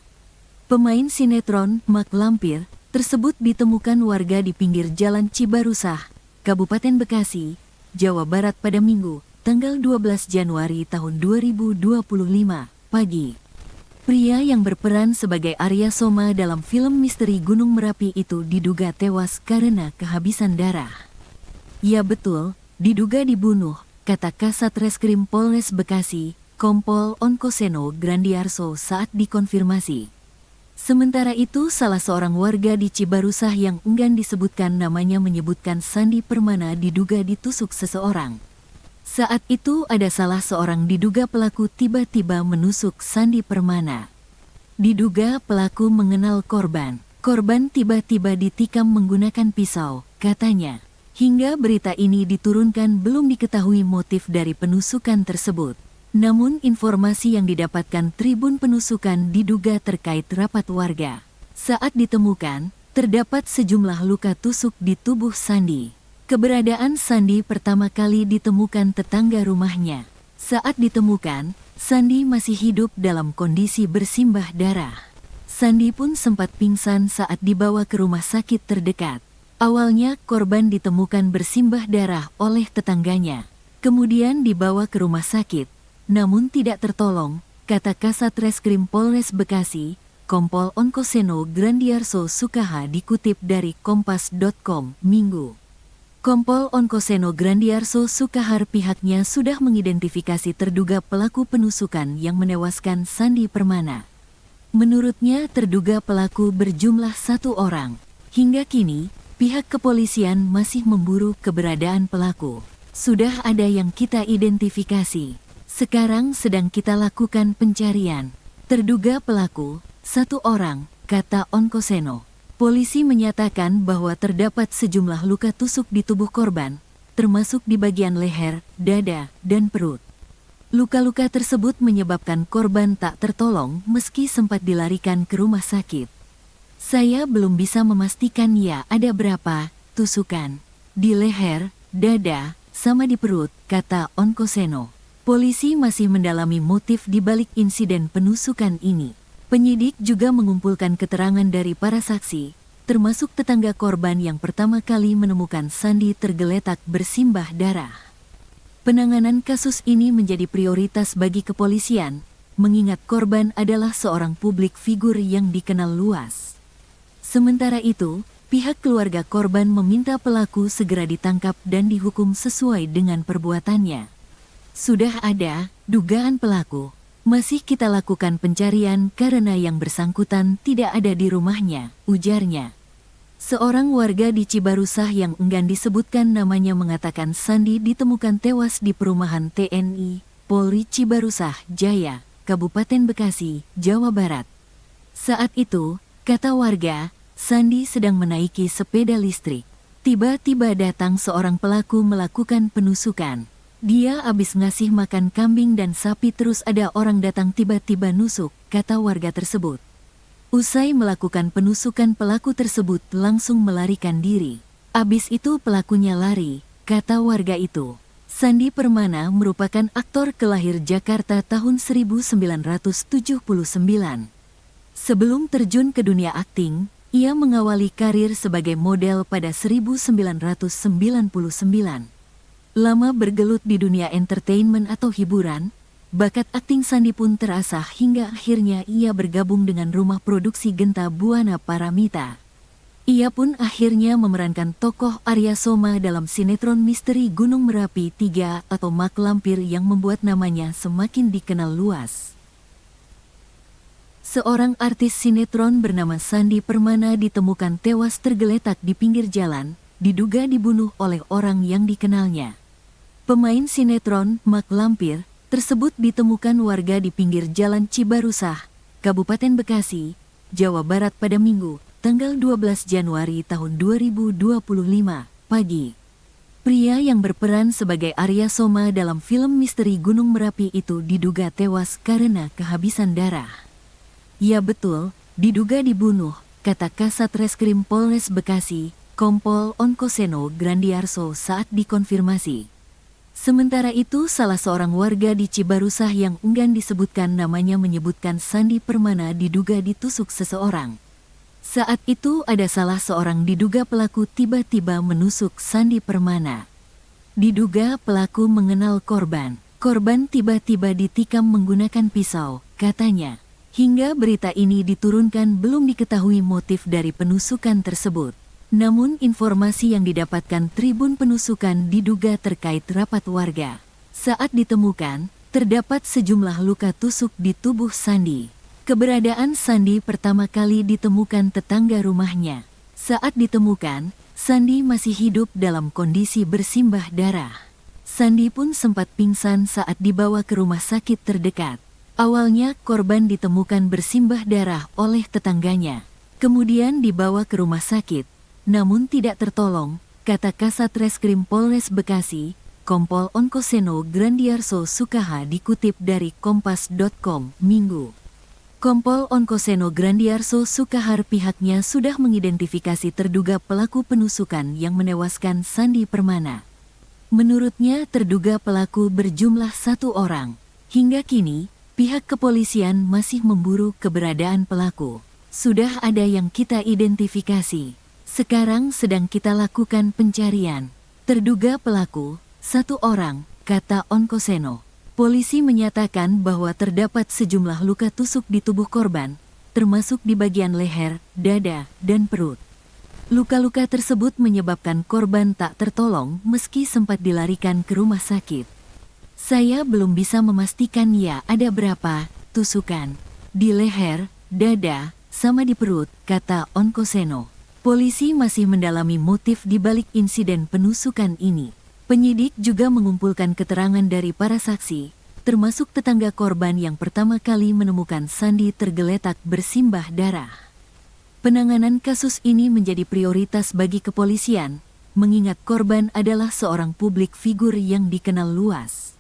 Pemain sinetron Mak Lampir tersebut ditemukan warga di pinggir jalan Cibarusah, Kabupaten Bekasi, Jawa Barat pada Minggu, tanggal 12 Januari tahun 2025, pagi. Pria yang berperan sebagai Arya Soma dalam film misteri Gunung Merapi itu diduga tewas karena kehabisan darah. Ya betul, diduga dibunuh, kata Kasat Reskrim Polres Bekasi, Kompol Onkoseno Grandiarso saat dikonfirmasi. Sementara itu, salah seorang warga di Cibarusah yang enggan disebutkan namanya menyebutkan Sandi Permana diduga ditusuk seseorang. Saat itu ada salah seorang diduga pelaku tiba-tiba menusuk Sandi Permana. Diduga pelaku mengenal korban. Korban tiba-tiba ditikam menggunakan pisau, katanya. Hingga berita ini diturunkan belum diketahui motif dari penusukan tersebut. Namun informasi yang didapatkan Tribun Penusukan diduga terkait rapat warga. Saat ditemukan, terdapat sejumlah luka tusuk di tubuh Sandi. Keberadaan Sandi pertama kali ditemukan tetangga rumahnya. Saat ditemukan, Sandi masih hidup dalam kondisi bersimbah darah. Sandi pun sempat pingsan saat dibawa ke rumah sakit terdekat. Awalnya korban ditemukan bersimbah darah oleh tetangganya. Kemudian dibawa ke rumah sakit, namun tidak tertolong, kata Kasat Reskrim Polres Bekasi, Kompol Onkoseno Grandiarso Sukaha dikutip dari Kompas.com, Minggu. Kompol Onkoseno Grandiarso Sukahar pihaknya sudah mengidentifikasi terduga pelaku penusukan yang menewaskan Sandi Permana. Menurutnya terduga pelaku berjumlah 1 orang. Hingga kini, pihak kepolisian masih memburu keberadaan pelaku. Sudah ada yang kita identifikasi. Sekarang sedang kita lakukan pencarian. Terduga pelaku, 1 orang, kata Onkoseno. Polisi menyatakan bahwa terdapat sejumlah luka tusuk di tubuh korban, termasuk di bagian leher, dada, dan perut. Luka-luka tersebut menyebabkan korban tak tertolong meski sempat dilarikan ke rumah sakit. Saya belum bisa memastikan ya ada berapa tusukan di leher, dada, sama di perut, kata Onkoseno. Polisi masih mendalami motif di balik insiden penusukan ini. Penyidik juga mengumpulkan keterangan dari para saksi, termasuk tetangga korban yang pertama kali menemukan Sandi tergeletak bersimbah darah. Penanganan kasus ini menjadi prioritas bagi kepolisian, mengingat korban adalah seorang publik figur yang dikenal luas. Sementara itu, pihak keluarga korban meminta pelaku segera ditangkap dan dihukum sesuai dengan perbuatannya. Sudah ada dugaan pelaku. Masih kita lakukan pencarian karena yang bersangkutan tidak ada di rumahnya, ujarnya. Seorang warga di Cibarusah yang enggan disebutkan namanya mengatakan Sandi ditemukan tewas di perumahan TNI, Polri Cibarusah Jaya, Kabupaten Bekasi, Jawa Barat. Saat itu, kata warga, Sandi sedang menaiki sepeda listrik. Tiba-tiba datang seorang pelaku melakukan penusukan. Dia habis ngasih makan kambing dan sapi terus ada orang datang tiba-tiba nusuk, kata warga tersebut. Usai melakukan penusukan pelaku tersebut langsung melarikan diri. Abis itu pelakunya lari, kata warga itu. Sandi Permana merupakan aktor kelahir Jakarta tahun 1979. Sebelum terjun ke dunia akting, ia mengawali karir sebagai model pada 1999. Lama bergelut di dunia entertainment atau hiburan, bakat akting Sandi pun terasah hingga akhirnya ia bergabung dengan rumah produksi Genta Buana Paramita. Ia pun akhirnya memerankan tokoh Arya Soma dalam sinetron misteri Gunung Merapi 3 atau Mak Lampir yang membuat namanya semakin dikenal luas. Seorang artis sinetron bernama Sandi Permana ditemukan tewas tergeletak di pinggir jalan, diduga dibunuh oleh orang yang dikenalnya. Pemain sinetron Mak Lampir tersebut ditemukan warga di pinggir jalan Cibarusah, Kabupaten Bekasi, Jawa Barat pada Minggu, tanggal 12 Januari tahun 2025, pagi. Pria yang berperan sebagai Arya Soma dalam film misteri Gunung Merapi itu diduga tewas karena kehabisan darah. Ya betul, diduga dibunuh, kata Kasat Reskrim Polres Bekasi, Kompol Onkoseno Grandiarso saat dikonfirmasi. Sementara itu salah seorang warga di Cibarusah yang enggan disebutkan namanya menyebutkan Sandi Permana diduga ditusuk seseorang. Saat itu ada salah seorang diduga pelaku tiba-tiba menusuk Sandi Permana. Diduga pelaku mengenal korban. Korban tiba-tiba ditikam menggunakan pisau, katanya. Hingga berita ini diturunkan belum diketahui motif dari penusukan tersebut. Namun informasi yang didapatkan Tribun Penusukan diduga terkait rapat warga. Saat ditemukan, terdapat sejumlah luka tusuk di tubuh Sandi. Keberadaan Sandi pertama kali ditemukan tetangga rumahnya. Saat ditemukan, Sandi masih hidup dalam kondisi bersimbah darah. Sandi pun sempat pingsan saat dibawa ke rumah sakit terdekat. Awalnya korban ditemukan bersimbah darah oleh tetangganya. Kemudian dibawa ke rumah sakit, namun tidak tertolong, kata Kasat Reskrim Polres Bekasi, Kompol Onkoseno Grandiarso Sukaha dikutip dari Kompas.com, Minggu. Kompol Onkoseno Grandiarso Sukahar pihaknya sudah mengidentifikasi terduga pelaku penusukan yang menewaskan Sandi Permana. Menurutnya terduga pelaku berjumlah 1 orang. Hingga kini, pihak kepolisian masih memburu keberadaan pelaku. Sudah ada yang kita identifikasi. Sekarang sedang kita lakukan pencarian. Terduga pelaku, 1 orang, kata Onkoseno. Polisi menyatakan bahwa terdapat sejumlah luka tusuk di tubuh korban, termasuk di bagian leher, dada, dan perut. Luka-luka tersebut menyebabkan korban tak tertolong meski sempat dilarikan ke rumah sakit. Saya belum bisa memastikan ya ada berapa tusukan di leher, dada, sama di perut, kata Onkoseno. Polisi masih mendalami motif di balik insiden penusukan ini. Penyidik juga mengumpulkan keterangan dari para saksi, termasuk tetangga korban yang pertama kali menemukan Sandi tergeletak bersimbah darah. Penanganan kasus ini menjadi prioritas bagi kepolisian, mengingat korban adalah seorang publik figur yang dikenal luas.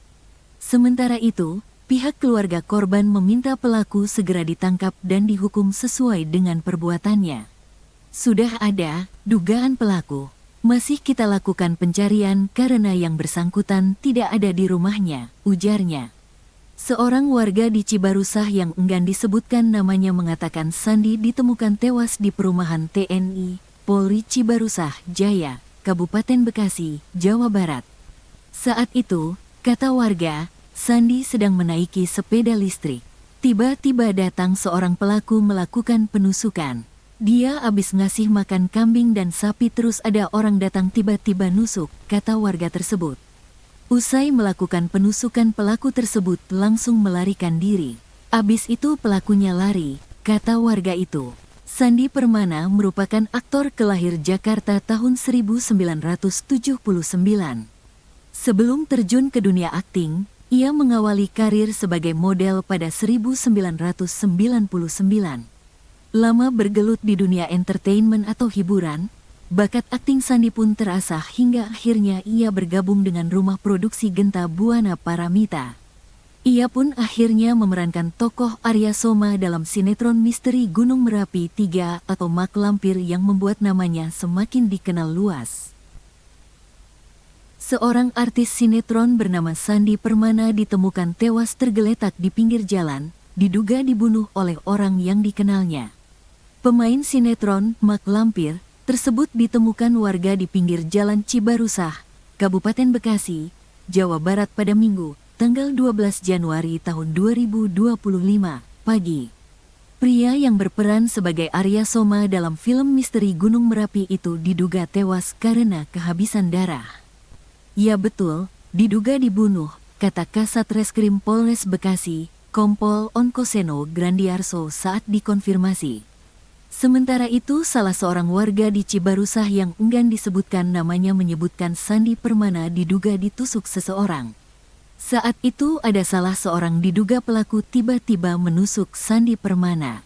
Sementara itu, pihak keluarga korban meminta pelaku segera ditangkap dan dihukum sesuai dengan perbuatannya. Sudah ada dugaan pelaku. Masih kita lakukan pencarian karena yang bersangkutan tidak ada di rumahnya, ujarnya. Seorang warga di Cibarusah yang enggan disebutkan namanya mengatakan Sandi ditemukan tewas di perumahan TNI, Polri Cibarusah, Jaya, Kabupaten Bekasi, Jawa Barat. Saat itu, kata warga, Sandi sedang menaiki sepeda listrik. Tiba-tiba datang seorang pelaku melakukan penusukan. Dia habis ngasih makan kambing dan sapi terus ada orang datang tiba-tiba nusuk, kata warga tersebut. Usai melakukan penusukan pelaku tersebut langsung melarikan diri. Abis itu pelakunya lari, kata warga itu. Sandi Permana merupakan aktor kelahir Jakarta tahun 1979. Sebelum terjun ke dunia akting, ia mengawali karir sebagai model pada 1999. Lama bergelut di dunia entertainment atau hiburan, bakat akting Sandi pun terasah hingga akhirnya ia bergabung dengan rumah produksi Genta Buana Paramita. Ia pun akhirnya memerankan tokoh Arya Soma dalam sinetron misteri Gunung Merapi 3 atau Mak Lampir yang membuat namanya semakin dikenal luas. Seorang artis sinetron bernama Sandi Permana ditemukan tewas tergeletak di pinggir jalan, diduga dibunuh oleh orang yang dikenalnya. Pemain sinetron Mak Lampir tersebut ditemukan warga di pinggir jalan Cibarusah, Kabupaten Bekasi, Jawa Barat pada Minggu, tanggal 12 Januari tahun 2025, pagi. Pria yang berperan sebagai Arya Soma dalam film misteri Gunung Merapi itu diduga tewas karena kehabisan darah. Ya betul, diduga dibunuh, kata Kasat Reskrim Polres Bekasi, Kompol Onkoseno Grandiarso saat dikonfirmasi. Sementara itu, salah seorang warga di Cibarusah yang enggan disebutkan namanya menyebutkan Sandi Permana diduga ditusuk seseorang. Saat itu ada salah seorang diduga pelaku tiba-tiba menusuk Sandi Permana.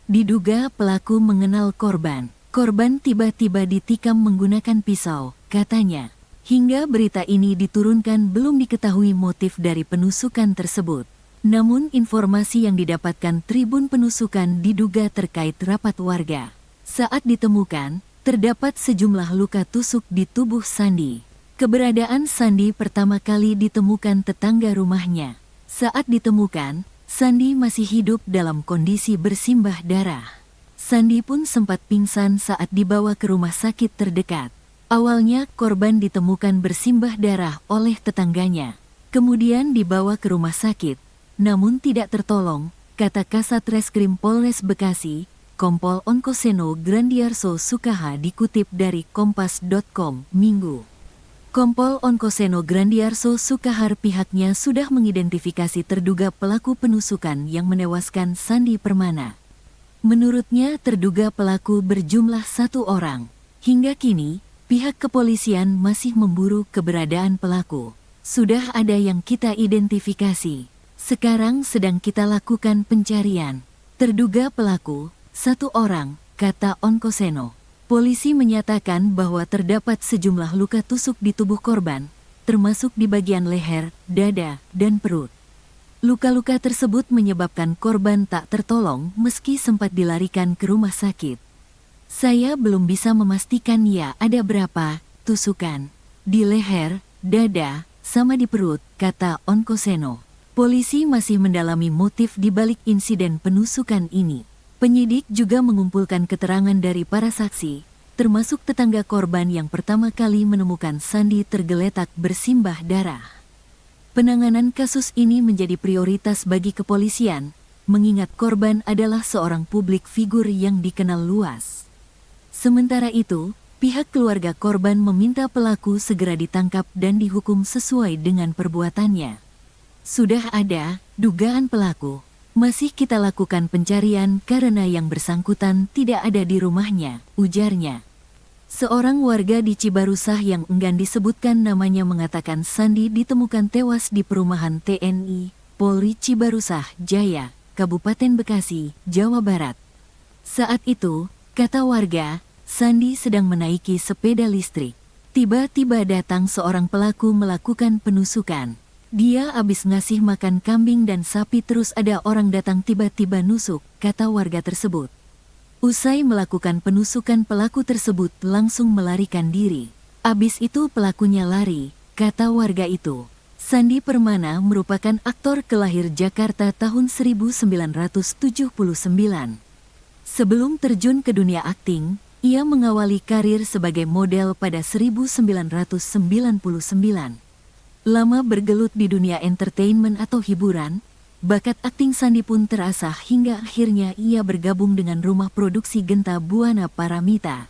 Diduga pelaku mengenal korban. Korban tiba-tiba ditikam menggunakan pisau, katanya. Hingga berita ini diturunkan belum diketahui motif dari penusukan tersebut. Namun informasi yang didapatkan Tribun Penusukan diduga terkait rapat warga. Saat ditemukan, terdapat sejumlah luka tusuk di tubuh Sandi. Keberadaan Sandi pertama kali ditemukan tetangga rumahnya. Saat ditemukan, Sandi masih hidup dalam kondisi bersimbah darah. Sandi pun sempat pingsan saat dibawa ke rumah sakit terdekat. Awalnya korban ditemukan bersimbah darah oleh tetangganya. Kemudian dibawa ke rumah sakit. Namun tidak tertolong, kata Kasat Reskrim Polres Bekasi, Kompol Onkoseno Grandiarso Sukaha dikutip dari Kompas.com, Minggu. Kompol Onkoseno Grandiarso Sukahar pihaknya sudah mengidentifikasi terduga pelaku penusukan yang menewaskan Sandi Permana. Menurutnya terduga pelaku berjumlah 1 orang. Hingga kini, pihak kepolisian masih memburu keberadaan pelaku. Sudah ada yang kita identifikasi. Sekarang sedang kita lakukan pencarian. Terduga pelaku, 1 orang, kata Onkoseno. Polisi menyatakan bahwa terdapat sejumlah luka tusuk di tubuh korban, termasuk di bagian leher, dada, dan perut. Luka-luka tersebut menyebabkan korban tak tertolong meski sempat dilarikan ke rumah sakit. Saya belum bisa memastikan ya ada berapa tusukan di leher, dada, sama di perut, kata Onkoseno. Polisi masih mendalami motif di balik insiden penusukan ini. Penyidik juga mengumpulkan keterangan dari para saksi, termasuk tetangga korban yang pertama kali menemukan Sandi tergeletak bersimbah darah. Penanganan kasus ini menjadi prioritas bagi kepolisian, mengingat korban adalah seorang publik figur yang dikenal luas. Sementara itu, pihak keluarga korban meminta pelaku segera ditangkap dan dihukum sesuai dengan perbuatannya. Sudah ada dugaan pelaku. Masih kita lakukan pencarian karena yang bersangkutan tidak ada di rumahnya, ujarnya. Seorang warga di Cibarusah yang enggan disebutkan namanya mengatakan Sandi ditemukan tewas di perumahan TNI, Polri Cibarusah Jaya, Kabupaten Bekasi, Jawa Barat. Saat itu, kata warga, Sandi sedang menaiki sepeda listrik. Tiba-tiba datang seorang pelaku melakukan penusukan. Dia habis ngasih makan kambing dan sapi terus ada orang datang tiba-tiba nusuk, kata warga tersebut. Usai melakukan penusukan pelaku tersebut langsung melarikan diri. Abis itu pelakunya lari, kata warga itu. Sandi Permana merupakan aktor kelahir Jakarta tahun 1979. Sebelum terjun ke dunia akting, ia mengawali karir sebagai model pada 1999. Lama bergelut di dunia entertainment atau hiburan, bakat akting Sandi pun terasah hingga akhirnya ia bergabung dengan rumah produksi Genta Buana Paramita.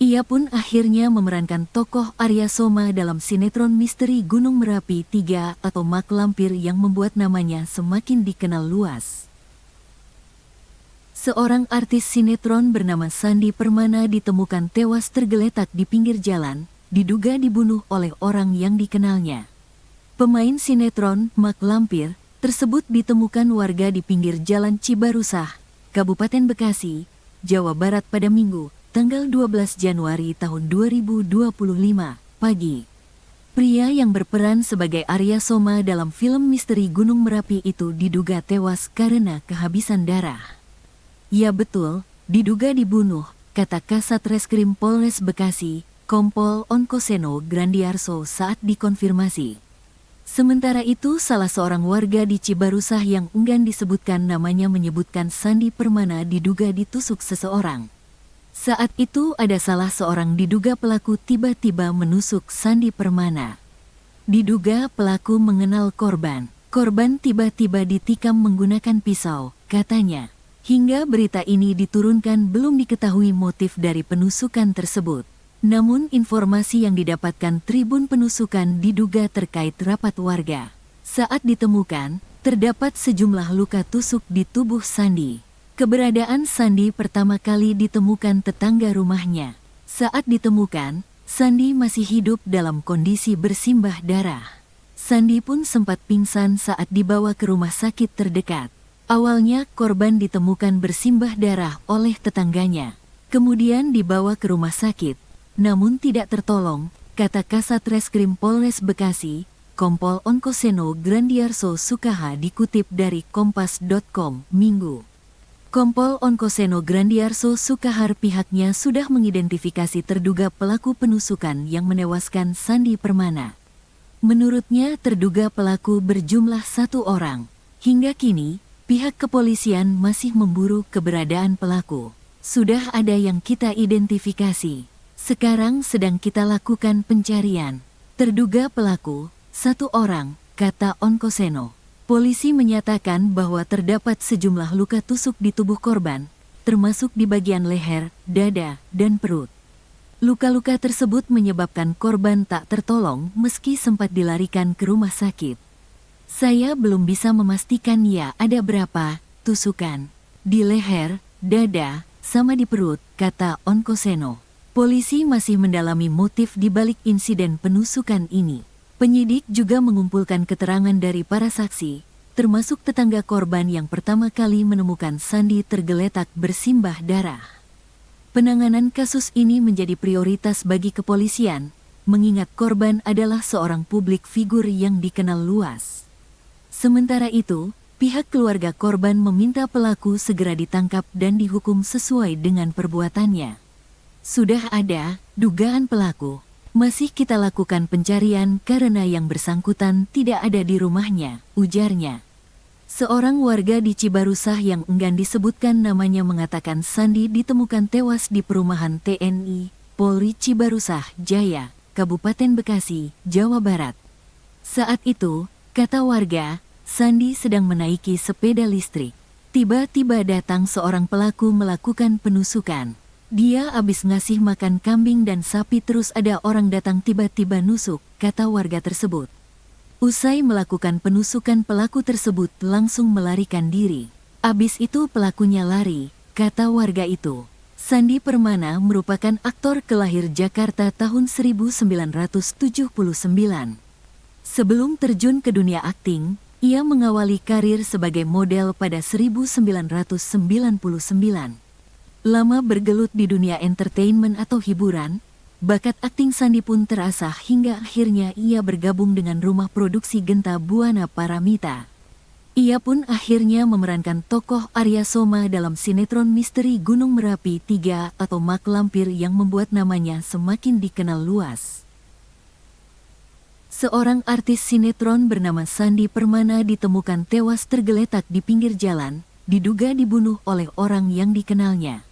Ia pun akhirnya memerankan tokoh Arya Soma dalam sinetron misteri Gunung Merapi 3 atau Mak Lampir yang membuat namanya semakin dikenal luas. Seorang artis sinetron bernama Sandi Permana ditemukan tewas tergeletak di pinggir jalan, diduga dibunuh oleh orang yang dikenalnya. Pemain sinetron Mak Lampir tersebut ditemukan warga di pinggir jalan Cibarusah, Kabupaten Bekasi, Jawa Barat pada Minggu, tanggal 12 Januari tahun 2025, pagi. Pria yang berperan sebagai Arya Soma dalam film misteri Gunung Merapi itu diduga tewas karena kehabisan darah. Ya betul, diduga dibunuh, kata Kasat Reskrim Polres Bekasi, Kompol Onkoseno Grandiarso saat dikonfirmasi. Sementara itu, salah seorang warga di Cibarusah yang enggan disebutkan namanya menyebutkan Sandi Permana diduga ditusuk seseorang. Saat itu ada salah seorang diduga pelaku tiba-tiba menusuk Sandi Permana. Diduga pelaku mengenal korban. Korban tiba-tiba ditikam menggunakan pisau, katanya. Hingga berita ini diturunkan belum diketahui motif dari penusukan tersebut. Namun informasi yang didapatkan Tribun Penusukan diduga terkait rapat warga. Saat ditemukan, terdapat sejumlah luka tusuk di tubuh Sandi. Keberadaan Sandi pertama kali ditemukan tetangga rumahnya. Saat ditemukan, Sandi masih hidup dalam kondisi bersimbah darah. Sandi pun sempat pingsan saat dibawa ke rumah sakit terdekat. Awalnya korban ditemukan bersimbah darah oleh tetangganya. Kemudian dibawa ke rumah sakit. Namun tidak tertolong, kata Kasat Reskrim Polres Bekasi, Kompol Onkoseno Grandiarso Sukaha dikutip dari Kompas.com, Minggu. Kompol Onkoseno Grandiarso Sukahar pihaknya sudah mengidentifikasi terduga pelaku penusukan yang menewaskan Sandi Permana. Menurutnya terduga pelaku berjumlah 1 orang. Hingga kini, pihak kepolisian masih memburu keberadaan pelaku. Sudah ada yang kita identifikasi. Sekarang sedang kita lakukan pencarian. Terduga pelaku, 1 orang, kata Onkoseno. Polisi menyatakan bahwa terdapat sejumlah luka tusuk di tubuh korban, termasuk di bagian leher, dada, dan perut. Luka-luka tersebut menyebabkan korban tak tertolong meski sempat dilarikan ke rumah sakit. Saya belum bisa memastikan ya ada berapa tusukan. Di leher, dada, sama di perut, kata Onkoseno. Polisi masih mendalami motif di balik insiden penusukan ini. Penyidik juga mengumpulkan keterangan dari para saksi, termasuk tetangga korban yang pertama kali menemukan Sandi tergeletak bersimbah darah. Penanganan kasus ini menjadi prioritas bagi kepolisian, mengingat korban adalah seorang publik figur yang dikenal luas. Sementara itu, pihak keluarga korban meminta pelaku segera ditangkap dan dihukum sesuai dengan perbuatannya. Sudah ada dugaan pelaku. Masih kita lakukan pencarian karena yang bersangkutan tidak ada di rumahnya, ujarnya. Seorang warga di Cibarusah yang enggan disebutkan namanya mengatakan Sandi ditemukan tewas di perumahan TNI, Polri Cibarusah Jaya, Kabupaten Bekasi, Jawa Barat. Saat itu, kata warga, Sandi sedang menaiki sepeda listrik. Tiba-tiba datang seorang pelaku melakukan penusukan. Dia habis ngasih makan kambing dan sapi terus ada orang datang tiba-tiba nusuk, kata warga tersebut. Usai melakukan penusukan pelaku tersebut langsung melarikan diri. Abis itu pelakunya lari, kata warga itu. Sandi Permana merupakan aktor kelahir Jakarta tahun 1979. Sebelum terjun ke dunia akting, ia mengawali karir sebagai model pada 1999. Lama bergelut di dunia entertainment atau hiburan, bakat akting Sandi pun terasah hingga akhirnya ia bergabung dengan rumah produksi Genta Buana Paramita. Ia pun akhirnya memerankan tokoh Arya Soma dalam sinetron misteri Gunung Merapi 3 atau Mak Lampir yang membuat namanya semakin dikenal luas. Seorang artis sinetron bernama Sandi Permana ditemukan tewas tergeletak di pinggir jalan, diduga dibunuh oleh orang yang dikenalnya.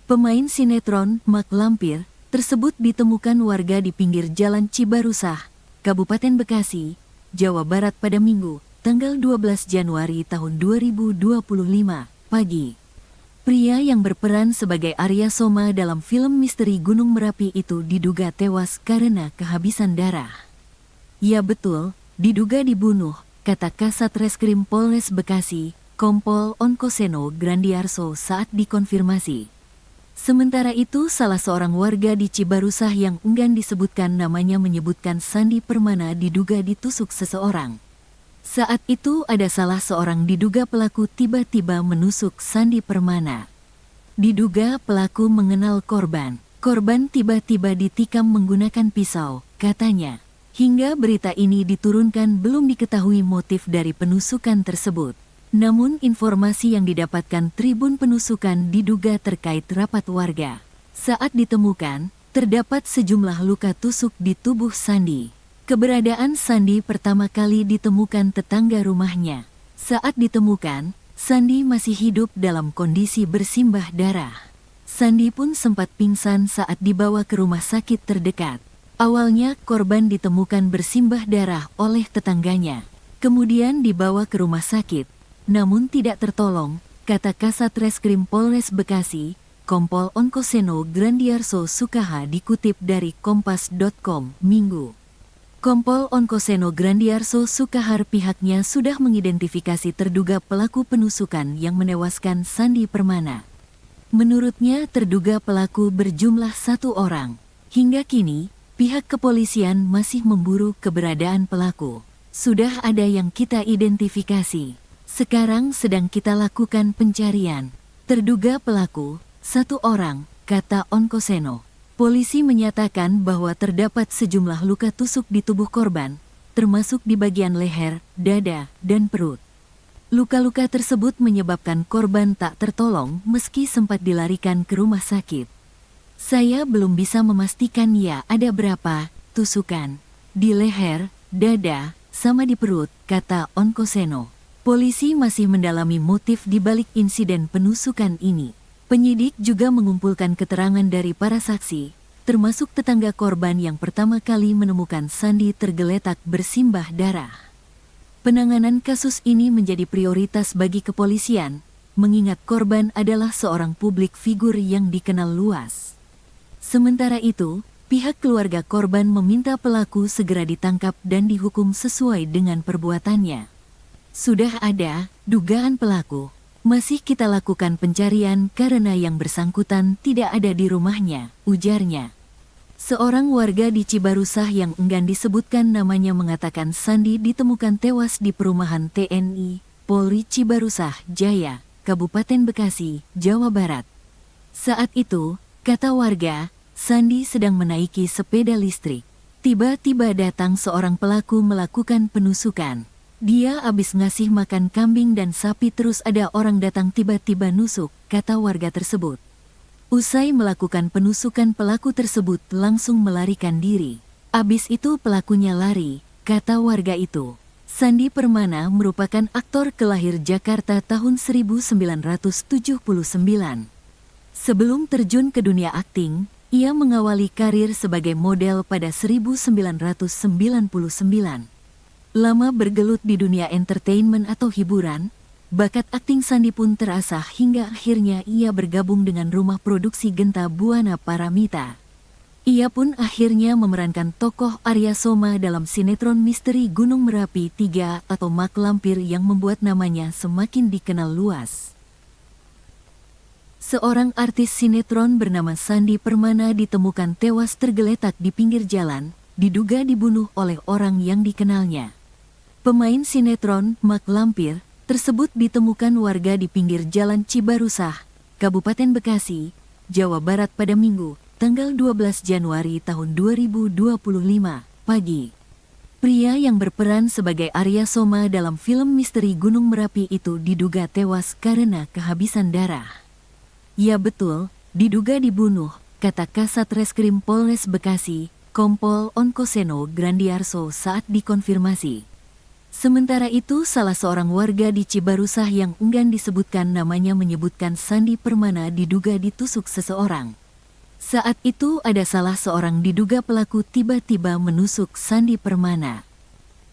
Pemain sinetron Mak Lampir tersebut ditemukan warga di pinggir jalan Cibarusah, Kabupaten Bekasi, Jawa Barat pada Minggu, tanggal 12 Januari tahun 2025, pagi. Pria yang berperan sebagai Arya Soma dalam film misteri Gunung Merapi itu diduga tewas karena kehabisan darah. Ya betul, diduga dibunuh, kata Kasat Reskrim Polres Bekasi, Kompol Onkoseno Grandiarso saat dikonfirmasi. Sementara itu salah seorang warga di Cibarusah yang enggan disebutkan namanya menyebutkan Sandi Permana diduga ditusuk seseorang. Saat itu ada salah seorang diduga pelaku tiba-tiba menusuk Sandi Permana. Diduga pelaku mengenal korban. Korban tiba-tiba ditikam menggunakan pisau, katanya. Hingga berita ini diturunkan belum diketahui motif dari penusukan tersebut. Namun informasi yang didapatkan Tribun Penusukan diduga terkait rapat warga. Saat ditemukan, terdapat sejumlah luka tusuk di tubuh Sandi. Keberadaan Sandi pertama kali ditemukan tetangga rumahnya. Saat ditemukan, Sandi masih hidup dalam kondisi bersimbah darah. Sandi pun sempat pingsan saat dibawa ke rumah sakit terdekat. Awalnya korban ditemukan bersimbah darah oleh tetangganya. Kemudian dibawa ke rumah sakit, namun tidak tertolong, kata Kasat Reskrim Polres Bekasi, Kompol Onkoseno Grandiarso Sukaha dikutip dari Kompas.com, Minggu. Kompol Onkoseno Grandiarso Sukahar pihaknya sudah mengidentifikasi terduga pelaku penusukan yang menewaskan Sandi Permana. Menurutnya terduga pelaku berjumlah 1 orang. Hingga kini, pihak kepolisian masih memburu keberadaan pelaku. Sudah ada yang kita identifikasi. Sekarang sedang kita lakukan pencarian. Terduga pelaku, 1 orang, kata Onkoseno. Polisi menyatakan bahwa terdapat sejumlah luka tusuk di tubuh korban, termasuk di bagian leher, dada, dan perut. Luka-luka tersebut menyebabkan korban tak tertolong meski sempat dilarikan ke rumah sakit. Saya belum bisa memastikan ya ada berapa tusukan di leher, dada, sama di perut, kata Onkoseno. Polisi masih mendalami motif di balik insiden penusukan ini. Penyidik juga mengumpulkan keterangan dari para saksi, termasuk tetangga korban yang pertama kali menemukan Sandi tergeletak bersimbah darah. Penanganan kasus ini menjadi prioritas bagi kepolisian, mengingat korban adalah seorang publik figur yang dikenal luas. Sementara itu, pihak keluarga korban meminta pelaku segera ditangkap dan dihukum sesuai dengan perbuatannya. Sudah ada dugaan pelaku. Masih kita lakukan pencarian karena yang bersangkutan tidak ada di rumahnya, ujarnya. Seorang warga di Cibarusah yang enggan disebutkan namanya mengatakan Sandi ditemukan tewas di perumahan TNI, Polri Cibarusah Jaya, Kabupaten Bekasi, Jawa Barat. Saat itu, kata warga, Sandi sedang menaiki sepeda listrik. Tiba-tiba datang seorang pelaku melakukan penusukan. Dia habis ngasih makan kambing dan sapi terus ada orang datang tiba-tiba nusuk, kata warga tersebut. Usai melakukan penusukan pelaku tersebut langsung melarikan diri. Abis itu pelakunya lari, kata warga itu. Sandi Permana merupakan aktor kelahir Jakarta tahun 1979. Sebelum terjun ke dunia akting, Ia mengawali karir sebagai model pada 1999. Lama bergelut di dunia entertainment atau hiburan, bakat akting Sandi pun terasah hingga akhirnya ia bergabung dengan rumah produksi Genta Buana Paramita. Ia pun akhirnya memerankan tokoh Arya Soma dalam sinetron misteri Gunung Merapi 3 atau Mak Lampir yang membuat namanya semakin dikenal luas. Seorang artis sinetron bernama Sandi Permana ditemukan tewas tergeletak di pinggir jalan, diduga dibunuh oleh orang yang dikenalnya. Pemain sinetron Mak Lampir tersebut ditemukan warga di pinggir jalan Cibarusah, Kabupaten Bekasi, Jawa Barat pada Minggu, tanggal 12 Januari tahun 2025, pagi. Pria yang berperan sebagai Arya Soma dalam film misteri Gunung Merapi itu diduga tewas karena kehabisan darah. Ya betul, diduga dibunuh, kata Kasat Reskrim Polres Bekasi, Kompol Onkoseno Grandiarso saat dikonfirmasi. Sementara itu salah seorang warga di Cibarusah yang enggan disebutkan namanya menyebutkan Sandi Permana diduga ditusuk seseorang. Saat itu ada salah seorang diduga pelaku tiba-tiba menusuk Sandi Permana.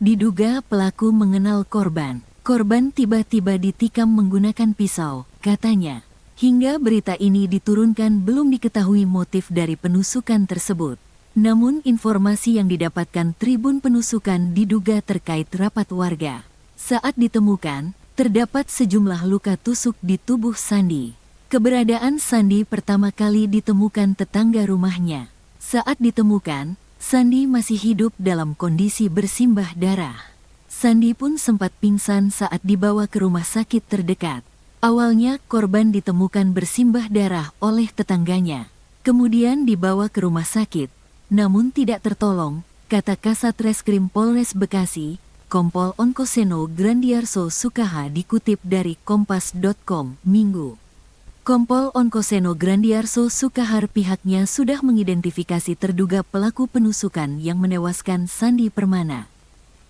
Diduga pelaku mengenal korban. Korban tiba-tiba ditikam menggunakan pisau, katanya. Hingga berita ini diturunkan belum diketahui motif dari penusukan tersebut. Namun informasi yang didapatkan Tribun Penusukan diduga terkait rapat warga. Saat ditemukan, terdapat sejumlah luka tusuk di tubuh Sandi. Keberadaan Sandi pertama kali ditemukan tetangga rumahnya. Saat ditemukan, Sandi masih hidup dalam kondisi bersimbah darah. Sandi pun sempat pingsan saat dibawa ke rumah sakit terdekat. Awalnya korban ditemukan bersimbah darah oleh tetangganya. Kemudian dibawa ke rumah sakit, namun tidak tertolong, kata Kasat Reskrim Polres Bekasi, Kompol Onkoseno Grandiarso Sukaha dikutip dari Kompas.com, Minggu. Kompol Onkoseno Grandiarso Sukahar pihaknya sudah mengidentifikasi terduga pelaku penusukan yang menewaskan Sandi Permana.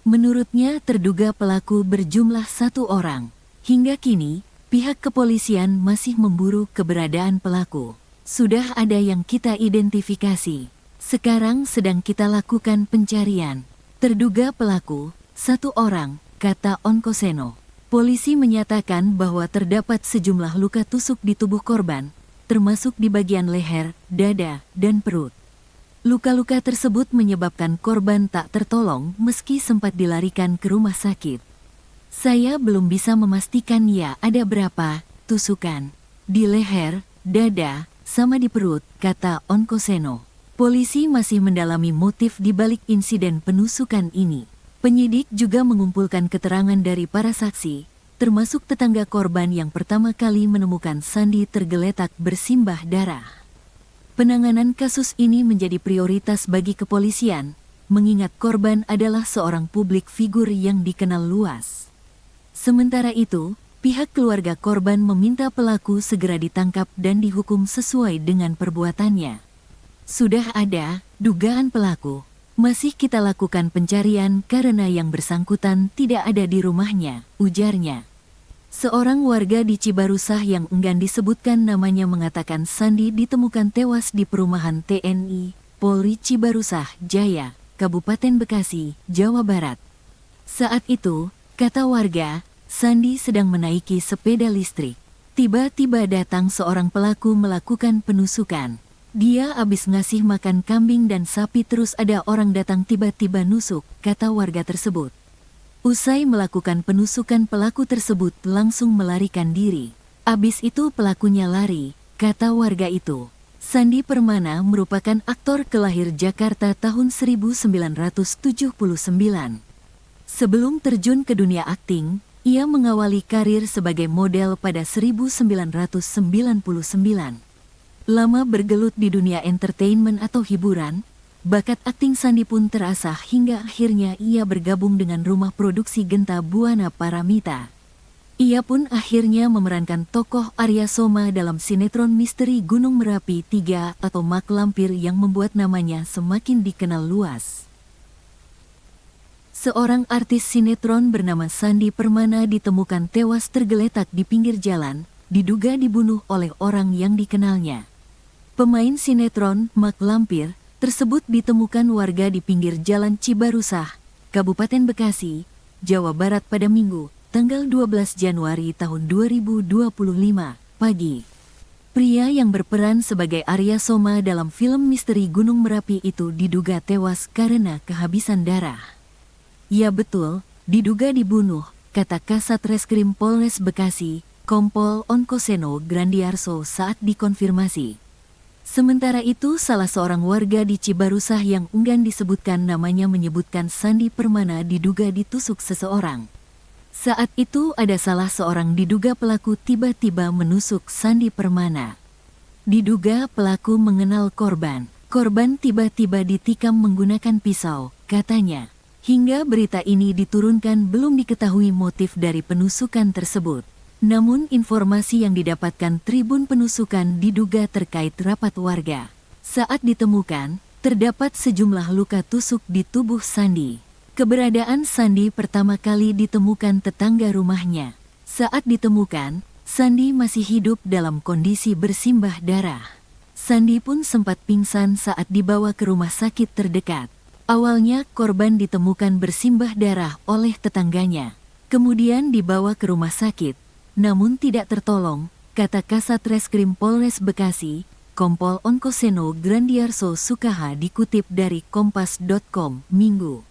Menurutnya terduga pelaku berjumlah 1 orang. Hingga kini, pihak kepolisian masih memburu keberadaan pelaku. Sudah ada yang kita identifikasi. Sekarang sedang kita lakukan pencarian. Terduga pelaku, 1 orang, kata Onkoseno. Polisi menyatakan bahwa terdapat sejumlah luka tusuk di tubuh korban, termasuk di bagian leher, dada, dan perut. Luka-luka tersebut menyebabkan korban tak tertolong meski sempat dilarikan ke rumah sakit. Saya belum bisa memastikan ya ada berapa tusukan di leher, dada, sama di perut, kata Onkoseno. Polisi masih mendalami motif di balik insiden penusukan ini. Penyidik juga mengumpulkan keterangan dari para saksi, termasuk tetangga korban yang pertama kali menemukan Sandi tergeletak bersimbah darah. Penanganan kasus ini menjadi prioritas bagi kepolisian, mengingat korban adalah seorang publik figur yang dikenal luas. Sementara itu, pihak keluarga korban meminta pelaku segera ditangkap dan dihukum sesuai dengan perbuatannya. Sudah ada dugaan pelaku. Masih kita lakukan pencarian karena yang bersangkutan tidak ada di rumahnya, ujarnya. Seorang warga di Cibarusah yang enggan disebutkan namanya mengatakan Sandi ditemukan tewas di perumahan TNI, Polri Cibarusah, Jaya, Kabupaten Bekasi, Jawa Barat. Saat itu, kata warga, Sandi sedang menaiki sepeda listrik. Tiba-tiba datang seorang pelaku melakukan penusukan. Dia habis ngasih makan kambing dan sapi terus ada orang datang tiba-tiba nusuk, kata warga tersebut. Usai melakukan penusukan pelaku tersebut langsung melarikan diri. Abis itu pelakunya lari, kata warga itu. Sandi Permana merupakan aktor kelahir Jakarta tahun 1979. Sebelum terjun ke dunia akting, ia mengawali karir sebagai model pada 1999. Lama bergelut di dunia entertainment atau hiburan, bakat akting Sandi pun terasah hingga akhirnya ia bergabung dengan rumah produksi Genta Buana Paramita. Ia pun akhirnya memerankan tokoh Arya Soma dalam sinetron misteri Gunung Merapi 3 atau Mak Lampir yang membuat namanya semakin dikenal luas. Seorang artis sinetron bernama Sandi Permana ditemukan tewas tergeletak di pinggir jalan, diduga dibunuh oleh orang yang dikenalnya. Pemain sinetron Mak Lampir tersebut ditemukan warga di pinggir Jalan Cibarusah, Kabupaten Bekasi, Jawa Barat pada Minggu, tanggal 12 Januari tahun 2025, pagi. Pria yang berperan sebagai Arya Soma dalam film misteri Gunung Merapi itu diduga tewas karena kehabisan darah. Ya betul, diduga dibunuh, kata Kasat Reskrim Polres Bekasi, Kompol Onkoseno Grandiarso saat dikonfirmasi. Sementara itu, salah seorang warga di Cibarusah yang enggan disebutkan namanya menyebutkan Sandi Permana diduga ditusuk seseorang. Saat itu ada salah seorang diduga pelaku tiba-tiba menusuk Sandi Permana. Diduga pelaku mengenal korban. Korban tiba-tiba ditikam menggunakan pisau, katanya. Hingga berita ini diturunkan belum diketahui motif dari penusukan tersebut. Namun informasi yang didapatkan Tribun Penusukan diduga terkait rapat warga. Saat ditemukan, terdapat sejumlah luka tusuk di tubuh Sandi. Keberadaan Sandi pertama kali ditemukan tetangga rumahnya. Saat ditemukan, Sandi masih hidup dalam kondisi bersimbah darah. Sandi pun sempat pingsan saat dibawa ke rumah sakit terdekat. Awalnya korban ditemukan bersimbah darah oleh tetangganya. Kemudian dibawa ke rumah sakit. Namun tidak tertolong, kata Kasat Reskrim Polres Bekasi, Kompol Onkoseno Grandiarso Sukaha dikutip dari Kompas.com, Minggu.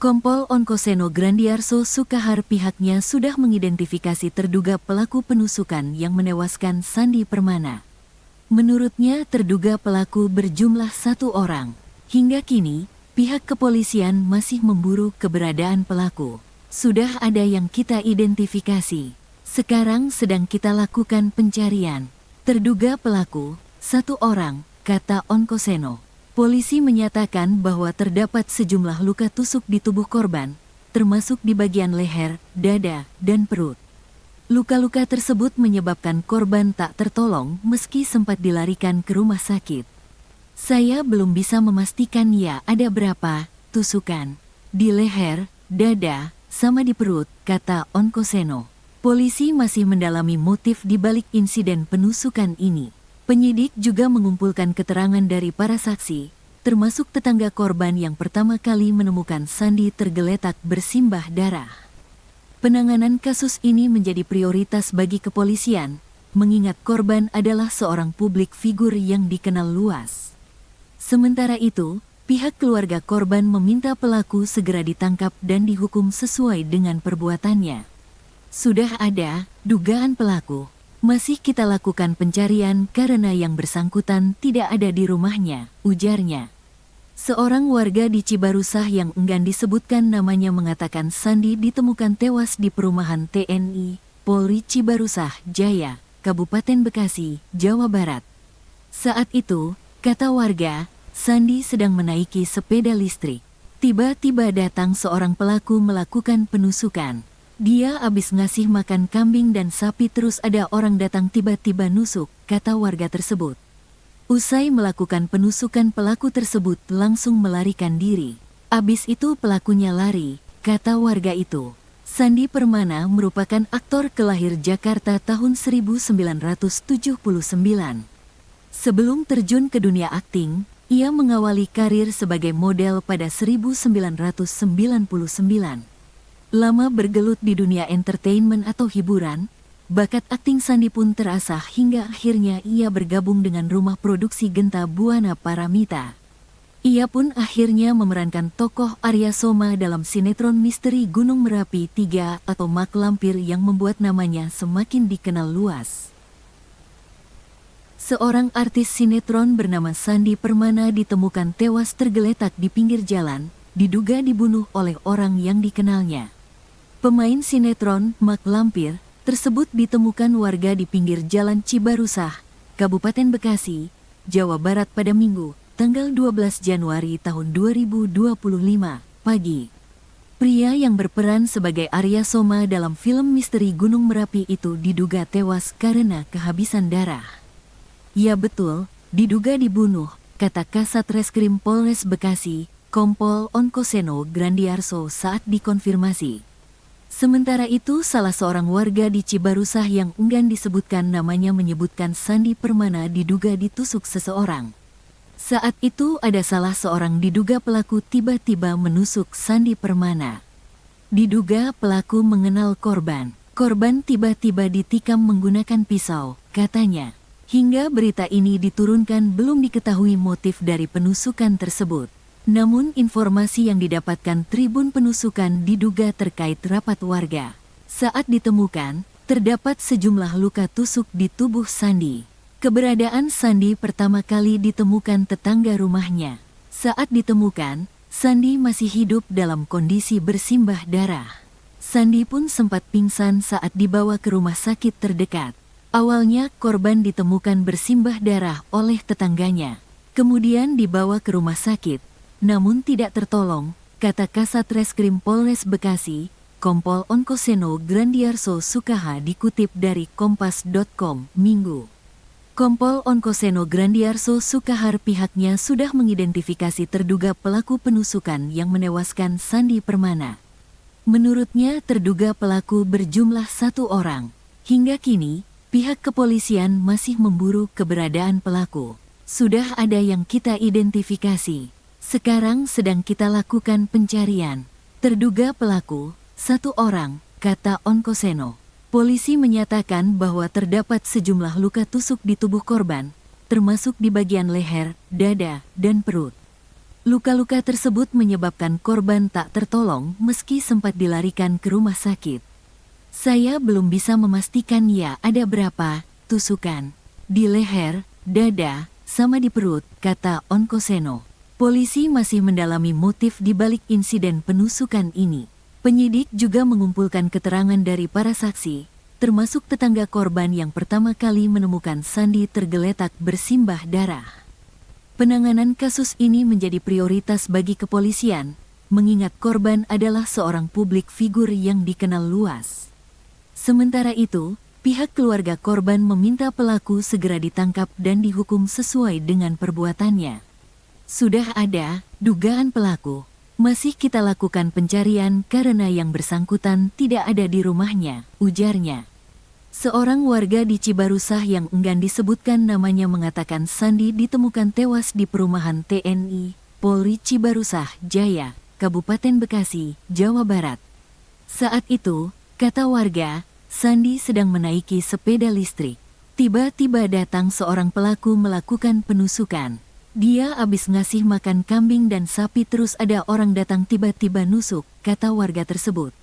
Kompol Onkoseno Grandiarso Sukahar pihaknya sudah mengidentifikasi terduga pelaku penusukan yang menewaskan Sandi Permana. Menurutnya terduga pelaku berjumlah 1 orang. Hingga kini, pihak kepolisian masih memburu keberadaan pelaku. Sudah ada yang kita identifikasi. Sekarang sedang kita lakukan pencarian. Terduga pelaku, 1 orang, kata Onkoseno. Polisi menyatakan bahwa terdapat sejumlah luka tusuk di tubuh korban, termasuk di bagian leher, dada, dan perut. Luka-luka tersebut menyebabkan korban tak tertolong meski sempat dilarikan ke rumah sakit. Saya belum bisa memastikan ya ada berapa tusukan. Di leher, dada, sama di perut, kata Onkoseno. Polisi masih mendalami motif di balik insiden penusukan ini. Penyidik juga mengumpulkan keterangan dari para saksi, termasuk tetangga korban yang pertama kali menemukan Sandi tergeletak bersimbah darah. Penanganan kasus ini menjadi prioritas bagi kepolisian, mengingat korban adalah seorang publik figur yang dikenal luas. Sementara itu, pihak keluarga korban meminta pelaku segera ditangkap dan dihukum sesuai dengan perbuatannya. Sudah ada dugaan pelaku. Masih kita lakukan pencarian karena yang bersangkutan tidak ada di rumahnya, ujarnya. Seorang warga di Cibarusah yang enggan disebutkan namanya mengatakan Sandi ditemukan tewas di perumahan TNI, Polri Cibarusah, Jaya, Kabupaten Bekasi, Jawa Barat. Saat itu, kata warga, Sandi sedang menaiki sepeda listrik. Tiba-tiba datang seorang pelaku melakukan penusukan. Dia habis ngasih makan kambing dan sapi terus ada orang datang tiba-tiba nusuk, kata warga tersebut. Usai melakukan penusukan pelaku tersebut langsung melarikan diri. Abis itu pelakunya lari, kata warga itu. Sandi Permana merupakan aktor kelahir Jakarta tahun 1979. Sebelum terjun ke dunia akting, ia mengawali karir sebagai model pada 1999. Lama bergelut di dunia entertainment atau hiburan, bakat akting Sandi pun terasah hingga akhirnya ia bergabung dengan rumah produksi Genta Buana Paramita. Ia pun akhirnya memerankan tokoh Arya Soma dalam sinetron misteri Gunung Merapi 3 atau Mak Lampir yang membuat namanya semakin dikenal luas. Seorang artis sinetron bernama Sandi Permana ditemukan tewas tergeletak di pinggir jalan, diduga dibunuh oleh orang yang dikenalnya. Pemain sinetron Mak Lampir tersebut ditemukan warga di pinggir Jalan Cibarusah, Kabupaten Bekasi, Jawa Barat pada Minggu, tanggal 12 Januari tahun 2025, pagi. Pria yang berperan sebagai Arya Soma dalam film misteri Gunung Merapi itu diduga tewas karena kehabisan darah. Ya betul, diduga dibunuh, kata Kasat Reskrim Polres Bekasi, Kompol Onkoseno Grandiarso saat dikonfirmasi. Sementara itu, salah seorang warga di Cibarusah yang enggan disebutkan namanya menyebutkan Sandi Permana diduga ditusuk seseorang. Saat itu ada salah seorang diduga pelaku tiba-tiba menusuk Sandi Permana. Diduga pelaku mengenal korban. Korban tiba-tiba ditikam menggunakan pisau, katanya. Hingga berita ini diturunkan belum diketahui motif dari penusukan tersebut. Namun informasi yang didapatkan Tribun Penusukan diduga terkait rapat warga. Saat ditemukan, terdapat sejumlah luka tusuk di tubuh Sandi. Keberadaan Sandi pertama kali ditemukan tetangga rumahnya. Saat ditemukan, Sandi masih hidup dalam kondisi bersimbah darah. Sandi pun sempat pingsan saat dibawa ke rumah sakit terdekat. Awalnya korban ditemukan bersimbah darah oleh tetangganya. Kemudian dibawa ke rumah sakit. Namun tidak tertolong, kata Kasat Reskrim Polres Bekasi, Kompol Onkoseno Grandiarso Sukaha dikutip dari Kompas.com, Minggu. Kompol Onkoseno Grandiarso Sukahar pihaknya sudah mengidentifikasi terduga pelaku penusukan yang menewaskan Sandi Permana. Menurutnya terduga pelaku berjumlah 1 orang. Hingga kini, pihak kepolisian masih memburu keberadaan pelaku. Sudah ada yang kita identifikasi. Sekarang sedang kita lakukan pencarian. Terduga pelaku, 1 orang, kata Onkoseno. Polisi menyatakan bahwa terdapat sejumlah luka tusuk di tubuh korban, termasuk di bagian leher, dada, dan perut. Luka-luka tersebut menyebabkan korban tak tertolong meski sempat dilarikan ke rumah sakit. Saya belum bisa memastikan ya ada berapa tusukan. Di leher, dada, sama di perut, kata Onkoseno. Polisi masih mendalami motif di balik insiden penusukan ini. Penyidik juga mengumpulkan keterangan dari para saksi, termasuk tetangga korban yang pertama kali menemukan Sandi tergeletak bersimbah darah. Penanganan kasus ini menjadi prioritas bagi kepolisian, mengingat korban adalah seorang publik figur yang dikenal luas. Sementara itu, pihak keluarga korban meminta pelaku segera ditangkap dan dihukum sesuai dengan perbuatannya. Sudah ada dugaan pelaku. Masih kita lakukan pencarian karena yang bersangkutan tidak ada di rumahnya, ujarnya. Seorang warga di Cibarusah yang enggan disebutkan namanya mengatakan Sandi ditemukan tewas di perumahan TNI, Polri Cibarusah Jaya, Kabupaten Bekasi, Jawa Barat. Saat itu, kata warga, Sandi sedang menaiki sepeda listrik. Tiba-tiba datang seorang pelaku melakukan penusukan. Dia habis ngasih makan kambing dan sapi terus ada orang datang tiba-tiba nusuk, kata warga tersebut.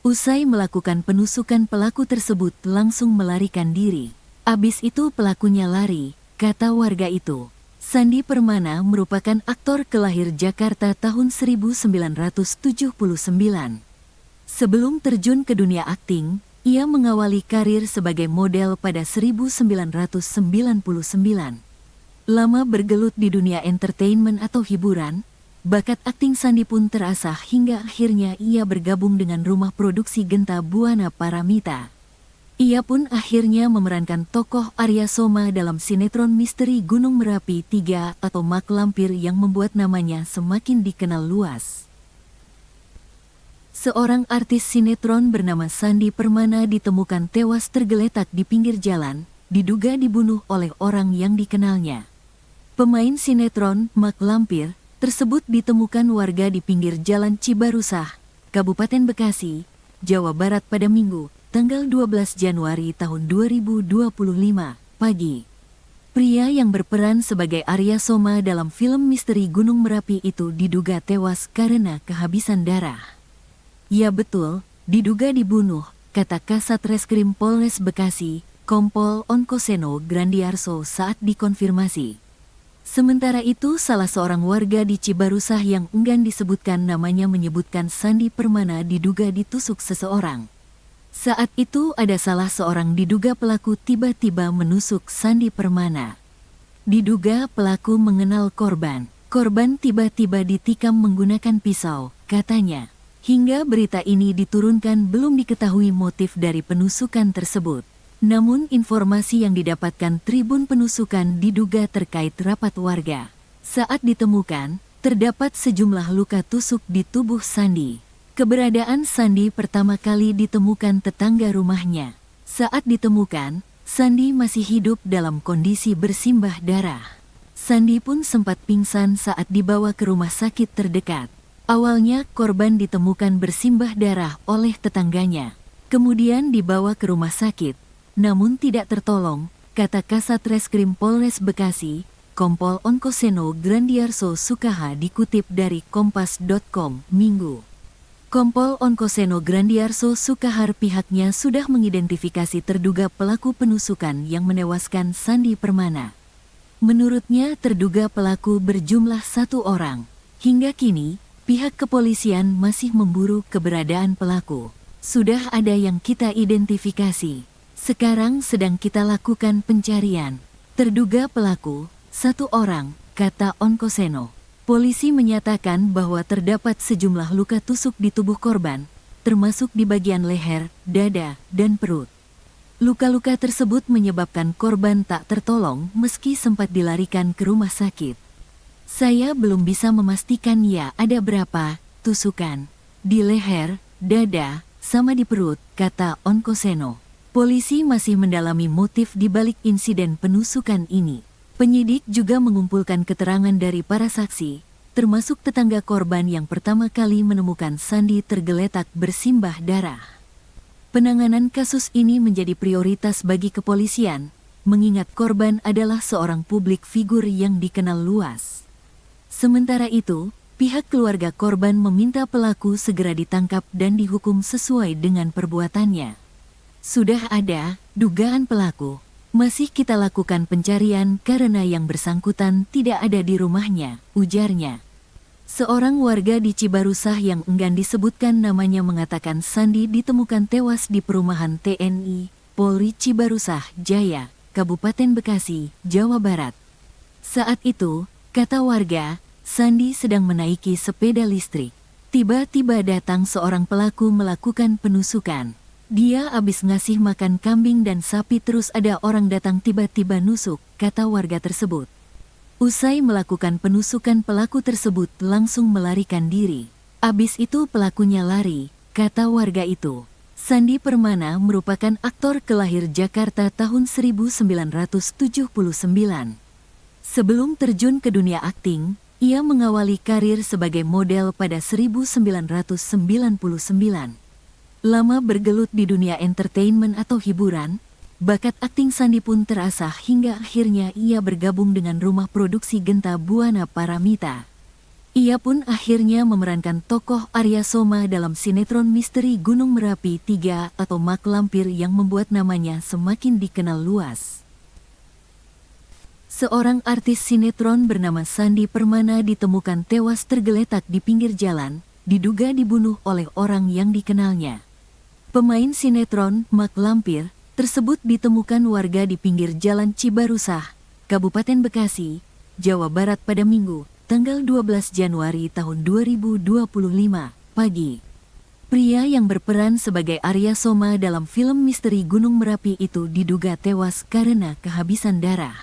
Usai melakukan penusukan pelaku tersebut langsung melarikan diri. Abis itu pelakunya lari, kata warga itu. Sandi Permana merupakan aktor kelahir Jakarta tahun 1979. Sebelum terjun ke dunia akting, ia mengawali karir sebagai model pada 1999. Lama bergelut di dunia entertainment atau hiburan, bakat akting Sandi pun terasah hingga akhirnya ia bergabung dengan rumah produksi Genta Buana Paramita. Ia pun akhirnya memerankan tokoh Arya Soma dalam sinetron misteri Gunung Merapi 3 atau Mak Lampir yang membuat namanya semakin dikenal luas. Seorang artis sinetron bernama Sandi Permana ditemukan tewas tergeletak di pinggir jalan, diduga dibunuh oleh orang yang dikenalnya. Pemain sinetron Mak Lampir tersebut ditemukan warga di pinggir jalan Cibarusah, Kabupaten Bekasi, Jawa Barat pada Minggu, tanggal 12 Januari tahun 2025, pagi. Pria yang berperan sebagai Arya Soma dalam film misteri Gunung Merapi itu diduga tewas karena kehabisan darah. Ya betul, diduga dibunuh, kata Kasat Reskrim Polres Bekasi, Kompol Onkoseno Grandiarso saat dikonfirmasi. Sementara itu, salah seorang warga di Cibarusah yang enggan disebutkan namanya menyebutkan Sandi Permana diduga ditusuk seseorang. Saat itu ada salah seorang diduga pelaku tiba-tiba menusuk Sandi Permana. Diduga pelaku mengenal korban. Korban tiba-tiba ditikam menggunakan pisau, katanya. Hingga berita ini diturunkan belum diketahui motif dari penusukan tersebut. Namun informasi yang didapatkan Tribun Penusukan diduga terkait rapat warga. Saat ditemukan, terdapat sejumlah luka tusuk di tubuh Sandi. Keberadaan Sandi pertama kali ditemukan tetangga rumahnya. Saat ditemukan, Sandi masih hidup dalam kondisi bersimbah darah. Sandi pun sempat pingsan saat dibawa ke rumah sakit terdekat. Awalnya korban ditemukan bersimbah darah oleh tetangganya. Kemudian dibawa ke rumah sakit, namun tidak tertolong, kata Kasat Reskrim Polres Bekasi, Kompol Onkoseno Grandiarso Sukaha dikutip dari Kompas.com, Minggu. Kompol Onkoseno Grandiarso Sukahar pihaknya sudah mengidentifikasi terduga pelaku penusukan yang menewaskan Sandi Permana. Menurutnya terduga pelaku berjumlah 1 orang. Hingga kini, pihak kepolisian masih memburu keberadaan pelaku. Sudah ada yang kita identifikasi. Sekarang sedang kita lakukan pencarian. Terduga pelaku, 1 orang, kata Onkoseno. Polisi menyatakan bahwa terdapat sejumlah luka tusuk di tubuh korban, termasuk di bagian leher, dada, dan perut. Luka-luka tersebut menyebabkan korban tak tertolong meski sempat dilarikan ke rumah sakit. Saya belum bisa memastikan ya ada berapa tusukan di leher, dada, sama di perut, kata Onkoseno. Polisi masih mendalami motif di balik insiden penusukan ini. Penyidik juga mengumpulkan keterangan dari para saksi, termasuk tetangga korban yang pertama kali menemukan Sandi tergeletak bersimbah darah. Penanganan kasus ini menjadi prioritas bagi kepolisian, mengingat korban adalah seorang publik figur yang dikenal luas. Sementara itu, pihak keluarga korban meminta pelaku segera ditangkap dan dihukum sesuai dengan perbuatannya. Sudah ada dugaan pelaku, masih kita lakukan pencarian karena yang bersangkutan tidak ada di rumahnya, ujarnya. Seorang warga di Cibarusah yang enggan disebutkan namanya mengatakan Sandi ditemukan tewas di perumahan TNI, Polri Cibarusah Jaya, Kabupaten Bekasi, Jawa Barat. Saat itu, kata warga, Sandi sedang menaiki sepeda listrik. Tiba-tiba datang seorang pelaku melakukan penusukan. Dia habis ngasih makan kambing dan sapi terus ada orang datang tiba-tiba nusuk, kata warga tersebut. Usai melakukan penusukan pelaku tersebut langsung melarikan diri. Abis itu pelakunya lari, kata warga itu. Sandi Permana merupakan aktor kelahir Jakarta tahun 1979. Sebelum terjun ke dunia akting, ia mengawali karir sebagai model pada 1999. Lama bergelut di dunia entertainment atau hiburan, bakat akting Sandi pun terasah hingga akhirnya ia bergabung dengan rumah produksi Genta Buana Paramita. Ia pun akhirnya memerankan tokoh Arya Soma dalam sinetron misteri Gunung Merapi 3 atau Mak Lampir yang membuat namanya semakin dikenal luas. Seorang artis sinetron bernama Sandi Permana ditemukan tewas tergeletak di pinggir jalan, diduga dibunuh oleh orang yang dikenalnya. Pemain sinetron Mak Lampir tersebut ditemukan warga di pinggir jalan Cibarusah, Kabupaten Bekasi, Jawa Barat pada Minggu, tanggal 12 Januari tahun 2025, pagi. Pria yang berperan sebagai Arya Soma dalam film misteri Gunung Merapi itu diduga tewas karena kehabisan darah.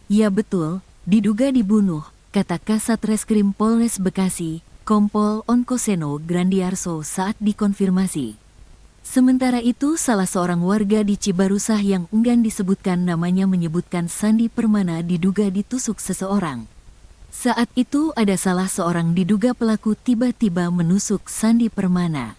Ya betul, diduga dibunuh, kata Kasat Reskrim Polres Bekasi, Kompol Onkoseno Grandiarso saat dikonfirmasi. Sementara itu, salah seorang warga di Cibarusah yang enggan disebutkan namanya menyebutkan Sandi Permana diduga ditusuk seseorang. Saat itu ada salah seorang diduga pelaku tiba-tiba menusuk Sandi Permana.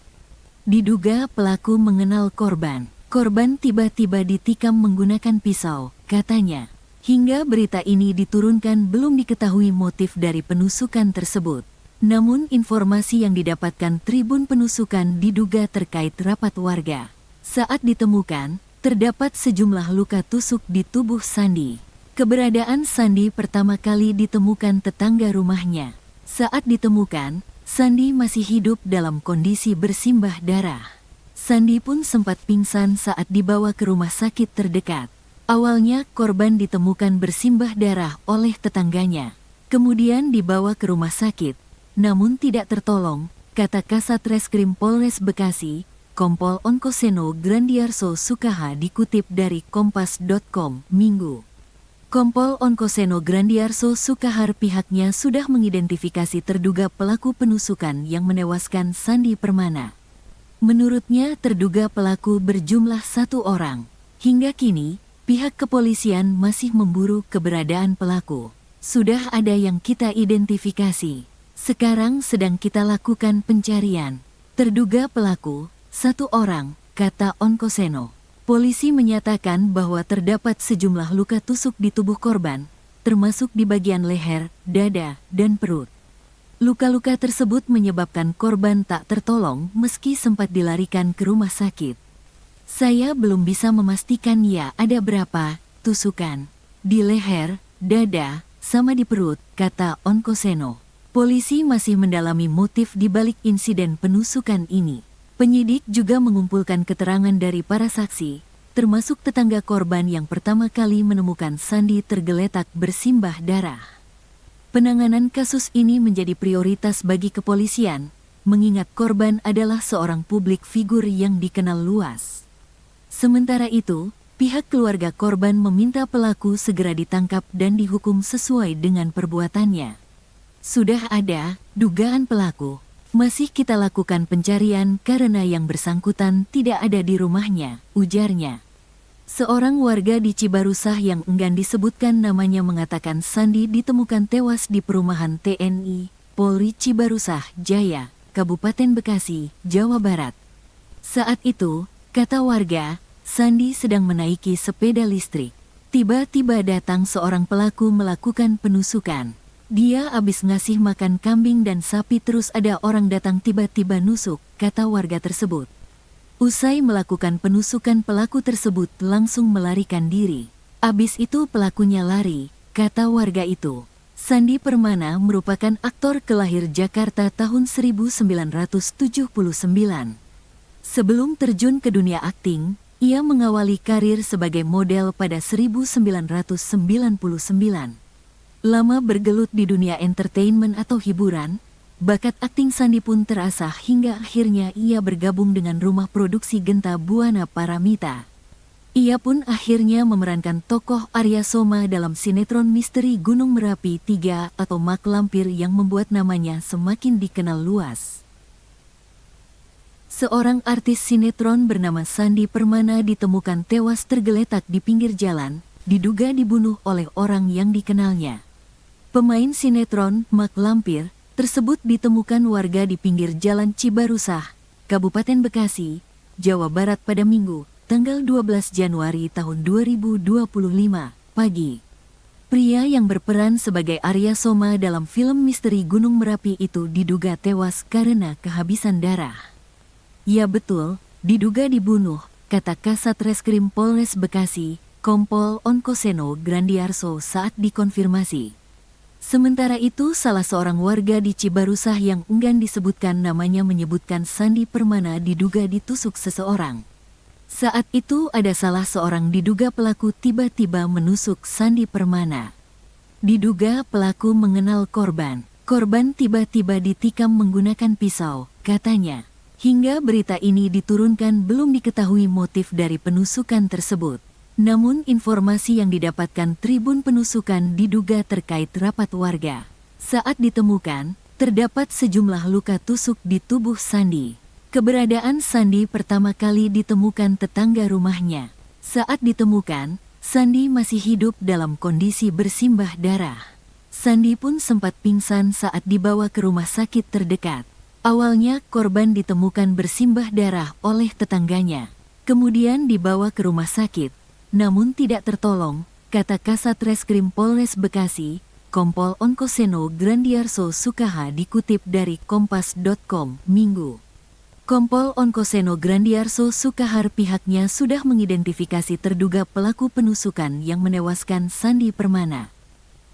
Diduga pelaku mengenal korban. Korban tiba-tiba ditikam menggunakan pisau, katanya. Hingga berita ini diturunkan belum diketahui motif dari penusukan tersebut. Namun informasi yang didapatkan Tribun Penusukan diduga terkait rapat warga. Saat ditemukan, terdapat sejumlah luka tusuk di tubuh Sandi. Keberadaan Sandi pertama kali ditemukan tetangga rumahnya. Saat ditemukan, Sandi masih hidup dalam kondisi bersimbah darah. Sandi pun sempat pingsan saat dibawa ke rumah sakit terdekat. Awalnya korban ditemukan bersimbah darah oleh tetangganya. Kemudian dibawa ke rumah sakit. Namun tidak tertolong, kata Kasat Reskrim Polres Bekasi, Kompol Onkoseno Grandiarso Sukaha dikutip dari Kompas.com, Minggu. Kompol Onkoseno Grandiarso Sukahar pihaknya sudah mengidentifikasi terduga pelaku penusukan yang menewaskan Sandi Permana. Menurutnya terduga pelaku berjumlah 1 orang. Hingga kini, pihak kepolisian masih memburu keberadaan pelaku. Sudah ada yang kita identifikasi. Sekarang sedang kita lakukan pencarian. Terduga pelaku, 1 orang, kata Onkoseno. Polisi menyatakan bahwa terdapat sejumlah luka tusuk di tubuh korban, termasuk di bagian leher, dada, dan perut. Luka-luka tersebut menyebabkan korban tak tertolong meski sempat dilarikan ke rumah sakit. Saya belum bisa memastikan ya ada berapa tusukan di leher, dada, sama di perut, kata Onkoseno. Polisi masih mendalami motif di balik insiden penusukan ini. Penyidik juga mengumpulkan keterangan dari para saksi, termasuk tetangga korban yang pertama kali menemukan Sandi tergeletak bersimbah darah. Penanganan kasus ini menjadi prioritas bagi kepolisian, mengingat korban adalah seorang publik figur yang dikenal luas. Sementara itu, pihak keluarga korban meminta pelaku segera ditangkap dan dihukum sesuai dengan perbuatannya. Sudah ada dugaan pelaku. Masih kita lakukan pencarian karena yang bersangkutan tidak ada di rumahnya, ujarnya. Seorang warga di Cibarusah yang enggan disebutkan namanya mengatakan Sandi ditemukan tewas di perumahan TNI, Polri Cibarusah Jaya, Kabupaten Bekasi, Jawa Barat. Saat itu, kata warga, Sandi sedang menaiki sepeda listrik. Tiba-tiba datang seorang pelaku melakukan penusukan. Dia habis ngasih makan kambing dan sapi terus ada orang datang tiba-tiba nusuk, kata warga tersebut. Usai melakukan penusukan pelaku tersebut langsung melarikan diri. Abis itu pelakunya lari, kata warga itu. Sandi Permana merupakan aktor kelahir Jakarta tahun 1979. Sebelum terjun ke dunia akting, ia mengawali karir sebagai model pada 1999. Lama bergelut di dunia entertainment atau hiburan, bakat akting Sandi pun terasah hingga akhirnya ia bergabung dengan rumah produksi Genta Buana Paramita. Ia pun akhirnya memerankan tokoh Arya Soma dalam sinetron misteri Gunung Merapi 3 atau Mak Lampir yang membuat namanya semakin dikenal luas. Seorang artis sinetron bernama Sandi Permana ditemukan tewas tergeletak di pinggir jalan, diduga dibunuh oleh orang yang dikenalnya. Pemain sinetron Mak Lampir tersebut ditemukan warga di pinggir jalan Cibarusah, Kabupaten Bekasi, Jawa Barat pada Minggu, tanggal 12 Januari tahun 2025, pagi. Pria yang berperan sebagai Arya Soma dalam film misteri Gunung Merapi itu diduga tewas karena kehabisan darah. Ya betul, diduga dibunuh, kata Kasat Reskrim Polres Bekasi, Kompol Onkoseno Grandiarso saat dikonfirmasi. Sementara itu, salah seorang warga di Cibarusah yang enggan disebutkan namanya menyebutkan Sandi Permana diduga ditusuk seseorang. Saat itu ada salah seorang diduga pelaku tiba-tiba menusuk Sandi Permana. Diduga pelaku mengenal korban. Korban tiba-tiba ditikam menggunakan pisau, katanya. Hingga berita ini diturunkan belum diketahui motif dari penusukan tersebut. Namun informasi yang didapatkan Tribun Penusukan diduga terkait rapat warga. Saat ditemukan, terdapat sejumlah luka tusuk di tubuh Sandi. Keberadaan Sandi pertama kali ditemukan tetangga rumahnya. Saat ditemukan, Sandi masih hidup dalam kondisi bersimbah darah. Sandi pun sempat pingsan saat dibawa ke rumah sakit terdekat. Awalnya korban ditemukan bersimbah darah oleh tetangganya. Kemudian dibawa ke rumah sakit, namun tidak tertolong, kata Kasat Reskrim Polres Bekasi, Kompol Onkoseno Grandiarso Sukaha dikutip dari Kompas.com, Minggu. Kompol Onkoseno Grandiarso Sukahar pihaknya sudah mengidentifikasi terduga pelaku penusukan yang menewaskan Sandi Permana.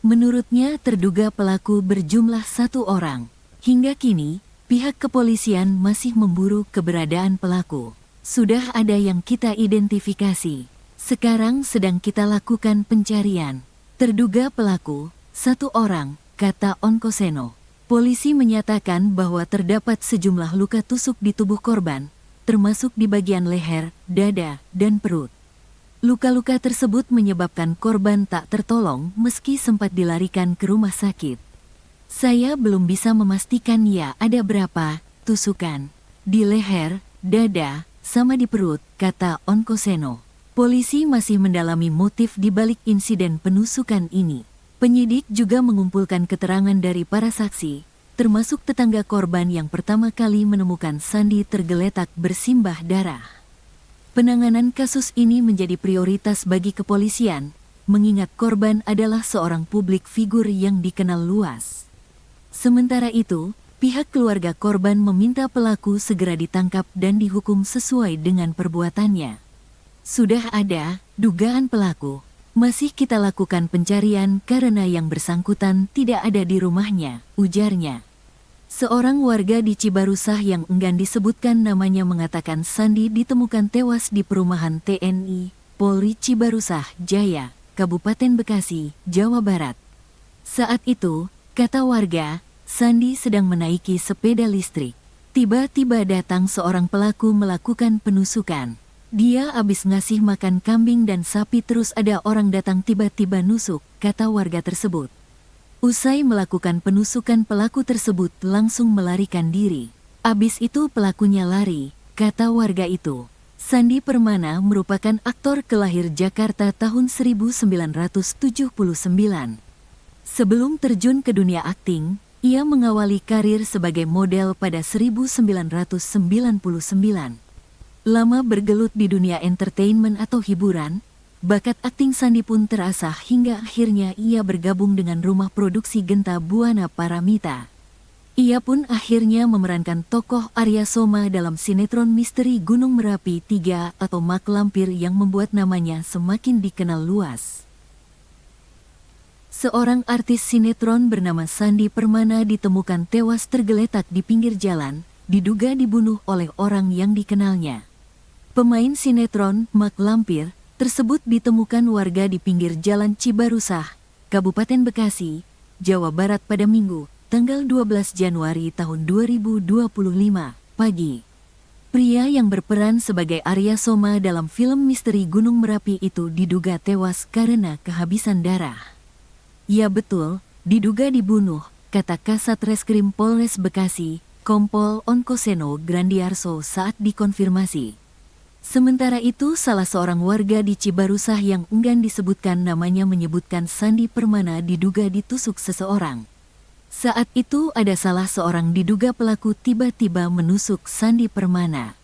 Menurutnya terduga pelaku berjumlah 1 orang. Hingga kini, pihak kepolisian masih memburu keberadaan pelaku. Sudah ada yang kita identifikasi. Sekarang sedang kita lakukan pencarian. Terduga pelaku, 1 orang, kata Onkoseno. Polisi menyatakan bahwa terdapat sejumlah luka tusuk di tubuh korban, termasuk di bagian leher, dada, dan perut. Luka-luka tersebut menyebabkan korban tak tertolong meski sempat dilarikan ke rumah sakit. Saya belum bisa memastikan ya ada berapa tusukan di leher, dada, sama di perut, kata Onkoseno. Polisi masih mendalami motif di balik insiden penusukan ini. Penyidik juga mengumpulkan keterangan dari para saksi, termasuk tetangga korban yang pertama kali menemukan Sandi tergeletak bersimbah darah. Penanganan kasus ini menjadi prioritas bagi kepolisian, mengingat korban adalah seorang publik figur yang dikenal luas. Sementara itu, pihak keluarga korban meminta pelaku segera ditangkap dan dihukum sesuai dengan perbuatannya. Sudah ada dugaan pelaku. Masih kita lakukan pencarian karena yang bersangkutan tidak ada di rumahnya, ujarnya. Seorang warga di Cibarusah yang enggan disebutkan namanya mengatakan Sandi ditemukan tewas di perumahan TNI, Polri Cibarusah Jaya, Kabupaten Bekasi, Jawa Barat. Saat itu, kata warga, Sandi sedang menaiki sepeda listrik. Tiba-tiba datang seorang pelaku melakukan penusukan. Dia habis ngasih makan kambing dan sapi terus ada orang datang tiba-tiba nusuk, kata warga tersebut. Usai melakukan penusukan pelaku tersebut langsung melarikan diri. Abis itu pelakunya lari, kata warga itu. Sandi Permana merupakan aktor kelahir Jakarta tahun 1979. Sebelum terjun ke dunia akting, ia mengawali karir sebagai model pada 1999. Lama bergelut di dunia entertainment atau hiburan, bakat akting Sandi pun terasah hingga akhirnya ia bergabung dengan rumah produksi Genta Buana Paramita. Ia pun akhirnya memerankan tokoh Arya Soma dalam sinetron misteri Gunung Merapi 3 atau Mak Lampir yang membuat namanya semakin dikenal luas. Seorang artis sinetron bernama Sandi Permana ditemukan tewas tergeletak di pinggir jalan, diduga dibunuh oleh orang yang dikenalnya. Pemain sinetron Mak Lampir tersebut ditemukan warga di pinggir jalan Cibarusah, Kabupaten Bekasi, Jawa Barat pada Minggu, tanggal 12 Januari tahun 2025, pagi. Pria yang berperan sebagai Arya Soma dalam film misteri Gunung Merapi itu diduga tewas karena kehabisan darah. Ya betul, diduga dibunuh, kata Kasat Reskrim Polres Bekasi, Kompol Onkoseno Grandiarso saat dikonfirmasi. Sementara itu, salah seorang warga di Cibarusah yang enggan disebutkan namanya menyebutkan Sandi Permana diduga ditusuk seseorang. Saat itu ada salah seorang diduga pelaku tiba-tiba menusuk Sandi Permana.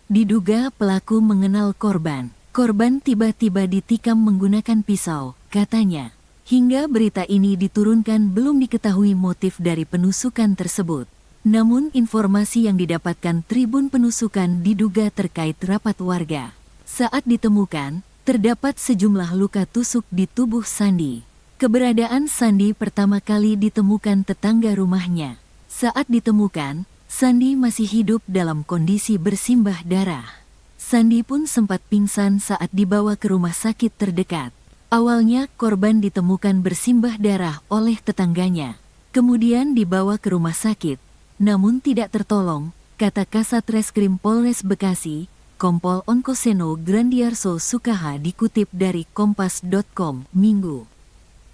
Diduga pelaku mengenal korban. Korban tiba-tiba ditikam menggunakan pisau, katanya. Hingga berita ini diturunkan belum diketahui motif dari penusukan tersebut. Namun informasi yang didapatkan Tribun Penusukan diduga terkait rapat warga. Saat ditemukan, terdapat sejumlah luka tusuk di tubuh Sandi. Keberadaan Sandi pertama kali ditemukan tetangga rumahnya. Saat ditemukan, Sandi masih hidup dalam kondisi bersimbah darah. Sandi pun sempat pingsan saat dibawa ke rumah sakit terdekat. Awalnya korban ditemukan bersimbah darah oleh tetangganya. Kemudian dibawa ke rumah sakit. Namun tidak tertolong, kata Kasat Reskrim Polres Bekasi, Kompol Onkoseno Grandiarso Sukaha dikutip dari Kompas.com, Minggu.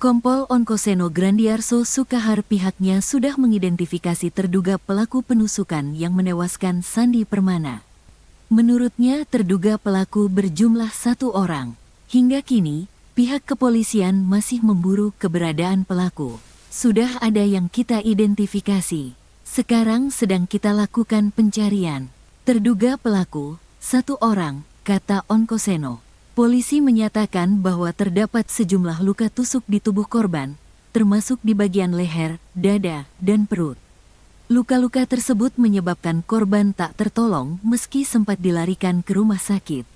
Kompol Onkoseno Grandiarso Sukahar pihaknya sudah mengidentifikasi terduga pelaku penusukan yang menewaskan Sandi Permana. Menurutnya terduga pelaku berjumlah 1 orang. Hingga kini, pihak kepolisian masih memburu keberadaan pelaku. Sudah ada yang kita identifikasi. Sekarang sedang kita lakukan pencarian. Terduga pelaku, 1 orang, kata Onkoseno. Polisi menyatakan bahwa terdapat sejumlah luka tusuk di tubuh korban, termasuk di bagian leher, dada, dan perut. Luka-luka tersebut menyebabkan korban tak tertolong meski sempat dilarikan ke rumah sakit.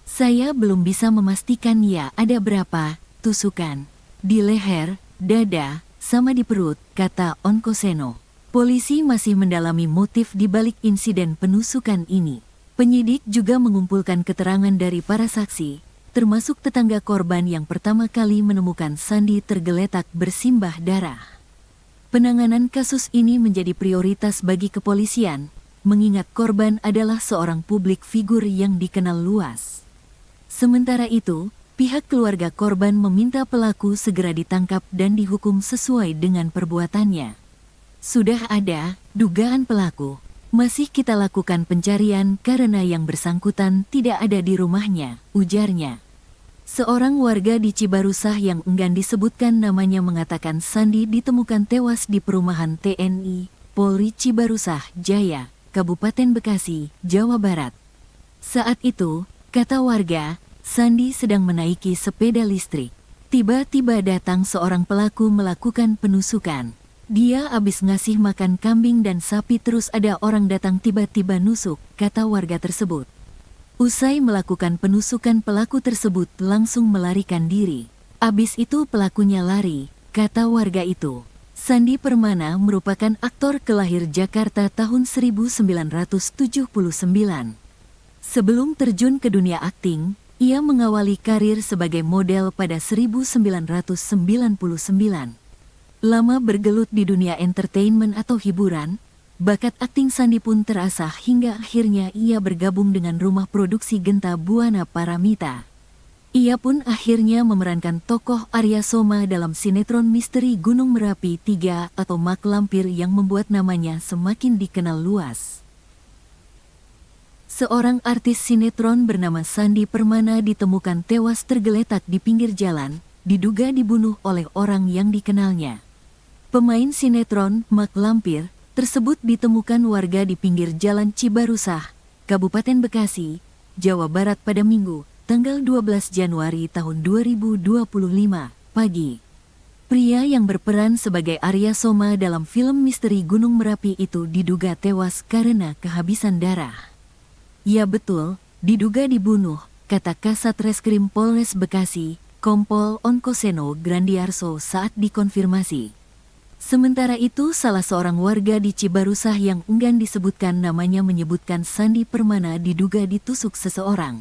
Saya belum bisa memastikan ya ada berapa tusukan di leher, dada, sama di perut, kata Onkoseno. Polisi masih mendalami motif di balik insiden penusukan ini. Penyidik juga mengumpulkan keterangan dari para saksi, termasuk tetangga korban yang pertama kali menemukan Sandi tergeletak bersimbah darah. Penanganan kasus ini menjadi prioritas bagi kepolisian, mengingat korban adalah seorang publik figur yang dikenal luas. Sementara itu, pihak keluarga korban meminta pelaku segera ditangkap dan dihukum sesuai dengan perbuatannya. Sudah ada dugaan pelaku. Masih kita lakukan pencarian karena yang bersangkutan tidak ada di rumahnya, ujarnya. Seorang warga di Cibarusah yang enggan disebutkan namanya mengatakan Sandi ditemukan tewas di perumahan TNI Polri Cibarusah Jaya, Kabupaten Bekasi, Jawa Barat. Saat itu, kata warga, Sandi sedang menaiki sepeda listrik. Tiba-tiba datang seorang pelaku melakukan penusukan. Dia habis ngasih makan kambing dan sapi terus ada orang datang tiba-tiba nusuk, kata warga tersebut. Usai melakukan penusukan pelaku tersebut langsung melarikan diri. Abis itu pelakunya lari, kata warga itu. Sandi Permana merupakan aktor kelahir Jakarta tahun 1979. Sebelum terjun ke dunia akting, ia mengawali karir sebagai model pada 1999. Lama bergelut di dunia entertainment atau hiburan, bakat akting Sandi pun terasah hingga akhirnya ia bergabung dengan rumah produksi Genta Buana Paramita. Ia pun akhirnya memerankan tokoh Arya Soma dalam sinetron misteri Gunung Merapi 3 atau Mak Lampir yang membuat namanya semakin dikenal luas. Seorang artis sinetron bernama Sandi Permana ditemukan tewas tergeletak di pinggir jalan, diduga dibunuh oleh orang yang dikenalnya. Pemain sinetron Mak Lampir tersebut ditemukan warga di pinggir jalan Cibarusah, Kabupaten Bekasi, Jawa Barat pada Minggu, tanggal 12 Januari tahun 2025, pagi. Pria yang berperan sebagai Arya Soma dalam film misteri Gunung Merapi itu diduga tewas karena kehabisan darah. Ya betul, diduga dibunuh, kata Kasat Reskrim Polres Bekasi, Kompol Onkoseno Grandiarso saat dikonfirmasi. Sementara itu salah seorang warga di Cibarusah yang enggan disebutkan namanya menyebutkan Sandi Permana diduga ditusuk seseorang.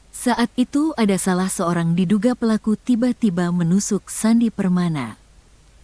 Saat itu ada salah seorang diduga pelaku tiba-tiba menusuk Sandi Permana.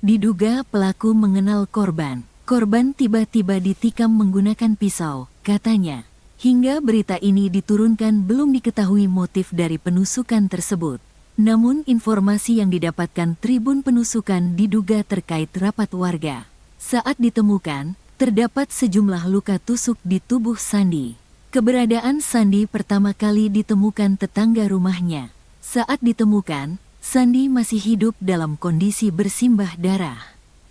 Diduga pelaku mengenal korban. Korban tiba-tiba ditikam menggunakan pisau, katanya. Hingga berita ini diturunkan belum diketahui motif dari penusukan tersebut. Namun informasi yang didapatkan Tribun Penusukan diduga terkait rapat warga. Saat ditemukan, terdapat sejumlah luka tusuk di tubuh Sandi. Keberadaan Sandi pertama kali ditemukan tetangga rumahnya. Saat ditemukan, Sandi masih hidup dalam kondisi bersimbah darah.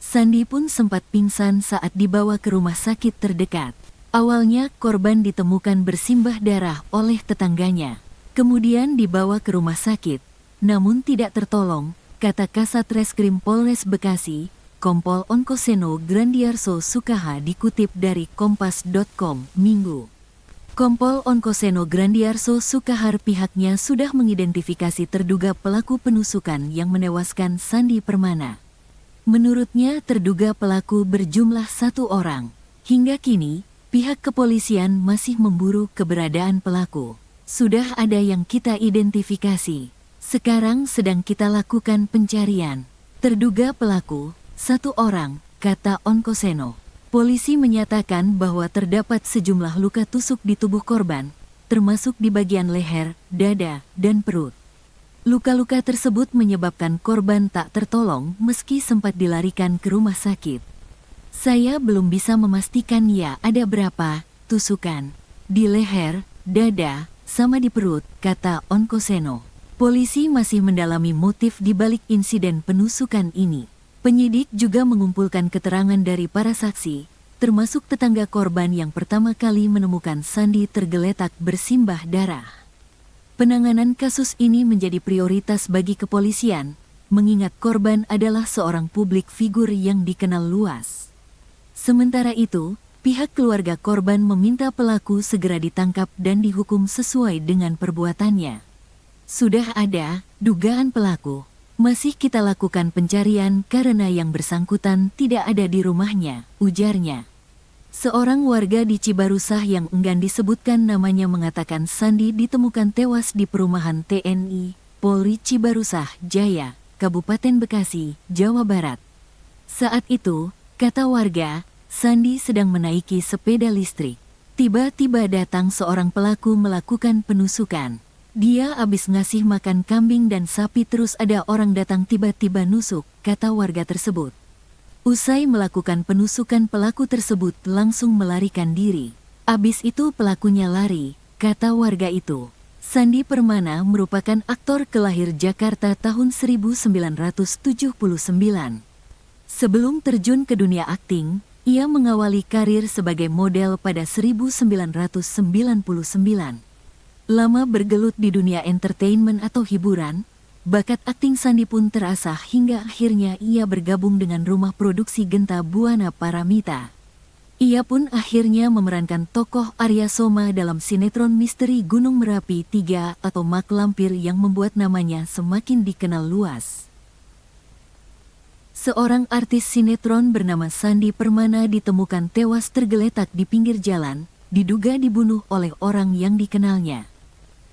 Sandi pun sempat pingsan saat dibawa ke rumah sakit terdekat. Awalnya korban ditemukan bersimbah darah oleh tetangganya. Kemudian dibawa ke rumah sakit. Namun tidak tertolong, kata Kasat Reskrim Polres Bekasi, Kompol Onkoseno Grandiarso Sukaha dikutip dari Kompas.com, Minggu. Kompol Onkoseno Grandiarso Sukahar pihaknya sudah mengidentifikasi terduga pelaku penusukan yang menewaskan Sandi Permana. Menurutnya terduga pelaku berjumlah 1 orang. Hingga kini, pihak kepolisian masih memburu keberadaan pelaku. Sudah ada yang kita identifikasi. Sekarang sedang kita lakukan pencarian. Terduga pelaku, 1 orang, kata Onkoseno. Polisi menyatakan bahwa terdapat sejumlah luka tusuk di tubuh korban, termasuk di bagian leher, dada, dan perut. Luka-luka tersebut menyebabkan korban tak tertolong meski sempat dilarikan ke rumah sakit. Saya belum bisa memastikan ya ada berapa tusukan. Di leher, dada, sama di perut, kata Onkoseno. Polisi masih mendalami motif di balik insiden penusukan ini. Penyidik juga mengumpulkan keterangan dari para saksi, termasuk tetangga korban yang pertama kali menemukan Sandi tergeletak bersimbah darah. Penanganan kasus ini menjadi prioritas bagi kepolisian, mengingat korban adalah seorang publik figur yang dikenal luas. Sementara itu, pihak keluarga korban meminta pelaku segera ditangkap dan dihukum sesuai dengan perbuatannya. Sudah ada dugaan pelaku. Masih kita lakukan pencarian karena yang bersangkutan tidak ada di rumahnya, ujarnya. Seorang warga di Cibarusah yang enggan disebutkan namanya mengatakan Sandi ditemukan tewas di perumahan TNI Polri Cibarusah Jaya, Kabupaten Bekasi, Jawa Barat. Saat itu, kata warga, Sandi sedang menaiki sepeda listrik. Tiba-tiba datang seorang pelaku melakukan penusukan. Dia abis ngasih makan kambing dan sapi terus ada orang datang tiba-tiba nusuk, kata warga tersebut. Usai melakukan penusukan pelaku tersebut langsung melarikan diri. Abis itu pelakunya lari, kata warga itu. Sandi Permana merupakan aktor kelahir Jakarta tahun 1979. Sebelum terjun ke dunia akting, ia mengawali karir sebagai model pada 1999. Lama bergelut di dunia entertainment atau hiburan, bakat akting Sandi pun terasah hingga akhirnya ia bergabung dengan rumah produksi Genta Buana Paramita. Ia pun akhirnya memerankan tokoh Arya Soma dalam sinetron misteri Gunung Merapi 3 atau Mak Lampir yang membuat namanya semakin dikenal luas. Seorang artis sinetron bernama Sandi Permana ditemukan tewas tergeletak di pinggir jalan, diduga dibunuh oleh orang yang dikenalnya.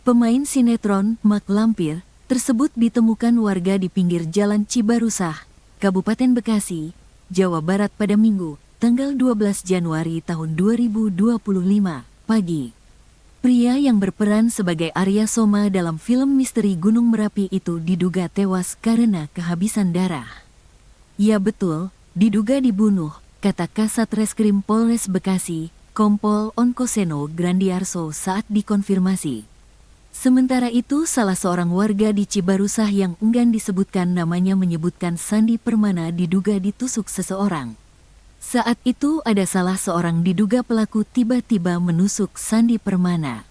Pemain sinetron Mak Lampir tersebut ditemukan warga di pinggir Jalan Cibarusah, Kabupaten Bekasi, Jawa Barat pada Minggu, tanggal 12 Januari tahun 2025, pagi. Pria yang berperan sebagai Arya Soma dalam film misteri Gunung Merapi itu diduga tewas karena kehabisan darah. Ya betul, diduga dibunuh, kata Kasat Reskrim Polres Bekasi, Kompol Onkoseno Grandiarso saat dikonfirmasi. Sementara itu, salah seorang warga di Cibarusah yang enggan disebutkan namanya menyebutkan Sandi Permana diduga ditusuk seseorang. Saat itu ada salah seorang diduga pelaku tiba-tiba menusuk Sandi Permana.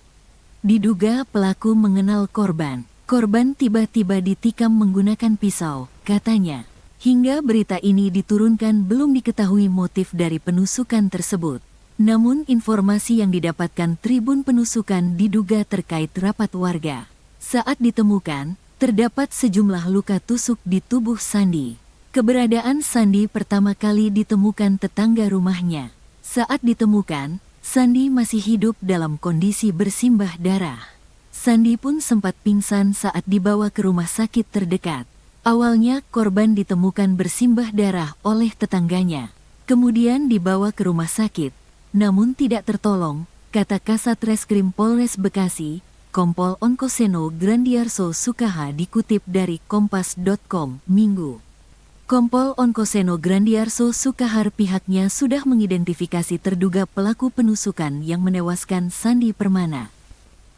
Diduga pelaku mengenal korban. Korban tiba-tiba ditikam menggunakan pisau, katanya. Hingga berita ini diturunkan belum diketahui motif dari penusukan tersebut. Namun informasi yang didapatkan Tribun Penusukan diduga terkait rapat warga. Saat ditemukan, terdapat sejumlah luka tusuk di tubuh Sandi. Keberadaan Sandi pertama kali ditemukan tetangga rumahnya. Saat ditemukan, Sandi masih hidup dalam kondisi bersimbah darah. Sandi pun sempat pingsan saat dibawa ke rumah sakit terdekat. Awalnya korban ditemukan bersimbah darah oleh tetangganya. Kemudian dibawa ke rumah sakit. Namun tidak tertolong, kata Kasat Reskrim Polres Bekasi, Kompol Onkoseno Grandiarso Sukaha dikutip dari Kompas.com, Minggu. Kompol Onkoseno Grandiarso Sukahar pihaknya sudah mengidentifikasi terduga pelaku penusukan yang menewaskan Sandi Permana.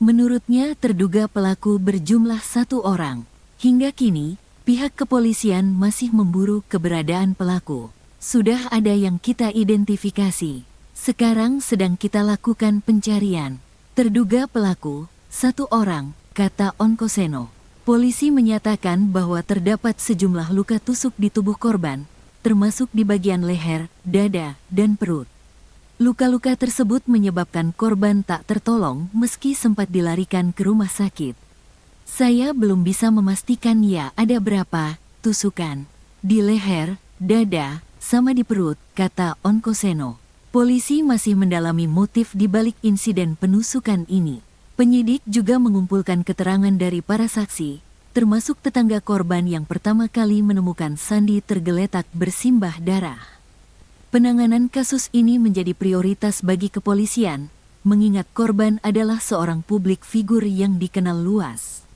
Menurutnya terduga pelaku berjumlah 1 orang. Hingga kini, pihak kepolisian masih memburu keberadaan pelaku. Sudah ada yang kita identifikasi. Sekarang sedang kita lakukan pencarian. Terduga pelaku, 1 orang, kata Onkoseno. Polisi menyatakan bahwa terdapat sejumlah luka tusuk di tubuh korban, termasuk di bagian leher, dada, dan perut. Luka-luka tersebut menyebabkan korban tak tertolong meski sempat dilarikan ke rumah sakit. Saya belum bisa memastikan ya ada berapa tusukan. Di leher, dada, sama di perut, kata Onkoseno. Polisi masih mendalami motif di balik insiden penusukan ini. Penyidik juga mengumpulkan keterangan dari para saksi, termasuk tetangga korban yang pertama kali menemukan Sandi tergeletak bersimbah darah. Penanganan kasus ini menjadi prioritas bagi kepolisian, mengingat korban adalah seorang publik figur yang dikenal luas.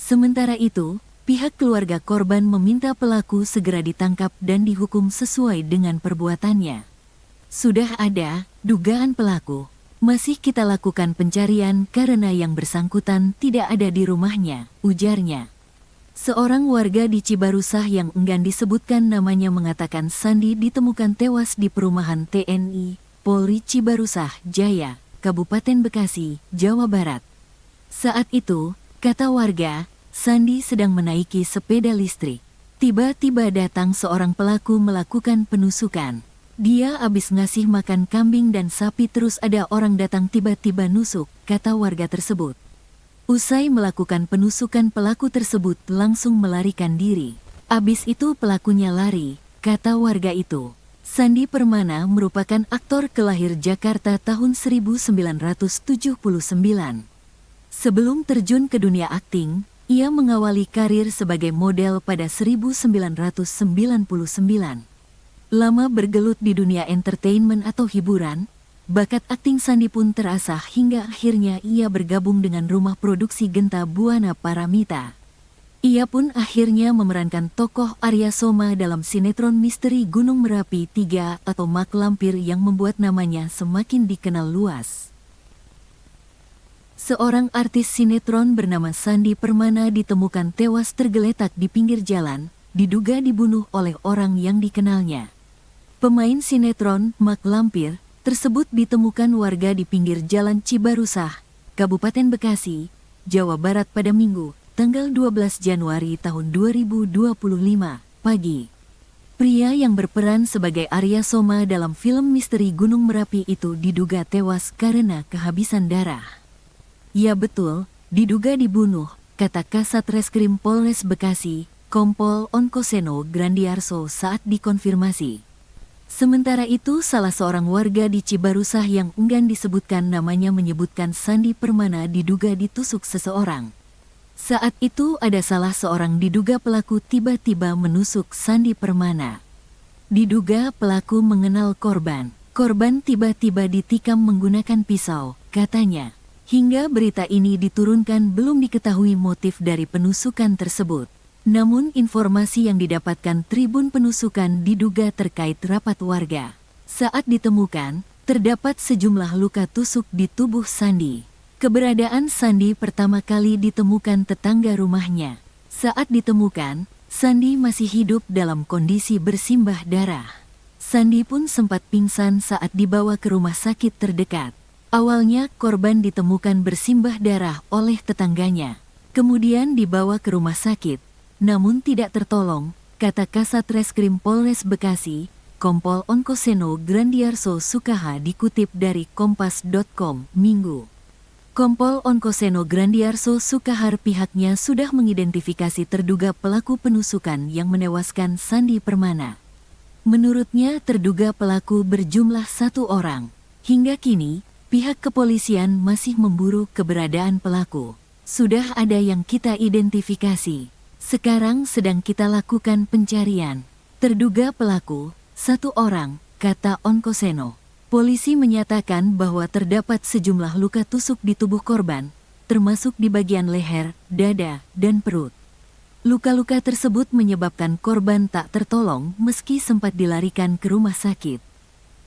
Sementara itu, pihak keluarga korban meminta pelaku segera ditangkap dan dihukum sesuai dengan perbuatannya. Sudah ada dugaan pelaku. Masih kita lakukan pencarian karena yang bersangkutan tidak ada di rumahnya, ujarnya. Seorang warga di Cibarusah yang enggan disebutkan namanya mengatakan Sandi ditemukan tewas di perumahan TNI, Polri Cibarusah Jaya, Kabupaten Bekasi, Jawa Barat. Saat itu, kata warga, Sandi sedang menaiki sepeda listrik. Tiba-tiba datang seorang pelaku melakukan penusukan. Dia abis ngasih makan kambing dan sapi terus ada orang datang tiba-tiba nusuk, kata warga tersebut. Usai melakukan penusukan pelaku tersebut langsung melarikan diri. Abis itu pelakunya lari, kata warga itu. Sandi Permana merupakan aktor kelahir Jakarta tahun 1979. Sebelum terjun ke dunia akting, ia mengawali karir sebagai model pada 1999. Lama bergelut di dunia entertainment atau hiburan, bakat akting Sandi pun terasah hingga akhirnya ia bergabung dengan rumah produksi Genta Buana Paramita. Ia pun akhirnya memerankan tokoh Arya Soma dalam sinetron misteri Gunung Merapi 3 atau Mak Lampir yang membuat namanya semakin dikenal luas. Seorang artis sinetron bernama Sandi Permana ditemukan tewas tergeletak di pinggir jalan, diduga dibunuh oleh orang yang dikenalnya. Pemain sinetron Mak Lampir tersebut ditemukan warga di pinggir jalan Cibarusah, Kabupaten Bekasi, Jawa Barat pada Minggu, tanggal 12 Januari tahun 2025, pagi. Pria yang berperan sebagai Arya Soma dalam film misteri Gunung Merapi itu diduga tewas karena kehabisan darah. Ya betul, diduga dibunuh, kata Kasat Reskrim Polres Bekasi, Kompol Onkoseno Grandiarso saat dikonfirmasi. Sementara itu salah seorang warga di Cibarusah yang enggan disebutkan namanya menyebutkan Sandi Permana diduga ditusuk seseorang. Saat itu ada salah seorang diduga pelaku tiba-tiba menusuk Sandi Permana. Diduga pelaku mengenal korban. Korban tiba-tiba ditikam menggunakan pisau, katanya. Hingga berita ini diturunkan belum diketahui motif dari penusukan tersebut. Namun informasi yang didapatkan Tribun Penusukan diduga terkait rapat warga. Saat ditemukan, terdapat sejumlah luka tusuk di tubuh Sandi. Keberadaan Sandi pertama kali ditemukan tetangga rumahnya. Saat ditemukan, Sandi masih hidup dalam kondisi bersimbah darah. Sandi pun sempat pingsan saat dibawa ke rumah sakit terdekat. Awalnya korban ditemukan bersimbah darah oleh tetangganya. Kemudian dibawa ke rumah sakit, namun tidak tertolong, kata Kasat Reskrim Polres Bekasi, Kompol Onkoseno Grandiarso Sukaha dikutip dari Kompas.com, Minggu. Kompol Onkoseno Grandiarso Sukahar pihaknya sudah mengidentifikasi terduga pelaku penusukan yang menewaskan Sandi Permana. Menurutnya terduga pelaku berjumlah 1 orang. Hingga kini, pihak kepolisian masih memburu keberadaan pelaku. Sudah ada yang kita identifikasi. Sekarang sedang kita lakukan pencarian. Terduga pelaku, 1 orang, kata Onkoseno. Polisi menyatakan bahwa terdapat sejumlah luka tusuk di tubuh korban, termasuk di bagian leher, dada, dan perut. Luka-luka tersebut menyebabkan korban tak tertolong meski sempat dilarikan ke rumah sakit.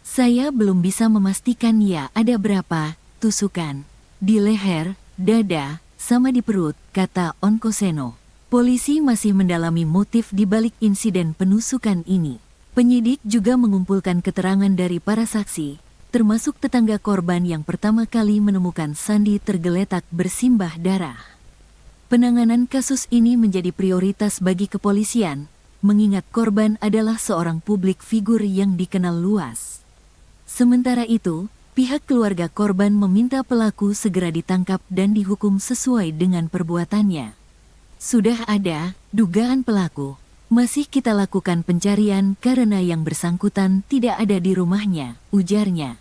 Saya belum bisa memastikan ya ada berapa tusukan di leher, dada, sama di perut, kata Onkoseno. Polisi masih mendalami motif di balik insiden penusukan ini. Penyidik juga mengumpulkan keterangan dari para saksi, termasuk tetangga korban yang pertama kali menemukan Sandi tergeletak bersimbah darah. Penanganan kasus ini menjadi prioritas bagi kepolisian, mengingat korban adalah seorang publik figur yang dikenal luas. Sementara itu, pihak keluarga korban meminta pelaku segera ditangkap dan dihukum sesuai dengan perbuatannya. Sudah ada dugaan pelaku. Masih kita lakukan pencarian karena yang bersangkutan tidak ada di rumahnya, ujarnya.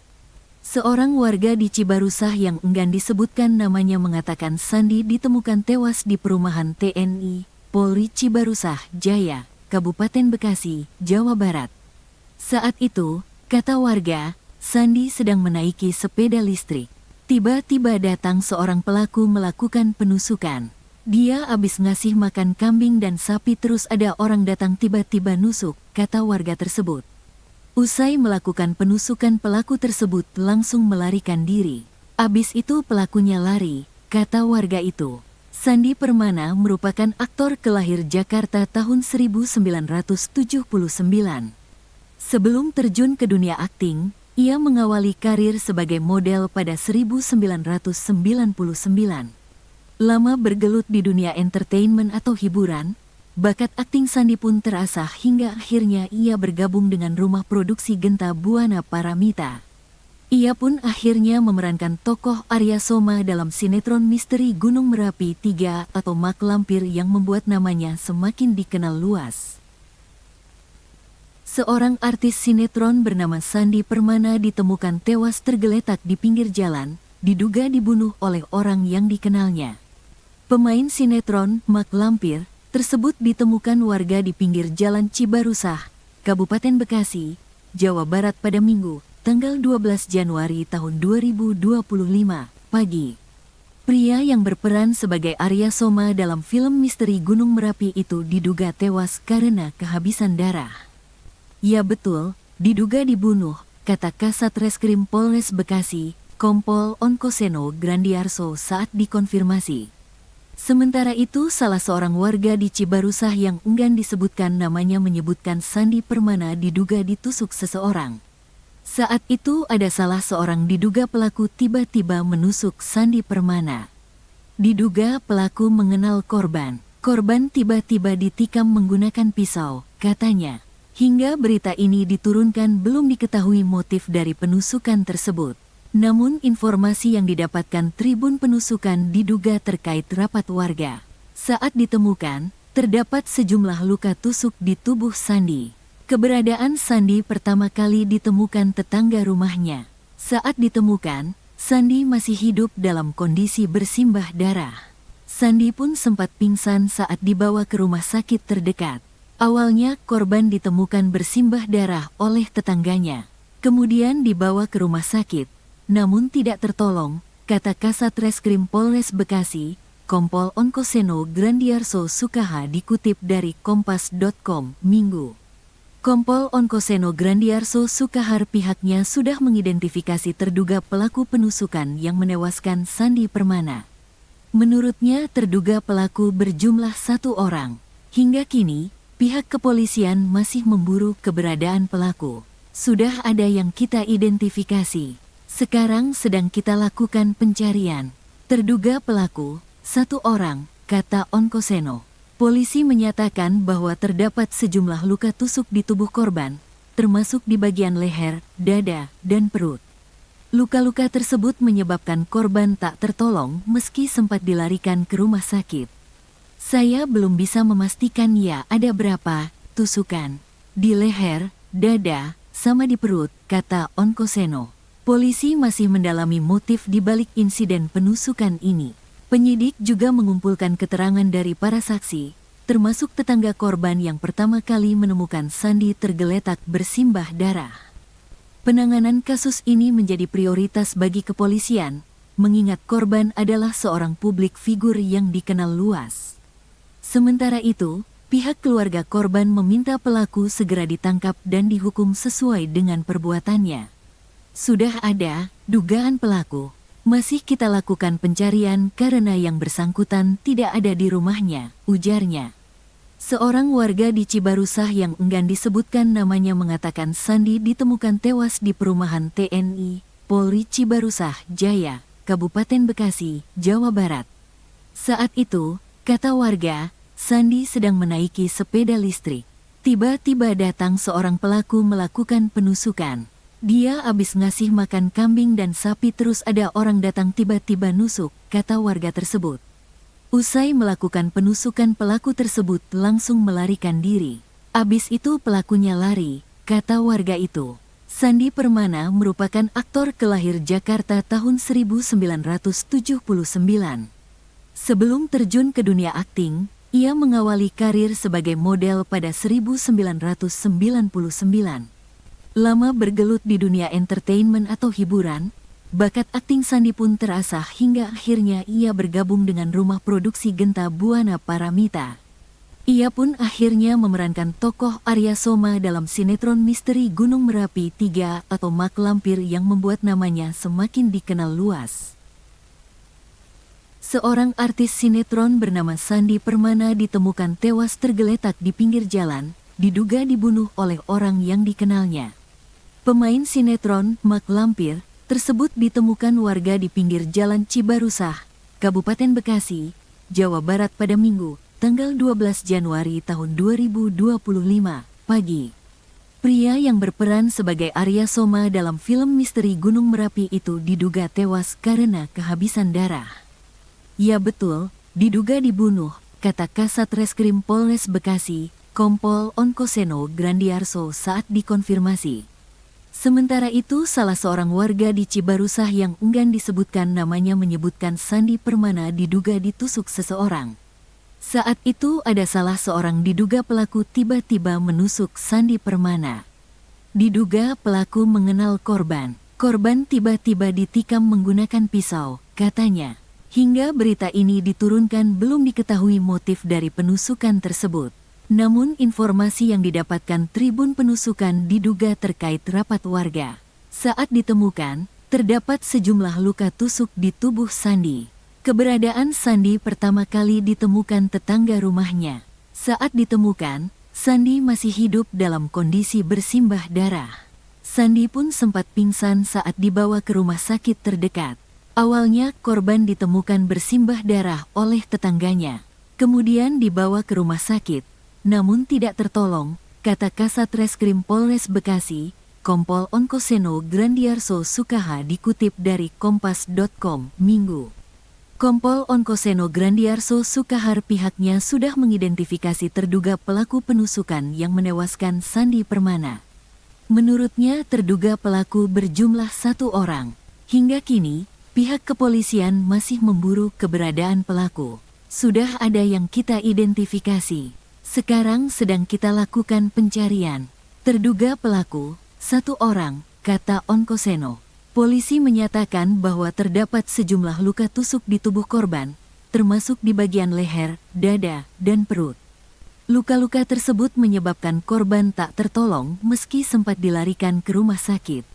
Seorang warga di Cibarusah yang enggan disebutkan namanya mengatakan Sandi ditemukan tewas di perumahan TNI, Polri Cibarusah, Jaya, Kabupaten Bekasi, Jawa Barat. Saat itu, kata warga, Sandi sedang menaiki sepeda listrik. Tiba-tiba datang seorang pelaku melakukan penusukan. Dia habis ngasih makan kambing dan sapi terus ada orang datang tiba-tiba nusuk, kata warga tersebut. Usai melakukan penusukan pelaku tersebut langsung melarikan diri. Abis itu pelakunya lari, kata warga itu. Sandi Permana merupakan aktor kelahir Jakarta tahun 1979. Sebelum terjun ke dunia akting, ia mengawali karir sebagai model pada 1999. Lama bergelut di dunia entertainment atau hiburan, bakat akting Sandi pun terasah hingga akhirnya ia bergabung dengan rumah produksi Genta Buana Paramita. Ia pun akhirnya memerankan tokoh Arya Soma dalam sinetron misteri Gunung Merapi 3 atau Mak Lampir yang membuat namanya semakin dikenal luas. Seorang artis sinetron bernama Sandi Permana ditemukan tewas tergeletak di pinggir jalan, diduga dibunuh oleh orang yang dikenalnya. Pemain sinetron Mak Lampir tersebut ditemukan warga di pinggir jalan Cibarusah, Kabupaten Bekasi, Jawa Barat pada Minggu, tanggal 12 Januari tahun 2025, pagi. Pria yang berperan sebagai Arya Soma dalam film misteri Gunung Merapi itu diduga tewas karena kehabisan darah. Ya betul, diduga dibunuh, kata Kasat Reskrim Polres Bekasi, Kompol Onkoseno Grandiarso saat dikonfirmasi. Sementara itu salah seorang warga di Cibarusah yang enggan disebutkan namanya menyebutkan Sandi Permana diduga ditusuk seseorang. Saat itu ada salah seorang diduga pelaku tiba-tiba menusuk Sandi Permana. Diduga pelaku mengenal korban. Korban tiba-tiba ditikam menggunakan pisau, katanya. Hingga berita ini diturunkan belum diketahui motif dari penusukan tersebut. Namun informasi yang didapatkan Tribun Penusukan diduga terkait rapat warga. Saat ditemukan, terdapat sejumlah luka tusuk di tubuh Sandi. Keberadaan Sandi pertama kali ditemukan tetangga rumahnya. Saat ditemukan, Sandi masih hidup dalam kondisi bersimbah darah. Sandi pun sempat pingsan saat dibawa ke rumah sakit terdekat. Awalnya korban ditemukan bersimbah darah oleh tetangganya. Kemudian dibawa ke rumah sakit, namun tidak tertolong, kata Kasat Reskrim Polres Bekasi, Kompol Onkoseno Grandiarso Sukaha dikutip dari Kompas.com, Minggu. Kompol Onkoseno Grandiarso Sukahar pihaknya sudah mengidentifikasi terduga pelaku penusukan yang menewaskan Sandi Permana. Menurutnya terduga pelaku berjumlah 1 orang. Hingga kini, pihak kepolisian masih memburu keberadaan pelaku. Sudah ada yang kita identifikasi. Sekarang sedang kita lakukan pencarian. Terduga pelaku, 1 orang, kata Onkoseno. Polisi menyatakan bahwa terdapat sejumlah luka tusuk di tubuh korban, termasuk di bagian leher, dada, dan perut. Luka-luka tersebut menyebabkan korban tak tertolong meski sempat dilarikan ke rumah sakit. Saya belum bisa memastikan ya ada berapa tusukan di leher, dada, sama di perut, kata Onkoseno. Polisi masih mendalami motif di balik insiden penusukan ini. Penyidik juga mengumpulkan keterangan dari para saksi, termasuk tetangga korban yang pertama kali menemukan Sandi tergeletak bersimbah darah. Penanganan kasus ini menjadi prioritas bagi kepolisian, mengingat korban adalah seorang publik figur yang dikenal luas. Sementara itu, pihak keluarga korban meminta pelaku segera ditangkap dan dihukum sesuai dengan perbuatannya. Sudah ada dugaan pelaku. Masih kita lakukan pencarian karena yang bersangkutan tidak ada di rumahnya, ujarnya. Seorang warga di Cibarusah yang enggan disebutkan namanya mengatakan Sandi ditemukan tewas di perumahan TNI, Polri Cibarusah Jaya, Kabupaten Bekasi, Jawa Barat. Saat itu, kata warga, Sandi sedang menaiki sepeda listrik. Tiba-tiba datang seorang pelaku melakukan penusukan. Dia habis ngasih makan kambing dan sapi terus ada orang datang tiba-tiba nusuk, kata warga tersebut. Usai melakukan penusukan pelaku tersebut langsung melarikan diri. Abis itu pelakunya lari, kata warga itu. Sandi Permana merupakan aktor kelahir Jakarta tahun 1979. Sebelum terjun ke dunia akting, ia mengawali karir sebagai model pada 1999. Lama bergelut di dunia entertainment atau hiburan, bakat akting Sandi pun terasah hingga akhirnya ia bergabung dengan rumah produksi Genta Buana Paramita. Ia pun akhirnya memerankan tokoh Arya Soma dalam sinetron misteri Gunung Merapi 3 atau Mak Lampir yang membuat namanya semakin dikenal luas. Seorang artis sinetron bernama Sandi Permana ditemukan tewas tergeletak di pinggir jalan, diduga dibunuh oleh orang yang dikenalnya. Pemain sinetron Mak Lampir tersebut ditemukan warga di pinggir jalan Cibarusah, Kabupaten Bekasi, Jawa Barat pada Minggu, tanggal 12 Januari tahun 2025, pagi. Pria yang berperan sebagai Arya Soma dalam film misteri Gunung Merapi itu diduga tewas karena kehabisan darah. Ya betul, diduga dibunuh, kata Kasat Reskrim Polres Bekasi, Kompol Onkoseno Grandiarso saat dikonfirmasi. Sementara itu salah seorang warga di Cibarusah yang enggan disebutkan namanya menyebutkan Sandi Permana diduga ditusuk seseorang. Saat itu ada salah seorang diduga pelaku tiba-tiba menusuk Sandi Permana. Diduga pelaku mengenal korban. Korban tiba-tiba ditikam menggunakan pisau, katanya. Hingga berita ini diturunkan belum diketahui motif dari penusukan tersebut. Namun informasi yang didapatkan Tribun Penusukan diduga terkait rapat warga. Saat ditemukan, terdapat sejumlah luka tusuk di tubuh Sandi. Keberadaan Sandi pertama kali ditemukan tetangga rumahnya. Saat ditemukan, Sandi masih hidup dalam kondisi bersimbah darah. Sandi pun sempat pingsan saat dibawa ke rumah sakit terdekat. Awalnya korban ditemukan bersimbah darah oleh tetangganya. Kemudian dibawa ke rumah sakit, namun tidak tertolong, kata Kasat Reskrim Polres Bekasi, Kompol Onkoseno Grandiarso Sukaha dikutip dari Kompas.com, Minggu. Kompol Onkoseno Grandiarso Sukahar pihaknya sudah mengidentifikasi terduga pelaku penusukan yang menewaskan Sandi Permana. Menurutnya terduga pelaku berjumlah 1 orang. Hingga kini, pihak kepolisian masih memburu keberadaan pelaku. Sudah ada yang kita identifikasi. Sekarang sedang kita lakukan pencarian. Terduga pelaku, 1 orang, kata Onkoseno. Polisi menyatakan bahwa terdapat sejumlah luka tusuk di tubuh korban, termasuk di bagian leher, dada, dan perut. Luka-luka tersebut menyebabkan korban tak tertolong meski sempat dilarikan ke rumah sakit.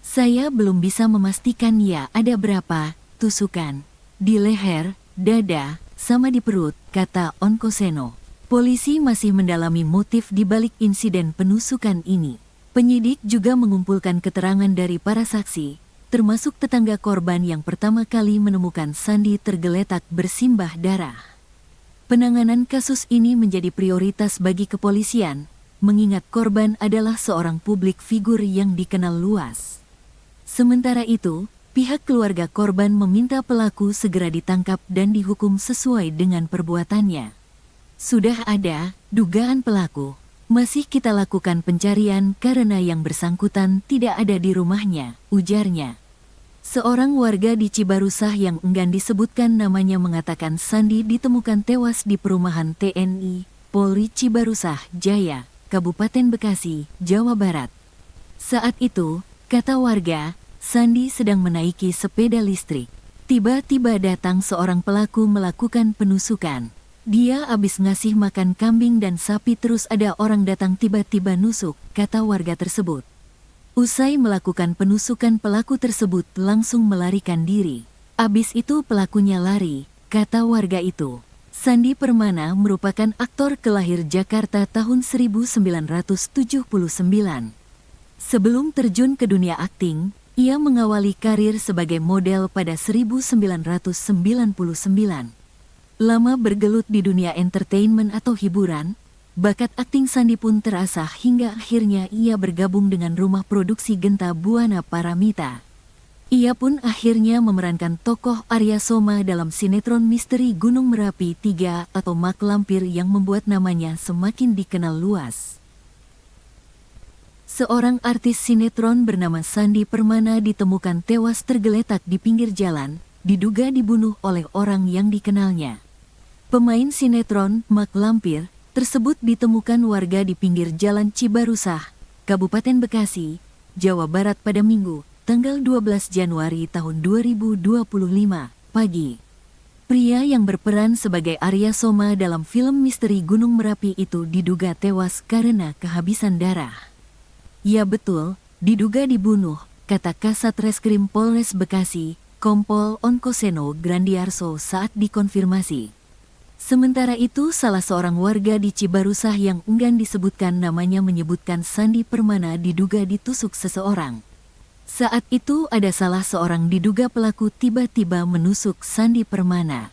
Saya belum bisa memastikan ya ada berapa tusukan di leher, dada, sama di perut, kata Onkoseno. Polisi masih mendalami motif di balik insiden penusukan ini. Penyidik juga mengumpulkan keterangan dari para saksi, termasuk tetangga korban yang pertama kali menemukan Sandi tergeletak bersimbah darah. Penanganan kasus ini menjadi prioritas bagi kepolisian, mengingat korban adalah seorang publik figur yang dikenal luas. Sementara itu, pihak keluarga korban meminta pelaku segera ditangkap dan dihukum sesuai dengan perbuatannya. Sudah ada dugaan pelaku. Masih kita lakukan pencarian karena yang bersangkutan tidak ada di rumahnya, ujarnya. Seorang warga di Cibarusah yang enggan disebutkan namanya mengatakan Sandi ditemukan tewas di perumahan TNI, Polri Cibarusah, Jaya, Kabupaten Bekasi, Jawa Barat. Saat itu, kata warga, Sandi sedang menaiki sepeda listrik. Tiba-tiba datang seorang pelaku melakukan penusukan. Dia habis ngasih makan kambing dan sapi terus ada orang datang tiba-tiba nusuk, kata warga tersebut. Usai melakukan penusukan pelaku tersebut langsung melarikan diri. Abis itu pelakunya lari, kata warga itu. Sandi Permana merupakan aktor kelahir Jakarta tahun 1979. Sebelum terjun ke dunia akting, ia mengawali karir sebagai model pada 1999. Lama bergelut di dunia entertainment atau hiburan, bakat akting Sandi pun terasah hingga akhirnya ia bergabung dengan rumah produksi Genta Buana Paramita. Ia pun akhirnya memerankan tokoh Arya Soma dalam sinetron misteri Gunung Merapi 3 atau Mak Lampir yang membuat namanya semakin dikenal luas. Seorang artis sinetron bernama Sandi Permana ditemukan tewas tergeletak di pinggir jalan, diduga dibunuh oleh orang yang dikenalnya. Pemain sinetron Mak Lampir tersebut ditemukan warga di pinggir jalan Cibarusah, Kabupaten Bekasi, Jawa Barat pada Minggu, tanggal 12 Januari tahun 2025, pagi. Pria yang berperan sebagai Arya Soma dalam film misteri Gunung Merapi itu diduga tewas karena kehabisan darah. Ya betul, diduga dibunuh, kata Kasat Reskrim Polres Bekasi, Kompol Onkoseno Grandiarso saat dikonfirmasi. Sementara itu, salah seorang warga di Cibarusah yang enggan disebutkan namanya menyebutkan Sandi Permana diduga ditusuk seseorang. Saat itu ada salah seorang diduga pelaku tiba-tiba menusuk Sandi Permana.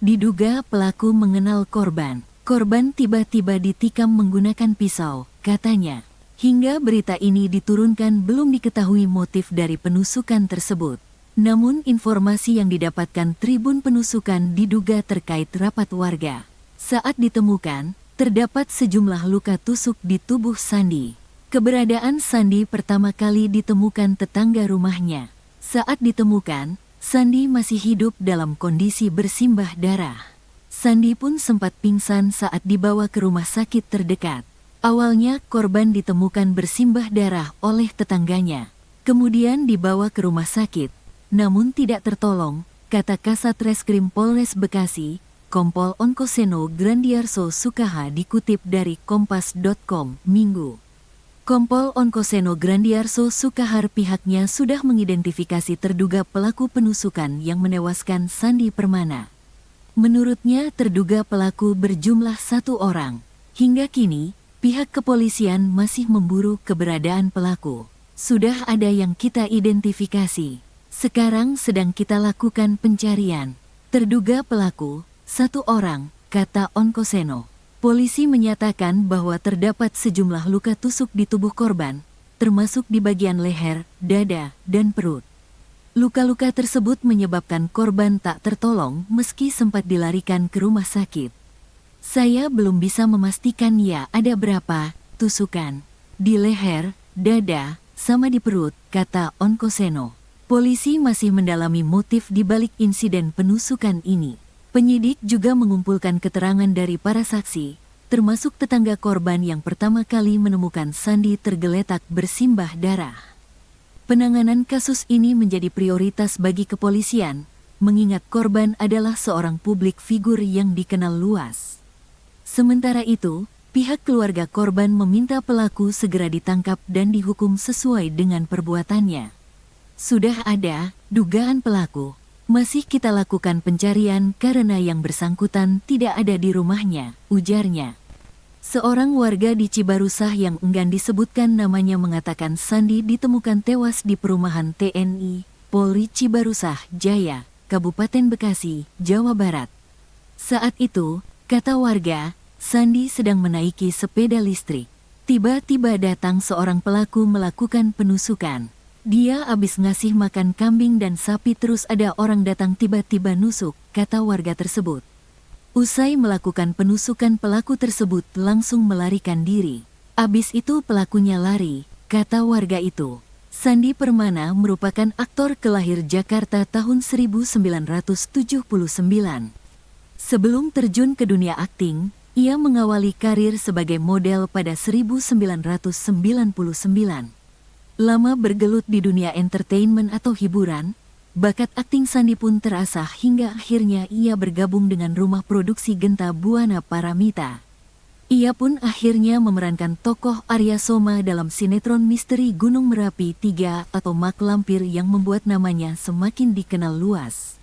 Diduga pelaku mengenal korban. Korban tiba-tiba ditikam menggunakan pisau, katanya. Hingga berita ini diturunkan belum diketahui motif dari penusukan tersebut. Namun informasi yang didapatkan Tribun Penusukan diduga terkait rapat warga. Saat ditemukan, terdapat sejumlah luka tusuk di tubuh Sandi. Keberadaan Sandi pertama kali ditemukan tetangga rumahnya. Saat ditemukan, Sandi masih hidup dalam kondisi bersimbah darah. Sandi pun sempat pingsan saat dibawa ke rumah sakit terdekat. Awalnya korban ditemukan bersimbah darah oleh tetangganya. Kemudian dibawa ke rumah sakit, namun tidak tertolong, kata Kasat Reskrim Polres Bekasi, Kompol Onkoseno Grandiarso Sukaha dikutip dari Kompas.com, Minggu. Kompol Onkoseno Grandiarso Sukahar pihaknya sudah mengidentifikasi terduga pelaku penusukan yang menewaskan Sandi Permana. Menurutnya terduga pelaku berjumlah 1 orang. Hingga kini, pihak kepolisian masih memburu keberadaan pelaku. Sudah ada yang kita identifikasi. Sekarang sedang kita lakukan pencarian. Terduga pelaku, 1 orang, kata Onkoseno. Polisi menyatakan bahwa terdapat sejumlah luka tusuk di tubuh korban, termasuk di bagian leher, dada, dan perut. Luka-luka tersebut menyebabkan korban tak tertolong meski sempat dilarikan ke rumah sakit. Saya belum bisa memastikan ya ada berapa tusukan di leher, dada, sama di perut, kata Onkoseno. Polisi masih mendalami motif di balik insiden penusukan ini. Penyidik juga mengumpulkan keterangan dari para saksi, termasuk tetangga korban yang pertama kali menemukan Sandi tergeletak bersimbah darah. Penanganan kasus ini menjadi prioritas bagi kepolisian, mengingat korban adalah seorang publik figur yang dikenal luas. Sementara itu, pihak keluarga korban meminta pelaku segera ditangkap dan dihukum sesuai dengan perbuatannya. Sudah ada dugaan pelaku, masih kita lakukan pencarian karena yang bersangkutan tidak ada di rumahnya, ujarnya. Seorang warga di Cibarusah yang enggan disebutkan namanya mengatakan Sandi ditemukan tewas di perumahan TNI, Polri Cibarusah Jaya, Kabupaten Bekasi, Jawa Barat. Saat itu, kata warga, Sandi sedang menaiki sepeda listrik. Tiba-tiba datang seorang pelaku melakukan penusukan. Dia habis ngasih makan kambing dan sapi terus ada orang datang tiba-tiba nusuk, kata warga tersebut. Usai melakukan penusukan pelaku tersebut langsung melarikan diri. Abis itu pelakunya lari, kata warga itu. Sandi Permana merupakan aktor kelahir Jakarta tahun 1979. Sebelum terjun ke dunia akting, ia mengawali karir sebagai model pada 1999. Lama bergelut di dunia entertainment atau hiburan, bakat akting Sandi pun terasah hingga akhirnya ia bergabung dengan rumah produksi Genta Buana Paramita. Ia pun akhirnya memerankan tokoh Arya Soma dalam sinetron misteri Gunung Merapi 3 atau Mak Lampir yang membuat namanya semakin dikenal luas.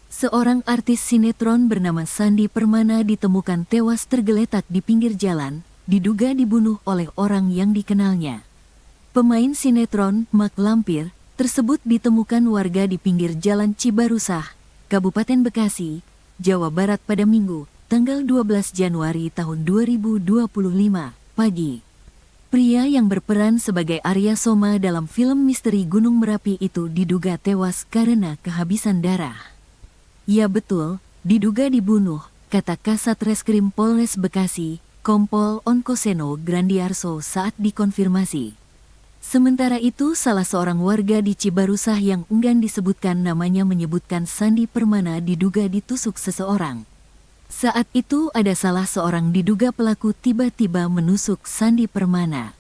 Seorang artis sinetron bernama Sandi Permana ditemukan tewas tergeletak di pinggir jalan, diduga dibunuh oleh orang yang dikenalnya. Pemain sinetron Mak Lampir tersebut ditemukan warga di pinggir jalan Cibarusah, Kabupaten Bekasi, Jawa Barat pada Minggu, tanggal 12 Januari tahun 2025, pagi. Pria yang berperan sebagai Arya Soma dalam film misteri Gunung Merapi itu diduga tewas karena kehabisan darah. Ya betul, diduga dibunuh, kata Kasat Reskrim Polres Bekasi, Kompol Onkoseno Grandiarso saat dikonfirmasi. Sementara itu salah seorang warga di Cibarusah yang enggan disebutkan namanya menyebutkan Sandi Permana diduga ditusuk seseorang. Saat itu ada salah seorang diduga pelaku tiba-tiba menusuk Sandi Permana.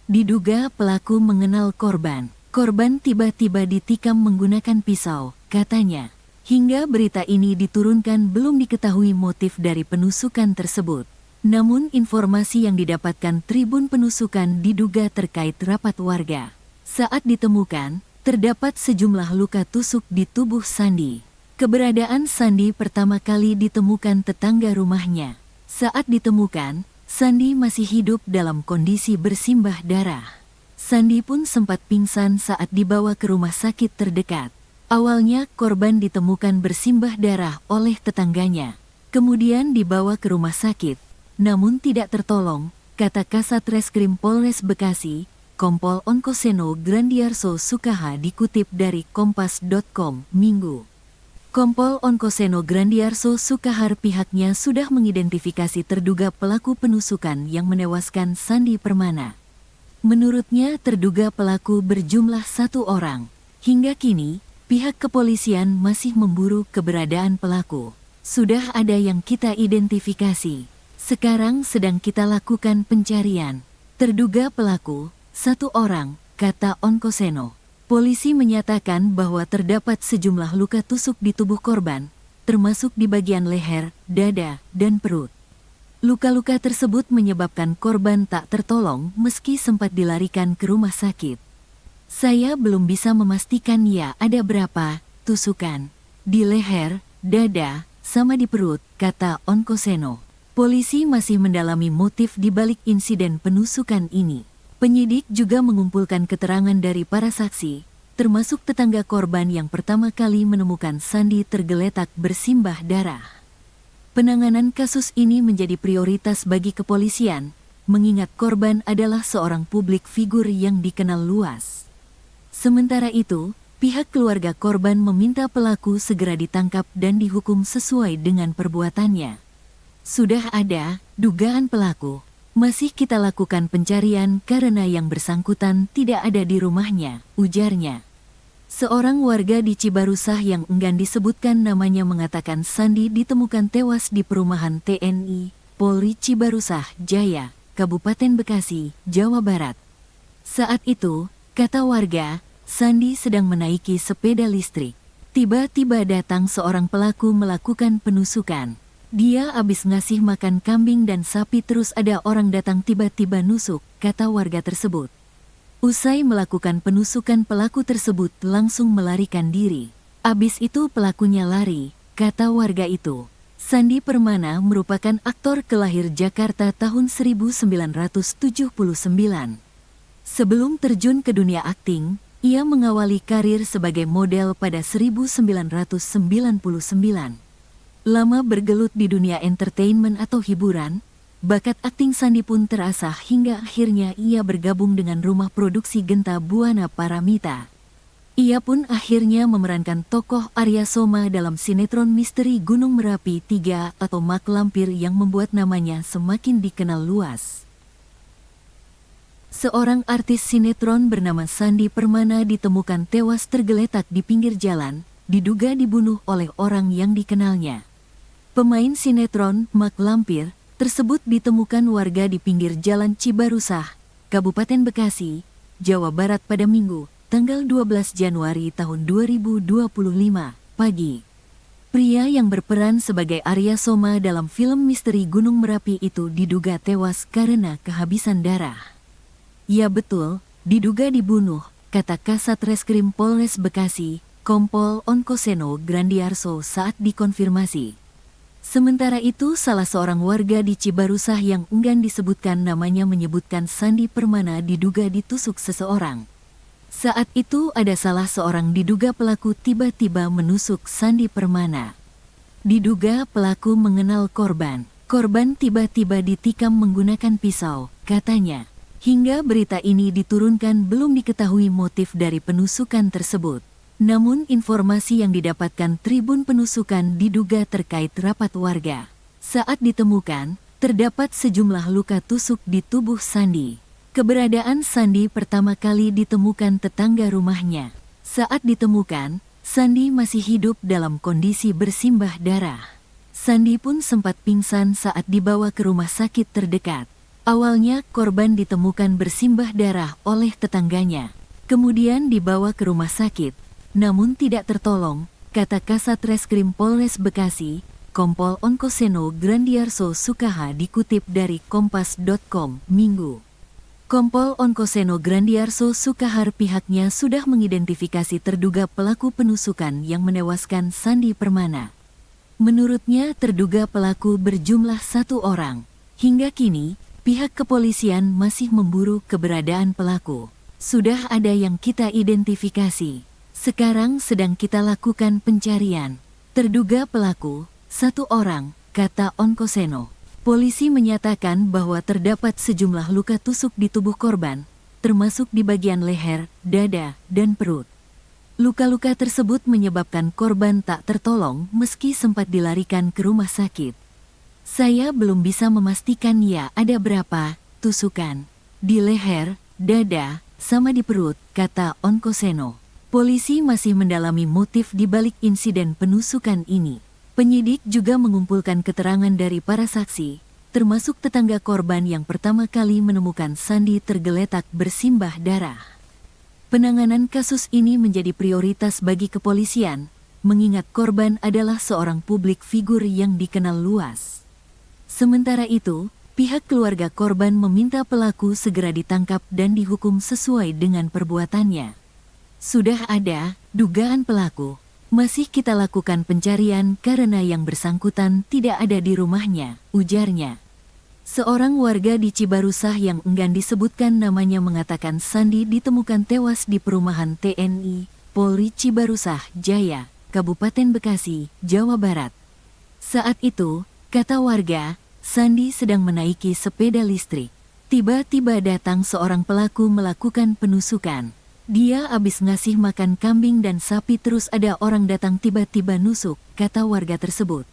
Diduga pelaku mengenal korban. Korban tiba-tiba ditikam menggunakan pisau, katanya. Hingga berita ini diturunkan belum diketahui motif dari penusukan tersebut. Namun informasi yang didapatkan Tribun Penusukan diduga terkait rapat warga. Saat ditemukan, terdapat sejumlah luka tusuk di tubuh Sandi. Keberadaan Sandi pertama kali ditemukan tetangga rumahnya. Saat ditemukan, Sandi masih hidup dalam kondisi bersimbah darah. Sandi pun sempat pingsan saat dibawa ke rumah sakit terdekat. Awalnya korban ditemukan bersimbah darah oleh tetangganya. Kemudian dibawa ke rumah sakit, namun tidak tertolong, kata Kasat Reskrim Polres Bekasi, Kompol Onkoseno Grandiarso Sukaha dikutip dari Kompas.com, Minggu. Kompol Onkoseno Grandiarso Sukahar pihaknya sudah mengidentifikasi terduga pelaku penusukan yang menewaskan Sandi Permana. Menurutnya terduga pelaku berjumlah 1 orang. Hingga kini, pihak kepolisian masih memburu keberadaan pelaku. Sudah ada yang kita identifikasi. Sekarang sedang kita lakukan pencarian. Terduga pelaku, 1 orang, kata Onkoseno. Polisi menyatakan bahwa terdapat sejumlah luka tusuk di tubuh korban, termasuk di bagian leher, dada, dan perut. Luka-luka tersebut menyebabkan korban tak tertolong meski sempat dilarikan ke rumah sakit. Saya belum bisa memastikan ya ada berapa tusukan di leher, dada, sama di perut, kata Onkoseno. Polisi masih mendalami motif di balik insiden penusukan ini. Penyidik juga mengumpulkan keterangan dari para saksi, termasuk tetangga korban yang pertama kali menemukan Sandi tergeletak bersimbah darah. Penanganan kasus ini menjadi prioritas bagi kepolisian, mengingat korban adalah seorang publik figur yang dikenal luas. Sementara itu, pihak keluarga korban meminta pelaku segera ditangkap dan dihukum sesuai dengan perbuatannya. Sudah ada dugaan pelaku. Masih kita lakukan pencarian karena yang bersangkutan tidak ada di rumahnya, ujarnya. Seorang warga di Cibarusah yang enggan disebutkan namanya mengatakan Sandi ditemukan tewas di perumahan TNI, Polri Cibarusah Jaya, Kabupaten Bekasi, Jawa Barat. Saat itu, kata warga, Sandi sedang menaiki sepeda listrik. Tiba-tiba datang seorang pelaku melakukan penusukan. Dia habis ngasih makan kambing dan sapi terus ada orang datang tiba-tiba nusuk, kata warga tersebut. Usai melakukan penusukan pelaku tersebut langsung melarikan diri. Abis itu pelakunya lari, kata warga itu. Sandi Permana merupakan aktor kelahir Jakarta tahun 1979. Sebelum terjun ke dunia akting, ia mengawali karir sebagai model pada 1999. Lama bergelut di dunia entertainment atau hiburan, bakat akting Sandi pun terasah hingga akhirnya ia bergabung dengan rumah produksi Genta Buana Paramita. Ia pun akhirnya memerankan tokoh Arya Soma dalam sinetron misteri Gunung Merapi 3 atau Mak Lampir yang membuat namanya semakin dikenal luas. Seorang artis sinetron bernama Sandi Permana ditemukan tewas tergeletak di pinggir jalan, diduga dibunuh oleh orang yang dikenalnya. Pemain sinetron Mak Lampir tersebut ditemukan warga di pinggir jalan Cibarusah, Kabupaten Bekasi, Jawa Barat pada Minggu, tanggal 12 Januari tahun 2025, pagi. Pria yang berperan sebagai Arya Soma dalam film misteri Gunung Merapi itu diduga tewas karena kehabisan darah. Ya betul, diduga dibunuh, kata Kasat Reskrim Polres Bekasi, Kompol Onkoseno Grandiarso saat dikonfirmasi. Sementara itu, salah seorang warga di Cibarusah yang enggan disebutkan namanya menyebutkan Sandi Permana diduga ditusuk seseorang. Saat itu ada salah seorang diduga pelaku tiba-tiba menusuk Sandi Permana. Diduga pelaku mengenal korban. Korban tiba-tiba ditikam menggunakan pisau, katanya. Hingga berita ini diturunkan belum diketahui motif dari penusukan tersebut. Namun informasi yang didapatkan Tribun Penusukan diduga terkait rapat warga. Saat ditemukan, terdapat sejumlah luka tusuk di tubuh Sandi. Keberadaan Sandi pertama kali ditemukan tetangga rumahnya. Saat ditemukan, Sandi masih hidup dalam kondisi bersimbah darah. Sandi pun sempat pingsan saat dibawa ke rumah sakit terdekat. Awalnya korban ditemukan bersimbah darah oleh tetangganya. Kemudian dibawa ke rumah sakit. Namun tidak tertolong, kata Kasat Reskrim Polres Bekasi, Kompol Onkoseno Grandiarso Sukaha dikutip dari Kompas.com, Minggu. Kompol Onkoseno Grandiarso Sukahar pihaknya sudah mengidentifikasi terduga pelaku penusukan yang menewaskan Sandi Permana. Menurutnya terduga pelaku berjumlah 1 orang. Hingga kini, pihak kepolisian masih memburu keberadaan pelaku. Sudah ada yang kita identifikasi. Sekarang sedang kita lakukan pencarian. Terduga pelaku, 1 orang, kata Onkoseno. Polisi menyatakan bahwa terdapat sejumlah luka tusuk di tubuh korban, termasuk di bagian leher, dada, dan perut. Luka-luka tersebut menyebabkan korban tak tertolong meski sempat dilarikan ke rumah sakit. Saya belum bisa memastikan ya ada berapa tusukan di leher, dada, sama di perut, kata Onkoseno. Polisi masih mendalami motif di balik insiden penusukan ini. Penyidik juga mengumpulkan keterangan dari para saksi, termasuk tetangga korban yang pertama kali menemukan Sandi tergeletak bersimbah darah. Penanganan kasus ini menjadi prioritas bagi kepolisian, mengingat korban adalah seorang publik figur yang dikenal luas. Sementara itu, pihak keluarga korban meminta pelaku segera ditangkap dan dihukum sesuai dengan perbuatannya. Sudah ada dugaan pelaku. Masih kita lakukan pencarian karena yang bersangkutan tidak ada di rumahnya, ujarnya. Seorang warga di Cibarusah yang enggan disebutkan namanya mengatakan Sandi ditemukan tewas di perumahan TNI, Polri Cibarusah Jaya, Kabupaten Bekasi, Jawa Barat. Saat itu, kata warga, Sandi sedang menaiki sepeda listrik. Tiba-tiba datang seorang pelaku melakukan penusukan. Dia habis ngasih makan kambing dan sapi terus ada orang datang tiba-tiba nusuk, kata warga tersebut.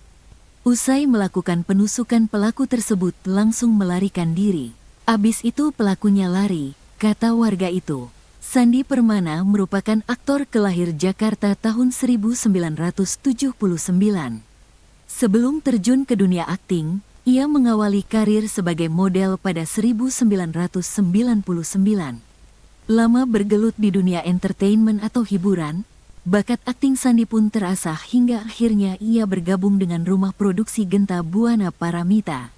Usai melakukan penusukan pelaku tersebut langsung melarikan diri. Abis itu pelakunya lari, kata warga itu. Sandi Permana merupakan aktor kelahir Jakarta tahun 1979. Sebelum terjun ke dunia akting, ia mengawali karir sebagai model pada 1999. Lama bergelut di dunia entertainment atau hiburan, bakat akting Sandi pun terasah hingga akhirnya ia bergabung dengan rumah produksi Genta Buana Paramita.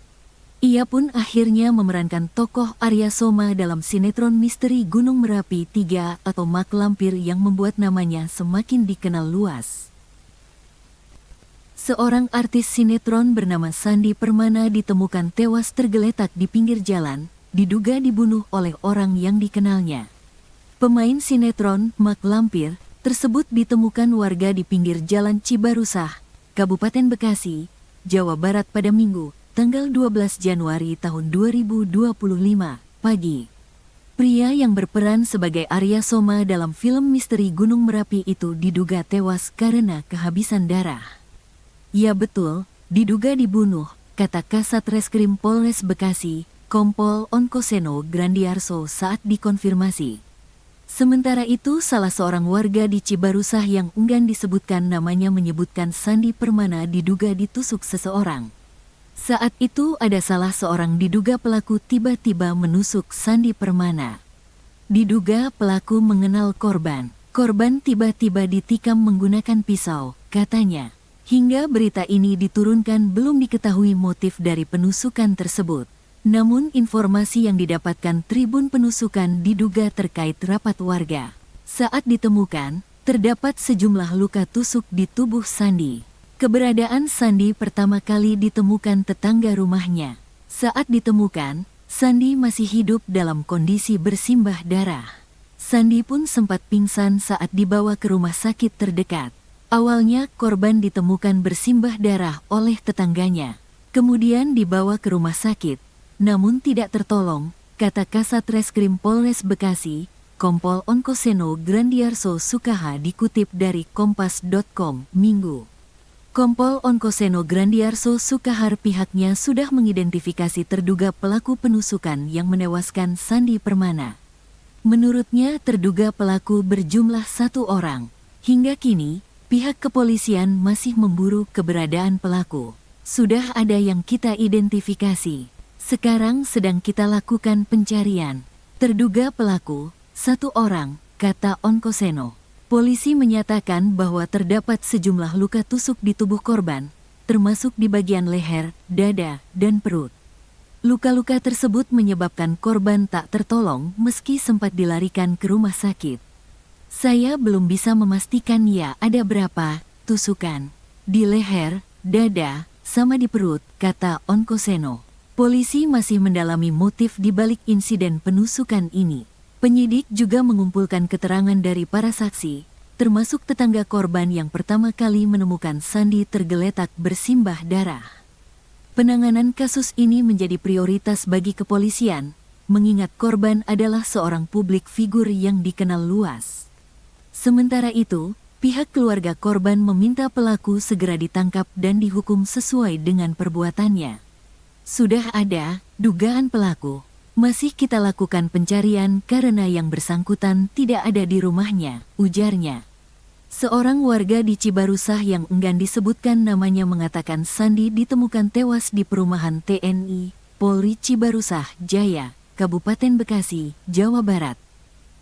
Ia pun akhirnya memerankan tokoh Arya Soma dalam sinetron misteri Gunung Merapi 3 atau Mak Lampir yang membuat namanya semakin dikenal luas. Seorang artis sinetron bernama Sandi Permana ditemukan tewas tergeletak di pinggir jalan, diduga dibunuh oleh orang yang dikenalnya. Pemain sinetron Mak Lampir tersebut ditemukan warga di pinggir jalan Cibarusah, Kabupaten Bekasi, Jawa Barat pada Minggu, tanggal 12 Januari tahun 2025, pagi. Pria yang berperan sebagai Arya Soma dalam film misteri Gunung Merapi itu diduga tewas karena kehabisan darah. Ya betul, diduga dibunuh, kata Kasat Reskrim Polres Bekasi, Kompol Onkoseno Grandiarso saat dikonfirmasi. Sementara itu, salah seorang warga di Cibarusah yang enggan disebutkan namanya menyebutkan Sandi Permana diduga ditusuk seseorang. Saat itu ada salah seorang diduga pelaku tiba-tiba menusuk Sandi Permana. Diduga pelaku mengenal korban. Korban tiba-tiba ditikam menggunakan pisau, katanya. Hingga berita ini diturunkan belum diketahui motif dari penusukan tersebut. Namun informasi yang didapatkan Tribun Penusukan diduga terkait rapat warga. Saat ditemukan, terdapat sejumlah luka tusuk di tubuh Sandi. Keberadaan Sandi pertama kali ditemukan tetangga rumahnya. Saat ditemukan, Sandi masih hidup dalam kondisi bersimbah darah. Sandi pun sempat pingsan saat dibawa ke rumah sakit terdekat. Awalnya korban ditemukan bersimbah darah oleh tetangganya. Kemudian dibawa ke rumah sakit. Namun tidak tertolong, kata Kasat Reskrim Polres Bekasi, Kompol Onkoseno Grandiarso Sukaha dikutip dari Kompas.com, Minggu. Kompol Onkoseno Grandiarso Sukahar pihaknya sudah mengidentifikasi terduga pelaku penusukan yang menewaskan Sandi Permana. Menurutnya terduga pelaku berjumlah 1 orang. Hingga kini, pihak kepolisian masih memburu keberadaan pelaku. Sudah ada yang kita identifikasi. Sekarang sedang kita lakukan pencarian. Terduga pelaku, 1 orang, kata Onkoseno. Polisi menyatakan bahwa terdapat sejumlah luka tusuk di tubuh korban, termasuk di bagian leher, dada, dan perut. Luka-luka tersebut menyebabkan korban tak tertolong meski sempat dilarikan ke rumah sakit. Saya belum bisa memastikan ya ada berapa tusukan. Di leher, dada, sama di perut, kata Onkoseno. Polisi masih mendalami motif di balik insiden penusukan ini. Penyidik juga mengumpulkan keterangan dari para saksi, termasuk tetangga korban yang pertama kali menemukan Sandi tergeletak bersimbah darah. Penanganan kasus ini menjadi prioritas bagi kepolisian, mengingat korban adalah seorang publik figur yang dikenal luas. Sementara itu, pihak keluarga korban meminta pelaku segera ditangkap dan dihukum sesuai dengan perbuatannya. Sudah ada dugaan pelaku. Masih kita lakukan pencarian karena yang bersangkutan tidak ada di rumahnya, ujarnya. Seorang warga di Cibarusah yang enggan disebutkan namanya mengatakan Sandi ditemukan tewas di perumahan TNI, Polri Cibarusah Jaya, Kabupaten Bekasi, Jawa Barat.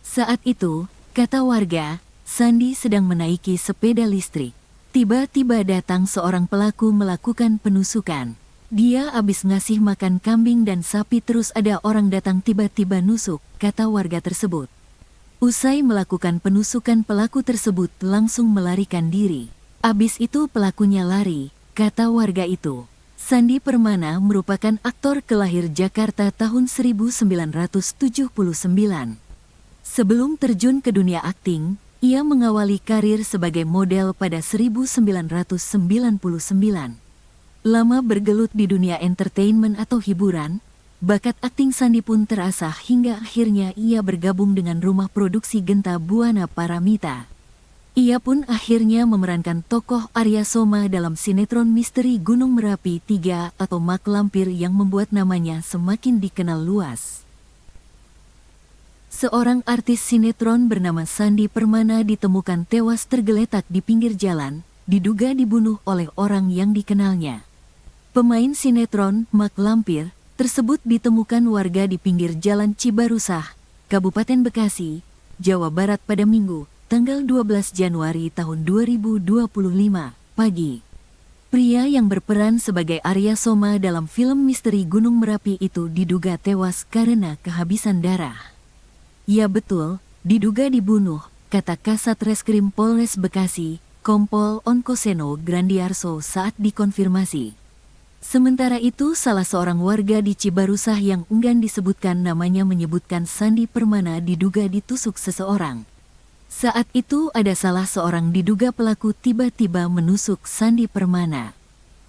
Saat itu, kata warga, Sandi sedang menaiki sepeda listrik. Tiba-tiba datang seorang pelaku melakukan penusukan. Dia habis ngasih makan kambing dan sapi terus ada orang datang tiba-tiba nusuk, kata warga tersebut. Usai melakukan penusukan pelaku tersebut langsung melarikan diri. Abis itu pelakunya lari, kata warga itu. Sandi Permana merupakan aktor kelahir Jakarta tahun 1979. Sebelum terjun ke dunia akting, ia mengawali karir sebagai model pada 1999. Lama bergelut di dunia entertainment atau hiburan, bakat akting Sandi pun terasah hingga akhirnya ia bergabung dengan rumah produksi Genta Buana Paramita. Ia pun akhirnya memerankan tokoh Arya Soma dalam sinetron misteri Gunung Merapi 3 atau Mak Lampir yang membuat namanya semakin dikenal luas. Seorang artis sinetron bernama Sandi Permana ditemukan tewas tergeletak di pinggir jalan, diduga dibunuh oleh orang yang dikenalnya. Pemain sinetron Mak Lampir tersebut ditemukan warga di pinggir jalan Cibarusah, Kabupaten Bekasi, Jawa Barat pada Minggu, tanggal 12 Januari tahun 2025, pagi. Pria yang berperan sebagai Arya Soma dalam film misteri Gunung Merapi itu diduga tewas karena kehabisan darah. Ya betul, diduga dibunuh, kata Kasat Reskrim Polres Bekasi, Kompol Onkoseno Grandiarso saat dikonfirmasi. Sementara itu, salah seorang warga di Cibarusah yang enggan disebutkan namanya menyebutkan Sandi Permana diduga ditusuk seseorang. Saat itu ada salah seorang diduga pelaku tiba-tiba menusuk Sandi Permana.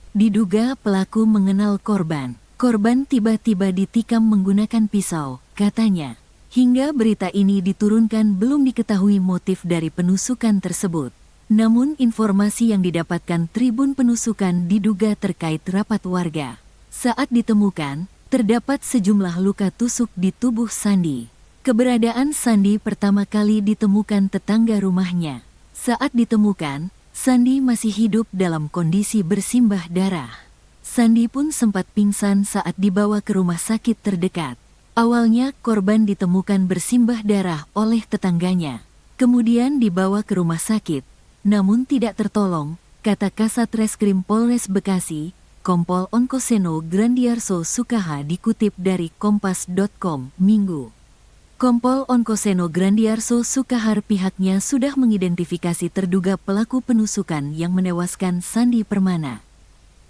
Diduga pelaku mengenal korban. Korban tiba-tiba ditikam menggunakan pisau, katanya. Hingga berita ini diturunkan belum diketahui motif dari penusukan tersebut. Namun informasi yang didapatkan Tribun Penusukan diduga terkait rapat warga. Saat ditemukan, terdapat sejumlah luka tusuk di tubuh Sandi. Keberadaan Sandi pertama kali ditemukan tetangga rumahnya. Saat ditemukan, Sandi masih hidup dalam kondisi bersimbah darah. Sandi pun sempat pingsan saat dibawa ke rumah sakit terdekat. Awalnya korban ditemukan bersimbah darah oleh tetangganya. Kemudian dibawa ke rumah sakit. Namun tidak tertolong, kata Kasat Reskrim Polres Bekasi, Kompol Onkoseno Grandiarso Sukaha dikutip dari Kompas.com, Minggu. Kompol Onkoseno Grandiarso Sukahar pihaknya sudah mengidentifikasi terduga pelaku penusukan yang menewaskan Sandi Permana.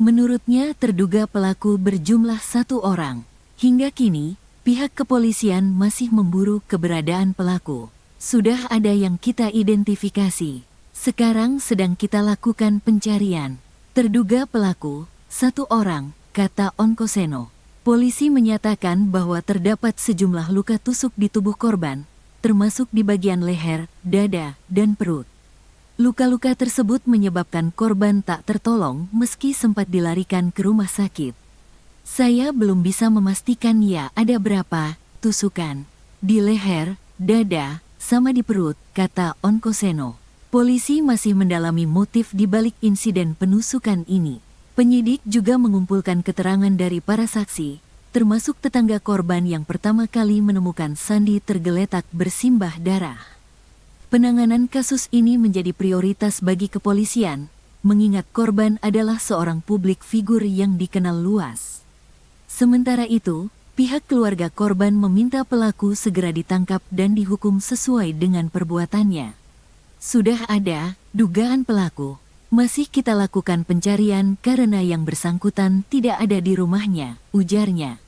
Menurutnya terduga pelaku berjumlah 1 orang. Hingga kini, pihak kepolisian masih memburu keberadaan pelaku. Sudah ada yang kita identifikasi. Sekarang sedang kita lakukan pencarian. Terduga pelaku, 1 orang, kata Onkoseno. Polisi menyatakan bahwa terdapat sejumlah luka tusuk di tubuh korban, termasuk di bagian leher, dada, dan perut. Luka-luka tersebut menyebabkan korban tak tertolong meski sempat dilarikan ke rumah sakit. Saya belum bisa memastikan ya ada berapa tusukan. Di leher, dada, sama di perut, kata Onkoseno. Polisi masih mendalami motif di balik insiden penusukan ini. Penyidik juga mengumpulkan keterangan dari para saksi, termasuk tetangga korban yang pertama kali menemukan Sandi tergeletak bersimbah darah. Penanganan kasus ini menjadi prioritas bagi kepolisian, mengingat korban adalah seorang publik figur yang dikenal luas. Sementara itu, pihak keluarga korban meminta pelaku segera ditangkap dan dihukum sesuai dengan perbuatannya. Sudah ada dugaan pelaku. Masih kita lakukan pencarian karena yang bersangkutan tidak ada di rumahnya, ujarnya.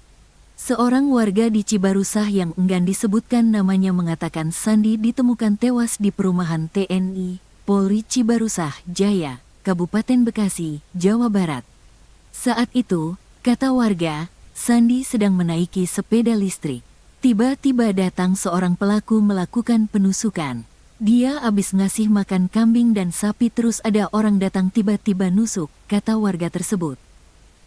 Seorang warga di Cibarusah yang enggan disebutkan namanya mengatakan Sandi ditemukan tewas di perumahan TNI, Polri Cibarusah Jaya, Kabupaten Bekasi, Jawa Barat. Saat itu, kata warga, Sandi sedang menaiki sepeda listrik. Tiba-tiba datang seorang pelaku melakukan penusukan. Dia habis ngasih makan kambing dan sapi terus ada orang datang tiba-tiba nusuk, kata warga tersebut.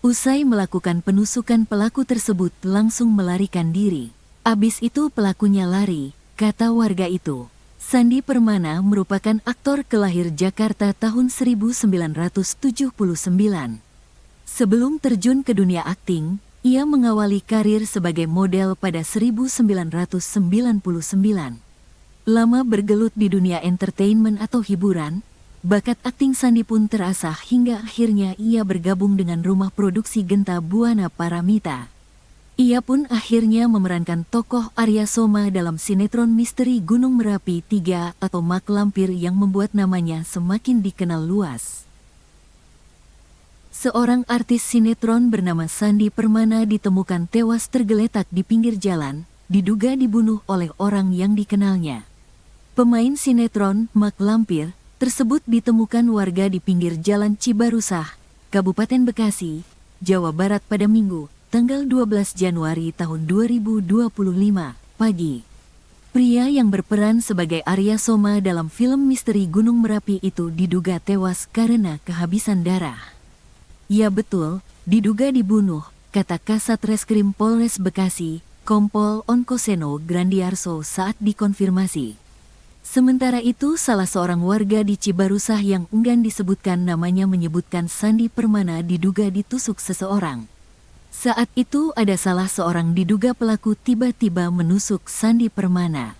Usai melakukan penusukan pelaku tersebut langsung melarikan diri. Abis itu pelakunya lari, kata warga itu. Sandi Permana merupakan aktor kelahir Jakarta tahun 1979. Sebelum terjun ke dunia akting, ia mengawali karir sebagai model pada 1999. Lama bergelut di dunia entertainment atau hiburan, bakat akting Sandi pun terasah hingga akhirnya ia bergabung dengan rumah produksi Genta Buana Paramita. Ia pun akhirnya memerankan tokoh Arya Soma dalam sinetron misteri Gunung Merapi 3 atau Mak Lampir yang membuat namanya semakin dikenal luas. Seorang artis sinetron bernama Sandi Permana ditemukan tewas tergeletak di pinggir jalan, diduga dibunuh oleh orang yang dikenalnya. Pemain sinetron Mak Lampir tersebut ditemukan warga di pinggir jalan Cibarusah, Kabupaten Bekasi, Jawa Barat pada Minggu, tanggal 12 Januari tahun 2025, pagi. Pria yang berperan sebagai Arya Soma dalam film misteri Gunung Merapi itu diduga tewas karena kehabisan darah. Ya betul, diduga dibunuh, kata Kasat Reskrim Polres Bekasi, Kompol Onkoseno Grandiarso saat dikonfirmasi. Sementara itu, salah seorang warga di Cibarusah yang enggan disebutkan namanya menyebutkan Sandi Permana diduga ditusuk seseorang. Saat itu ada salah seorang diduga pelaku tiba-tiba menusuk Sandi Permana.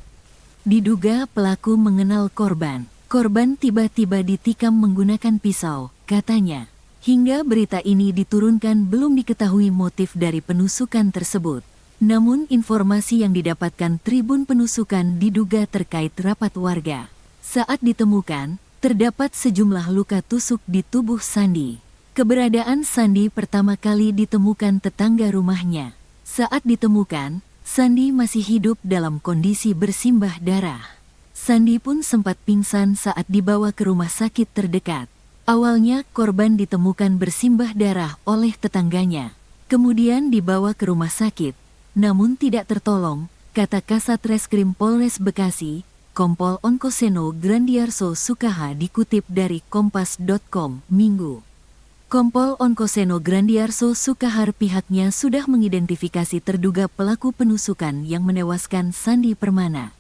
Diduga pelaku mengenal korban. Korban tiba-tiba ditikam menggunakan pisau, katanya. Hingga berita ini diturunkan belum diketahui motif dari penusukan tersebut. Namun informasi yang didapatkan Tribun Penusukan diduga terkait rapat warga. Saat ditemukan, terdapat sejumlah luka tusuk di tubuh Sandi. Keberadaan Sandi pertama kali ditemukan tetangga rumahnya. Saat ditemukan, Sandi masih hidup dalam kondisi bersimbah darah. Sandi pun sempat pingsan saat dibawa ke rumah sakit terdekat. Awalnya korban ditemukan bersimbah darah oleh tetangganya. Kemudian dibawa ke rumah sakit, namun tidak tertolong, kata Kasat Reskrim Polres Bekasi, Kompol Onkoseno Grandiarso Sukaha dikutip dari Kompas.com, Minggu. Kompol Onkoseno Grandiarso Sukahar pihaknya sudah mengidentifikasi terduga pelaku penusukan yang menewaskan Sandi Permana.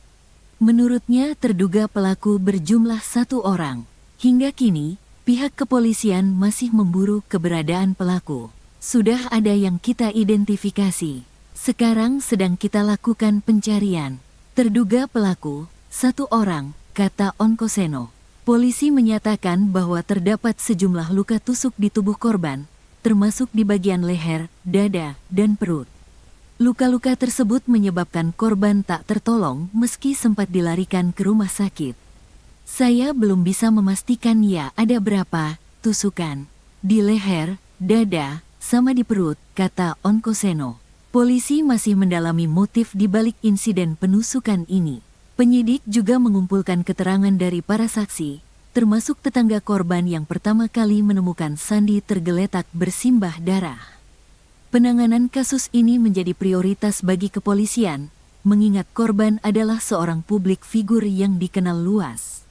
Menurutnya terduga pelaku berjumlah 1 orang. Hingga kini, pihak kepolisian masih memburu keberadaan pelaku. Sudah ada yang kita identifikasi. Sekarang sedang kita lakukan pencarian. Terduga pelaku, 1 orang, kata Onkoseno. Polisi menyatakan bahwa terdapat sejumlah luka tusuk di tubuh korban, termasuk di bagian leher, dada, dan perut. Luka-luka tersebut menyebabkan korban tak tertolong meski sempat dilarikan ke rumah sakit. Saya belum bisa memastikan ya ada berapa tusukan di leher, dada, sama di perut, kata Onkoseno. Polisi masih mendalami motif di balik insiden penusukan ini. Penyidik juga mengumpulkan keterangan dari para saksi, termasuk tetangga korban yang pertama kali menemukan Sandi tergeletak bersimbah darah. Penanganan kasus ini menjadi prioritas bagi kepolisian, mengingat korban adalah seorang publik figur yang dikenal luas.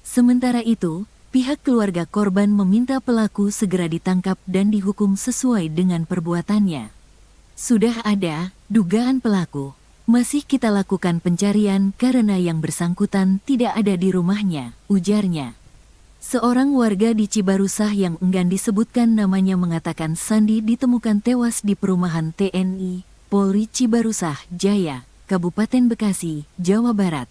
Sementara itu, pihak keluarga korban meminta pelaku segera ditangkap dan dihukum sesuai dengan perbuatannya. Sudah ada dugaan pelaku. Masih kita lakukan pencarian karena yang bersangkutan tidak ada di rumahnya, ujarnya. Seorang warga di Cibarusah yang enggan disebutkan namanya mengatakan Sandi ditemukan tewas di perumahan TNI, Polri Cibarusah, Jaya, Kabupaten Bekasi, Jawa Barat.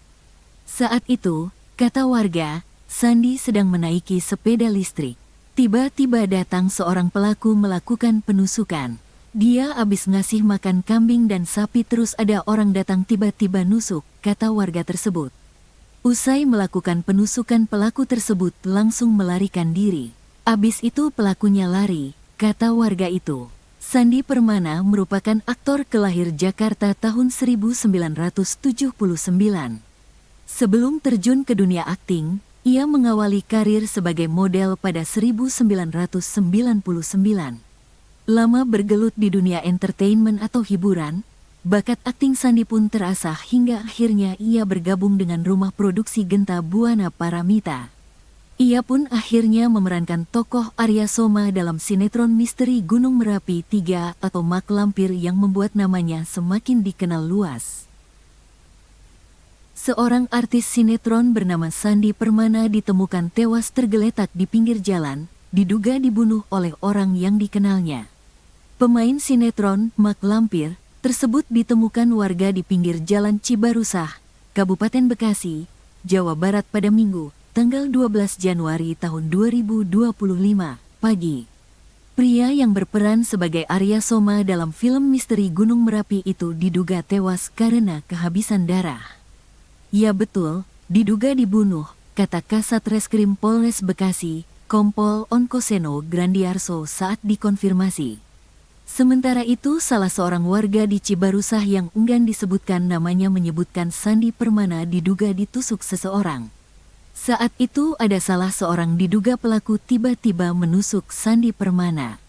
Saat itu, kata warga, Sandi sedang menaiki sepeda listrik. Tiba-tiba datang seorang pelaku melakukan penusukan. Dia habis ngasih makan kambing dan sapi terus ada orang datang tiba-tiba nusuk, kata warga tersebut. Usai melakukan penusukan pelaku tersebut langsung melarikan diri. Abis itu pelakunya lari, kata warga itu. Sandi Permana merupakan aktor kelahir Jakarta tahun 1979. Sebelum terjun ke dunia akting, ia mengawali karir sebagai model pada 1999. Lama bergelut di dunia entertainment atau hiburan, bakat akting Sandi pun terasah hingga akhirnya ia bergabung dengan rumah produksi Genta Buana Paramita. Ia pun akhirnya memerankan tokoh Arya Soma dalam sinetron misteri Gunung Merapi 3 atau Mak Lampir yang membuat namanya semakin dikenal luas. Seorang artis sinetron bernama Sandi Permana ditemukan tewas tergeletak di pinggir jalan, diduga dibunuh oleh orang yang dikenalnya. Pemain sinetron, Mak Lampir, tersebut ditemukan warga di pinggir jalan Cibarusah, Kabupaten Bekasi, Jawa Barat pada Minggu, tanggal 12 Januari tahun 2025, pagi. Pria yang berperan sebagai Arya Soma dalam film misteri Gunung Merapi itu diduga tewas karena kehabisan darah. Ya betul, diduga dibunuh, kata Kasat Reskrim Polres Bekasi, Kompol Onkoseno Grandiarso saat dikonfirmasi. Sementara itu salah seorang warga di Cibarusah yang enggan disebutkan namanya menyebutkan Sandi Permana diduga ditusuk seseorang. Saat itu ada salah seorang diduga pelaku tiba-tiba menusuk Sandi Permana.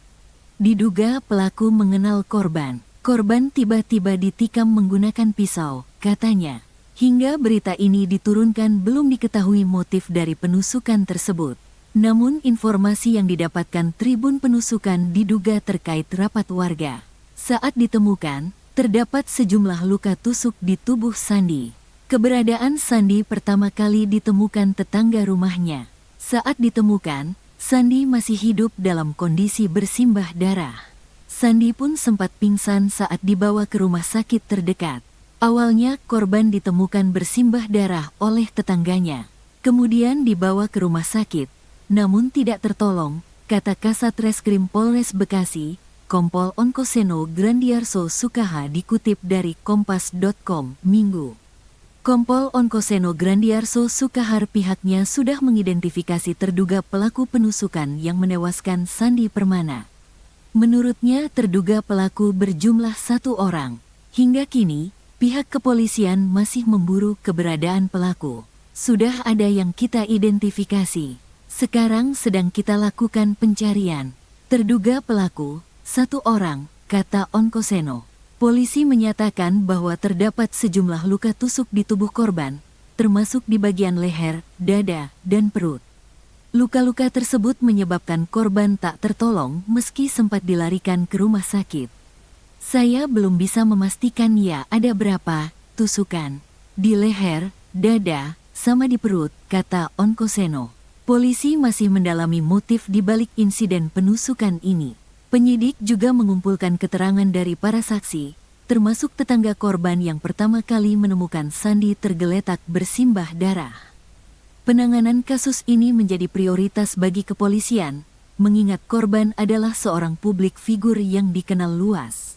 Diduga pelaku mengenal korban. Korban tiba-tiba ditikam menggunakan pisau, katanya. Hingga berita ini diturunkan belum diketahui motif dari penusukan tersebut. Namun informasi yang didapatkan Tribun Penusukan diduga terkait rapat warga. Saat ditemukan, terdapat sejumlah luka tusuk di tubuh Sandi. Keberadaan Sandi pertama kali ditemukan tetangga rumahnya. Saat ditemukan, Sandi masih hidup dalam kondisi bersimbah darah. Sandi pun sempat pingsan saat dibawa ke rumah sakit terdekat. Awalnya korban ditemukan bersimbah darah oleh tetangganya. Kemudian dibawa ke rumah sakit, namun tidak tertolong, kata Kasat Reskrim Polres Bekasi, Kompol Onkoseno Grandiarso Sukaha dikutip dari Kompas.com, Minggu. Kompol Onkoseno Grandiarso Sukahar pihaknya sudah mengidentifikasi terduga pelaku penusukan yang menewaskan Sandi Permana. Menurutnya terduga pelaku berjumlah 1 orang. Hingga kini, pihak kepolisian masih memburu keberadaan pelaku. Sudah ada yang kita identifikasi. Sekarang sedang kita lakukan pencarian. Terduga pelaku, 1 orang, kata Onkoseno. Polisi menyatakan bahwa terdapat sejumlah luka tusuk di tubuh korban, termasuk di bagian leher, dada, dan perut. Luka-luka tersebut menyebabkan korban tak tertolong meski sempat dilarikan ke rumah sakit. Saya belum bisa memastikan ya ada berapa tusukan di leher, dada, sama di perut, kata Onkoseno. Polisi masih mendalami motif di balik insiden penusukan ini. Penyidik juga mengumpulkan keterangan dari para saksi, termasuk tetangga korban yang pertama kali menemukan Sandi tergeletak bersimbah darah. Penanganan kasus ini menjadi prioritas bagi kepolisian, mengingat korban adalah seorang publik figur yang dikenal luas.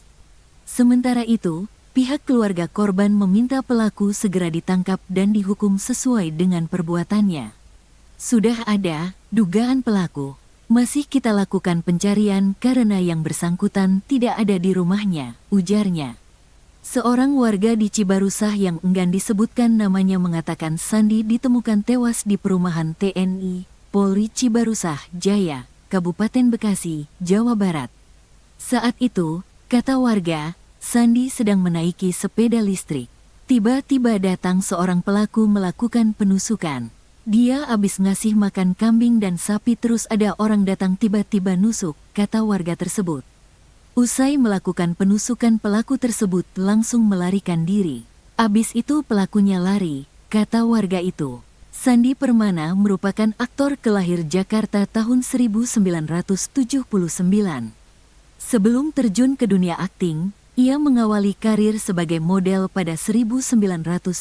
Sementara itu, pihak keluarga korban meminta pelaku segera ditangkap dan dihukum sesuai dengan perbuatannya. Sudah ada dugaan pelaku. Masih kita lakukan pencarian karena yang bersangkutan tidak ada di rumahnya, ujarnya. Seorang warga di Cibarusah yang enggan disebutkan namanya mengatakan Sandi ditemukan tewas di perumahan TNI, Polri Cibarusah, Jaya, Kabupaten Bekasi, Jawa Barat. Saat itu, kata warga, Sandi sedang menaiki sepeda listrik. Tiba-tiba datang seorang pelaku melakukan penusukan. Dia habis ngasih makan kambing dan sapi terus ada orang datang tiba-tiba nusuk, kata warga tersebut. Usai melakukan penusukan pelaku tersebut langsung melarikan diri. Abis itu pelakunya lari, kata warga itu. Sandi Permana merupakan aktor kelahir Jakarta tahun 1979. Sebelum terjun ke dunia akting, ia mengawali karir sebagai model pada 1999.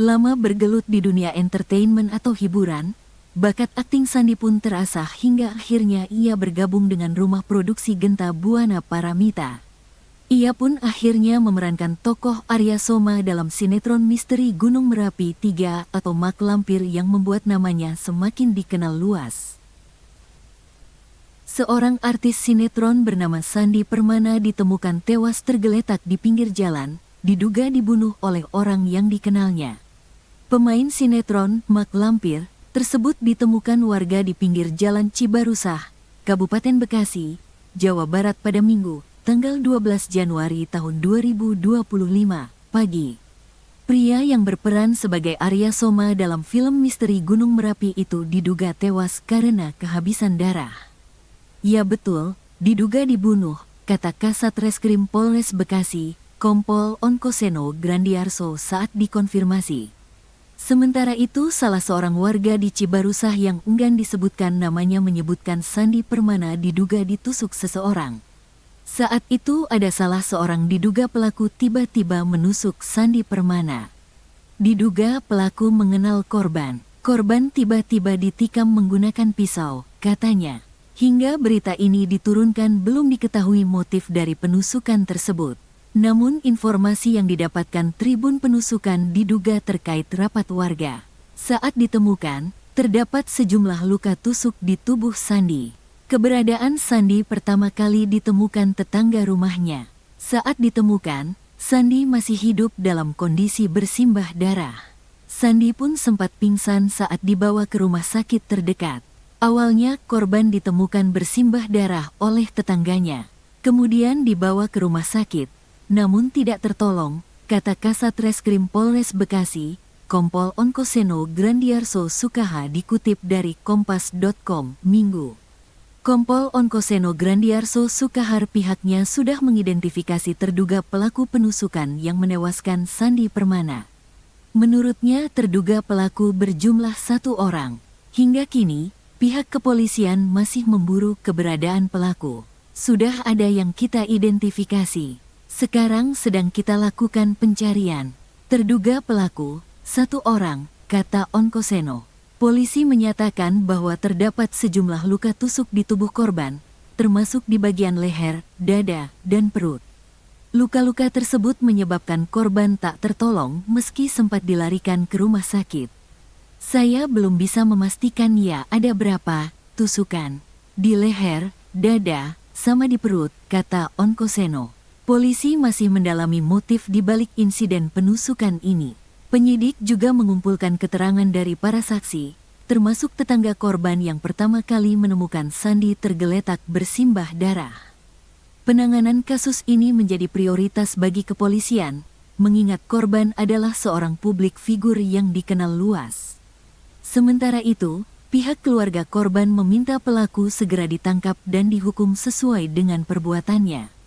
Lama bergelut di dunia entertainment atau hiburan, bakat akting Sandi pun terasah hingga akhirnya ia bergabung dengan rumah produksi Genta Buana Paramita. Ia pun akhirnya memerankan tokoh Arya Soma dalam sinetron misteri Gunung Merapi 3 atau Mak Lampir yang membuat namanya semakin dikenal luas. Seorang artis sinetron bernama Sandi Permana ditemukan tewas tergeletak di pinggir jalan, diduga dibunuh oleh orang yang dikenalnya. Pemain sinetron, Mak Lampir, tersebut ditemukan warga di pinggir jalan Cibarusah, Kabupaten Bekasi, Jawa Barat pada Minggu, tanggal 12 Januari tahun 2025, pagi. Pria yang berperan sebagai Arya Soma dalam film misteri Gunung Merapi itu diduga tewas karena kehabisan darah. Ya betul, diduga dibunuh, kata Kasat Reskrim Polres Bekasi, Kompol Onkoseno Grandiarso saat dikonfirmasi. Sementara itu, salah seorang warga di Cibarusah yang enggan disebutkan namanya menyebutkan Sandi Permana diduga ditusuk seseorang. Saat itu ada salah seorang diduga pelaku tiba-tiba menusuk Sandi Permana. Diduga pelaku mengenal korban. Korban tiba-tiba ditikam menggunakan pisau, katanya. Hingga berita ini diturunkan belum diketahui motif dari penusukan tersebut. Namun informasi yang didapatkan Tribun Penusukan diduga terkait rapat warga. Saat ditemukan, terdapat sejumlah luka tusuk di tubuh Sandi. Keberadaan Sandi pertama kali ditemukan tetangga rumahnya. Saat ditemukan, Sandi masih hidup dalam kondisi bersimbah darah. Sandi pun sempat pingsan saat dibawa ke rumah sakit terdekat. Awalnya korban ditemukan bersimbah darah oleh tetangganya. Kemudian dibawa ke rumah sakit, namun tidak tertolong, kata Kasat Reskrim Polres Bekasi, Kompol Onkoseno Grandiarso Sukaha dikutip dari Kompas.com, Minggu. Kompol Onkoseno Grandiarso Sukahar pihaknya sudah mengidentifikasi terduga pelaku penusukan yang menewaskan Sandi Permana. Menurutnya terduga pelaku berjumlah 1 orang. Hingga kini, pihak kepolisian masih memburu keberadaan pelaku. Sudah ada yang kita identifikasi. Sekarang sedang kita lakukan pencarian. Terduga pelaku, 1 orang, kata Onkoseno. Polisi menyatakan bahwa terdapat sejumlah luka tusuk di tubuh korban, termasuk di bagian leher, dada, dan perut. Luka-luka tersebut menyebabkan korban tak tertolong meski sempat dilarikan ke rumah sakit. Saya belum bisa memastikan ya ada berapa tusukan di leher, dada, sama di perut, kata Onkoseno. Polisi masih mendalami motif di balik insiden penusukan ini. Penyidik juga mengumpulkan keterangan dari para saksi, termasuk tetangga korban yang pertama kali menemukan Sandi tergeletak bersimbah darah. Penanganan kasus ini menjadi prioritas bagi kepolisian, mengingat korban adalah seorang publik figur yang dikenal luas. Sementara itu, pihak keluarga korban meminta pelaku segera ditangkap dan dihukum sesuai dengan perbuatannya.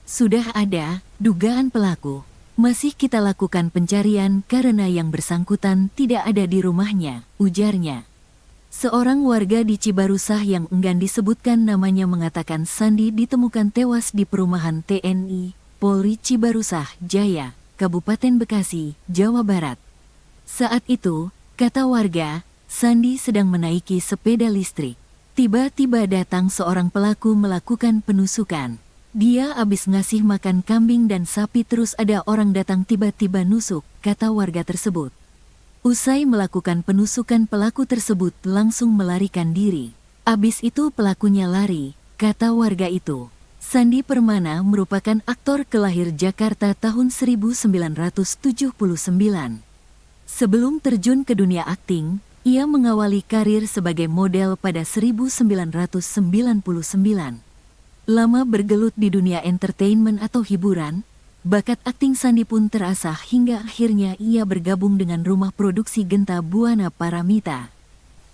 Sudah ada dugaan pelaku, masih kita lakukan pencarian karena yang bersangkutan tidak ada di rumahnya, ujarnya. Seorang warga di Cibarusah yang enggan disebutkan namanya mengatakan Sandi ditemukan tewas di perumahan TNI, Polri Cibarusah Jaya, Kabupaten Bekasi, Jawa Barat. Saat itu, kata warga, Sandi sedang menaiki sepeda listrik. Tiba-tiba datang seorang pelaku melakukan penusukan. Dia habis ngasih makan kambing dan sapi terus ada orang datang tiba-tiba nusuk, kata warga tersebut. Usai melakukan penusukan pelaku tersebut langsung melarikan diri. Abis itu pelakunya lari, kata warga itu. Sandi Permana merupakan aktor kelahir Jakarta tahun 1979. Sebelum terjun ke dunia akting, ia mengawali karir sebagai model pada 1999. Lama bergelut di dunia entertainment atau hiburan, bakat akting Sandi pun terasah hingga akhirnya ia bergabung dengan rumah produksi Genta Buana Paramita.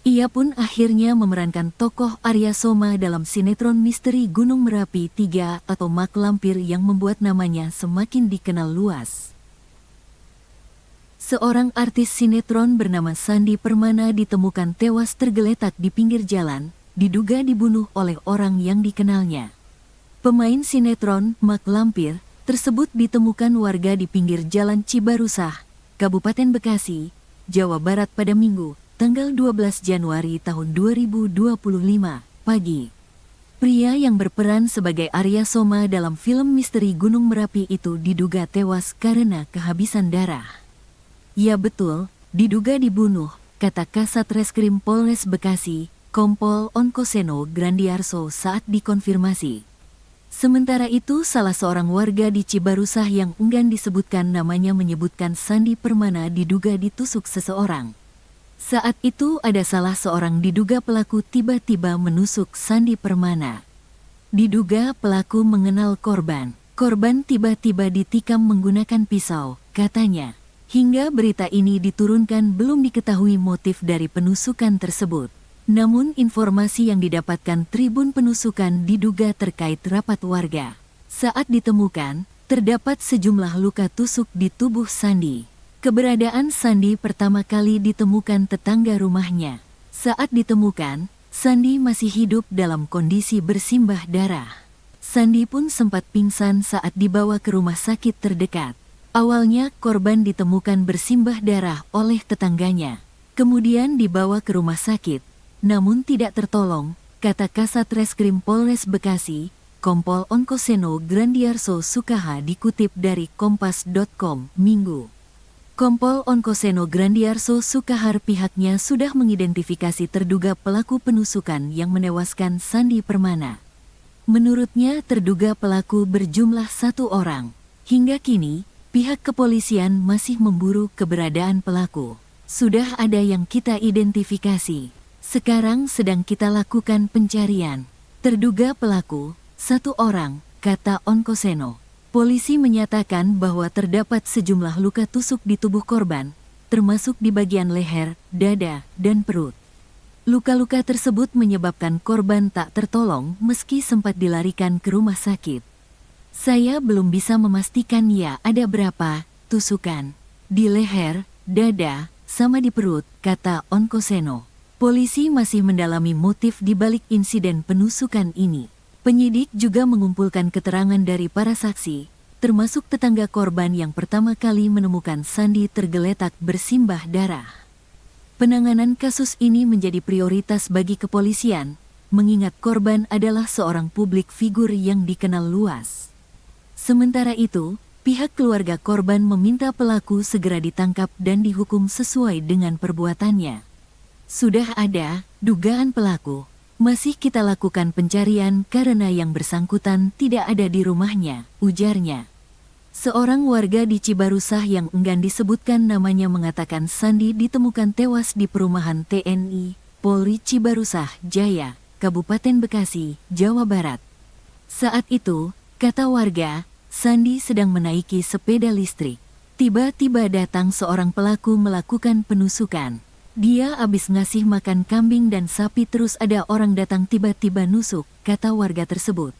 Ia pun akhirnya memerankan tokoh Arya Soma dalam sinetron misteri Gunung Merapi 3 atau Mak Lampir yang membuat namanya semakin dikenal luas. Seorang artis sinetron bernama Sandi Permana ditemukan tewas tergeletak di pinggir jalan, diduga dibunuh oleh orang yang dikenalnya. Pemain sinetron Mak Lampir tersebut ditemukan warga di pinggir jalan Cibarusah, Kabupaten Bekasi, Jawa Barat pada Minggu, tanggal 12 Januari tahun 2025, pagi. Pria yang berperan sebagai Arya Soma dalam film misteri Gunung Merapi itu diduga tewas karena kehabisan darah. Ya betul, diduga dibunuh, kata Kasat Reskrim Polres Bekasi, Kompol Onkoseno Grandiarso saat dikonfirmasi. Sementara itu, salah seorang warga di Cibarusah yang enggan disebutkan namanya menyebutkan Sandi Permana diduga ditusuk seseorang. Saat itu ada salah seorang diduga pelaku tiba-tiba menusuk Sandi Permana. Diduga pelaku mengenal korban. Korban tiba-tiba ditikam menggunakan pisau, katanya. Hingga berita ini diturunkan belum diketahui motif dari penusukan tersebut. Namun informasi yang didapatkan Tribun Penusukan diduga terkait rapat warga. Saat ditemukan, terdapat sejumlah luka tusuk di tubuh Sandi. Keberadaan Sandi pertama kali ditemukan tetangga rumahnya. Saat ditemukan, Sandi masih hidup dalam kondisi bersimbah darah. Sandi pun sempat pingsan saat dibawa ke rumah sakit terdekat. Awalnya korban ditemukan bersimbah darah oleh tetangganya. Kemudian dibawa ke rumah sakit, namun tidak tertolong, kata Kasat Reskrim Polres Bekasi, Kompol Onkoseno Grandiarso Sukaha dikutip dari Kompas.com, Minggu. Kompol Onkoseno Grandiarso Sukahar pihaknya sudah mengidentifikasi terduga pelaku penusukan yang menewaskan Sandi Permana. Menurutnya terduga pelaku berjumlah 1 orang. Hingga kini, pihak kepolisian masih memburu keberadaan pelaku. Sudah ada yang kita identifikasi. Sekarang sedang kita lakukan pencarian. Terduga pelaku, 1 orang, kata Onkoseno. Polisi menyatakan bahwa terdapat sejumlah luka tusuk di tubuh korban, termasuk di bagian leher, dada, dan perut. Luka-luka tersebut menyebabkan korban tak tertolong meski sempat dilarikan ke rumah sakit. Saya belum bisa memastikan ya ada berapa tusukan di leher, dada, sama di perut, kata Onkoseno. Polisi masih mendalami motif di balik insiden penusukan ini. Penyidik juga mengumpulkan keterangan dari para saksi, termasuk tetangga korban yang pertama kali menemukan Sandi tergeletak bersimbah darah. Penanganan kasus ini menjadi prioritas bagi kepolisian, mengingat korban adalah seorang publik figur yang dikenal luas. Sementara itu, pihak keluarga korban meminta pelaku segera ditangkap dan dihukum sesuai dengan perbuatannya. Sudah ada dugaan pelaku, masih kita lakukan pencarian karena yang bersangkutan tidak ada di rumahnya, ujarnya. Seorang warga di Cibarusah yang enggan disebutkan namanya mengatakan Sandi ditemukan tewas di perumahan TNI, Polri Cibarusah Jaya, Kabupaten Bekasi, Jawa Barat. Saat itu, kata warga, Sandi sedang menaiki sepeda listrik. Tiba-tiba datang seorang pelaku melakukan penusukan. Dia habis ngasih makan kambing dan sapi terus ada orang datang tiba-tiba nusuk, kata warga tersebut.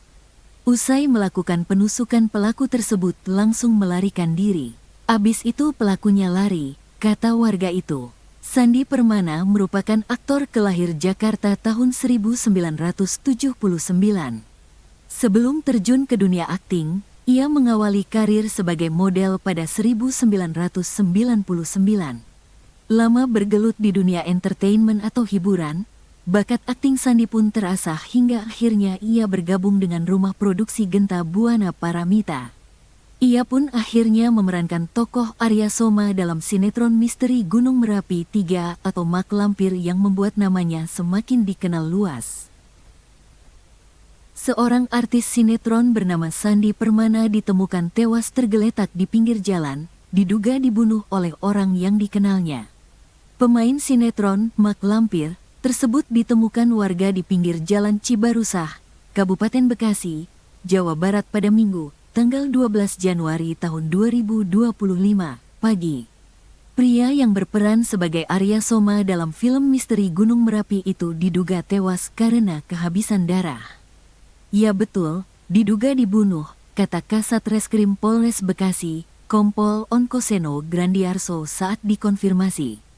Usai melakukan penusukan pelaku tersebut langsung melarikan diri. Abis itu pelakunya lari, kata warga itu. Sandi Permana merupakan aktor kelahir Jakarta tahun 1979. Sebelum terjun ke dunia akting, ia mengawali karir sebagai model pada 1999. Lama bergelut di dunia entertainment atau hiburan, bakat akting Sandi pun terasah hingga akhirnya ia bergabung dengan rumah produksi Genta Buana Paramita. Ia pun akhirnya memerankan tokoh Arya Soma dalam sinetron misteri Gunung Merapi 3 atau Mak Lampir yang membuat namanya semakin dikenal luas. Seorang artis sinetron bernama Sandi Permana ditemukan tewas tergeletak di pinggir jalan, diduga dibunuh oleh orang yang dikenalnya. Pemain sinetron Mak Lampir tersebut ditemukan warga di pinggir jalan Cibarusah, Kabupaten Bekasi, Jawa Barat pada Minggu, tanggal 12 Januari tahun 2025, pagi. Pria yang berperan sebagai Arya Soma dalam film misteri Gunung Merapi itu diduga tewas karena kehabisan darah. Ya betul, diduga dibunuh, kata Kasat Reskrim Polres Bekasi, Kompol Onkoseno Grandiarso saat dikonfirmasi.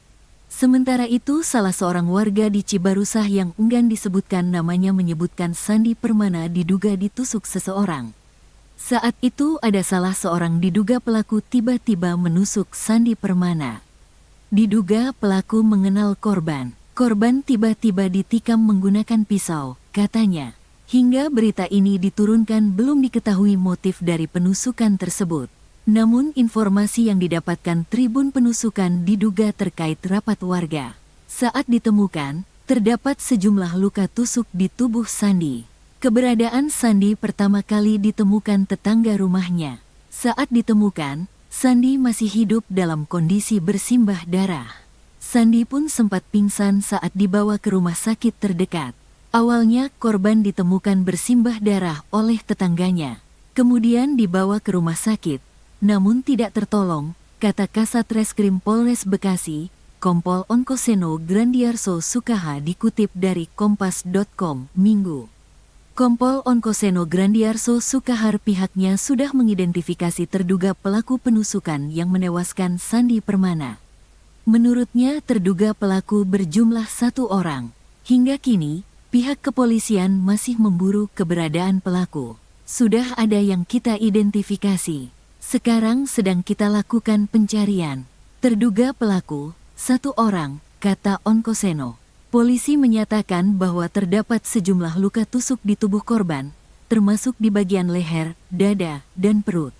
Sementara itu, salah seorang warga di Cibarusah yang enggan disebutkan namanya menyebutkan Sandi Permana diduga ditusuk seseorang. Saat itu ada salah seorang diduga pelaku tiba-tiba menusuk Sandi Permana. Diduga pelaku mengenal korban. Korban tiba-tiba ditikam menggunakan pisau, katanya. Hingga berita ini diturunkan belum diketahui motif dari penusukan tersebut. Namun informasi yang didapatkan Tribun Penusukan diduga terkait rapat warga. Saat ditemukan, terdapat sejumlah luka tusuk di tubuh Sandi. Keberadaan Sandi pertama kali ditemukan tetangga rumahnya. Saat ditemukan, Sandi masih hidup dalam kondisi bersimbah darah. Sandi pun sempat pingsan saat dibawa ke rumah sakit terdekat. Awalnya korban ditemukan bersimbah darah oleh tetangganya. Kemudian dibawa ke rumah sakit. Namun tidak tertolong, kata Kasat Reskrim Polres Bekasi, Kompol Onkoseno Grandiarso Sukaha dikutip dari Kompas.com, Minggu. Kompol Onkoseno Grandiarso Sukahar pihaknya sudah mengidentifikasi terduga pelaku penusukan yang menewaskan Sandi Permana. Menurutnya terduga pelaku berjumlah 1 orang. Hingga kini, pihak kepolisian masih memburu keberadaan pelaku. Sudah ada yang kita identifikasi. Sekarang sedang kita lakukan pencarian. Terduga pelaku, 1 orang, kata Onkoseno. Polisi menyatakan bahwa terdapat sejumlah luka tusuk di tubuh korban, termasuk di bagian leher, dada, dan perut.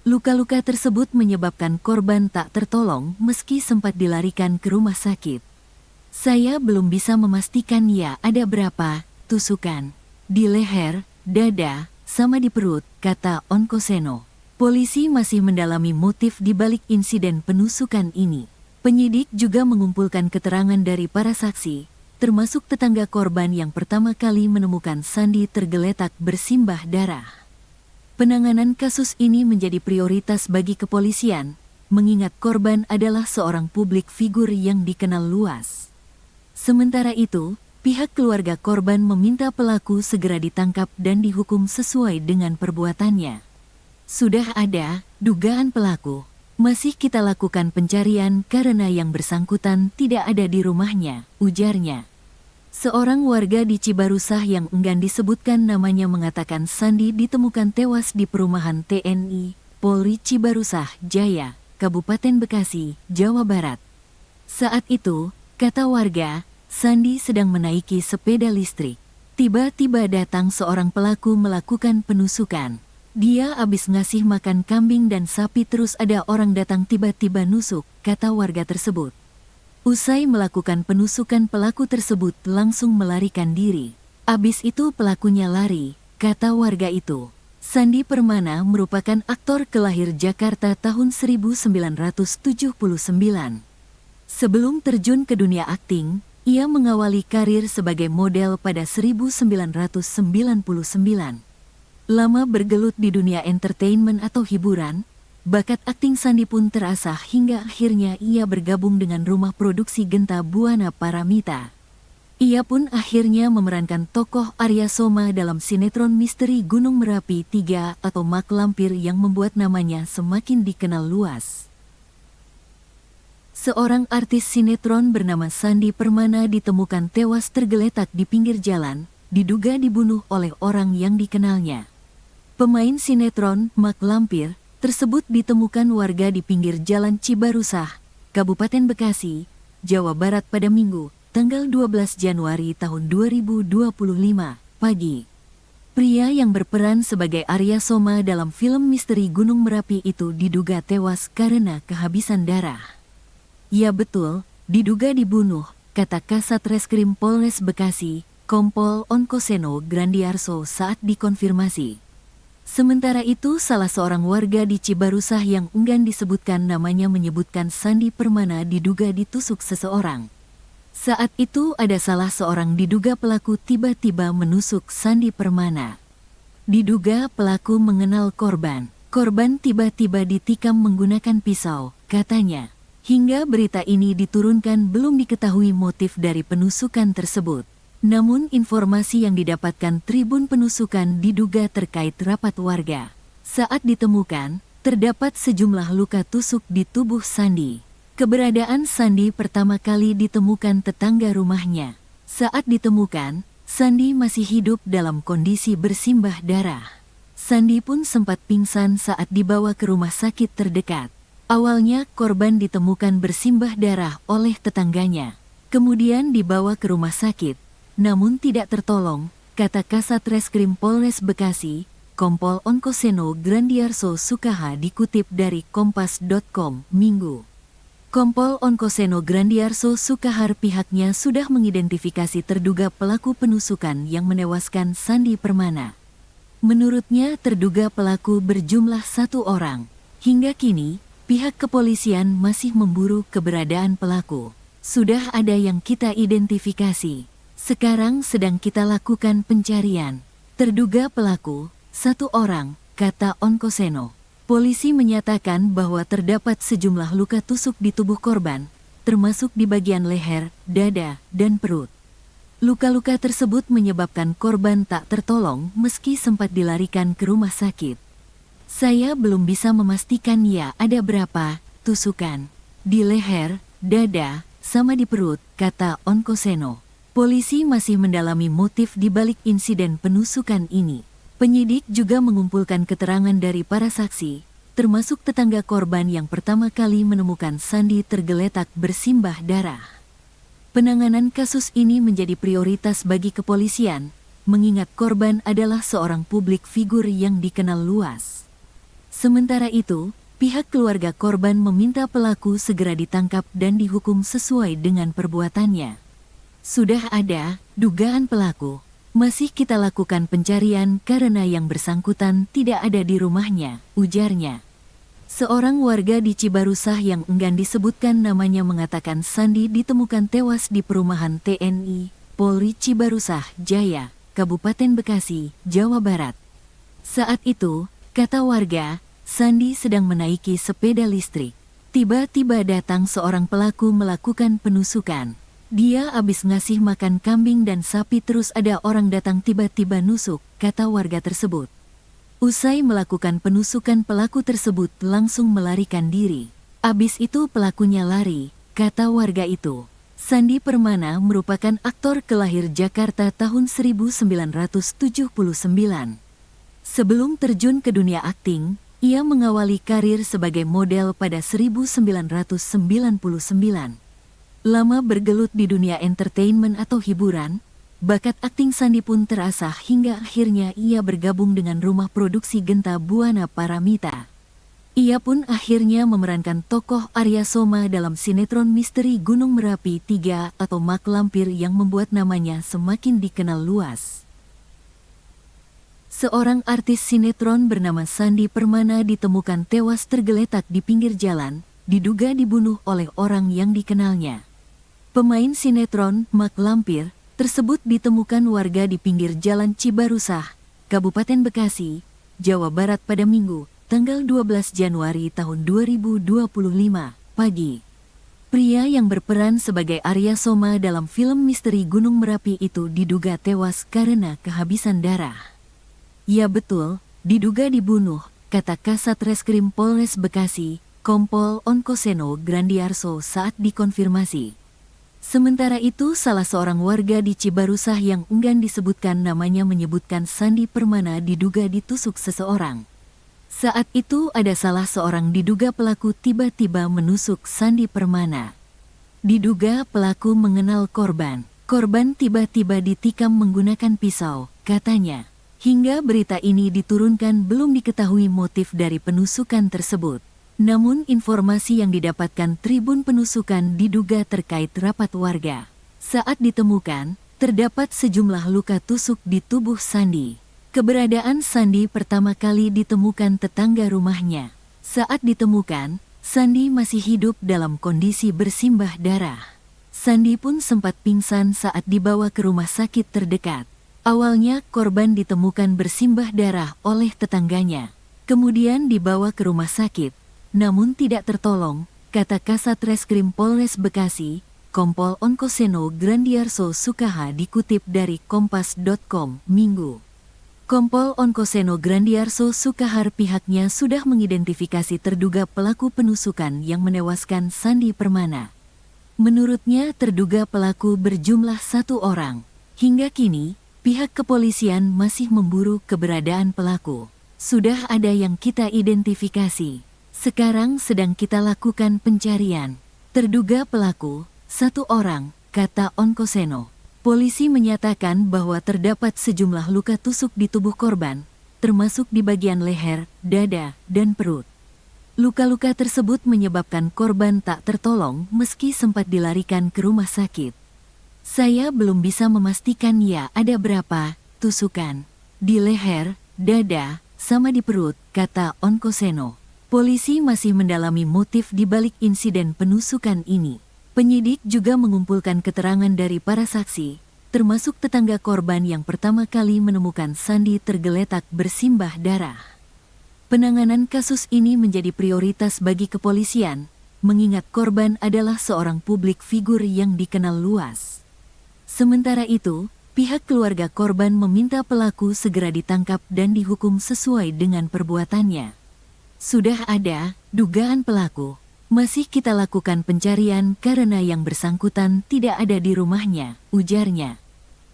Luka-luka tersebut menyebabkan korban tak tertolong meski sempat dilarikan ke rumah sakit. Saya belum bisa memastikan ya ada berapa tusukan di leher, dada, sama di perut, kata Onkoseno. Polisi masih mendalami motif di balik insiden penusukan ini. Penyidik juga mengumpulkan keterangan dari para saksi, termasuk tetangga korban yang pertama kali menemukan Sandi tergeletak bersimbah darah. Penanganan kasus ini menjadi prioritas bagi kepolisian, mengingat korban adalah seorang publik figur yang dikenal luas. Sementara itu, pihak keluarga korban meminta pelaku segera ditangkap dan dihukum sesuai dengan perbuatannya. Sudah ada dugaan pelaku. Masih kita lakukan pencarian karena yang bersangkutan tidak ada di rumahnya, ujarnya. Seorang warga di Cibarusah yang enggan disebutkan namanya mengatakan Sandi ditemukan tewas di perumahan TNI, Polri Cibarusah Jaya, Kabupaten Bekasi, Jawa Barat. Saat itu, kata warga, Sandi sedang menaiki sepeda listrik. Tiba-tiba datang seorang pelaku melakukan penusukan. Dia habis ngasih makan kambing dan sapi terus ada orang datang tiba-tiba nusuk, kata warga tersebut. Usai melakukan penusukan pelaku tersebut langsung melarikan diri. Abis itu pelakunya lari, kata warga itu. Sandi Permana merupakan aktor kelahir Jakarta tahun 1979. Sebelum terjun ke dunia akting, ia mengawali karir sebagai model pada 1999. Lama bergelut di dunia entertainment atau hiburan, bakat akting Sandi pun terasah hingga akhirnya ia bergabung dengan rumah produksi Genta Buana Paramita. Ia pun akhirnya memerankan tokoh Arya Soma dalam sinetron misteri Gunung Merapi 3 atau Mak Lampir yang membuat namanya semakin dikenal luas. Seorang artis sinetron bernama Sandi Permana ditemukan tewas tergeletak di pinggir jalan, diduga dibunuh oleh orang yang dikenalnya. Pemain sinetron Mak Lampir tersebut ditemukan warga di pinggir jalan Cibarusah, Kabupaten Bekasi, Jawa Barat pada Minggu, tanggal 12 Januari tahun 2025, pagi. Pria yang berperan sebagai Arya Soma dalam film misteri Gunung Merapi itu diduga tewas karena kehabisan darah. Ya betul, diduga dibunuh, kata Kasat Reskrim Polres Bekasi, Kompol Onkoseno Grandiarso saat dikonfirmasi. Sementara itu, salah seorang warga di Cibarusah yang enggan disebutkan namanya menyebutkan Sandi Permana diduga ditusuk seseorang. Saat itu ada salah seorang diduga pelaku tiba-tiba menusuk Sandi Permana. Diduga pelaku mengenal korban. Korban tiba-tiba ditikam menggunakan pisau, katanya. Hingga berita ini diturunkan belum diketahui motif dari penusukan tersebut. Namun informasi yang didapatkan Tribun Penusukan diduga terkait rapat warga. Saat ditemukan, terdapat sejumlah luka tusuk di tubuh Sandi. Keberadaan Sandi pertama kali ditemukan tetangga rumahnya. Saat ditemukan, Sandi masih hidup dalam kondisi bersimbah darah. Sandi pun sempat pingsan saat dibawa ke rumah sakit terdekat. Awalnya korban ditemukan bersimbah darah oleh tetangganya. Kemudian dibawa ke rumah sakit, namun tidak tertolong, kata Kasat Reskrim Polres Bekasi, Kompol Onkoseno Grandiarso Sukaha dikutip dari Kompas.com, Minggu. Kompol Onkoseno Grandiarso Sukahar pihaknya sudah mengidentifikasi terduga pelaku penusukan yang menewaskan Sandi Permana. Menurutnya terduga pelaku berjumlah 1 orang. Hingga kini, pihak kepolisian masih memburu keberadaan pelaku. Sudah ada yang kita identifikasi. Sekarang sedang kita lakukan pencarian. Terduga pelaku, 1 orang, kata Onkoseno. Polisi menyatakan bahwa terdapat sejumlah luka tusuk di tubuh korban, termasuk di bagian leher, dada, dan perut. Luka-luka tersebut menyebabkan korban tak tertolong meski sempat dilarikan ke rumah sakit. Saya belum bisa memastikan ya ada berapa tusukan. Di leher, dada, sama di perut, kata Onkoseno. Polisi masih mendalami motif di balik insiden penusukan ini. Penyidik juga mengumpulkan keterangan dari para saksi, termasuk tetangga korban yang pertama kali menemukan Sandi tergeletak bersimbah darah. Penanganan kasus ini menjadi prioritas bagi kepolisian, mengingat korban adalah seorang publik figur yang dikenal luas. Sementara itu, pihak keluarga korban meminta pelaku segera ditangkap dan dihukum sesuai dengan perbuatannya. Sudah ada dugaan pelaku. Masih kita lakukan pencarian karena yang bersangkutan tidak ada di rumahnya, ujarnya. Seorang warga di Cibarusah yang enggan disebutkan namanya mengatakan Sandi ditemukan tewas di perumahan TNI, Polri Cibarusah Jaya, Kabupaten Bekasi, Jawa Barat. Saat itu, kata warga, Sandi sedang menaiki sepeda listrik. Tiba-tiba datang seorang pelaku melakukan penusukan. Dia habis ngasih makan kambing dan sapi terus ada orang datang tiba-tiba nusuk, kata warga tersebut. Usai melakukan penusukan pelaku tersebut langsung melarikan diri. Abis itu pelakunya lari, kata warga itu. Sandi Permana merupakan aktor kelahir Jakarta tahun 1979. Sebelum terjun ke dunia akting, ia mengawali karir sebagai model pada 1999. Lama bergelut di dunia entertainment atau hiburan, bakat akting Sandi pun terasah hingga akhirnya ia bergabung dengan rumah produksi Genta Buana Paramita. Ia pun akhirnya memerankan tokoh Arya Soma dalam sinetron misteri Gunung Merapi 3 atau Mak Lampir yang membuat namanya semakin dikenal luas. Seorang artis sinetron bernama Sandi Permana ditemukan tewas tergeletak di pinggir jalan, diduga dibunuh oleh orang yang dikenalnya. Pemain sinetron Mak Lampir tersebut ditemukan warga di pinggir jalan Cibarusah, Kabupaten Bekasi, Jawa Barat pada Minggu, tanggal 12 Januari tahun 2025, pagi. Pria yang berperan sebagai Arya Soma dalam film misteri Gunung Merapi itu diduga tewas karena kehabisan darah. Ya betul, diduga dibunuh, kata Kasat Reskrim Polres Bekasi, Kompol Onkoseno Grandiarso saat dikonfirmasi. Sementara itu, salah seorang warga di Cibarusah yang enggan disebutkan namanya menyebutkan Sandi Permana diduga ditusuk seseorang. Saat itu ada salah seorang diduga pelaku tiba-tiba menusuk Sandi Permana. Diduga pelaku mengenal korban. Korban tiba-tiba ditikam menggunakan pisau, katanya. Hingga berita ini diturunkan belum diketahui motif dari penusukan tersebut. Namun informasi yang didapatkan Tribun Penusukan diduga terkait rapat warga. Saat ditemukan, terdapat sejumlah luka tusuk di tubuh Sandi. Keberadaan Sandi pertama kali ditemukan tetangga rumahnya. Saat ditemukan, Sandi masih hidup dalam kondisi bersimbah darah. Sandi pun sempat pingsan saat dibawa ke rumah sakit terdekat. Awalnya korban ditemukan bersimbah darah oleh tetangganya. Kemudian dibawa ke rumah sakit. Namun tidak tertolong, kata Kasat Reskrim Polres Bekasi, Kompol Onkoseno Grandiarso Sukaha dikutip dari Kompas.com, Minggu. Kompol Onkoseno Grandiarso Sukahar pihaknya sudah mengidentifikasi terduga pelaku penusukan yang menewaskan Sandi Permana. Menurutnya terduga pelaku berjumlah 1 orang. Hingga kini, pihak kepolisian masih memburu keberadaan pelaku. Sudah ada yang kita identifikasi. Sekarang sedang kita lakukan pencarian. Terduga pelaku, 1 orang, kata Onkoseno. Polisi menyatakan bahwa terdapat sejumlah luka tusuk di tubuh korban, termasuk di bagian leher, dada, dan perut. Luka-luka tersebut menyebabkan korban tak tertolong meski sempat dilarikan ke rumah sakit. Saya belum bisa memastikan ya ada berapa tusukan. Di leher, dada, sama di perut, kata Onkoseno. Polisi masih mendalami motif di balik insiden penusukan ini. Penyidik juga mengumpulkan keterangan dari para saksi, termasuk tetangga korban yang pertama kali menemukan Sandi tergeletak bersimbah darah. Penanganan kasus ini menjadi prioritas bagi kepolisian, mengingat korban adalah seorang publik figur yang dikenal luas. Sementara itu, pihak keluarga korban meminta pelaku segera ditangkap dan dihukum sesuai dengan perbuatannya. Sudah ada dugaan pelaku. Masih kita lakukan pencarian karena yang bersangkutan tidak ada di rumahnya, ujarnya.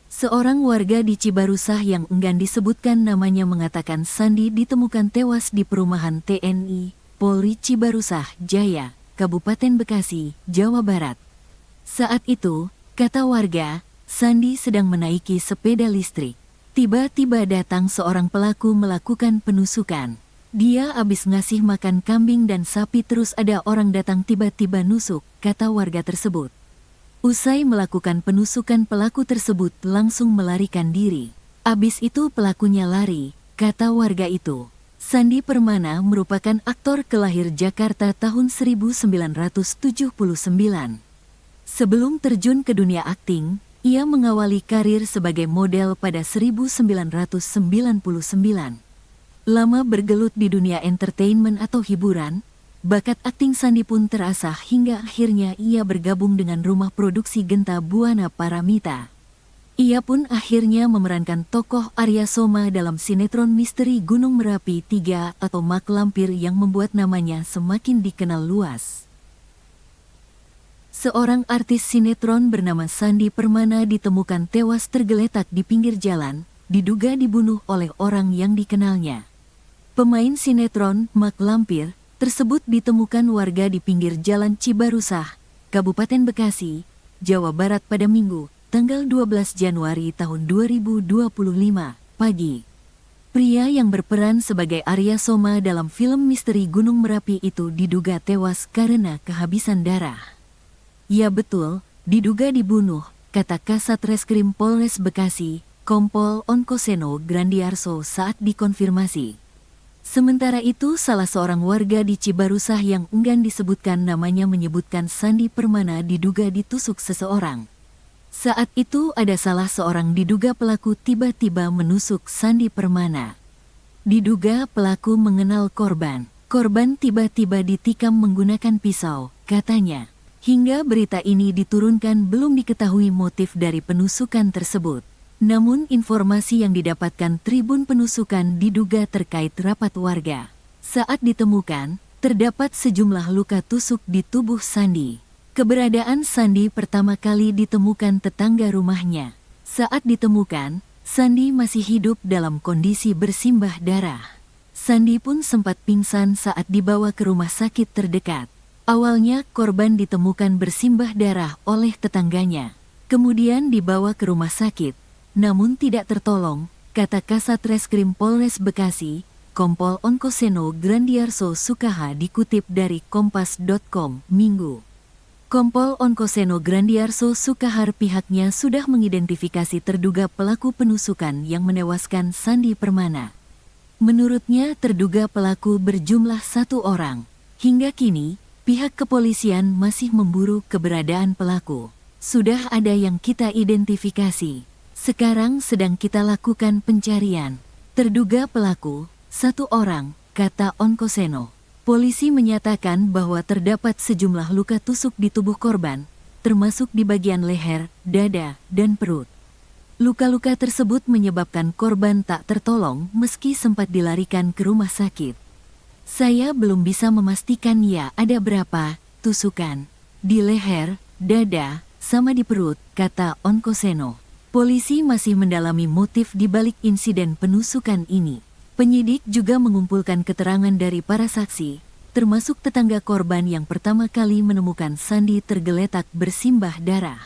Seorang warga di Cibarusah yang enggan disebutkan namanya mengatakan Sandi ditemukan tewas di perumahan TNI Polri Cibarusah Jaya, Kabupaten Bekasi, Jawa Barat. Saat itu, kata warga, Sandi sedang menaiki sepeda listrik. Tiba-tiba datang seorang pelaku melakukan penusukan. Dia habis ngasih makan kambing dan sapi terus ada orang datang tiba-tiba nusuk, kata warga tersebut. Usai melakukan penusukan pelaku tersebut langsung melarikan diri. Abis itu pelakunya lari, kata warga itu. Sandi Permana merupakan aktor kelahir Jakarta tahun 1979. Sebelum terjun ke dunia akting, ia mengawali karir sebagai model pada 1999. Lama bergelut di dunia entertainment atau hiburan, bakat akting Sandi pun terasah hingga akhirnya ia bergabung dengan rumah produksi Genta Buana Paramita. Ia pun akhirnya memerankan tokoh Arya Soma dalam sinetron misteri Gunung Merapi 3 atau Mak Lampir yang membuat namanya semakin dikenal luas. Seorang artis sinetron bernama Sandi Permana ditemukan tewas tergeletak di pinggir jalan, diduga dibunuh oleh orang yang dikenalnya. Pemain sinetron Mak Lampir tersebut ditemukan warga di pinggir jalan Cibarusah, Kabupaten Bekasi, Jawa Barat pada Minggu, tanggal 12 Januari tahun 2025, pagi. Pria yang berperan sebagai Arya Soma dalam film misteri Gunung Merapi itu diduga tewas karena kehabisan darah. Ya betul, diduga dibunuh, kata Kasat Reskrim Polres Bekasi, Kompol Onkoseno Grandiarso saat dikonfirmasi. Sementara itu salah seorang warga di Cibarusah yang enggan disebutkan namanya menyebutkan Sandi Permana diduga ditusuk seseorang. Saat itu ada salah seorang diduga pelaku tiba-tiba menusuk Sandi Permana. Diduga pelaku mengenal korban. Korban tiba-tiba ditikam menggunakan pisau, katanya. Hingga berita ini diturunkan belum diketahui motif dari penusukan tersebut. Namun informasi yang didapatkan Tribun Penusukan diduga terkait rapat warga. Saat ditemukan, terdapat sejumlah luka tusuk di tubuh Sandi. Keberadaan Sandi pertama kali ditemukan tetangga rumahnya. Saat ditemukan, Sandi masih hidup dalam kondisi bersimbah darah. Sandi pun sempat pingsan saat dibawa ke rumah sakit terdekat. Awalnya korban ditemukan bersimbah darah oleh tetangganya. Kemudian dibawa ke rumah sakit. Namun tidak tertolong, kata Kasat Reskrim Polres Bekasi, Kompol Onkoseno Grandiarso Sukaha dikutip dari Kompas.com, Minggu. Kompol Onkoseno Grandiarso Sukahar pihaknya sudah mengidentifikasi terduga pelaku penusukan yang menewaskan Sandi Permana. Menurutnya terduga pelaku berjumlah 1 orang. Hingga kini, pihak kepolisian masih memburu keberadaan pelaku. Sudah ada yang kita identifikasi. Sekarang sedang kita lakukan pencarian. Terduga pelaku, 1 orang, kata Onkoseno. Polisi menyatakan bahwa terdapat sejumlah luka tusuk di tubuh korban, termasuk di bagian leher, dada, dan perut. Luka-luka tersebut menyebabkan korban tak tertolong meski sempat dilarikan ke rumah sakit. Saya belum bisa memastikan ya ada berapa tusukan. Di leher, dada, sama di perut, kata Onkoseno. Polisi masih mendalami motif di balik insiden penusukan ini. Penyidik juga mengumpulkan keterangan dari para saksi, termasuk tetangga korban yang pertama kali menemukan Sandi tergeletak bersimbah darah.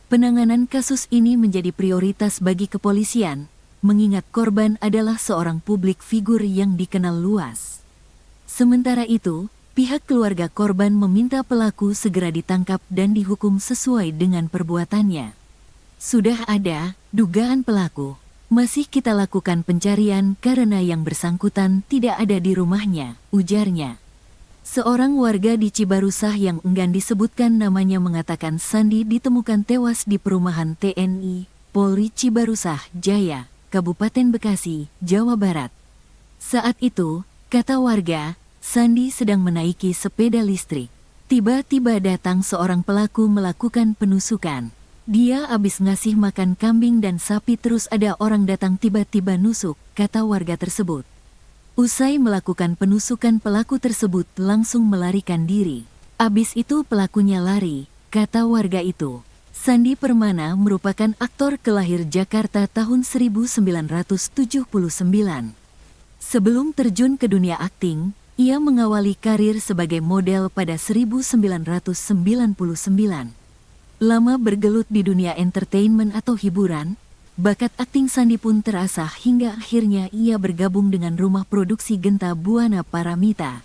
Penanganan kasus ini menjadi prioritas bagi kepolisian, mengingat korban adalah seorang publik figur yang dikenal luas. Sementara itu, pihak keluarga korban meminta pelaku segera ditangkap dan dihukum sesuai dengan perbuatannya. Sudah ada dugaan pelaku. Masih kita lakukan pencarian karena yang bersangkutan tidak ada di rumahnya, ujarnya. Seorang warga di Cibarusah yang enggan disebutkan namanya mengatakan Sandi ditemukan tewas di perumahan TNI Polri Cibarusah Jaya, Kabupaten Bekasi, Jawa Barat. Saat itu, kata warga, Sandi sedang menaiki sepeda listrik. Tiba-tiba datang seorang pelaku melakukan penusukan. Dia abis ngasih makan kambing dan sapi terus ada orang datang tiba-tiba nusuk, kata warga tersebut. Usai melakukan penusukan pelaku tersebut langsung melarikan diri. Abis itu pelakunya lari, kata warga itu. Sandi Permana merupakan aktor kelahir Jakarta tahun 1979. Sebelum terjun ke dunia akting, ia mengawali karir sebagai model pada 1999. Lama bergelut di dunia entertainment atau hiburan, bakat akting Sandi pun terasah hingga akhirnya ia bergabung dengan rumah produksi Genta Buana Paramita.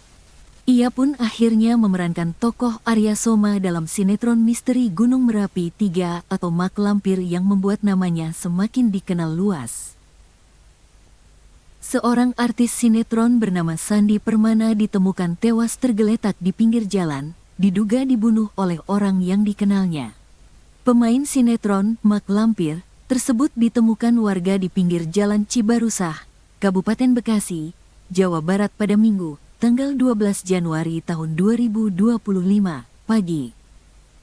Ia pun akhirnya memerankan tokoh Arya Soma dalam sinetron misteri Gunung Merapi 3 atau Mak Lampir yang membuat namanya semakin dikenal luas. Seorang artis sinetron bernama Sandi Permana ditemukan tewas tergeletak di pinggir jalan, diduga dibunuh oleh orang yang dikenalnya. Pemain sinetron Mak Lampir tersebut ditemukan warga di pinggir Jalan Cibarusah, Kabupaten Bekasi, Jawa Barat pada Minggu, tanggal 12 Januari tahun 2025, pagi.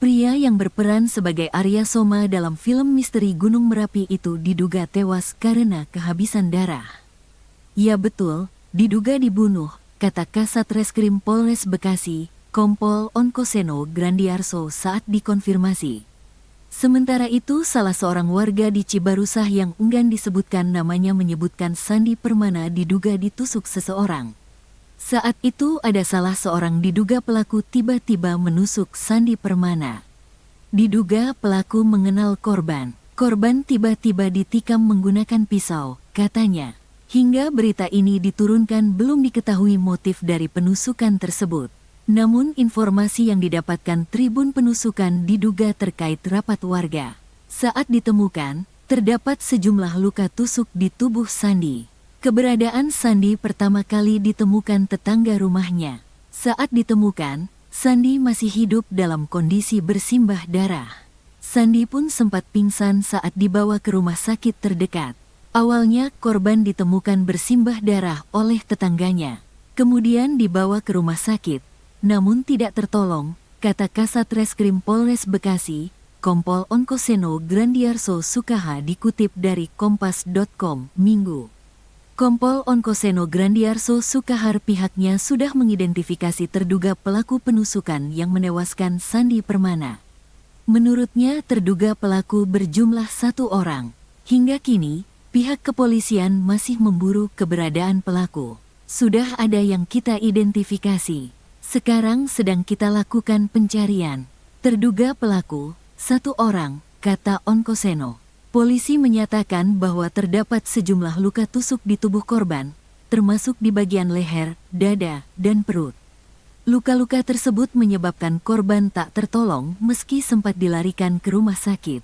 Pria yang berperan sebagai Arya Soma dalam film misteri Gunung Merapi itu diduga tewas karena kehabisan darah. Ya betul, diduga dibunuh, kata Kasat Reskrim Polres Bekasi, Kompol Onkoseno Grandiarso saat dikonfirmasi. Sementara itu salah seorang warga di Cibarusah yang enggan disebutkan namanya menyebutkan Sandi Permana diduga ditusuk seseorang. Saat itu ada salah seorang diduga pelaku tiba-tiba menusuk Sandi Permana. Diduga pelaku mengenal korban. Korban tiba-tiba ditikam menggunakan pisau, katanya. Hingga berita ini diturunkan belum diketahui motif dari penusukan tersebut. Namun informasi yang didapatkan Tribun Penusukan diduga terkait rapat warga. Saat ditemukan, terdapat sejumlah luka tusuk di tubuh Sandi. Keberadaan Sandi pertama kali ditemukan tetangga rumahnya. Saat ditemukan, Sandi masih hidup dalam kondisi bersimbah darah. Sandi pun sempat pingsan saat dibawa ke rumah sakit terdekat. Awalnya korban ditemukan bersimbah darah oleh tetangganya. Kemudian dibawa ke rumah sakit. Namun tidak tertolong, kata Kasat Reskrim Polres Bekasi, Kompol Onkoseno Grandiarso Sukaha dikutip dari Kompas.com, Minggu. Kompol Onkoseno Grandiarso Sukahar pihaknya sudah mengidentifikasi terduga pelaku penusukan yang menewaskan Sandi Permana. Menurutnya terduga pelaku berjumlah 1 orang. Hingga kini, pihak kepolisian masih memburu keberadaan pelaku. Sudah ada yang kita identifikasi. Sekarang sedang kita lakukan pencarian. Terduga pelaku, 1 orang, kata Onkoseno. Polisi menyatakan bahwa terdapat sejumlah luka tusuk di tubuh korban, termasuk di bagian leher, dada, dan perut. Luka-luka tersebut menyebabkan korban tak tertolong meski sempat dilarikan ke rumah sakit.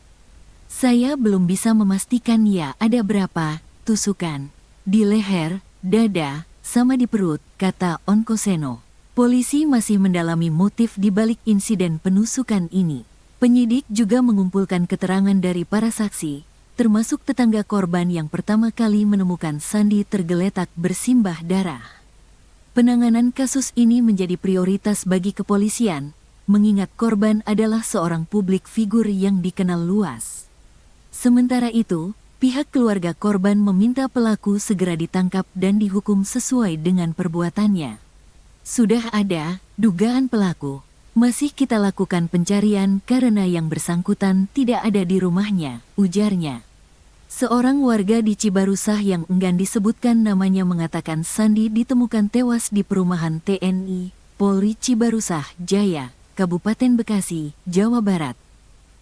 Saya belum bisa memastikan ya ada berapa tusukan. Di leher, dada, sama di perut, kata Onkoseno. Polisi masih mendalami motif di balik insiden penusukan ini. Penyidik juga mengumpulkan keterangan dari para saksi, termasuk tetangga korban yang pertama kali menemukan Sandi tergeletak bersimbah darah. Penanganan kasus ini menjadi prioritas bagi kepolisian, mengingat korban adalah seorang publik figur yang dikenal luas. Sementara itu, pihak keluarga korban meminta pelaku segera ditangkap dan dihukum sesuai dengan perbuatannya. Sudah ada dugaan pelaku. Masih kita lakukan pencarian karena yang bersangkutan tidak ada di rumahnya, ujarnya. Seorang warga di Cibarusah yang enggan disebutkan namanya mengatakan Sandi ditemukan tewas di perumahan TNI, Polri Cibarusah Jaya, Kabupaten Bekasi, Jawa Barat.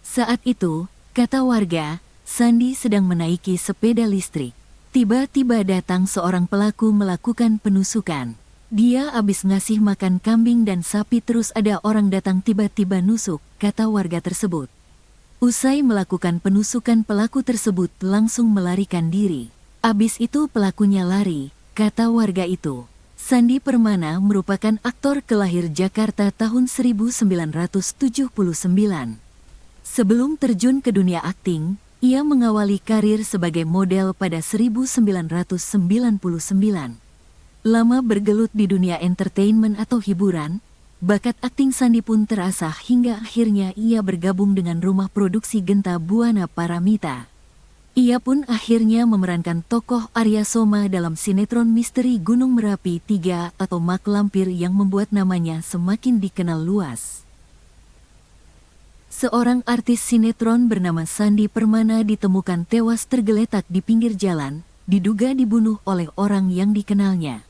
Saat itu, kata warga, Sandi sedang menaiki sepeda listrik. Tiba-tiba datang seorang pelaku melakukan penusukan. Dia abis ngasih makan kambing dan sapi terus ada orang datang tiba-tiba nusuk, kata warga tersebut. Usai melakukan penusukan pelaku tersebut langsung melarikan diri. Abis itu pelakunya lari, kata warga itu. Sandi Permana merupakan aktor kelahir Jakarta tahun 1979. Sebelum terjun ke dunia akting, ia mengawali karir sebagai model pada 1999. Lama bergelut di dunia entertainment atau hiburan, bakat akting Sandi pun terasah hingga akhirnya ia bergabung dengan rumah produksi Genta Buana Paramita. Ia pun akhirnya memerankan tokoh Arya Soma dalam sinetron misteri Gunung Merapi 3 atau Mak Lampir yang membuat namanya semakin dikenal luas. Seorang artis sinetron bernama Sandi Permana ditemukan tewas tergeletak di pinggir jalan, diduga dibunuh oleh orang yang dikenalnya.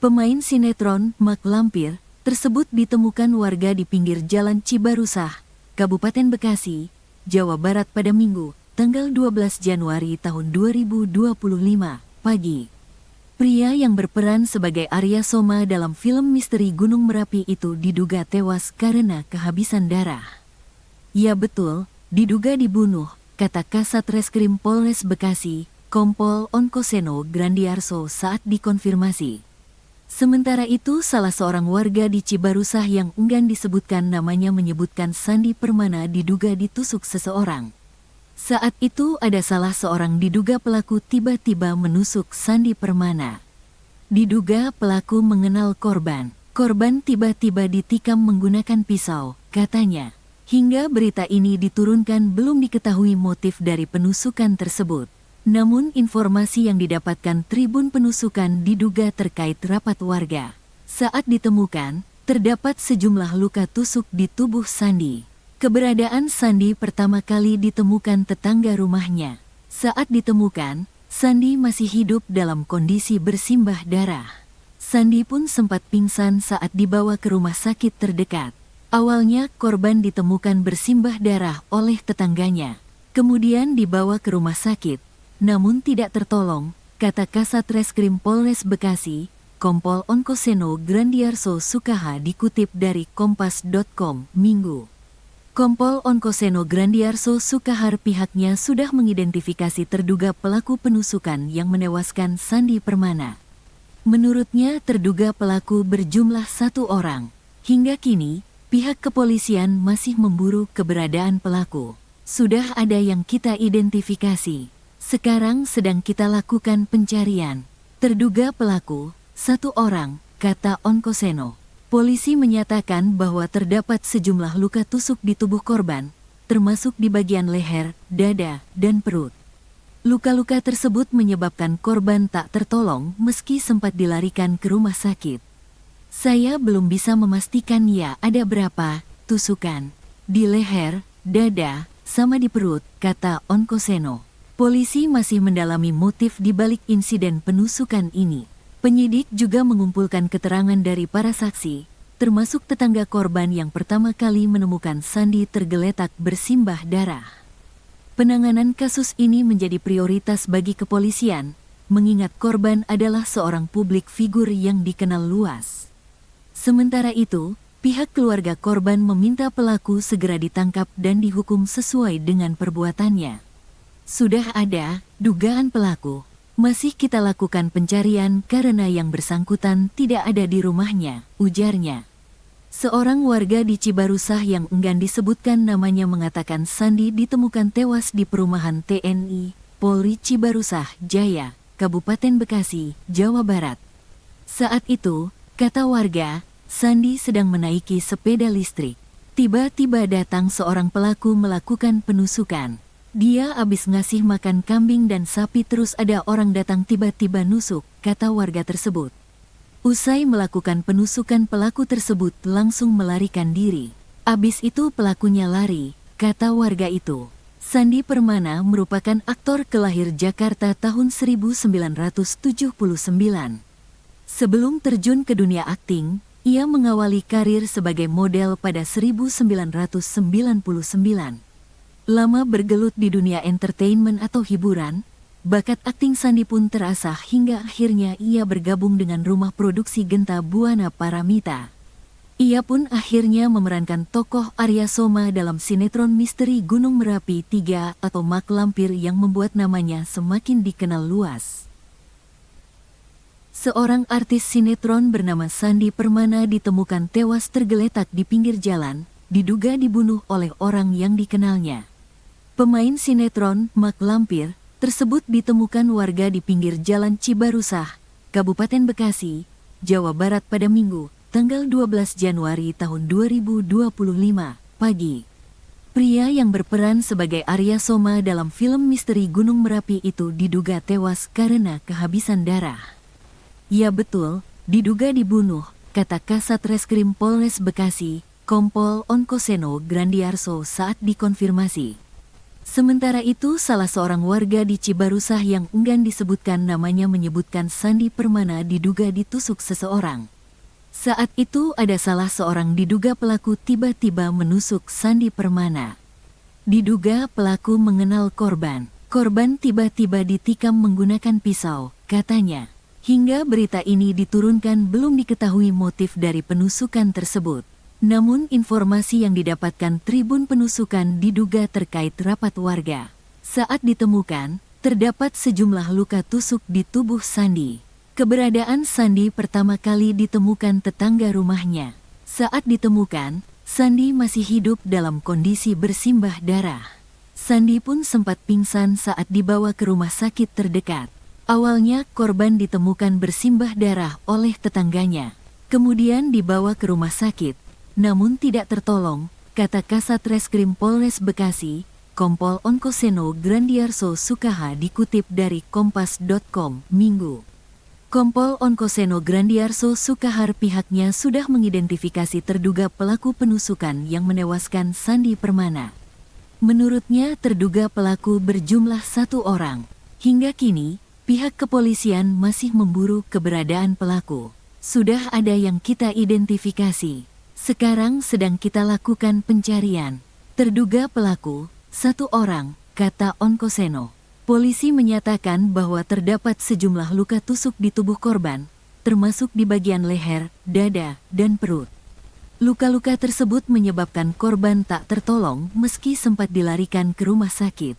Pemain sinetron Mak Lampir tersebut ditemukan warga di pinggir jalan Cibarusah, Kabupaten Bekasi, Jawa Barat pada Minggu, tanggal 12 Januari tahun 2025, pagi. Pria yang berperan sebagai Arya Soma dalam film misteri Gunung Merapi itu diduga tewas karena kehabisan darah. Ya betul, diduga dibunuh, kata Kasat Reskrim Polres Bekasi, Kompol Onkoseno Grandiarso saat dikonfirmasi. Sementara itu salah seorang warga di Cibarusah yang enggan disebutkan namanya menyebutkan Sandi Permana diduga ditusuk seseorang. Saat itu ada salah seorang diduga pelaku tiba-tiba menusuk Sandi Permana. Diduga pelaku mengenal korban. Korban tiba-tiba ditikam menggunakan pisau, katanya. Hingga berita ini diturunkan belum diketahui motif dari penusukan tersebut. Namun informasi yang didapatkan Tribun Penusukan diduga terkait rapat warga. Saat ditemukan, terdapat sejumlah luka tusuk di tubuh Sandi. Keberadaan Sandi pertama kali ditemukan tetangga rumahnya. Saat ditemukan, Sandi masih hidup dalam kondisi bersimbah darah. Sandi pun sempat pingsan saat dibawa ke rumah sakit terdekat. Awalnya korban ditemukan bersimbah darah oleh tetangganya. Kemudian dibawa ke rumah sakit, namun tidak tertolong, kata Kasat Reskrim Polres Bekasi, Kompol Onkoseno Grandiarso Sukaha dikutip dari Kompas.com, Minggu. Kompol Onkoseno Grandiarso Sukahar pihaknya sudah mengidentifikasi terduga pelaku penusukan yang menewaskan Sandi Permana. Menurutnya terduga pelaku berjumlah 1 orang. Hingga kini, pihak kepolisian masih memburu keberadaan pelaku. Sudah ada yang kita identifikasi. Sekarang sedang kita lakukan pencarian. Terduga pelaku, 1 orang, kata Onkoseno. Polisi menyatakan bahwa terdapat sejumlah luka tusuk di tubuh korban, termasuk di bagian leher, dada, dan perut. Luka-luka tersebut menyebabkan korban tak tertolong meski sempat dilarikan ke rumah sakit. Saya belum bisa memastikan ya ada berapa tusukan di leher, dada, sama di perut, kata Onkoseno. Polisi masih mendalami motif di balik insiden penusukan ini. Penyidik juga mengumpulkan keterangan dari para saksi, termasuk tetangga korban yang pertama kali menemukan Sandi tergeletak bersimbah darah. Penanganan kasus ini menjadi prioritas bagi kepolisian, mengingat korban adalah seorang publik figur yang dikenal luas. Sementara itu, pihak keluarga korban meminta pelaku segera ditangkap dan dihukum sesuai dengan perbuatannya. Sudah ada dugaan pelaku. Masih kita lakukan pencarian karena yang bersangkutan tidak ada di rumahnya, ujarnya. Seorang warga di Cibarusah yang enggan disebutkan namanya mengatakan Sandi ditemukan tewas di perumahan TNI, Polri Cibarusah, Jaya, Kabupaten Bekasi, Jawa Barat. Saat itu, kata warga, Sandi sedang menaiki sepeda listrik. Tiba-tiba datang seorang pelaku melakukan penusukan. Dia habis ngasih makan kambing dan sapi terus ada orang datang tiba-tiba nusuk, kata warga tersebut. Usai melakukan penusukan pelaku tersebut langsung melarikan diri. Abis itu pelakunya lari, kata warga itu. Sandi Permana merupakan aktor kelahir Jakarta tahun 1979. Sebelum terjun ke dunia akting, ia mengawali karir sebagai model pada 1999. Lama bergelut di dunia entertainment atau hiburan, bakat akting Sandi pun terasah hingga akhirnya ia bergabung dengan rumah produksi Genta Buana Paramita. Ia pun akhirnya memerankan tokoh Arya Soma dalam sinetron misteri Gunung Merapi 3 atau Mak Lampir yang membuat namanya semakin dikenal luas. Seorang artis sinetron bernama Sandi Permana ditemukan tewas tergeletak di pinggir jalan, diduga dibunuh oleh orang yang dikenalnya. Pemain sinetron Mak Lampir tersebut ditemukan warga di pinggir jalan Cibarusah, Kabupaten Bekasi, Jawa Barat pada Minggu, tanggal 12 Januari tahun 2025, pagi. Pria yang berperan sebagai Arya Soma dalam film misteri Gunung Merapi itu diduga tewas karena kehabisan darah. Ya betul, diduga dibunuh, kata Kasat Reskrim Polres Bekasi, Kompol Onkoseno Grandiarso saat dikonfirmasi. Sementara itu salah seorang warga di Cibarusah yang enggan disebutkan namanya menyebutkan Sandi Permana diduga ditusuk seseorang. Saat itu ada salah seorang diduga pelaku tiba-tiba menusuk Sandi Permana. Diduga pelaku mengenal korban. Korban tiba-tiba ditikam menggunakan pisau, katanya. Hingga berita ini diturunkan belum diketahui motif dari penusukan tersebut. Namun informasi yang didapatkan Tribun Penusukan diduga terkait rapat warga. Saat ditemukan, terdapat sejumlah luka tusuk di tubuh Sandi. Keberadaan Sandi pertama kali ditemukan tetangga rumahnya. Saat ditemukan, Sandi masih hidup dalam kondisi bersimbah darah. Sandi pun sempat pingsan saat dibawa ke rumah sakit terdekat. Awalnya korban ditemukan bersimbah darah oleh tetangganya. Kemudian dibawa ke rumah sakit, namun tidak tertolong, kata Kasat Reskrim Polres Bekasi, Kompol Onkoseno Grandiarso Sukaha dikutip dari Kompas.com, Minggu. Kompol Onkoseno Grandiarso Sukahar pihaknya sudah mengidentifikasi terduga pelaku penusukan yang menewaskan Sandi Permana. Menurutnya terduga pelaku berjumlah 1 orang. Hingga kini, pihak kepolisian masih memburu keberadaan pelaku. Sudah ada yang kita identifikasi. Sekarang sedang kita lakukan pencarian. Terduga pelaku, 1 orang, kata Onkoseno. Polisi menyatakan bahwa terdapat sejumlah luka tusuk di tubuh korban, termasuk di bagian leher, dada, dan perut. Luka-luka tersebut menyebabkan korban tak tertolong meski sempat dilarikan ke rumah sakit.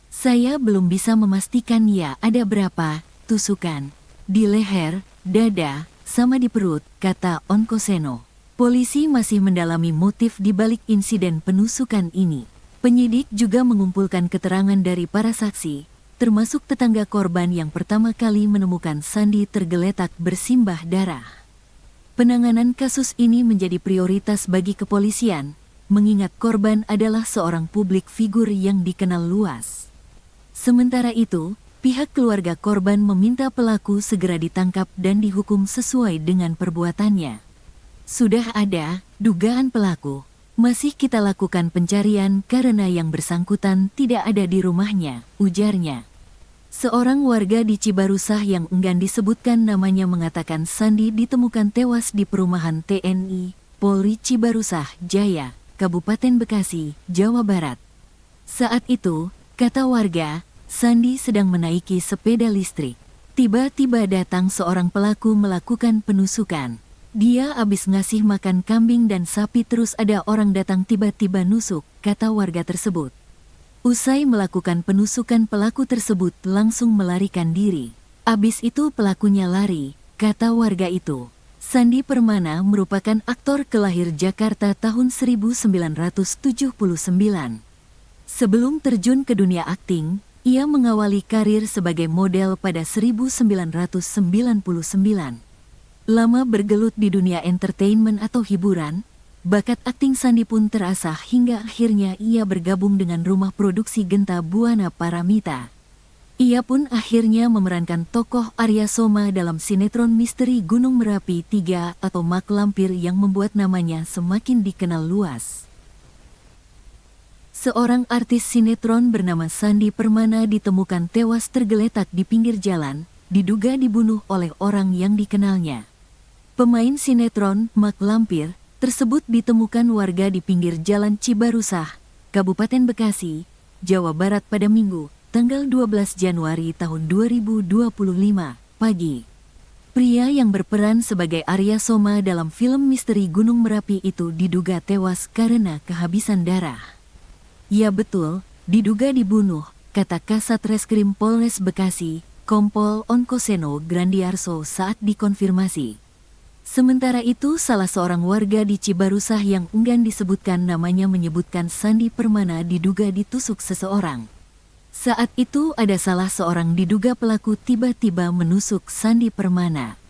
Saya belum bisa memastikan ya ada berapa tusukan di leher, dada, sama di perut, kata Onkoseno. Polisi masih mendalami motif di balik insiden penusukan ini. Penyidik juga mengumpulkan keterangan dari para saksi, termasuk tetangga korban yang pertama kali menemukan Sandi tergeletak bersimbah darah. Penanganan kasus ini menjadi prioritas bagi kepolisian, mengingat korban adalah seorang publik figur yang dikenal luas. Sementara itu, pihak keluarga korban meminta pelaku segera ditangkap dan dihukum sesuai dengan perbuatannya. Sudah ada dugaan pelaku. Masih kita lakukan pencarian karena yang bersangkutan tidak ada di rumahnya, ujarnya. Seorang warga di Cibarusah yang enggan disebutkan namanya mengatakan Sandi ditemukan tewas di perumahan TNI, Polri Cibarusah Jaya, Kabupaten Bekasi, Jawa Barat. Saat itu, kata warga, Sandi sedang menaiki sepeda listrik. Tiba-tiba datang seorang pelaku melakukan penusukan. Dia habis ngasih makan kambing dan sapi terus ada orang datang tiba-tiba nusuk, kata warga tersebut. Usai melakukan penusukan pelaku tersebut langsung melarikan diri. Abis itu pelakunya lari, kata warga itu. Sandi Permana merupakan aktor kelahir Jakarta tahun 1979. Sebelum terjun ke dunia akting, ia mengawali karir sebagai model pada 1999. Lama bergelut di dunia entertainment atau hiburan, bakat akting Sandi pun terasah hingga akhirnya ia bergabung dengan rumah produksi Genta Buana Paramita. Ia pun akhirnya memerankan tokoh Arya Soma dalam sinetron misteri Gunung Merapi 3 atau Mak Lampir yang membuat namanya semakin dikenal luas. Seorang artis sinetron bernama Sandi Permana ditemukan tewas tergeletak di pinggir jalan, diduga dibunuh oleh orang yang dikenalnya. Pemain sinetron Mak Lampir tersebut ditemukan warga di pinggir jalan Cibarusah, Kabupaten Bekasi, Jawa Barat pada Minggu, tanggal 12 Januari tahun 2025, pagi. Pria yang berperan sebagai Arya Soma dalam film misteri Gunung Merapi itu diduga tewas karena kehabisan darah. Ya betul, diduga dibunuh, kata Kasat Reskrim Polres Bekasi, Kompol Onkoseno Grandiarso saat dikonfirmasi. Sementara itu salah seorang warga di Cibarusah yang enggan disebutkan namanya menyebutkan Sandi Permana diduga ditusuk seseorang. Saat itu ada salah seorang diduga pelaku tiba-tiba menusuk Sandi Permana.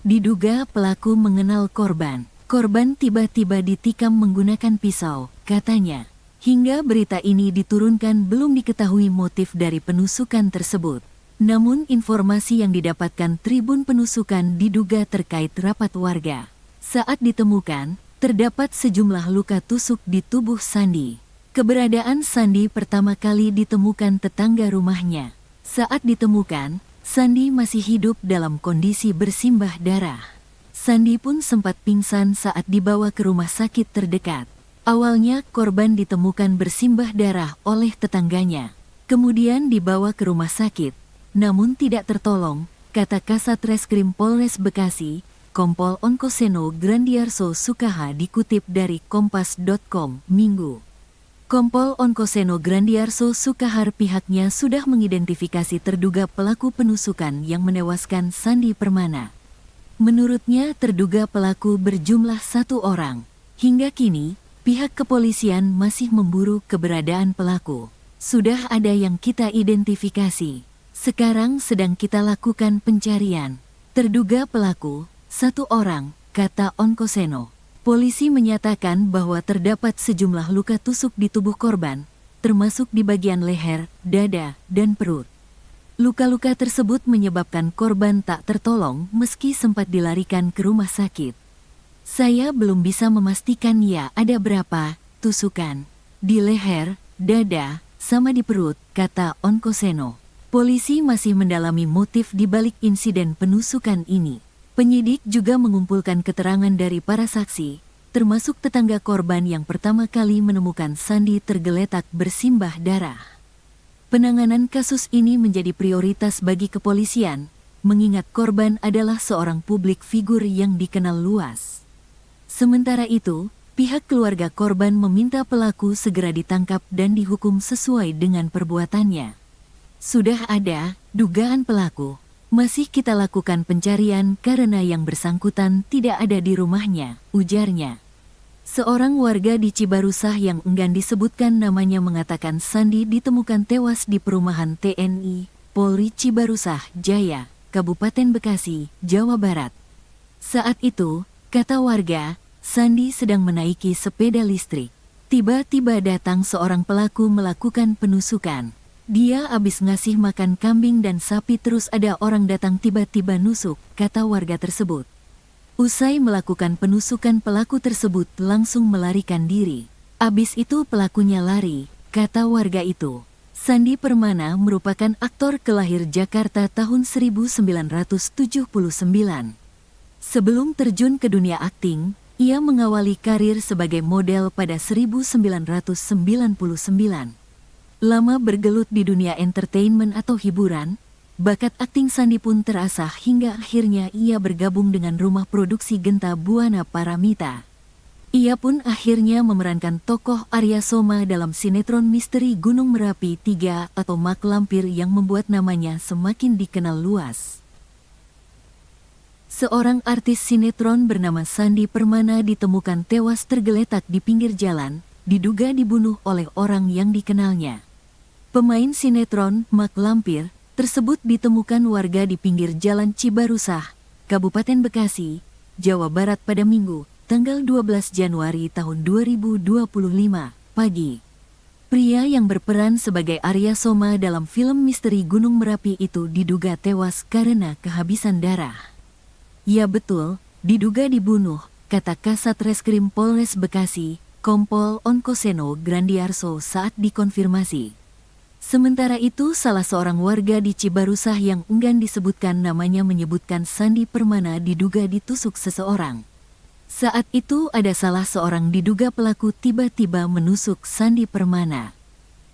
Diduga pelaku mengenal korban. Korban tiba-tiba ditikam menggunakan pisau, katanya. Hingga berita ini diturunkan belum diketahui motif dari penusukan tersebut. Namun informasi yang didapatkan Tribun Penusukan diduga terkait rapat warga. Saat ditemukan, terdapat sejumlah luka tusuk di tubuh Sandi. Keberadaan Sandi pertama kali ditemukan tetangga rumahnya. Saat ditemukan, Sandi masih hidup dalam kondisi bersimbah darah. Sandi pun sempat pingsan saat dibawa ke rumah sakit terdekat. Awalnya korban ditemukan bersimbah darah oleh tetangganya. Kemudian dibawa ke rumah sakit, namun tidak tertolong, kata Kasat Reskrim Polres Bekasi, Kompol Onkoseno Grandiarso Sukaha dikutip dari Kompas.com, Minggu. Kompol Onkoseno Grandiarso Sukahar pihaknya sudah mengidentifikasi terduga pelaku penusukan yang menewaskan Sandi Permana. Menurutnya terduga pelaku berjumlah 1 orang. Hingga kini, pihak kepolisian masih memburu keberadaan pelaku. Sudah ada yang kita identifikasi. Sekarang sedang kita lakukan pencarian. Terduga pelaku, 1 orang, kata Onkoseno. Polisi menyatakan bahwa terdapat sejumlah luka tusuk di tubuh korban, termasuk di bagian leher, dada, dan perut. Luka-luka tersebut menyebabkan korban tak tertolong meski sempat dilarikan ke rumah sakit. Saya belum bisa memastikan ya ada berapa tusukan di leher, dada, sama di perut, kata Onkoseno. Polisi masih mendalami motif di balik insiden penusukan ini. Penyidik juga mengumpulkan keterangan dari para saksi, termasuk tetangga korban yang pertama kali menemukan Sandi tergeletak bersimbah darah. Penanganan kasus ini menjadi prioritas bagi kepolisian, mengingat korban adalah seorang publik figur yang dikenal luas. Sementara itu, pihak keluarga korban meminta pelaku segera ditangkap dan dihukum sesuai dengan perbuatannya. Sudah ada dugaan pelaku. Masih kita lakukan pencarian karena yang bersangkutan tidak ada di rumahnya, ujarnya. Seorang warga di Cibarusah yang enggan disebutkan namanya mengatakan Sandi ditemukan tewas di perumahan TNI, Polri Cibarusah, Jaya, Kabupaten Bekasi, Jawa Barat. Saat itu, kata warga, Sandi sedang menaiki sepeda listrik. Tiba-tiba datang seorang pelaku melakukan penusukan. Dia habis ngasih makan kambing dan sapi terus ada orang datang tiba-tiba nusuk, kata warga tersebut. Usai melakukan penusukan pelaku tersebut langsung melarikan diri. Abis itu pelakunya lari, kata warga itu. Sandi Permana merupakan aktor kelahir Jakarta tahun 1979. Sebelum terjun ke dunia akting, ia mengawali karir sebagai model pada 1999. Lama bergelut di dunia entertainment atau hiburan, bakat akting Sandi pun terasah hingga akhirnya ia bergabung dengan rumah produksi Genta Buana Paramita. Ia pun akhirnya memerankan tokoh Arya Soma dalam sinetron misteri Gunung Merapi 3 atau Mak Lampir yang membuat namanya semakin dikenal luas. Seorang artis sinetron bernama Sandi Permana ditemukan tewas tergeletak di pinggir jalan, diduga dibunuh oleh orang yang dikenalnya. Pemain sinetron Mak Lampir tersebut ditemukan warga di pinggir jalan Cibarusah, Kabupaten Bekasi, Jawa Barat pada Minggu, tanggal 12 Januari tahun 2025, pagi. Pria yang berperan sebagai Arya Soma dalam film misteri Gunung Merapi itu diduga tewas karena kehabisan darah. Ya betul, diduga dibunuh, kata Kasat Reskrim Polres Bekasi, Kompol Onkoseno Grandiarso saat dikonfirmasi. Sementara itu, salah seorang warga di Cibarusah yang enggan disebutkan namanya menyebutkan Sandi Permana diduga ditusuk seseorang. Saat itu ada salah seorang diduga pelaku tiba-tiba menusuk Sandi Permana.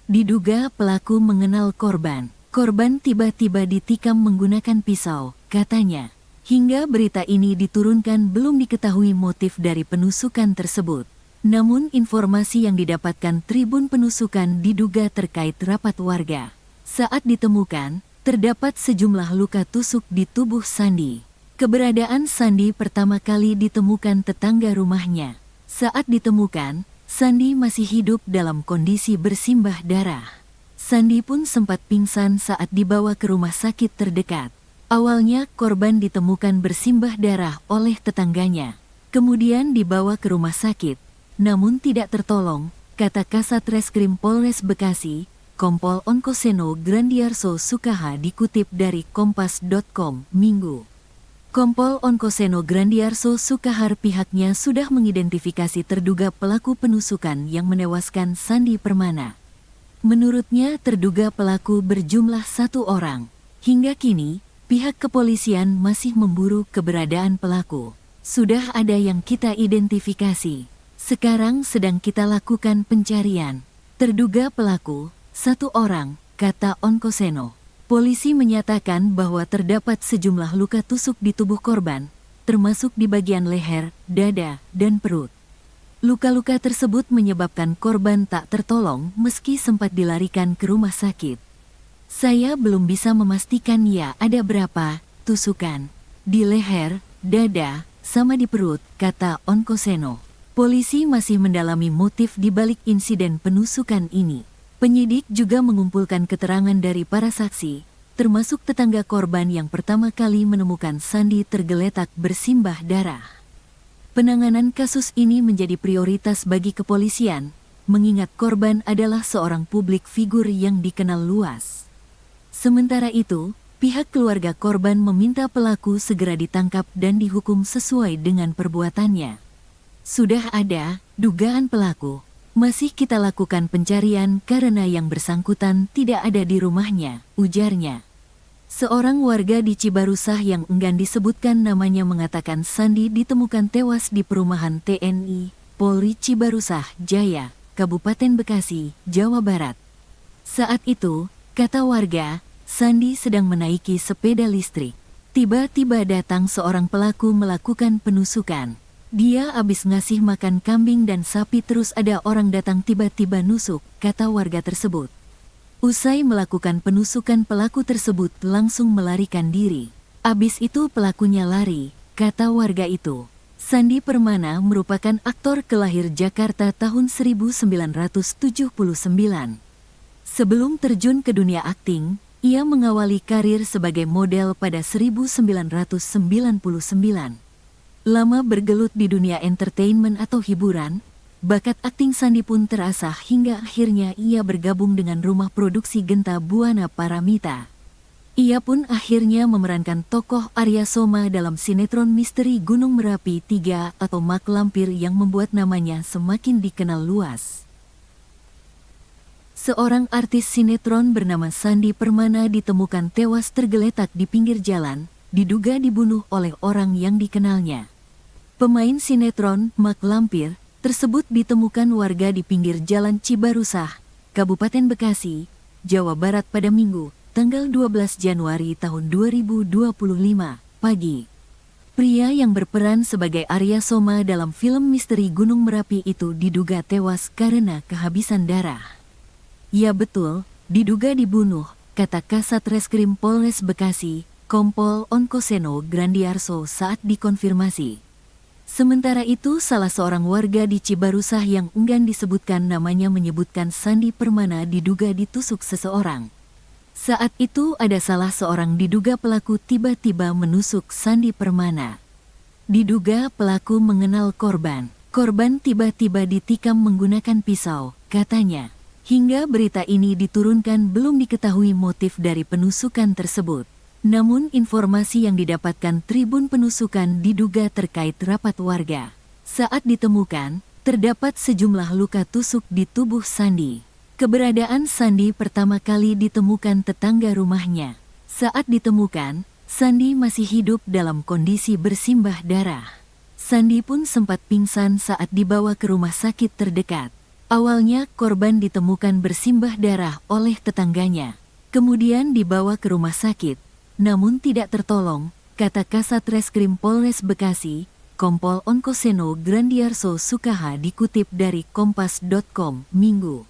Diduga pelaku mengenal korban. Korban tiba-tiba ditikam menggunakan pisau, katanya. Hingga berita ini diturunkan belum diketahui motif dari penusukan tersebut. Namun informasi yang didapatkan Tribun Penusukan diduga terkait rapat warga. Saat ditemukan, terdapat sejumlah luka tusuk di tubuh Sandi. Keberadaan Sandi pertama kali ditemukan tetangga rumahnya. Saat ditemukan, Sandi masih hidup dalam kondisi bersimbah darah. Sandi pun sempat pingsan saat dibawa ke rumah sakit terdekat. Awalnya korban ditemukan bersimbah darah oleh tetangganya. Kemudian dibawa ke rumah sakit, namun tidak tertolong, kata Kasat Reskrim Polres Bekasi, Kompol Onkoseno Grandiarso Sukaha dikutip dari Kompas.com, Minggu. Kompol Onkoseno Grandiarso Sukahar pihaknya sudah mengidentifikasi terduga pelaku penusukan yang menewaskan Sandi Permana. Menurutnya terduga pelaku berjumlah 1 orang. Hingga kini, pihak kepolisian masih memburu keberadaan pelaku. Sudah ada yang kita identifikasi. Sekarang sedang kita lakukan pencarian. Terduga pelaku, 1 orang, kata Onkoseno. Polisi menyatakan bahwa terdapat sejumlah luka tusuk di tubuh korban, termasuk di bagian leher, dada, dan perut. Luka-luka tersebut menyebabkan korban tak tertolong meski sempat dilarikan ke rumah sakit. Saya belum bisa memastikan ya ada berapa tusukan di leher, dada, sama di perut, kata Onkoseno. Polisi masih mendalami motif di balik insiden penusukan ini. Penyidik juga mengumpulkan keterangan dari para saksi, termasuk tetangga korban yang pertama kali menemukan Sandi tergeletak bersimbah darah. Penanganan kasus ini menjadi prioritas bagi kepolisian, mengingat korban adalah seorang publik figur yang dikenal luas. Sementara itu, pihak keluarga korban meminta pelaku segera ditangkap dan dihukum sesuai dengan perbuatannya. Sudah ada dugaan pelaku. Masih kita lakukan pencarian karena yang bersangkutan tidak ada di rumahnya, ujarnya. Seorang warga di Cibarusah yang enggan disebutkan namanya mengatakan Sandi ditemukan tewas di perumahan TNI, Polri Cibarusah, Jaya, Kabupaten Bekasi, Jawa Barat. Saat itu, kata warga, Sandi sedang menaiki sepeda listrik. Tiba-tiba datang seorang pelaku melakukan penusukan. Dia habis ngasih makan kambing dan sapi terus ada orang datang tiba-tiba nusuk, kata warga tersebut. Usai melakukan penusukan pelaku tersebut langsung melarikan diri. Abis itu pelakunya lari, kata warga itu. Sandi Permana merupakan aktor kelahir Jakarta tahun 1979. Sebelum terjun ke dunia akting, ia mengawali karir sebagai model pada 1999. Lama bergelut di dunia entertainment atau hiburan, bakat akting Sandi pun terasah hingga akhirnya ia bergabung dengan rumah produksi Genta Buana Paramita. Ia pun akhirnya memerankan tokoh Arya Soma dalam sinetron misteri Gunung Merapi 3 atau Mak Lampir yang membuat namanya semakin dikenal luas. Seorang artis sinetron bernama Sandi Permana ditemukan tewas tergeletak di pinggir jalan, diduga dibunuh oleh orang yang dikenalnya. Pemain sinetron Mak Lampir tersebut ditemukan warga di pinggir jalan Cibarusah, Kabupaten Bekasi, Jawa Barat pada Minggu, tanggal 12 Januari tahun 2025, pagi. Pria yang berperan sebagai Arya Soma dalam film misteri Gunung Merapi itu diduga tewas karena kehabisan darah. Ya betul, diduga dibunuh, kata Kasat Reskrim Polres Bekasi, Kompol Onkoseno Grandiarso saat dikonfirmasi. Sementara itu salah seorang warga di Cibarusah yang enggan disebutkan namanya menyebutkan Sandi Permana diduga ditusuk seseorang. Saat itu ada salah seorang diduga pelaku tiba-tiba menusuk Sandi Permana. Diduga pelaku mengenal korban. Korban tiba-tiba ditikam menggunakan pisau, katanya. Hingga berita ini diturunkan belum diketahui motif dari penusukan tersebut. Namun informasi yang didapatkan Tribun Penusukan diduga terkait rapat warga. Saat ditemukan, terdapat sejumlah luka tusuk di tubuh Sandi. Keberadaan Sandi pertama kali ditemukan tetangga rumahnya. Saat ditemukan, Sandi masih hidup dalam kondisi bersimbah darah. Sandi pun sempat pingsan saat dibawa ke rumah sakit terdekat. Awalnya korban ditemukan bersimbah darah oleh tetangganya. Kemudian dibawa ke rumah sakit, namun tidak tertolong, kata Kasat Reskrim Polres Bekasi, Kompol Onkoseno Grandiarso Sukaha dikutip dari Kompas.com, Minggu.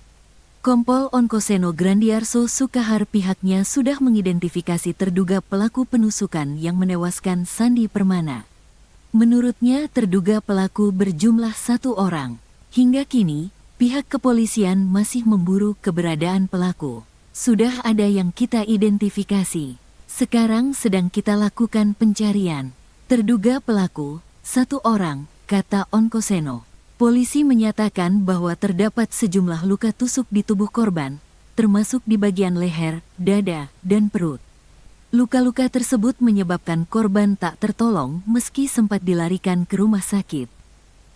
Kompol Onkoseno Grandiarso Sukahar pihaknya sudah mengidentifikasi terduga pelaku penusukan yang menewaskan Sandi Permana. Menurutnya terduga pelaku berjumlah 1 orang. Hingga kini, pihak kepolisian masih memburu keberadaan pelaku. Sudah ada yang kita identifikasi. Sekarang sedang kita lakukan pencarian. Terduga pelaku, 1 orang, kata Onkoseno. Polisi menyatakan bahwa terdapat sejumlah luka tusuk di tubuh korban, termasuk di bagian leher, dada, dan perut. Luka-luka tersebut menyebabkan korban tak tertolong meski sempat dilarikan ke rumah sakit.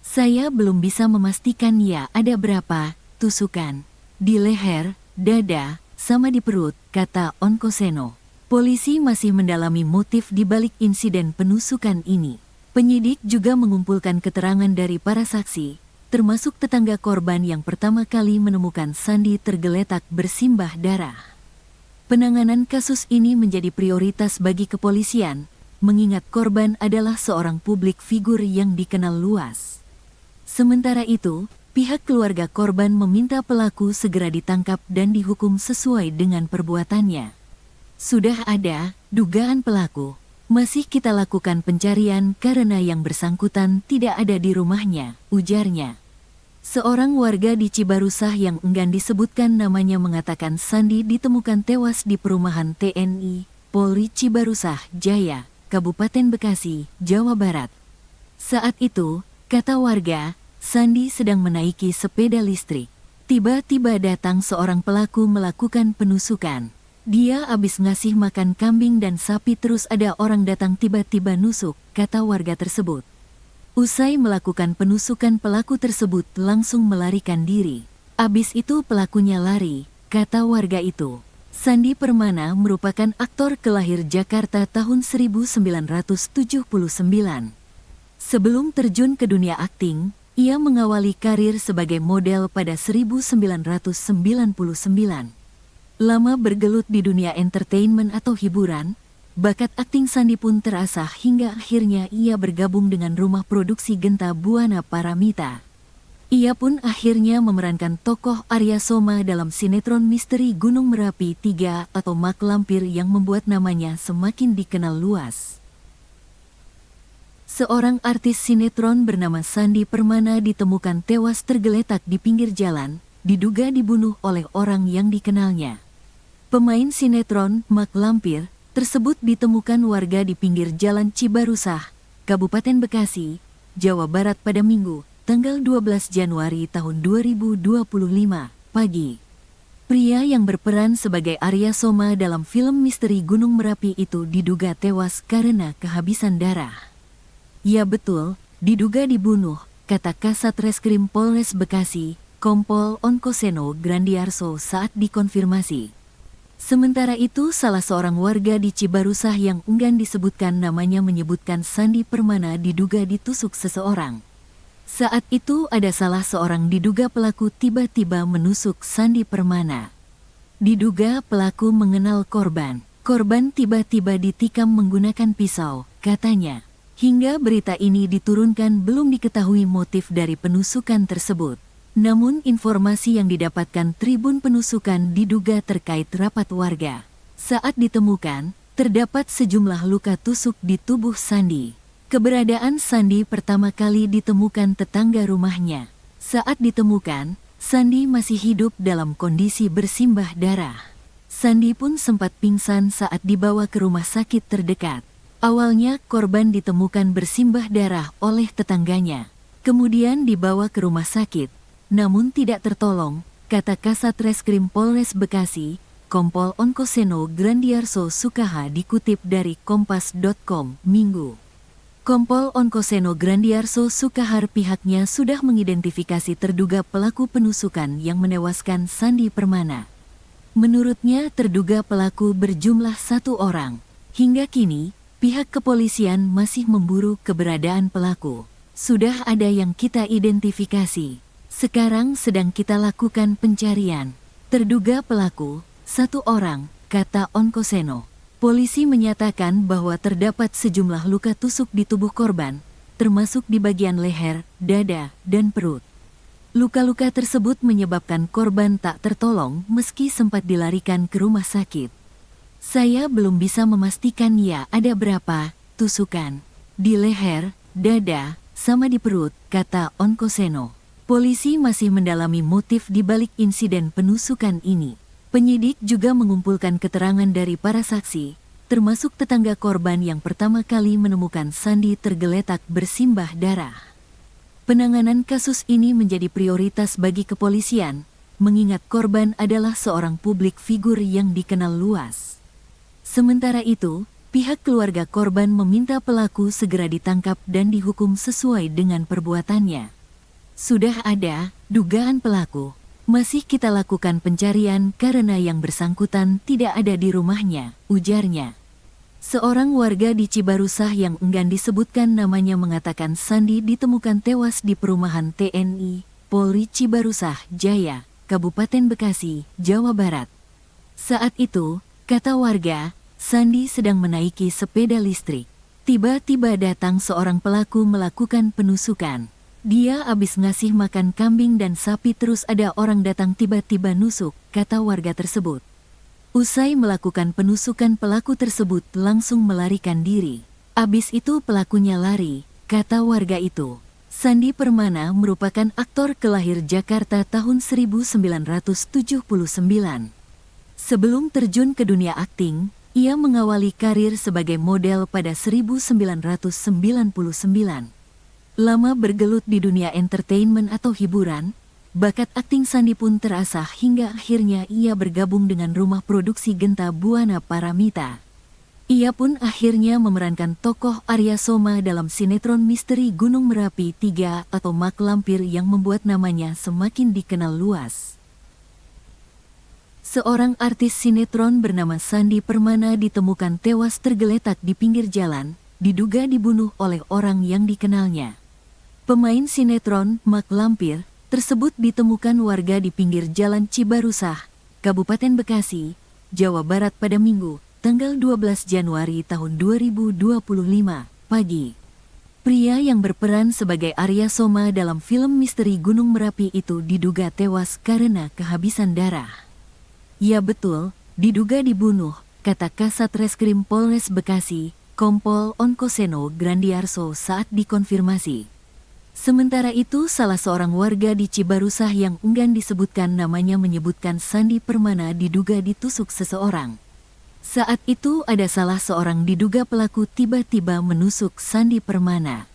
Saya belum bisa memastikan ya ada berapa tusukan di leher, dada, sama di perut, kata Onkoseno. Polisi masih mendalami motif di balik insiden penusukan ini. Penyidik juga mengumpulkan keterangan dari para saksi, termasuk tetangga korban yang pertama kali menemukan Sandi tergeletak bersimbah darah. Penanganan kasus ini menjadi prioritas bagi kepolisian, mengingat korban adalah seorang publik figur yang dikenal luas. Sementara itu, pihak keluarga korban meminta pelaku segera ditangkap dan dihukum sesuai dengan perbuatannya. Sudah ada dugaan pelaku. Masih kita lakukan pencarian karena yang bersangkutan tidak ada di rumahnya, ujarnya. Seorang warga di Cibarusah yang enggan disebutkan namanya mengatakan Sandi ditemukan tewas di perumahan TNI, Polri Cibarusah Jaya, Kabupaten Bekasi, Jawa Barat. Saat itu, kata warga, Sandi sedang menaiki sepeda listrik. Tiba-tiba datang seorang pelaku melakukan penusukan. Dia habis ngasih makan kambing dan sapi terus ada orang datang tiba-tiba nusuk, kata warga tersebut. Usai melakukan penusukan pelaku tersebut langsung melarikan diri. Abis itu pelakunya lari, kata warga itu. Sandi Permana merupakan aktor kelahir Jakarta tahun 1979. Sebelum terjun ke dunia akting, ia mengawali karir sebagai model pada 1999. Lama bergelut di dunia entertainment atau hiburan, bakat akting Sandi pun terasah hingga akhirnya ia bergabung dengan rumah produksi Genta Buana Paramita. Ia pun akhirnya memerankan tokoh Arya Soma dalam sinetron misteri Gunung Merapi 3 atau Mak Lampir yang membuat namanya semakin dikenal luas. Seorang artis sinetron bernama Sandi Permana ditemukan tewas tergeletak di pinggir jalan, diduga dibunuh oleh orang yang dikenalnya. Pemain sinetron Mak Lampir tersebut ditemukan warga di pinggir jalan Cibarusah, Kabupaten Bekasi, Jawa Barat pada Minggu, tanggal 12 Januari tahun 2025, pagi. Pria yang berperan sebagai Arya Soma dalam film misteri Gunung Merapi itu diduga tewas karena kehabisan darah. Ya betul, diduga dibunuh, kata Kasat Reskrim Polres Bekasi, Kompol Onkoseno Grandiarso saat dikonfirmasi. Sementara itu salah seorang warga di Cibarusah yang enggan disebutkan namanya menyebutkan Sandi Permana diduga ditusuk seseorang. Saat itu ada salah seorang diduga pelaku tiba-tiba menusuk Sandi Permana. Diduga pelaku mengenal korban. Korban tiba-tiba ditikam menggunakan pisau, katanya. Hingga berita ini diturunkan belum diketahui motif dari penusukan tersebut. Namun informasi yang didapatkan Tribun Penusukan diduga terkait rapat warga. Saat ditemukan, terdapat sejumlah luka tusuk di tubuh Sandi. Keberadaan Sandi pertama kali ditemukan tetangga rumahnya. Saat ditemukan, Sandi masih hidup dalam kondisi bersimbah darah. Sandi pun sempat pingsan saat dibawa ke rumah sakit terdekat. Awalnya korban ditemukan bersimbah darah oleh tetangganya. Kemudian dibawa ke rumah sakit. Namun tidak tertolong, kata Kasat Reskrim Polres Bekasi, Kompol Onkoseno Grandiarso Sukaha dikutip dari Kompas.com, Minggu. Kompol Onkoseno Grandiarso Sukahar pihaknya sudah mengidentifikasi terduga pelaku penusukan yang menewaskan Sandi Permana. Menurutnya terduga pelaku berjumlah 1 orang. Hingga kini, pihak kepolisian masih memburu keberadaan pelaku. Sudah ada yang kita identifikasi. Sekarang sedang kita lakukan pencarian. Terduga pelaku, 1 orang, kata Onkoseno. Polisi menyatakan bahwa terdapat sejumlah luka tusuk di tubuh korban, termasuk di bagian leher, dada, dan perut. Luka-luka tersebut menyebabkan korban tak tertolong meski sempat dilarikan ke rumah sakit. Saya belum bisa memastikan ya ada berapa tusukan di leher, dada, sama di perut, kata Onkoseno. Polisi masih mendalami motif di balik insiden penusukan ini. Penyidik juga mengumpulkan keterangan dari para saksi, termasuk tetangga korban yang pertama kali menemukan Sandi tergeletak bersimbah darah. Penanganan kasus ini menjadi prioritas bagi kepolisian, mengingat korban adalah seorang publik figur yang dikenal luas. Sementara itu, pihak keluarga korban meminta pelaku segera ditangkap dan dihukum sesuai dengan perbuatannya. Sudah ada dugaan pelaku. Masih kita lakukan pencarian karena yang bersangkutan tidak ada di rumahnya, ujarnya. Seorang warga di Cibarusah yang enggan disebutkan namanya mengatakan Sandi ditemukan tewas di perumahan TNI, Polri Cibarusah Jaya, Kabupaten Bekasi, Jawa Barat. Saat itu, kata warga, Sandi sedang menaiki sepeda listrik. Tiba-tiba datang seorang pelaku melakukan penusukan. Dia habis ngasih makan kambing dan sapi terus ada orang datang tiba-tiba nusuk, kata warga tersebut. Usai melakukan penusukan pelaku tersebut langsung melarikan diri. Abis itu pelakunya lari, kata warga itu. Sandi Permana merupakan aktor kelahir Jakarta tahun 1979. Sebelum terjun ke dunia akting, ia mengawali karir sebagai model pada 1999. Lama bergelut di dunia entertainment atau hiburan, bakat akting Sandi pun terasah hingga akhirnya ia bergabung dengan rumah produksi Genta Buana Paramita. Ia pun akhirnya memerankan tokoh Arya Soma dalam sinetron misteri Gunung Merapi 3 atau Mak Lampir yang membuat namanya semakin dikenal luas. Seorang artis sinetron bernama Sandi Permana ditemukan tewas tergeletak di pinggir jalan, diduga dibunuh oleh orang yang dikenalnya. Pemain sinetron Mak Lampir tersebut ditemukan warga di pinggir jalan Cibarusah, Kabupaten Bekasi, Jawa Barat pada Minggu, tanggal 12 Januari tahun 2025, pagi. Pria yang berperan sebagai Arya Soma dalam film misteri Gunung Merapi itu diduga tewas karena kehabisan darah. Ya betul, diduga dibunuh, kata Kasat Reskrim Polres Bekasi, Kompol Onkoseno Grandiarso saat dikonfirmasi. Sementara itu, salah seorang warga di Cibarusah yang enggan disebutkan namanya menyebutkan Sandi Permana diduga ditusuk seseorang. Saat itu ada salah seorang diduga pelaku tiba-tiba menusuk Sandi Permana.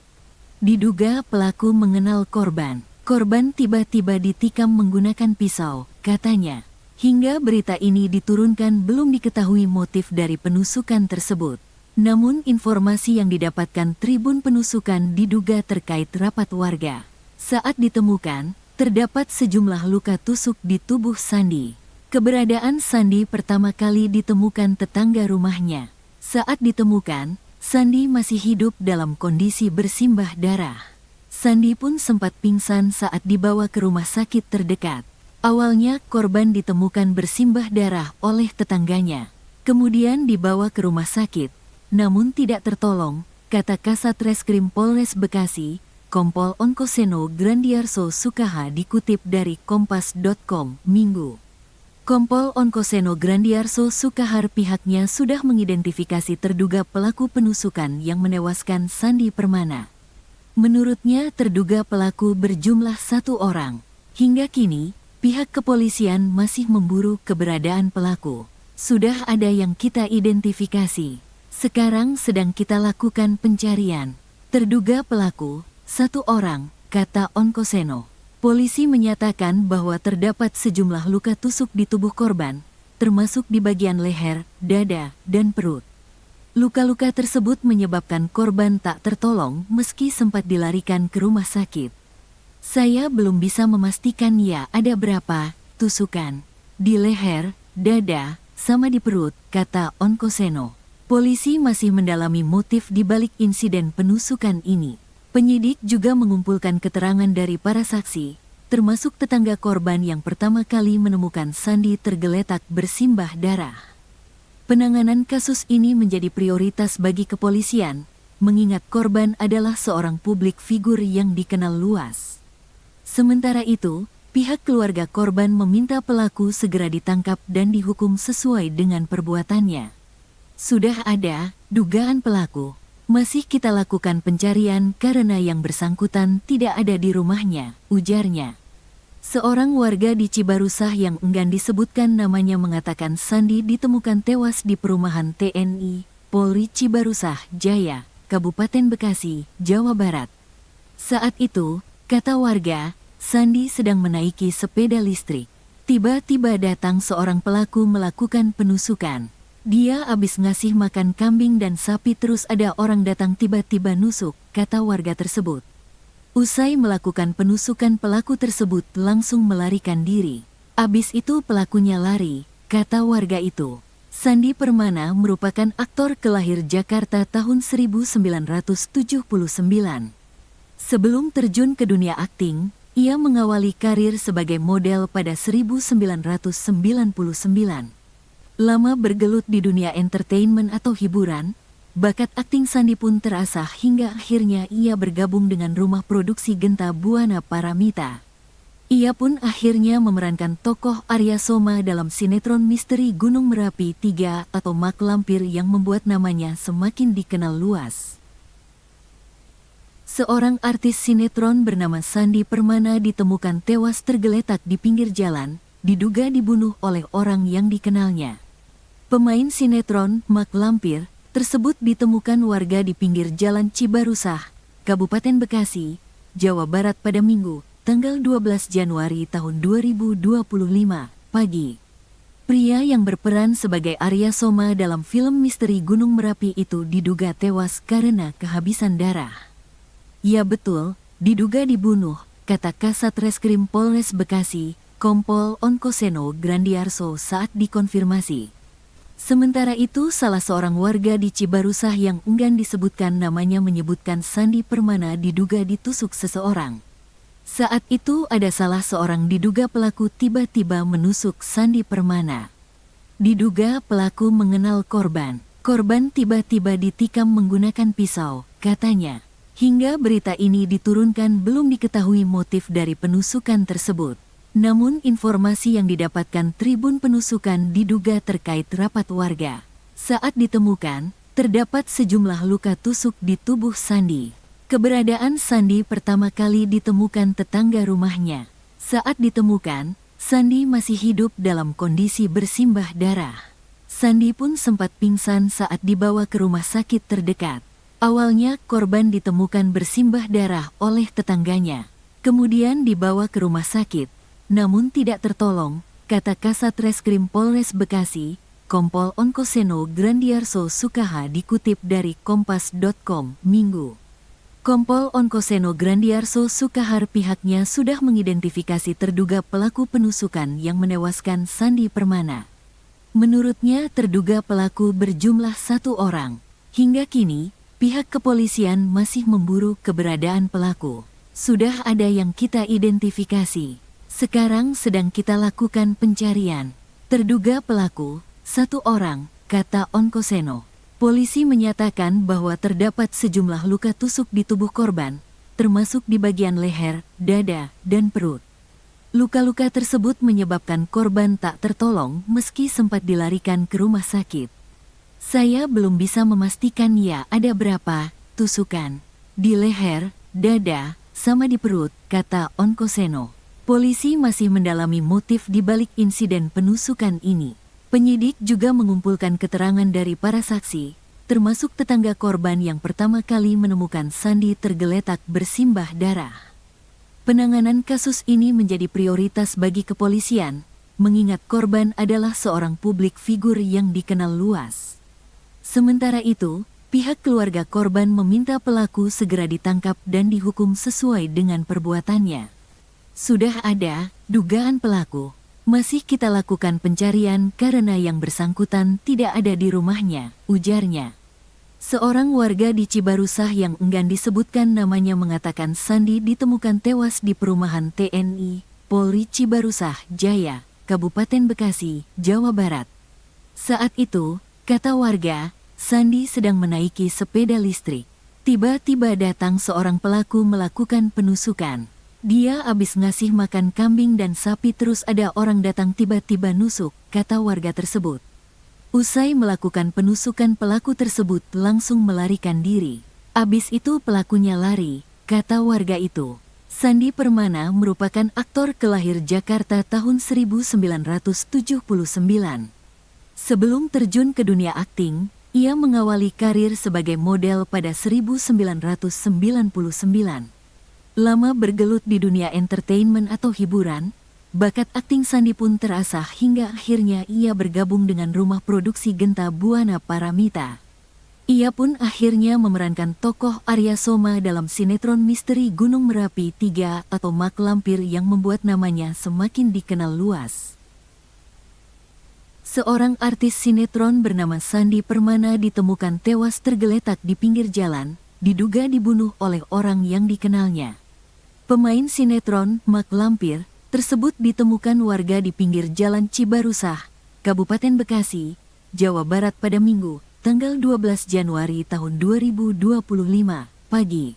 Diduga pelaku mengenal korban. Korban tiba-tiba ditikam menggunakan pisau, katanya. Hingga berita ini diturunkan belum diketahui motif dari penusukan tersebut. Namun informasi yang didapatkan Tribun Penusukan diduga terkait rapat warga. Saat ditemukan, terdapat sejumlah luka tusuk di tubuh Sandi. Keberadaan Sandi pertama kali ditemukan tetangga rumahnya. Saat ditemukan, Sandi masih hidup dalam kondisi bersimbah darah. Sandi pun sempat pingsan saat dibawa ke rumah sakit terdekat. Awalnya korban ditemukan bersimbah darah oleh tetangganya. Kemudian dibawa ke rumah sakit. Namun tidak tertolong, kata Kasat Reskrim Polres Bekasi, Kompol Onkoseno Grandiarso Sukaha dikutip dari Kompas.com, Minggu. Kompol Onkoseno Grandiarso Sukahar pihaknya sudah mengidentifikasi terduga pelaku penusukan yang menewaskan Sandi Permana. Menurutnya terduga pelaku berjumlah 1 orang. Hingga kini, pihak kepolisian masih memburu keberadaan pelaku. Sudah ada yang kita identifikasi. Sekarang sedang kita lakukan pencarian. Terduga pelaku, 1 orang, kata Onkoseno. Polisi menyatakan bahwa terdapat sejumlah luka tusuk di tubuh korban, termasuk di bagian leher, dada, dan perut. Luka-luka tersebut menyebabkan korban tak tertolong meski sempat dilarikan ke rumah sakit. Saya belum bisa memastikan ya ada berapa tusukan. Di leher, dada, sama di perut, kata Onkoseno. Polisi masih mendalami motif di balik insiden penusukan ini. Penyidik juga mengumpulkan keterangan dari para saksi, termasuk tetangga korban yang pertama kali menemukan Sandi tergeletak bersimbah darah. Penanganan kasus ini menjadi prioritas bagi kepolisian, mengingat korban adalah seorang publik figur yang dikenal luas. Sementara itu, pihak keluarga korban meminta pelaku segera ditangkap dan dihukum sesuai dengan perbuatannya. Sudah ada dugaan pelaku. Masih kita lakukan pencarian karena yang bersangkutan tidak ada di rumahnya, ujarnya. Seorang warga di Cibarusah yang enggan disebutkan namanya mengatakan Sandi ditemukan tewas di perumahan TNI Polri Cibarusah Jaya, Kabupaten Bekasi, Jawa Barat. Saat itu, kata warga, Sandi sedang menaiki sepeda listrik. Tiba-tiba datang seorang pelaku melakukan penusukan. Dia habis ngasih makan kambing dan sapi terus ada orang datang tiba-tiba nusuk, kata warga tersebut. Usai melakukan penusukan pelaku tersebut langsung melarikan diri. Abis itu pelakunya lari, kata warga itu. Sandi Permana merupakan aktor kelahir Jakarta tahun 1979. Sebelum terjun ke dunia akting, ia mengawali karir sebagai model pada 1999. Lama bergelut di dunia entertainment atau hiburan, bakat akting Sandi pun terasah hingga akhirnya ia bergabung dengan rumah produksi Genta Buana Paramita. Ia pun akhirnya memerankan tokoh Arya Soma dalam sinetron misteri Gunung Merapi 3 atau Mak Lampir yang membuat namanya semakin dikenal luas. Seorang artis sinetron bernama Sandi Permana ditemukan tewas tergeletak di pinggir jalan, diduga dibunuh oleh orang yang dikenalnya. Pemain sinetron Mak Lampir tersebut ditemukan warga di pinggir jalan Cibarusah, Kabupaten Bekasi, Jawa Barat pada Minggu, tanggal 12 Januari tahun 2025, pagi. Pria yang berperan sebagai Arya Soma dalam film misteri Gunung Merapi itu diduga tewas karena kehabisan darah. Ya betul, diduga dibunuh, kata Kasat Reskrim Polres Bekasi, Kompol Onkoseno Grandiarso saat dikonfirmasi. Sementara itu, salah seorang warga di Cibarusah yang enggan disebutkan namanya menyebutkan Sandi Permana diduga ditusuk seseorang. Saat itu ada salah seorang diduga pelaku tiba-tiba menusuk Sandi Permana. Diduga pelaku mengenal korban. Korban tiba-tiba ditikam menggunakan pisau, katanya. Hingga berita ini diturunkan belum diketahui motif dari penusukan tersebut. Namun informasi yang didapatkan Tribun Penusukan diduga terkait rapat warga. Saat ditemukan, terdapat sejumlah luka tusuk di tubuh Sandi. Keberadaan Sandi pertama kali ditemukan tetangga rumahnya. Saat ditemukan, Sandi masih hidup dalam kondisi bersimbah darah. Sandi pun sempat pingsan saat dibawa ke rumah sakit terdekat. Awalnya korban ditemukan bersimbah darah oleh tetangganya. Kemudian dibawa ke rumah sakit. Namun tidak tertolong, kata Kasat Reskrim Polres Bekasi, Kompol Onkoseno Grandiarso Sukaha dikutip dari Kompas.com, Minggu. Kompol Onkoseno Grandiarso Sukahar pihaknya sudah mengidentifikasi terduga pelaku penusukan yang menewaskan Sandi Permana. Menurutnya terduga pelaku berjumlah 1 orang. Hingga kini, pihak kepolisian masih memburu keberadaan pelaku. Sudah ada yang kita identifikasi. Sekarang sedang kita lakukan pencarian. Terduga pelaku, 1 orang, kata Onkoseno. Polisi menyatakan bahwa terdapat sejumlah luka tusuk di tubuh korban, termasuk di bagian leher, dada, dan perut. Luka-luka tersebut menyebabkan korban tak tertolong meski sempat dilarikan ke rumah sakit. Saya belum bisa memastikan ya ada berapa tusukan. Di leher, dada, sama di perut, kata Onkoseno. Polisi masih mendalami motif di balik insiden penusukan ini. Penyidik juga mengumpulkan keterangan dari para saksi, termasuk tetangga korban yang pertama kali menemukan Sandi tergeletak bersimbah darah. Penanganan kasus ini menjadi prioritas bagi kepolisian, mengingat korban adalah seorang publik figur yang dikenal luas. Sementara itu, pihak keluarga korban meminta pelaku segera ditangkap dan dihukum sesuai dengan perbuatannya. Sudah ada dugaan pelaku. Masih kita lakukan pencarian karena yang bersangkutan tidak ada di rumahnya, ujarnya. Seorang warga di Cibarusah yang enggan disebutkan namanya mengatakan Sandi ditemukan tewas di perumahan TNI Polri Cibarusah Jaya, Kabupaten Bekasi, Jawa Barat. Saat itu, kata warga, Sandi sedang menaiki sepeda listrik. Tiba-tiba datang seorang pelaku melakukan penusukan. Dia habis ngasih makan kambing dan sapi terus ada orang datang tiba-tiba nusuk, kata warga tersebut. Usai melakukan penusukan pelaku tersebut langsung melarikan diri. Abis itu pelakunya lari, kata warga itu. Sandi Permana merupakan aktor kelahir Jakarta tahun 1979. Sebelum terjun ke dunia akting, ia mengawali karir sebagai model pada 1999. Lama bergelut di dunia entertainment atau hiburan, bakat akting Sandi pun terasah hingga akhirnya ia bergabung dengan rumah produksi Genta Buana Paramita. Ia pun akhirnya memerankan tokoh Arya Soma dalam sinetron misteri Gunung Merapi 3 atau Mak Lampir yang membuat namanya semakin dikenal luas. Seorang artis sinetron bernama Sandi Permana ditemukan tewas tergeletak di pinggir jalan, diduga dibunuh oleh orang yang dikenalnya. Pemain sinetron Mak Lampir tersebut ditemukan warga di pinggir jalan Cibarusah, Kabupaten Bekasi, Jawa Barat pada Minggu, tanggal 12 Januari tahun 2025, pagi.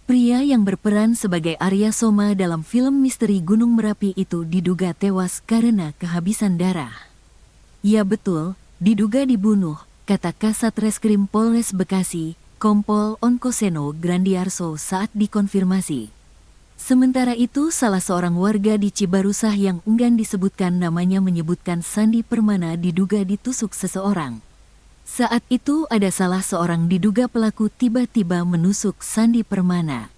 Pria yang berperan sebagai Arya Soma dalam film misteri Gunung Merapi itu diduga tewas karena kehabisan darah. Ya betul, diduga dibunuh, kata Kasat Reskrim Polres Bekasi, Kompol Onkoseno Grandiarso saat dikonfirmasi. Sementara itu salah seorang warga di Cibarusah yang enggan disebutkan namanya menyebutkan Sandi Permana diduga ditusuk seseorang. Saat itu ada salah seorang diduga pelaku tiba-tiba menusuk Sandi Permana.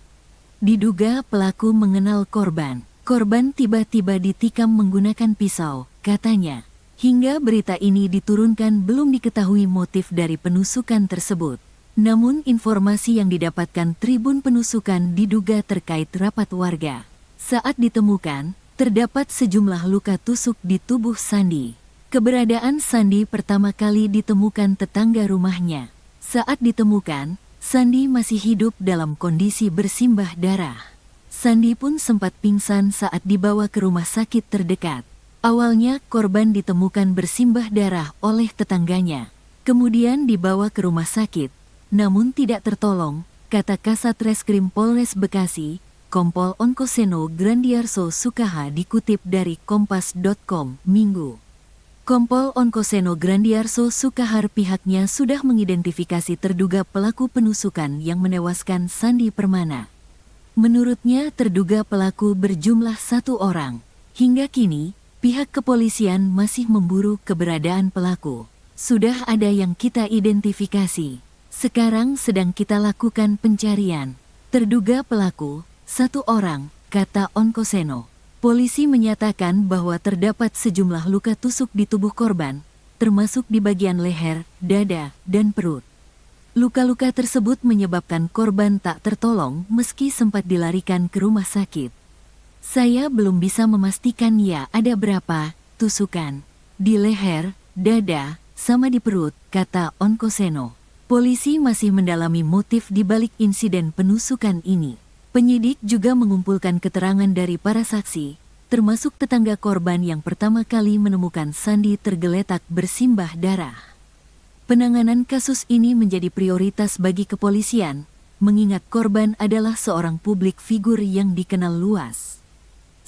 Diduga pelaku mengenal korban. Korban tiba-tiba ditikam menggunakan pisau, katanya. Hingga berita ini diturunkan belum diketahui motif dari penusukan tersebut. Namun informasi yang didapatkan Tribun Penusukan diduga terkait rapat warga. Saat ditemukan, terdapat sejumlah luka tusuk di tubuh Sandi. Keberadaan Sandi pertama kali ditemukan tetangga rumahnya. Saat ditemukan, Sandi masih hidup dalam kondisi bersimbah darah. Sandi pun sempat pingsan saat dibawa ke rumah sakit terdekat. Awalnya korban ditemukan bersimbah darah oleh tetangganya. Kemudian dibawa ke rumah sakit, namun tidak tertolong, kata Kasat Reskrim Polres Bekasi, Kompol Onkoseno Grandiarso Sukaha dikutip dari Kompas.com, Minggu. Kompol Onkoseno Grandiarso Sukahar pihaknya sudah mengidentifikasi terduga pelaku penusukan yang menewaskan Sandi Permana. Menurutnya terduga pelaku berjumlah 1 orang. Hingga kini, pihak kepolisian masih memburu keberadaan pelaku. Sudah ada yang kita identifikasi. Sekarang sedang kita lakukan pencarian. Terduga pelaku, 1 orang, kata Onkoseno. Polisi menyatakan bahwa terdapat sejumlah luka tusuk di tubuh korban, termasuk di bagian leher, dada, dan perut. Luka-luka tersebut menyebabkan korban tak tertolong meski sempat dilarikan ke rumah sakit. Saya belum bisa memastikan ya ada berapa tusukan. Di leher, dada, sama di perut, kata Onkoseno. Polisi masih mendalami motif di balik insiden penusukan ini. Penyidik juga mengumpulkan keterangan dari para saksi, termasuk tetangga korban yang pertama kali menemukan Sandi tergeletak bersimbah darah. Penanganan kasus ini menjadi prioritas bagi kepolisian, mengingat korban adalah seorang publik figur yang dikenal luas.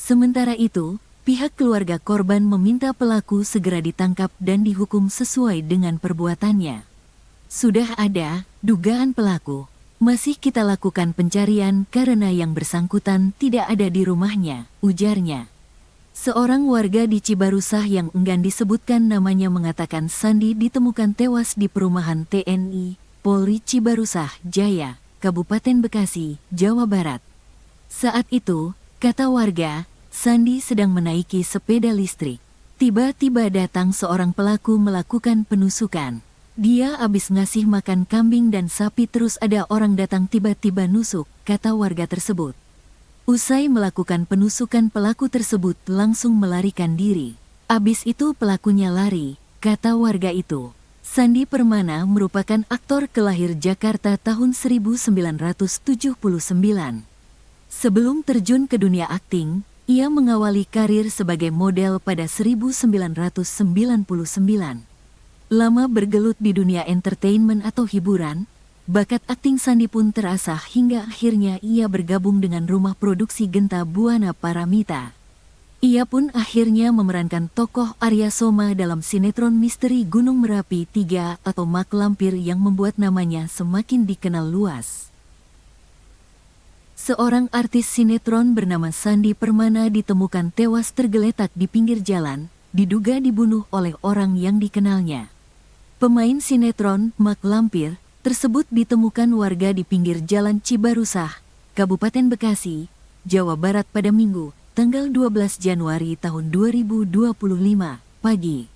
Sementara itu, pihak keluarga korban meminta pelaku segera ditangkap dan dihukum sesuai dengan perbuatannya. Sudah ada dugaan pelaku. Masih kita lakukan pencarian karena yang bersangkutan tidak ada di rumahnya, ujarnya. Seorang warga di Cibarusah yang enggan disebutkan namanya mengatakan Sandi ditemukan tewas di perumahan TNI, Polri Cibarusah, Jaya, Kabupaten Bekasi, Jawa Barat. Saat itu, kata warga, Sandi sedang menaiki sepeda listrik. Tiba-tiba datang seorang pelaku melakukan penusukan. Dia habis ngasih makan kambing dan sapi terus ada orang datang tiba-tiba nusuk, kata warga tersebut. Usai melakukan penusukan pelaku tersebut langsung melarikan diri. Abis itu pelakunya lari, kata warga itu. Sandi Permana merupakan aktor kelahir Jakarta tahun 1979. Sebelum terjun ke dunia akting, ia mengawali karir sebagai model pada 1999. Lama bergelut di dunia entertainment atau hiburan, bakat akting Sandi pun terasah hingga akhirnya ia bergabung dengan rumah produksi Genta Buana Paramita. Ia pun akhirnya memerankan tokoh Arya Soma dalam sinetron misteri Gunung Merapi 3 atau Mak Lampir yang membuat namanya semakin dikenal luas. Seorang artis sinetron bernama Sandi Permana ditemukan tewas tergeletak di pinggir jalan, diduga dibunuh oleh orang yang dikenalnya. Pemain sinetron, Mak Lampir, tersebut ditemukan warga di pinggir jalan Cibarusah, Kabupaten Bekasi, Jawa Barat pada Minggu, tanggal 12 Januari tahun 2025, pagi.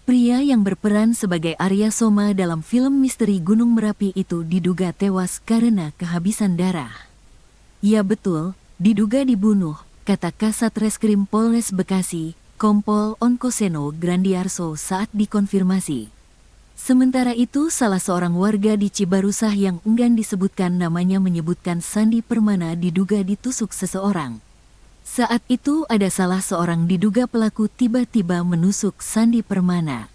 Pria yang berperan sebagai Arya Soma dalam film misteri Gunung Merapi itu diduga tewas karena kehabisan darah. Ya betul, diduga dibunuh, kata Kasat Reskrim Polres Bekasi, Kompol Onkoseno Grandiarso saat dikonfirmasi. Sementara itu salah seorang warga di Cibarusah yang enggan disebutkan namanya menyebutkan Sandi Permana diduga ditusuk seseorang. Saat itu ada salah seorang diduga pelaku tiba-tiba menusuk Sandi Permana.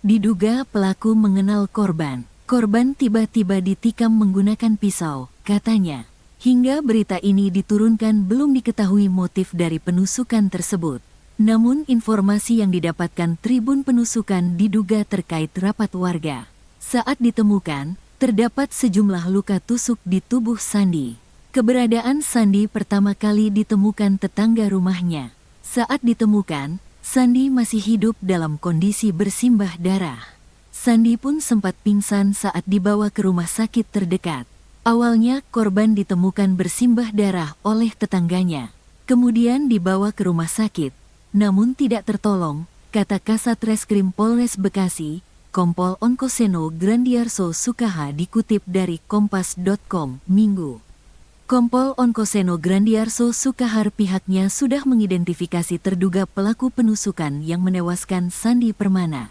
Diduga pelaku mengenal korban. Korban tiba-tiba ditikam menggunakan pisau, katanya. Hingga berita ini diturunkan belum diketahui motif dari penusukan tersebut. Namun informasi yang didapatkan Tribun Penusukan diduga terkait rapat warga. Saat ditemukan, terdapat sejumlah luka tusuk di tubuh Sandi. Keberadaan Sandi pertama kali ditemukan tetangga rumahnya. Saat ditemukan, Sandi masih hidup dalam kondisi bersimbah darah. Sandi pun sempat pingsan saat dibawa ke rumah sakit terdekat. Awalnya korban ditemukan bersimbah darah oleh tetangganya. Kemudian dibawa ke rumah sakit, namun tidak tertolong, kata Kasat Reskrim Polres Bekasi, Kompol Onkoseno Grandiarso Sukaha dikutip dari Kompas.com, Minggu. Kompol Onkoseno Grandiarso Sukahar pihaknya sudah mengidentifikasi terduga pelaku penusukan yang menewaskan Sandi Permana.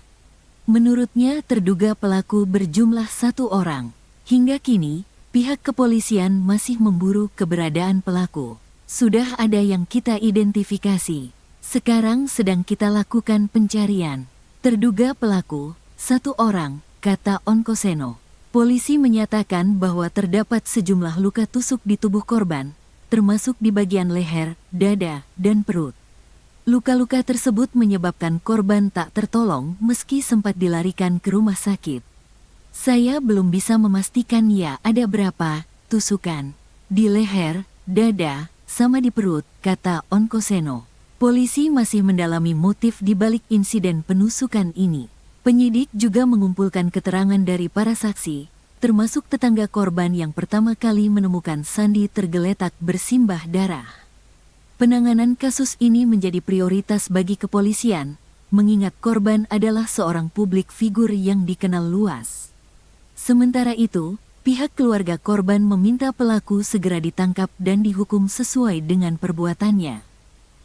Menurutnya terduga pelaku berjumlah 1 orang. Hingga kini, pihak kepolisian masih memburu keberadaan pelaku. Sudah ada yang kita identifikasi. Sekarang sedang kita lakukan pencarian. Terduga pelaku, 1 orang, kata Onkoseno. Polisi menyatakan bahwa terdapat sejumlah luka tusuk di tubuh korban, termasuk di bagian leher, dada, dan perut. Luka-luka tersebut menyebabkan korban tak tertolong meski sempat dilarikan ke rumah sakit. Saya belum bisa memastikan ya ada berapa tusukan di leher, dada, sama di perut, kata Onkoseno. Polisi masih mendalami motif di balik insiden penusukan ini. Penyidik juga mengumpulkan keterangan dari para saksi, termasuk tetangga korban yang pertama kali menemukan Sandi tergeletak bersimbah darah. Penanganan kasus ini menjadi prioritas bagi kepolisian, mengingat korban adalah seorang publik figur yang dikenal luas. Sementara itu, pihak keluarga korban meminta pelaku segera ditangkap dan dihukum sesuai dengan perbuatannya.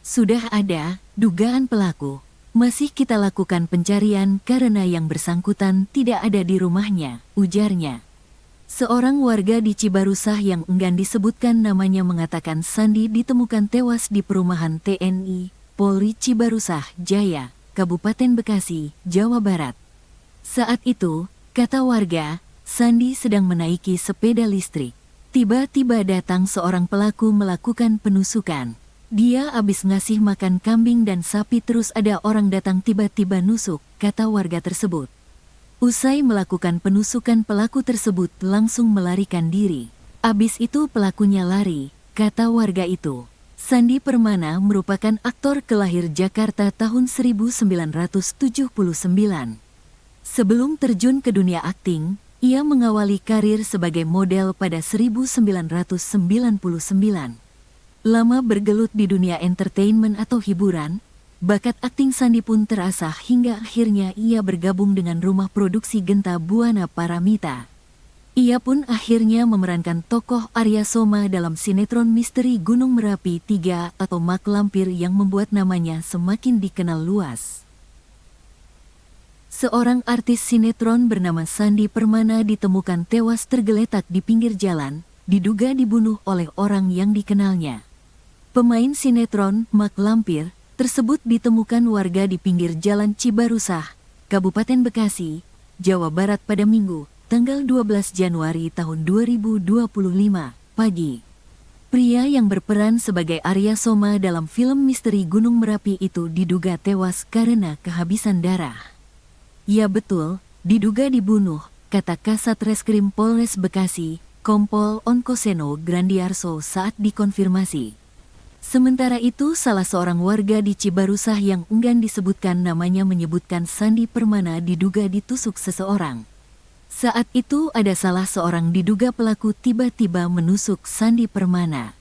Sudah ada dugaan pelaku. Masih kita lakukan pencarian karena yang bersangkutan tidak ada di rumahnya, ujarnya. Seorang warga di Cibarusah yang enggan disebutkan namanya mengatakan Sandi ditemukan tewas di perumahan TNI, Polri Cibarusah Jaya, Kabupaten Bekasi, Jawa Barat. Saat itu, kata warga, Sandi sedang menaiki sepeda listrik. Tiba-tiba datang seorang pelaku melakukan penusukan. Dia habis ngasih makan kambing dan sapi terus ada orang datang tiba-tiba nusuk, kata warga tersebut. Usai melakukan penusukan pelaku tersebut langsung melarikan diri. Abis itu pelakunya lari, kata warga itu. Sandi Permana merupakan aktor kelahir Jakarta tahun 1979. Sebelum terjun ke dunia akting, ia mengawali karir sebagai model pada 1999. Lama bergelut di dunia entertainment atau hiburan, bakat akting Sandi pun terasah hingga akhirnya ia bergabung dengan rumah produksi Genta Buana Paramita. Ia pun akhirnya memerankan tokoh Arya Soma dalam sinetron misteri Gunung Merapi 3 atau Mak Lampir yang membuat namanya semakin dikenal luas. Seorang artis sinetron bernama Sandi Permana ditemukan tewas tergeletak di pinggir jalan, diduga dibunuh oleh orang yang dikenalnya. Pemain sinetron, Mak Lampir, tersebut ditemukan warga di pinggir jalan Cibarusah, Kabupaten Bekasi, Jawa Barat pada Minggu, tanggal 12 Januari tahun 2025, pagi. Pria yang berperan sebagai Arya Soma dalam film misteri Gunung Merapi itu diduga tewas karena kehabisan darah. Ya betul, diduga dibunuh, kata Kasat Reskrim Polres Bekasi, Kompol Onkoseno Grandiarso saat dikonfirmasi. Sementara itu, salah seorang warga di Cibarusah yang enggan disebutkan namanya menyebutkan Sandi Permana diduga ditusuk seseorang. Saat itu ada salah seorang diduga pelaku tiba-tiba menusuk Sandi Permana.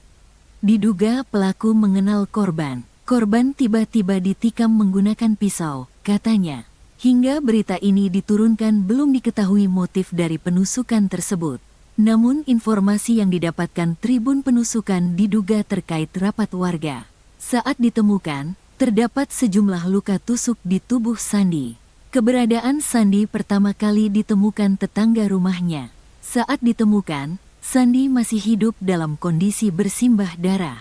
Diduga pelaku mengenal korban. Korban tiba-tiba ditikam menggunakan pisau, katanya. Hingga berita ini diturunkan belum diketahui motif dari penusukan tersebut. Namun informasi yang didapatkan Tribun Penusukan diduga terkait rapat warga. Saat ditemukan, terdapat sejumlah luka tusuk di tubuh Sandi. Keberadaan Sandi pertama kali ditemukan tetangga rumahnya. Saat ditemukan, Sandi masih hidup dalam kondisi bersimbah darah.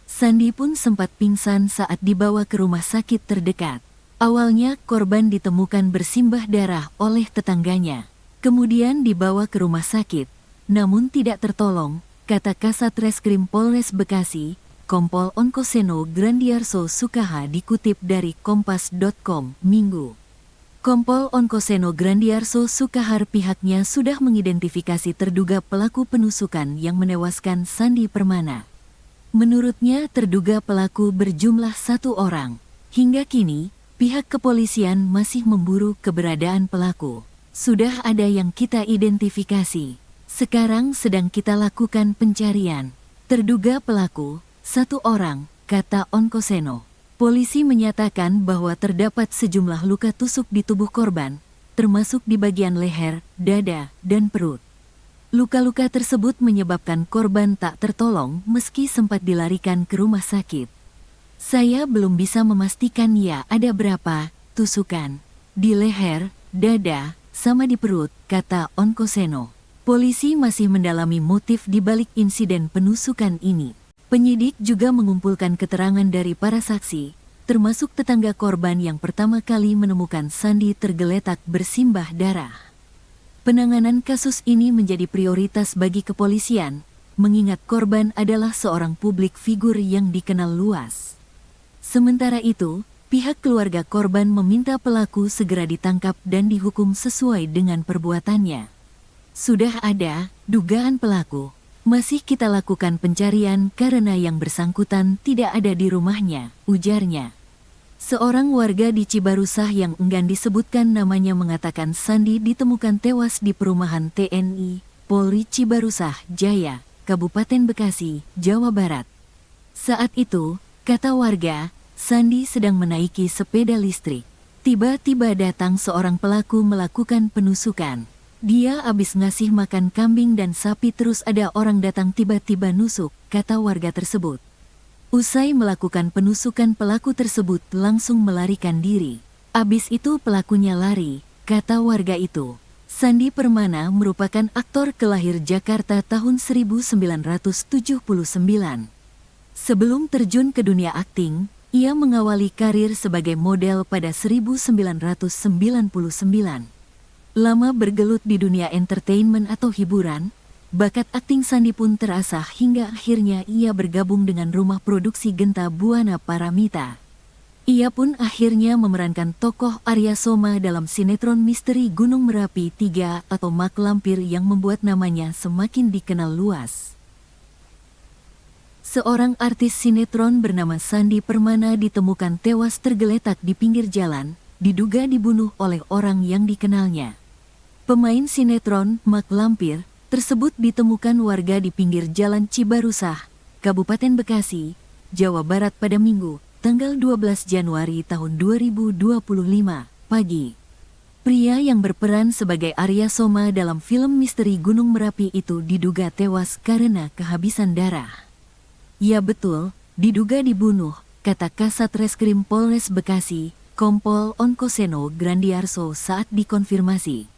Sandi pun sempat pingsan saat dibawa ke rumah sakit terdekat. Awalnya korban ditemukan bersimbah darah oleh tetangganya. Kemudian dibawa ke rumah sakit, namun tidak tertolong, kata Kasat Reskrim Polres Bekasi, Kompol Onkoseno Grandiarso Sukaha dikutip dari Kompas.com, Minggu. Kompol Onkoseno Grandiarso Sukahar pihaknya sudah mengidentifikasi terduga pelaku penusukan yang menewaskan Sandi Permana. Menurutnya terduga pelaku berjumlah 1 orang. Hingga kini, pihak kepolisian masih memburu keberadaan pelaku. Sudah ada yang kita identifikasi. Sekarang sedang kita lakukan pencarian. Terduga pelaku, 1 orang, kata Onkoseno. Polisi menyatakan bahwa terdapat sejumlah luka tusuk di tubuh korban, termasuk di bagian leher, dada, dan perut. Luka-luka tersebut menyebabkan korban tak tertolong meski sempat dilarikan ke rumah sakit. Saya belum bisa memastikan ya ada berapa tusukan di leher, dada, sama di perut, kata Onkoseno. Polisi masih mendalami motif di balik insiden penusukan ini. Penyidik juga mengumpulkan keterangan dari para saksi, termasuk tetangga korban yang pertama kali menemukan Sandi tergeletak bersimbah darah. Penanganan kasus ini menjadi prioritas bagi kepolisian, mengingat korban adalah seorang publik figur yang dikenal luas. Sementara itu, pihak keluarga korban meminta pelaku segera ditangkap dan dihukum sesuai dengan perbuatannya. Sudah ada dugaan pelaku. Masih kita lakukan pencarian karena yang bersangkutan tidak ada di rumahnya, ujarnya. Seorang warga di Cibarusah yang enggan disebutkan namanya mengatakan Sandi ditemukan tewas di perumahan TNI, Polri Cibarusah, Jaya, Kabupaten Bekasi, Jawa Barat. Saat itu, kata warga, Sandi sedang menaiki sepeda listrik. Tiba-tiba datang seorang pelaku melakukan penusukan. Dia habis ngasih makan kambing dan sapi terus ada orang datang tiba-tiba nusuk, kata warga tersebut. Usai melakukan penusukan pelaku tersebut langsung melarikan diri. Abis itu pelakunya lari, kata warga itu. Sandi Permana merupakan aktor kelahir Jakarta tahun 1979. Sebelum terjun ke dunia akting, ia mengawali karir sebagai model pada 1999. Lama bergelut di dunia entertainment atau hiburan, bakat akting Sandi pun terasah hingga akhirnya ia bergabung dengan rumah produksi Genta Buana Paramita. Ia pun akhirnya memerankan tokoh Arya Soma dalam sinetron misteri Gunung Merapi 3 atau Mak Lampir yang membuat namanya semakin dikenal luas. Seorang artis sinetron bernama Sandi Permana ditemukan tewas tergeletak di pinggir jalan, diduga dibunuh oleh orang yang dikenalnya. Pemain sinetron Mak Lampir tersebut ditemukan warga di pinggir jalan Cibarusah, Kabupaten Bekasi, Jawa Barat pada Minggu, tanggal 12 Januari tahun 2025, pagi. Pria yang berperan sebagai Arya Soma dalam film misteri Gunung Merapi itu diduga tewas karena kehabisan darah. Ya betul, diduga dibunuh, kata Kasat Reskrim Polres Bekasi, Kompol Onkoseno Grandiarso saat dikonfirmasi.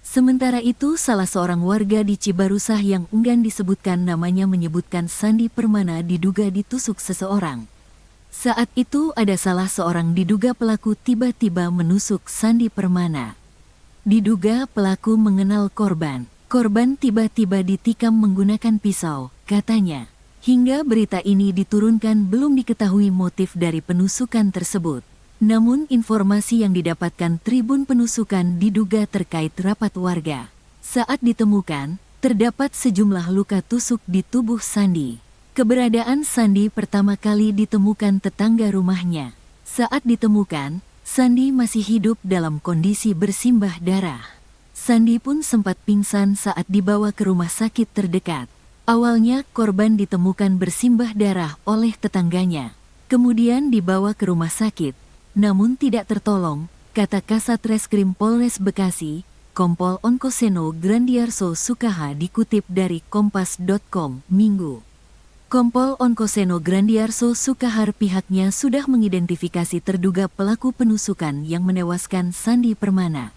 Sementara itu, salah seorang warga di Cibarusah yang enggan disebutkan namanya menyebutkan Sandi Permana diduga ditusuk seseorang. Saat itu ada salah seorang diduga pelaku tiba-tiba menusuk Sandi Permana. Diduga pelaku mengenal korban. Korban tiba-tiba ditikam menggunakan pisau, katanya. Hingga berita ini diturunkan belum diketahui motif dari penusukan tersebut. Namun informasi yang didapatkan Tribun Penusukan diduga terkait rapat warga. Saat ditemukan, terdapat sejumlah luka tusuk di tubuh Sandi. Keberadaan Sandi pertama kali ditemukan tetangga rumahnya. Saat ditemukan, Sandi masih hidup dalam kondisi bersimbah darah. Sandi pun sempat pingsan saat dibawa ke rumah sakit terdekat. Awalnya korban ditemukan bersimbah darah oleh tetangganya. Kemudian dibawa ke rumah sakit, namun tidak tertolong, kata Kasat Reskrim Polres Bekasi, Kompol Onkoseno Grandiarso Sukaha dikutip dari Kompas.com, Minggu. Kompol Onkoseno Grandiarso Sukahar pihaknya sudah mengidentifikasi terduga pelaku penusukan yang menewaskan Sandi Permana.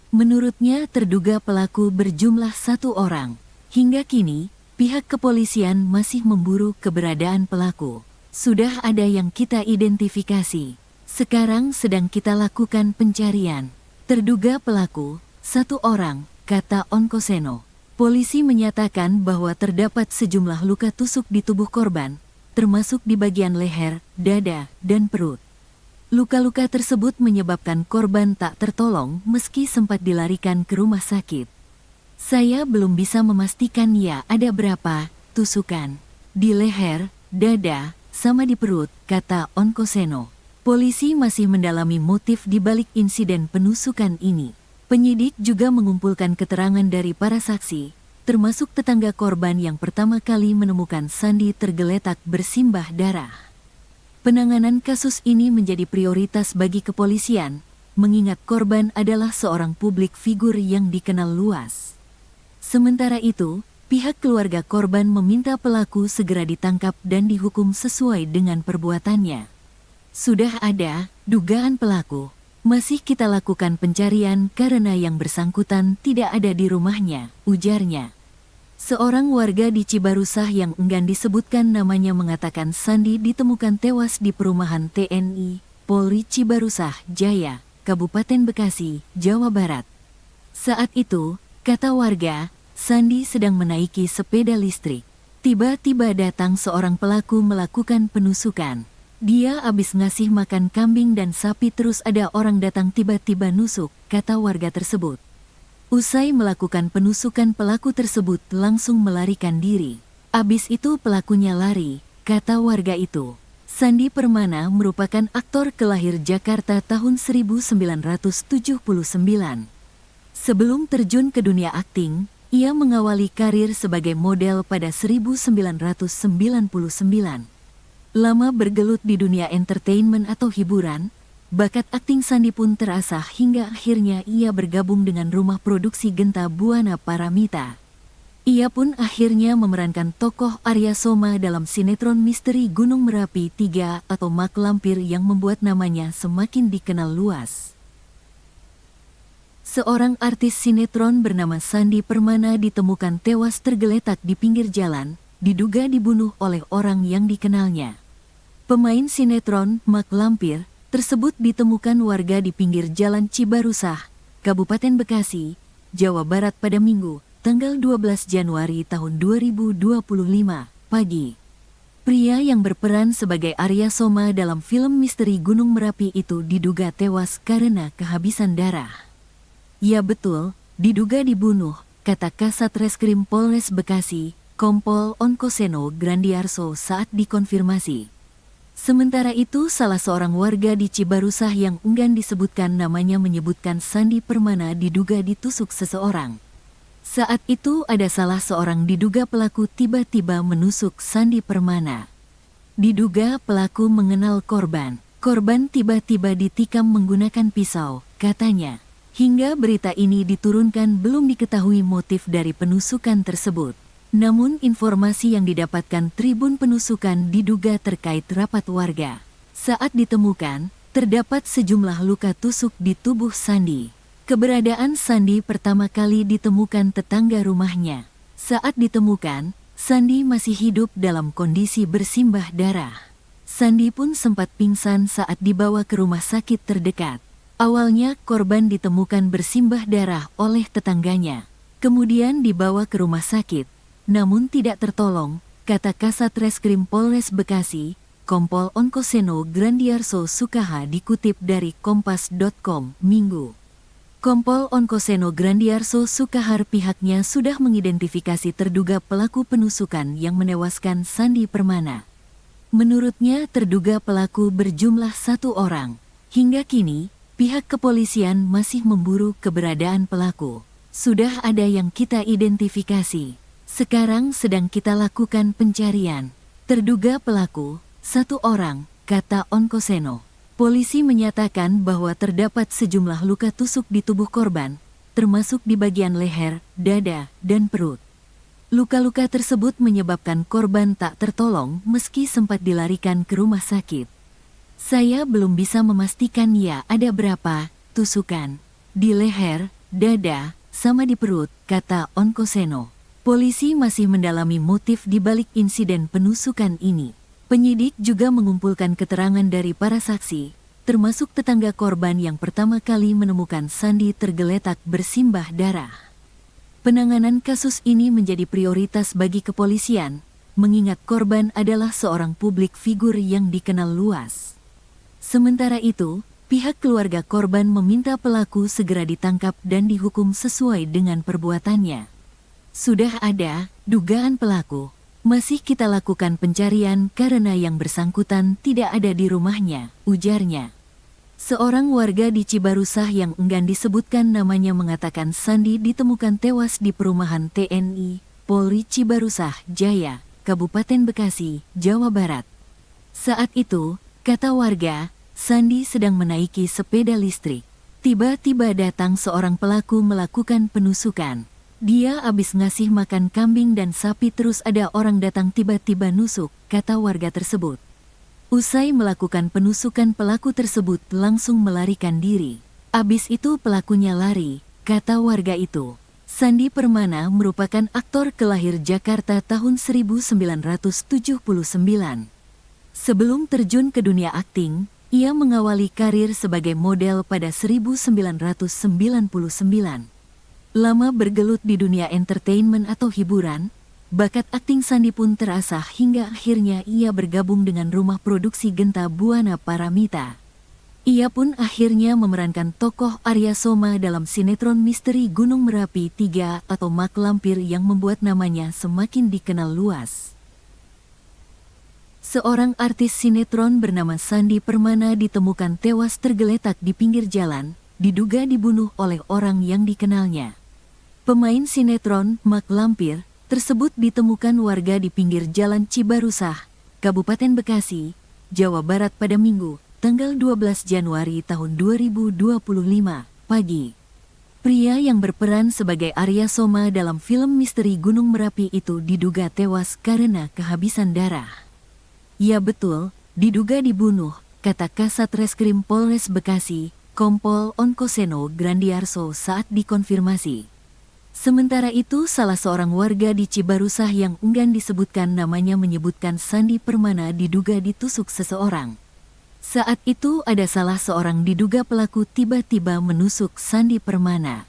Menurutnya terduga pelaku berjumlah 1 orang. Hingga kini, pihak kepolisian masih memburu keberadaan pelaku. Sudah ada yang kita identifikasi. Sekarang sedang kita lakukan pencarian. Terduga pelaku, 1 orang, kata Onkoseno. Polisi menyatakan bahwa terdapat sejumlah luka tusuk di tubuh korban, termasuk di bagian leher, dada, dan perut. Luka-luka tersebut menyebabkan korban tak tertolong meski sempat dilarikan ke rumah sakit. Saya belum bisa memastikan ya ada berapa tusukan di leher, dada, sama di perut, kata Onkoseno. Polisi masih mendalami motif di balik insiden penusukan ini. Penyidik juga mengumpulkan keterangan dari para saksi, termasuk tetangga korban yang pertama kali menemukan Sandi tergeletak bersimbah darah. Penanganan kasus ini menjadi prioritas bagi kepolisian, mengingat korban adalah seorang publik figur yang dikenal luas. Sementara itu, pihak keluarga korban meminta pelaku segera ditangkap dan dihukum sesuai dengan perbuatannya. Sudah ada dugaan pelaku. Masih kita lakukan pencarian karena yang bersangkutan tidak ada di rumahnya, ujarnya. Seorang warga di Cibarusah yang enggan disebutkan namanya mengatakan Sandi ditemukan tewas di perumahan TNI, Polri Cibarusah, Jaya, Kabupaten Bekasi, Jawa Barat. Saat itu, kata warga, Sandi sedang menaiki sepeda listrik. Tiba-tiba datang seorang pelaku melakukan penusukan. Dia habis ngasih makan kambing dan sapi terus ada orang datang tiba-tiba nusuk, kata warga tersebut. Usai melakukan penusukan pelaku tersebut langsung melarikan diri. Abis itu pelakunya lari, kata warga itu. Sandi Permana merupakan aktor kelahir Jakarta tahun 1979. Sebelum terjun ke dunia akting, ia mengawali karir sebagai model pada 1999. Lama bergelut di dunia entertainment atau hiburan, bakat akting Sandi pun terasah hingga akhirnya ia bergabung dengan rumah produksi Genta Buana Paramita. Ia pun akhirnya memerankan tokoh Arya Soma dalam sinetron misteri Gunung Merapi 3 atau Mak Lampir yang membuat namanya semakin dikenal luas. Seorang artis sinetron bernama Sandi Permana ditemukan tewas tergeletak di pinggir jalan, diduga dibunuh oleh orang yang dikenalnya. Pemain sinetron Mak Lampir tersebut ditemukan warga di pinggir jalan Cibarusah, Kabupaten Bekasi, Jawa Barat pada Minggu, tanggal 12 Januari tahun 2025, pagi. Pria yang berperan sebagai Arya Soma dalam film misteri Gunung Merapi itu diduga tewas karena kehabisan darah. Ya betul, diduga dibunuh, kata Kasat Reskrim Polres Bekasi, Kompol Onkoseno Grandiarso saat dikonfirmasi. Sementara itu salah seorang warga di Cibarusah yang enggan disebutkan namanya menyebutkan Sandi Permana diduga ditusuk seseorang. Saat itu ada salah seorang diduga pelaku tiba-tiba menusuk Sandi Permana. Diduga pelaku mengenal korban. Korban tiba-tiba ditikam menggunakan pisau, katanya. Hingga berita ini diturunkan belum diketahui motif dari penusukan tersebut. Namun informasi yang didapatkan Tribun Penusukan diduga terkait rapat warga. Saat ditemukan, terdapat sejumlah luka tusuk di tubuh Sandi. Keberadaan Sandi pertama kali ditemukan tetangga rumahnya. Saat ditemukan, Sandi masih hidup dalam kondisi bersimbah darah. Sandi pun sempat pingsan saat dibawa ke rumah sakit terdekat. Awalnya korban ditemukan bersimbah darah oleh tetangganya. Kemudian dibawa ke rumah sakit, namun tidak tertolong, kata Kasat Reskrim Polres Bekasi, Kompol Onkoseno Grandiarso Sukaha dikutip dari Kompas.com, Minggu. Kompol Onkoseno Grandiarso Sukahar pihaknya sudah mengidentifikasi terduga pelaku penusukan yang menewaskan Sandi Permana. Menurutnya terduga pelaku berjumlah 1 orang. Hingga kini, pihak kepolisian masih memburu keberadaan pelaku. Sudah ada yang kita identifikasi. Sekarang sedang kita lakukan pencarian. Terduga pelaku, 1 orang, kata Onkoseno. Polisi menyatakan bahwa terdapat sejumlah luka tusuk di tubuh korban, termasuk di bagian leher, dada, dan perut. Luka-luka tersebut menyebabkan korban tak tertolong meski sempat dilarikan ke rumah sakit. Saya belum bisa memastikan ya ada berapa tusukan di leher, dada, sama di perut, kata Onkoseno. Polisi masih mendalami motif di balik insiden penusukan ini. Penyidik juga mengumpulkan keterangan dari para saksi, termasuk tetangga korban yang pertama kali menemukan Sandi tergeletak bersimbah darah. Penanganan kasus ini menjadi prioritas bagi kepolisian, mengingat korban adalah seorang publik figur yang dikenal luas. Sementara itu, pihak keluarga korban meminta pelaku segera ditangkap dan dihukum sesuai dengan perbuatannya. Sudah ada dugaan pelaku. Masih kita lakukan pencarian karena yang bersangkutan tidak ada di rumahnya, ujarnya. Seorang warga di Cibarusah yang enggan disebutkan namanya mengatakan Sandi ditemukan tewas di perumahan TNI, Polri Cibarusah Jaya, Kabupaten Bekasi, Jawa Barat. Saat itu, kata warga, Sandi sedang menaiki sepeda listrik. Tiba-tiba datang seorang pelaku melakukan penusukan. Dia habis ngasih makan kambing dan sapi terus ada orang datang tiba-tiba nusuk, kata warga tersebut. Usai melakukan penusukan pelaku tersebut langsung melarikan diri. Abis itu pelakunya lari, kata warga itu. Sandi Permana merupakan aktor kelahir Jakarta tahun 1979. Sebelum terjun ke dunia akting, ia mengawali karir sebagai model pada 1999. Lama bergelut di dunia entertainment atau hiburan, bakat akting Sandi pun terasah hingga akhirnya ia bergabung dengan rumah produksi Genta Buana Paramita. Ia pun akhirnya memerankan tokoh Arya Soma dalam sinetron misteri Gunung Merapi 3 atau Mak Lampir yang membuat namanya semakin dikenal luas. Seorang artis sinetron bernama Sandi Permana ditemukan tewas tergeletak di pinggir jalan, diduga dibunuh oleh orang yang dikenalnya. Pemain sinetron Mak Lampir tersebut ditemukan warga di pinggir jalan Cibarusah, Kabupaten Bekasi, Jawa Barat pada Minggu, tanggal 12 Januari tahun 2025, pagi. Pria yang berperan sebagai Arya Soma dalam film misteri Gunung Merapi itu diduga tewas karena kehabisan darah. Ya betul, diduga dibunuh, kata Kasat Reskrim Polres Bekasi, Kompol Onkoseno Grandiarso saat dikonfirmasi. Sementara itu salah seorang warga di Cibarusah yang enggan disebutkan namanya menyebutkan Sandi Permana diduga ditusuk seseorang. Saat itu ada salah seorang diduga pelaku tiba-tiba menusuk Sandi Permana.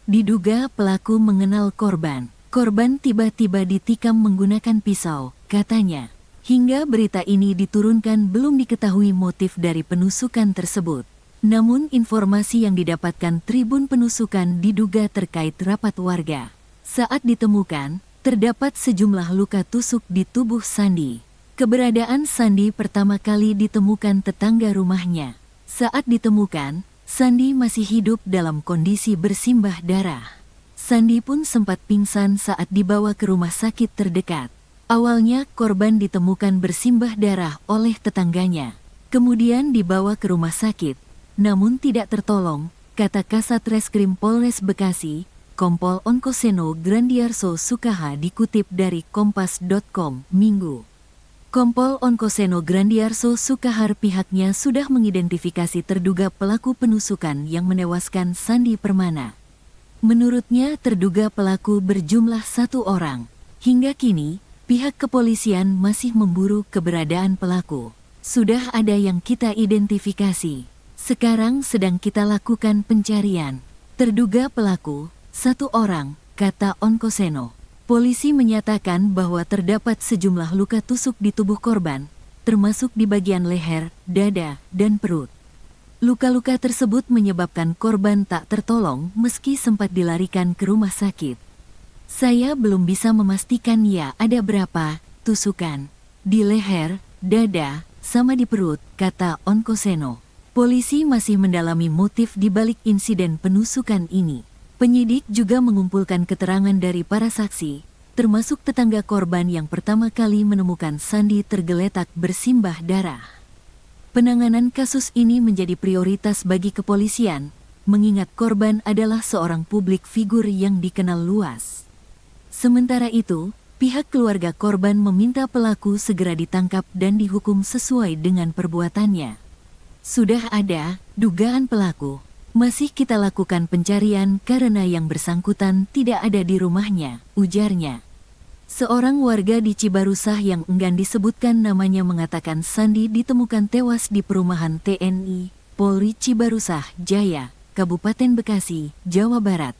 Diduga pelaku mengenal korban. Korban tiba-tiba ditikam menggunakan pisau, katanya. Hingga berita ini diturunkan belum diketahui motif dari penusukan tersebut. Namun informasi yang didapatkan Tribun Penusukan diduga terkait rapat warga. Saat ditemukan, terdapat sejumlah luka tusuk di tubuh Sandi. Keberadaan Sandi pertama kali ditemukan tetangga rumahnya. Saat ditemukan, Sandi masih hidup dalam kondisi bersimbah darah. Sandi pun sempat pingsan saat dibawa ke rumah sakit terdekat. Awalnya korban ditemukan bersimbah darah oleh tetangganya. Kemudian dibawa ke rumah sakit. Namun tidak tertolong, kata Kasat Reskrim Polres Bekasi, Kompol Onkoseno Grandiarso Sukaha dikutip dari Kompas.com, Minggu. Kompol Onkoseno Grandiarso Sukahar pihaknya sudah mengidentifikasi terduga pelaku penusukan yang menewaskan Sandi Permana. Menurutnya terduga pelaku berjumlah 1 orang. Hingga kini, pihak kepolisian masih memburu keberadaan pelaku. Sudah ada yang kita identifikasi. Sekarang sedang kita lakukan pencarian. Terduga pelaku, 1 orang, kata Onkoseno. Polisi menyatakan bahwa terdapat sejumlah luka tusuk di tubuh korban, termasuk di bagian leher, dada, dan perut. Luka-luka tersebut menyebabkan korban tak tertolong meski sempat dilarikan ke rumah sakit. Saya belum bisa memastikan ya ada berapa tusukan di leher, dada, sama di perut, kata Onkoseno. Polisi masih mendalami motif di balik insiden penusukan ini. Penyidik juga mengumpulkan keterangan dari para saksi, termasuk tetangga korban yang pertama kali menemukan Sandi tergeletak bersimbah darah. Penanganan kasus ini menjadi prioritas bagi kepolisian, mengingat korban adalah seorang publik figur yang dikenal luas. Sementara itu, pihak keluarga korban meminta pelaku segera ditangkap dan dihukum sesuai dengan perbuatannya. Sudah ada dugaan pelaku. Masih kita lakukan pencarian karena yang bersangkutan tidak ada di rumahnya, ujarnya. Seorang warga di Cibarusah yang enggan disebutkan namanya mengatakan Sandi ditemukan tewas di perumahan TNI, Polri Cibarusah Jaya, Kabupaten Bekasi, Jawa Barat.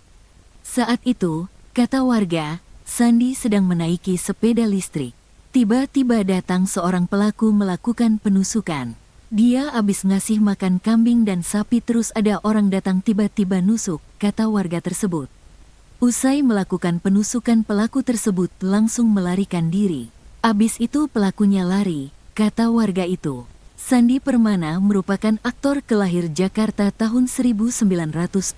Saat itu, kata warga, Sandi sedang menaiki sepeda listrik. Tiba-tiba datang seorang pelaku melakukan penusukan. Dia habis ngasih makan kambing dan sapi terus ada orang datang tiba-tiba nusuk, kata warga tersebut. Usai melakukan penusukan pelaku tersebut langsung melarikan diri. Abis itu pelakunya lari, kata warga itu. Sandi Permana merupakan aktor kelahir Jakarta tahun 1979.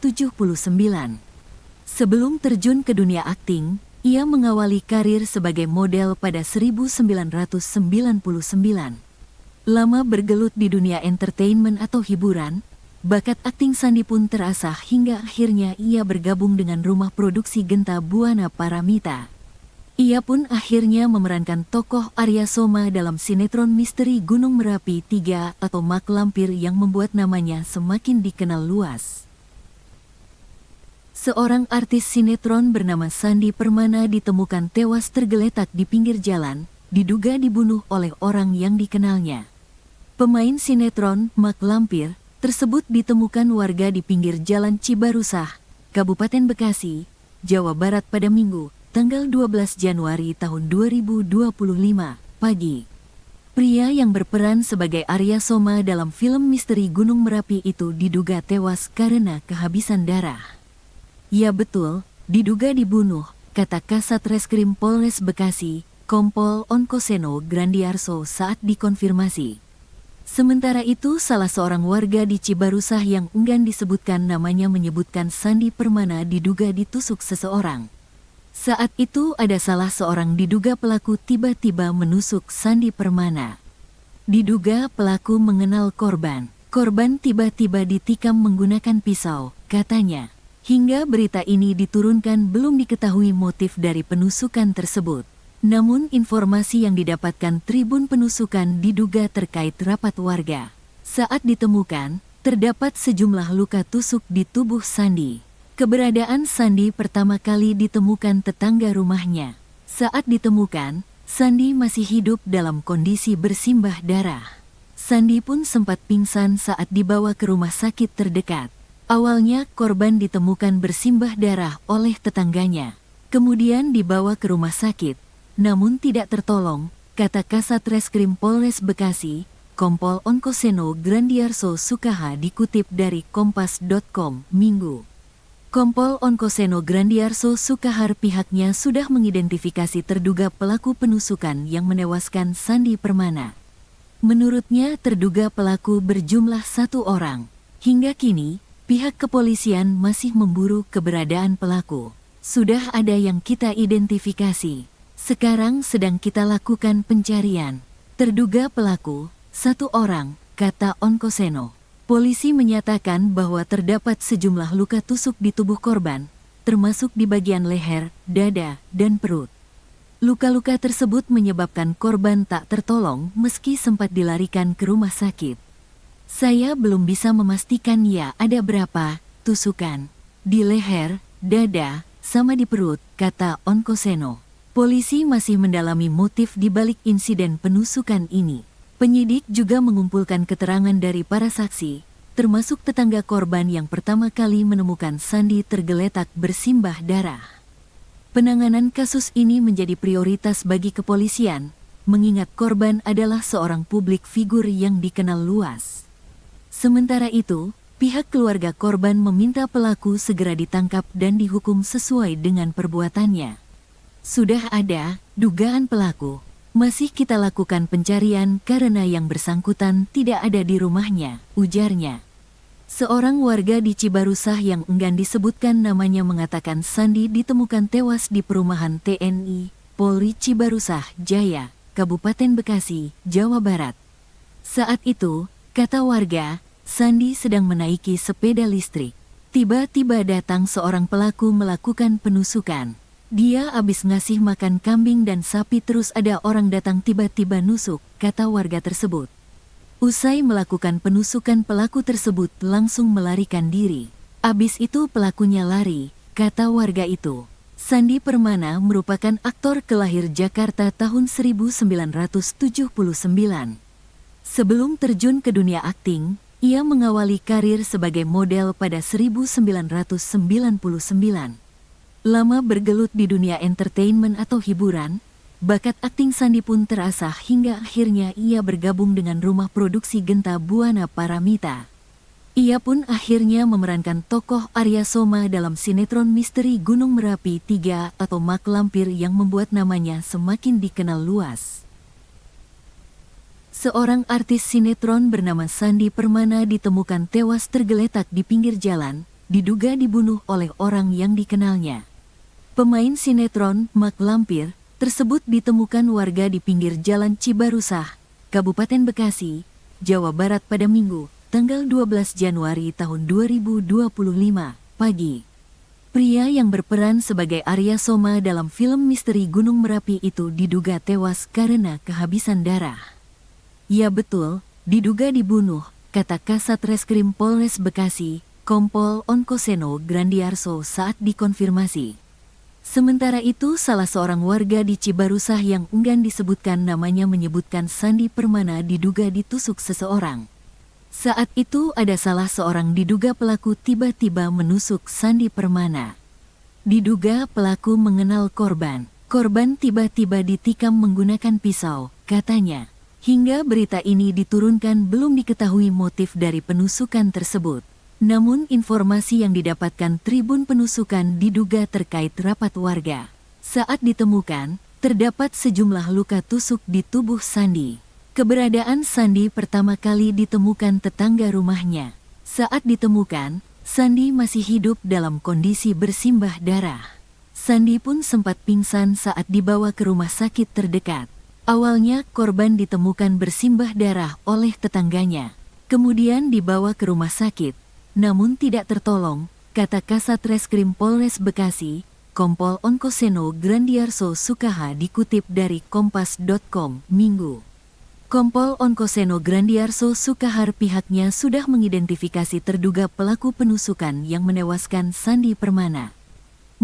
Sebelum terjun ke dunia akting, ia mengawali karir sebagai model pada 1999. Lama bergelut di dunia entertainment atau hiburan, bakat akting Sandi pun terasah hingga akhirnya ia bergabung dengan rumah produksi Genta Buana Paramita. Ia pun akhirnya memerankan tokoh Arya Soma dalam sinetron misteri Gunung Merapi 3 atau Mak Lampir yang membuat namanya semakin dikenal luas. Seorang artis sinetron bernama Sandi Permana ditemukan tewas tergeletak di pinggir jalan, diduga dibunuh oleh orang yang dikenalnya. Pemain sinetron Mak Lampir tersebut ditemukan warga di pinggir jalan Cibarusah, Kabupaten Bekasi, Jawa Barat pada Minggu, tanggal 12 Januari tahun 2025, pagi. Pria yang berperan sebagai Arya Soma dalam film misteri Gunung Merapi itu diduga tewas karena kehabisan darah. Ya betul, diduga dibunuh, kata Kasat Reskrim Polres Bekasi, Kompol Onkoseno Grandiarso saat dikonfirmasi. Sementara itu, salah seorang warga di Cibarusah yang enggan disebutkan namanya menyebutkan Sandi Permana diduga ditusuk seseorang. Saat itu ada salah seorang diduga pelaku tiba-tiba menusuk Sandi Permana. Diduga pelaku mengenal korban. Korban tiba-tiba ditikam menggunakan pisau, katanya. Hingga berita ini diturunkan belum diketahui motif dari penusukan tersebut. Namun informasi yang didapatkan Tribun Penusukan diduga terkait rapat warga. Saat ditemukan, terdapat sejumlah luka tusuk di tubuh Sandi. Keberadaan Sandi pertama kali ditemukan tetangga rumahnya. Saat ditemukan, Sandi masih hidup dalam kondisi bersimbah darah. Sandi pun sempat pingsan saat dibawa ke rumah sakit terdekat. Awalnya korban ditemukan bersimbah darah oleh tetangganya. Kemudian dibawa ke rumah sakit, namun tidak tertolong, kata Kasat Reskrim Polres Bekasi, Kompol Onkoseno Grandiarso Sukaha dikutip dari Kompas.com, Minggu. Kompol Onkoseno Grandiarso Sukahar pihaknya sudah mengidentifikasi terduga pelaku penusukan yang menewaskan Sandi Permana. Menurutnya terduga pelaku berjumlah 1 orang. Hingga kini, pihak kepolisian masih memburu keberadaan pelaku. Sudah ada yang kita identifikasi. Sekarang sedang kita lakukan pencarian. Terduga pelaku, 1 orang, kata Onkoseno. Polisi menyatakan bahwa terdapat sejumlah luka tusuk di tubuh korban, termasuk di bagian leher, dada, dan perut. Luka-luka tersebut menyebabkan korban tak tertolong meski sempat dilarikan ke rumah sakit. Saya belum bisa memastikan ya ada berapa tusukan di leher, dada, sama di perut, kata Onkoseno. Polisi masih mendalami motif di balik insiden penusukan ini. Penyidik juga mengumpulkan keterangan dari para saksi, termasuk tetangga korban yang pertama kali menemukan Sandi tergeletak bersimbah darah. Penanganan kasus ini menjadi prioritas bagi kepolisian, mengingat korban adalah seorang publik figur yang dikenal luas. Sementara itu, pihak keluarga korban meminta pelaku segera ditangkap dan dihukum sesuai dengan perbuatannya. Sudah ada dugaan pelaku. Masih kita lakukan pencarian karena yang bersangkutan tidak ada di rumahnya, ujarnya. Seorang warga di Cibarusah yang enggan disebutkan namanya mengatakan Sandi ditemukan tewas di perumahan TNI Polri Cibarusah Jaya, Kabupaten Bekasi, Jawa Barat. Saat itu, kata warga, Sandi sedang menaiki sepeda listrik. Tiba-tiba datang seorang pelaku melakukan penusukan. Dia habis ngasih makan kambing dan sapi terus ada orang datang tiba-tiba nusuk, kata warga tersebut. Usai melakukan penusukan pelaku tersebut langsung melarikan diri. Abis itu pelakunya lari, kata warga itu. Sandi Permana merupakan aktor kelahir Jakarta tahun 1979. Sebelum terjun ke dunia akting, ia mengawali karir sebagai model pada 1999. Lama bergelut di dunia entertainment atau hiburan, bakat akting Sandi pun terasah hingga akhirnya ia bergabung dengan rumah produksi Genta Buana Paramita. Ia pun akhirnya memerankan tokoh Arya Soma dalam sinetron misteri Gunung Merapi 3 atau Mak Lampir yang membuat namanya semakin dikenal luas. Seorang artis sinetron bernama Sandi Permana ditemukan tewas tergeletak di pinggir jalan, diduga dibunuh oleh orang yang dikenalnya. Pemain sinetron Mak Lampir tersebut ditemukan warga di pinggir jalan Cibarusah, Kabupaten Bekasi, Jawa Barat pada Minggu, tanggal 12 Januari tahun 2025, pagi. Pria yang berperan sebagai Arya Soma dalam film misteri Gunung Merapi itu diduga tewas karena kehabisan darah. Ya betul, diduga dibunuh, kata Kasat Reskrim Polres Bekasi, Kompol Onkoseno Grandiarso saat dikonfirmasi. Sementara itu salah seorang warga di Cibarusah yang enggan disebutkan namanya menyebutkan Sandi Permana diduga ditusuk seseorang. Saat itu ada salah seorang diduga pelaku tiba-tiba menusuk Sandi Permana. Diduga pelaku mengenal korban. Korban tiba-tiba ditikam menggunakan pisau, katanya. Hingga berita ini diturunkan belum diketahui motif dari penusukan tersebut. Namun informasi yang didapatkan Tribun Penusukan diduga terkait rapat warga. Saat ditemukan, terdapat sejumlah luka tusuk di tubuh Sandi. Keberadaan Sandi pertama kali ditemukan tetangga rumahnya. Saat ditemukan, Sandi masih hidup dalam kondisi bersimbah darah. Sandi pun sempat pingsan saat dibawa ke rumah sakit terdekat. Awalnya korban ditemukan bersimbah darah oleh tetangganya. Kemudian dibawa ke rumah sakit. Namun tidak tertolong, kata Kasat Reskrim Polres Bekasi, Kompol Onkoseno Grandiarso Sukaha dikutip dari Kompas.com, Minggu. Kompol Onkoseno Grandiarso Sukahar pihaknya sudah mengidentifikasi terduga pelaku penusukan yang menewaskan Sandi Permana.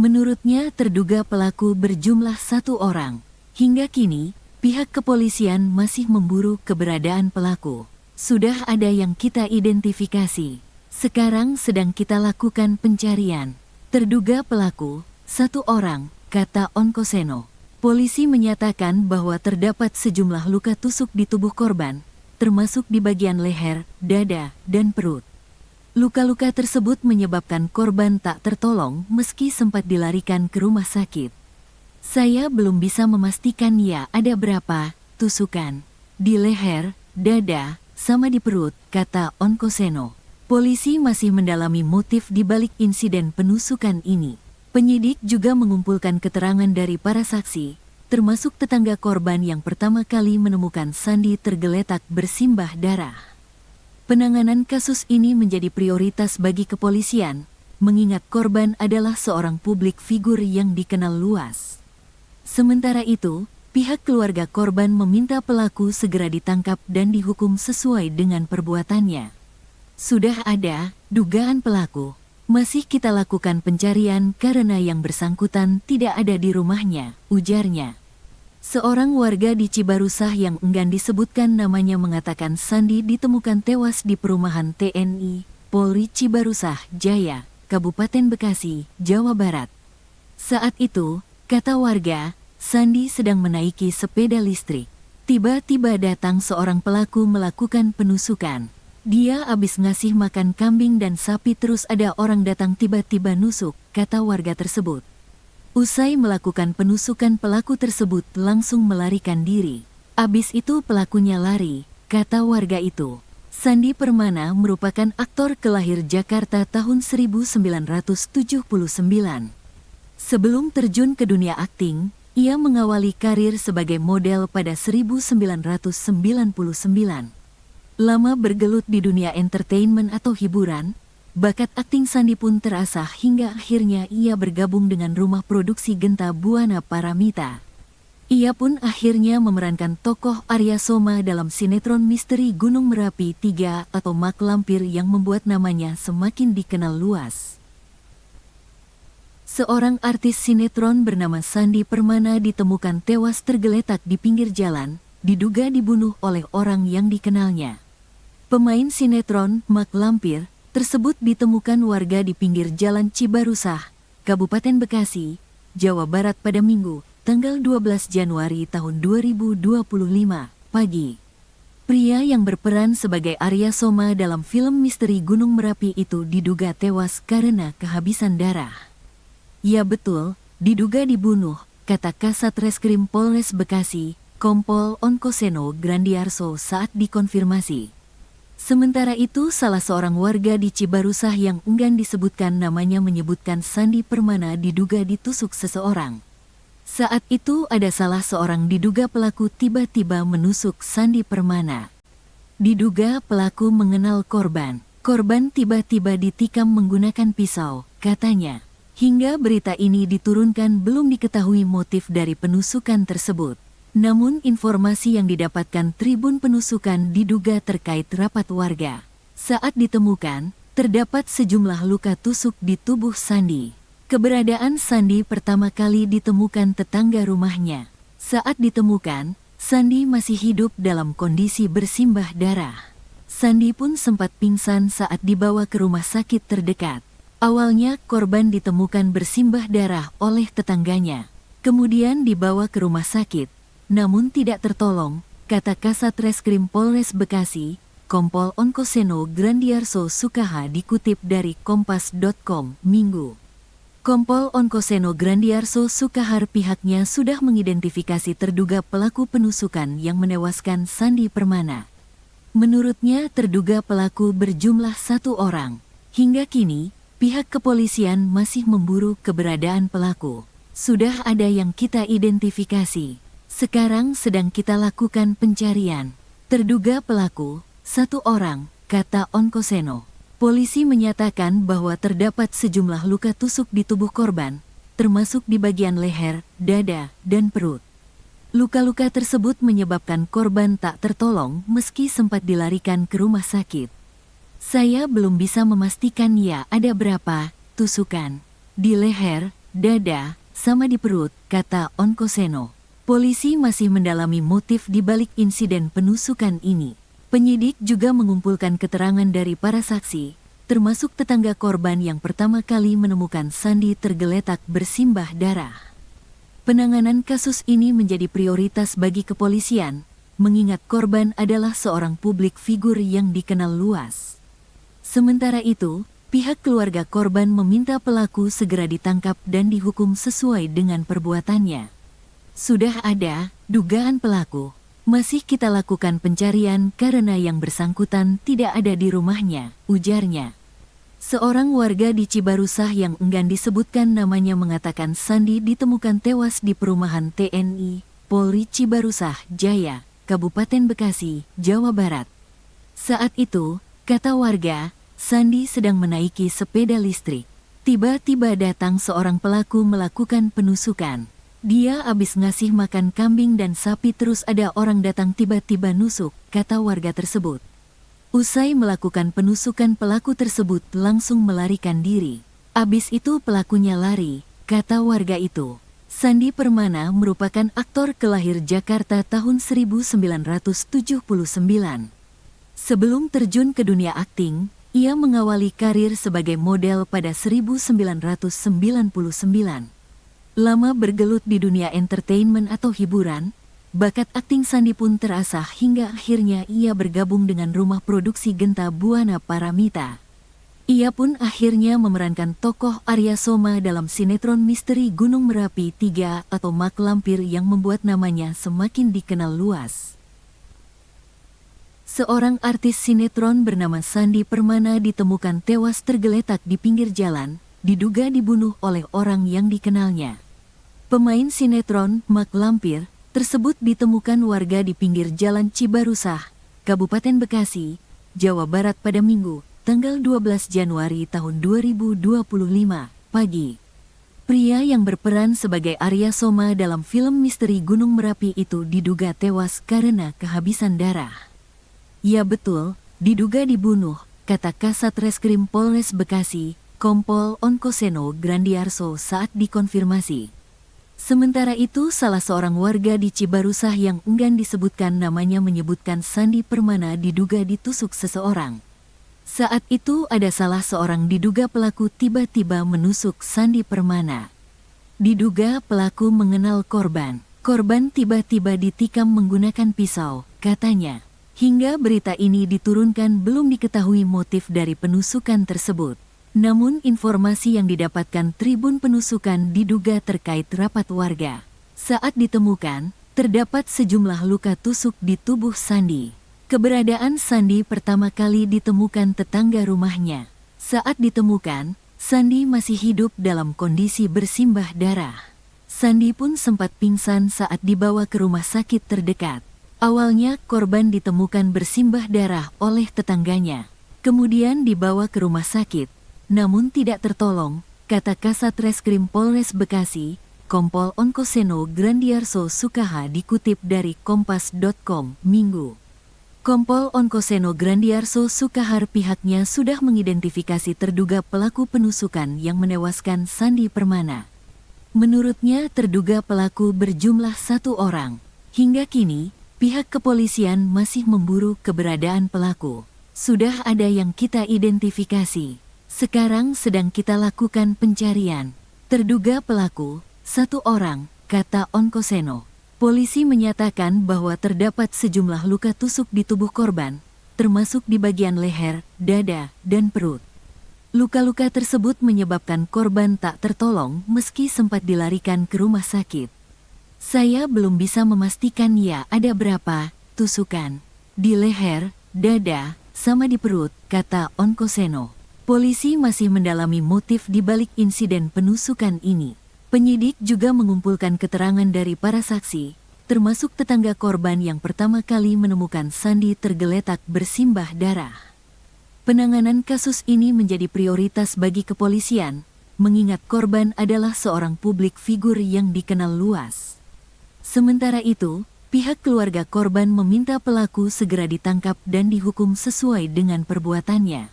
Menurutnya terduga pelaku berjumlah 1 orang. Hingga kini, pihak kepolisian masih memburu keberadaan pelaku. Sudah ada yang kita identifikasi. Sekarang sedang kita lakukan pencarian. Terduga pelaku, 1 orang, kata Onkoseno. Polisi menyatakan bahwa terdapat sejumlah luka tusuk di tubuh korban, termasuk di bagian leher, dada, dan perut. Luka-luka tersebut menyebabkan korban tak tertolong meski sempat dilarikan ke rumah sakit. Saya belum bisa memastikan ya ada berapa tusukan. Di leher, dada, sama di perut, kata Onkoseno. Polisi masih mendalami motif di balik insiden penusukan ini. Penyidik juga mengumpulkan keterangan dari para saksi, termasuk tetangga korban yang pertama kali menemukan Sandi tergeletak bersimbah darah. Penanganan kasus ini menjadi prioritas bagi kepolisian, mengingat korban adalah seorang publik figur yang dikenal luas. Sementara itu, pihak keluarga korban meminta pelaku segera ditangkap dan dihukum sesuai dengan perbuatannya. Sudah ada dugaan pelaku. Masih kita lakukan pencarian karena yang bersangkutan tidak ada di rumahnya, ujarnya. Seorang warga di Cibarusah yang enggan disebutkan namanya mengatakan Sandi ditemukan tewas di perumahan TNI Polri Cibarusah Jaya, Kabupaten Bekasi, Jawa Barat. Saat itu, kata warga, Sandi sedang menaiki sepeda listrik. Tiba-tiba datang seorang pelaku melakukan penusukan. Dia abis ngasih makan kambing dan sapi terus ada orang datang tiba-tiba nusuk, kata warga tersebut. Usai melakukan penusukan pelaku tersebut langsung melarikan diri. Abis itu pelakunya lari, kata warga itu. Sandi Permana merupakan aktor kelahir Jakarta tahun 1979. Sebelum terjun ke dunia akting, ia mengawali karir sebagai model pada 1999. Lama bergelut di dunia entertainment atau hiburan, bakat akting Sandi pun terasah hingga akhirnya ia bergabung dengan rumah produksi Genta Buana Paramita. Ia pun akhirnya memerankan tokoh Arya Soma dalam sinetron misteri Gunung Merapi 3 atau Mak Lampir yang membuat namanya semakin dikenal luas. Seorang artis sinetron bernama Sandi Permana ditemukan tewas tergeletak di pinggir jalan, diduga dibunuh oleh orang yang dikenalnya. Pemain sinetron Mak Lampir tersebut ditemukan warga di pinggir jalan Cibarusah, Kabupaten Bekasi, Jawa Barat pada Minggu, tanggal 12 Januari tahun 2025, pagi. Pria yang berperan sebagai Arya Soma dalam film misteri Gunung Merapi itu diduga tewas karena kehabisan darah. Ya betul, diduga dibunuh, kata Kasat Reskrim Polres Bekasi, Kompol Onkoseno Grandiarso saat dikonfirmasi. Sementara itu salah seorang warga di Cibarusah yang enggan disebutkan namanya menyebutkan Sandi Permana diduga ditusuk seseorang. Saat itu ada salah seorang diduga pelaku tiba-tiba menusuk Sandi Permana. Diduga pelaku mengenal korban. Korban tiba-tiba ditikam menggunakan pisau, katanya. Hingga berita ini diturunkan belum diketahui motif dari penusukan tersebut. Namun informasi yang didapatkan Tribun Penusukan diduga terkait rapat warga. Saat ditemukan, terdapat sejumlah luka tusuk di tubuh Sandi. Keberadaan Sandi pertama kali ditemukan tetangga rumahnya. Saat ditemukan, Sandi masih hidup dalam kondisi bersimbah darah. Sandi pun sempat pingsan saat dibawa ke rumah sakit terdekat. Awalnya korban ditemukan bersimbah darah oleh tetangganya. Kemudian dibawa ke rumah sakit, namun tidak tertolong, kata Kasat Reskrim Polres Bekasi, Kompol Onkoseno Grandiarso Sukaha dikutip dari Kompas.com, Minggu. Kompol Onkoseno Grandiarso Sukahar pihaknya sudah mengidentifikasi terduga pelaku penusukan yang menewaskan Sandi Permana. Menurutnya terduga pelaku berjumlah 1 orang. Hingga kini, pihak kepolisian masih memburu keberadaan pelaku. Sudah ada yang kita identifikasi. Sekarang sedang kita lakukan pencarian. Terduga pelaku, 1 orang, kata Onkoseno. Polisi menyatakan bahwa terdapat sejumlah luka tusuk di tubuh korban, termasuk di bagian leher, dada, dan perut. Luka-luka tersebut menyebabkan korban tak tertolong meski sempat dilarikan ke rumah sakit. Saya belum bisa memastikan ya ada berapa tusukan. Di leher, dada, sama di perut, kata Onkoseno. Polisi masih mendalami motif di balik insiden penusukan ini. Penyidik juga mengumpulkan keterangan dari para saksi, termasuk tetangga korban yang pertama kali menemukan Sandi tergeletak bersimbah darah. Penanganan kasus ini menjadi prioritas bagi kepolisian, mengingat korban adalah seorang publik figur yang dikenal luas. Sementara itu, pihak keluarga korban meminta pelaku segera ditangkap dan dihukum sesuai dengan perbuatannya. Sudah ada dugaan pelaku. Masih kita lakukan pencarian karena yang bersangkutan tidak ada di rumahnya, ujarnya. Seorang warga di Cibarusah yang enggan disebutkan namanya mengatakan Sandi ditemukan tewas di perumahan TNI, Polri Cibarusah, Jaya, Kabupaten Bekasi, Jawa Barat. Saat itu, kata warga, Sandi sedang menaiki sepeda listrik. Tiba-tiba datang seorang pelaku melakukan penusukan. Dia abis ngasih makan kambing dan sapi terus ada orang datang tiba-tiba nusuk, kata warga tersebut. Usai melakukan penusukan pelaku tersebut langsung melarikan diri. Abis itu pelakunya lari, kata warga itu. Sandi Permana merupakan aktor kelahir Jakarta tahun 1979. Sebelum terjun ke dunia akting, ia mengawali karir sebagai model pada 1999. Lama bergelut di dunia entertainment atau hiburan, bakat akting Sandi pun terasah hingga akhirnya ia bergabung dengan rumah produksi Genta Buana Paramita. Ia pun akhirnya memerankan tokoh Arya Soma dalam sinetron misteri Gunung Merapi 3 atau Mak Lampir yang membuat namanya semakin dikenal luas. Seorang artis sinetron bernama Sandi Permana ditemukan tewas tergeletak di pinggir jalan, diduga dibunuh oleh orang yang dikenalnya. Pemain sinetron Mak Lampir tersebut ditemukan warga di pinggir jalan Cibarusah, Kabupaten Bekasi, Jawa Barat pada Minggu, tanggal 12 Januari tahun 2025, pagi. Pria yang berperan sebagai Arya Soma dalam film misteri Gunung Merapi itu diduga tewas karena kehabisan darah. Ya betul, diduga dibunuh, kata Kasat Reskrim Polres Bekasi, Kompol Onkoseno Grandiarso saat dikonfirmasi. Sementara itu, salah seorang warga di Cibarusah yang enggan disebutkan namanya menyebutkan Sandi Permana diduga ditusuk seseorang. Saat itu ada salah seorang diduga pelaku tiba-tiba menusuk Sandi Permana. Diduga pelaku mengenal korban. Korban tiba-tiba ditikam menggunakan pisau, katanya. Hingga berita ini diturunkan belum diketahui motif dari penusukan tersebut. Namun informasi yang didapatkan Tribun Penusukan diduga terkait rapat warga. Saat ditemukan, terdapat sejumlah luka tusuk di tubuh Sandi. Keberadaan Sandi pertama kali ditemukan tetangga rumahnya. Saat ditemukan, Sandi masih hidup dalam kondisi bersimbah darah. Sandi pun sempat pingsan saat dibawa ke rumah sakit terdekat. Awalnya korban ditemukan bersimbah darah oleh tetangganya. Kemudian dibawa ke rumah sakit, namun tidak tertolong, kata Kasat Reskrim Polres Bekasi, Kompol Onkoseno Grandiarso Sukaha dikutip dari Kompas.com, Minggu. Kompol Onkoseno Grandiarso Sukahar pihaknya sudah mengidentifikasi terduga pelaku penusukan yang menewaskan Sandi Permana. Menurutnya terduga pelaku berjumlah 1 orang. Hingga kini, pihak kepolisian masih memburu keberadaan pelaku. Sudah ada yang kita identifikasi. Sekarang sedang kita lakukan pencarian. Terduga pelaku, 1 orang, kata Onkoseno. Polisi menyatakan bahwa terdapat sejumlah luka tusuk di tubuh korban, termasuk di bagian leher, dada, dan perut. Luka-luka tersebut menyebabkan korban tak tertolong meski sempat dilarikan ke rumah sakit. Saya belum bisa memastikan ya ada berapa tusukan di leher, dada, sama di perut, kata Onkoseno. Polisi masih mendalami motif di balik insiden penusukan ini. Penyidik juga mengumpulkan keterangan dari para saksi, termasuk tetangga korban yang pertama kali menemukan Sandi tergeletak bersimbah darah. Penanganan kasus ini menjadi prioritas bagi kepolisian, mengingat korban adalah seorang publik figur yang dikenal luas. Sementara itu, pihak keluarga korban meminta pelaku segera ditangkap dan dihukum sesuai dengan perbuatannya.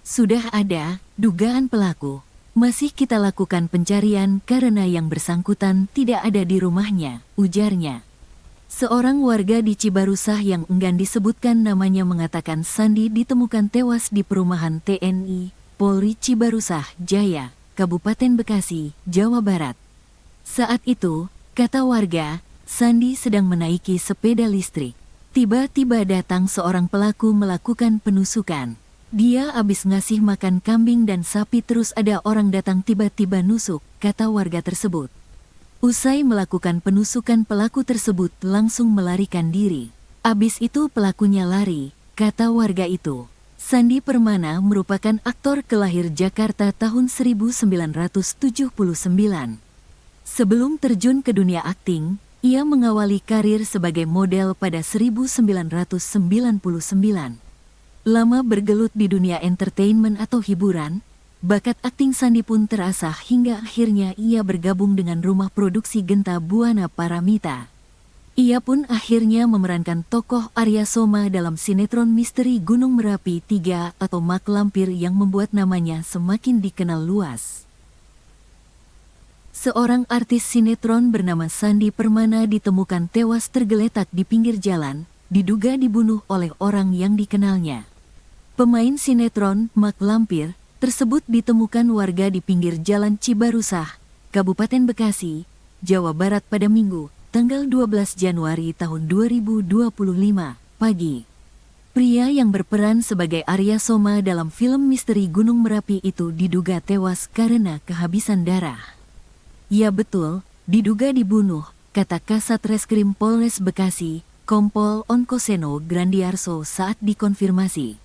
Sudah ada dugaan pelaku. Masih kita lakukan pencarian karena yang bersangkutan tidak ada di rumahnya, ujarnya. Seorang warga di Cibarusah yang enggan disebutkan namanya mengatakan Sandi ditemukan tewas di perumahan TNI, Polri Cibarusah, Jaya, Kabupaten Bekasi, Jawa Barat. Saat itu, kata warga, Sandi sedang menaiki sepeda listrik. Tiba-tiba datang seorang pelaku melakukan penusukan. Dia habis ngasih makan kambing dan sapi terus ada orang datang tiba-tiba nusuk, kata warga tersebut. Usai melakukan penusukan pelaku tersebut langsung melarikan diri. Abis itu pelakunya lari, kata warga itu. Sandi Permana merupakan aktor kelahir Jakarta tahun 1979. Sebelum terjun ke dunia akting, ia mengawali karir sebagai model pada 1999. Lama bergelut di dunia entertainment atau hiburan, bakat akting Sandi pun terasah hingga akhirnya ia bergabung dengan rumah produksi Genta Buana Paramita. Ia pun akhirnya memerankan tokoh Arya Soma dalam sinetron misteri Gunung Merapi 3 atau Mak Lampir yang membuat namanya semakin dikenal luas. Seorang artis sinetron bernama Sandi Permana ditemukan tewas tergeletak di pinggir jalan, diduga dibunuh oleh orang yang dikenalnya. Pemain sinetron Mak Lampir tersebut ditemukan warga di pinggir jalan Cibarusah, Kabupaten Bekasi, Jawa Barat pada Minggu, tanggal 12 Januari tahun 2025, pagi. Pria yang berperan sebagai Arya Soma dalam film misteri Gunung Merapi itu diduga tewas karena kehabisan darah. Ya betul, diduga dibunuh, kata Kasat Reskrim Polres Bekasi, Kompol Onkoseno Grandiarso saat dikonfirmasi.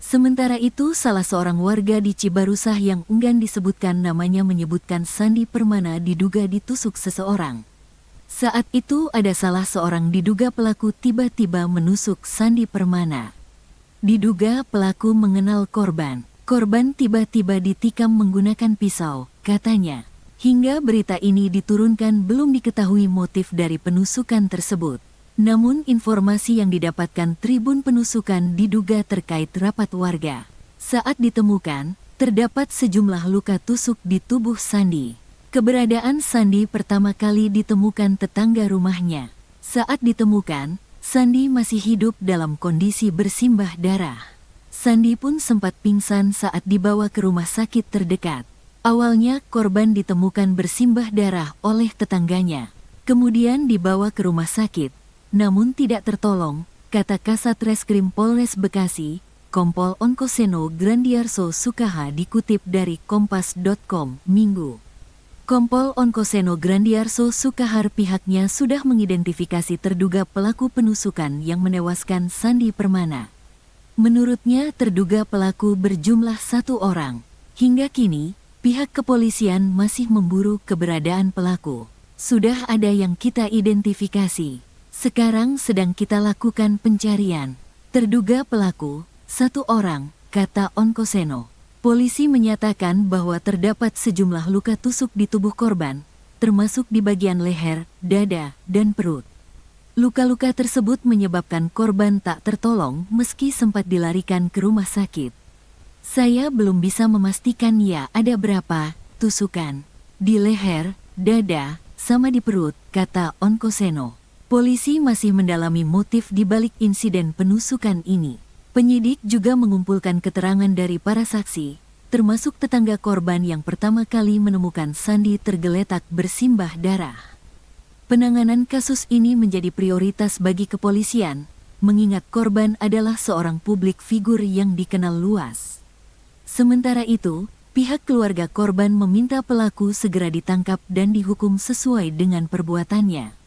Sementara itu, salah seorang warga di Cibarusah yang enggan disebutkan namanya menyebutkan Sandi Permana diduga ditusuk seseorang. Saat itu ada salah seorang diduga pelaku tiba-tiba menusuk Sandi Permana. Diduga pelaku mengenal korban. Korban tiba-tiba ditikam menggunakan pisau, katanya. Hingga berita ini diturunkan belum diketahui motif dari penusukan tersebut. Namun informasi yang didapatkan Tribun Penusukan diduga terkait rapat warga. Saat ditemukan, terdapat sejumlah luka tusuk di tubuh Sandi. Keberadaan Sandi pertama kali ditemukan tetangga rumahnya. Saat ditemukan, Sandi masih hidup dalam kondisi bersimbah darah. Sandi pun sempat pingsan saat dibawa ke rumah sakit terdekat. Awalnya korban ditemukan bersimbah darah oleh tetangganya. Kemudian dibawa ke rumah sakit, namun tidak tertolong, kata Kasat Reskrim Polres Bekasi, Kompol Onkoseno Grandiarso Sukaha dikutip dari kompas.com, Minggu. Kompol Onkoseno Grandiarso Sukahar pihaknya sudah mengidentifikasi terduga pelaku penusukan yang menewaskan Sandi Permana. Menurutnya terduga pelaku berjumlah 1 orang. Hingga kini, pihak kepolisian masih memburu keberadaan pelaku. Sudah ada yang kita identifikasi. Sekarang sedang kita lakukan pencarian. Terduga pelaku, 1 orang, kata Onkoseno. Polisi menyatakan bahwa terdapat sejumlah luka tusuk di tubuh korban, termasuk di bagian leher, dada, dan perut. Luka-luka tersebut menyebabkan korban tak tertolong meski sempat dilarikan ke rumah sakit. Saya belum bisa memastikan ya ada berapa tusukan di leher, dada, sama di perut, kata Onkoseno. Polisi masih mendalami motif di balik insiden penusukan ini. Penyidik juga mengumpulkan keterangan dari para saksi, termasuk tetangga korban yang pertama kali menemukan Sandi tergeletak bersimbah darah. Penanganan kasus ini menjadi prioritas bagi kepolisian, mengingat korban adalah seorang publik figur yang dikenal luas. Sementara itu, pihak keluarga korban meminta pelaku segera ditangkap dan dihukum sesuai dengan perbuatannya.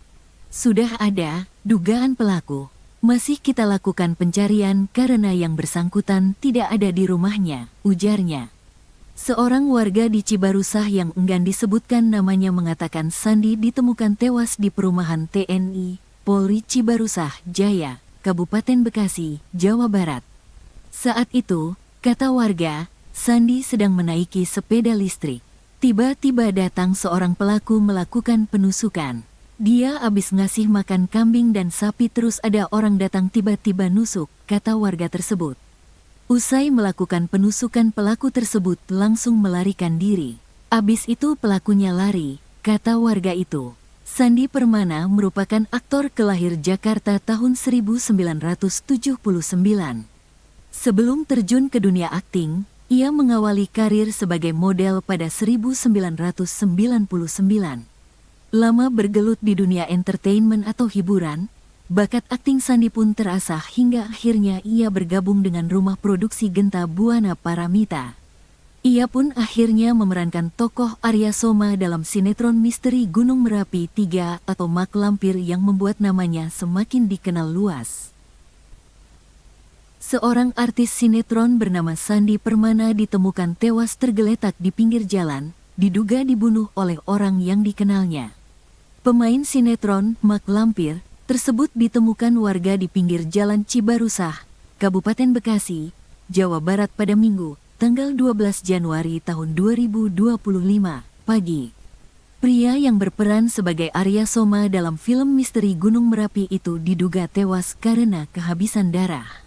Sudah ada dugaan pelaku. Masih kita lakukan pencarian karena yang bersangkutan tidak ada di rumahnya, ujarnya. Seorang warga di Cibarusah yang enggan disebutkan namanya mengatakan Sandi ditemukan tewas di perumahan TNI, Polri Cibarusah Jaya, Kabupaten Bekasi, Jawa Barat. Saat itu, kata warga, Sandi sedang menaiki sepeda listrik. Tiba-tiba datang seorang pelaku melakukan penusukan. Dia habis ngasih makan kambing dan sapi terus ada orang datang tiba-tiba nusuk, kata warga tersebut. Usai melakukan penusukan pelaku tersebut langsung melarikan diri. Abis itu pelakunya lari, kata warga itu. Sandi Permana merupakan aktor kelahir Jakarta tahun 1979. Sebelum terjun ke dunia akting, ia mengawali karir sebagai model pada 1999. Lama bergelut di dunia entertainment atau hiburan, bakat akting Sandi pun terasah hingga akhirnya ia bergabung dengan rumah produksi Genta Buana Paramita. Ia pun akhirnya memerankan tokoh Arya Soma dalam sinetron misteri Gunung Merapi 3 atau Mak Lampir yang membuat namanya semakin dikenal luas. Seorang artis sinetron bernama Sandi Permana ditemukan tewas tergeletak di pinggir jalan, diduga dibunuh oleh orang yang dikenalnya. Pemain sinetron Mak Lampir tersebut ditemukan warga di pinggir jalan Cibarusah, Kabupaten Bekasi, Jawa Barat pada Minggu, tanggal 12 Januari tahun 2025, pagi. Pria yang berperan sebagai Arya Soma dalam film misteri Gunung Merapi itu diduga tewas karena kehabisan darah.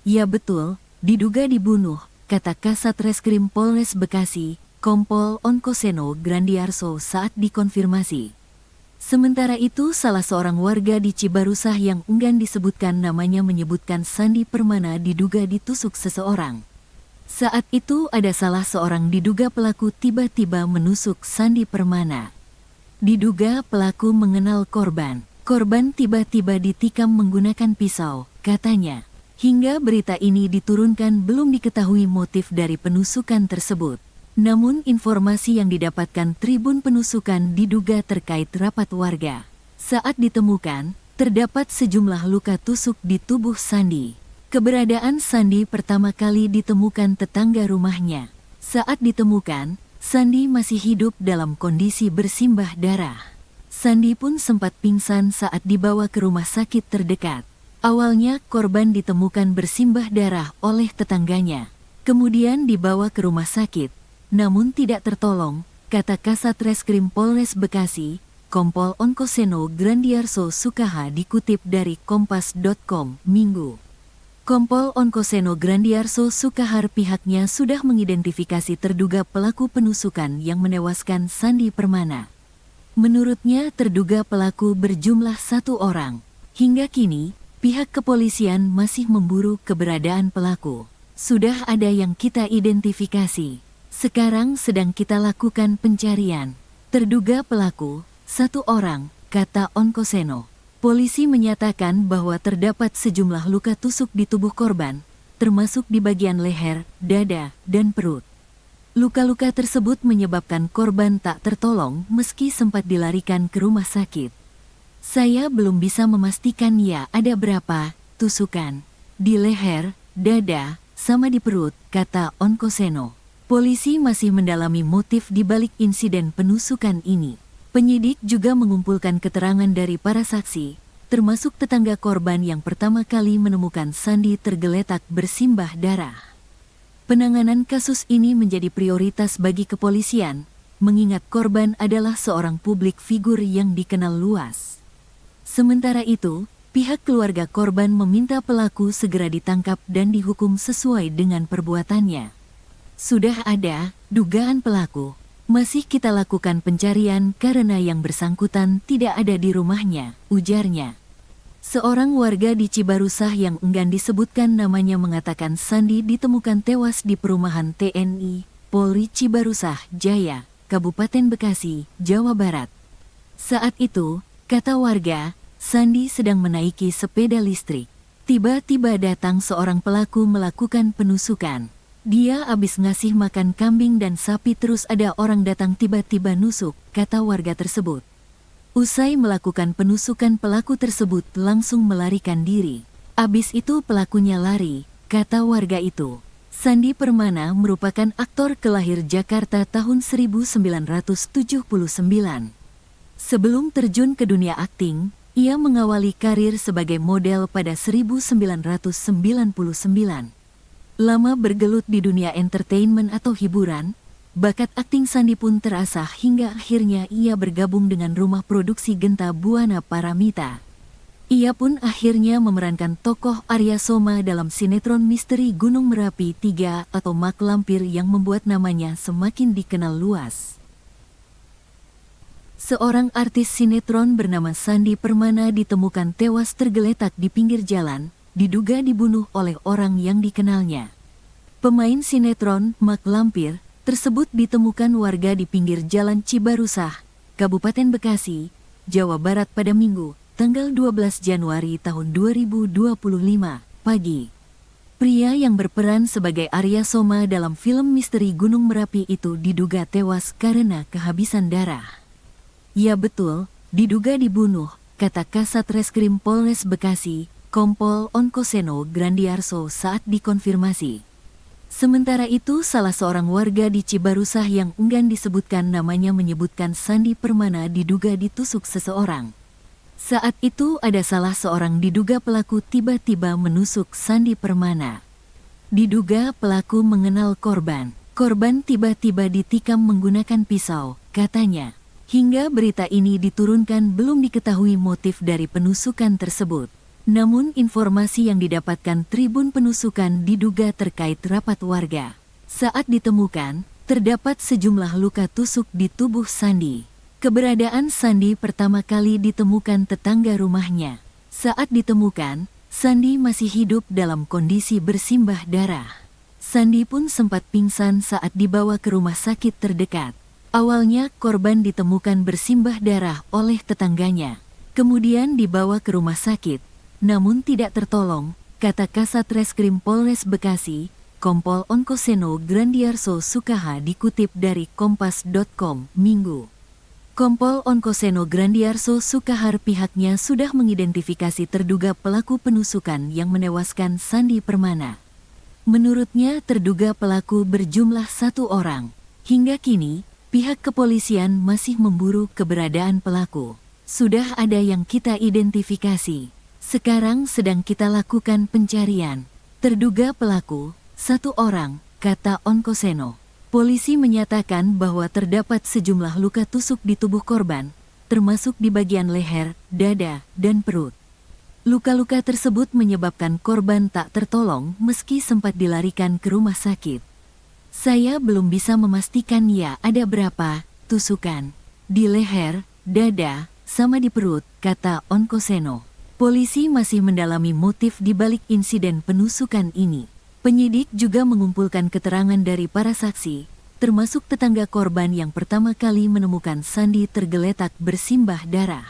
Ya betul, diduga dibunuh, kata Kasat Reskrim Polres Bekasi, Kompol Onkoseno Grandiarso saat dikonfirmasi. Sementara itu, salah seorang warga di Cibarusah yang enggan disebutkan namanya menyebutkan Sandi Permana diduga ditusuk seseorang. Saat itu ada salah seorang diduga pelaku tiba-tiba menusuk Sandi Permana. Diduga pelaku mengenal korban. Korban tiba-tiba ditikam menggunakan pisau, katanya. Hingga berita ini diturunkan belum diketahui motif dari penusukan tersebut. Namun informasi yang didapatkan Tribun Penusukan diduga terkait rapat warga. Saat ditemukan, terdapat sejumlah luka tusuk di tubuh Sandi. Keberadaan Sandi pertama kali ditemukan tetangga rumahnya. Saat ditemukan, Sandi masih hidup dalam kondisi bersimbah darah. Sandi pun sempat pingsan saat dibawa ke rumah sakit terdekat. Awalnya korban ditemukan bersimbah darah oleh tetangganya. Kemudian dibawa ke rumah sakit, namun tidak tertolong, kata Kasat Reskrim Polres Bekasi, Kompol Onkoseno Grandiarso Sukaha dikutip dari Kompas.com, Minggu. Kompol Onkoseno Grandiarso Sukahar pihaknya sudah mengidentifikasi terduga pelaku penusukan yang menewaskan Sandi Permana. Menurutnya terduga pelaku berjumlah 1 orang. Hingga kini, pihak kepolisian masih memburu keberadaan pelaku. Sudah ada yang kita identifikasi. Sekarang sedang kita lakukan pencarian. Terduga pelaku, 1 orang, kata Onkoseno. Polisi menyatakan bahwa terdapat sejumlah luka tusuk di tubuh korban, termasuk di bagian leher, dada, dan perut. Luka-luka tersebut menyebabkan korban tak tertolong meski sempat dilarikan ke rumah sakit. Saya belum bisa memastikan ya ada berapa tusukan di leher, dada, sama di perut, kata Onkoseno. Polisi masih mendalami motif di balik insiden penusukan ini. Penyidik juga mengumpulkan keterangan dari para saksi, termasuk tetangga korban yang pertama kali menemukan Sandi tergeletak bersimbah darah. Penanganan kasus ini menjadi prioritas bagi kepolisian, mengingat korban adalah seorang publik figur yang dikenal luas. Sementara itu, pihak keluarga korban meminta pelaku segera ditangkap dan dihukum sesuai dengan perbuatannya. Sudah ada dugaan pelaku. Masih kita lakukan pencarian karena yang bersangkutan tidak ada di rumahnya, ujarnya. Seorang warga di Cibarusah yang enggan disebutkan namanya mengatakan Sandi ditemukan tewas di perumahan TNI, Polri Cibarusah Jaya, Kabupaten Bekasi, Jawa Barat. Saat itu, kata warga, Sandi sedang menaiki sepeda listrik. Tiba-tiba datang seorang pelaku melakukan penusukan. Dia habis ngasih makan kambing dan sapi terus ada orang datang tiba-tiba nusuk, kata warga tersebut. Usai melakukan penusukan pelaku tersebut langsung melarikan diri. Abis itu pelakunya lari, kata warga itu. Sandi Permana merupakan aktor kelahir Jakarta tahun 1979. Sebelum terjun ke dunia akting, ia mengawali karir sebagai model pada 1999. Lama bergelut di dunia entertainment atau hiburan, bakat akting Sandi pun terasah hingga akhirnya ia bergabung dengan rumah produksi Genta Buana Paramita. Ia pun akhirnya memerankan tokoh Arya Soma dalam sinetron misteri Gunung Merapi 3 atau Mak Lampir yang membuat namanya semakin dikenal luas. Seorang artis sinetron bernama Sandi Permana ditemukan tewas tergeletak di pinggir jalan, diduga dibunuh oleh orang yang dikenalnya. Pemain sinetron Mak Lampir tersebut ditemukan warga di pinggir jalan Cibarusah, Kabupaten Bekasi, Jawa Barat pada Minggu, tanggal 12 Januari tahun 2025, pagi. Pria yang berperan sebagai Arya Soma dalam film misteri Gunung Merapi itu diduga tewas karena kehabisan darah. Ya betul, diduga dibunuh, kata Kasat Reskrim Polres Bekasi, Kompol Onkoseno Grandiarso saat dikonfirmasi. Sementara itu salah seorang warga di Cibarusah yang enggan disebutkan namanya menyebutkan Sandi Permana diduga ditusuk seseorang. Saat itu ada salah seorang diduga pelaku tiba-tiba menusuk Sandi Permana. Diduga pelaku mengenal korban. Korban tiba-tiba ditikam menggunakan pisau, katanya. Hingga berita ini diturunkan belum diketahui motif dari penusukan tersebut. Namun informasi yang didapatkan Tribun Penusukan diduga terkait rapat warga. Saat ditemukan, terdapat sejumlah luka tusuk di tubuh Sandi. Keberadaan Sandi pertama kali ditemukan tetangga rumahnya. Saat ditemukan, Sandi masih hidup dalam kondisi bersimbah darah. Sandi pun sempat pingsan saat dibawa ke rumah sakit terdekat. Awalnya korban ditemukan bersimbah darah oleh tetangganya. Kemudian dibawa ke rumah sakit, namun tidak tertolong, kata Kasat Reskrim Polres Bekasi, Kompol Onkoseno Grandiarso Sukaha dikutip dari Kompas.com, Minggu. Kompol Onkoseno Grandiarso Sukahar pihaknya sudah mengidentifikasi terduga pelaku penusukan yang menewaskan Sandi Permana. Menurutnya terduga pelaku berjumlah 1 orang. Hingga kini, pihak kepolisian masih memburu keberadaan pelaku. Sudah ada yang kita identifikasi. Sekarang sedang kita lakukan pencarian. Terduga pelaku, 1 orang, kata Onkoseno. Polisi menyatakan bahwa terdapat sejumlah luka tusuk di tubuh korban, termasuk di bagian leher, dada, dan perut. Luka-luka tersebut menyebabkan korban tak tertolong meski sempat dilarikan ke rumah sakit. Saya belum bisa memastikan ya ada berapa tusukan di leher, dada, sama di perut, kata Onkoseno. Polisi masih mendalami motif di balik insiden penusukan ini. Penyidik juga mengumpulkan keterangan dari para saksi, termasuk tetangga korban yang pertama kali menemukan Sandi tergeletak bersimbah darah.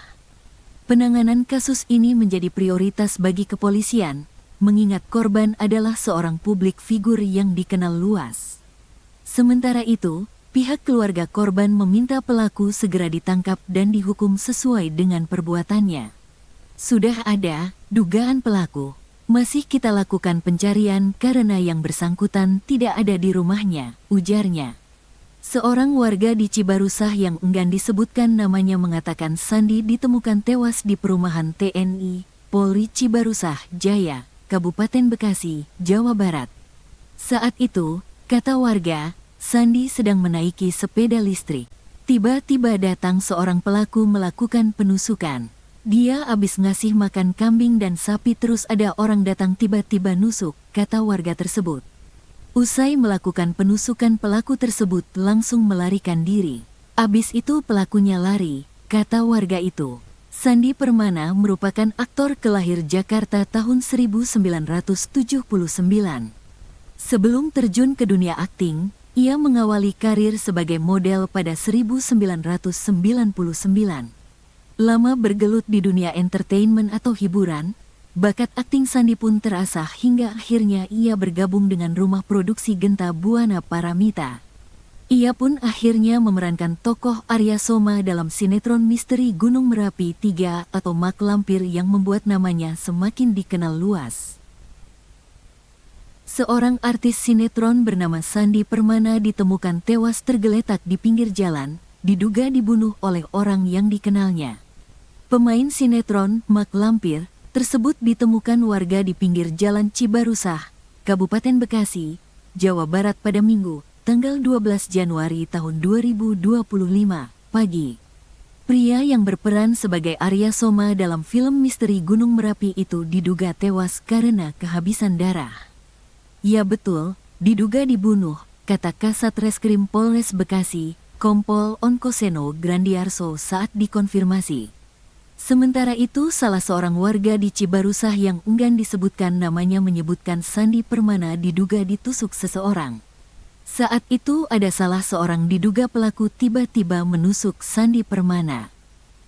Penanganan kasus ini menjadi prioritas bagi kepolisian, mengingat korban adalah seorang publik figur yang dikenal luas. Sementara itu, pihak keluarga korban meminta pelaku segera ditangkap dan dihukum sesuai dengan perbuatannya. Sudah ada dugaan pelaku. Masih kita lakukan pencarian karena yang bersangkutan tidak ada di rumahnya, ujarnya. Seorang warga di Cibarusah yang enggan disebutkan namanya mengatakan Sandi ditemukan tewas di perumahan TNI, Polri Cibarusah Jaya, Kabupaten Bekasi, Jawa Barat. Saat itu, kata warga, Sandi sedang menaiki sepeda listrik. Tiba-tiba datang seorang pelaku melakukan penusukan. Dia habis ngasih makan kambing dan sapi terus ada orang datang tiba-tiba nusuk, kata warga tersebut. Usai melakukan penusukan pelaku tersebut langsung melarikan diri. Abis itu pelakunya lari, kata warga itu. Sandi Permana merupakan aktor kelahir Jakarta tahun 1979. Sebelum terjun ke dunia akting, ia mengawali karir sebagai model pada 1999. Lama bergelut di dunia entertainment atau hiburan, bakat akting Sandi pun terasah hingga akhirnya ia bergabung dengan rumah produksi Genta Buana Paramita. Ia pun akhirnya memerankan tokoh Arya Soma dalam sinetron misteri Gunung Merapi 3 atau Mak Lampir yang membuat namanya semakin dikenal luas. Seorang artis sinetron bernama Sandi Permana ditemukan tewas tergeletak di pinggir jalan, diduga dibunuh oleh orang yang dikenalnya. Pemain sinetron Mak Lampir tersebut ditemukan warga di pinggir jalan Cibarusah, Kabupaten Bekasi, Jawa Barat pada Minggu, tanggal 12 Januari tahun 2025, pagi. Pria yang berperan sebagai Arya Soma dalam film misteri Gunung Merapi itu diduga tewas karena kehabisan darah. Ya betul, diduga dibunuh, kata Kasat Reskrim Polres Bekasi, Kompol Onkoseno Grandiarso saat dikonfirmasi. Sementara itu salah seorang warga di Cibarusah yang enggan disebutkan namanya menyebutkan Sandi Permana diduga ditusuk seseorang. Saat itu ada salah seorang diduga pelaku tiba-tiba menusuk Sandi Permana.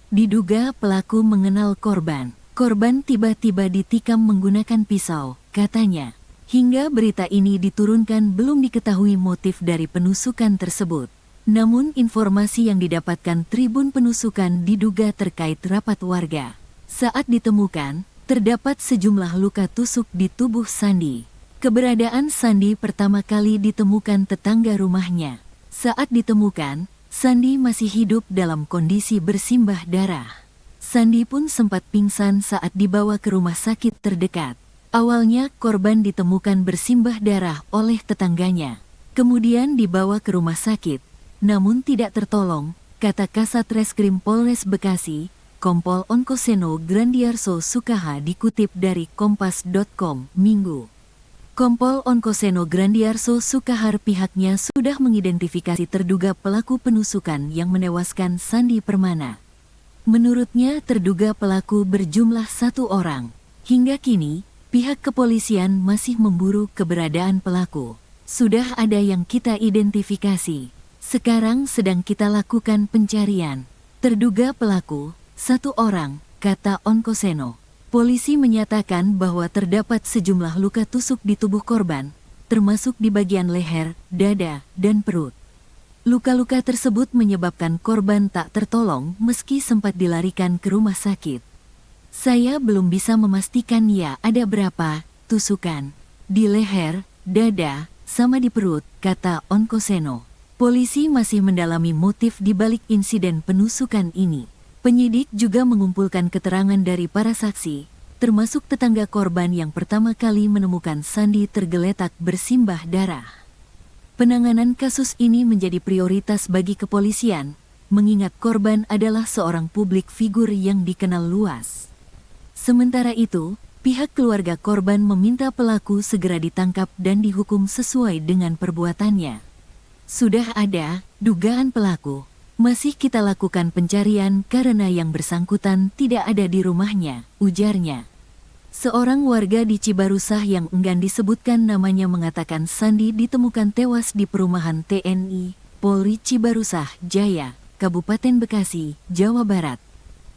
Diduga pelaku mengenal korban. Korban tiba-tiba ditikam menggunakan pisau, katanya. Hingga berita ini diturunkan belum diketahui motif dari penusukan tersebut. Namun informasi yang didapatkan Tribun Penusukan diduga terkait rapat warga. Saat ditemukan, terdapat sejumlah luka tusuk di tubuh Sandi. Keberadaan Sandi pertama kali ditemukan tetangga rumahnya. Saat ditemukan, Sandi masih hidup dalam kondisi bersimbah darah. Sandi pun sempat pingsan saat dibawa ke rumah sakit terdekat. Awalnya korban ditemukan bersimbah darah oleh tetangganya. Kemudian dibawa ke rumah sakit, namun tidak tertolong, kata Kasat Reskrim Polres Bekasi, Kompol Onkoseno Grandiarso Sukaha dikutip dari Kompas.com, Minggu. Kompol Onkoseno Grandiarso Sukahar pihaknya sudah mengidentifikasi terduga pelaku penusukan yang menewaskan Sandi Permana. Menurutnya terduga pelaku berjumlah 1 orang. Hingga kini, pihak kepolisian masih memburu keberadaan pelaku. Sudah ada yang kita identifikasi. Sekarang sedang kita lakukan pencarian. Terduga pelaku, 1 orang, kata Onkoseno. Polisi menyatakan bahwa terdapat sejumlah luka tusuk di tubuh korban, termasuk di bagian leher, dada, dan perut. Luka-luka tersebut menyebabkan korban tak tertolong meski sempat dilarikan ke rumah sakit. Saya belum bisa memastikan ya ada berapa tusukan di leher, dada, sama di perut, kata Onkoseno. Polisi masih mendalami motif di balik insiden penusukan ini. Penyidik juga mengumpulkan keterangan dari para saksi, termasuk tetangga korban yang pertama kali menemukan Sandi tergeletak bersimbah darah. Penanganan kasus ini menjadi prioritas bagi kepolisian, mengingat korban adalah seorang publik figur yang dikenal luas. Sementara itu, pihak keluarga korban meminta pelaku segera ditangkap dan dihukum sesuai dengan perbuatannya. Sudah ada dugaan pelaku. Masih kita lakukan pencarian karena yang bersangkutan tidak ada di rumahnya, ujarnya. Seorang warga di Cibarusah yang enggan disebutkan namanya mengatakan Sandi ditemukan tewas di perumahan TNI, Polri Cibarusah Jaya, Kabupaten Bekasi, Jawa Barat.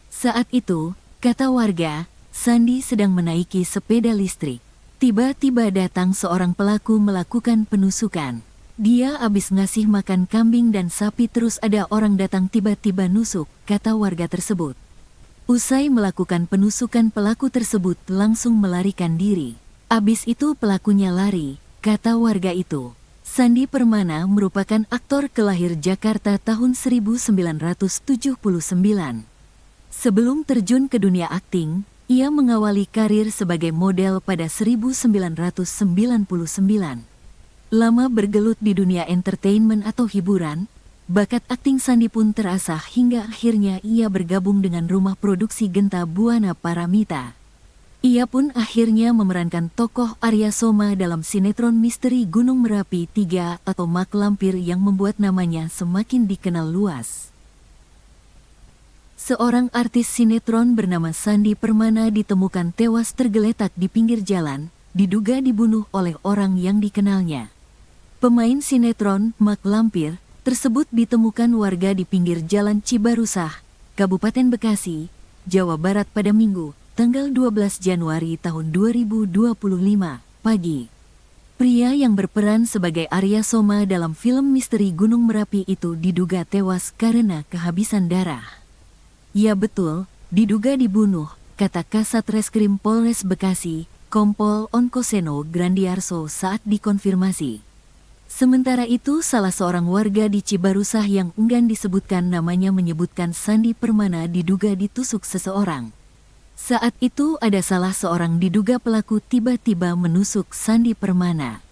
Saat itu, kata warga, Sandi sedang menaiki sepeda listrik. Tiba-tiba datang seorang pelaku melakukan penusukan. Dia habis ngasih makan kambing dan sapi terus ada orang datang tiba-tiba nusuk, kata warga tersebut. Usai melakukan penusukan pelaku tersebut langsung melarikan diri. Abis itu pelakunya lari, kata warga itu. Sandi Permana merupakan aktor kelahir Jakarta tahun 1979. Sebelum terjun ke dunia akting, ia mengawali karir sebagai model pada 1999. Lama bergelut di dunia entertainment atau hiburan, bakat akting Sandi pun terasah hingga akhirnya ia bergabung dengan rumah produksi Genta Buana Paramita. Ia pun akhirnya memerankan tokoh Arya Soma dalam sinetron misteri Gunung Merapi 3 atau Mak Lampir yang membuat namanya semakin dikenal luas. Seorang artis sinetron bernama Sandi Permana ditemukan tewas tergeletak di pinggir jalan, diduga dibunuh oleh orang yang dikenalnya. Pemain sinetron Mak Lampir tersebut ditemukan warga di pinggir jalan Cibarusah, Kabupaten Bekasi, Jawa Barat pada Minggu, tanggal 12 Januari tahun 2025, pagi. Pria yang berperan sebagai Arya Soma dalam film misteri Gunung Merapi itu diduga tewas karena kehabisan darah. Ya betul, diduga dibunuh, kata Kasat Reskrim Polres Bekasi, Kompol Onkoseno Grandiarso saat dikonfirmasi. Sementara itu, salah seorang warga di Cibarusah yang enggan disebutkan namanya menyebutkan Sandi Permana diduga ditusuk seseorang. Saat itu ada salah seorang diduga pelaku tiba-tiba menusuk Sandi Permana.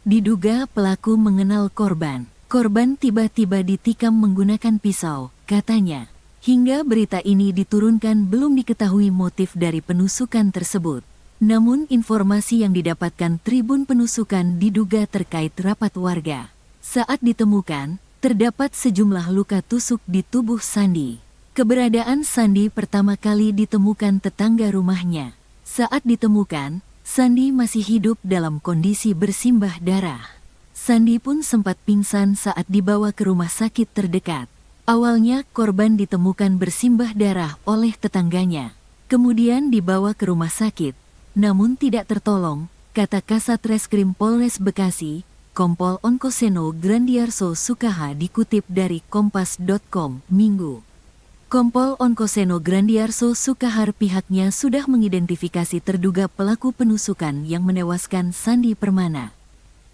Diduga pelaku mengenal korban. Korban tiba-tiba ditikam menggunakan pisau, katanya. Hingga berita ini diturunkan belum diketahui motif dari penusukan tersebut. Namun informasi yang didapatkan Tribun Penusukan diduga terkait rapat warga. Saat ditemukan, terdapat sejumlah luka tusuk di tubuh Sandi. Keberadaan Sandi pertama kali ditemukan tetangga rumahnya. Saat ditemukan, Sandi masih hidup dalam kondisi bersimbah darah. Sandi pun sempat pingsan saat dibawa ke rumah sakit terdekat. Awalnya korban ditemukan bersimbah darah oleh tetangganya. Kemudian dibawa ke rumah sakit. Namun tidak tertolong, kata Kasat Reskrim Polres Bekasi, Kompol Onkoseno Grandiarso Sukaha dikutip dari Kompas.com, Minggu. Kompol Onkoseno Grandiarso Sukahar pihaknya sudah mengidentifikasi terduga pelaku penusukan yang menewaskan Sandi Permana.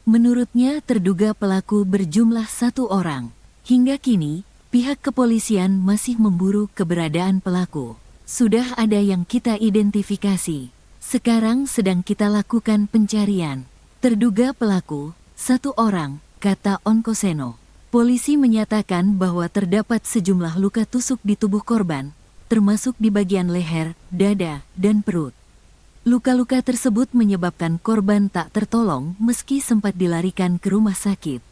Menurutnya terduga pelaku berjumlah 1 orang. Hingga kini, pihak kepolisian masih memburu keberadaan pelaku. Sudah ada yang kita identifikasi. Sekarang sedang kita lakukan pencarian. Terduga pelaku, 1 orang, kata Onkoseno. Polisi menyatakan bahwa terdapat sejumlah luka tusuk di tubuh korban, termasuk di bagian leher, dada, dan perut. Luka-luka tersebut menyebabkan korban tak tertolong meski sempat dilarikan ke rumah sakit.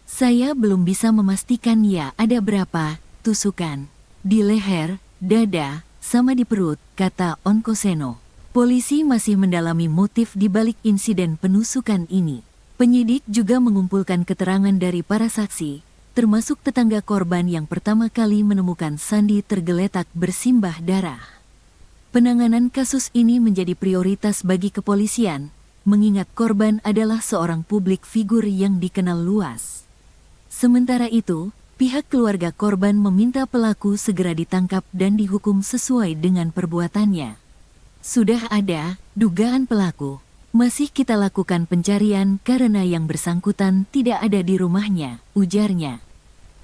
Saya belum bisa memastikan ya ada berapa tusukan di leher, dada, sama di perut, kata Onkoseno. Polisi masih mendalami motif di balik insiden penusukan ini. Penyidik juga mengumpulkan keterangan dari para saksi, termasuk tetangga korban yang pertama kali menemukan Sandi tergeletak bersimbah darah. Penanganan kasus ini menjadi prioritas bagi kepolisian, mengingat korban adalah seorang publik figur yang dikenal luas. Sementara itu, pihak keluarga korban meminta pelaku segera ditangkap dan dihukum sesuai dengan perbuatannya. Sudah ada dugaan pelaku. Masih kita lakukan pencarian karena yang bersangkutan tidak ada di rumahnya, ujarnya.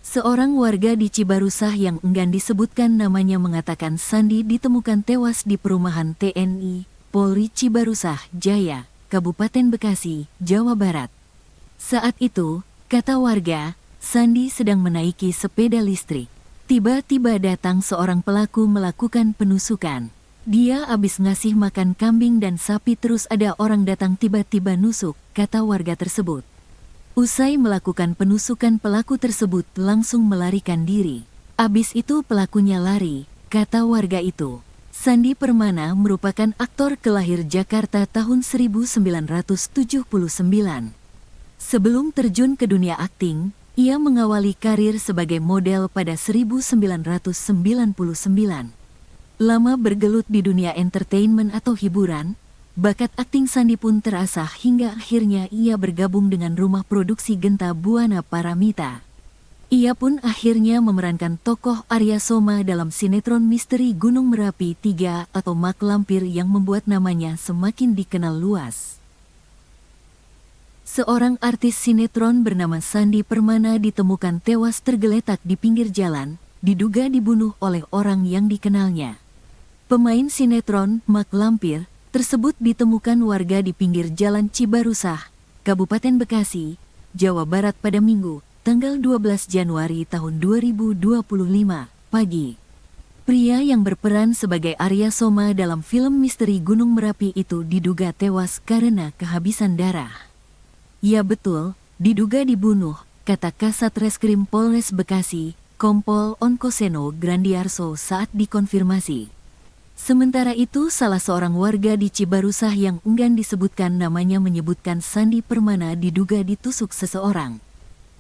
Seorang warga di Cibarusah yang enggan disebutkan namanya mengatakan Sandi ditemukan tewas di perumahan TNI, Polri Cibarusah Jaya, Kabupaten Bekasi, Jawa Barat. Saat itu, kata warga, Sandi sedang menaiki sepeda listrik. Tiba-tiba datang seorang pelaku melakukan penusukan. Dia habis ngasih makan kambing dan sapi terus ada orang datang tiba-tiba nusuk, kata warga tersebut. Usai melakukan penusukan pelaku tersebut langsung melarikan diri. Abis itu pelakunya lari, kata warga itu. Sandi Permana merupakan aktor kelahir Jakarta tahun 1979. Sebelum terjun ke dunia akting, ia mengawali karir sebagai model pada 1999. Lama bergelut di dunia entertainment atau hiburan, bakat akting Sandi pun terasah hingga akhirnya ia bergabung dengan rumah produksi Genta Buana Paramita. Ia pun akhirnya memerankan tokoh Arya Soma dalam sinetron misteri Gunung Merapi 3 atau Mak Lampir yang membuat namanya semakin dikenal luas. Seorang artis sinetron bernama Sandi Permana ditemukan tewas tergeletak di pinggir jalan, diduga dibunuh oleh orang yang dikenalnya. Pemain sinetron Mak Lampir tersebut ditemukan warga di pinggir jalan Cibarusah, Kabupaten Bekasi, Jawa Barat pada Minggu, tanggal 12 Januari tahun 2025, pagi. Pria yang berperan sebagai Arya Soma dalam film misteri Gunung Merapi itu diduga tewas karena kehabisan darah. Ya betul, diduga dibunuh, kata Kasat Reskrim Polres Bekasi, Kompol Onkoseno Grandiarso saat dikonfirmasi. Sementara itu salah seorang warga di Cibarusah yang enggan disebutkan namanya menyebutkan Sandi Permana diduga ditusuk seseorang.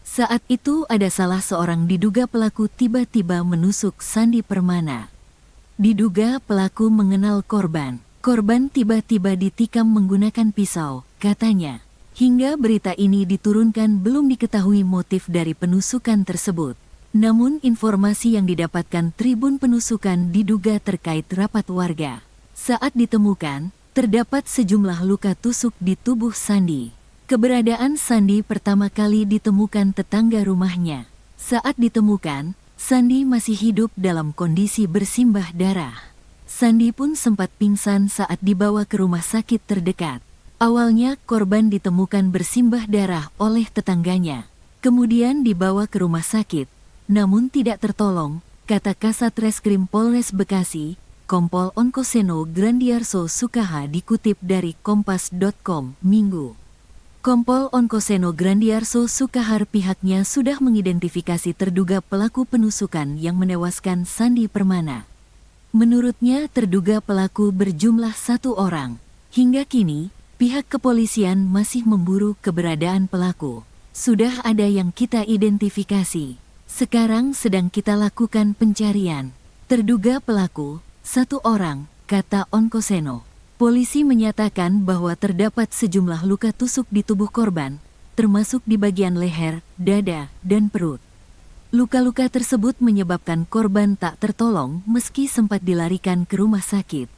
Saat itu ada salah seorang diduga pelaku tiba-tiba menusuk Sandi Permana. Diduga pelaku mengenal korban. Korban tiba-tiba ditikam menggunakan pisau, katanya. Hingga berita ini diturunkan belum diketahui motif dari penusukan tersebut. Namun informasi yang didapatkan Tribun Penusukan diduga terkait rapat warga. Saat ditemukan, terdapat sejumlah luka tusuk di tubuh Sandi. Keberadaan Sandi pertama kali ditemukan tetangga rumahnya. Saat ditemukan, Sandi masih hidup dalam kondisi bersimbah darah. Sandi pun sempat pingsan saat dibawa ke rumah sakit terdekat. Awalnya korban ditemukan bersimbah darah oleh tetangganya. Kemudian dibawa ke rumah sakit. Namun tidak tertolong, kata Kasat Reskrim Polres Bekasi, Kompol Onkoseno Grandiarso Sukaha dikutip dari Kompas.com, Minggu. Kompol Onkoseno Grandiarso Sukahar pihaknya sudah mengidentifikasi terduga pelaku penusukan yang menewaskan Sandi Permana. Menurutnya terduga pelaku berjumlah 1 orang. Hingga kini, pihak kepolisian masih memburu keberadaan pelaku. Sudah ada yang kita identifikasi. Sekarang sedang kita lakukan pencarian. Terduga pelaku, 1 orang, kata Onkoseno. Polisi menyatakan bahwa terdapat sejumlah luka tusuk di tubuh korban, termasuk di bagian leher, dada, dan perut. Luka-luka tersebut menyebabkan korban tak tertolong meski sempat dilarikan ke rumah sakit.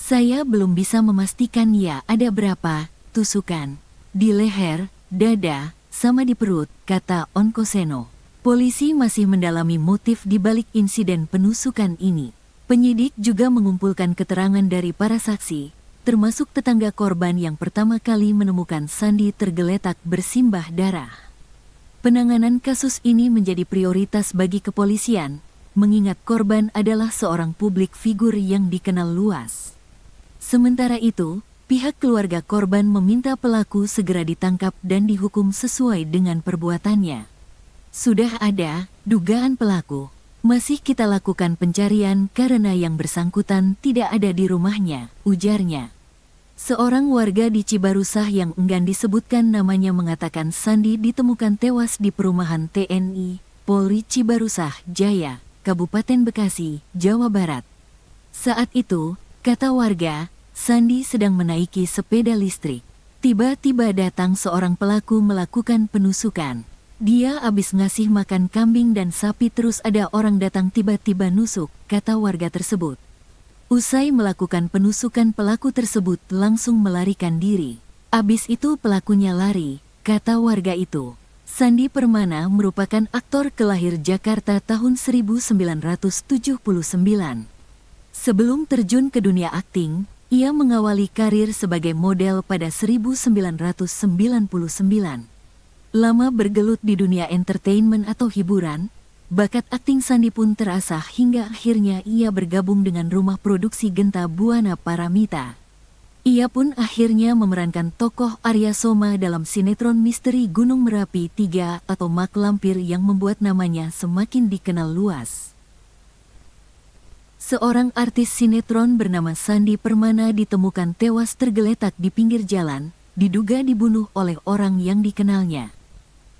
Saya belum bisa memastikan ya ada berapa tusukan. Di leher, dada, sama di perut, kata Onkoseno. Polisi masih mendalami motif di balik insiden penusukan ini. Penyidik juga mengumpulkan keterangan dari para saksi, termasuk tetangga korban yang pertama kali menemukan Sandi tergeletak bersimbah darah. Penanganan kasus ini menjadi prioritas bagi kepolisian, mengingat korban adalah seorang publik figur yang dikenal luas. Sementara itu, pihak keluarga korban meminta pelaku segera ditangkap dan dihukum sesuai dengan perbuatannya. Sudah ada dugaan pelaku. Masih kita lakukan pencarian karena yang bersangkutan tidak ada di rumahnya, ujarnya. Seorang warga di Cibarusah yang enggan disebutkan namanya mengatakan Sandi ditemukan tewas di perumahan TNI, Polri Cibarusah Jaya, Kabupaten Bekasi, Jawa Barat. Saat itu, kata warga, Sandi sedang menaiki sepeda listrik. Tiba-tiba datang seorang pelaku melakukan penusukan. Dia habis ngasih makan kambing dan sapi terus ada orang datang tiba-tiba nusuk, kata warga tersebut. Usai melakukan penusukan pelaku tersebut langsung melarikan diri. Abis itu pelakunya lari, kata warga itu. Sandi Permana merupakan aktor kelahir Jakarta tahun 1979. Sebelum terjun ke dunia akting, ia mengawali karir sebagai model pada 1999. Lama bergelut di dunia entertainment atau hiburan, bakat akting Sandi pun terasah hingga akhirnya ia bergabung dengan rumah produksi Genta Buana Paramita. Ia pun akhirnya memerankan tokoh Arya Soma dalam sinetron misteri Gunung Merapi 3 atau Mak Lampir yang membuat namanya semakin dikenal luas. Seorang artis sinetron bernama Sandi Permana ditemukan tewas tergeletak di pinggir jalan, diduga dibunuh oleh orang yang dikenalnya.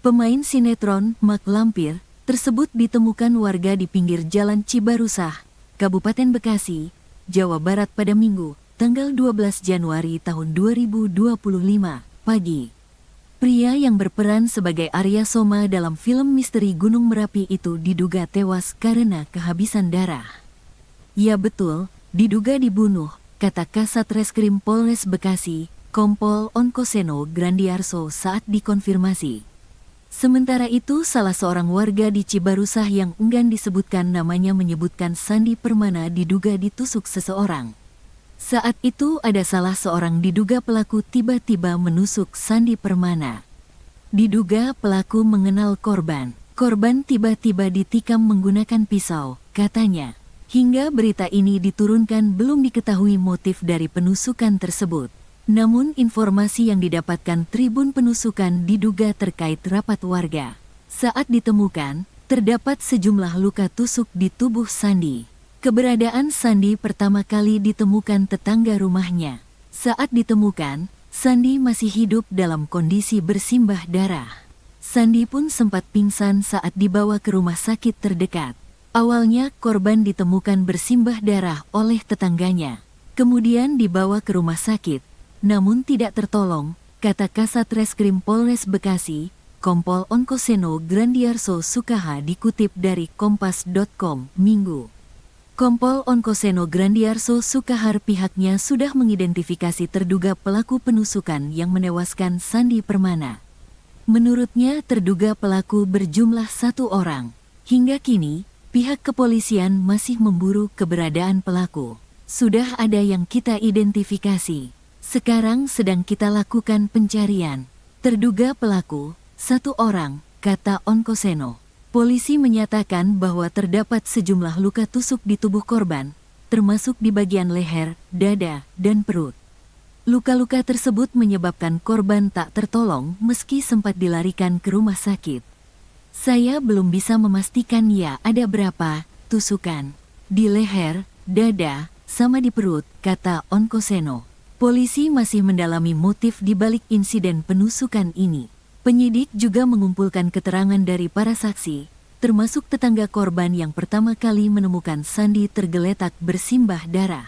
Pemain sinetron Mak Lampir tersebut ditemukan warga di pinggir jalan Cibarusah, Kabupaten Bekasi, Jawa Barat pada Minggu, tanggal 12 Januari tahun 2025, pagi. Pria yang berperan sebagai Arya Soma dalam film misteri Gunung Merapi itu diduga tewas karena kehabisan darah. Ya betul, diduga dibunuh, kata Kasat Reskrim Polres Bekasi, Kompol Onkoseno Grandiarso saat dikonfirmasi. Sementara itu, salah seorang warga di Cibarusah yang enggan disebutkan namanya menyebutkan Sandi Permana diduga ditusuk seseorang. Saat itu ada salah seorang diduga pelaku tiba-tiba menusuk Sandi Permana. Diduga pelaku mengenal korban. Korban tiba-tiba ditikam menggunakan pisau, katanya. Hingga berita ini diturunkan belum diketahui motif dari penusukan tersebut. Namun informasi yang didapatkan Tribun Penusukan diduga terkait rapat warga. Saat ditemukan, terdapat sejumlah luka tusuk di tubuh Sandi. Keberadaan Sandi pertama kali ditemukan tetangga rumahnya. Saat ditemukan, Sandi masih hidup dalam kondisi bersimbah darah. Sandi pun sempat pingsan saat dibawa ke rumah sakit terdekat. Awalnya korban ditemukan bersimbah darah oleh tetangganya. Kemudian dibawa ke rumah sakit. Namun tidak tertolong, kata Kasat Reskrim Polres Bekasi, Kompol Onkoseno Grandiarso Sukaha dikutip dari Kompas.com, Minggu. Kompol Onkoseno Grandiarso Sukahar pihaknya sudah mengidentifikasi terduga pelaku penusukan yang menewaskan Sandi Permana. Menurutnya terduga pelaku berjumlah 1 orang. Hingga kini, pihak kepolisian masih memburu keberadaan pelaku. Sudah ada yang kita identifikasi. Sekarang sedang kita lakukan pencarian. Terduga pelaku, 1 orang, kata Onkoseno. Polisi menyatakan bahwa terdapat sejumlah luka tusuk di tubuh korban, termasuk di bagian leher, dada, dan perut. Luka-luka tersebut menyebabkan korban tak tertolong meski sempat dilarikan ke rumah sakit. Saya belum bisa memastikan ya ada berapa tusukan. Di leher, dada, sama di perut, kata Onkoseno. Polisi masih mendalami motif di balik insiden penusukan ini. Penyidik juga mengumpulkan keterangan dari para saksi, termasuk tetangga korban yang pertama kali menemukan Sandi tergeletak bersimbah darah.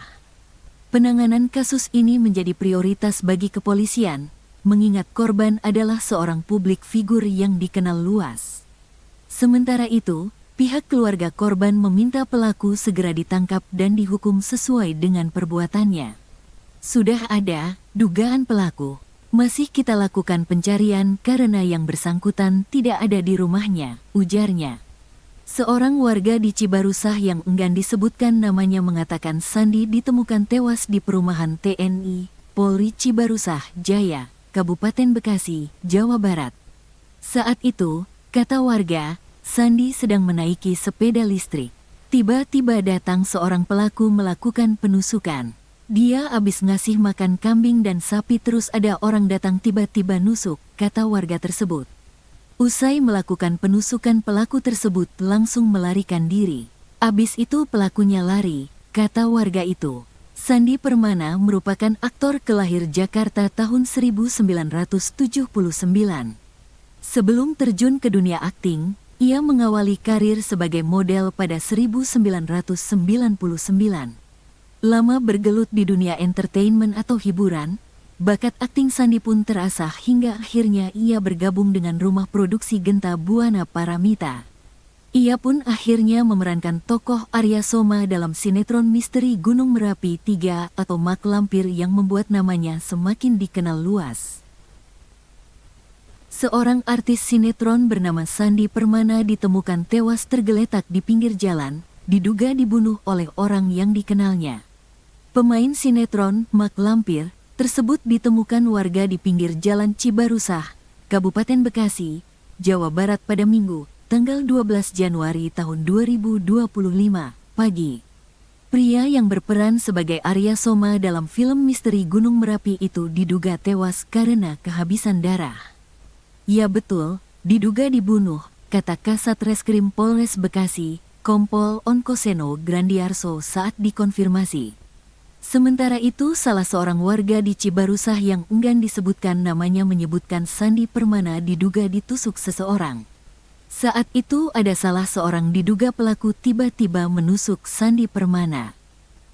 Penanganan kasus ini menjadi prioritas bagi kepolisian, mengingat korban adalah seorang publik figur yang dikenal luas. Sementara itu, pihak keluarga korban meminta pelaku segera ditangkap dan dihukum sesuai dengan perbuatannya. Sudah ada dugaan pelaku. Masih kita lakukan pencarian karena yang bersangkutan tidak ada di rumahnya, ujarnya. Seorang warga di Cibarusah yang enggan disebutkan namanya mengatakan Sandi ditemukan tewas di perumahan TNI, Polri Cibarusah Jaya, Kabupaten Bekasi, Jawa Barat. Saat itu, kata warga, Sandi sedang menaiki sepeda listrik. Tiba-tiba datang seorang pelaku melakukan penusukan. Dia habis ngasih makan kambing dan sapi terus ada orang datang tiba-tiba nusuk, kata warga tersebut. Usai melakukan penusukan pelaku tersebut langsung melarikan diri. Abis itu pelakunya lari, kata warga itu. Sandi Permana merupakan aktor kelahir Jakarta tahun 1979. Sebelum terjun ke dunia akting, ia mengawali karir sebagai model pada 1999. Lama bergelut di dunia entertainment atau hiburan, bakat akting Sandi pun terasah hingga akhirnya ia bergabung dengan rumah produksi Genta Buana Paramita. Ia pun akhirnya memerankan tokoh Arya Soma dalam sinetron misteri Gunung Merapi 3 atau Mak Lampir yang membuat namanya semakin dikenal luas. Seorang artis sinetron bernama Sandi Permana ditemukan tewas tergeletak di pinggir jalan, diduga dibunuh oleh orang yang dikenalnya. Pemain sinetron Mak Lampir tersebut ditemukan warga di pinggir jalan Cibarusah, Kabupaten Bekasi, Jawa Barat pada Minggu, tanggal 12 Januari tahun 2025, pagi. Pria yang berperan sebagai Arya Soma dalam film misteri Gunung Merapi itu diduga tewas karena kehabisan darah. Ya betul, diduga dibunuh, kata Kasat Reskrim Polres Bekasi, Kompol Onkoseno Grandiarso saat dikonfirmasi. Sementara itu, salah seorang warga di Cibarusah yang enggan disebutkan namanya menyebutkan Sandi Permana diduga ditusuk seseorang. Saat itu ada salah seorang diduga pelaku tiba-tiba menusuk Sandi Permana.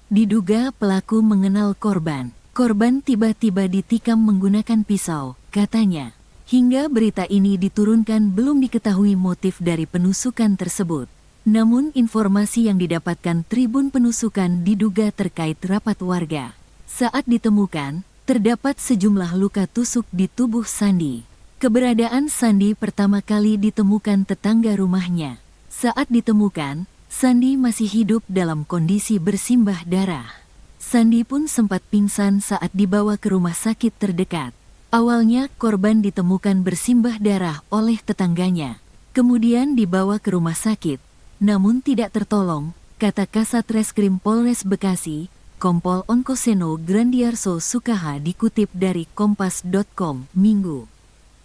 Diduga pelaku mengenal korban. Korban tiba-tiba ditikam menggunakan pisau, katanya. Hingga berita ini diturunkan belum diketahui motif dari penusukan tersebut. Namun informasi yang didapatkan Tribun Penusukan diduga terkait rapat warga. Saat ditemukan, terdapat sejumlah luka tusuk di tubuh Sandi. Keberadaan Sandi pertama kali ditemukan tetangga rumahnya. Saat ditemukan, Sandi masih hidup dalam kondisi bersimbah darah. Sandi pun sempat pingsan saat dibawa ke rumah sakit terdekat. Awalnya korban ditemukan bersimbah darah oleh tetangganya. Kemudian dibawa ke rumah sakit, namun tidak tertolong, kata Kasat Reskrim Polres Bekasi, Kompol Onkoseno Grandiarso Sukaha dikutip dari Kompas.com, Minggu.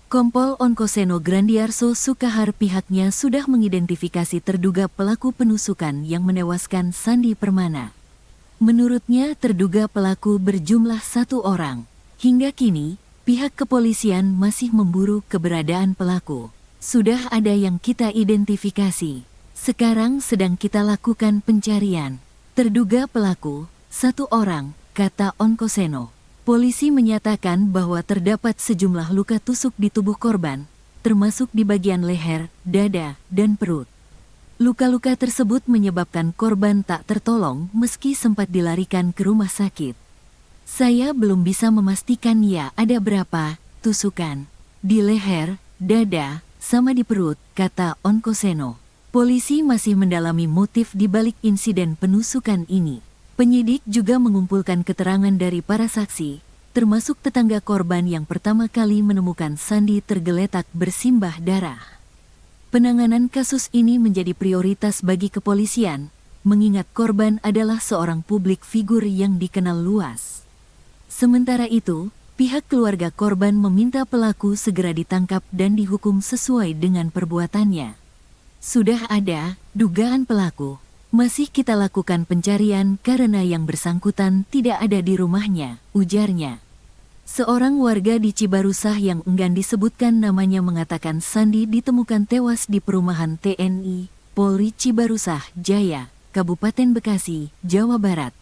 Kompol Onkoseno Grandiarso Sukahar pihaknya sudah mengidentifikasi terduga pelaku penusukan yang menewaskan Sandi Permana. Menurutnya terduga pelaku berjumlah 1 orang. Hingga kini, pihak kepolisian masih memburu keberadaan pelaku. Sudah ada yang kita identifikasi. Sekarang sedang kita lakukan pencarian. Terduga pelaku, 1 orang, kata Onkoseno. Polisi menyatakan bahwa terdapat sejumlah luka tusuk di tubuh korban, termasuk di bagian leher, dada, dan perut. Luka-luka tersebut menyebabkan korban tak tertolong meski sempat dilarikan ke rumah sakit. Saya belum bisa memastikan ya ada berapa tusukan di leher, dada, sama di perut, kata Onkoseno. Polisi masih mendalami motif di balik insiden penusukan ini. Penyidik juga mengumpulkan keterangan dari para saksi, termasuk tetangga korban yang pertama kali menemukan Sandi tergeletak bersimbah darah. Penanganan kasus ini menjadi prioritas bagi kepolisian, mengingat korban adalah seorang publik figur yang dikenal luas. Sementara itu, pihak keluarga korban meminta pelaku segera ditangkap dan dihukum sesuai dengan perbuatannya. Sudah ada dugaan pelaku. Masih kita lakukan pencarian karena yang bersangkutan tidak ada di rumahnya, ujarnya. Seorang warga di Cibarusah yang enggan disebutkan namanya mengatakan Sandi ditemukan tewas di perumahan TNI, Polri Cibarusah, Jaya, Kabupaten Bekasi, Jawa Barat.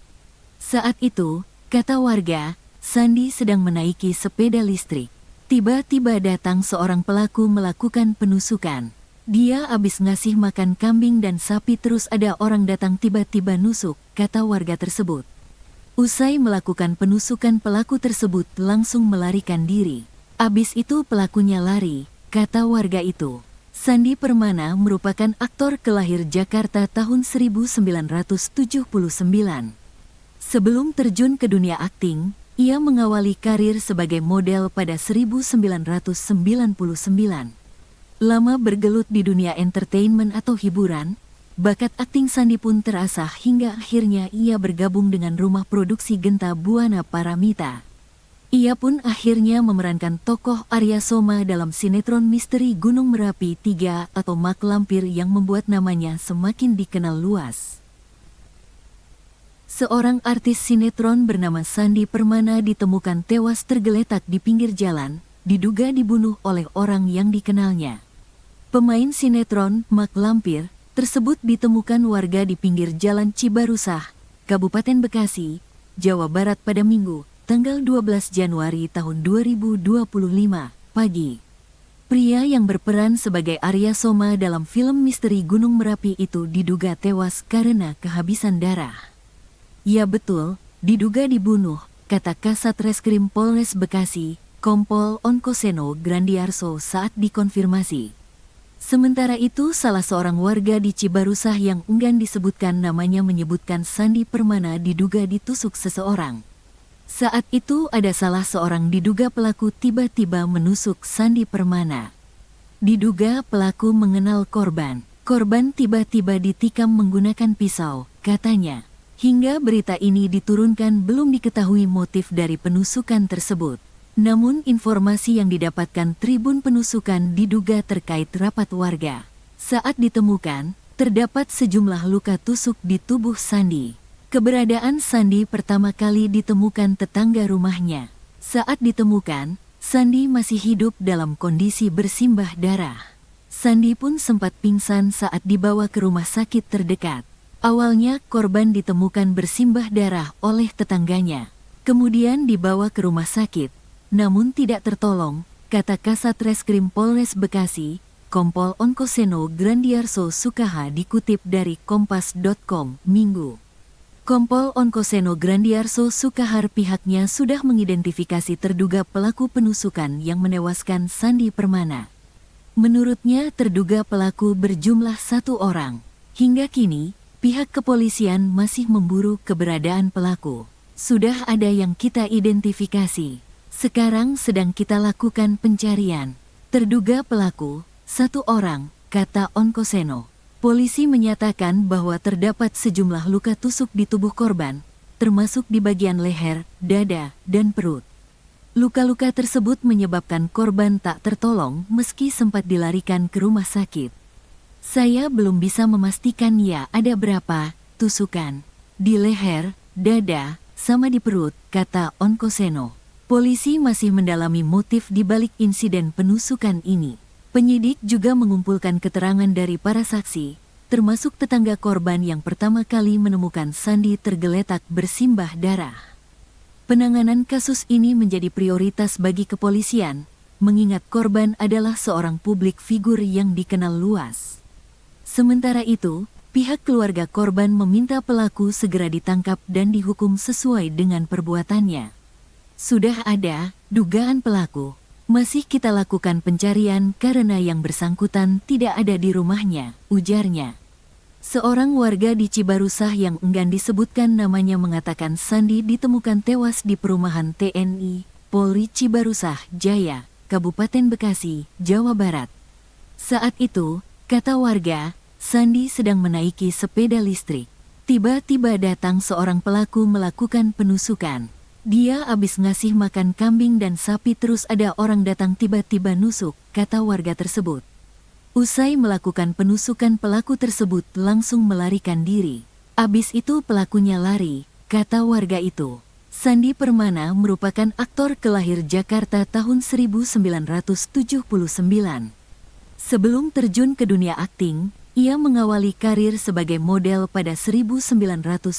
Saat itu, kata warga, Sandi sedang menaiki sepeda listrik. Tiba-tiba datang seorang pelaku melakukan penusukan. Dia habis ngasih makan kambing dan sapi terus ada orang datang tiba-tiba nusuk, kata warga tersebut. Usai melakukan penusukan pelaku tersebut langsung melarikan diri. Abis itu pelakunya lari, kata warga itu. Sandi Permana merupakan aktor kelahir Jakarta tahun 1979. Sebelum terjun ke dunia akting, ia mengawali karir sebagai model pada 1999. Lama bergelut di dunia entertainment atau hiburan, bakat akting Sandi pun terasah hingga akhirnya ia bergabung dengan rumah produksi Genta Buana Paramita. Ia pun akhirnya memerankan tokoh Arya Soma dalam sinetron misteri Gunung Merapi 3 atau Mak Lampir yang membuat namanya semakin dikenal luas. Seorang artis sinetron bernama Sandi Permana ditemukan tewas tergeletak di pinggir jalan, diduga dibunuh oleh orang yang dikenalnya. Pemain sinetron, Mak Lampir, tersebut ditemukan warga di pinggir jalan Cibarusah, Kabupaten Bekasi, Jawa Barat pada Minggu, tanggal 12 Januari tahun 2025, pagi. Pria yang berperan sebagai Arya Soma dalam film misteri Gunung Merapi itu diduga tewas karena kehabisan darah. Ya betul, diduga dibunuh, kata Kasat Reskrim Polres Bekasi, Kompol Onkoseno Grandiarso saat dikonfirmasi. Sementara itu salah seorang warga di Cibarusah yang enggan disebutkan namanya menyebutkan Sandi Permana diduga ditusuk seseorang. Saat itu ada salah seorang diduga pelaku tiba-tiba menusuk Sandi Permana. Diduga pelaku mengenal korban. Korban tiba-tiba ditikam menggunakan pisau, katanya. Hingga berita ini diturunkan belum diketahui motif dari penusukan tersebut. Namun informasi yang didapatkan Tribun Penusukan diduga terkait rapat warga. Saat ditemukan, terdapat sejumlah luka tusuk di tubuh Sandi. Keberadaan Sandi pertama kali ditemukan tetangga rumahnya. Saat ditemukan, Sandi masih hidup dalam kondisi bersimbah darah. Sandi pun sempat pingsan saat dibawa ke rumah sakit terdekat. Awalnya korban ditemukan bersimbah darah oleh tetangganya. Kemudian dibawa ke rumah sakit, namun tidak tertolong, kata Kasat Reskrim Polres Bekasi, Kompol Onkoseno Grandiarso Sukaha dikutip dari Kompas.com, Minggu. Kompol Onkoseno Grandiarso Sukahar pihaknya sudah mengidentifikasi terduga pelaku penusukan yang menewaskan Sandi Permana. Menurutnya terduga pelaku berjumlah 1 orang. Hingga kini, pihak kepolisian masih memburu keberadaan pelaku. Sudah ada yang kita identifikasi. Sekarang sedang kita lakukan pencarian. Terduga pelaku, 1 orang, kata Onkoseno. Polisi menyatakan bahwa terdapat sejumlah luka tusuk di tubuh korban, termasuk di bagian leher, dada, dan perut. Luka-luka tersebut menyebabkan korban tak tertolong meski sempat dilarikan ke rumah sakit. Saya belum bisa memastikan ya ada berapa tusukan di leher, dada, sama di perut, kata Onkoseno. Polisi masih mendalami motif di balik insiden penusukan ini. Penyidik juga mengumpulkan keterangan dari para saksi, termasuk tetangga korban yang pertama kali menemukan Sandi tergeletak bersimbah darah. Penanganan kasus ini menjadi prioritas bagi kepolisian, mengingat korban adalah seorang publik figur yang dikenal luas. Sementara itu, pihak keluarga korban meminta pelaku segera ditangkap dan dihukum sesuai dengan perbuatannya. Sudah ada dugaan pelaku. Masih kita lakukan pencarian karena yang bersangkutan tidak ada di rumahnya, ujarnya. Seorang warga di Cibarusah yang enggan disebutkan namanya mengatakan Sandi ditemukan tewas di perumahan TNI, Polri Cibarusah, Jaya, Kabupaten Bekasi, Jawa Barat. Saat itu, kata warga, Sandi sedang menaiki sepeda listrik. Tiba-tiba datang seorang pelaku melakukan penusukan. Dia habis ngasih makan kambing dan sapi terus ada orang datang tiba-tiba nusuk, kata warga tersebut. Usai melakukan penusukan pelaku tersebut langsung melarikan diri. Abis itu pelakunya lari, kata warga itu. Sandi Permana merupakan aktor kelahir Jakarta tahun 1979. Sebelum terjun ke dunia akting, ia mengawali karir sebagai model pada 1999.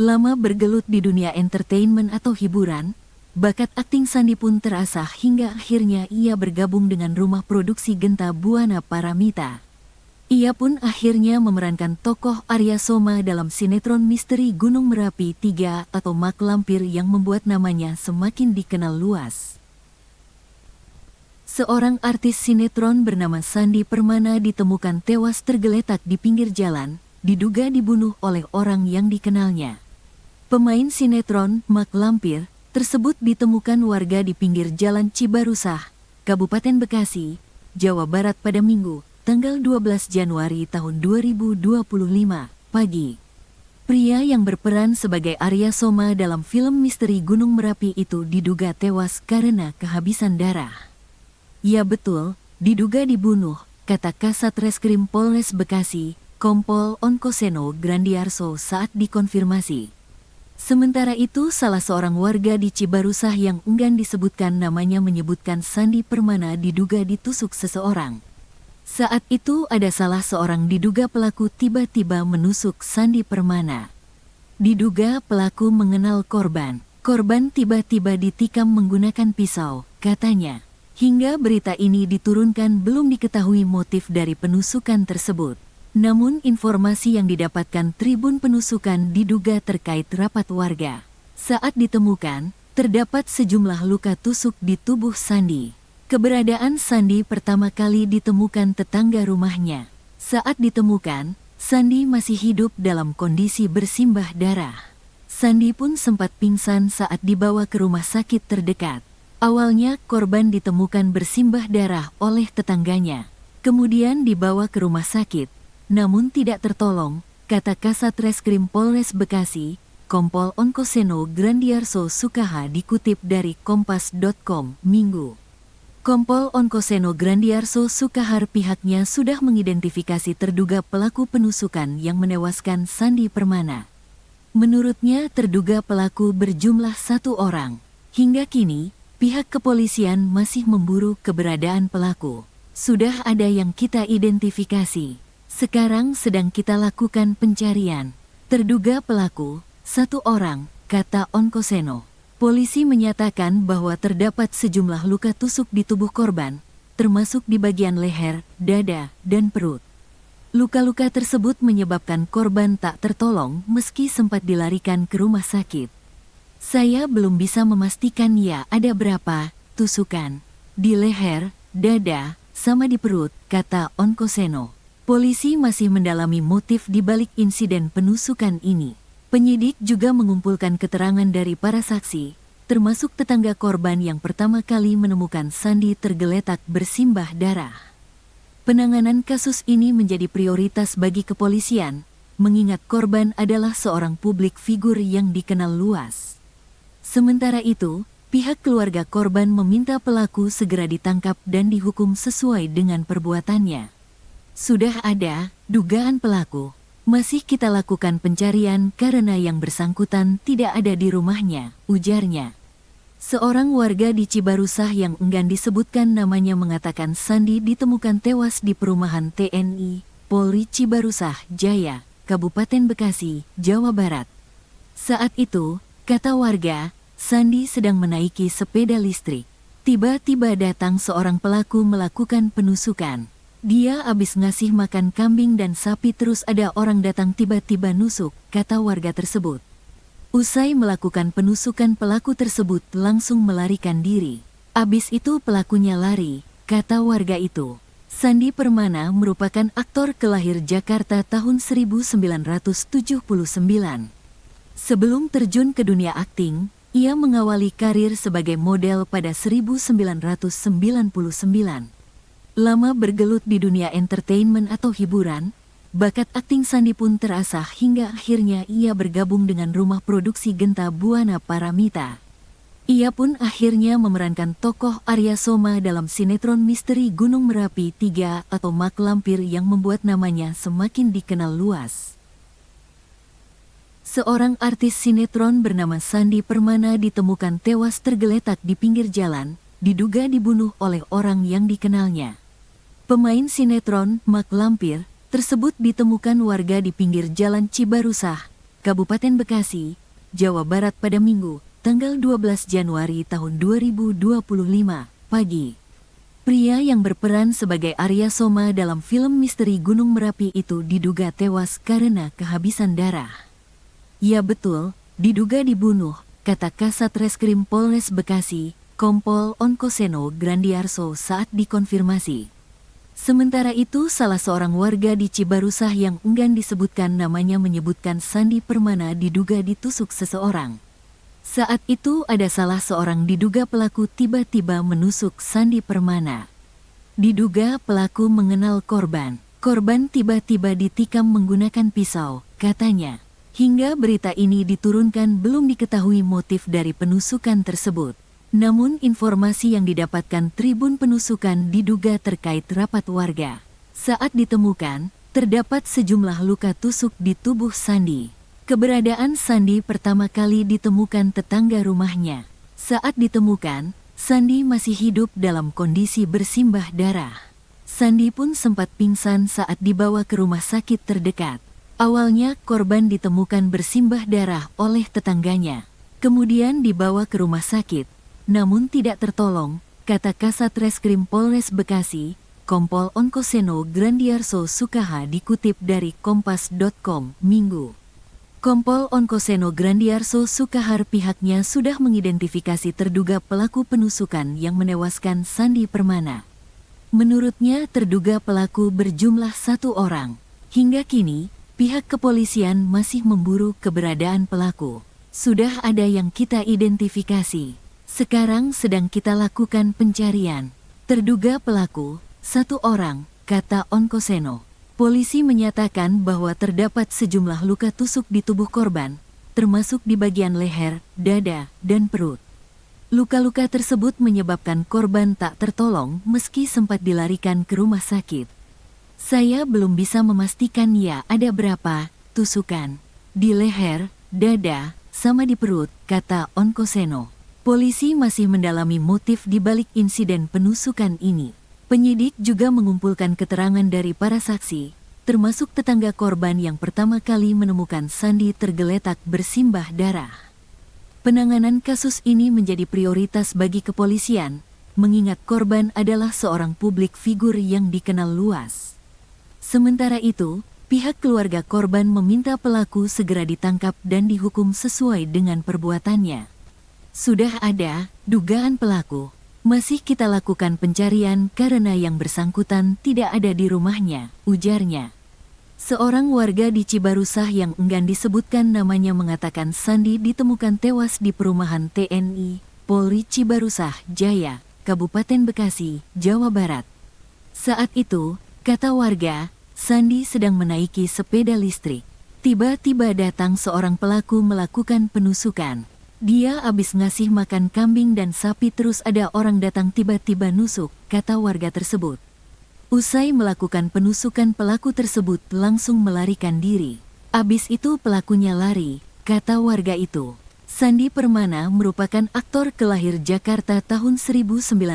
Lama bergelut di dunia entertainment atau hiburan, bakat akting Sandi pun terasah hingga akhirnya ia bergabung dengan rumah produksi Genta Buana Paramita. Ia pun akhirnya memerankan tokoh Arya Soma dalam sinetron misteri Gunung Merapi 3 atau Mak Lampir yang membuat namanya semakin dikenal luas. Seorang artis sinetron bernama Sandi Permana ditemukan tewas tergeletak di pinggir jalan, diduga dibunuh oleh orang yang dikenalnya. Pemain sinetron, Mak Lampir, tersebut ditemukan warga di pinggir jalan Cibarusah, Kabupaten Bekasi, Jawa Barat pada Minggu, tanggal 12 Januari tahun 2025, pagi. Pria yang berperan sebagai Arya Soma dalam film misteri Gunung Merapi itu diduga tewas karena kehabisan darah. Ya betul, diduga dibunuh, kata Kasat Reskrim Polres Bekasi, Kompol Onkoseno Grandiarso saat dikonfirmasi. Sementara itu, salah seorang warga di Cibarusah yang enggan disebutkan namanya menyebutkan Sandi Permana diduga ditusuk seseorang. Saat itu ada salah seorang diduga pelaku tiba-tiba menusuk Sandi Permana. Diduga pelaku mengenal korban. Korban tiba-tiba ditikam menggunakan pisau, katanya. Hingga berita ini diturunkan belum diketahui motif dari penusukan tersebut. Namun informasi yang didapatkan Tribun Penusukan diduga terkait rapat warga. Saat ditemukan, terdapat sejumlah luka tusuk di tubuh Sandi. Keberadaan Sandi pertama kali ditemukan tetangga rumahnya. Saat ditemukan, Sandi masih hidup dalam kondisi bersimbah darah. Sandi pun sempat pingsan saat dibawa ke rumah sakit terdekat. Awalnya korban ditemukan bersimbah darah oleh tetangganya. Kemudian dibawa ke rumah sakit, namun tidak tertolong, kata Kasat Reskrim Polres Bekasi, Kompol Onkoseno Grandiarso Sukaha dikutip dari Kompas.com, Minggu. Kompol Onkoseno Grandiarso Sukahar pihaknya sudah mengidentifikasi terduga pelaku penusukan yang menewaskan Sandi Permana. Menurutnya terduga pelaku berjumlah 1 orang. Hingga kini, pihak kepolisian masih memburu keberadaan pelaku. Sudah ada yang kita identifikasi. Sekarang sedang kita lakukan pencarian. Terduga pelaku, 1 orang, kata Onkoseno. Polisi menyatakan bahwa terdapat sejumlah luka tusuk di tubuh korban, termasuk di bagian leher, dada, dan perut. Luka-luka tersebut menyebabkan korban tak tertolong meski sempat dilarikan ke rumah sakit. Saya belum bisa memastikan ya ada berapa tusukan di leher, dada, sama di perut, kata Onkoseno. Polisi masih mendalami motif di balik insiden penusukan ini. Penyidik juga mengumpulkan keterangan dari para saksi, termasuk tetangga korban yang pertama kali menemukan Sandi tergeletak bersimbah darah. Penanganan kasus ini menjadi prioritas bagi kepolisian, mengingat korban adalah seorang publik figur yang dikenal luas. Sementara itu, pihak keluarga korban meminta pelaku segera ditangkap dan dihukum sesuai dengan perbuatannya. Sudah ada dugaan pelaku, masih kita lakukan pencarian karena yang bersangkutan tidak ada di rumahnya, ujarnya. Seorang warga di Cibarusah yang enggan disebutkan namanya mengatakan Sandi ditemukan tewas di perumahan TNI, Polri Cibarusah Jaya, Kabupaten Bekasi, Jawa Barat. Saat itu, kata warga, Sandi sedang menaiki sepeda listrik. Tiba-tiba datang seorang pelaku melakukan penusukan. Dia habis ngasih makan kambing dan sapi terus ada orang datang tiba-tiba nusuk, kata warga tersebut. Usai melakukan penusukan pelaku tersebut langsung melarikan diri. Abis itu pelakunya lari, kata warga itu. Sandi Permana merupakan aktor kelahir Jakarta tahun 1979. Sebelum terjun ke dunia akting, ia mengawali karir sebagai model pada 1999. Lama bergelut di dunia entertainment atau hiburan, bakat akting Sandi pun terasah hingga akhirnya ia bergabung dengan rumah produksi Genta Buana Paramita. Ia pun akhirnya memerankan tokoh Arya Soma dalam sinetron misteri Gunung Merapi 3 atau Mak Lampir yang membuat namanya semakin dikenal luas. Seorang artis sinetron bernama Sandi Permana ditemukan tewas tergeletak di pinggir jalan, diduga dibunuh oleh orang yang dikenalnya. Pemain sinetron Mak Lampir tersebut ditemukan warga di pinggir jalan Cibarusah, Kabupaten Bekasi, Jawa Barat pada Minggu, tanggal 12 Januari tahun 2025, pagi. Pria yang berperan sebagai Arya Soma dalam film misteri Gunung Merapi itu diduga tewas karena kehabisan darah. Ya betul, diduga dibunuh, kata Kasat Reskrim Polres Bekasi, Kompol Onkoseno Grandiarso saat dikonfirmasi. Sementara itu, salah seorang warga di Cibarusah yang enggan disebutkan namanya menyebutkan Sandi Permana diduga ditusuk seseorang. Saat itu ada salah seorang diduga pelaku tiba-tiba menusuk Sandi Permana. Diduga pelaku mengenal korban. Korban tiba-tiba ditikam menggunakan pisau, katanya. Hingga berita ini diturunkan belum diketahui motif dari penusukan tersebut. Namun informasi yang didapatkan Tribun Penusukan diduga terkait rapat warga. Saat ditemukan, terdapat sejumlah luka tusuk di tubuh Sandi. Keberadaan Sandi pertama kali ditemukan tetangga rumahnya. Saat ditemukan, Sandi masih hidup dalam kondisi bersimbah darah. Sandi pun sempat pingsan saat dibawa ke rumah sakit terdekat. Awalnya korban ditemukan bersimbah darah oleh tetangganya. Kemudian dibawa ke rumah sakit, namun tidak tertolong, kata Kasat Reskrim Polres Bekasi, Kompol Onkoseno Grandiarso Sukaha dikutip dari Kompas.com, Minggu. Kompol Onkoseno Grandiarso Sukahar pihaknya sudah mengidentifikasi terduga pelaku penusukan yang menewaskan Sandi Permana. Menurutnya terduga pelaku berjumlah 1 orang. Hingga kini, pihak kepolisian masih memburu keberadaan pelaku. Sudah ada yang kita identifikasi. Sekarang sedang kita lakukan pencarian. Terduga pelaku, 1 orang, kata Onkoseno. Polisi menyatakan bahwa terdapat sejumlah luka tusuk di tubuh korban, termasuk di bagian leher, dada, dan perut. Luka-luka tersebut menyebabkan korban tak tertolong meski sempat dilarikan ke rumah sakit. Saya belum bisa memastikan ya ada berapa tusukan di leher, dada, sama di perut, kata Onkoseno. Polisi masih mendalami motif di balik insiden penusukan ini. Penyidik juga mengumpulkan keterangan dari para saksi, termasuk tetangga korban yang pertama kali menemukan Sandi tergeletak bersimbah darah. Penanganan kasus ini menjadi prioritas bagi kepolisian, mengingat korban adalah seorang publik figur yang dikenal luas. Sementara itu, pihak keluarga korban meminta pelaku segera ditangkap dan dihukum sesuai dengan perbuatannya. Sudah ada dugaan pelaku. Masih kita lakukan pencarian karena yang bersangkutan tidak ada di rumahnya, ujarnya. Seorang warga di Cibarusah yang enggan disebutkan namanya mengatakan Sandi ditemukan tewas di perumahan TNI, Polri Cibarusah Jaya, Kabupaten Bekasi, Jawa Barat. Saat itu, kata warga, Sandi sedang menaiki sepeda listrik. Tiba-tiba datang seorang pelaku melakukan penusukan. Dia habis ngasih makan kambing dan sapi terus ada orang datang tiba-tiba nusuk, kata warga tersebut. Usai melakukan penusukan pelaku tersebut langsung melarikan diri. Abis itu pelakunya lari, kata warga itu. Sandi Permana merupakan aktor kelahir Jakarta tahun 1979.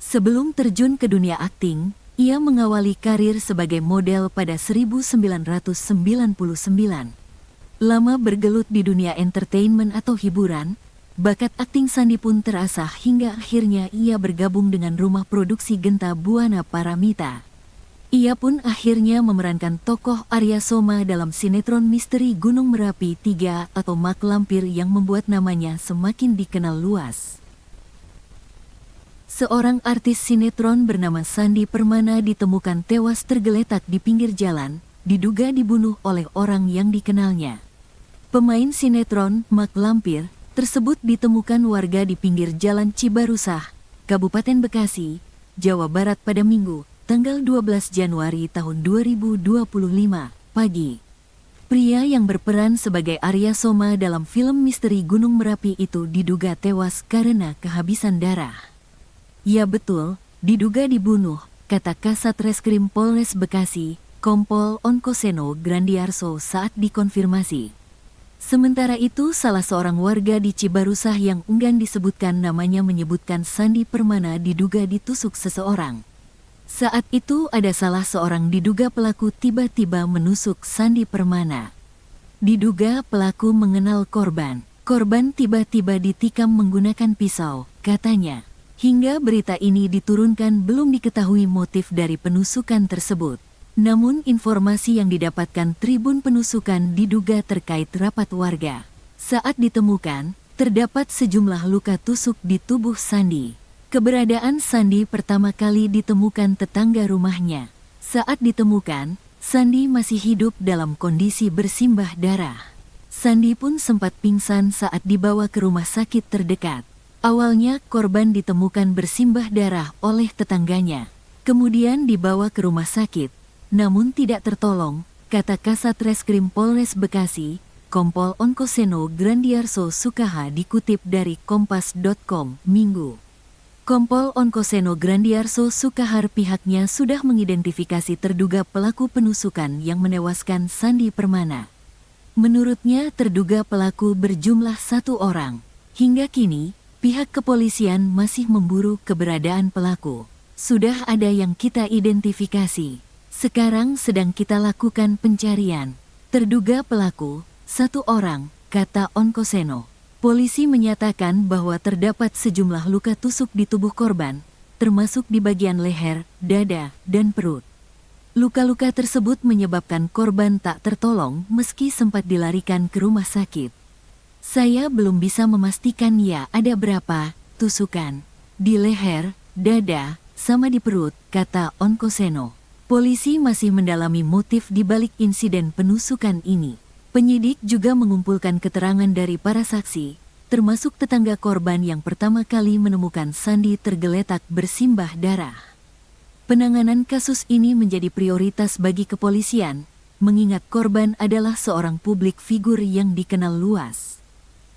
Sebelum terjun ke dunia akting, ia mengawali karir sebagai model pada 1999. Lama bergelut di dunia entertainment atau hiburan, bakat akting Sandi pun terasah hingga akhirnya ia bergabung dengan rumah produksi Genta Buana Paramita. Ia pun akhirnya memerankan tokoh Arya Soma dalam sinetron misteri Gunung Merapi 3 atau Mak Lampir yang membuat namanya semakin dikenal luas. Seorang artis sinetron bernama Sandi Permana ditemukan tewas tergeletak di pinggir jalan, diduga dibunuh oleh orang yang dikenalnya. Pemain sinetron Mak Lampir tersebut ditemukan warga di pinggir jalan Cibarusah, Kabupaten Bekasi, Jawa Barat pada Minggu, tanggal 12 Januari tahun 2025, pagi. Pria yang berperan sebagai Arya Soma dalam film misteri Gunung Merapi itu diduga tewas karena kehabisan darah. Ya betul, diduga dibunuh, kata Kasat Reskrim Polres Bekasi, Kompol Onkoseno Grandiarso saat dikonfirmasi. Sementara itu, salah seorang warga di Cibarusah yang enggan disebutkan namanya menyebutkan Sandi Permana diduga ditusuk seseorang. Saat itu ada salah seorang diduga pelaku tiba-tiba menusuk Sandi Permana. Diduga pelaku mengenal korban. Korban tiba-tiba ditikam menggunakan pisau, katanya. Hingga berita ini diturunkan belum diketahui motif dari penusukan tersebut. Namun informasi yang didapatkan Tribun Penusukan diduga terkait rapat warga. Saat ditemukan, terdapat sejumlah luka tusuk di tubuh Sandi. Keberadaan Sandi pertama kali ditemukan tetangga rumahnya. Saat ditemukan, Sandi masih hidup dalam kondisi bersimbah darah. Sandi pun sempat pingsan saat dibawa ke rumah sakit terdekat. Awalnya korban ditemukan bersimbah darah oleh tetangganya. Kemudian dibawa ke rumah sakit, namun tidak tertolong, kata Kasat Reskrim Polres Bekasi, Kompol Onkoseno Grandiarso Sukaha dikutip dari Kompas.com, Minggu. Kompol Onkoseno Grandiarso Sukahar pihaknya sudah mengidentifikasi terduga pelaku penusukan yang menewaskan Sandi Permana. Menurutnya terduga pelaku berjumlah 1 orang. Hingga kini, pihak kepolisian masih memburu keberadaan pelaku. Sudah ada yang kita identifikasi. Sekarang sedang kita lakukan pencarian. Terduga pelaku, 1 orang, kata Onkoseno. Polisi menyatakan bahwa terdapat sejumlah luka tusuk di tubuh korban, termasuk di bagian leher, dada, dan perut. Luka-luka tersebut menyebabkan korban tak tertolong meski sempat dilarikan ke rumah sakit. Saya belum bisa memastikan ya ada berapa tusukan di leher, dada, sama di perut, kata Onkoseno. Polisi masih mendalami motif di balik insiden penusukan ini. Penyidik juga mengumpulkan keterangan dari para saksi, termasuk tetangga korban yang pertama kali menemukan Sandi tergeletak bersimbah darah. Penanganan kasus ini menjadi prioritas bagi kepolisian, mengingat korban adalah seorang publik figur yang dikenal luas.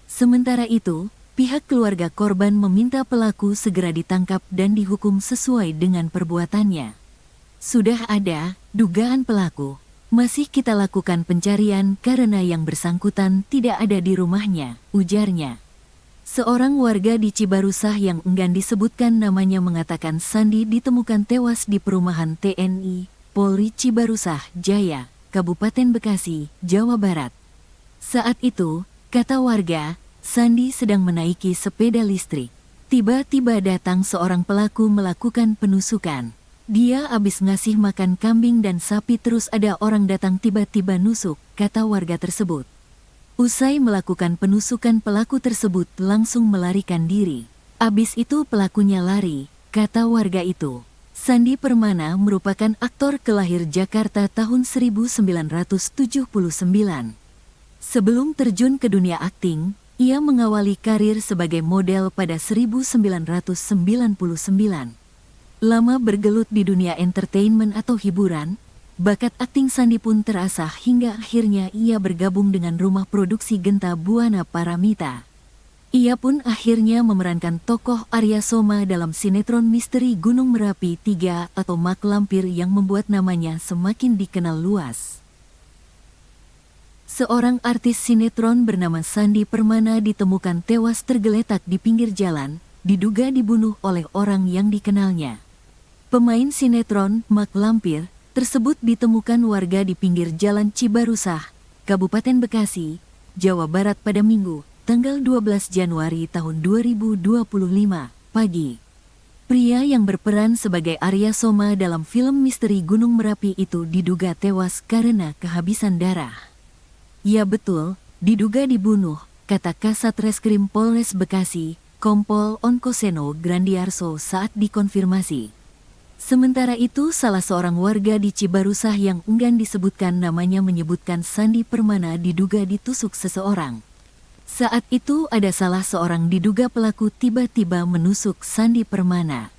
Sementara itu, pihak keluarga korban meminta pelaku segera ditangkap dan dihukum sesuai dengan perbuatannya. Sudah ada dugaan pelaku, masih kita lakukan pencarian karena yang bersangkutan tidak ada di rumahnya, ujarnya. Seorang warga di Cibarusah yang enggan disebutkan namanya mengatakan Sandi ditemukan tewas di perumahan TNI, Polri Cibarusah Jaya, Kabupaten Bekasi, Jawa Barat. Saat itu, kata warga, Sandi sedang menaiki sepeda listrik. Tiba-tiba datang seorang pelaku melakukan penusukan. Dia habis ngasih makan kambing dan sapi terus ada orang datang tiba-tiba nusuk, kata warga tersebut. Usai melakukan penusukan pelaku tersebut langsung melarikan diri. Abis itu pelakunya lari, kata warga itu. Sandi Permana merupakan aktor kelahir Jakarta tahun 1979. Sebelum terjun ke dunia akting, ia mengawali karir sebagai model pada 1999. Lama bergelut di dunia entertainment atau hiburan, bakat akting Sandi pun terasah hingga akhirnya ia bergabung dengan rumah produksi Genta Buana Paramita. Ia pun akhirnya memerankan tokoh Arya Soma dalam sinetron misteri Gunung Merapi 3 atau Mak Lampir yang membuat namanya semakin dikenal luas. Seorang artis sinetron bernama Sandi Permana ditemukan tewas tergeletak di pinggir jalan, diduga dibunuh oleh orang yang dikenalnya. Pemain sinetron Mak Lampir tersebut ditemukan warga di pinggir jalan Cibarusah, Kabupaten Bekasi, Jawa Barat pada Minggu, tanggal 12 Januari tahun 2025, pagi. Pria yang berperan sebagai Arya Soma dalam film misteri Gunung Merapi itu diduga tewas karena kehabisan darah. Ya betul, diduga dibunuh, kata Kasat Reskrim Polres Bekasi, Kompol Onkoseno Grandiarso saat dikonfirmasi. Sementara itu, salah seorang warga di Cibarusah yang enggan disebutkan namanya menyebutkan Sandi Permana diduga ditusuk seseorang. Saat itu ada salah seorang diduga pelaku tiba-tiba menusuk Sandi Permana.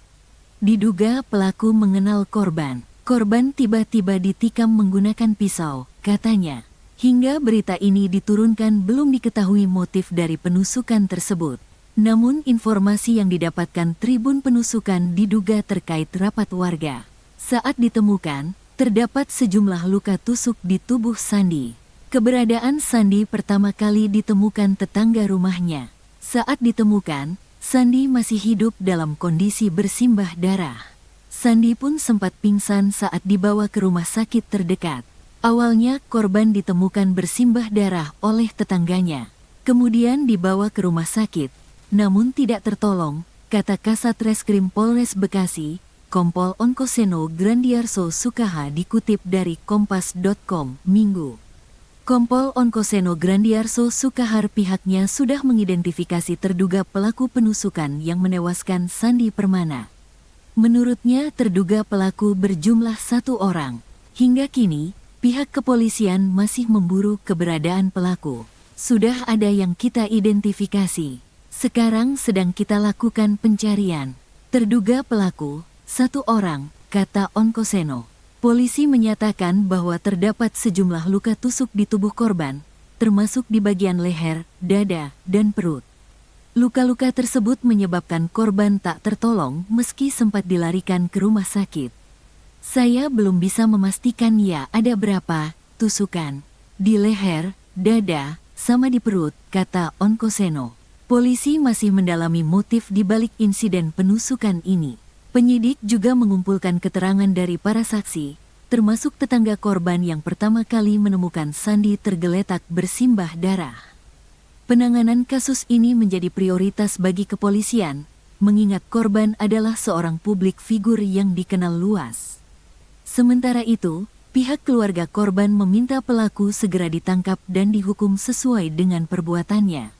Diduga pelaku mengenal korban. Korban tiba-tiba ditikam menggunakan pisau, katanya. Hingga berita ini diturunkan belum diketahui motif dari penusukan tersebut. Namun informasi yang didapatkan Tribun Penusukan diduga terkait rapat warga. Saat ditemukan, terdapat sejumlah luka tusuk di tubuh Sandi. Keberadaan Sandi pertama kali ditemukan tetangga rumahnya. Saat ditemukan, Sandi masih hidup dalam kondisi bersimbah darah. Sandi pun sempat pingsan saat dibawa ke rumah sakit terdekat. Awalnya korban ditemukan bersimbah darah oleh tetangganya. Kemudian dibawa ke rumah sakit. Namun tidak tertolong, kata Kasat Reskrim Polres Bekasi, Kompol Onkoseno Grandiarso Sukaha dikutip dari Kompas.com, Minggu. Kompol Onkoseno Grandiarso Sukahar pihaknya sudah mengidentifikasi terduga pelaku penusukan yang menewaskan Sandi Permana. Menurutnya terduga pelaku berjumlah 1 orang. Hingga kini, pihak kepolisian masih memburu keberadaan pelaku. Sudah ada yang kita identifikasi. Sekarang sedang kita lakukan pencarian. Terduga pelaku, 1 orang, kata Onkoseno. Polisi menyatakan bahwa terdapat sejumlah luka tusuk di tubuh korban, termasuk di bagian leher, dada, dan perut. Luka-luka tersebut menyebabkan korban tak tertolong meski sempat dilarikan ke rumah sakit. Saya belum bisa memastikan ya ada berapa tusukan di leher, dada, sama di perut, kata Onkoseno. Polisi masih mendalami motif di balik insiden penusukan ini. Penyidik juga mengumpulkan keterangan dari para saksi, termasuk tetangga korban yang pertama kali menemukan Sandi tergeletak bersimbah darah. Penanganan kasus ini menjadi prioritas bagi kepolisian, mengingat korban adalah seorang publik figur yang dikenal luas. Sementara itu, pihak keluarga korban meminta pelaku segera ditangkap dan dihukum sesuai dengan perbuatannya.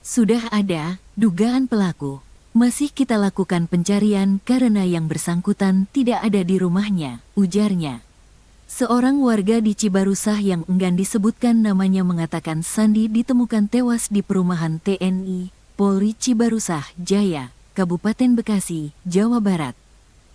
Sudah ada dugaan pelaku. Masih kita lakukan pencarian karena yang bersangkutan tidak ada di rumahnya, ujarnya. Seorang warga di Cibarusah yang enggan disebutkan namanya mengatakan Sandi ditemukan tewas di perumahan TNI, Polri Cibarusah Jaya, Kabupaten Bekasi, Jawa Barat.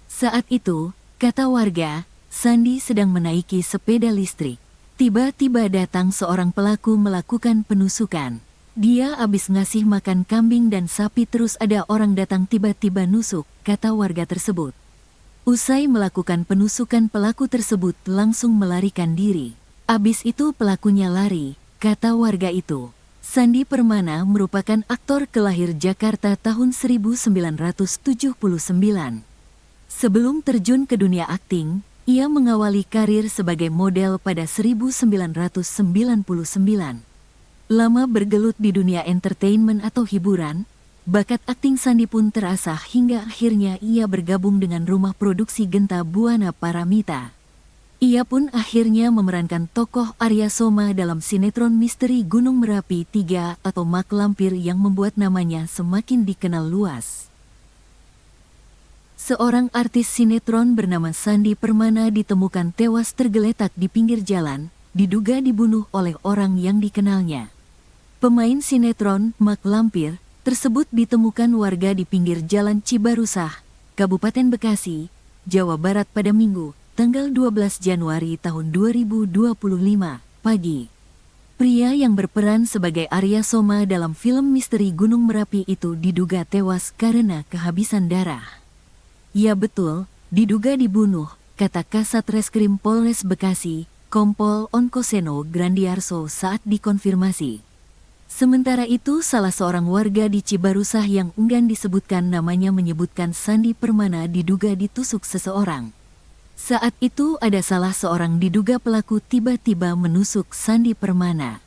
Saat itu, kata warga, Sandi sedang menaiki sepeda listrik. Tiba-tiba datang seorang pelaku melakukan penusukan. Dia habis ngasih makan kambing dan sapi terus ada orang datang tiba-tiba nusuk, kata warga tersebut. Usai melakukan penusukan pelaku tersebut langsung melarikan diri. Abis itu pelakunya lari, kata warga itu. Sandi Permana merupakan aktor kelahir Jakarta tahun 1979. Sebelum terjun ke dunia akting, ia mengawali karir sebagai model pada 1999. Lama bergelut di dunia entertainment atau hiburan, bakat akting Sandi pun terasah hingga akhirnya ia bergabung dengan rumah produksi Genta Buana Paramita. Ia pun akhirnya memerankan tokoh Arya Soma dalam sinetron misteri Gunung Merapi 3 atau Mak Lampir yang membuat namanya semakin dikenal luas. Seorang artis sinetron bernama Sandi Permana ditemukan tewas tergeletak di pinggir jalan, diduga dibunuh oleh orang yang dikenalnya. Pemain sinetron Mak Lampir tersebut ditemukan warga di pinggir jalan Cibarusah, Kabupaten Bekasi, Jawa Barat pada Minggu, tanggal 12 Januari tahun 2025, pagi. Pria yang berperan sebagai Arya Soma dalam film misteri Gunung Merapi itu diduga tewas karena kehabisan darah. Ya betul, diduga dibunuh, kata Kasat Reskrim Polres Bekasi, Kompol Onkoseno Grandiarso saat dikonfirmasi. Sementara itu, salah seorang warga di Cibarusah yang enggan disebutkan namanya menyebutkan Sandi Permana diduga ditusuk seseorang. Saat itu ada salah seorang diduga pelaku tiba-tiba menusuk Sandi Permana.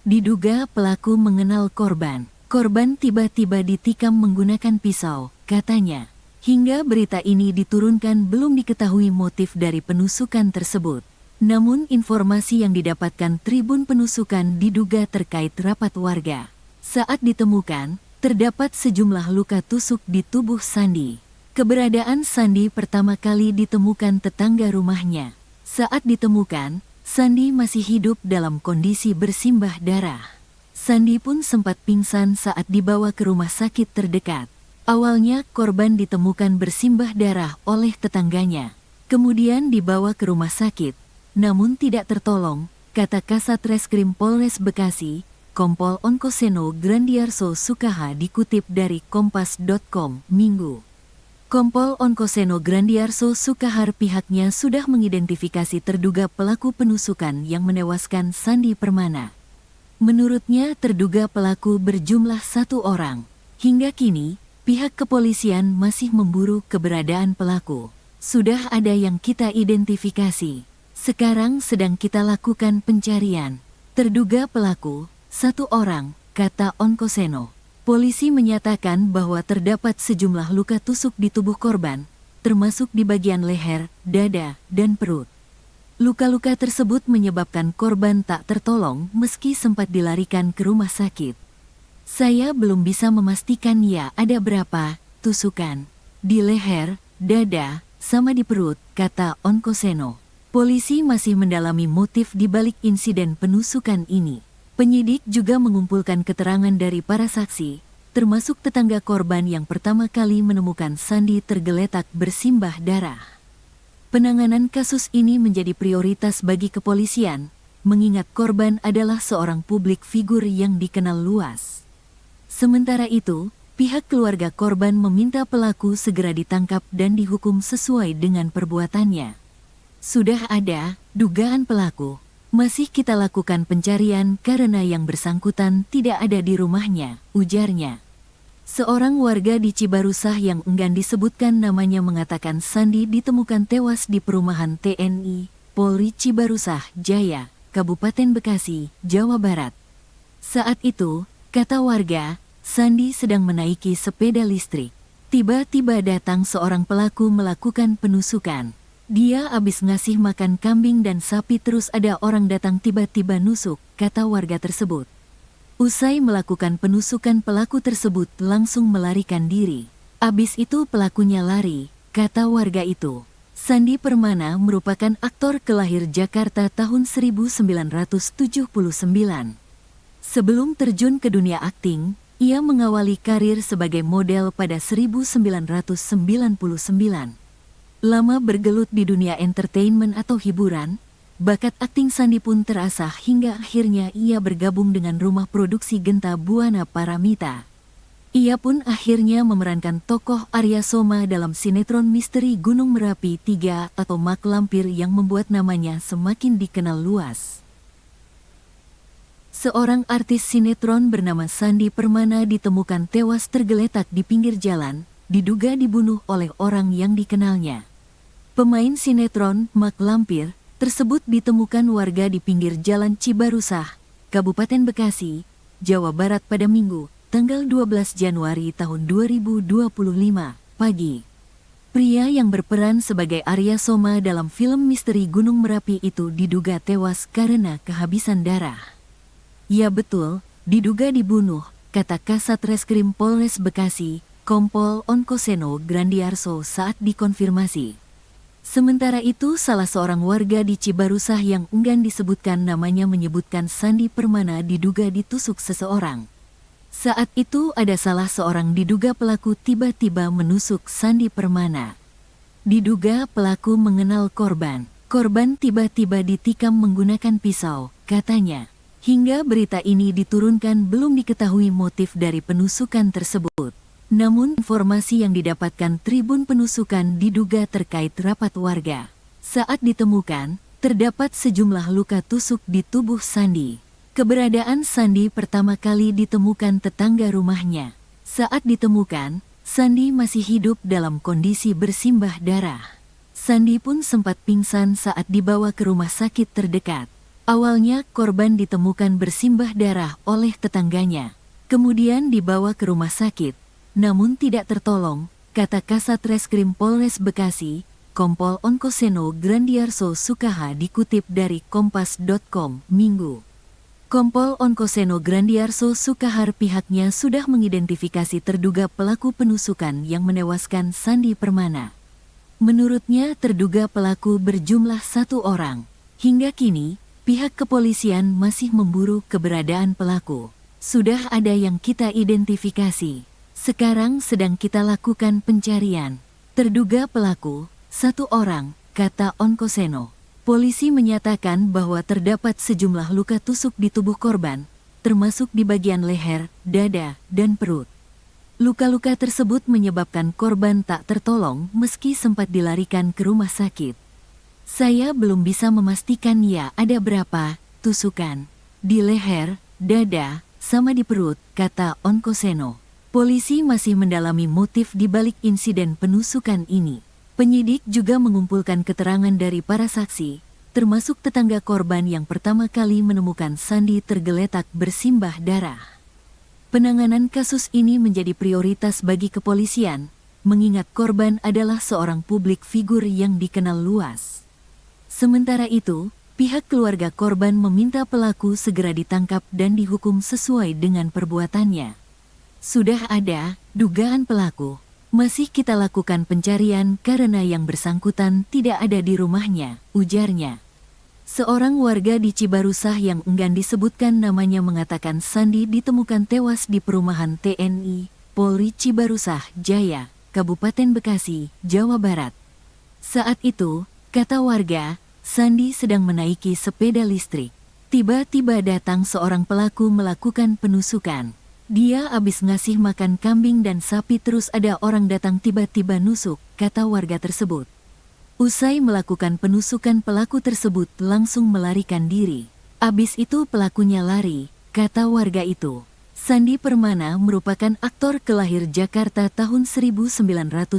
Diduga pelaku mengenal korban. Korban tiba-tiba ditikam menggunakan pisau, katanya. Hingga berita ini diturunkan belum diketahui motif dari penusukan tersebut. Namun informasi yang didapatkan Tribun Penusukan diduga terkait rapat warga. Saat ditemukan, terdapat sejumlah luka tusuk di tubuh Sandi. Keberadaan Sandi pertama kali ditemukan tetangga rumahnya. Saat ditemukan, Sandi masih hidup dalam kondisi bersimbah darah. Sandi pun sempat pingsan saat dibawa ke rumah sakit terdekat. Awalnya korban ditemukan bersimbah darah oleh tetangganya. Kemudian dibawa ke rumah sakit. Namun tidak tertolong, kata Kasat Reskrim Polres Bekasi, Kompol Onkoseno Grandiarso Sukaha dikutip dari Kompas.com, Minggu. Kompol Onkoseno Grandiarso Sukahar pihaknya sudah mengidentifikasi terduga pelaku penusukan yang menewaskan Sandi Permana. Menurutnya terduga pelaku berjumlah 1 orang. Hingga kini, pihak kepolisian masih memburu keberadaan pelaku. Sudah ada yang kita identifikasi. Sekarang sedang kita lakukan pencarian. Terduga pelaku, 1 orang, kata Onkoseno. Polisi menyatakan bahwa terdapat sejumlah luka tusuk di tubuh korban, termasuk di bagian leher, dada, dan perut. Luka-luka tersebut menyebabkan korban tak tertolong meski sempat dilarikan ke rumah sakit. Saya belum bisa memastikan ya ada berapa tusukan di leher, dada, sama di perut, kata Onkoseno. Polisi masih mendalami motif di balik insiden penusukan ini. Penyidik juga mengumpulkan keterangan dari para saksi, termasuk tetangga korban yang pertama kali menemukan Sandi tergeletak bersimbah darah. Penanganan kasus ini menjadi prioritas bagi kepolisian, mengingat korban adalah seorang publik figur yang dikenal luas. Sementara itu, pihak keluarga korban meminta pelaku segera ditangkap dan dihukum sesuai dengan perbuatannya. Sudah ada dugaan pelaku. Masih kita lakukan pencarian karena yang bersangkutan tidak ada di rumahnya, ujarnya. Seorang warga di Cibarusah yang enggan disebutkan namanya mengatakan Sandi ditemukan tewas di perumahan TNI, Polri Cibarusah Jaya, Kabupaten Bekasi, Jawa Barat. Saat itu, kata warga, Sandi sedang menaiki sepeda listrik. Tiba-tiba datang seorang pelaku melakukan penusukan. Dia habis ngasih makan kambing dan sapi terus ada orang datang tiba-tiba nusuk, kata warga tersebut. Usai melakukan penusukan pelaku tersebut langsung melarikan diri. Abis itu pelakunya lari, kata warga itu. Sandi Permana merupakan aktor kelahir Jakarta tahun 1979. Sebelum terjun ke dunia akting, ia mengawali karir sebagai model pada 1999. Lama bergelut di dunia entertainment atau hiburan, bakat akting Sandi pun terasah hingga akhirnya ia bergabung dengan rumah produksi Genta Buana Paramita. Ia pun akhirnya memerankan tokoh Arya Soma dalam sinetron misteri Gunung Merapi 3 atau Mak Lampir yang membuat namanya semakin dikenal luas. Seorang artis sinetron bernama Sandi Permana ditemukan tewas tergeletak di pinggir jalan, diduga dibunuh oleh orang yang dikenalnya. Pemain sinetron Mak Lampir tersebut ditemukan warga di pinggir jalan Cibarusah, Kabupaten Bekasi, Jawa Barat pada Minggu, tanggal 12 Januari tahun 2025, pagi. Pria yang berperan sebagai Arya Soma dalam film misteri Gunung Merapi itu diduga tewas karena kehabisan darah. Ya betul, diduga dibunuh, kata Kasat Reskrim Polres Bekasi, Kompol Onkoseno Grandiarso saat dikonfirmasi. Sementara itu salah seorang warga di Cibarusah yang enggan disebutkan namanya menyebutkan Sandi Permana diduga ditusuk seseorang. Saat itu ada salah seorang diduga pelaku tiba-tiba menusuk Sandi Permana. Diduga pelaku mengenal korban. Korban tiba-tiba ditikam menggunakan pisau, katanya. Hingga berita ini diturunkan belum diketahui motif dari penusukan tersebut. Namun informasi yang didapatkan Tribun Penusukan diduga terkait rapat warga. Saat ditemukan, terdapat sejumlah luka tusuk di tubuh Sandi. Keberadaan Sandi pertama kali ditemukan tetangga rumahnya. Saat ditemukan, Sandi masih hidup dalam kondisi bersimbah darah. Sandi pun sempat pingsan saat dibawa ke rumah sakit terdekat. Awalnya korban ditemukan bersimbah darah oleh tetangganya. Kemudian dibawa ke rumah sakit. Namun tidak tertolong, kata Kasat Reskrim Polres Bekasi, Kompol Onkoseno Grandiarso Sukaha dikutip dari Kompas.com, Minggu. Kompol Onkoseno Grandiarso Sukahar pihaknya sudah mengidentifikasi terduga pelaku penusukan yang menewaskan Sandi Permana. Menurutnya terduga pelaku berjumlah 1 orang. Hingga kini, pihak kepolisian masih memburu keberadaan pelaku. Sudah ada yang kita identifikasi. Sekarang sedang kita lakukan pencarian. Terduga pelaku, 1 orang, kata Onkoseno. Polisi menyatakan bahwa terdapat sejumlah luka tusuk di tubuh korban, termasuk di bagian leher, dada, dan perut. Luka-luka tersebut menyebabkan korban tak tertolong meski sempat dilarikan ke rumah sakit. Saya belum bisa memastikan ya ada berapa tusukan. Di leher, dada, sama di perut, kata Onkoseno. Polisi masih mendalami motif di balik insiden penusukan ini. Penyidik juga mengumpulkan keterangan dari para saksi, termasuk tetangga korban yang pertama kali menemukan Sandi tergeletak bersimbah darah. Penanganan kasus ini menjadi prioritas bagi kepolisian, mengingat korban adalah seorang publik figur yang dikenal luas. Sementara itu, pihak keluarga korban meminta pelaku segera ditangkap dan dihukum sesuai dengan perbuatannya. Sudah ada dugaan pelaku. Masih kita lakukan pencarian karena yang bersangkutan tidak ada di rumahnya, ujarnya. Seorang warga di Cibarusah yang enggan disebutkan namanya mengatakan Sandi ditemukan tewas di perumahan TNI, Polri Cibarusah Jaya, Kabupaten Bekasi, Jawa Barat. Saat itu, kata warga, Sandi sedang menaiki sepeda listrik. Tiba-tiba datang seorang pelaku melakukan penusukan. Dia abis ngasih makan kambing dan sapi terus ada orang datang tiba-tiba nusuk, kata warga tersebut. Usai melakukan penusukan pelaku tersebut langsung melarikan diri. Abis itu pelakunya lari, kata warga itu. Sandi Permana merupakan aktor kelahir Jakarta tahun 1979.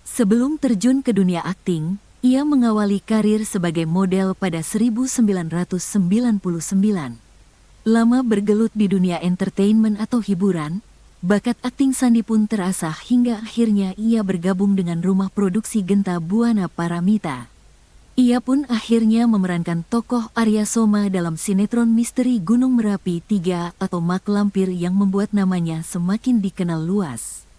Sebelum terjun ke dunia akting, ia mengawali karir sebagai model pada 1999. Lama bergelut di dunia entertainment atau hiburan, bakat akting Sandi pun terasah hingga akhirnya ia bergabung dengan rumah produksi Genta Buana Paramita. Ia pun akhirnya memerankan tokoh Arya Soma dalam sinetron misteri Gunung Merapi 3 atau Mak Lampir yang membuat namanya semakin dikenal luas.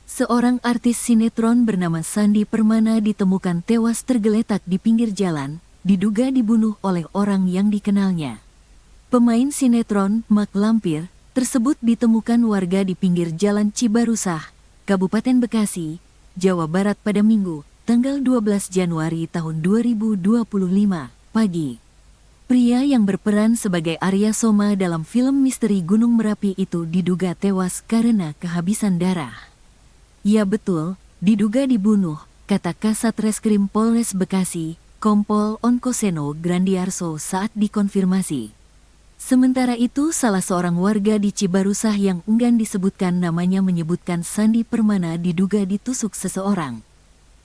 Seorang artis sinetron bernama Sandi Permana ditemukan tewas tergeletak di pinggir jalan, diduga dibunuh oleh orang yang dikenalnya. Pemain sinetron Mak Lampir tersebut ditemukan warga di pinggir Jalan Cibarusah, Kabupaten Bekasi, Jawa Barat pada Minggu, tanggal 12 Januari tahun 2025, pagi. Pria yang berperan sebagai Arya Soma dalam film misteri Gunung Merapi itu diduga tewas karena kehabisan darah. Ya betul, diduga dibunuh, kata Kasat Reskrim Polres Bekasi, Kompol Onkoseno Grandiarso saat dikonfirmasi. Sementara itu salah seorang warga di Cibarusah yang enggan disebutkan namanya menyebutkan Sandi Permana diduga ditusuk seseorang.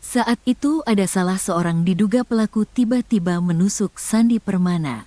Saat itu ada salah seorang diduga pelaku tiba-tiba menusuk Sandi Permana.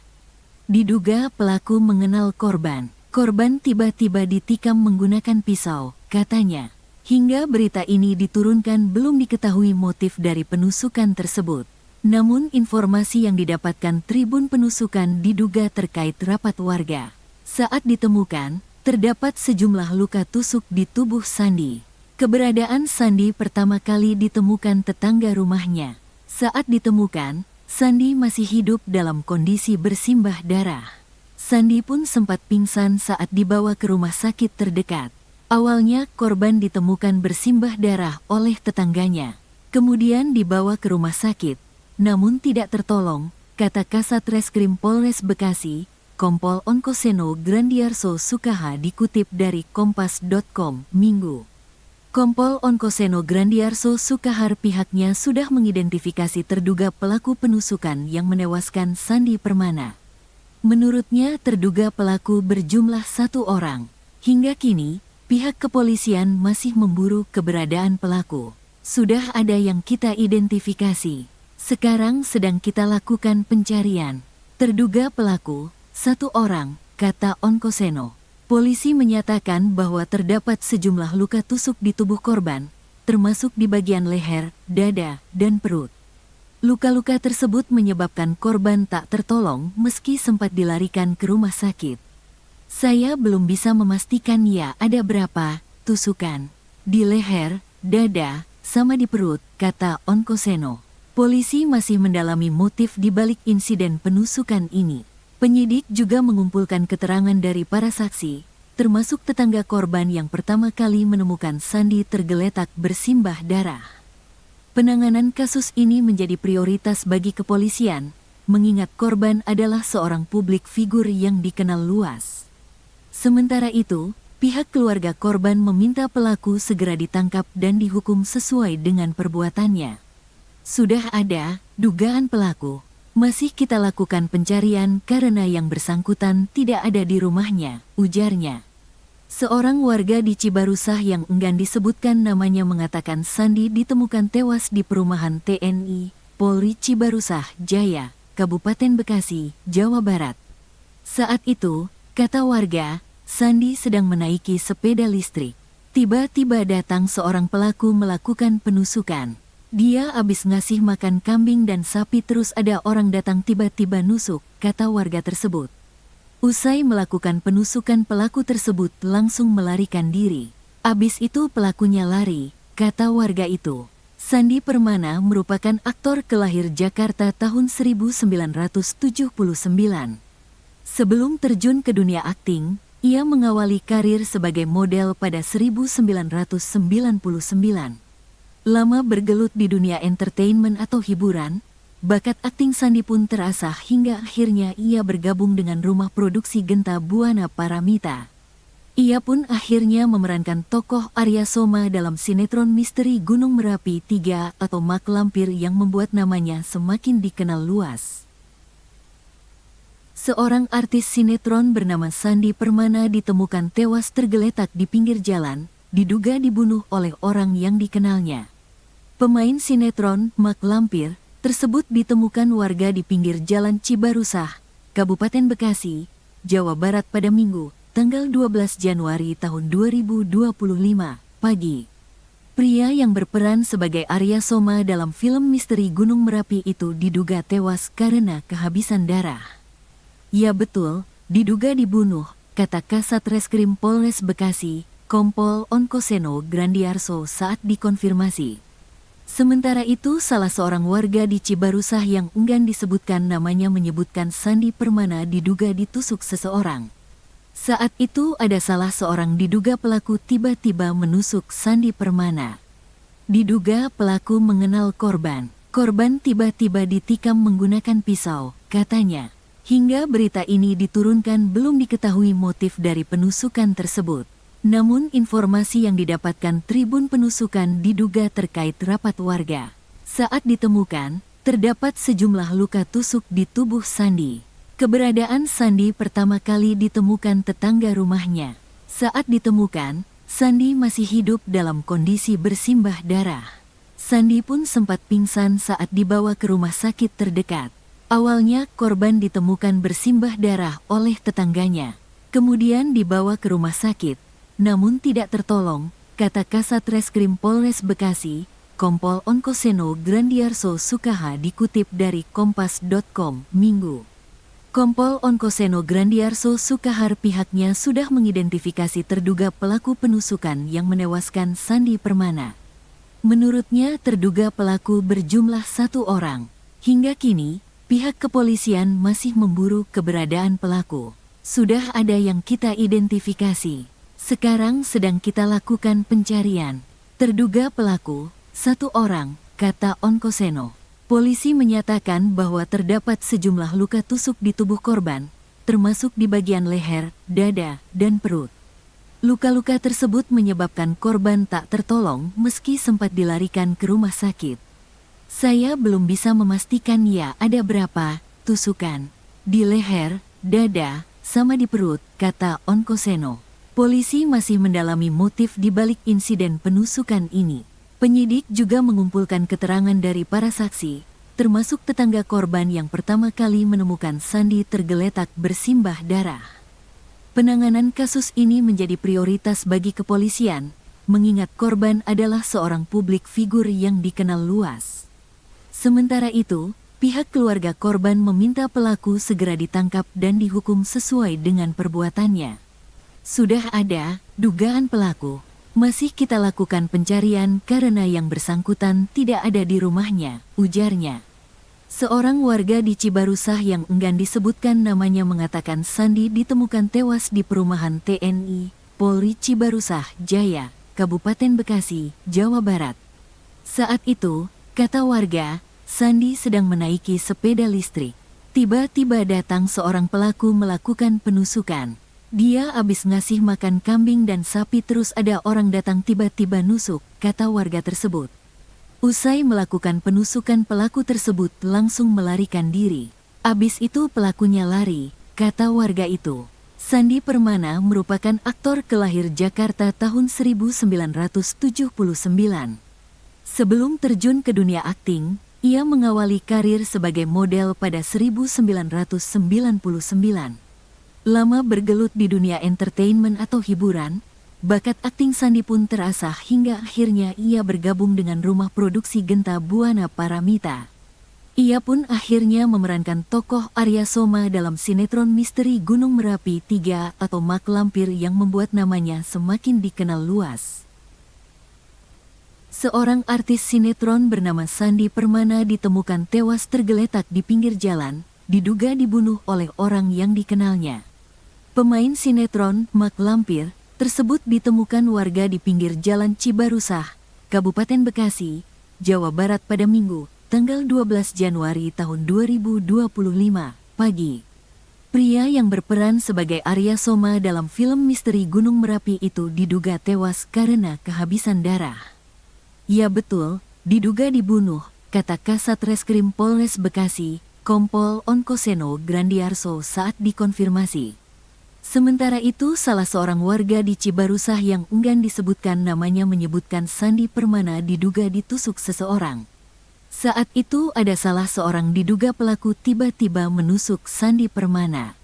Diduga pelaku mengenal korban. Korban tiba-tiba ditikam menggunakan pisau, katanya. Hingga berita ini diturunkan belum diketahui motif dari penusukan tersebut. Namun informasi yang didapatkan Tribun Penusukan diduga terkait rapat warga. Saat ditemukan, terdapat sejumlah luka tusuk di tubuh Sandi. Keberadaan Sandi pertama kali ditemukan tetangga rumahnya. Saat ditemukan, Sandi masih hidup dalam kondisi bersimbah darah. Sandi pun sempat pingsan saat dibawa ke rumah sakit terdekat. Awalnya korban ditemukan bersimbah darah oleh tetangganya. Kemudian dibawa ke rumah sakit, namun tidak tertolong, kata Kasat Reskrim Polres Bekasi, Kompol Onkoseno Grandiarso Sukaha dikutip dari Kompas.com, Minggu. Kompol Onkoseno Grandiarso Sukahar pihaknya sudah mengidentifikasi terduga pelaku penusukan yang menewaskan Sandi Permana. Menurutnya terduga pelaku berjumlah 1 orang. Hingga kini, pihak kepolisian masih memburu keberadaan pelaku. Sudah ada yang kita identifikasi. Sekarang sedang kita lakukan pencarian. Terduga pelaku, 1 orang, kata Onkoseno. Polisi menyatakan bahwa terdapat sejumlah luka tusuk di tubuh korban, termasuk di bagian leher, dada, dan perut. Luka-luka tersebut menyebabkan korban tak tertolong meski sempat dilarikan ke rumah sakit. Saya belum bisa memastikan ya ada berapa tusukan. Di leher, dada, sama di perut, kata Onkoseno. Polisi masih mendalami motif di balik insiden penusukan ini. Penyidik juga mengumpulkan keterangan dari para saksi, termasuk tetangga korban yang pertama kali menemukan Sandi tergeletak bersimbah darah. Penanganan kasus ini menjadi prioritas bagi kepolisian, mengingat korban adalah seorang publik figur yang dikenal luas. Sementara itu, pihak keluarga korban meminta pelaku segera ditangkap dan dihukum sesuai dengan perbuatannya. Sudah ada dugaan pelaku. Masih kita lakukan pencarian karena yang bersangkutan tidak ada di rumahnya, ujarnya. Seorang warga di Cibarusah yang enggan disebutkan namanya mengatakan Sandi ditemukan tewas di perumahan TNI, Polri Cibarusah Jaya, Kabupaten Bekasi, Jawa Barat. Saat itu, kata warga, Sandi sedang menaiki sepeda listrik. Tiba-tiba datang seorang pelaku melakukan penusukan. Dia abis ngasih makan kambing dan sapi terus ada orang datang tiba-tiba nusuk, kata warga tersebut. Usai melakukan penusukan pelaku tersebut langsung melarikan diri. Abis itu pelakunya lari, kata warga itu. Sandi Permana merupakan aktor kelahir Jakarta tahun 1979. Sebelum terjun ke dunia akting, ia mengawali karir sebagai model pada 1999. Lama bergelut di dunia entertainment atau hiburan, bakat akting Sandi pun terasah hingga akhirnya ia bergabung dengan rumah produksi Genta Buana Paramita. Ia pun akhirnya memerankan tokoh Arya Soma dalam sinetron misteri Gunung Merapi 3 atau Mak Lampir yang membuat namanya semakin dikenal luas. Seorang artis sinetron bernama Sandi Permana ditemukan tewas tergeletak di pinggir jalan, diduga dibunuh oleh orang yang dikenalnya. Pemain sinetron Mak Lampir tersebut ditemukan warga di pinggir Jalan Cibarusah, Kabupaten Bekasi, Jawa Barat pada Minggu, tanggal 12 Januari tahun 2025, pagi. Pria yang berperan sebagai Arya Soma dalam film misteri Gunung Merapi itu diduga tewas karena kehabisan darah. Ya betul, diduga dibunuh, kata Kasat Reskrim Polres Bekasi, Kompol Onkoseno Grandiarso saat dikonfirmasi. Sementara itu, salah seorang warga di Cibarusah yang enggan disebutkan namanya menyebutkan Sandi Permana diduga ditusuk seseorang. Saat itu ada salah seorang diduga pelaku tiba-tiba menusuk Sandi Permana. Diduga pelaku mengenal korban. Korban tiba-tiba ditikam menggunakan pisau, katanya. Hingga berita ini diturunkan belum diketahui motif dari penusukan tersebut. Namun informasi yang didapatkan Tribun Penusukan diduga terkait rapat warga. Saat ditemukan, terdapat sejumlah luka tusuk di tubuh Sandi. Keberadaan Sandi pertama kali ditemukan tetangga rumahnya. Saat ditemukan, Sandi masih hidup dalam kondisi bersimbah darah. Sandi pun sempat pingsan saat dibawa ke rumah sakit terdekat. Awalnya korban ditemukan bersimbah darah oleh tetangganya. Kemudian dibawa ke rumah sakit, namun tidak tertolong, kata Kasat Reskrim Polres Bekasi, Kompol Onkoseno Grandiarso Sukaha dikutip dari Kompas.com, Minggu. Kompol Onkoseno Grandiarso Sukahar pihaknya sudah mengidentifikasi terduga pelaku penusukan yang menewaskan Sandi Permana. Menurutnya terduga pelaku berjumlah 1 orang. Hingga kini, pihak kepolisian masih memburu keberadaan pelaku. Sudah ada yang kita identifikasi. Sekarang sedang kita lakukan pencarian. Terduga pelaku, 1 orang, kata Onkoseno. Polisi menyatakan bahwa terdapat sejumlah luka tusuk di tubuh korban, termasuk di bagian leher, dada, dan perut. Luka-luka tersebut menyebabkan korban tak tertolong meski sempat dilarikan ke rumah sakit. Saya belum bisa memastikan ya ada berapa tusukan di leher, dada, sama di perut, kata Onkoseno. Polisi masih mendalami motif di balik insiden penusukan ini. Penyidik juga mengumpulkan keterangan dari para saksi, termasuk tetangga korban yang pertama kali menemukan Sandi tergeletak bersimbah darah. Penanganan kasus ini menjadi prioritas bagi kepolisian, mengingat korban adalah seorang publik figur yang dikenal luas. Sementara itu, pihak keluarga korban meminta pelaku segera ditangkap dan dihukum sesuai dengan perbuatannya. Sudah ada dugaan pelaku. Masih kita lakukan pencarian karena yang bersangkutan tidak ada di rumahnya, ujarnya. Seorang warga di Cibarusah yang enggan disebutkan namanya mengatakan Sandi ditemukan tewas di perumahan TNI, Polri Cibarusah Jaya, Kabupaten Bekasi, Jawa Barat. Saat itu, kata warga, Sandi sedang menaiki sepeda listrik. Tiba-tiba datang seorang pelaku melakukan penusukan. Dia habis ngasih makan kambing dan sapi terus ada orang datang tiba-tiba nusuk, kata warga tersebut. Usai melakukan penusukan pelaku tersebut langsung melarikan diri. Abis itu pelakunya lari, kata warga itu. Sandi Permana merupakan aktor kelahir Jakarta tahun 1979. Sebelum terjun ke dunia akting, ia mengawali karir sebagai model pada 1999. Lama bergelut di dunia entertainment atau hiburan, bakat akting Sandi pun terasah hingga akhirnya ia bergabung dengan rumah produksi Genta Buana Paramita. Ia pun akhirnya memerankan tokoh Arya Soma dalam sinetron misteri Gunung Merapi 3 atau Mak Lampir yang membuat namanya semakin dikenal luas. Seorang artis sinetron bernama Sandi Permana ditemukan tewas tergeletak di pinggir jalan, diduga dibunuh oleh orang yang dikenalnya. Pemain sinetron Mak Lampir tersebut ditemukan warga di pinggir Jalan Cibarusah, Kabupaten Bekasi, Jawa Barat pada Minggu, tanggal 12 Januari tahun 2025, pagi. Pria yang berperan sebagai Arya Soma dalam film misteri Gunung Merapi itu diduga tewas karena kehabisan darah. Ya betul, diduga dibunuh, kata Kasat Reskrim Polres Bekasi, Kompol Onkoseno Grandiarso saat dikonfirmasi. Sementara itu, salah seorang warga di Cibarusah yang enggan disebutkan namanya menyebutkan Sandi Permana diduga ditusuk seseorang. Saat itu ada salah seorang diduga pelaku tiba-tiba menusuk Sandi Permana.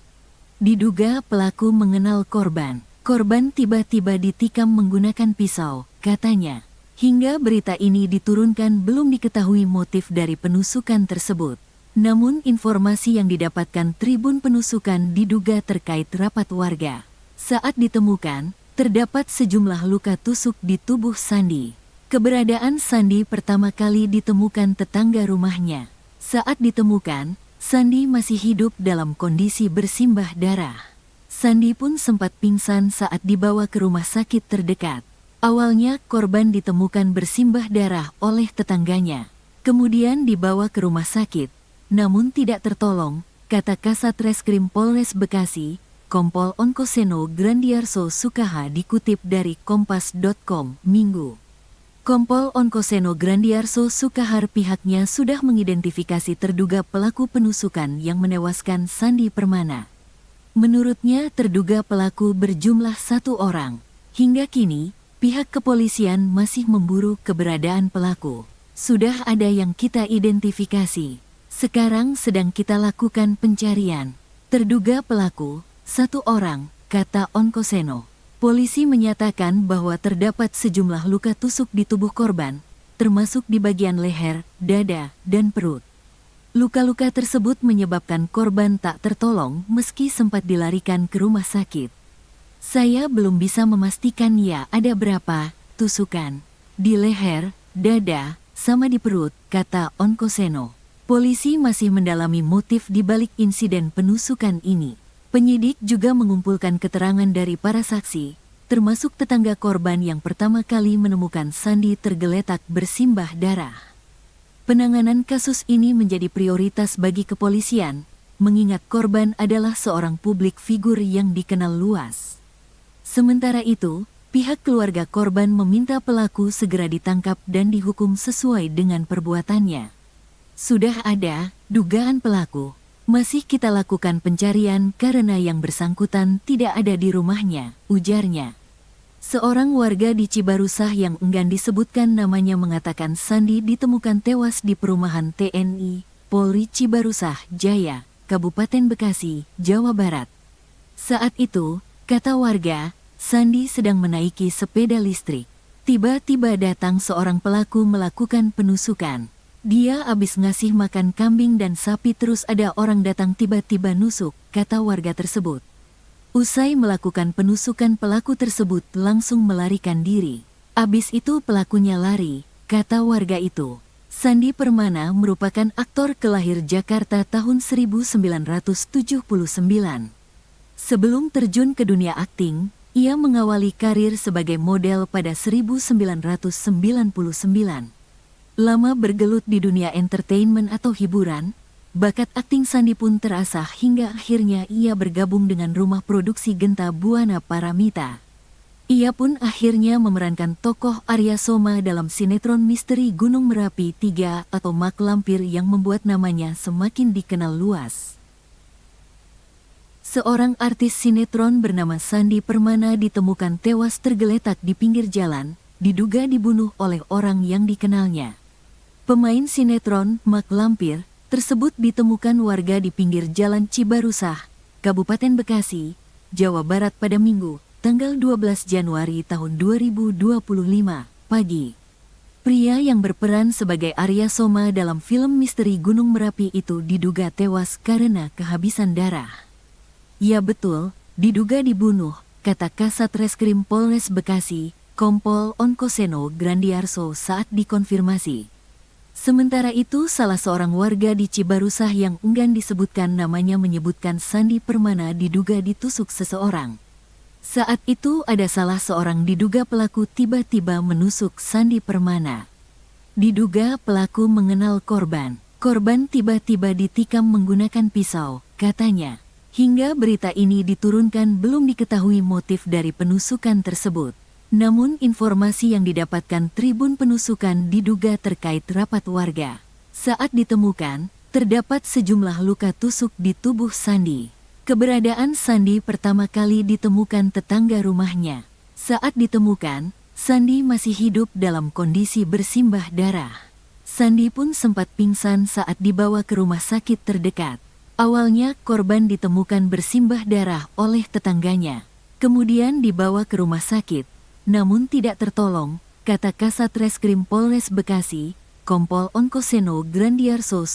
Diduga pelaku mengenal korban. Korban tiba-tiba ditikam menggunakan pisau, katanya. Hingga berita ini diturunkan belum diketahui motif dari penusukan tersebut. Namun informasi yang didapatkan Tribun Penusukan diduga terkait rapat warga. Saat ditemukan, terdapat sejumlah luka tusuk di tubuh Sandi. Keberadaan Sandi pertama kali ditemukan tetangga rumahnya. Saat ditemukan, Sandi masih hidup dalam kondisi bersimbah darah. Sandi pun sempat pingsan saat dibawa ke rumah sakit terdekat. Awalnya korban ditemukan bersimbah darah oleh tetangganya. Kemudian dibawa ke rumah sakit, namun tidak tertolong, kata Kasat Reskrim Polres Bekasi, Kompol Onkoseno Grandiarso Sukaha dikutip dari Kompas.com, Minggu. Kompol Onkoseno Grandiarso Sukahar pihaknya sudah mengidentifikasi terduga pelaku penusukan yang menewaskan Sandi Permana. Menurutnya terduga pelaku berjumlah 1 orang. Hingga kini, pihak kepolisian masih memburu keberadaan pelaku. Sudah ada yang kita identifikasi. Sekarang sedang kita lakukan pencarian. Terduga pelaku, 1 orang, kata Onkoseno. Polisi menyatakan bahwa terdapat sejumlah luka tusuk di tubuh korban, termasuk di bagian leher, dada, dan perut. Luka-luka tersebut menyebabkan korban tak tertolong meski sempat dilarikan ke rumah sakit. Saya belum bisa memastikan ya ada berapa tusukan. Di leher, dada, sama di perut, kata Onkoseno. Polisi masih mendalami motif di balik insiden penusukan ini. Penyidik juga mengumpulkan keterangan dari para saksi, termasuk tetangga korban yang pertama kali menemukan Sandi tergeletak bersimbah darah. Penanganan kasus ini menjadi prioritas bagi kepolisian, mengingat korban adalah seorang publik figur yang dikenal luas. Sementara itu, pihak keluarga korban meminta pelaku segera ditangkap dan dihukum sesuai dengan perbuatannya. Sudah ada dugaan pelaku. Masih kita lakukan pencarian karena yang bersangkutan tidak ada di rumahnya, ujarnya. Seorang warga di Cibarusah yang enggan disebutkan namanya mengatakan Sandi ditemukan tewas di perumahan TNI, Polri Cibarusah, Jaya, Kabupaten Bekasi, Jawa Barat. Saat itu, kata warga, Sandi sedang menaiki sepeda listrik. Tiba-tiba datang seorang pelaku melakukan penusukan. Dia habis ngasih makan kambing dan sapi terus ada orang datang tiba-tiba nusuk, kata warga tersebut. Usai melakukan penusukan pelaku tersebut langsung melarikan diri. Abis itu pelakunya lari, kata warga itu. Sandi Permana merupakan aktor kelahir Jakarta tahun 1979. Sebelum terjun ke dunia akting, ia mengawali karir sebagai model pada 1999. Lama bergelut di dunia entertainment atau hiburan, bakat akting Sandi pun terasah hingga akhirnya ia bergabung dengan rumah produksi Genta Buana Paramita. Ia pun akhirnya memerankan tokoh Arya Soma dalam sinetron misteri Gunung Merapi 3 atau Mak Lampir yang membuat namanya semakin dikenal luas. Seorang artis sinetron bernama Sandi Permana ditemukan tewas tergeletak di pinggir jalan, diduga dibunuh oleh orang yang dikenalnya. Pemain sinetron Mak Lampir tersebut ditemukan warga di pinggir jalan Cibarusah, Kabupaten Bekasi, Jawa Barat pada Minggu, tanggal 12 Januari tahun 2025, pagi. Pria yang berperan sebagai Arya Soma dalam film misteri Gunung Merapi itu diduga tewas karena kehabisan darah. Ya betul, diduga dibunuh, kata Kasat Reskrim Polres Bekasi, Kompol Onkoseno Grandiarso saat dikonfirmasi. Sementara itu, salah seorang warga di Cibarusah yang enggan disebutkan namanya menyebutkan Sandi Permana diduga ditusuk seseorang. Saat itu ada salah seorang diduga pelaku tiba-tiba menusuk Sandi Permana. Diduga pelaku mengenal korban. Korban tiba-tiba ditikam menggunakan pisau, katanya. Hingga berita ini diturunkan belum diketahui motif dari penusukan tersebut. Namun informasi yang didapatkan Tribun Penusukan diduga terkait rapat warga. Saat ditemukan, terdapat sejumlah luka tusuk di tubuh Sandi. Keberadaan Sandi pertama kali ditemukan tetangga rumahnya. Saat ditemukan, Sandi masih hidup dalam kondisi bersimbah darah. Sandi pun sempat pingsan saat dibawa ke rumah sakit terdekat. Awalnya korban ditemukan bersimbah darah oleh tetangganya. Kemudian dibawa ke rumah sakit, namun tidak tertolong, kata Kasat Reskrim Polres Bekasi, Kompol Onkoseno Grandiarso